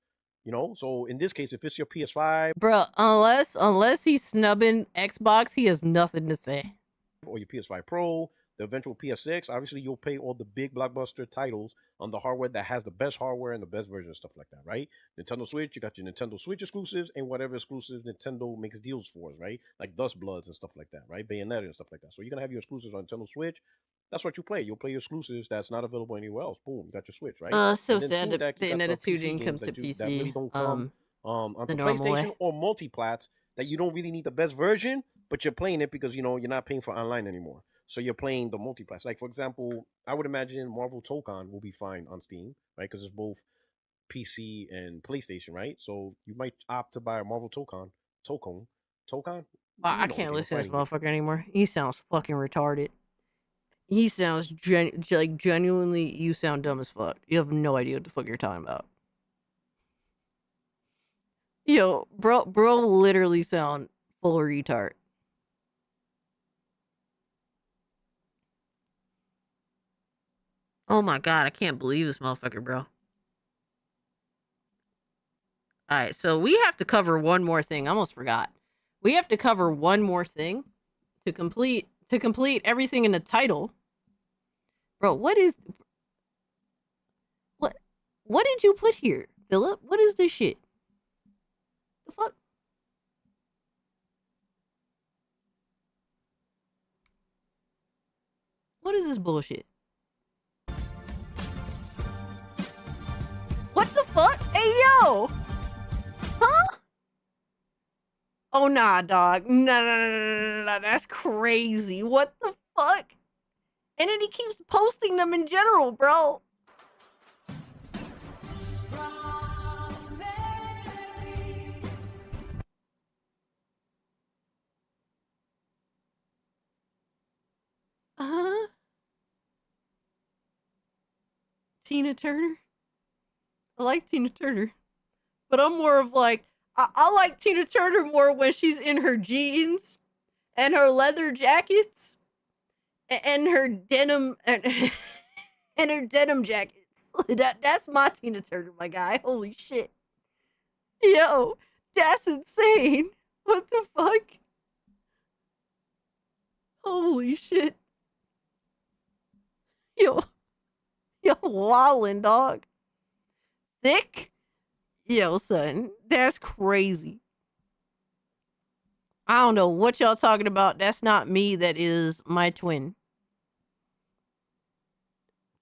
Speaker 5: So in this case, if it's your PS5,
Speaker 11: Bro, unless he's snubbing Xbox, he has nothing to say.
Speaker 5: or your PS5 Pro, the eventual PS6, obviously you'll pay all the big blockbuster titles on the hardware that has the best hardware and the best version and stuff like that, right? Nintendo Switch, you got your Nintendo Switch exclusives and whatever exclusives Nintendo makes deals for us, right? Like Dust Bloods and stuff like that, right? Bayonetta and stuff like that. So you're gonna have your exclusives on Nintendo Switch. That's what you play. You'll play your exclusives that's not available anywhere else. Boom, you got your Switch, right?
Speaker 11: So
Speaker 5: And then
Speaker 11: sad
Speaker 5: Steam
Speaker 11: that
Speaker 5: Deck, you got the
Speaker 11: Bayonetta 2
Speaker 5: PC
Speaker 11: didn't come
Speaker 5: games
Speaker 11: to
Speaker 5: that really
Speaker 11: PC.
Speaker 5: don't come onto
Speaker 11: the normal
Speaker 5: PlayStation
Speaker 11: way.
Speaker 5: or multiplats that you don't really need the best version, but you're playing it because you're not paying for online anymore. So you're playing the multiplats. Like for example, I would imagine Marvel Tokon will be fine on Steam, right? Because it's both PC and PlayStation, right? So you might opt to buy a Marvel Tokon.
Speaker 11: I can't listen to this motherfucker anymore. He sounds fucking retarded. He sounds genuinely. You sound dumb as fuck. You have no idea what the fuck you're talking about. Yo, bro, literally sound full retard. Oh my god, I can't believe this motherfucker, bro. Alright, so we have to cover one more thing. I almost forgot. We have to cover one more thing to complete everything in the title. Bro, what did you put here, Philip? What is this shit? The fuck? What is this bullshit? What the fuck? Hey, yo! Huh? Oh, nah, dog. No. That's crazy. What the fuck? And then he keeps posting them in general, bro. Uh-huh. Tina Turner? I like Tina Turner. But I'm more of like, I like Tina Turner more when she's in her jeans and her leather jackets and her denim and her denim jackets. That's my Tina Turner, my guy. Holy shit. Yo, that's insane. What the fuck? Holy shit. Yo, Yo, wildin', dog. Thick? Yo, son, that's crazy. I don't know what y'all talking about. That's not me. That is my twin.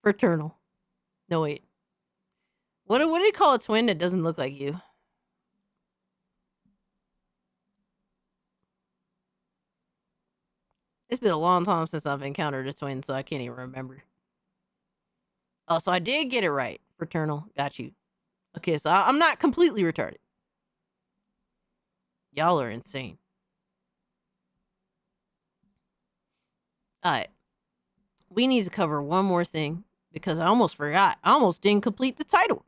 Speaker 11: Fraternal. No, wait. What do you call a twin that doesn't look like you? It's been a long time since I've encountered a twin, so I can't even remember. Oh, so I did get it right. Fraternal. Got you. Okay, so I'm not completely retarded. Y'all are insane. Alright. We need to cover one more thing because I almost forgot. I almost didn't complete the title.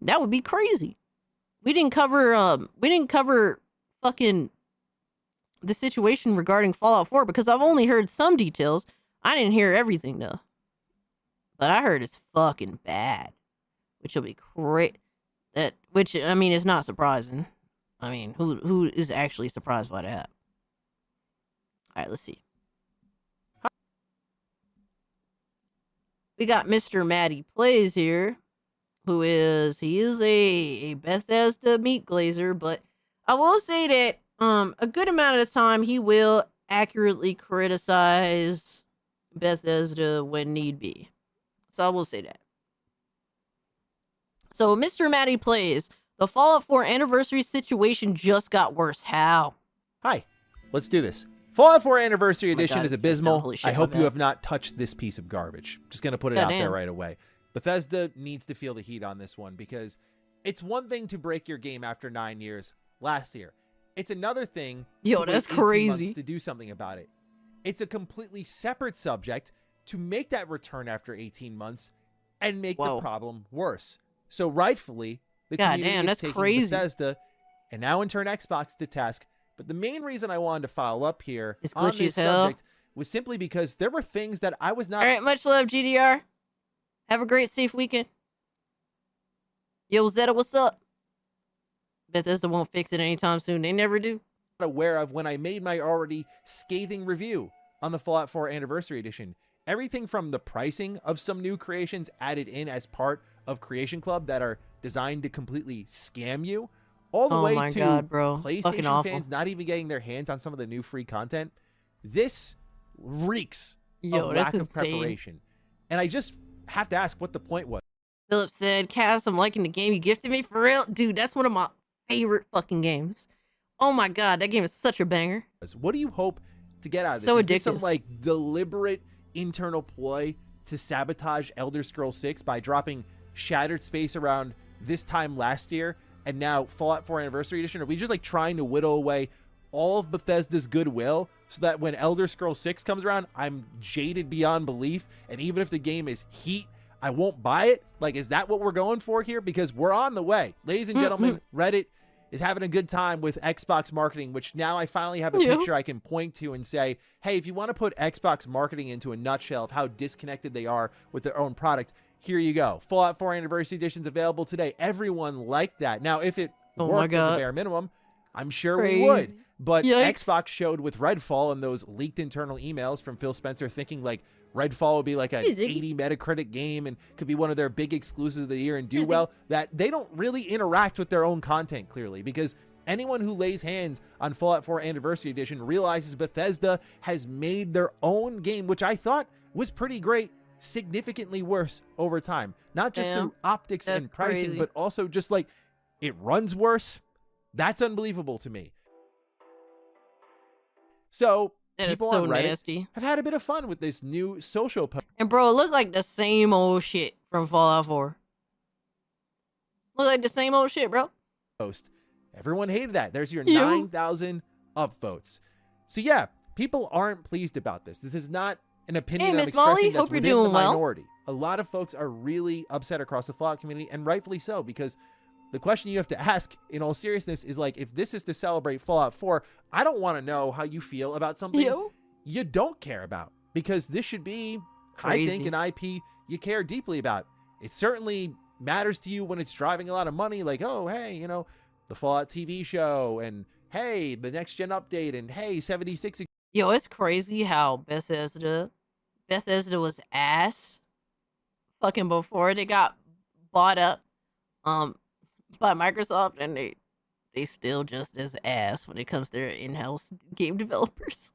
Speaker 11: That would be crazy. We didn't cover fucking the situation regarding Fallout 4 because I've only heard some details. I didn't hear everything though. But I heard it's fucking bad. Which will be great. Which I mean is not surprising. I mean, who is actually surprised by that? Alright, let's see. We got Mr. Matty Plays here, he is a Bethesda meat glazer, but I will say that a good amount of the time he will accurately criticize Bethesda when need be. So I will say that. So Mr. Matty Plays, the Fallout 4 anniversary situation just got worse. How?
Speaker 6: Hi, let's do this. Fallout 4 Anniversary Edition
Speaker 11: God,
Speaker 6: is abysmal.
Speaker 11: holy shit,
Speaker 6: I hope
Speaker 11: my
Speaker 6: you
Speaker 11: bad.
Speaker 6: have not touched this piece of garbage. Just going to put it out there
Speaker 11: Goddamn.
Speaker 6: right away. Bethesda needs to feel the heat on this one because it's one thing to break your game after 9 years last year. It's another thing
Speaker 11: Yo,
Speaker 6: to wait
Speaker 11: that's
Speaker 6: 18 months
Speaker 11: crazy.
Speaker 6: to do something about it. It's a completely separate subject to make that return after 18 months and make the problem worse. So rightfully, the community
Speaker 11: Goddamn,
Speaker 6: is
Speaker 11: that's
Speaker 6: taking
Speaker 11: crazy.
Speaker 6: Bethesda and now in turn Xbox to task. But the main reason I wanted to follow up here
Speaker 11: It's
Speaker 6: on
Speaker 11: glitchy
Speaker 6: this
Speaker 11: as hell.
Speaker 6: subject was simply because there were things that I was not.
Speaker 11: All right, much love, GDR. Have a great, safe weekend. Yo, Zeta, what's up? Bethesda won't fix it anytime soon. They never do.
Speaker 6: aware of when I made my already scathing review on the Fallout 4 Anniversary Edition. Everything from the pricing of some new creations added in as part of Creation Club that are designed to completely scam you, all the way to
Speaker 11: God, bro. Fucking
Speaker 6: PlayStation
Speaker 11: awful.
Speaker 6: fans not even getting their hands on some of the new free content. This reeks
Speaker 11: Yo,
Speaker 6: of
Speaker 11: that's
Speaker 6: lack of
Speaker 11: insane.
Speaker 6: preparation. And I just have to ask what the point was.
Speaker 11: Philip said, Cass, I'm liking the game you gifted me. For real? Dude, that's one of my favorite fucking games. Oh my god, that game is such a banger.
Speaker 6: What do you hope to get out of this?
Speaker 11: So
Speaker 6: Is this some
Speaker 11: addictive.
Speaker 6: like deliberate internal ploy to sabotage Elder Scrolls 6 by dropping Shattered Space around this time last year and now Fallout 4 Anniversary Edition? Are we just like trying to whittle away all of Bethesda's goodwill so that when Elder Scrolls 6 comes around, I'm jaded beyond belief, and even if the game is heat, I won't buy it? Like, is that what we're going for here? Because we're on the way. Ladies and gentlemen, Reddit is having a good time with Xbox marketing, which now I finally have a
Speaker 11: Yeah.
Speaker 6: picture I can point to and say, hey, if you want to put Xbox marketing into a nutshell of how disconnected they are with their own product, here you go. Fallout 4 Anniversary Edition's available today. Everyone liked that. Now, if it
Speaker 11: Oh my
Speaker 6: worked at the
Speaker 11: God.
Speaker 6: bare minimum, I'm sure we
Speaker 11: Crazy.
Speaker 6: would. But
Speaker 11: Yikes.
Speaker 6: Xbox showed with Redfall and those leaked internal emails from Phil Spencer thinking like Redfall would be like an
Speaker 11: Hey, Ziggy.
Speaker 6: 80 Metacritic game and could be one of their big exclusives of the year and do
Speaker 11: Hey, Ziggy.
Speaker 6: well, that they don't really interact with their own content clearly, because anyone who lays hands on Fallout 4 Anniversary Edition realizes Bethesda has made their own game, which I thought was pretty great, significantly worse over time. Not just
Speaker 11: Damn.
Speaker 6: through optics
Speaker 11: That's
Speaker 6: and pricing,
Speaker 11: crazy.
Speaker 6: but also just like it runs worse. That's unbelievable to me. So
Speaker 11: That is
Speaker 6: people
Speaker 11: so
Speaker 6: on Reddit
Speaker 11: nasty.
Speaker 6: have had a bit of fun with this new social post.
Speaker 11: And bro, it looked like the same old shit from Fallout 4. Look like the same old shit, bro.
Speaker 6: Everyone hated that. There's your
Speaker 11: You.
Speaker 6: 9,000 upvotes. So yeah, people aren't pleased about this. This is not an opinion
Speaker 11: Hey,
Speaker 6: I'm
Speaker 11: Miss Molly,
Speaker 6: expressing that's
Speaker 11: hope you're
Speaker 6: within the
Speaker 11: doing well.
Speaker 6: minority. A lot of folks are really upset across the Fallout community, and rightfully so, because the question you have to ask in all seriousness is like, if this is to celebrate Fallout 4, I don't want to know how you feel about something
Speaker 11: Yo.
Speaker 6: you don't care about, because this should be,
Speaker 11: Crazy.
Speaker 6: I think, an IP you care deeply about. It certainly matters to you when it's driving a lot of money, like, oh, hey, you know, the Fallout TV show, and hey, the next gen update, and hey, 76.
Speaker 11: Yo, it's crazy how Bethesda was ass fucking before they got bought up by Microsoft, and they still just as ass when it comes to their in-house game developers.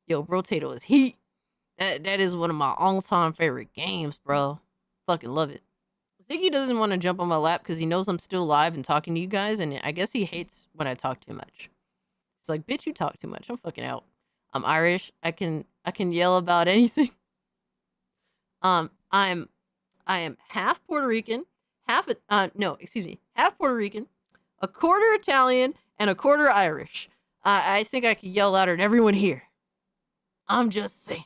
Speaker 11: Yo, Brotato is heat. That is one of my all-time favorite games, bro. Fucking love it. I think he doesn't want to jump on my lap because he knows I'm still live and talking to you guys, and I guess he hates when I talk too much. It's like, bitch, you talk too much. I'm fucking out. I'm Irish. I can yell about anything. I am half Puerto Rican, half Puerto Rican, a quarter Italian, and a quarter Irish. I think I could yell louder than everyone here. I'm just saying.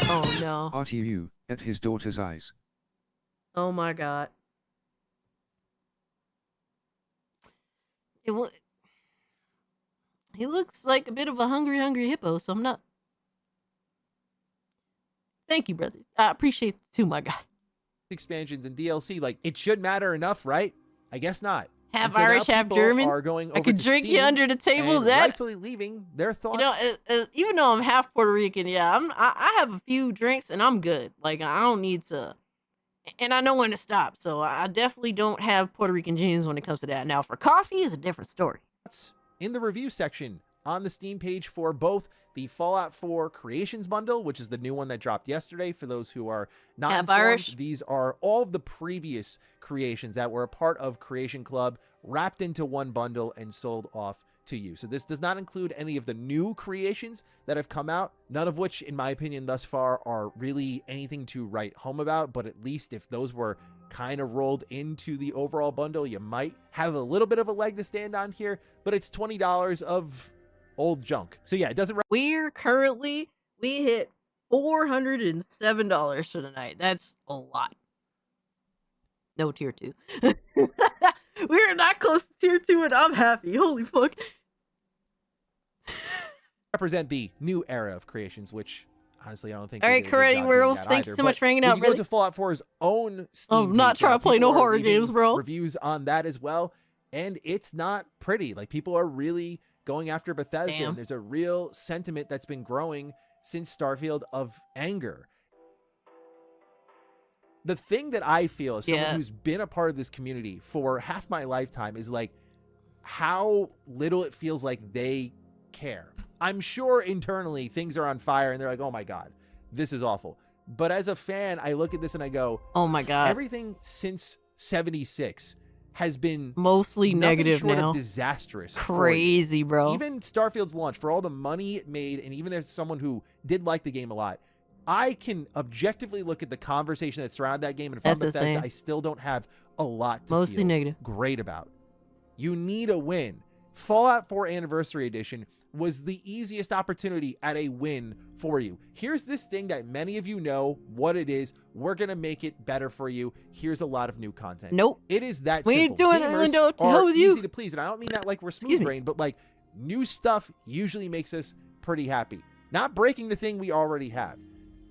Speaker 11: Oh no.
Speaker 12: RTU, at his daughter's eyes.
Speaker 11: Oh my god. He looks like a bit of a hungry hippo, so I'm not. Thank you, brother. I appreciate it too, my guy.
Speaker 6: Expansions and DLC, like, it should matter enough, right? I guess not.
Speaker 11: Half
Speaker 6: And so now
Speaker 11: Irish, half
Speaker 6: people
Speaker 11: German.
Speaker 6: are going
Speaker 11: I
Speaker 6: over
Speaker 11: could
Speaker 6: to
Speaker 11: drink you
Speaker 6: Steam
Speaker 11: under the table.
Speaker 6: and
Speaker 11: That
Speaker 6: rightfully leaving their thoughts.
Speaker 11: you know, even though I'm half Puerto Rican, yeah, I have a few drinks and I'm good. Like I don't need to, and I know when to stop. So I definitely don't have Puerto Rican genes when it comes to that. Now for coffee is a different story.
Speaker 6: In the review section on the Steam page for both the Fallout 4 Creations Bundle, which is the new one that dropped yesterday. For those who are not
Speaker 11: Half
Speaker 6: informed,
Speaker 11: Irish.
Speaker 6: these are all of the previous creations that were a part of Creation Club, wrapped into one bundle and sold off to you. So this does not include any of the new creations that have come out, none of which, in my opinion, thus far are really anything to write home about. But at least if those were kind of rolled into the overall bundle, you might have a little bit of a leg to stand on here. But it's $20 of old junk. So yeah, it doesn't.
Speaker 11: We hit $407 for the night. That's a lot. No tier 2. We are not close to tier 2, and I'm happy. Holy fuck.
Speaker 6: Represent the new era of creations, which honestly I don't think.
Speaker 11: All right, Karate Werewolf, thank you so much for hanging out,
Speaker 6: Go
Speaker 11: brother.
Speaker 6: to Fallout 4's own Steam
Speaker 11: I'm not
Speaker 6: page,
Speaker 11: trying to play no
Speaker 6: people are
Speaker 11: horror
Speaker 6: leaving
Speaker 11: games, bro.
Speaker 6: Reviews on that as well, and it's not pretty. Like, people are really going after Bethesda,
Speaker 11: Damn.
Speaker 6: and there's a real sentiment that's been growing since Starfield of anger. The thing that I feel as someone who's been a part of this community for half my lifetime is like how little it feels like they care. I'm sure internally things are on fire and they're like, oh my God, this is awful. But as a fan, I look at this and I go,
Speaker 11: oh my God,
Speaker 6: everything since 76 has been
Speaker 11: mostly negative
Speaker 6: short
Speaker 11: now.
Speaker 6: Of disastrous.
Speaker 11: Crazy, bro.
Speaker 6: Even Starfield's launch, for all the money it made, and even as someone who did like the game a lot, I can objectively look at the conversation that surrounded that game, and if I'm Bethesda, I still don't have a lot to
Speaker 11: mostly
Speaker 6: feel
Speaker 11: negative.
Speaker 6: Great about. You need a win. Fallout 4 Anniversary Edition was the easiest opportunity at a win for you. Here's this thing that many of you know what it is. We're going to make it better for you. Here's a lot of new content.
Speaker 11: Nope.
Speaker 6: It is that
Speaker 11: we
Speaker 6: simple.
Speaker 11: ain't doing it, Lindo. To
Speaker 6: are
Speaker 11: hell with you.
Speaker 6: easy to please, and I don't mean that like we're smooth-brained, but like new stuff usually makes us pretty happy. Not breaking the thing we already have.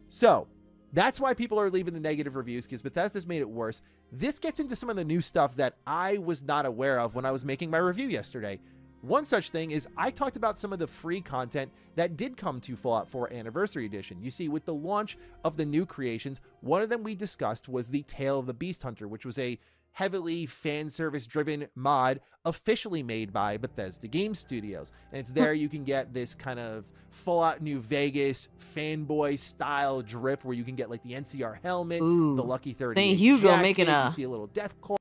Speaker 6: So that's why people are leaving the negative reviews, because Bethesda's made it worse. This gets into some of the new stuff that I was not aware of when I was making my review yesterday. One such thing is I talked about some of the free content that did come to Fallout 4 Anniversary Edition. You see, with the launch of the new creations, one of them we discussed was the Tale of the Beast Hunter, which was a heavily fan service driven mod officially made by Bethesda Game Studios. And it's there you can get this kind of Fallout New Vegas fanboy style drip where you can get like the NCR helmet, the Lucky 38
Speaker 11: St. Hugo
Speaker 6: jacket,
Speaker 11: making
Speaker 6: you see a little death claw.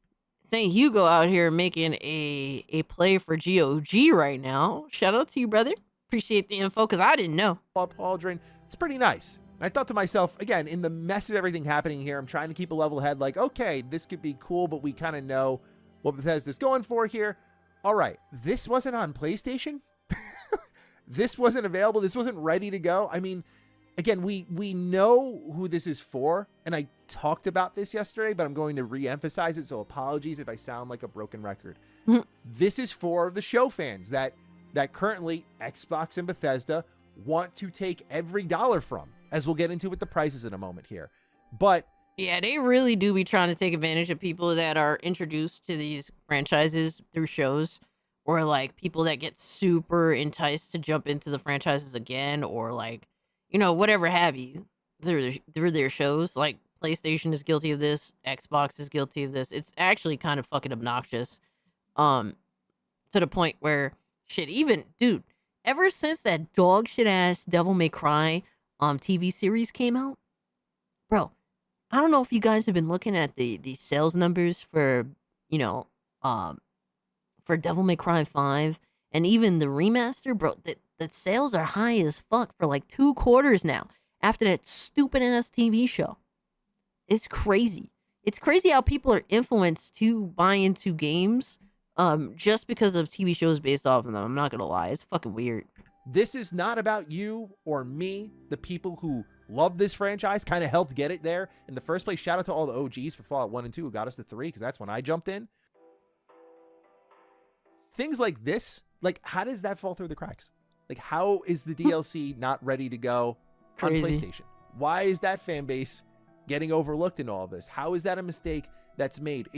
Speaker 11: St. Hugo out here making a play for GOG right now. Shout out to you, brother. Appreciate the info, because I didn't know.
Speaker 6: Pauldron, it's pretty nice. And I thought to myself, again, in the mess of everything happening here, I'm trying to keep a level head, like, okay, this could be cool, but we kind of know what Bethesda's going for here. All right, this wasn't on PlayStation. This wasn't available. This wasn't ready to go. I mean, again, we know who this is for, and I talked about this yesterday, but I'm going to re-emphasize it, so apologies if I sound like a broken record. This is for the show fans that currently Xbox and Bethesda want to take every dollar from, as we'll get into with the prices in a moment here. But
Speaker 11: yeah, they really do be trying to take advantage of people that are introduced to these franchises through shows. or like people that get super enticed to jump into the franchises again, or like, whatever have you, through their shows. Like PlayStation is guilty of this, Xbox is guilty of this. It's actually kind of fucking obnoxious. Um, to the point where shit, even dude, ever since that dog shit ass Devil May Cry TV series came out, bro, I don't know if you guys have been looking at the sales numbers for, you know, um for Devil May Cry 5 and even the remaster, bro. The sales are high as fuck for like 2 quarters now after that stupid ass TV show. It's crazy. It's crazy how people are influenced to buy into games just because of TV shows based off of them. I'm not gonna lie, it's fucking weird.
Speaker 6: This is not about you or me. The people who love this franchise kind of helped get it there in the first place. Shout out to all the OGs for Fallout 1 and 2 who got us to 3, because that's when I jumped in. Things like this, like, how does that fall through the cracks? Like, how is the DLC not ready to go on
Speaker 11: Crazy.
Speaker 6: PlayStation? Why is that fan base getting overlooked in all of this? How is that a mistake that's made?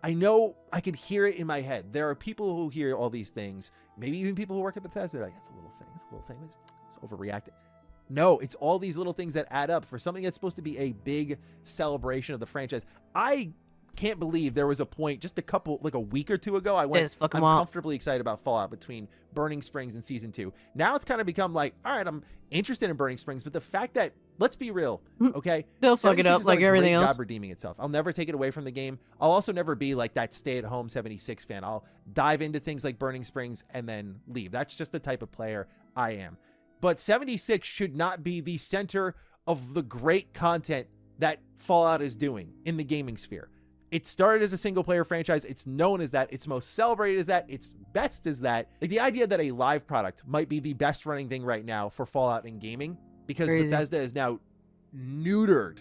Speaker 6: I know I could hear it in my head. There are people who hear all these things, maybe even people who work at Bethesda, they're like, that's a little thing, it's overreacting. No, it's all these little things that add up for something that's supposed to be a big celebration of the franchise. I can't believe there was a point just a week or two ago, I'm comfortably excited about Fallout between Burning Springs and Season 2. Now it's kind of become like, all right, I'm interested in Burning Springs, but the fact that, let's be real, okay?
Speaker 11: They'll fuck it up like everything else.
Speaker 6: Job redeeming itself. I'll never take it away from the game. I'll also never be like that stay-at-home 76 fan. I'll dive into things like Burning Springs and then leave. That's just the type of player I am. But 76 should not be the center of the great content that Fallout is doing in the gaming sphere. It started as a single-player franchise. It's known as that. It's most celebrated as that. It's best as that. Like, the idea that a live product might be the best running thing right now for Fallout in gaming, because
Speaker 11: Crazy.
Speaker 6: Bethesda is now neutered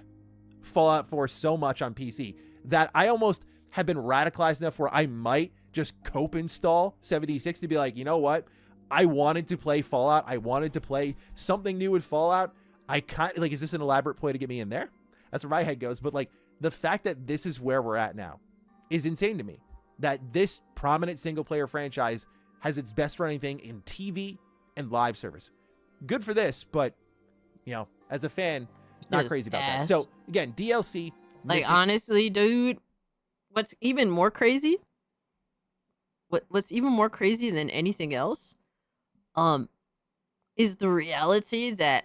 Speaker 6: Fallout 4 so much on PC that I almost have been radicalized enough where I might just cope install 76 to be like, you know what? I wanted to play Fallout. I wanted to play something new with Fallout. Is this an elaborate play to get me in there? That's where my head goes. But like, the fact that this is where we're at now is insane to me. That this prominent single player franchise has its best running thing in TV and live service. Good for this, but as a fan, not crazy about that. So again, DLC.
Speaker 11: Like, honestly, dude, what's even more crazy? What's even more crazy than anything else, is the reality that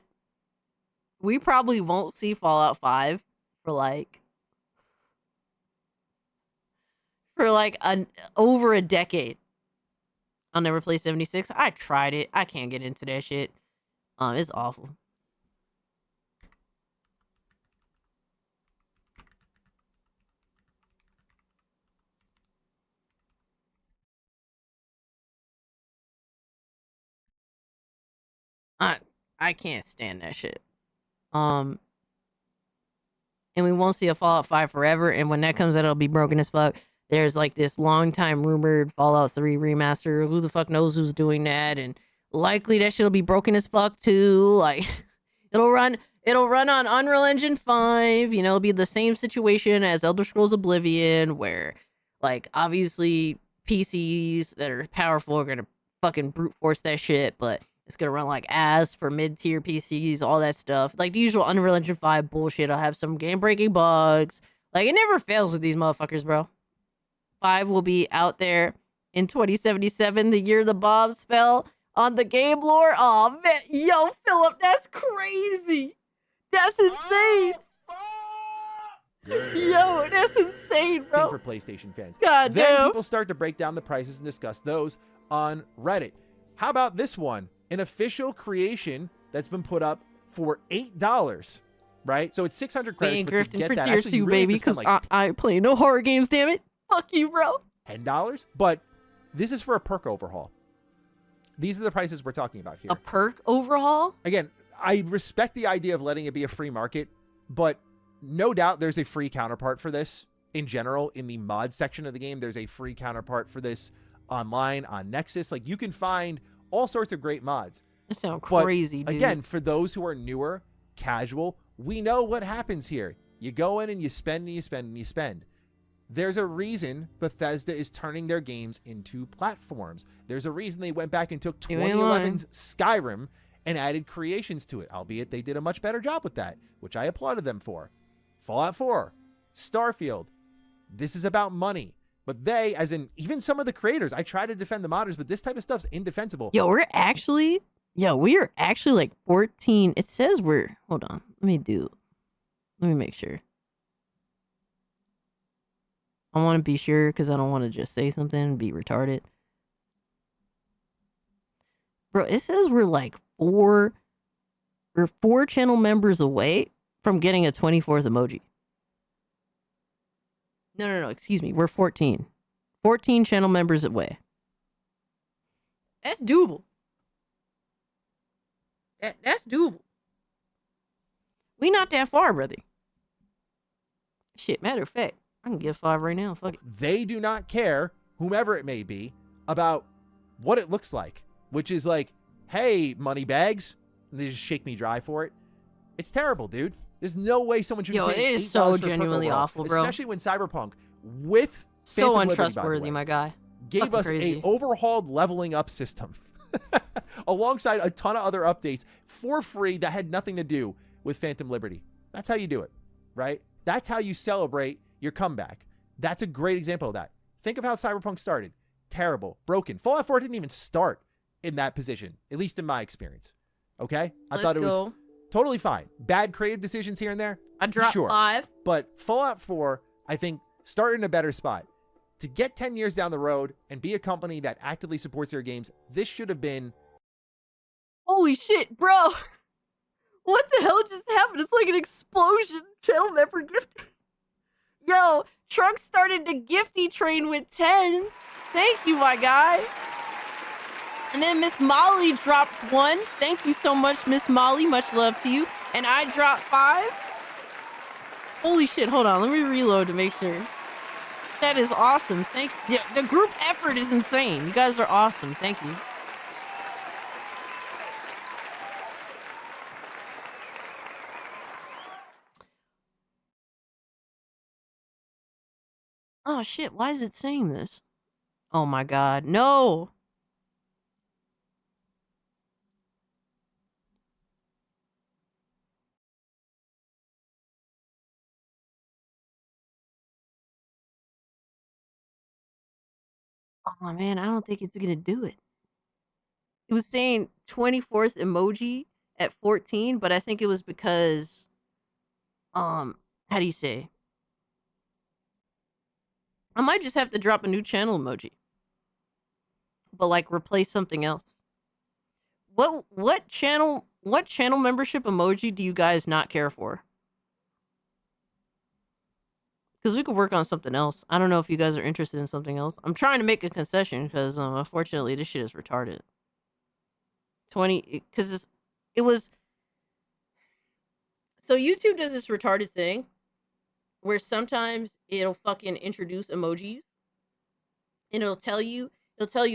Speaker 11: we probably won't see Fallout 5 for over a decade. I'll never play 76. I tried it. I can't get into that shit. It's awful. I can't stand that shit. And we won't see a Fallout 5 forever, and when that comes out, it'll be broken as fuck. There's like this long time rumored Fallout 3 remaster. Who the fuck knows who's doing that? And likely that shit'll be broken as fuck too. Like, it'll run on Unreal Engine 5. It'll be the same situation as Elder Scrolls Oblivion, where like obviously PCs that are powerful are gonna fucking brute force that shit, but it's gonna run like ass for mid-tier PCs, all that stuff. Like the usual Unreal Engine 5 bullshit. I'll have some game-breaking bugs. Like, it never fails with these motherfuckers, bro. 5 will be out there in 2077, the year the bombs fell on the game lore. Oh man, yo, Philip, that's crazy. That's insane. Yo, that's insane, bro.
Speaker 6: For PlayStation fans.
Speaker 11: God
Speaker 6: then
Speaker 11: damn.
Speaker 6: People start to break down the prices and discuss those on Reddit. How about this one? An official creation that's been put up for $8, right? So it's 600 credits,
Speaker 11: Being
Speaker 6: but to
Speaker 11: grifting
Speaker 6: get
Speaker 11: for
Speaker 6: that,
Speaker 11: tier
Speaker 6: actually,
Speaker 11: 2,
Speaker 6: you really
Speaker 11: baby,
Speaker 6: have to spend
Speaker 11: because I play no horror games, damn it. Fuck you, bro.
Speaker 6: $10, but this is for a perk overhaul. These are the prices we're talking about here.
Speaker 11: A perk overhaul?
Speaker 6: Again, I respect the idea of letting it be a free market, but no doubt there's a free counterpart for this in general. In the mod section of the game, there's a free counterpart for this online on Nexus. Like, you can find all sorts of great mods.
Speaker 11: That sounds
Speaker 6: But
Speaker 11: crazy, dude.
Speaker 6: again, for those who are newer, casual, we know what happens here. You go in and you spend and you spend and you spend. There's a reason Bethesda is turning their games into platforms. There's a reason they went back and took
Speaker 11: You ain't lying.
Speaker 6: 2011's Skyrim and added creations to it, albeit they did a much better job with that, which I applauded them for. Fallout 4, Starfield. This is about money. But they, as in even some of the creators, I try to defend the modders, but this type of stuff's indefensible.
Speaker 11: Yo, we are actually like 14. It says hold on. Let me make sure. I want to be sure because I don't want to just say something and be retarded. Bro, it says we're like four channel members away from getting a 24th emoji. No, excuse me. We're 14. 14 channel members away. That's doable. That's doable. We not that far, brother. Shit, matter of fact, I can give 5 right now. Fuck it.
Speaker 6: They do not care, whomever it may be, about what it looks like, which is like, hey, money bags. And they just shake me dry for it. It's terrible, dude. There's no way someone should
Speaker 11: Yo,
Speaker 6: be
Speaker 11: it
Speaker 6: paying
Speaker 11: is
Speaker 6: $8
Speaker 11: so
Speaker 6: for
Speaker 11: genuinely
Speaker 6: Purple World,
Speaker 11: awful, bro.
Speaker 6: especially when Cyberpunk, with
Speaker 11: So
Speaker 6: Phantom Liberty, by the
Speaker 11: untrustworthy,
Speaker 6: way,
Speaker 11: my guy.
Speaker 6: gave
Speaker 11: Fucking
Speaker 6: us
Speaker 11: crazy.
Speaker 6: a overhauled leveling up system alongside a ton of other updates for free that had nothing to do with Phantom Liberty. That's how you do it, right? That's how you celebrate your comeback. That's a great example of that. Think of how Cyberpunk started. Terrible, broken. Fallout 4 didn't even start in that position, at least in my experience. Okay? I thought it was totally fine. Bad creative decisions here and there.
Speaker 11: I dropped
Speaker 6: sure.
Speaker 11: 5.
Speaker 6: But Fallout 4, I think, started in a better spot. To get 10 years down the road and be a company that actively supports their games, this should have been...
Speaker 11: Holy shit, bro. What the hell just happened? It's like an explosion. Channel member gift. Yo, Trunks started the gifty train with 10. Thank you, my guy. And then Miss Molly dropped 1. Thank you so much, Miss Molly. Much love to you. And I dropped 5. Holy shit, hold on. Let me reload to make sure. That is awesome. Thank you. Yeah, the group effort is insane. You guys are awesome. Thank you. Oh shit, why is it saying this? Oh my god, no! Oh man, I don't think it's gonna do it. It was saying 24th emoji at 14, but I think it was because, how do you say? I might just have to drop a new channel emoji. But like replace something else. What channel membership emoji do you guys not care for? Because we could work on something else. I don't know if you guys are interested in something else. I'm trying to make a concession because unfortunately this shit is retarded. 20 because it was so YouTube does this retarded thing where sometimes it'll fucking introduce emojis and it'll tell you,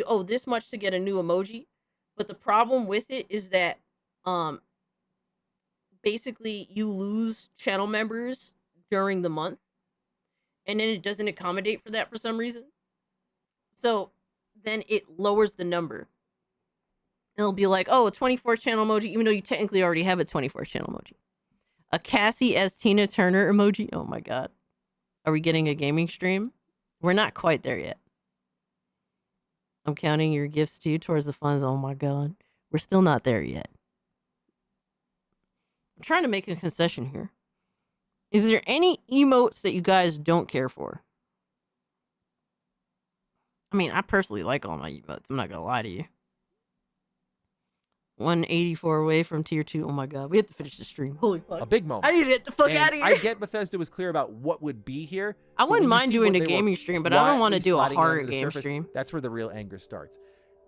Speaker 11: oh, this much to get a new emoji. But the problem with it is that basically you lose channel members during the month and then it doesn't accommodate for that for some reason. So then it lowers the number. It'll be like, oh, a 24th channel emoji, even though you technically already have a 24th channel emoji. A Cassie as Tina Turner emoji. Oh my god. Are we getting a gaming stream? We're not quite there yet. I'm counting your gifts to you towards the funds. Oh my god. We're still not there yet. I'm trying to make a concession here. Is there any emotes that you guys don't care for? I mean, I personally like all my emotes. I'm not gonna lie to you. 184 away from tier 2. Oh my god, we have to finish the stream. Holy fuck.
Speaker 6: A big moment.
Speaker 11: I need to get the fuck
Speaker 6: And
Speaker 11: out of here.
Speaker 6: I get Bethesda was clear about what would be here.
Speaker 11: I
Speaker 6: but
Speaker 11: wouldn't
Speaker 6: when you
Speaker 11: mind
Speaker 6: see
Speaker 11: doing
Speaker 6: what
Speaker 11: a
Speaker 6: they were
Speaker 11: gaming stream, but I don't want to
Speaker 6: quietly
Speaker 11: do a
Speaker 6: sliding
Speaker 11: horror
Speaker 6: under the
Speaker 11: game
Speaker 6: surface,
Speaker 11: stream.
Speaker 6: That's where the real anger starts.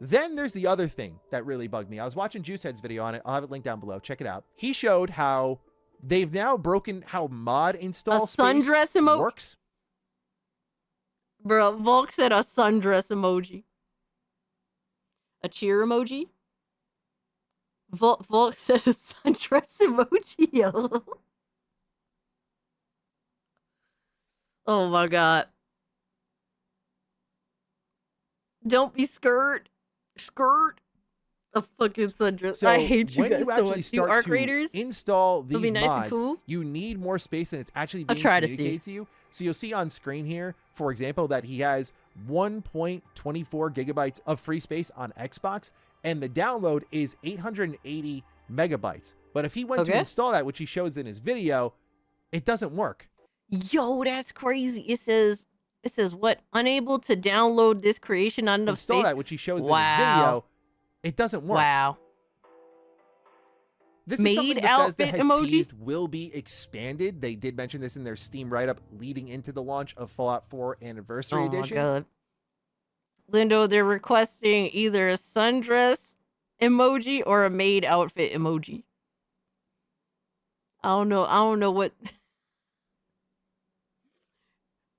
Speaker 6: Then there's the other thing that really bugged me. I was watching Juicehead's video on it. I'll have it linked down below. Check it out. He showed how they've now broken how mod install space
Speaker 11: sundress emote
Speaker 6: works.
Speaker 11: Bro, Volk said a sundress emoji. A cheer emoji? Volk said a sundress emoji, yo. Oh my god. Don't be skirt. Skirt. A fucking sundress.
Speaker 6: So
Speaker 11: I hate you
Speaker 6: when
Speaker 11: guys
Speaker 6: you
Speaker 11: so
Speaker 6: actually
Speaker 11: much. You
Speaker 6: start
Speaker 11: arc
Speaker 6: to
Speaker 11: raiders?
Speaker 6: install
Speaker 11: It'll
Speaker 6: these
Speaker 11: be nice and
Speaker 6: mods,
Speaker 11: cool.
Speaker 6: you need more space than it's actually
Speaker 11: I'll
Speaker 6: being
Speaker 11: try to see.
Speaker 6: communicated to you. So you'll see on screen here, for example, that he has 1.24 gigabytes of free space on Xbox, and the download is 880 megabytes. But if he went to
Speaker 11: Okay.
Speaker 6: install that, which he shows in his video, it doesn't work.
Speaker 11: Yo, that's crazy. It says what? Unable to download this creation on enough
Speaker 6: Install
Speaker 11: space.
Speaker 6: that, which he shows in his video, it doesn't work.
Speaker 11: Wow.
Speaker 6: This is
Speaker 11: Made
Speaker 6: something Bethesda
Speaker 11: outfit
Speaker 6: has
Speaker 11: emoji?
Speaker 6: teased will be expanded. They did mention this in their Steam write-up leading into the launch of Fallout 4 Anniversary Edition.
Speaker 11: My God. Lindo, they're requesting either a sundress emoji or a maid outfit emoji. I don't know what.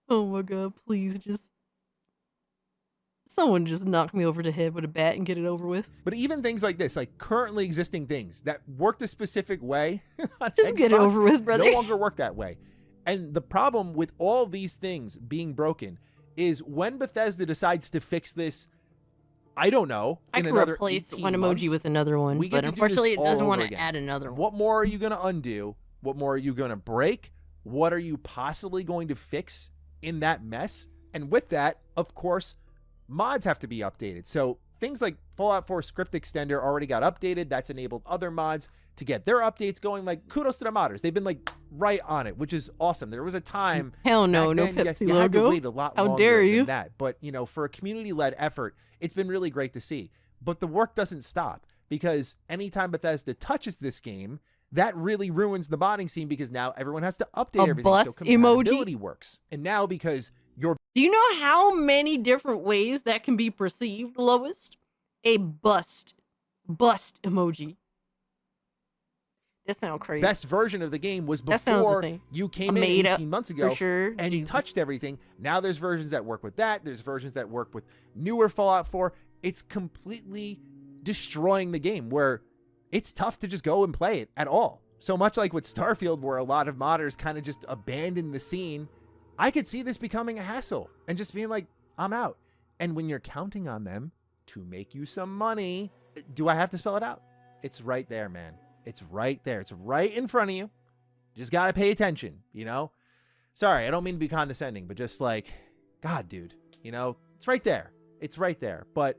Speaker 11: Oh my God, please just. Someone just knock me over the head with a bat and get it over with.
Speaker 6: But even things like this, like currently existing things that worked a specific way, on
Speaker 11: Just get it
Speaker 6: Xbox,
Speaker 11: over with, brother.
Speaker 6: no longer work that way. And the problem with all these things being broken is when Bethesda decides to fix this, I don't know,
Speaker 11: I
Speaker 6: in
Speaker 11: can
Speaker 6: another
Speaker 11: replace
Speaker 6: 18
Speaker 11: one emoji
Speaker 6: months,
Speaker 11: with another one,
Speaker 6: we get
Speaker 11: but
Speaker 6: to do this
Speaker 11: unfortunately it
Speaker 6: all
Speaker 11: doesn't want
Speaker 6: over
Speaker 11: to
Speaker 6: again.
Speaker 11: add another one.
Speaker 6: What more are you going to undo? What more are you going to break? What are you possibly going to fix in that mess? And with that, of course, mods have to be updated. So things like Fallout 4 Script Extender already got updated. That's enabled other mods to get their updates going. Like, kudos to the modders. They've been like right on it, which is awesome. There was a time.
Speaker 11: Hell no,
Speaker 6: back
Speaker 11: no
Speaker 6: then,
Speaker 11: Pepsi
Speaker 6: you had to
Speaker 11: logo.
Speaker 6: wait a lot
Speaker 11: How
Speaker 6: longer
Speaker 11: dare
Speaker 6: than
Speaker 11: you?
Speaker 6: that. But, you know, for a community-led effort, it's been really great to see. But the work doesn't stop, because anytime Bethesda touches this game, that really ruins the modding scene, because now everyone has to update
Speaker 11: A
Speaker 6: everything so
Speaker 11: bust emoji?
Speaker 6: compatibility works. And now because you're
Speaker 11: Do you know how many different ways that can be perceived, Lowest? A bust emoji. That sounds crazy.
Speaker 6: best version of the game was
Speaker 11: That sounds the
Speaker 6: before
Speaker 11: same.
Speaker 6: you came
Speaker 11: A
Speaker 6: in
Speaker 11: made up-
Speaker 6: 18 months
Speaker 11: for
Speaker 6: ago
Speaker 11: sure.
Speaker 6: and
Speaker 11: Jesus.
Speaker 6: touched everything. Now there's versions that work with that. There's versions that work with newer Fallout 4. It's completely destroying the game, where it's tough to just go and play it at all. So much like with Starfield, where a lot of modders kind of just abandoned the scene, I could see this becoming a hassle and just being like, I'm out. And when you're counting on them to make you some money, do I have to spell it out? It's right there, man. It's right there. It's right in front of you. Just got to pay attention, you know? Sorry, I don't mean to be condescending, but just like, God, dude, you know, it's right there. It's right there. But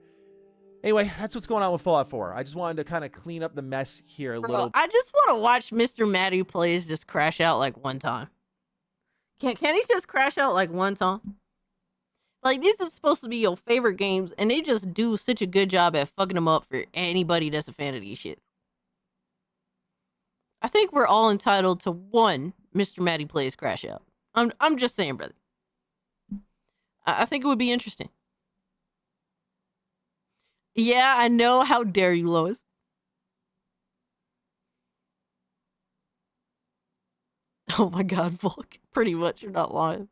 Speaker 6: anyway, that's what's going on with Fallout 4. I just wanted to kind of clean up the mess here a little.
Speaker 11: I just want to watch Mr. Matty Plays just crash out like one time. Can he just crash out like one time? Like, these are supposed to be your favorite games, and they just do such a good job at fucking them up for anybody that's a fan of these shit. I think we're all entitled to one Mr. Matty Plays crash out. I'm just saying, brother. I think it would be interesting. Yeah, I know. How dare you, Lois? Oh my God, Volk. Pretty much, you're not lying.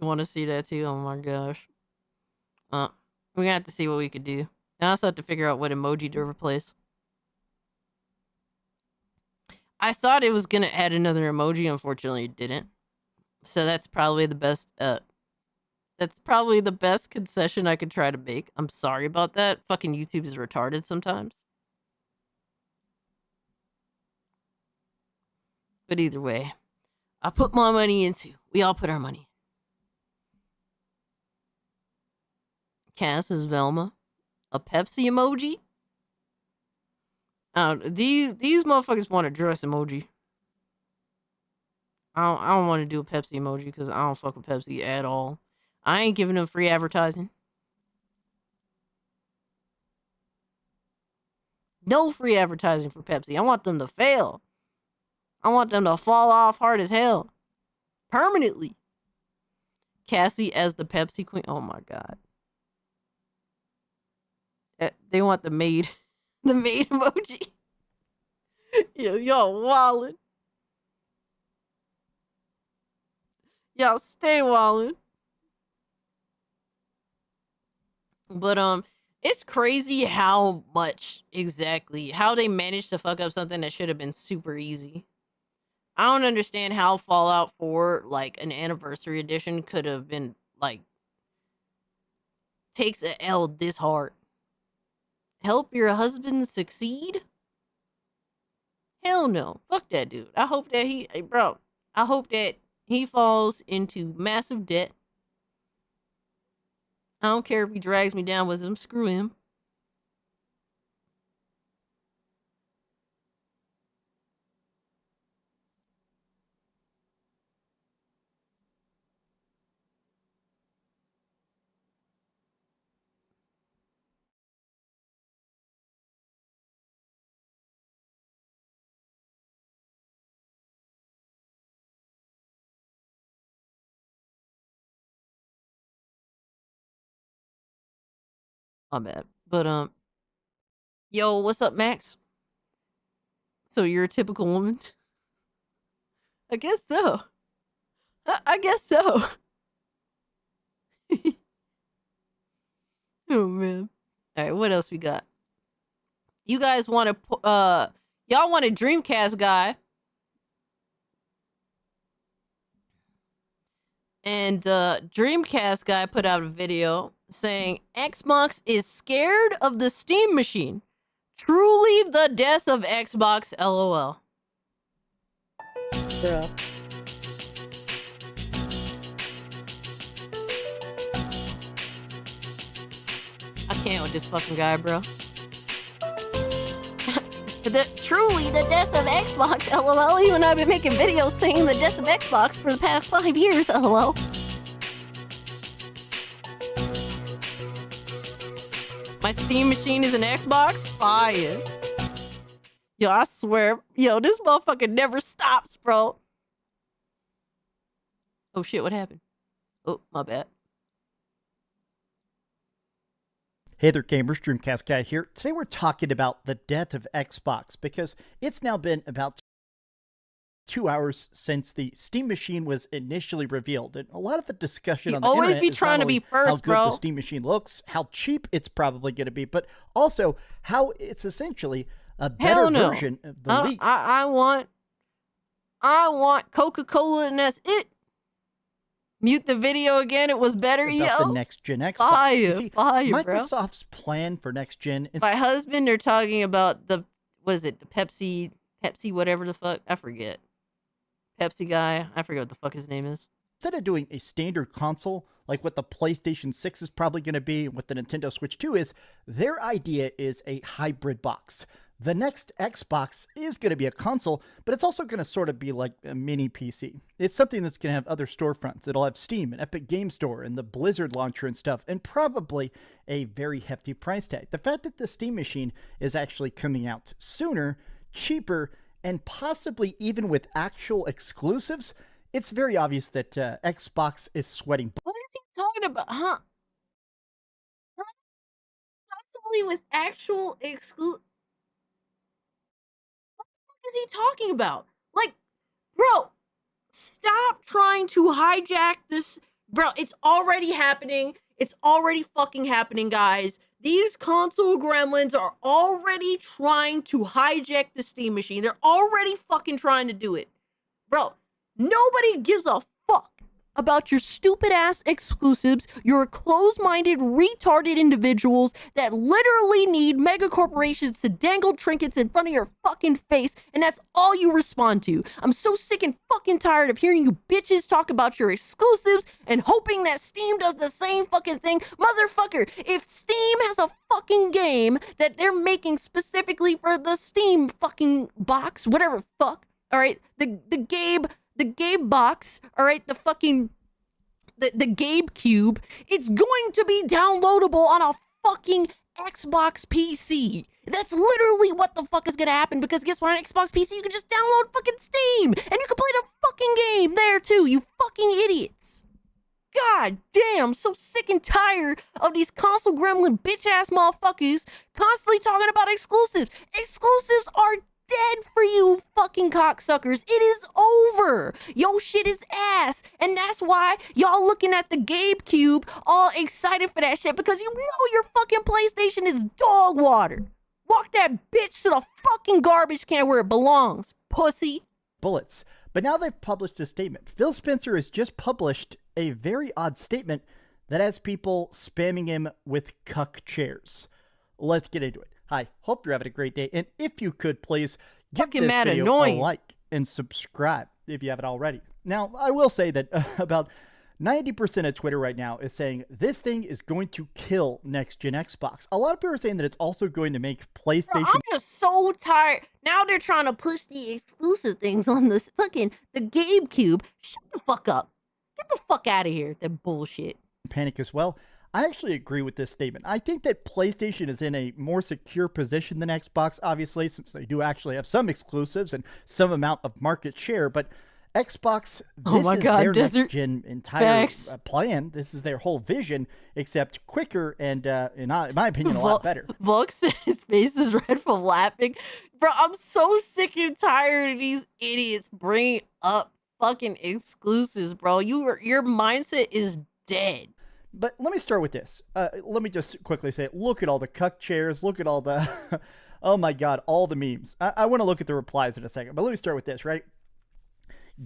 Speaker 11: You want to see that too? Oh my gosh. We're gonna have to see what we could do. I also have to figure out what emoji to replace. I thought it was gonna add another emoji, unfortunately it didn't. So that's probably the best concession I could try to make. I'm sorry about that. Fucking YouTube is retarded sometimes. But either way, I put my money into. We all put our money. Cass is Velma. A Pepsi emoji? These motherfuckers want a dress emoji. I don't want to do a Pepsi emoji because I don't fuck with Pepsi at all. I ain't giving them free advertising. No free advertising for Pepsi. I want them to fail. I want them to fall off hard as hell. Permanently. Cassie as the Pepsi queen. Oh my God. They want the maid. The maid emoji. Yo, y'all wildin'. Y'all stay wildin'. But it's crazy how they managed to fuck up something that should have been super easy. I don't understand how Fallout 4, like an anniversary edition, could have been like takes a L this hard. Help your husband succeed? Hell no. Fuck that dude. I hope that I hope that he falls into massive debt. I don't care if he drags me down with him. Screw him. My bad. But, yo, what's up, Max? So you're a typical woman? I guess so. I guess so. Oh, man. All right, what else we got? You guys want to, y'all want a Dreamcast guy. And Dreamcast guy put out a video saying Xbox is scared of the Steam machine. Truly the death of Xbox, LOL. Bruh. I can't with this fucking guy, bro. Truly the death of Xbox, LOL. Even though I've been making videos saying the death of Xbox for the past 5 years, LOL. My Steam machine is an Xbox? Fire. Yo, I swear. Yo, this motherfucker never stops, bro. Oh shit, what happened? Oh, my bad.
Speaker 10: Hey there, gamers. Dreamcast Guy here. Today we're talking about the death of Xbox because it's now been about 2 hours since the Steam machine was initially revealed, and a lot of the discussion on the
Speaker 11: always
Speaker 10: internet
Speaker 11: be
Speaker 10: is
Speaker 11: trying
Speaker 10: not
Speaker 11: to be
Speaker 10: only
Speaker 11: first,
Speaker 10: how good
Speaker 11: bro.
Speaker 10: the Steam machine looks, how cheap it's probably going to be, but also how it's essentially a better
Speaker 11: Hell no.
Speaker 10: version of the leak.
Speaker 11: I want Coca-Cola and that's it. Mute the video again. It was better,
Speaker 10: about
Speaker 11: yo.
Speaker 10: the next gen Xbox.
Speaker 11: Fire,
Speaker 10: You see,
Speaker 11: fire, bro.
Speaker 10: Microsoft's plan for next gen is
Speaker 11: My husband, they're talking about the, what is it, the Pepsi, whatever the fuck, I forget. Pepsi guy, I forget what the fuck his name is.
Speaker 10: instead of doing a standard console like what the PlayStation 6 is probably going to be, what the Nintendo Switch 2 is, their idea is a hybrid box. The next Xbox is going to be a console, but it's also going to sort of be like a mini PC. It's something that's going to have other storefronts. It'll have Steam and Epic Game Store and the Blizzard launcher and stuff, and probably a very hefty price tag. The fact that the Steam machine is actually coming out sooner, cheaper, and possibly even with actual exclusives, it's very obvious that Xbox is sweating.
Speaker 11: What is he talking about? Huh? Possibly with actual exclusive. Is he talking about? Like, bro, stop trying to hijack this. Bro, it's already happening. It's already fucking happening, guys. These console gremlins are already trying to hijack the Steam machine. They're already fucking trying to do it. Bro, nobody gives a fuck about your stupid ass exclusives. You're closed-minded, retarded individuals that literally need mega corporations to dangle trinkets in front of your fucking face, and that's all you respond to. I'm so sick and fucking tired of hearing you bitches talk about your exclusives and hoping that Steam does the same fucking thing. Motherfucker, if Steam has a fucking game that they're making specifically for the Steam fucking box, whatever fuck, all right, the Gabe box, all right, the fucking, the Gabe Cube, it's going to be downloadable on a fucking Xbox PC. That's literally what the fuck is gonna happen, because guess what, on Xbox PC, you can just download fucking Steam, and you can play the fucking game there too, you fucking idiots. God damn, I'm so sick and tired of these console gremlin bitch-ass motherfuckers constantly talking about exclusives. Exclusives are dead for you fucking cocksuckers. It is over. Yo shit is ass. And that's why y'all looking at the Gabe Cube all excited for that shit, because you know your fucking PlayStation is dog water. Walk that bitch to the fucking garbage can where it belongs, pussy.
Speaker 10: Bullets. But now they've published a statement. Phil Spencer has just published a very odd statement that has people spamming him with cuck chairs. Let's get into it. Hi, hope you're having a great day. And if you could please give
Speaker 11: Fucking
Speaker 10: this
Speaker 11: mad
Speaker 10: video
Speaker 11: annoying.
Speaker 10: a like and subscribe if you haven't already. Now, I will say that about 90% of Twitter right now is saying this thing is going to kill next-gen Xbox. A lot of people are saying that it's also going to make PlayStation...
Speaker 11: Bro, I'm just so tired. Now they're trying to push the exclusive things on this fucking the GameCube. Shut the fuck up. Get the fuck out of here. That bullshit.
Speaker 10: Panic as well. I actually agree with this statement. I think that PlayStation is in a more secure position than Xbox, obviously, since they do actually have some exclusives and some amount of market share, but Xbox, this is their next-gen entire plan. This is their whole vision, except quicker and, in my opinion, a lot better.
Speaker 11: Vox, his face is red from laughing. Bro, I'm so sick and tired of these idiots bringing up fucking exclusives, bro. Your mindset is dead.
Speaker 10: But let me start with this. Let me just quickly say, look at all the cuck chairs. Look at all the, oh my God, all the memes. I want to look at the replies in a second, but let me start with this, right?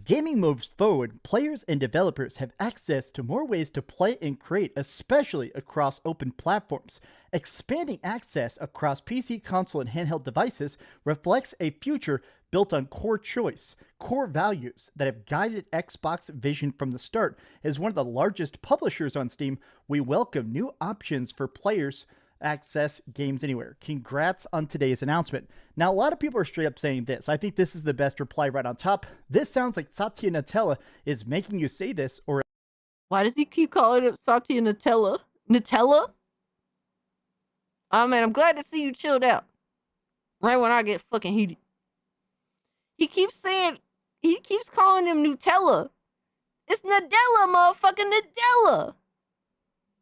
Speaker 10: Gaming moves forward, players and developers have access to more ways to play and create, especially across open platforms. Expanding access across PC, console, and handheld devices reflects a future built on core choice, core values that have guided Xbox vision from the start. As one of the largest publishers on Steam, we welcome new options for players access games anywhere. Congrats on today's announcement. Now, a lot of people are straight up saying this. I think this is the best reply right on top. This sounds like Satya Nadella is making you say this, or...
Speaker 11: Why does he keep calling it Satya Nutella? Nutella? Oh man, I'm glad to see you chilled out. Right when I get fucking heated. He keeps calling him Nutella. It's Nadella, motherfucking Nadella.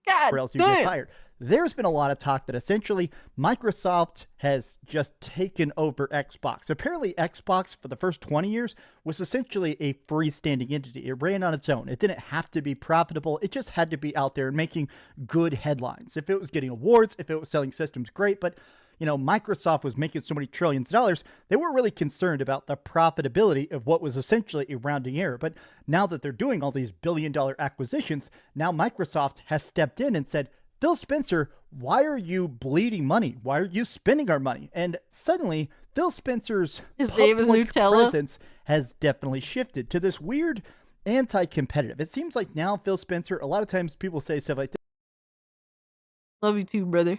Speaker 11: God
Speaker 10: or else you get fired. There's been a lot of talk that essentially Microsoft has just taken over Xbox. Apparently, Xbox for the first 20 years was essentially a freestanding entity. It ran on its own. It didn't have to be profitable. It just had to be out there and making good headlines. If it was getting awards, if it was selling systems, great. But, you know, Microsoft was making so many trillions of dollars, they weren't really concerned about the profitability of what was essentially a rounding error. But now that they're doing all these billion-dollar acquisitions, now Microsoft has stepped in and said, Phil Spencer, why are you bleeding money? Why are you spending our money? And suddenly, Phil Spencer's
Speaker 11: name is Nutella.
Speaker 10: presence has definitely shifted to this weird anti-competitive. It seems like now Phil Spencer, a lot of times people say stuff like this.
Speaker 11: Love you too, brother.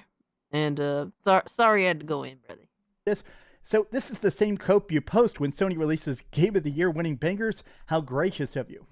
Speaker 11: And sorry I had to go in, brother.
Speaker 10: So this is the same cope you post when Sony releases Game of the Year winning bangers. How gracious of you.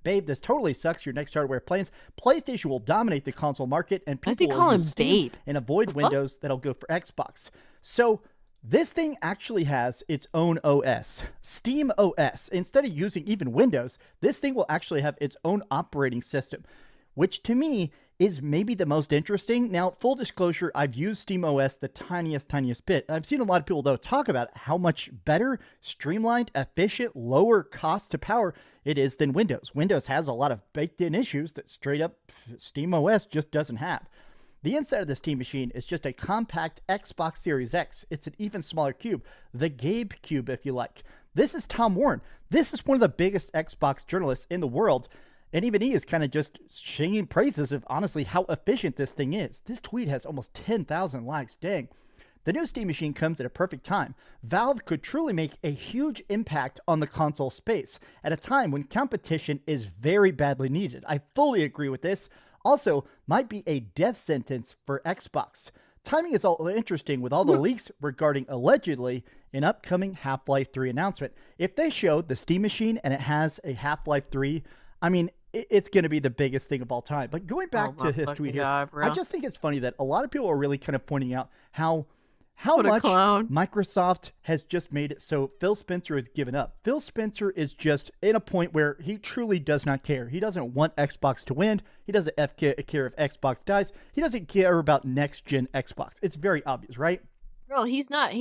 Speaker 10: Babe, this totally sucks your next hardware plans. PlayStation will dominate the console market, and people will use Steam and avoid Windows that'll go for Xbox. So this thing actually has its own OS, Steam OS. Instead of using even Windows, this thing will actually have its own operating system, which to me is maybe the most interesting. Now, full disclosure, I've used Steam OS the tiniest bit. I've seen a lot of people, though, talk about how much better, streamlined, efficient, lower cost to power it is than Windows. Windows has a lot of baked-in issues that straight up Steam OS just doesn't have. The inside of the Steam machine is just a compact Xbox Series X. It's an even smaller cube, the Gabe Cube, if you like. This is Tom Warren. This is one of the biggest Xbox journalists in the world. And even he is kind of just singing praises of, honestly, how efficient this thing is. This tweet has almost 10,000 likes. Dang. The new Steam machine comes at a perfect time. Valve could truly make a huge impact on the console space at a time when competition is very badly needed. I fully agree with this. Also, might be a death sentence for Xbox. Timing is all interesting with all the leaks regarding allegedly an upcoming Half-Life 3 announcement. If they showed the Steam machine and it has a Half-Life 3, I mean, it's going to be the biggest thing of all time. But going back to his tweet here, I just think it's funny that a lot of people are really kind of pointing out how much Microsoft has just made it so Phil Spencer has given up. Phil Spencer is just in a point where he truly does not care. He doesn't want Xbox to win. He doesn't care if Xbox dies. He doesn't care about next-gen Xbox. It's very obvious, right?
Speaker 11: Bro, he's not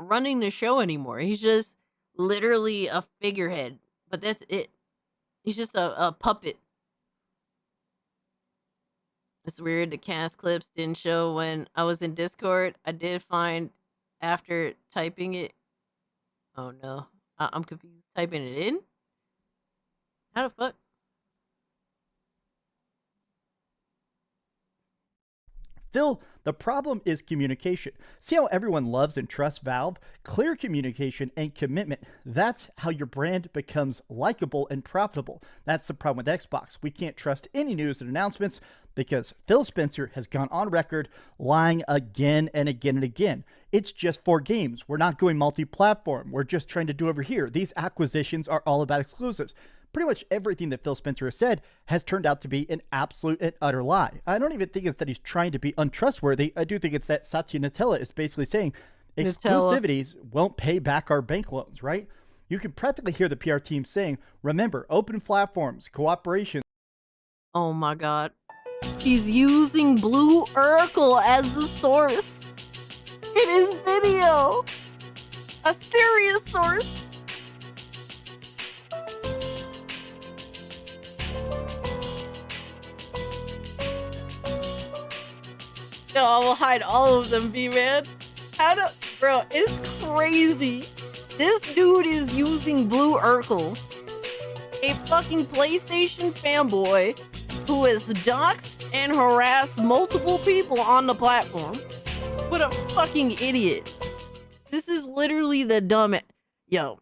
Speaker 11: running the show anymore. He's just literally a figurehead. But that's it. He's just a puppet. It's weird the cast clips didn't show when I was in Discord. I did find after typing it. Oh no. I'm confused. Typing it in? How the fuck?
Speaker 10: Phil, the problem is communication. See how everyone loves and trusts Valve? Clear communication and commitment. That's how your brand becomes likable and profitable. That's the problem with Xbox. We can't trust any news and announcements because Phil Spencer has gone on record lying again and again and again. It's just 4 games. We're not going multi-platform. We're just trying to do over here. These acquisitions are all about exclusives. Pretty much everything that Phil Spencer has said has turned out to be an absolute and utter lie. I don't even think it's that he's trying to be untrustworthy. I do think it's that Satya Nadella is basically saying exclusivities won't pay back our bank loans, right? You can practically hear the PR team saying, remember, open platforms, cooperation.
Speaker 11: Oh my god. He's using Blue Urkel as the source in his video. A serious source. No, I will hide all of them, B-Man. Bro, it's crazy. This dude is using Blue Urkel, a fucking PlayStation fanboy who has doxed and harassed multiple people on the platform. What a fucking idiot. This is literally the dumb... Yo.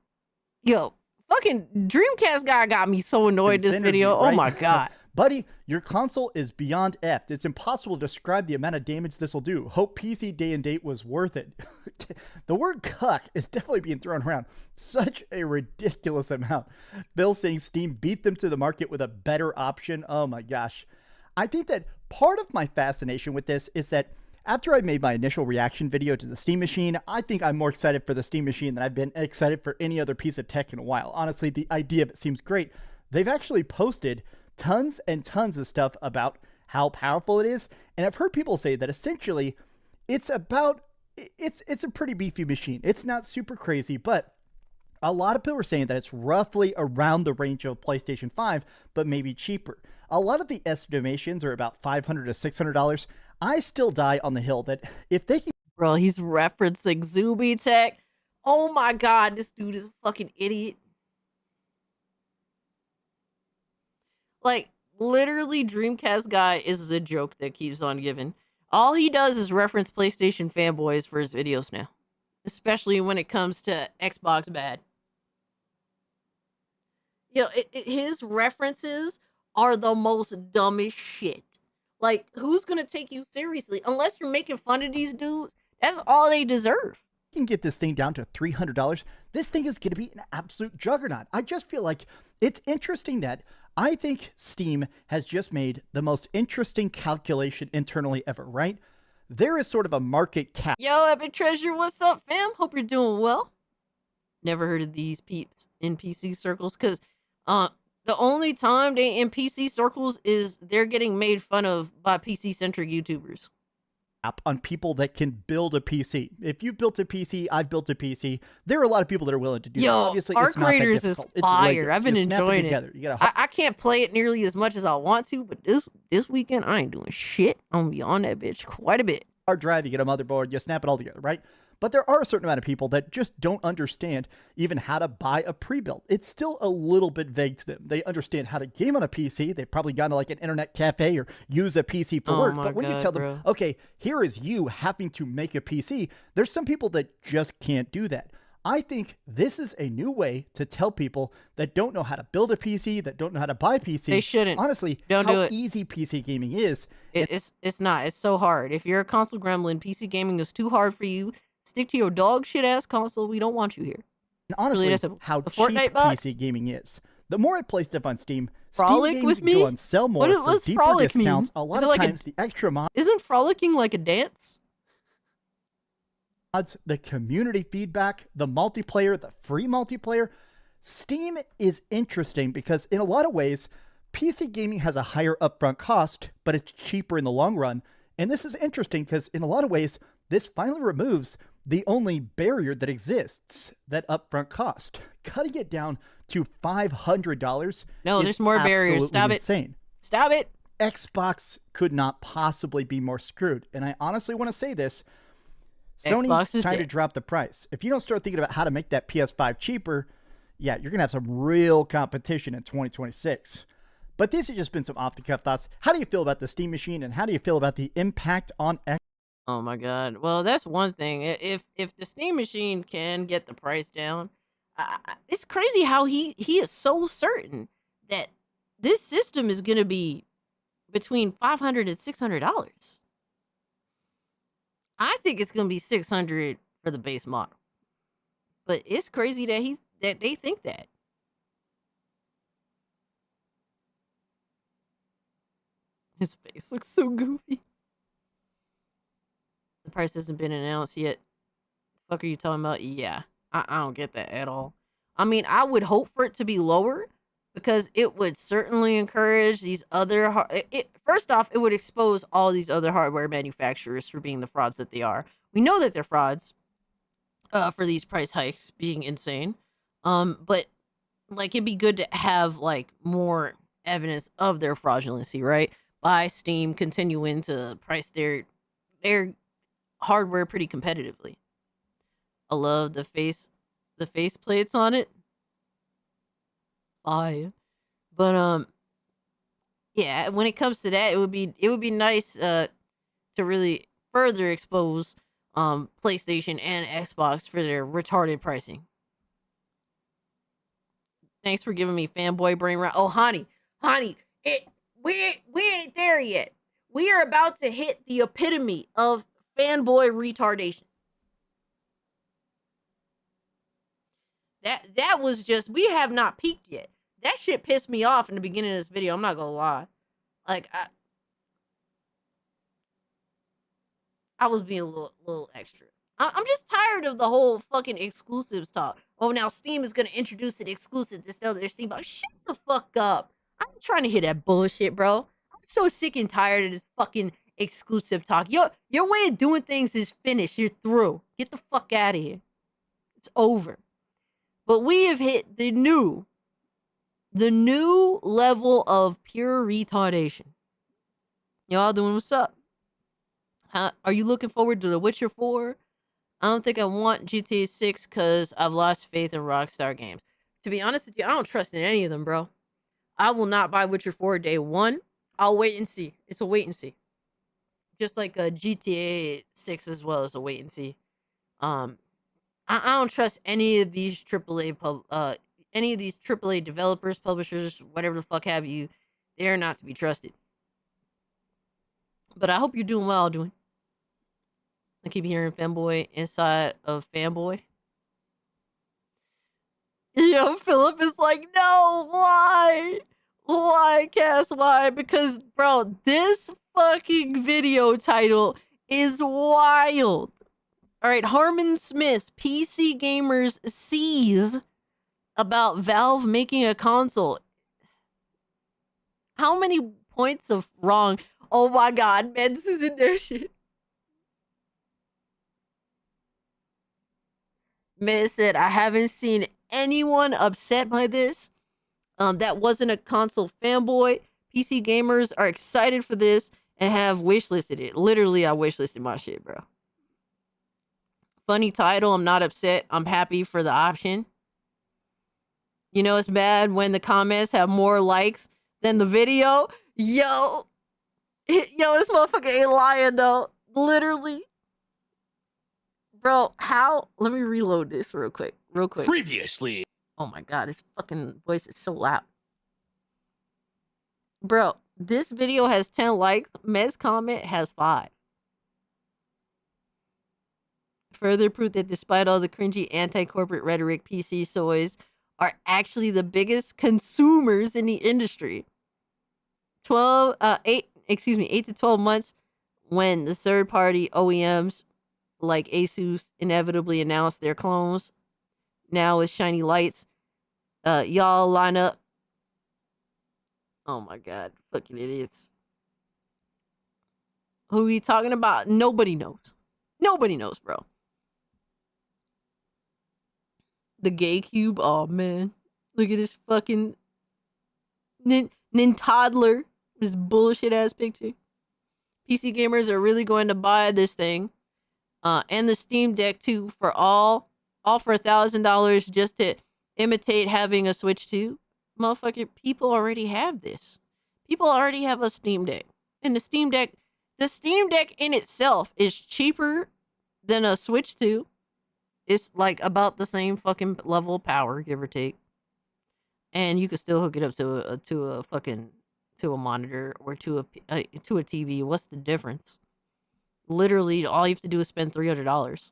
Speaker 11: Fucking Dreamcast guy got me so annoyed this video.
Speaker 10: Right?
Speaker 11: Oh my god.
Speaker 10: Buddy, your console is beyond effed. It's impossible to describe the amount of damage this will do. Hope PC day and date was worth it. The word cuck is definitely being thrown around. Such a ridiculous amount. Bill saying Steam beat them to the market with a better option. Oh my gosh. I think that part of my fascination with this is that after I made my initial reaction video to the Steam Machine, I think I'm more excited for the Steam Machine than I've been excited for any other piece of tech in a while. Honestly, the idea of it seems great. They've actually posted tons and tons of stuff about how powerful it is, and I've heard people say that essentially it's a pretty beefy machine. It's not super crazy, but a lot of people are saying that it's roughly around the range of PlayStation 5, but maybe cheaper. A lot of the estimations are about $500 to $600. I still die on the hill that if they can...
Speaker 11: Bro, he's referencing Zuby Tech. Oh my god, this dude is a fucking idiot. Like, literally, Dreamcast guy is the joke that keeps on giving. All he does is reference PlayStation fanboys for his videos now. Especially when it comes to Xbox bad. His references are the most dumbest shit. Like, who's gonna take you seriously? Unless you're making fun of these dudes, that's all they deserve.
Speaker 10: You can get this thing down to $300. This thing is going to be an absolute juggernaut. I just feel like it's interesting that I think Steam has just made the most interesting calculation internally ever, right? There is sort of a market cap.
Speaker 11: Yo, Epic Treasure, what's up, fam? Hope you're doing well. Never heard of these peeps in PC circles, because the only time they in PC circles is they're getting made fun of by PC-centric YouTubers.
Speaker 10: On people that can build a PC. If you've built a PC, I've built a PC. There are a lot of people that are willing to do that. Obviously,
Speaker 11: Arc
Speaker 10: it's not that
Speaker 11: Raiders is
Speaker 10: difficult.
Speaker 11: fire. I've been enjoying
Speaker 10: it.
Speaker 11: it. I can't play it nearly as much as I want to, but this weekend I ain't doing shit. I'm gonna be on that bitch quite a bit.
Speaker 10: Hard drive, you get a motherboard, you snap it all together, right? But there are a certain amount of people that just don't understand even how to buy a pre-built. It's still a little bit vague to them. They understand how to game on a PC. They've probably gone to like an internet cafe or use a PC for work. But when you tell them, okay, here is you having to make a PC, there's some people that just can't do that. I think this is a new way to tell people that don't know how to build a PC, that don't know how to buy a PC.
Speaker 11: They shouldn't.
Speaker 10: Honestly,
Speaker 11: Don't
Speaker 10: how
Speaker 11: do it.
Speaker 10: easy PC gaming is.
Speaker 11: It's not. It's so hard. If you're a console gremlin, PC gaming is too hard for you. Stick to your dog shit ass console. We don't want you here.
Speaker 10: And honestly,
Speaker 11: Really,
Speaker 10: how
Speaker 11: the
Speaker 10: cheap
Speaker 11: Fortnite box?
Speaker 10: PC gaming is. The more I play stuff on Steam,
Speaker 11: Frolic
Speaker 10: Steam
Speaker 11: with
Speaker 10: games
Speaker 11: me?
Speaker 10: go on sell more for
Speaker 11: what's
Speaker 10: deeper
Speaker 11: frolic mean?
Speaker 10: discounts. A lot
Speaker 11: Is it
Speaker 10: of
Speaker 11: like
Speaker 10: times, the extra mods,
Speaker 11: Isn't frolicking like a dance?
Speaker 10: the community feedback, the multiplayer, the free multiplayer. Steam is interesting because in a lot of ways, PC gaming has a higher upfront cost, but it's cheaper in the long run. And this is interesting because in a lot of ways, this finally removes the only barrier that exists, that upfront cost. Cutting it down to $500
Speaker 11: No,
Speaker 10: is
Speaker 11: there's more barriers.
Speaker 10: absolutely
Speaker 11: Stop it.
Speaker 10: insane.
Speaker 11: Stop it.
Speaker 10: Xbox could not possibly be more screwed. And I honestly want to say this.
Speaker 11: Xbox
Speaker 10: Sony's
Speaker 11: is
Speaker 10: trying to
Speaker 11: dead.
Speaker 10: drop the price. If you don't start thinking about how to make that PS5 cheaper, yeah, you're going to have some real competition in 2026. But these have just been some off-the-cuff thoughts. How do you feel about the Steam Machine, and how do you feel about the impact on X?
Speaker 11: Oh my god. Well, that's one thing. If the Steam Machine can get the price down, it's crazy how he is so certain that this system is going to be between $500 and $600. I think it's going to be $600 for the base model. But it's crazy that they think that. His face looks so goofy. The price hasn't been announced yet. Fuck are you talking about? Yeah. I don't get that at all. I mean, I would hope for it to be lower because it would certainly encourage these other... First off, it would expose all these other hardware manufacturers for being the frauds that they are. We know that they're frauds for these price hikes being insane. But, like, it'd be good to have, like, more evidence of their fraudulency, right? By Steam continuing to price their hardware pretty competitively. I love the face plates on it. But yeah, when it comes to that, it would be nice to really further expose PlayStation and Xbox for their retarded pricing. Thanks for giving me fanboy brain rot. Oh, honey, we ain't there yet. We are about to hit the epitome of fanboy retardation. That was just, we have not peaked yet. That shit pissed me off in the beginning of this video. I'm not gonna lie. Like, I was being a little extra. I'm just tired of the whole fucking exclusives talk. Oh, now Steam is gonna introduce an exclusive to sell their Steam box. Shut the fuck up. I'm not trying to hear that bullshit, bro. I'm so sick and tired of this fucking exclusive talk. Your way of doing things is finished. You're through. Get the fuck out of here. It's over. But we have hit the new level of pure retardation. Y'all doing what's up? Are you looking forward to The Witcher 4? I don't think I want GTA 6 because I've lost faith in Rockstar Games. To be honest with you, I don't trust in any of them, bro. I will not buy Witcher 4 day one. I'll wait and see. It's a wait and see. Just like GTA 6 as well as a wait and see. I don't trust any of these AAA developers, publishers, whatever the fuck have you. They are not to be trusted. But I hope you're doing well, doing. I keep hearing fanboy inside of fanboy. Yo, Philip is like, no, why? Why, Cass, why? Because, bro, this fucking video title is wild. All right, Harmon Smith, PC gamers seethe about Valve making a console. How many points of wrong? Oh my god, man, this is in their shit. Man said, I haven't seen anyone upset by this. That wasn't a console fanboy. PC gamers are excited for this and have wishlisted it. Literally, I wishlisted my shit, bro. Funny title. I'm not upset. I'm happy for the option. You know, it's bad when the comments have more likes than the video. Yo, this motherfucker ain't lying, though. Literally. Bro, how? Let me reload this real quick.
Speaker 4: Previously.
Speaker 11: Oh my god, his fucking voice is so loud. Bro, this video has 10 likes. Mez comment has 5. Further proof that despite all the cringy anti-corporate rhetoric, PC soys are actually the biggest consumers in the industry. 8 to 12 months when the third-party OEMs like Asus inevitably announced their clones. Now with shiny lights, y'all line up. Oh my god, fucking idiots. Who are we talking about? Nobody knows. Nobody knows, bro. The gay cube. Oh man, look at this fucking toddler. This bullshit ass picture. PC gamers are really going to buy this thing, and the Steam Deck too for all for $1,000 just to imitate having a Switch 2. Motherfucker, people already have this. People already have a Steam Deck. And the Steam Deck in itself is cheaper than a Switch 2. It's like about the same fucking level of power, give or take. And you can still hook it up to a monitor or to a TV. What's the difference? Literally, all you have to do is spend $300.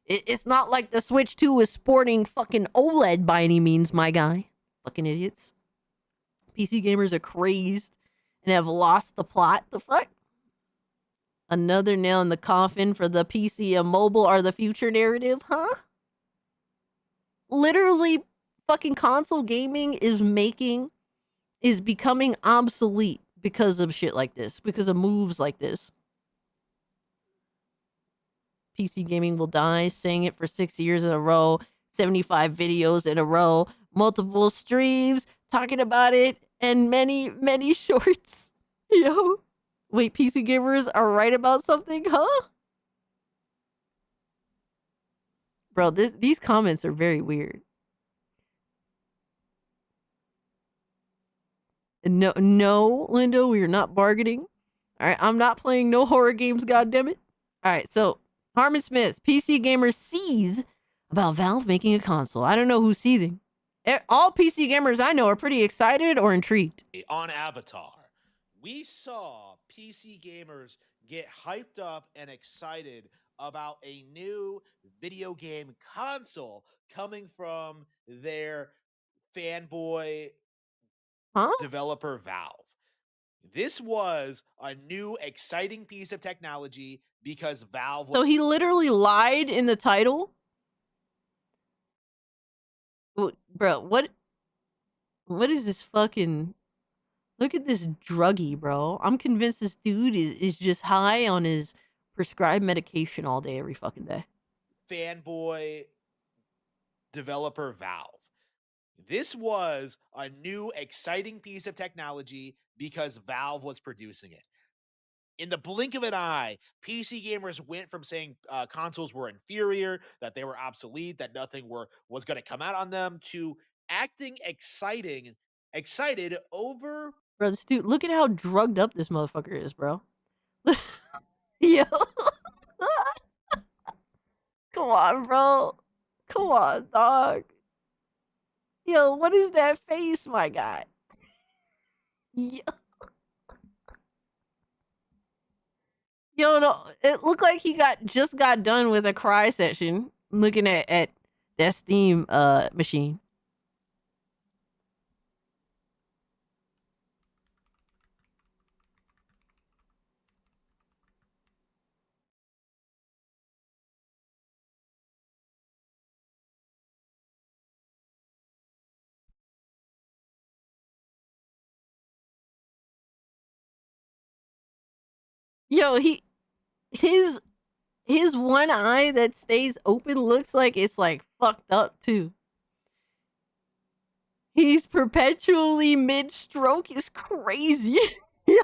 Speaker 11: It's not like the Switch 2 is sporting fucking OLED by any means, my guy. Fucking idiots. PC gamers are crazed and have lost the plot. The fuck? Another nail in the coffin for the PC and mobile are the future narrative, huh? Literally, fucking console gaming is becoming obsolete because of shit like this, because of moves like this. PC gaming will die, saying it for 6 years in a row, 75 videos in a row, multiple streams talking about it, and many, many shorts. Yo. Wait, PC gamers are right about something, huh? Bro, these comments are very weird. No, Lindo, we are not bargaining. All right, I'm not playing no horror games, goddammit. All right, so Harmon Smith, PC gamers seethe about Valve making a console. I don't know who's seething. All PC gamers I know are pretty excited or intrigued.
Speaker 4: On Avatar, we saw PC gamers get hyped up and excited about a new video game console coming from their fanboy developer Valve. This was a new exciting piece of technology because Valve.
Speaker 11: So he literally lied in the title? Bro, what is this fucking... Look at this druggie, bro. I'm convinced this dude is just high on his prescribed medication all day, every fucking day.
Speaker 4: Fanboy developer Valve. This was a new exciting piece of technology because Valve was producing it. In the blink of an eye, PC gamers went from saying consoles were inferior, that they were obsolete, that nothing was going to come out on them, to acting excited over...
Speaker 11: Bro, this dude, look at how drugged up this motherfucker is, bro. Yo. Come on, bro. Come on, dog. Yo, what is that face, my guy? Yo. Yo, no, it looked like he just got done with a cry session looking at that Steam machine. Yo, his one eye that stays open looks like it's like fucked up too. He's perpetually mid-stroke. It's crazy. Yo.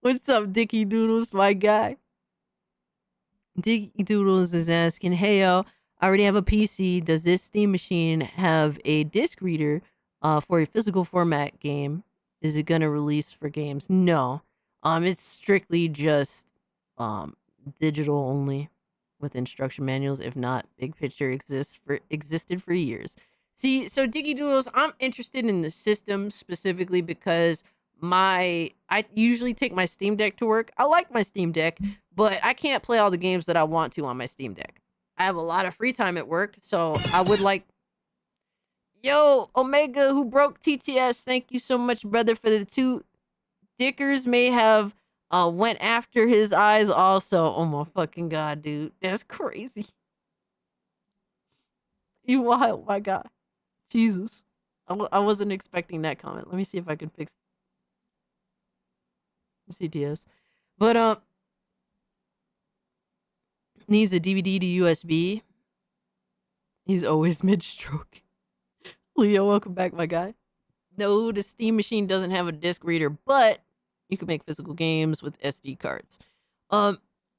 Speaker 11: What's up, Dicky Doodles, my guy? Dicky Doodles is asking, hey, yo, I already have a PC. Does this Steam machine have a disc reader for a physical format game? Is it going to release for games? No. It's strictly just digital only with instruction manuals. If not, Big Picture existed for years. See, so Diggy Doodles, I'm interested in the system specifically because I usually take my Steam Deck to work. I like my Steam Deck, but I can't play all the games that I want to on my Steam Deck. I have a lot of free time at work, so I would like... Yo, Omega, who broke TTS, thank you so much, brother, for the 2 Dickers may have went after his eyes also. Oh my fucking god, dude. That's crazy. You wild, my god. Jesus. I wasn't expecting that comment. Let me see if I can fix CTS. But needs a DVD to USB. He's always mid-stroke. Leo, welcome back, my guy. No, the Steam machine doesn't have a disc reader, but you can make physical games with SD cards.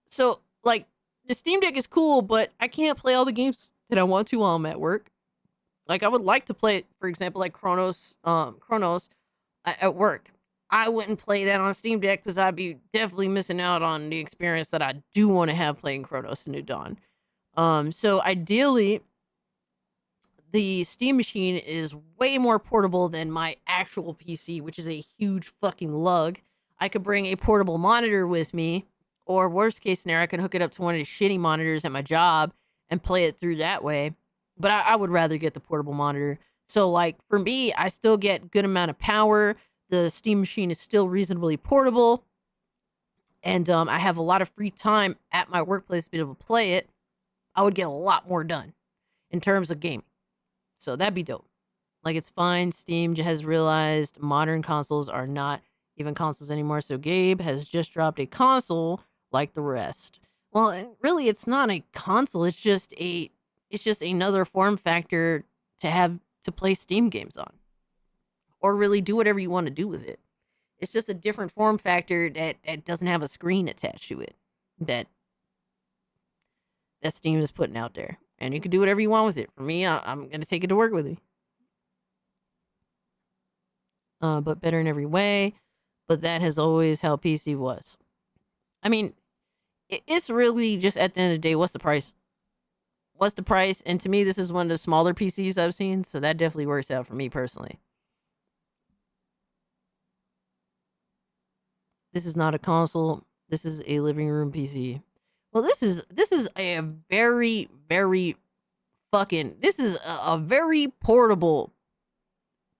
Speaker 11: So like the Steam Deck is cool, but I can't play all the games that I want to while I'm at work. Like I would like to play, for example, like Chronos at work. I wouldn't play that on Steam Deck because I'd be definitely missing out on the experience that I do want to have playing Chronos and New Dawn. So ideally, the Steam machine is way more portable than my actual PC, which is a huge fucking lug. I could bring a portable monitor with me, or worst case scenario, I could hook it up to one of the shitty monitors at my job and play it through that way. But I would rather get the portable monitor. So, like, for me, I still get good amount of power. The Steam machine is still reasonably portable. And I have a lot of free time at my workplace to be able to play it. I would get a lot more done in terms of gaming. So that'd be dope. Like, it's fine. Steam has realized modern consoles are not even consoles anymore. So Gabe has just dropped a console like the rest. Well, and really, it's not a console. It's just another form factor to have to play Steam games on, or really do whatever you want to do with it. It's just a different form factor that doesn't have a screen attached to it that Steam is putting out there. And you can do whatever you want with it. For me, I'm going to take it to work with me. But better in every way. But that has always how PC was. I mean, it's really just at the end of the day, what's the price? What's the price? And to me, this is one of the smaller PCs I've seen. So that definitely works out for me personally. This is not a console. This is a living room PC. Well, this is a very, very this is a very portable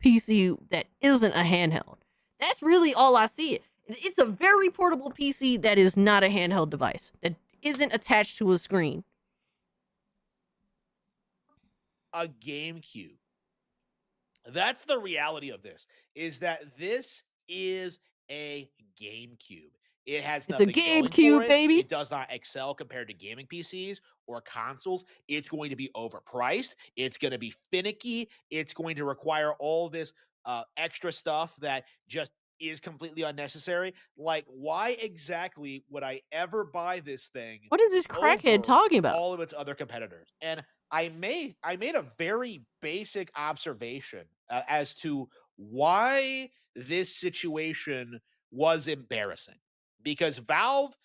Speaker 11: PC that isn't a handheld. That's really all I see. It's a very portable PC that is not a handheld device, that isn't attached to a screen.
Speaker 4: A GameCube. That's the reality of this, is that this is a GameCube. It has
Speaker 11: It's a
Speaker 4: nothing going
Speaker 11: GameCube,
Speaker 4: for it.
Speaker 11: baby.
Speaker 4: It does not excel compared to gaming PCs or consoles. It's going to be overpriced. It's going to be finicky. It's going to require all this extra stuff that just is completely unnecessary. Like, why exactly would I ever buy this thing?
Speaker 11: What is this crackhead
Speaker 4: over
Speaker 11: talking about?
Speaker 4: all of its other competitors? And I made a very basic observation as to why this situation was embarrassing. Because Valve's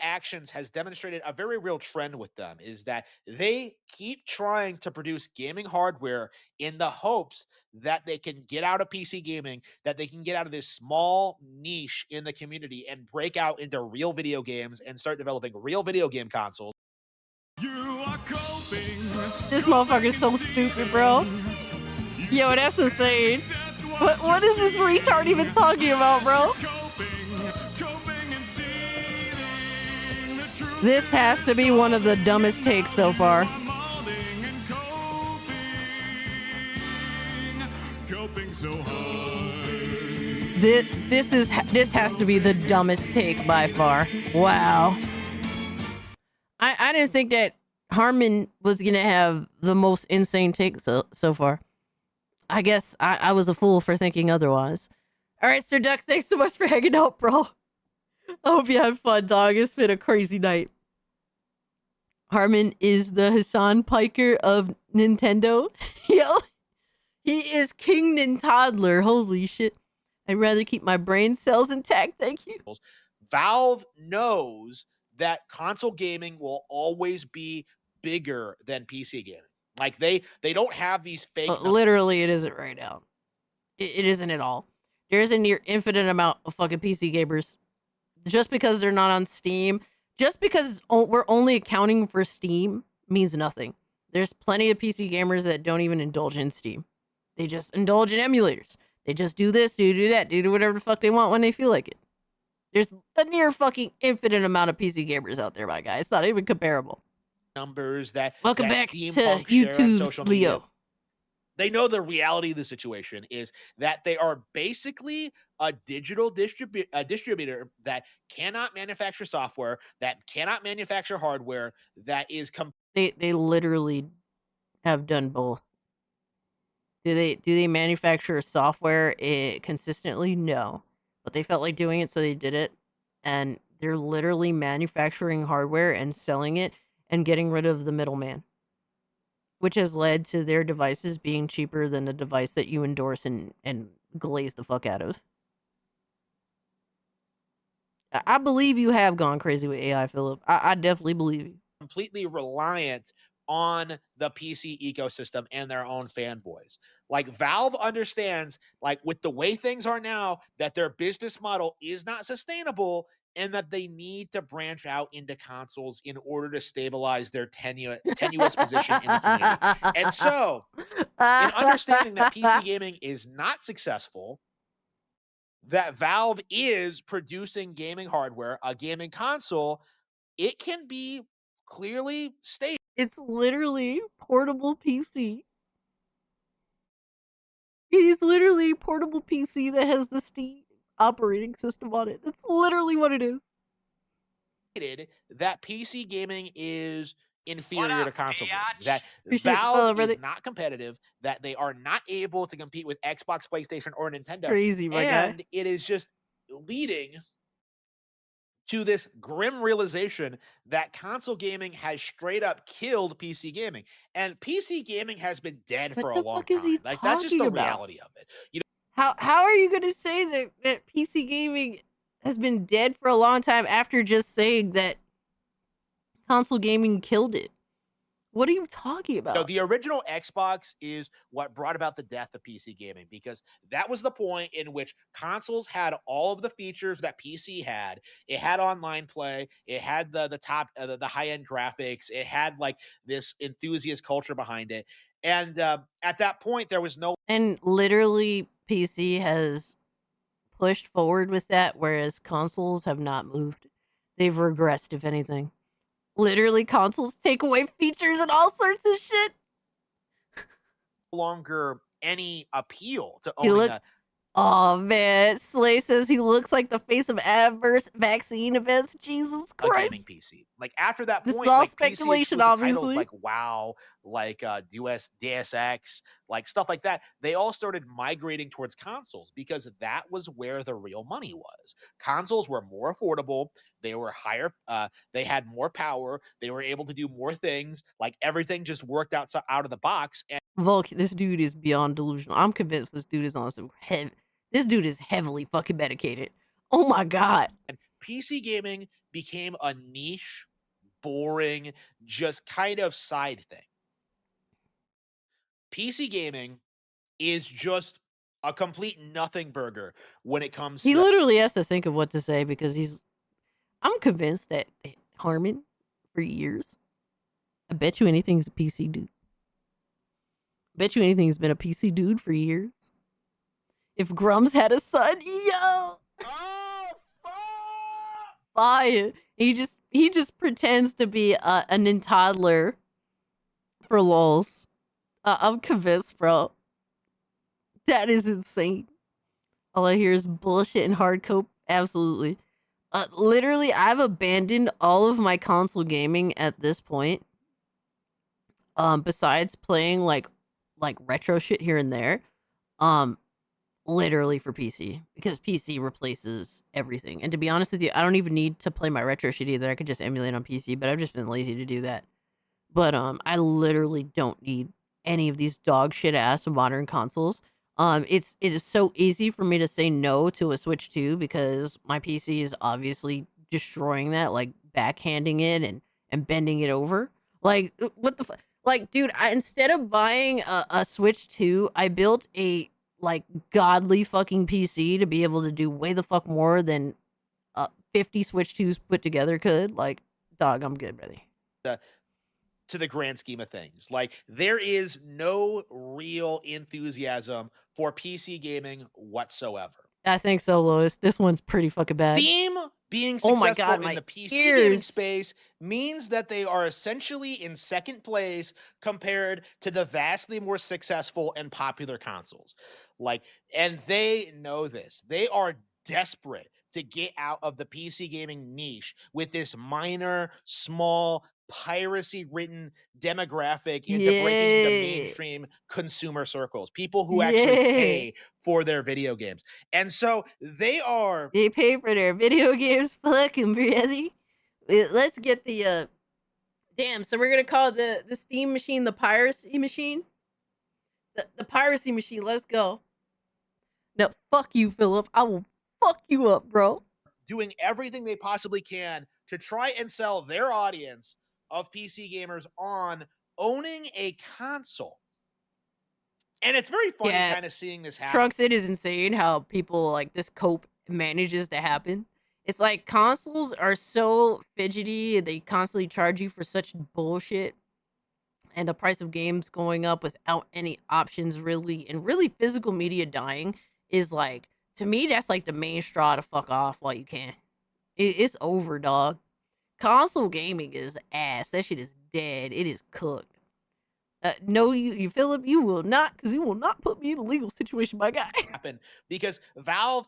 Speaker 4: actions has demonstrated a very real trend with them, is that they keep trying to produce gaming hardware in the hopes that they can get out of PC gaming, that they can get out of this small niche in the community and break out into real video games and start developing real video game consoles.
Speaker 11: This motherfucker's so stupid, bro. Yo, that's insane. What is this retard even talking about, bro? This has to be one of the dumbest takes so far. This has to be the dumbest take by far. Wow. I didn't think that Harmon was gonna have the most insane take so far. I guess I was a fool for thinking otherwise. All right, Sir Duck, thanks so much for hanging out, bro. I hope you had fun, dog. It's been a crazy night. Harmon is the Hassan Piker of Nintendo. Yo, he is King Nintodler. Holy shit. I'd rather keep my brain cells intact. Thank you.
Speaker 4: Valve knows that console gaming will always be bigger than PC gaming. Like, they don't have these fake
Speaker 11: literally, it isn't right now. It isn't at all. There's a near infinite amount of fucking PC gamers. Just because they're not on Steam, just because we're only accounting for Steam means nothing. There's plenty of PC gamers that don't even indulge in Steam. They just indulge in emulators. They just do this, do that, do whatever the fuck they want when they feel like it. There's a near fucking infinite amount of PC gamers out there, my guy. It's not even comparable.
Speaker 4: Numbers that
Speaker 11: Welcome
Speaker 4: that
Speaker 11: back
Speaker 4: Steam
Speaker 11: to
Speaker 4: Punk share on
Speaker 11: YouTube's
Speaker 4: social media.
Speaker 11: Leo.
Speaker 4: They know the reality of the situation is that they are basically a digital distributor that cannot manufacture software, that cannot manufacture hardware, that is
Speaker 11: They literally have done both. Do they manufacture software consistently? No. But they felt like doing it, so they did it. And they're literally manufacturing hardware and selling it and getting rid of the middleman, which has led to their devices being cheaper than the device that you endorse and glaze the fuck out of. I believe you have gone crazy with AI, Philip. I definitely believe you.
Speaker 4: Completely reliant on the PC ecosystem and their own fanboys. Like Valve understands, like with the way things are now, that their business model is not sustainable and that they need to branch out into consoles in order to stabilize their tenuous position in the community. And so, in understanding that PC gaming is not successful, that Valve is producing gaming hardware, a gaming console, it can be clearly stated.
Speaker 11: It's literally portable PC. It's literally portable PC that has the Steam operating system on it. That's literally what it is.
Speaker 4: That PC gaming is inferior to console gaming. That
Speaker 11: Appreciate the
Speaker 4: Valve
Speaker 11: follow,
Speaker 4: is
Speaker 11: brother.
Speaker 4: not competitive. That they are not able to compete with Xbox, PlayStation, or Nintendo.
Speaker 11: Crazy, my guy.
Speaker 4: And it is just leading to this grim realization that console gaming has straight up killed PC gaming. And PC gaming has been dead for a long
Speaker 11: What the fuck is
Speaker 4: time.
Speaker 11: he
Speaker 4: Like that's just
Speaker 11: talking
Speaker 4: the
Speaker 11: about?
Speaker 4: reality of it. You know,
Speaker 11: How are you gonna say that PC gaming has been dead for a long time after just saying that console gaming killed it? What are you talking about?
Speaker 4: no, the original Xbox is what brought about the death of PC gaming because that was the point in which consoles had all of the features that PC had. It had online play, it had the top the high end graphics, it had like this enthusiast culture behind it. And at that point, there was no.
Speaker 11: And literally, PC has pushed forward with that, whereas consoles have not moved. They've regressed, if anything. Literally, consoles take away features and all sorts of shit.
Speaker 4: Longer any appeal to
Speaker 11: He
Speaker 4: owning
Speaker 11: look. Oh man, Slay says he looks like the face of adverse vaccine events. Jesus
Speaker 4: a gaming
Speaker 11: Christ.
Speaker 4: PC. Like after that
Speaker 11: This
Speaker 4: point,
Speaker 11: is all
Speaker 4: like
Speaker 11: speculation,
Speaker 4: PC exclusive titles
Speaker 11: obviously.
Speaker 4: like WoW, like Deus Ex, like stuff like that, they all started migrating towards consoles because that was where the real money was. Consoles were more affordable, they were higher, they had more power, they were able to do more things. Like everything just worked out of the box. And
Speaker 11: Volk, this dude is beyond delusional. I'm convinced this dude is on some this dude is heavily fucking medicated. Oh my god.
Speaker 4: And PC gaming became a niche, boring, just kind of side thing. PC gaming is just a complete nothing burger when it comes
Speaker 11: He
Speaker 4: to.
Speaker 11: literally has to think of what to say because I'm convinced that Harmon, for years, I bet you anything's a PC dude. Bet you anything's been a PC dude for years. If Grums had a son, yo! Fire. He just pretends to be a toddler for lols. I'm convinced, bro. That is insane. All I hear is bullshit and hard cope. Absolutely. Literally, I've abandoned all of my console gaming at this point. Besides playing like retro shit here and there. Literally for PC because PC replaces everything. And to be honest with you, I don't even need to play my retro shit either. I could just emulate on PC, but I've just been lazy to do that. But I literally don't need any of these dog shit ass modern consoles. It is so easy for me to say no to a Switch 2 because my PC is obviously destroying that, like backhanding it and bending it over. Like what the fuck? Like, dude, instead of buying a Switch 2, I built a like godly fucking PC to be able to do way the fuck more than 50 Switch 2s put together could. Like, dog, I'm good, buddy.
Speaker 4: To the grand scheme of things, like there is no real enthusiasm for PC gaming whatsoever.
Speaker 11: I think so, Lois. This one's pretty fucking bad.
Speaker 4: Steam being
Speaker 11: Oh
Speaker 4: successful
Speaker 11: my god,
Speaker 4: in the PC gaming space means that they are essentially in second place compared to the vastly more successful and popular consoles. Like, and they know this. They are desperate to get out of the PC gaming niche with this minor, small, piracy-ridden demographic into breaking into mainstream consumer circles. People who actually pay for their video games. And so they
Speaker 11: pay for their video games, fucking brother. Let's get the damn, so we're gonna call the Steam machine the piracy machine? The piracy machine, let's go. No, fuck you, Philip. I will fuck you up, bro.
Speaker 4: Doing everything they possibly can to try and sell their audience of PC gamers on owning a console. And it's very funny
Speaker 11: Yeah,
Speaker 4: kind of seeing this happen.
Speaker 11: Trunks, it is insane how people like this cope manages to happen. It's like consoles are so fidgety, they constantly charge you for such bullshit. And the price of games going up without any options really, and really physical media dying is like, to me, that's like the main straw to fuck off while you can. It's over, dog. Console gaming is ass. That shit is dead. It is cooked. No, you Philip, you will not, because you will not put me in a legal situation, my guy.
Speaker 4: Happen because Valve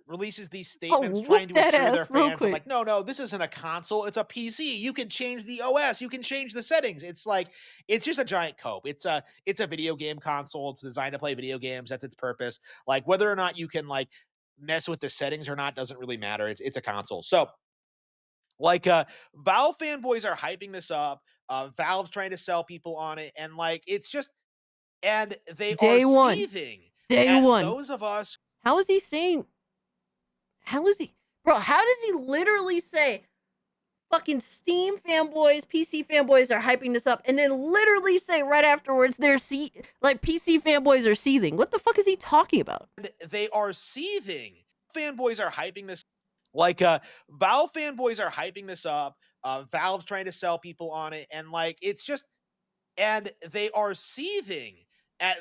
Speaker 4: releases these statements
Speaker 11: whoop
Speaker 4: trying to
Speaker 11: that
Speaker 4: assure
Speaker 11: ass
Speaker 4: their
Speaker 11: real
Speaker 4: fans,
Speaker 11: quick.
Speaker 4: like, no, this isn't a console, it's a PC. You can change the OS, you can change the settings. It's like, it's just a giant cope. It's a video game console. It's designed to play video games. That's its purpose. Like, whether or not you can like mess with the settings or not doesn't really matter. It's a console. So like Valve fanboys are hyping this up. Valve's trying to sell people on it, and like it's just, and they
Speaker 11: Day
Speaker 4: are
Speaker 11: one.
Speaker 4: seething
Speaker 11: Day
Speaker 4: at
Speaker 11: one.
Speaker 4: those of us.
Speaker 11: How is he saying? How is he, bro? How does he literally say, "Fucking Steam fanboys, PC fanboys are hyping this up," and then literally say right afterwards, "They're like PC fanboys are seething"? What the fuck is he talking about?
Speaker 4: They are seething. Fanboys are hyping this, like Valve fanboys are hyping this up. Valve's trying to sell people on it, and like it's just, and they are seething at.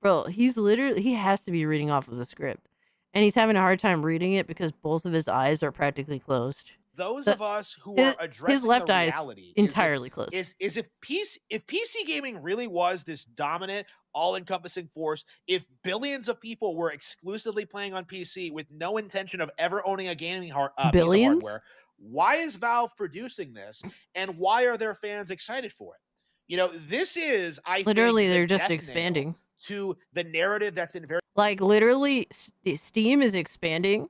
Speaker 11: Bro, he has to be reading off of the script. And he's having a hard time reading it because both of his eyes are practically closed.
Speaker 4: Those of us who are addressing
Speaker 11: his left
Speaker 4: the
Speaker 11: eye
Speaker 4: reality
Speaker 11: is entirely closed.
Speaker 4: is if PC gaming really was this dominant, all-encompassing force, if billions of people were exclusively playing on PC with no intention of ever owning a gaming piece of hardware, why is Valve producing this, and why are their fans excited for it? You know, this is, I
Speaker 11: literally,
Speaker 4: think,
Speaker 11: they're
Speaker 4: the
Speaker 11: just
Speaker 4: death
Speaker 11: expanding
Speaker 4: knell to the narrative that's been very.
Speaker 11: Like literally, Steam is expanding,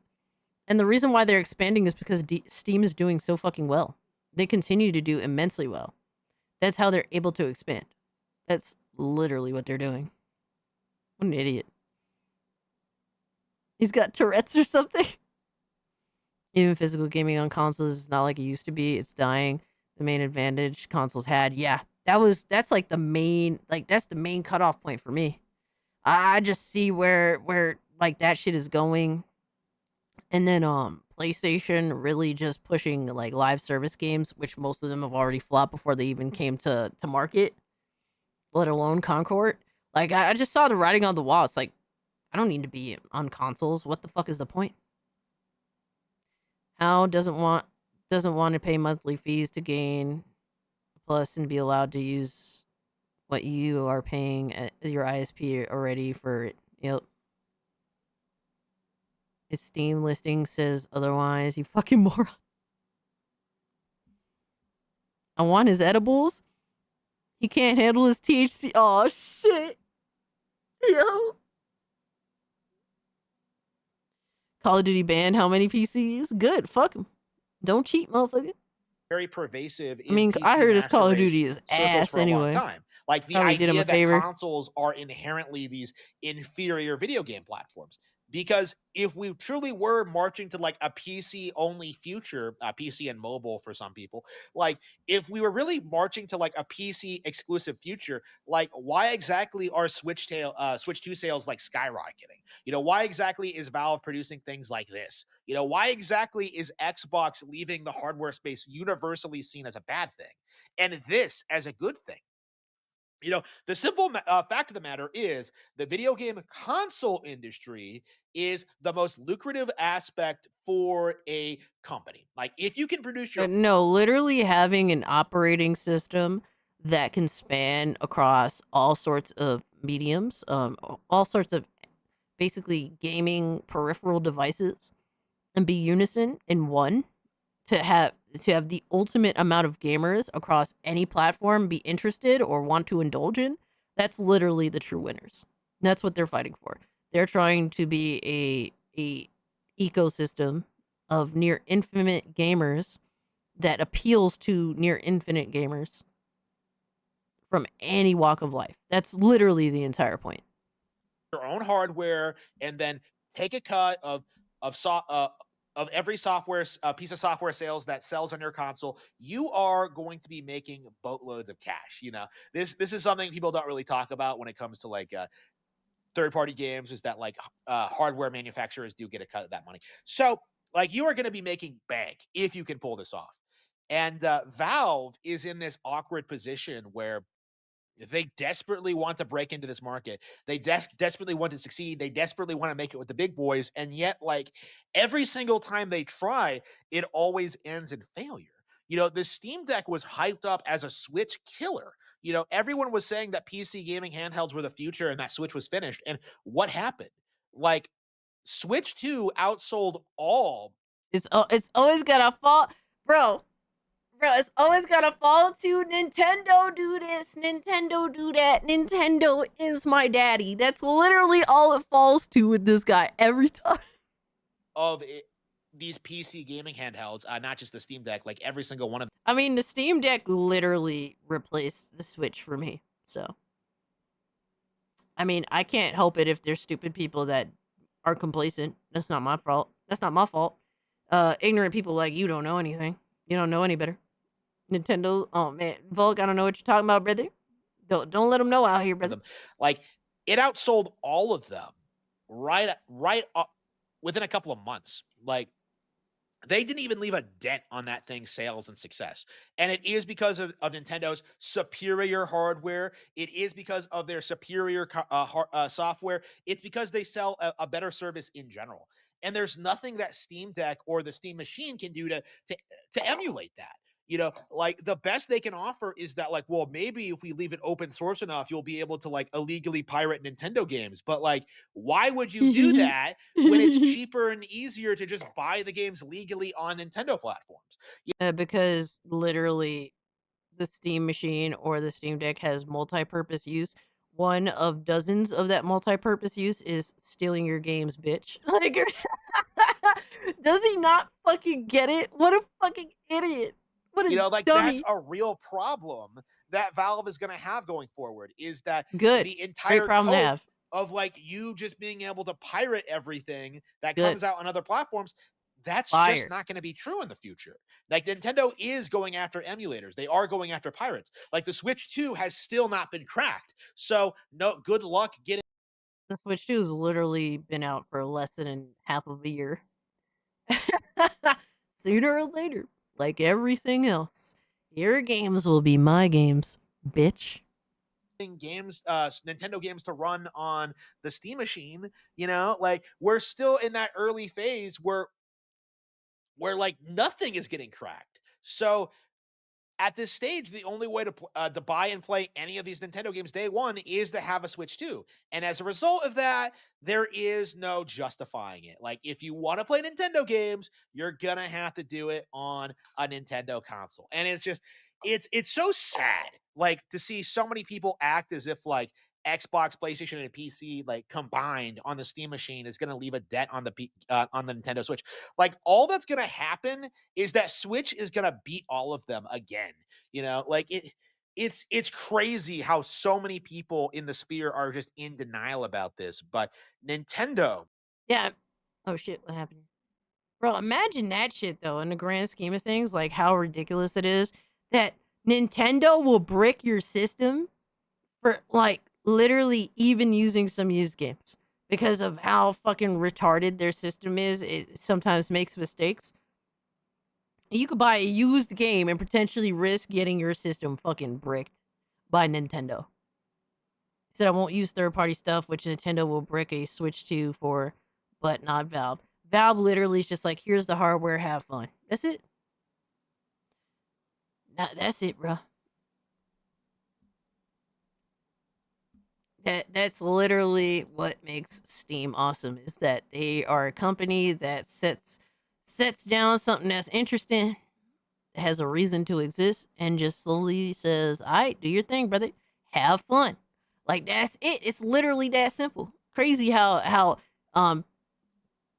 Speaker 11: and the reason why they're expanding is because Steam is doing so fucking well. They continue to do immensely well. That's how they're able to expand. That's literally what they're doing. What an idiot. He's got Tourette's or something. Even physical gaming on consoles is not like it used to be. It's dying. The main advantage consoles had. Yeah, that's like the main, like that's the main cutoff point for me. I just see where like that shit is going. And then PlayStation really just pushing like live service games, which most of them have already flopped before they even came to market, let alone Concord. Like I just saw the writing on the wall. It's like, I don't need to be on consoles. What the fuck is the point? How doesn't want to pay monthly fees to gain plus and be allowed to use what you are paying at your ISP already for it. Yep. His Steam listing says otherwise, you fucking moron. I want his edibles. He can't handle his THC. Oh shit. Yo. Call of Duty banned how many PCs? Good. Fuck him. Don't cheat, motherfucker.
Speaker 4: Very pervasive.
Speaker 11: I mean, I heard his Call of Duty is ass
Speaker 4: for a
Speaker 11: anyway.
Speaker 4: long time. Like the
Speaker 11: Probably did him
Speaker 4: idea
Speaker 11: a
Speaker 4: that
Speaker 11: favor.
Speaker 4: consoles are inherently these inferior video game platforms. Because if we truly were marching to like a PC only future, PC and mobile for some people, like if we were really marching to like a PC exclusive future, like why exactly are Switch 2 sales like skyrocketing? You know, why exactly is Valve producing things like this? You know, why exactly is Xbox leaving the hardware space universally seen as a bad thing, and this as a good thing? You know, the simple fact of the matter is the video game console industry is the most lucrative aspect for a company. Like, if you can produce your
Speaker 11: No, literally having an operating system that can span across all sorts of mediums, all sorts of basically gaming peripheral devices, and be unison in one, to have the ultimate amount of gamers across any platform be interested or want to indulge in, that's literally the true winners. That's what they're fighting for. They're trying to be a ecosystem of near infinite gamers that appeals to near infinite gamers from any walk of life. That's literally the entire point.
Speaker 4: your own hardware and then take a cut of every software piece of software sales that sells on your console, you are going to be making boatloads of cash. This is something people don't really talk about when it comes to like third-party games, is that like hardware manufacturers do get a cut of that money. So like you are going to be making bank if you can pull this off. And Valve is in this awkward position where they desperately want to break into this market. They desperately want to succeed. They desperately want to make it with the big boys. And yet, like, every single time they try, it always ends in failure. The Steam Deck was hyped up as a Switch killer. Everyone was saying that PC gaming handhelds were the future and that Switch was finished. And what happened? Like, Switch 2 outsold all.
Speaker 11: It's always gonna fall, bro. It's always gotta fall to Nintendo. Do this, Nintendo do that. Nintendo is my daddy. That's literally all it falls to with this guy every time.
Speaker 4: Of these PC gaming handhelds, not just the Steam Deck, like every single one of them.
Speaker 11: I mean, the Steam Deck literally replaced the Switch for me. So, I mean, I can't help it if there's stupid people that are complacent. That's not my fault. That's not my fault. Ignorant people like you don't know anything. You don't know any better. Nintendo, oh man, Volk, I don't know what you're talking about, brother. Don't let them know out here, brother.
Speaker 4: Like, it outsold all of them right within a couple of months. Like, they didn't even leave a dent on that thing's sales and success. And it is because of Nintendo's superior hardware. It is because of their superior software. It's because they sell a better service in general. And there's nothing that Steam Deck or the Steam Machine can do to emulate that. Like the best they can offer is that, like, well, maybe if we leave it open source enough, you'll be able to like illegally pirate Nintendo games. But like, why would you do that when it's cheaper and easier to just buy the games legally on Nintendo platforms?
Speaker 11: Because literally the Steam Machine or the Steam Deck has multi-purpose use. One of dozens of that multi-purpose use is stealing your games, bitch. Like, does he not fucking get it? What a fucking idiot. What a
Speaker 4: like
Speaker 11: dummy.
Speaker 4: That's a real problem that Valve is going to have going forward, is that
Speaker 11: Good.
Speaker 4: the entire
Speaker 11: Great problem to
Speaker 4: cope
Speaker 11: have.
Speaker 4: of like you just being able to pirate everything that comes out on other platforms, that's just not going to be true in the future. Like, Nintendo is going after emulators. They are going after pirates. Like, the Switch 2 has still not been cracked. So, no, good luck getting.
Speaker 11: The Switch 2 has literally been out for less than half of a year. Sooner or later, like everything else, your games will be my games, bitch.
Speaker 4: Games, Nintendo games to run on the Steam Machine, like we're still in that early phase where like nothing is getting cracked. So at this stage, the only way to buy and play any of these Nintendo games day one is to have a Switch 2. And as a result of that, there is no justifying it. Like, if you want to play Nintendo games, you're going to have to do it on a Nintendo console. And it's just, it's so sad, like, to see so many people act as if, like, Xbox, PlayStation, and PC, like, combined on the Steam Machine is going to leave a dent on the Nintendo Switch. Like, all that's going to happen is that Switch is going to beat all of them again. Like, it's crazy how so many people in the sphere are just in denial about this. But Nintendo.
Speaker 11: Yeah. Oh shit, what happened? Bro, imagine that shit though, in the grand scheme of things, like how ridiculous it is that Nintendo will brick your system for like literally even using some used games because of how fucking retarded their system is. It sometimes makes mistakes. You could buy a used game and potentially risk getting your system fucking bricked by Nintendo. Said I won't use third-party stuff, which Nintendo will brick a Switch 2 for, but not Valve. Valve literally is just like, here's the hardware, have fun. That's it. That's it, bro. That's literally what makes Steam awesome, is that they are a company that sets down something that's interesting, has a reason to exist, and just slowly says, all right, do your thing, brother. Have fun. Like, that's it. It's literally that simple. Crazy how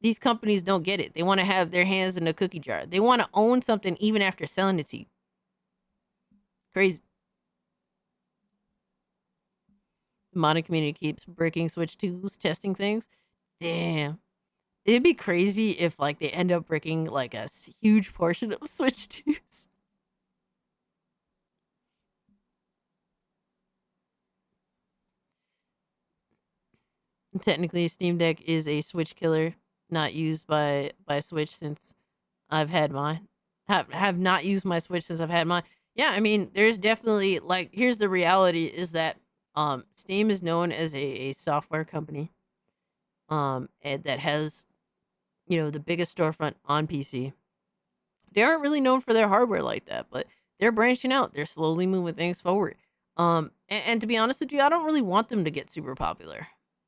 Speaker 11: these companies don't get it. They want to have their hands in the cookie jar. They want to own something even after selling it to you. Crazy. modding community keeps breaking Switch 2s, testing things. Damn. It'd be crazy if like they end up breaking like a huge portion of Switch 2s. Technically, Steam Deck is a Switch killer, not used by Switch since I've had mine. Have not used my Switch since I've had mine. Yeah, I mean, there's definitely like here's the reality is that Steam is known as a software company and that has, you know, the biggest storefront on PC. They aren't really known for their hardware like that, but they're branching out. They're slowly moving things forward. And to be honest with you, I don't really want them to get super popular.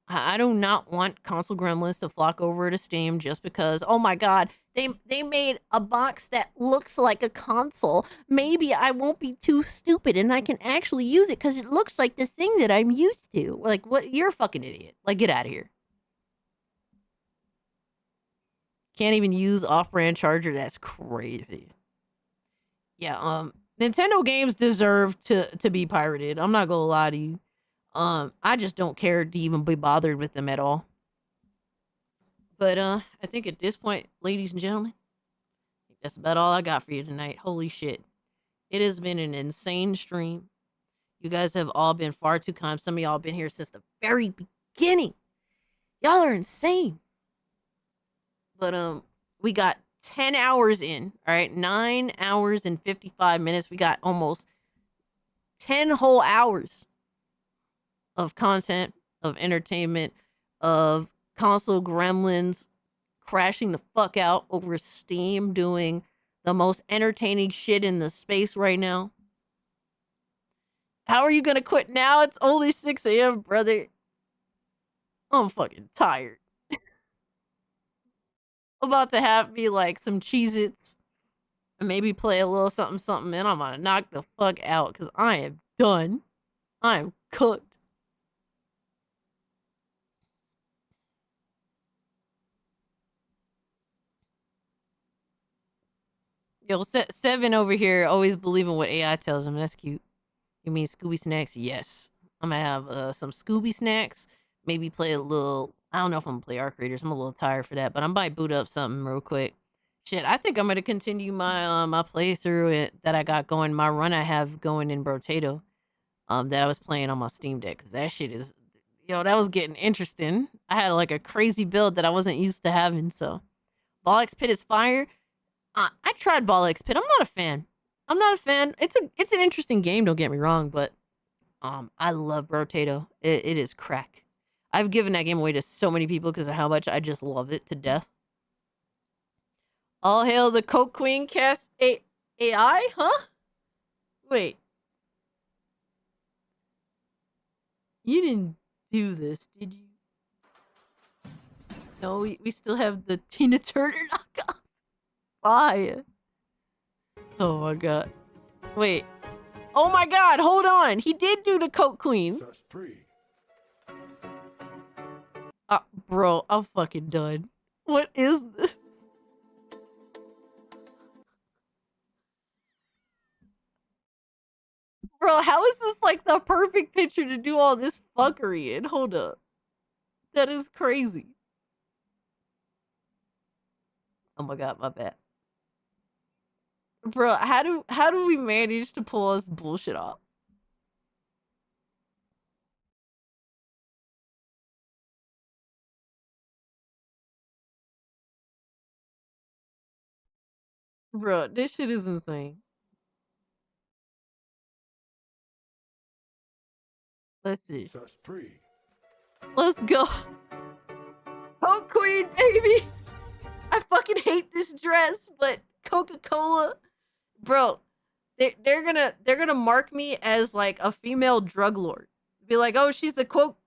Speaker 11: I do not want console gremlins to flock over to Steam just because, oh my god, they made a box that looks like a console. Maybe I won't be too stupid and I can actually use it because it looks like the thing that I'm used to. Like, what? You're a fucking idiot. Like, get out of here. Can't even use off-brand charger. That's crazy. Yeah, Nintendo games deserve to be pirated. I'm not gonna lie to you. I just don't care to even be bothered with them at all. But I think at this point, ladies and gentlemen, that's about all I got for you tonight. Holy shit. It has been an insane stream. You guys have all been far too kind. Some of y'all have been here since the very beginning. Y'all are insane. But we got 10 hours in, all right? 9 hours and 55 minutes. We got almost 10 whole hours of content, of entertainment, of console gremlins crashing the fuck out over Steam, doing the most entertaining shit in the space right now. How are you gonna quit now? It's only 6 a.m., brother. I'm fucking tired. I'm about to have me like some Cheez-Its and maybe play a little something something, and I'm gonna knock the fuck out because I am done. I am cooked. Yo, Seven over here always believing what AI tells him. That's cute. You mean Scooby snacks? Yes. I'm gonna have some Scooby snacks. Maybe play a little. I don't know if I'm gonna play Arc Raiders. I'm a little tired for that, but I might boot up something real quick. Shit, I think I'm gonna continue my my playthrough that I got going, my run I have going in Brotato, that I was playing on my Steam Deck, because that shit is, yo, that was getting interesting. I had like a crazy build that I wasn't used to having. So, Bollocks Pit is fire. I tried Bollocks Pit. I'm not a fan. I'm not a fan. It's an interesting game. Don't get me wrong, but I love Brotato. It is crack. I've given that game away to so many people because of how much I just love it to death. All hail the Coke Queen cast AI, huh? Wait. You didn't do this, did you? No, we still have the Tina Turner knockoff. Fire. Oh my god. Wait. Oh my god, hold on. He did do the Coke Queen. Bro, I'm fucking done. What is this? Bro, how is this like the perfect picture to do all this fuckery in? Hold up. That is crazy. Oh my god, my bad. Bro, how do we manage to pull this bullshit off? Bro, this shit is insane. Let's see. Let's go. Coke Queen, baby! I fucking hate this dress, but Coca-Cola. Bro, they're gonna mark me as like a female drug lord. Be like, oh, she's the Coke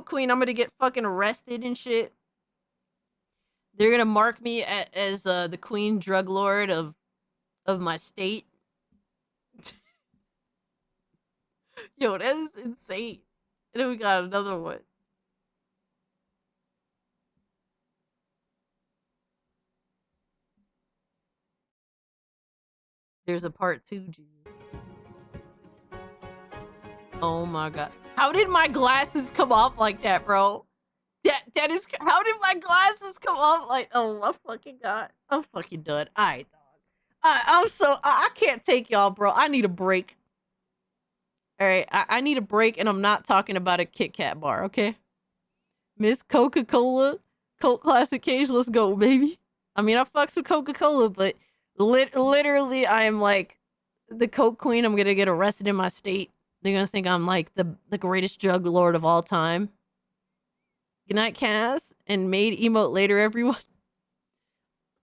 Speaker 11: Queen. I'm gonna get fucking arrested and shit. They're gonna mark me as the queen drug lord of my state. Yo, that is insane. And then we got another one. There's a part 2, G. Oh my god. How did my glasses come off like that, bro? That is, how did my glasses come off like, oh my fucking god. I'm fucking done. Alright, dog. I can't take y'all, bro. I need a break. Alright, I need a break, and I'm not talking about a Kit Kat bar, okay? Miss Coca-Cola, Cult Classic Cage, let's go, baby. I mean, I fucks with Coca-Cola, but literally, I am like the Coke Queen. I'm gonna get arrested in my state. They're gonna think I'm like the greatest drug lord of all time. Good night, Cass, and made emote later, everyone.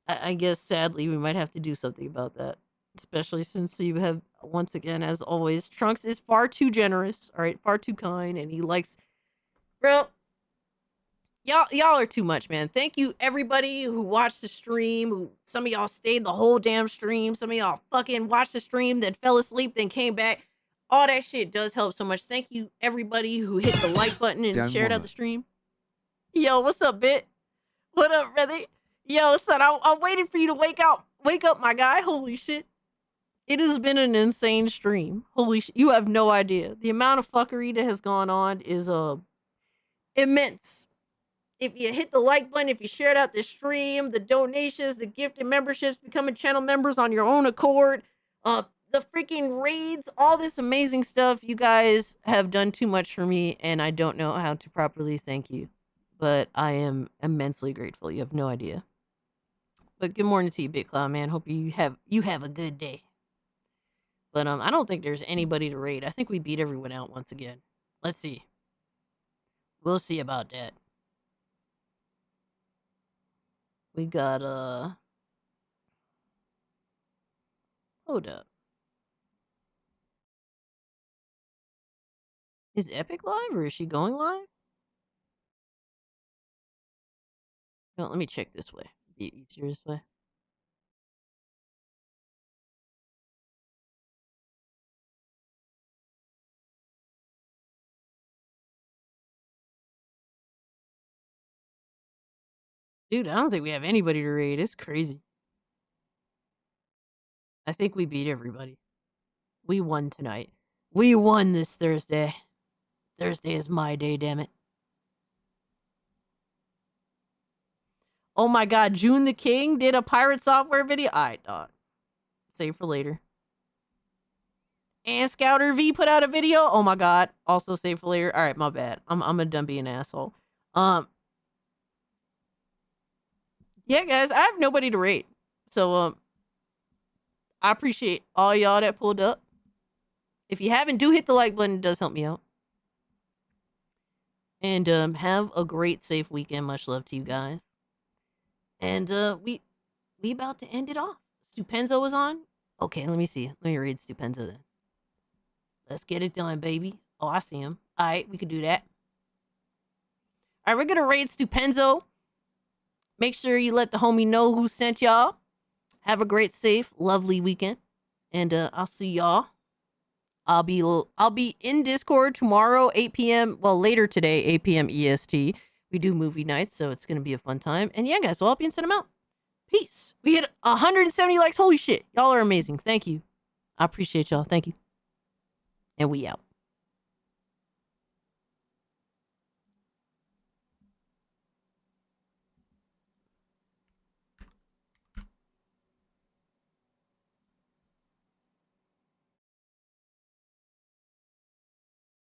Speaker 11: I guess sadly we might have to do something about that, especially since you have, once again, as always, Trunks is far too generous. All right, far too kind, and he likes, bro. Y'all are too much, man. Thank you, everybody who watched the stream. Some of y'all stayed the whole damn stream. Some of y'all fucking watched the stream, then fell asleep, then came back. All that shit does help so much. Thank you, everybody who hit the like button and
Speaker 12: Dan
Speaker 11: shared out
Speaker 12: Waller.
Speaker 11: the stream. Yo, what's up, Bit? What up, brother? Yo, son, I'm waiting for you to wake up. Wake up, my guy. Holy shit. It has been an insane stream. Holy shit. You have no idea. The amount of fuckery that has gone on is immense. If you hit the like button, if you shared out the stream, the donations, the gifted memberships, becoming channel members on your own accord, the freaking raids, all this amazing stuff, you guys have done too much for me, and I don't know how to properly thank you. But I am immensely grateful. You have no idea. But good morning to you, Big Cloud Man. Hope you have a good day. But I don't think there's anybody to raid. I think we beat everyone out once again. Let's see. We'll see about that. We got hold up. Is Epic live or is she going live? No, let me check this way. Be easier this way. Dude, I don't think we have anybody to raid. It's crazy. I think we beat everybody. We won tonight. We won this Thursday. Thursday is my day, damn it. Oh my god, June the King did a pirate software video? Alright, dog. Save for later. And Scouter V put out a video? Oh my god. Also save for later. Alright, my bad. I'm a done being an asshole. Yeah, guys, I have nobody to rate. So, I appreciate all y'all that pulled up. If you haven't, do hit the like button. It does help me out. And, have a great, safe weekend. Much love to you guys. And, we about to end it off. Stupenzo is on? Okay, let me see. Let me read Stupenzo then. Let's get it done, baby. Oh, I see him. Alright, we could do that. Alright, we're gonna raid Stupenzo. Make sure you let the homie know who sent y'all. Have a great, safe, lovely weekend. And I'll see y'all. I'll be in Discord tomorrow, 8 p.m. Well, later today, 8 p.m. EST. We do movie nights, so it's gonna be a fun time. And yeah, guys, so I'll be in send them out. Peace. We hit 170 likes. Holy shit. Y'all are amazing. Thank you. I appreciate y'all. Thank you. And we out.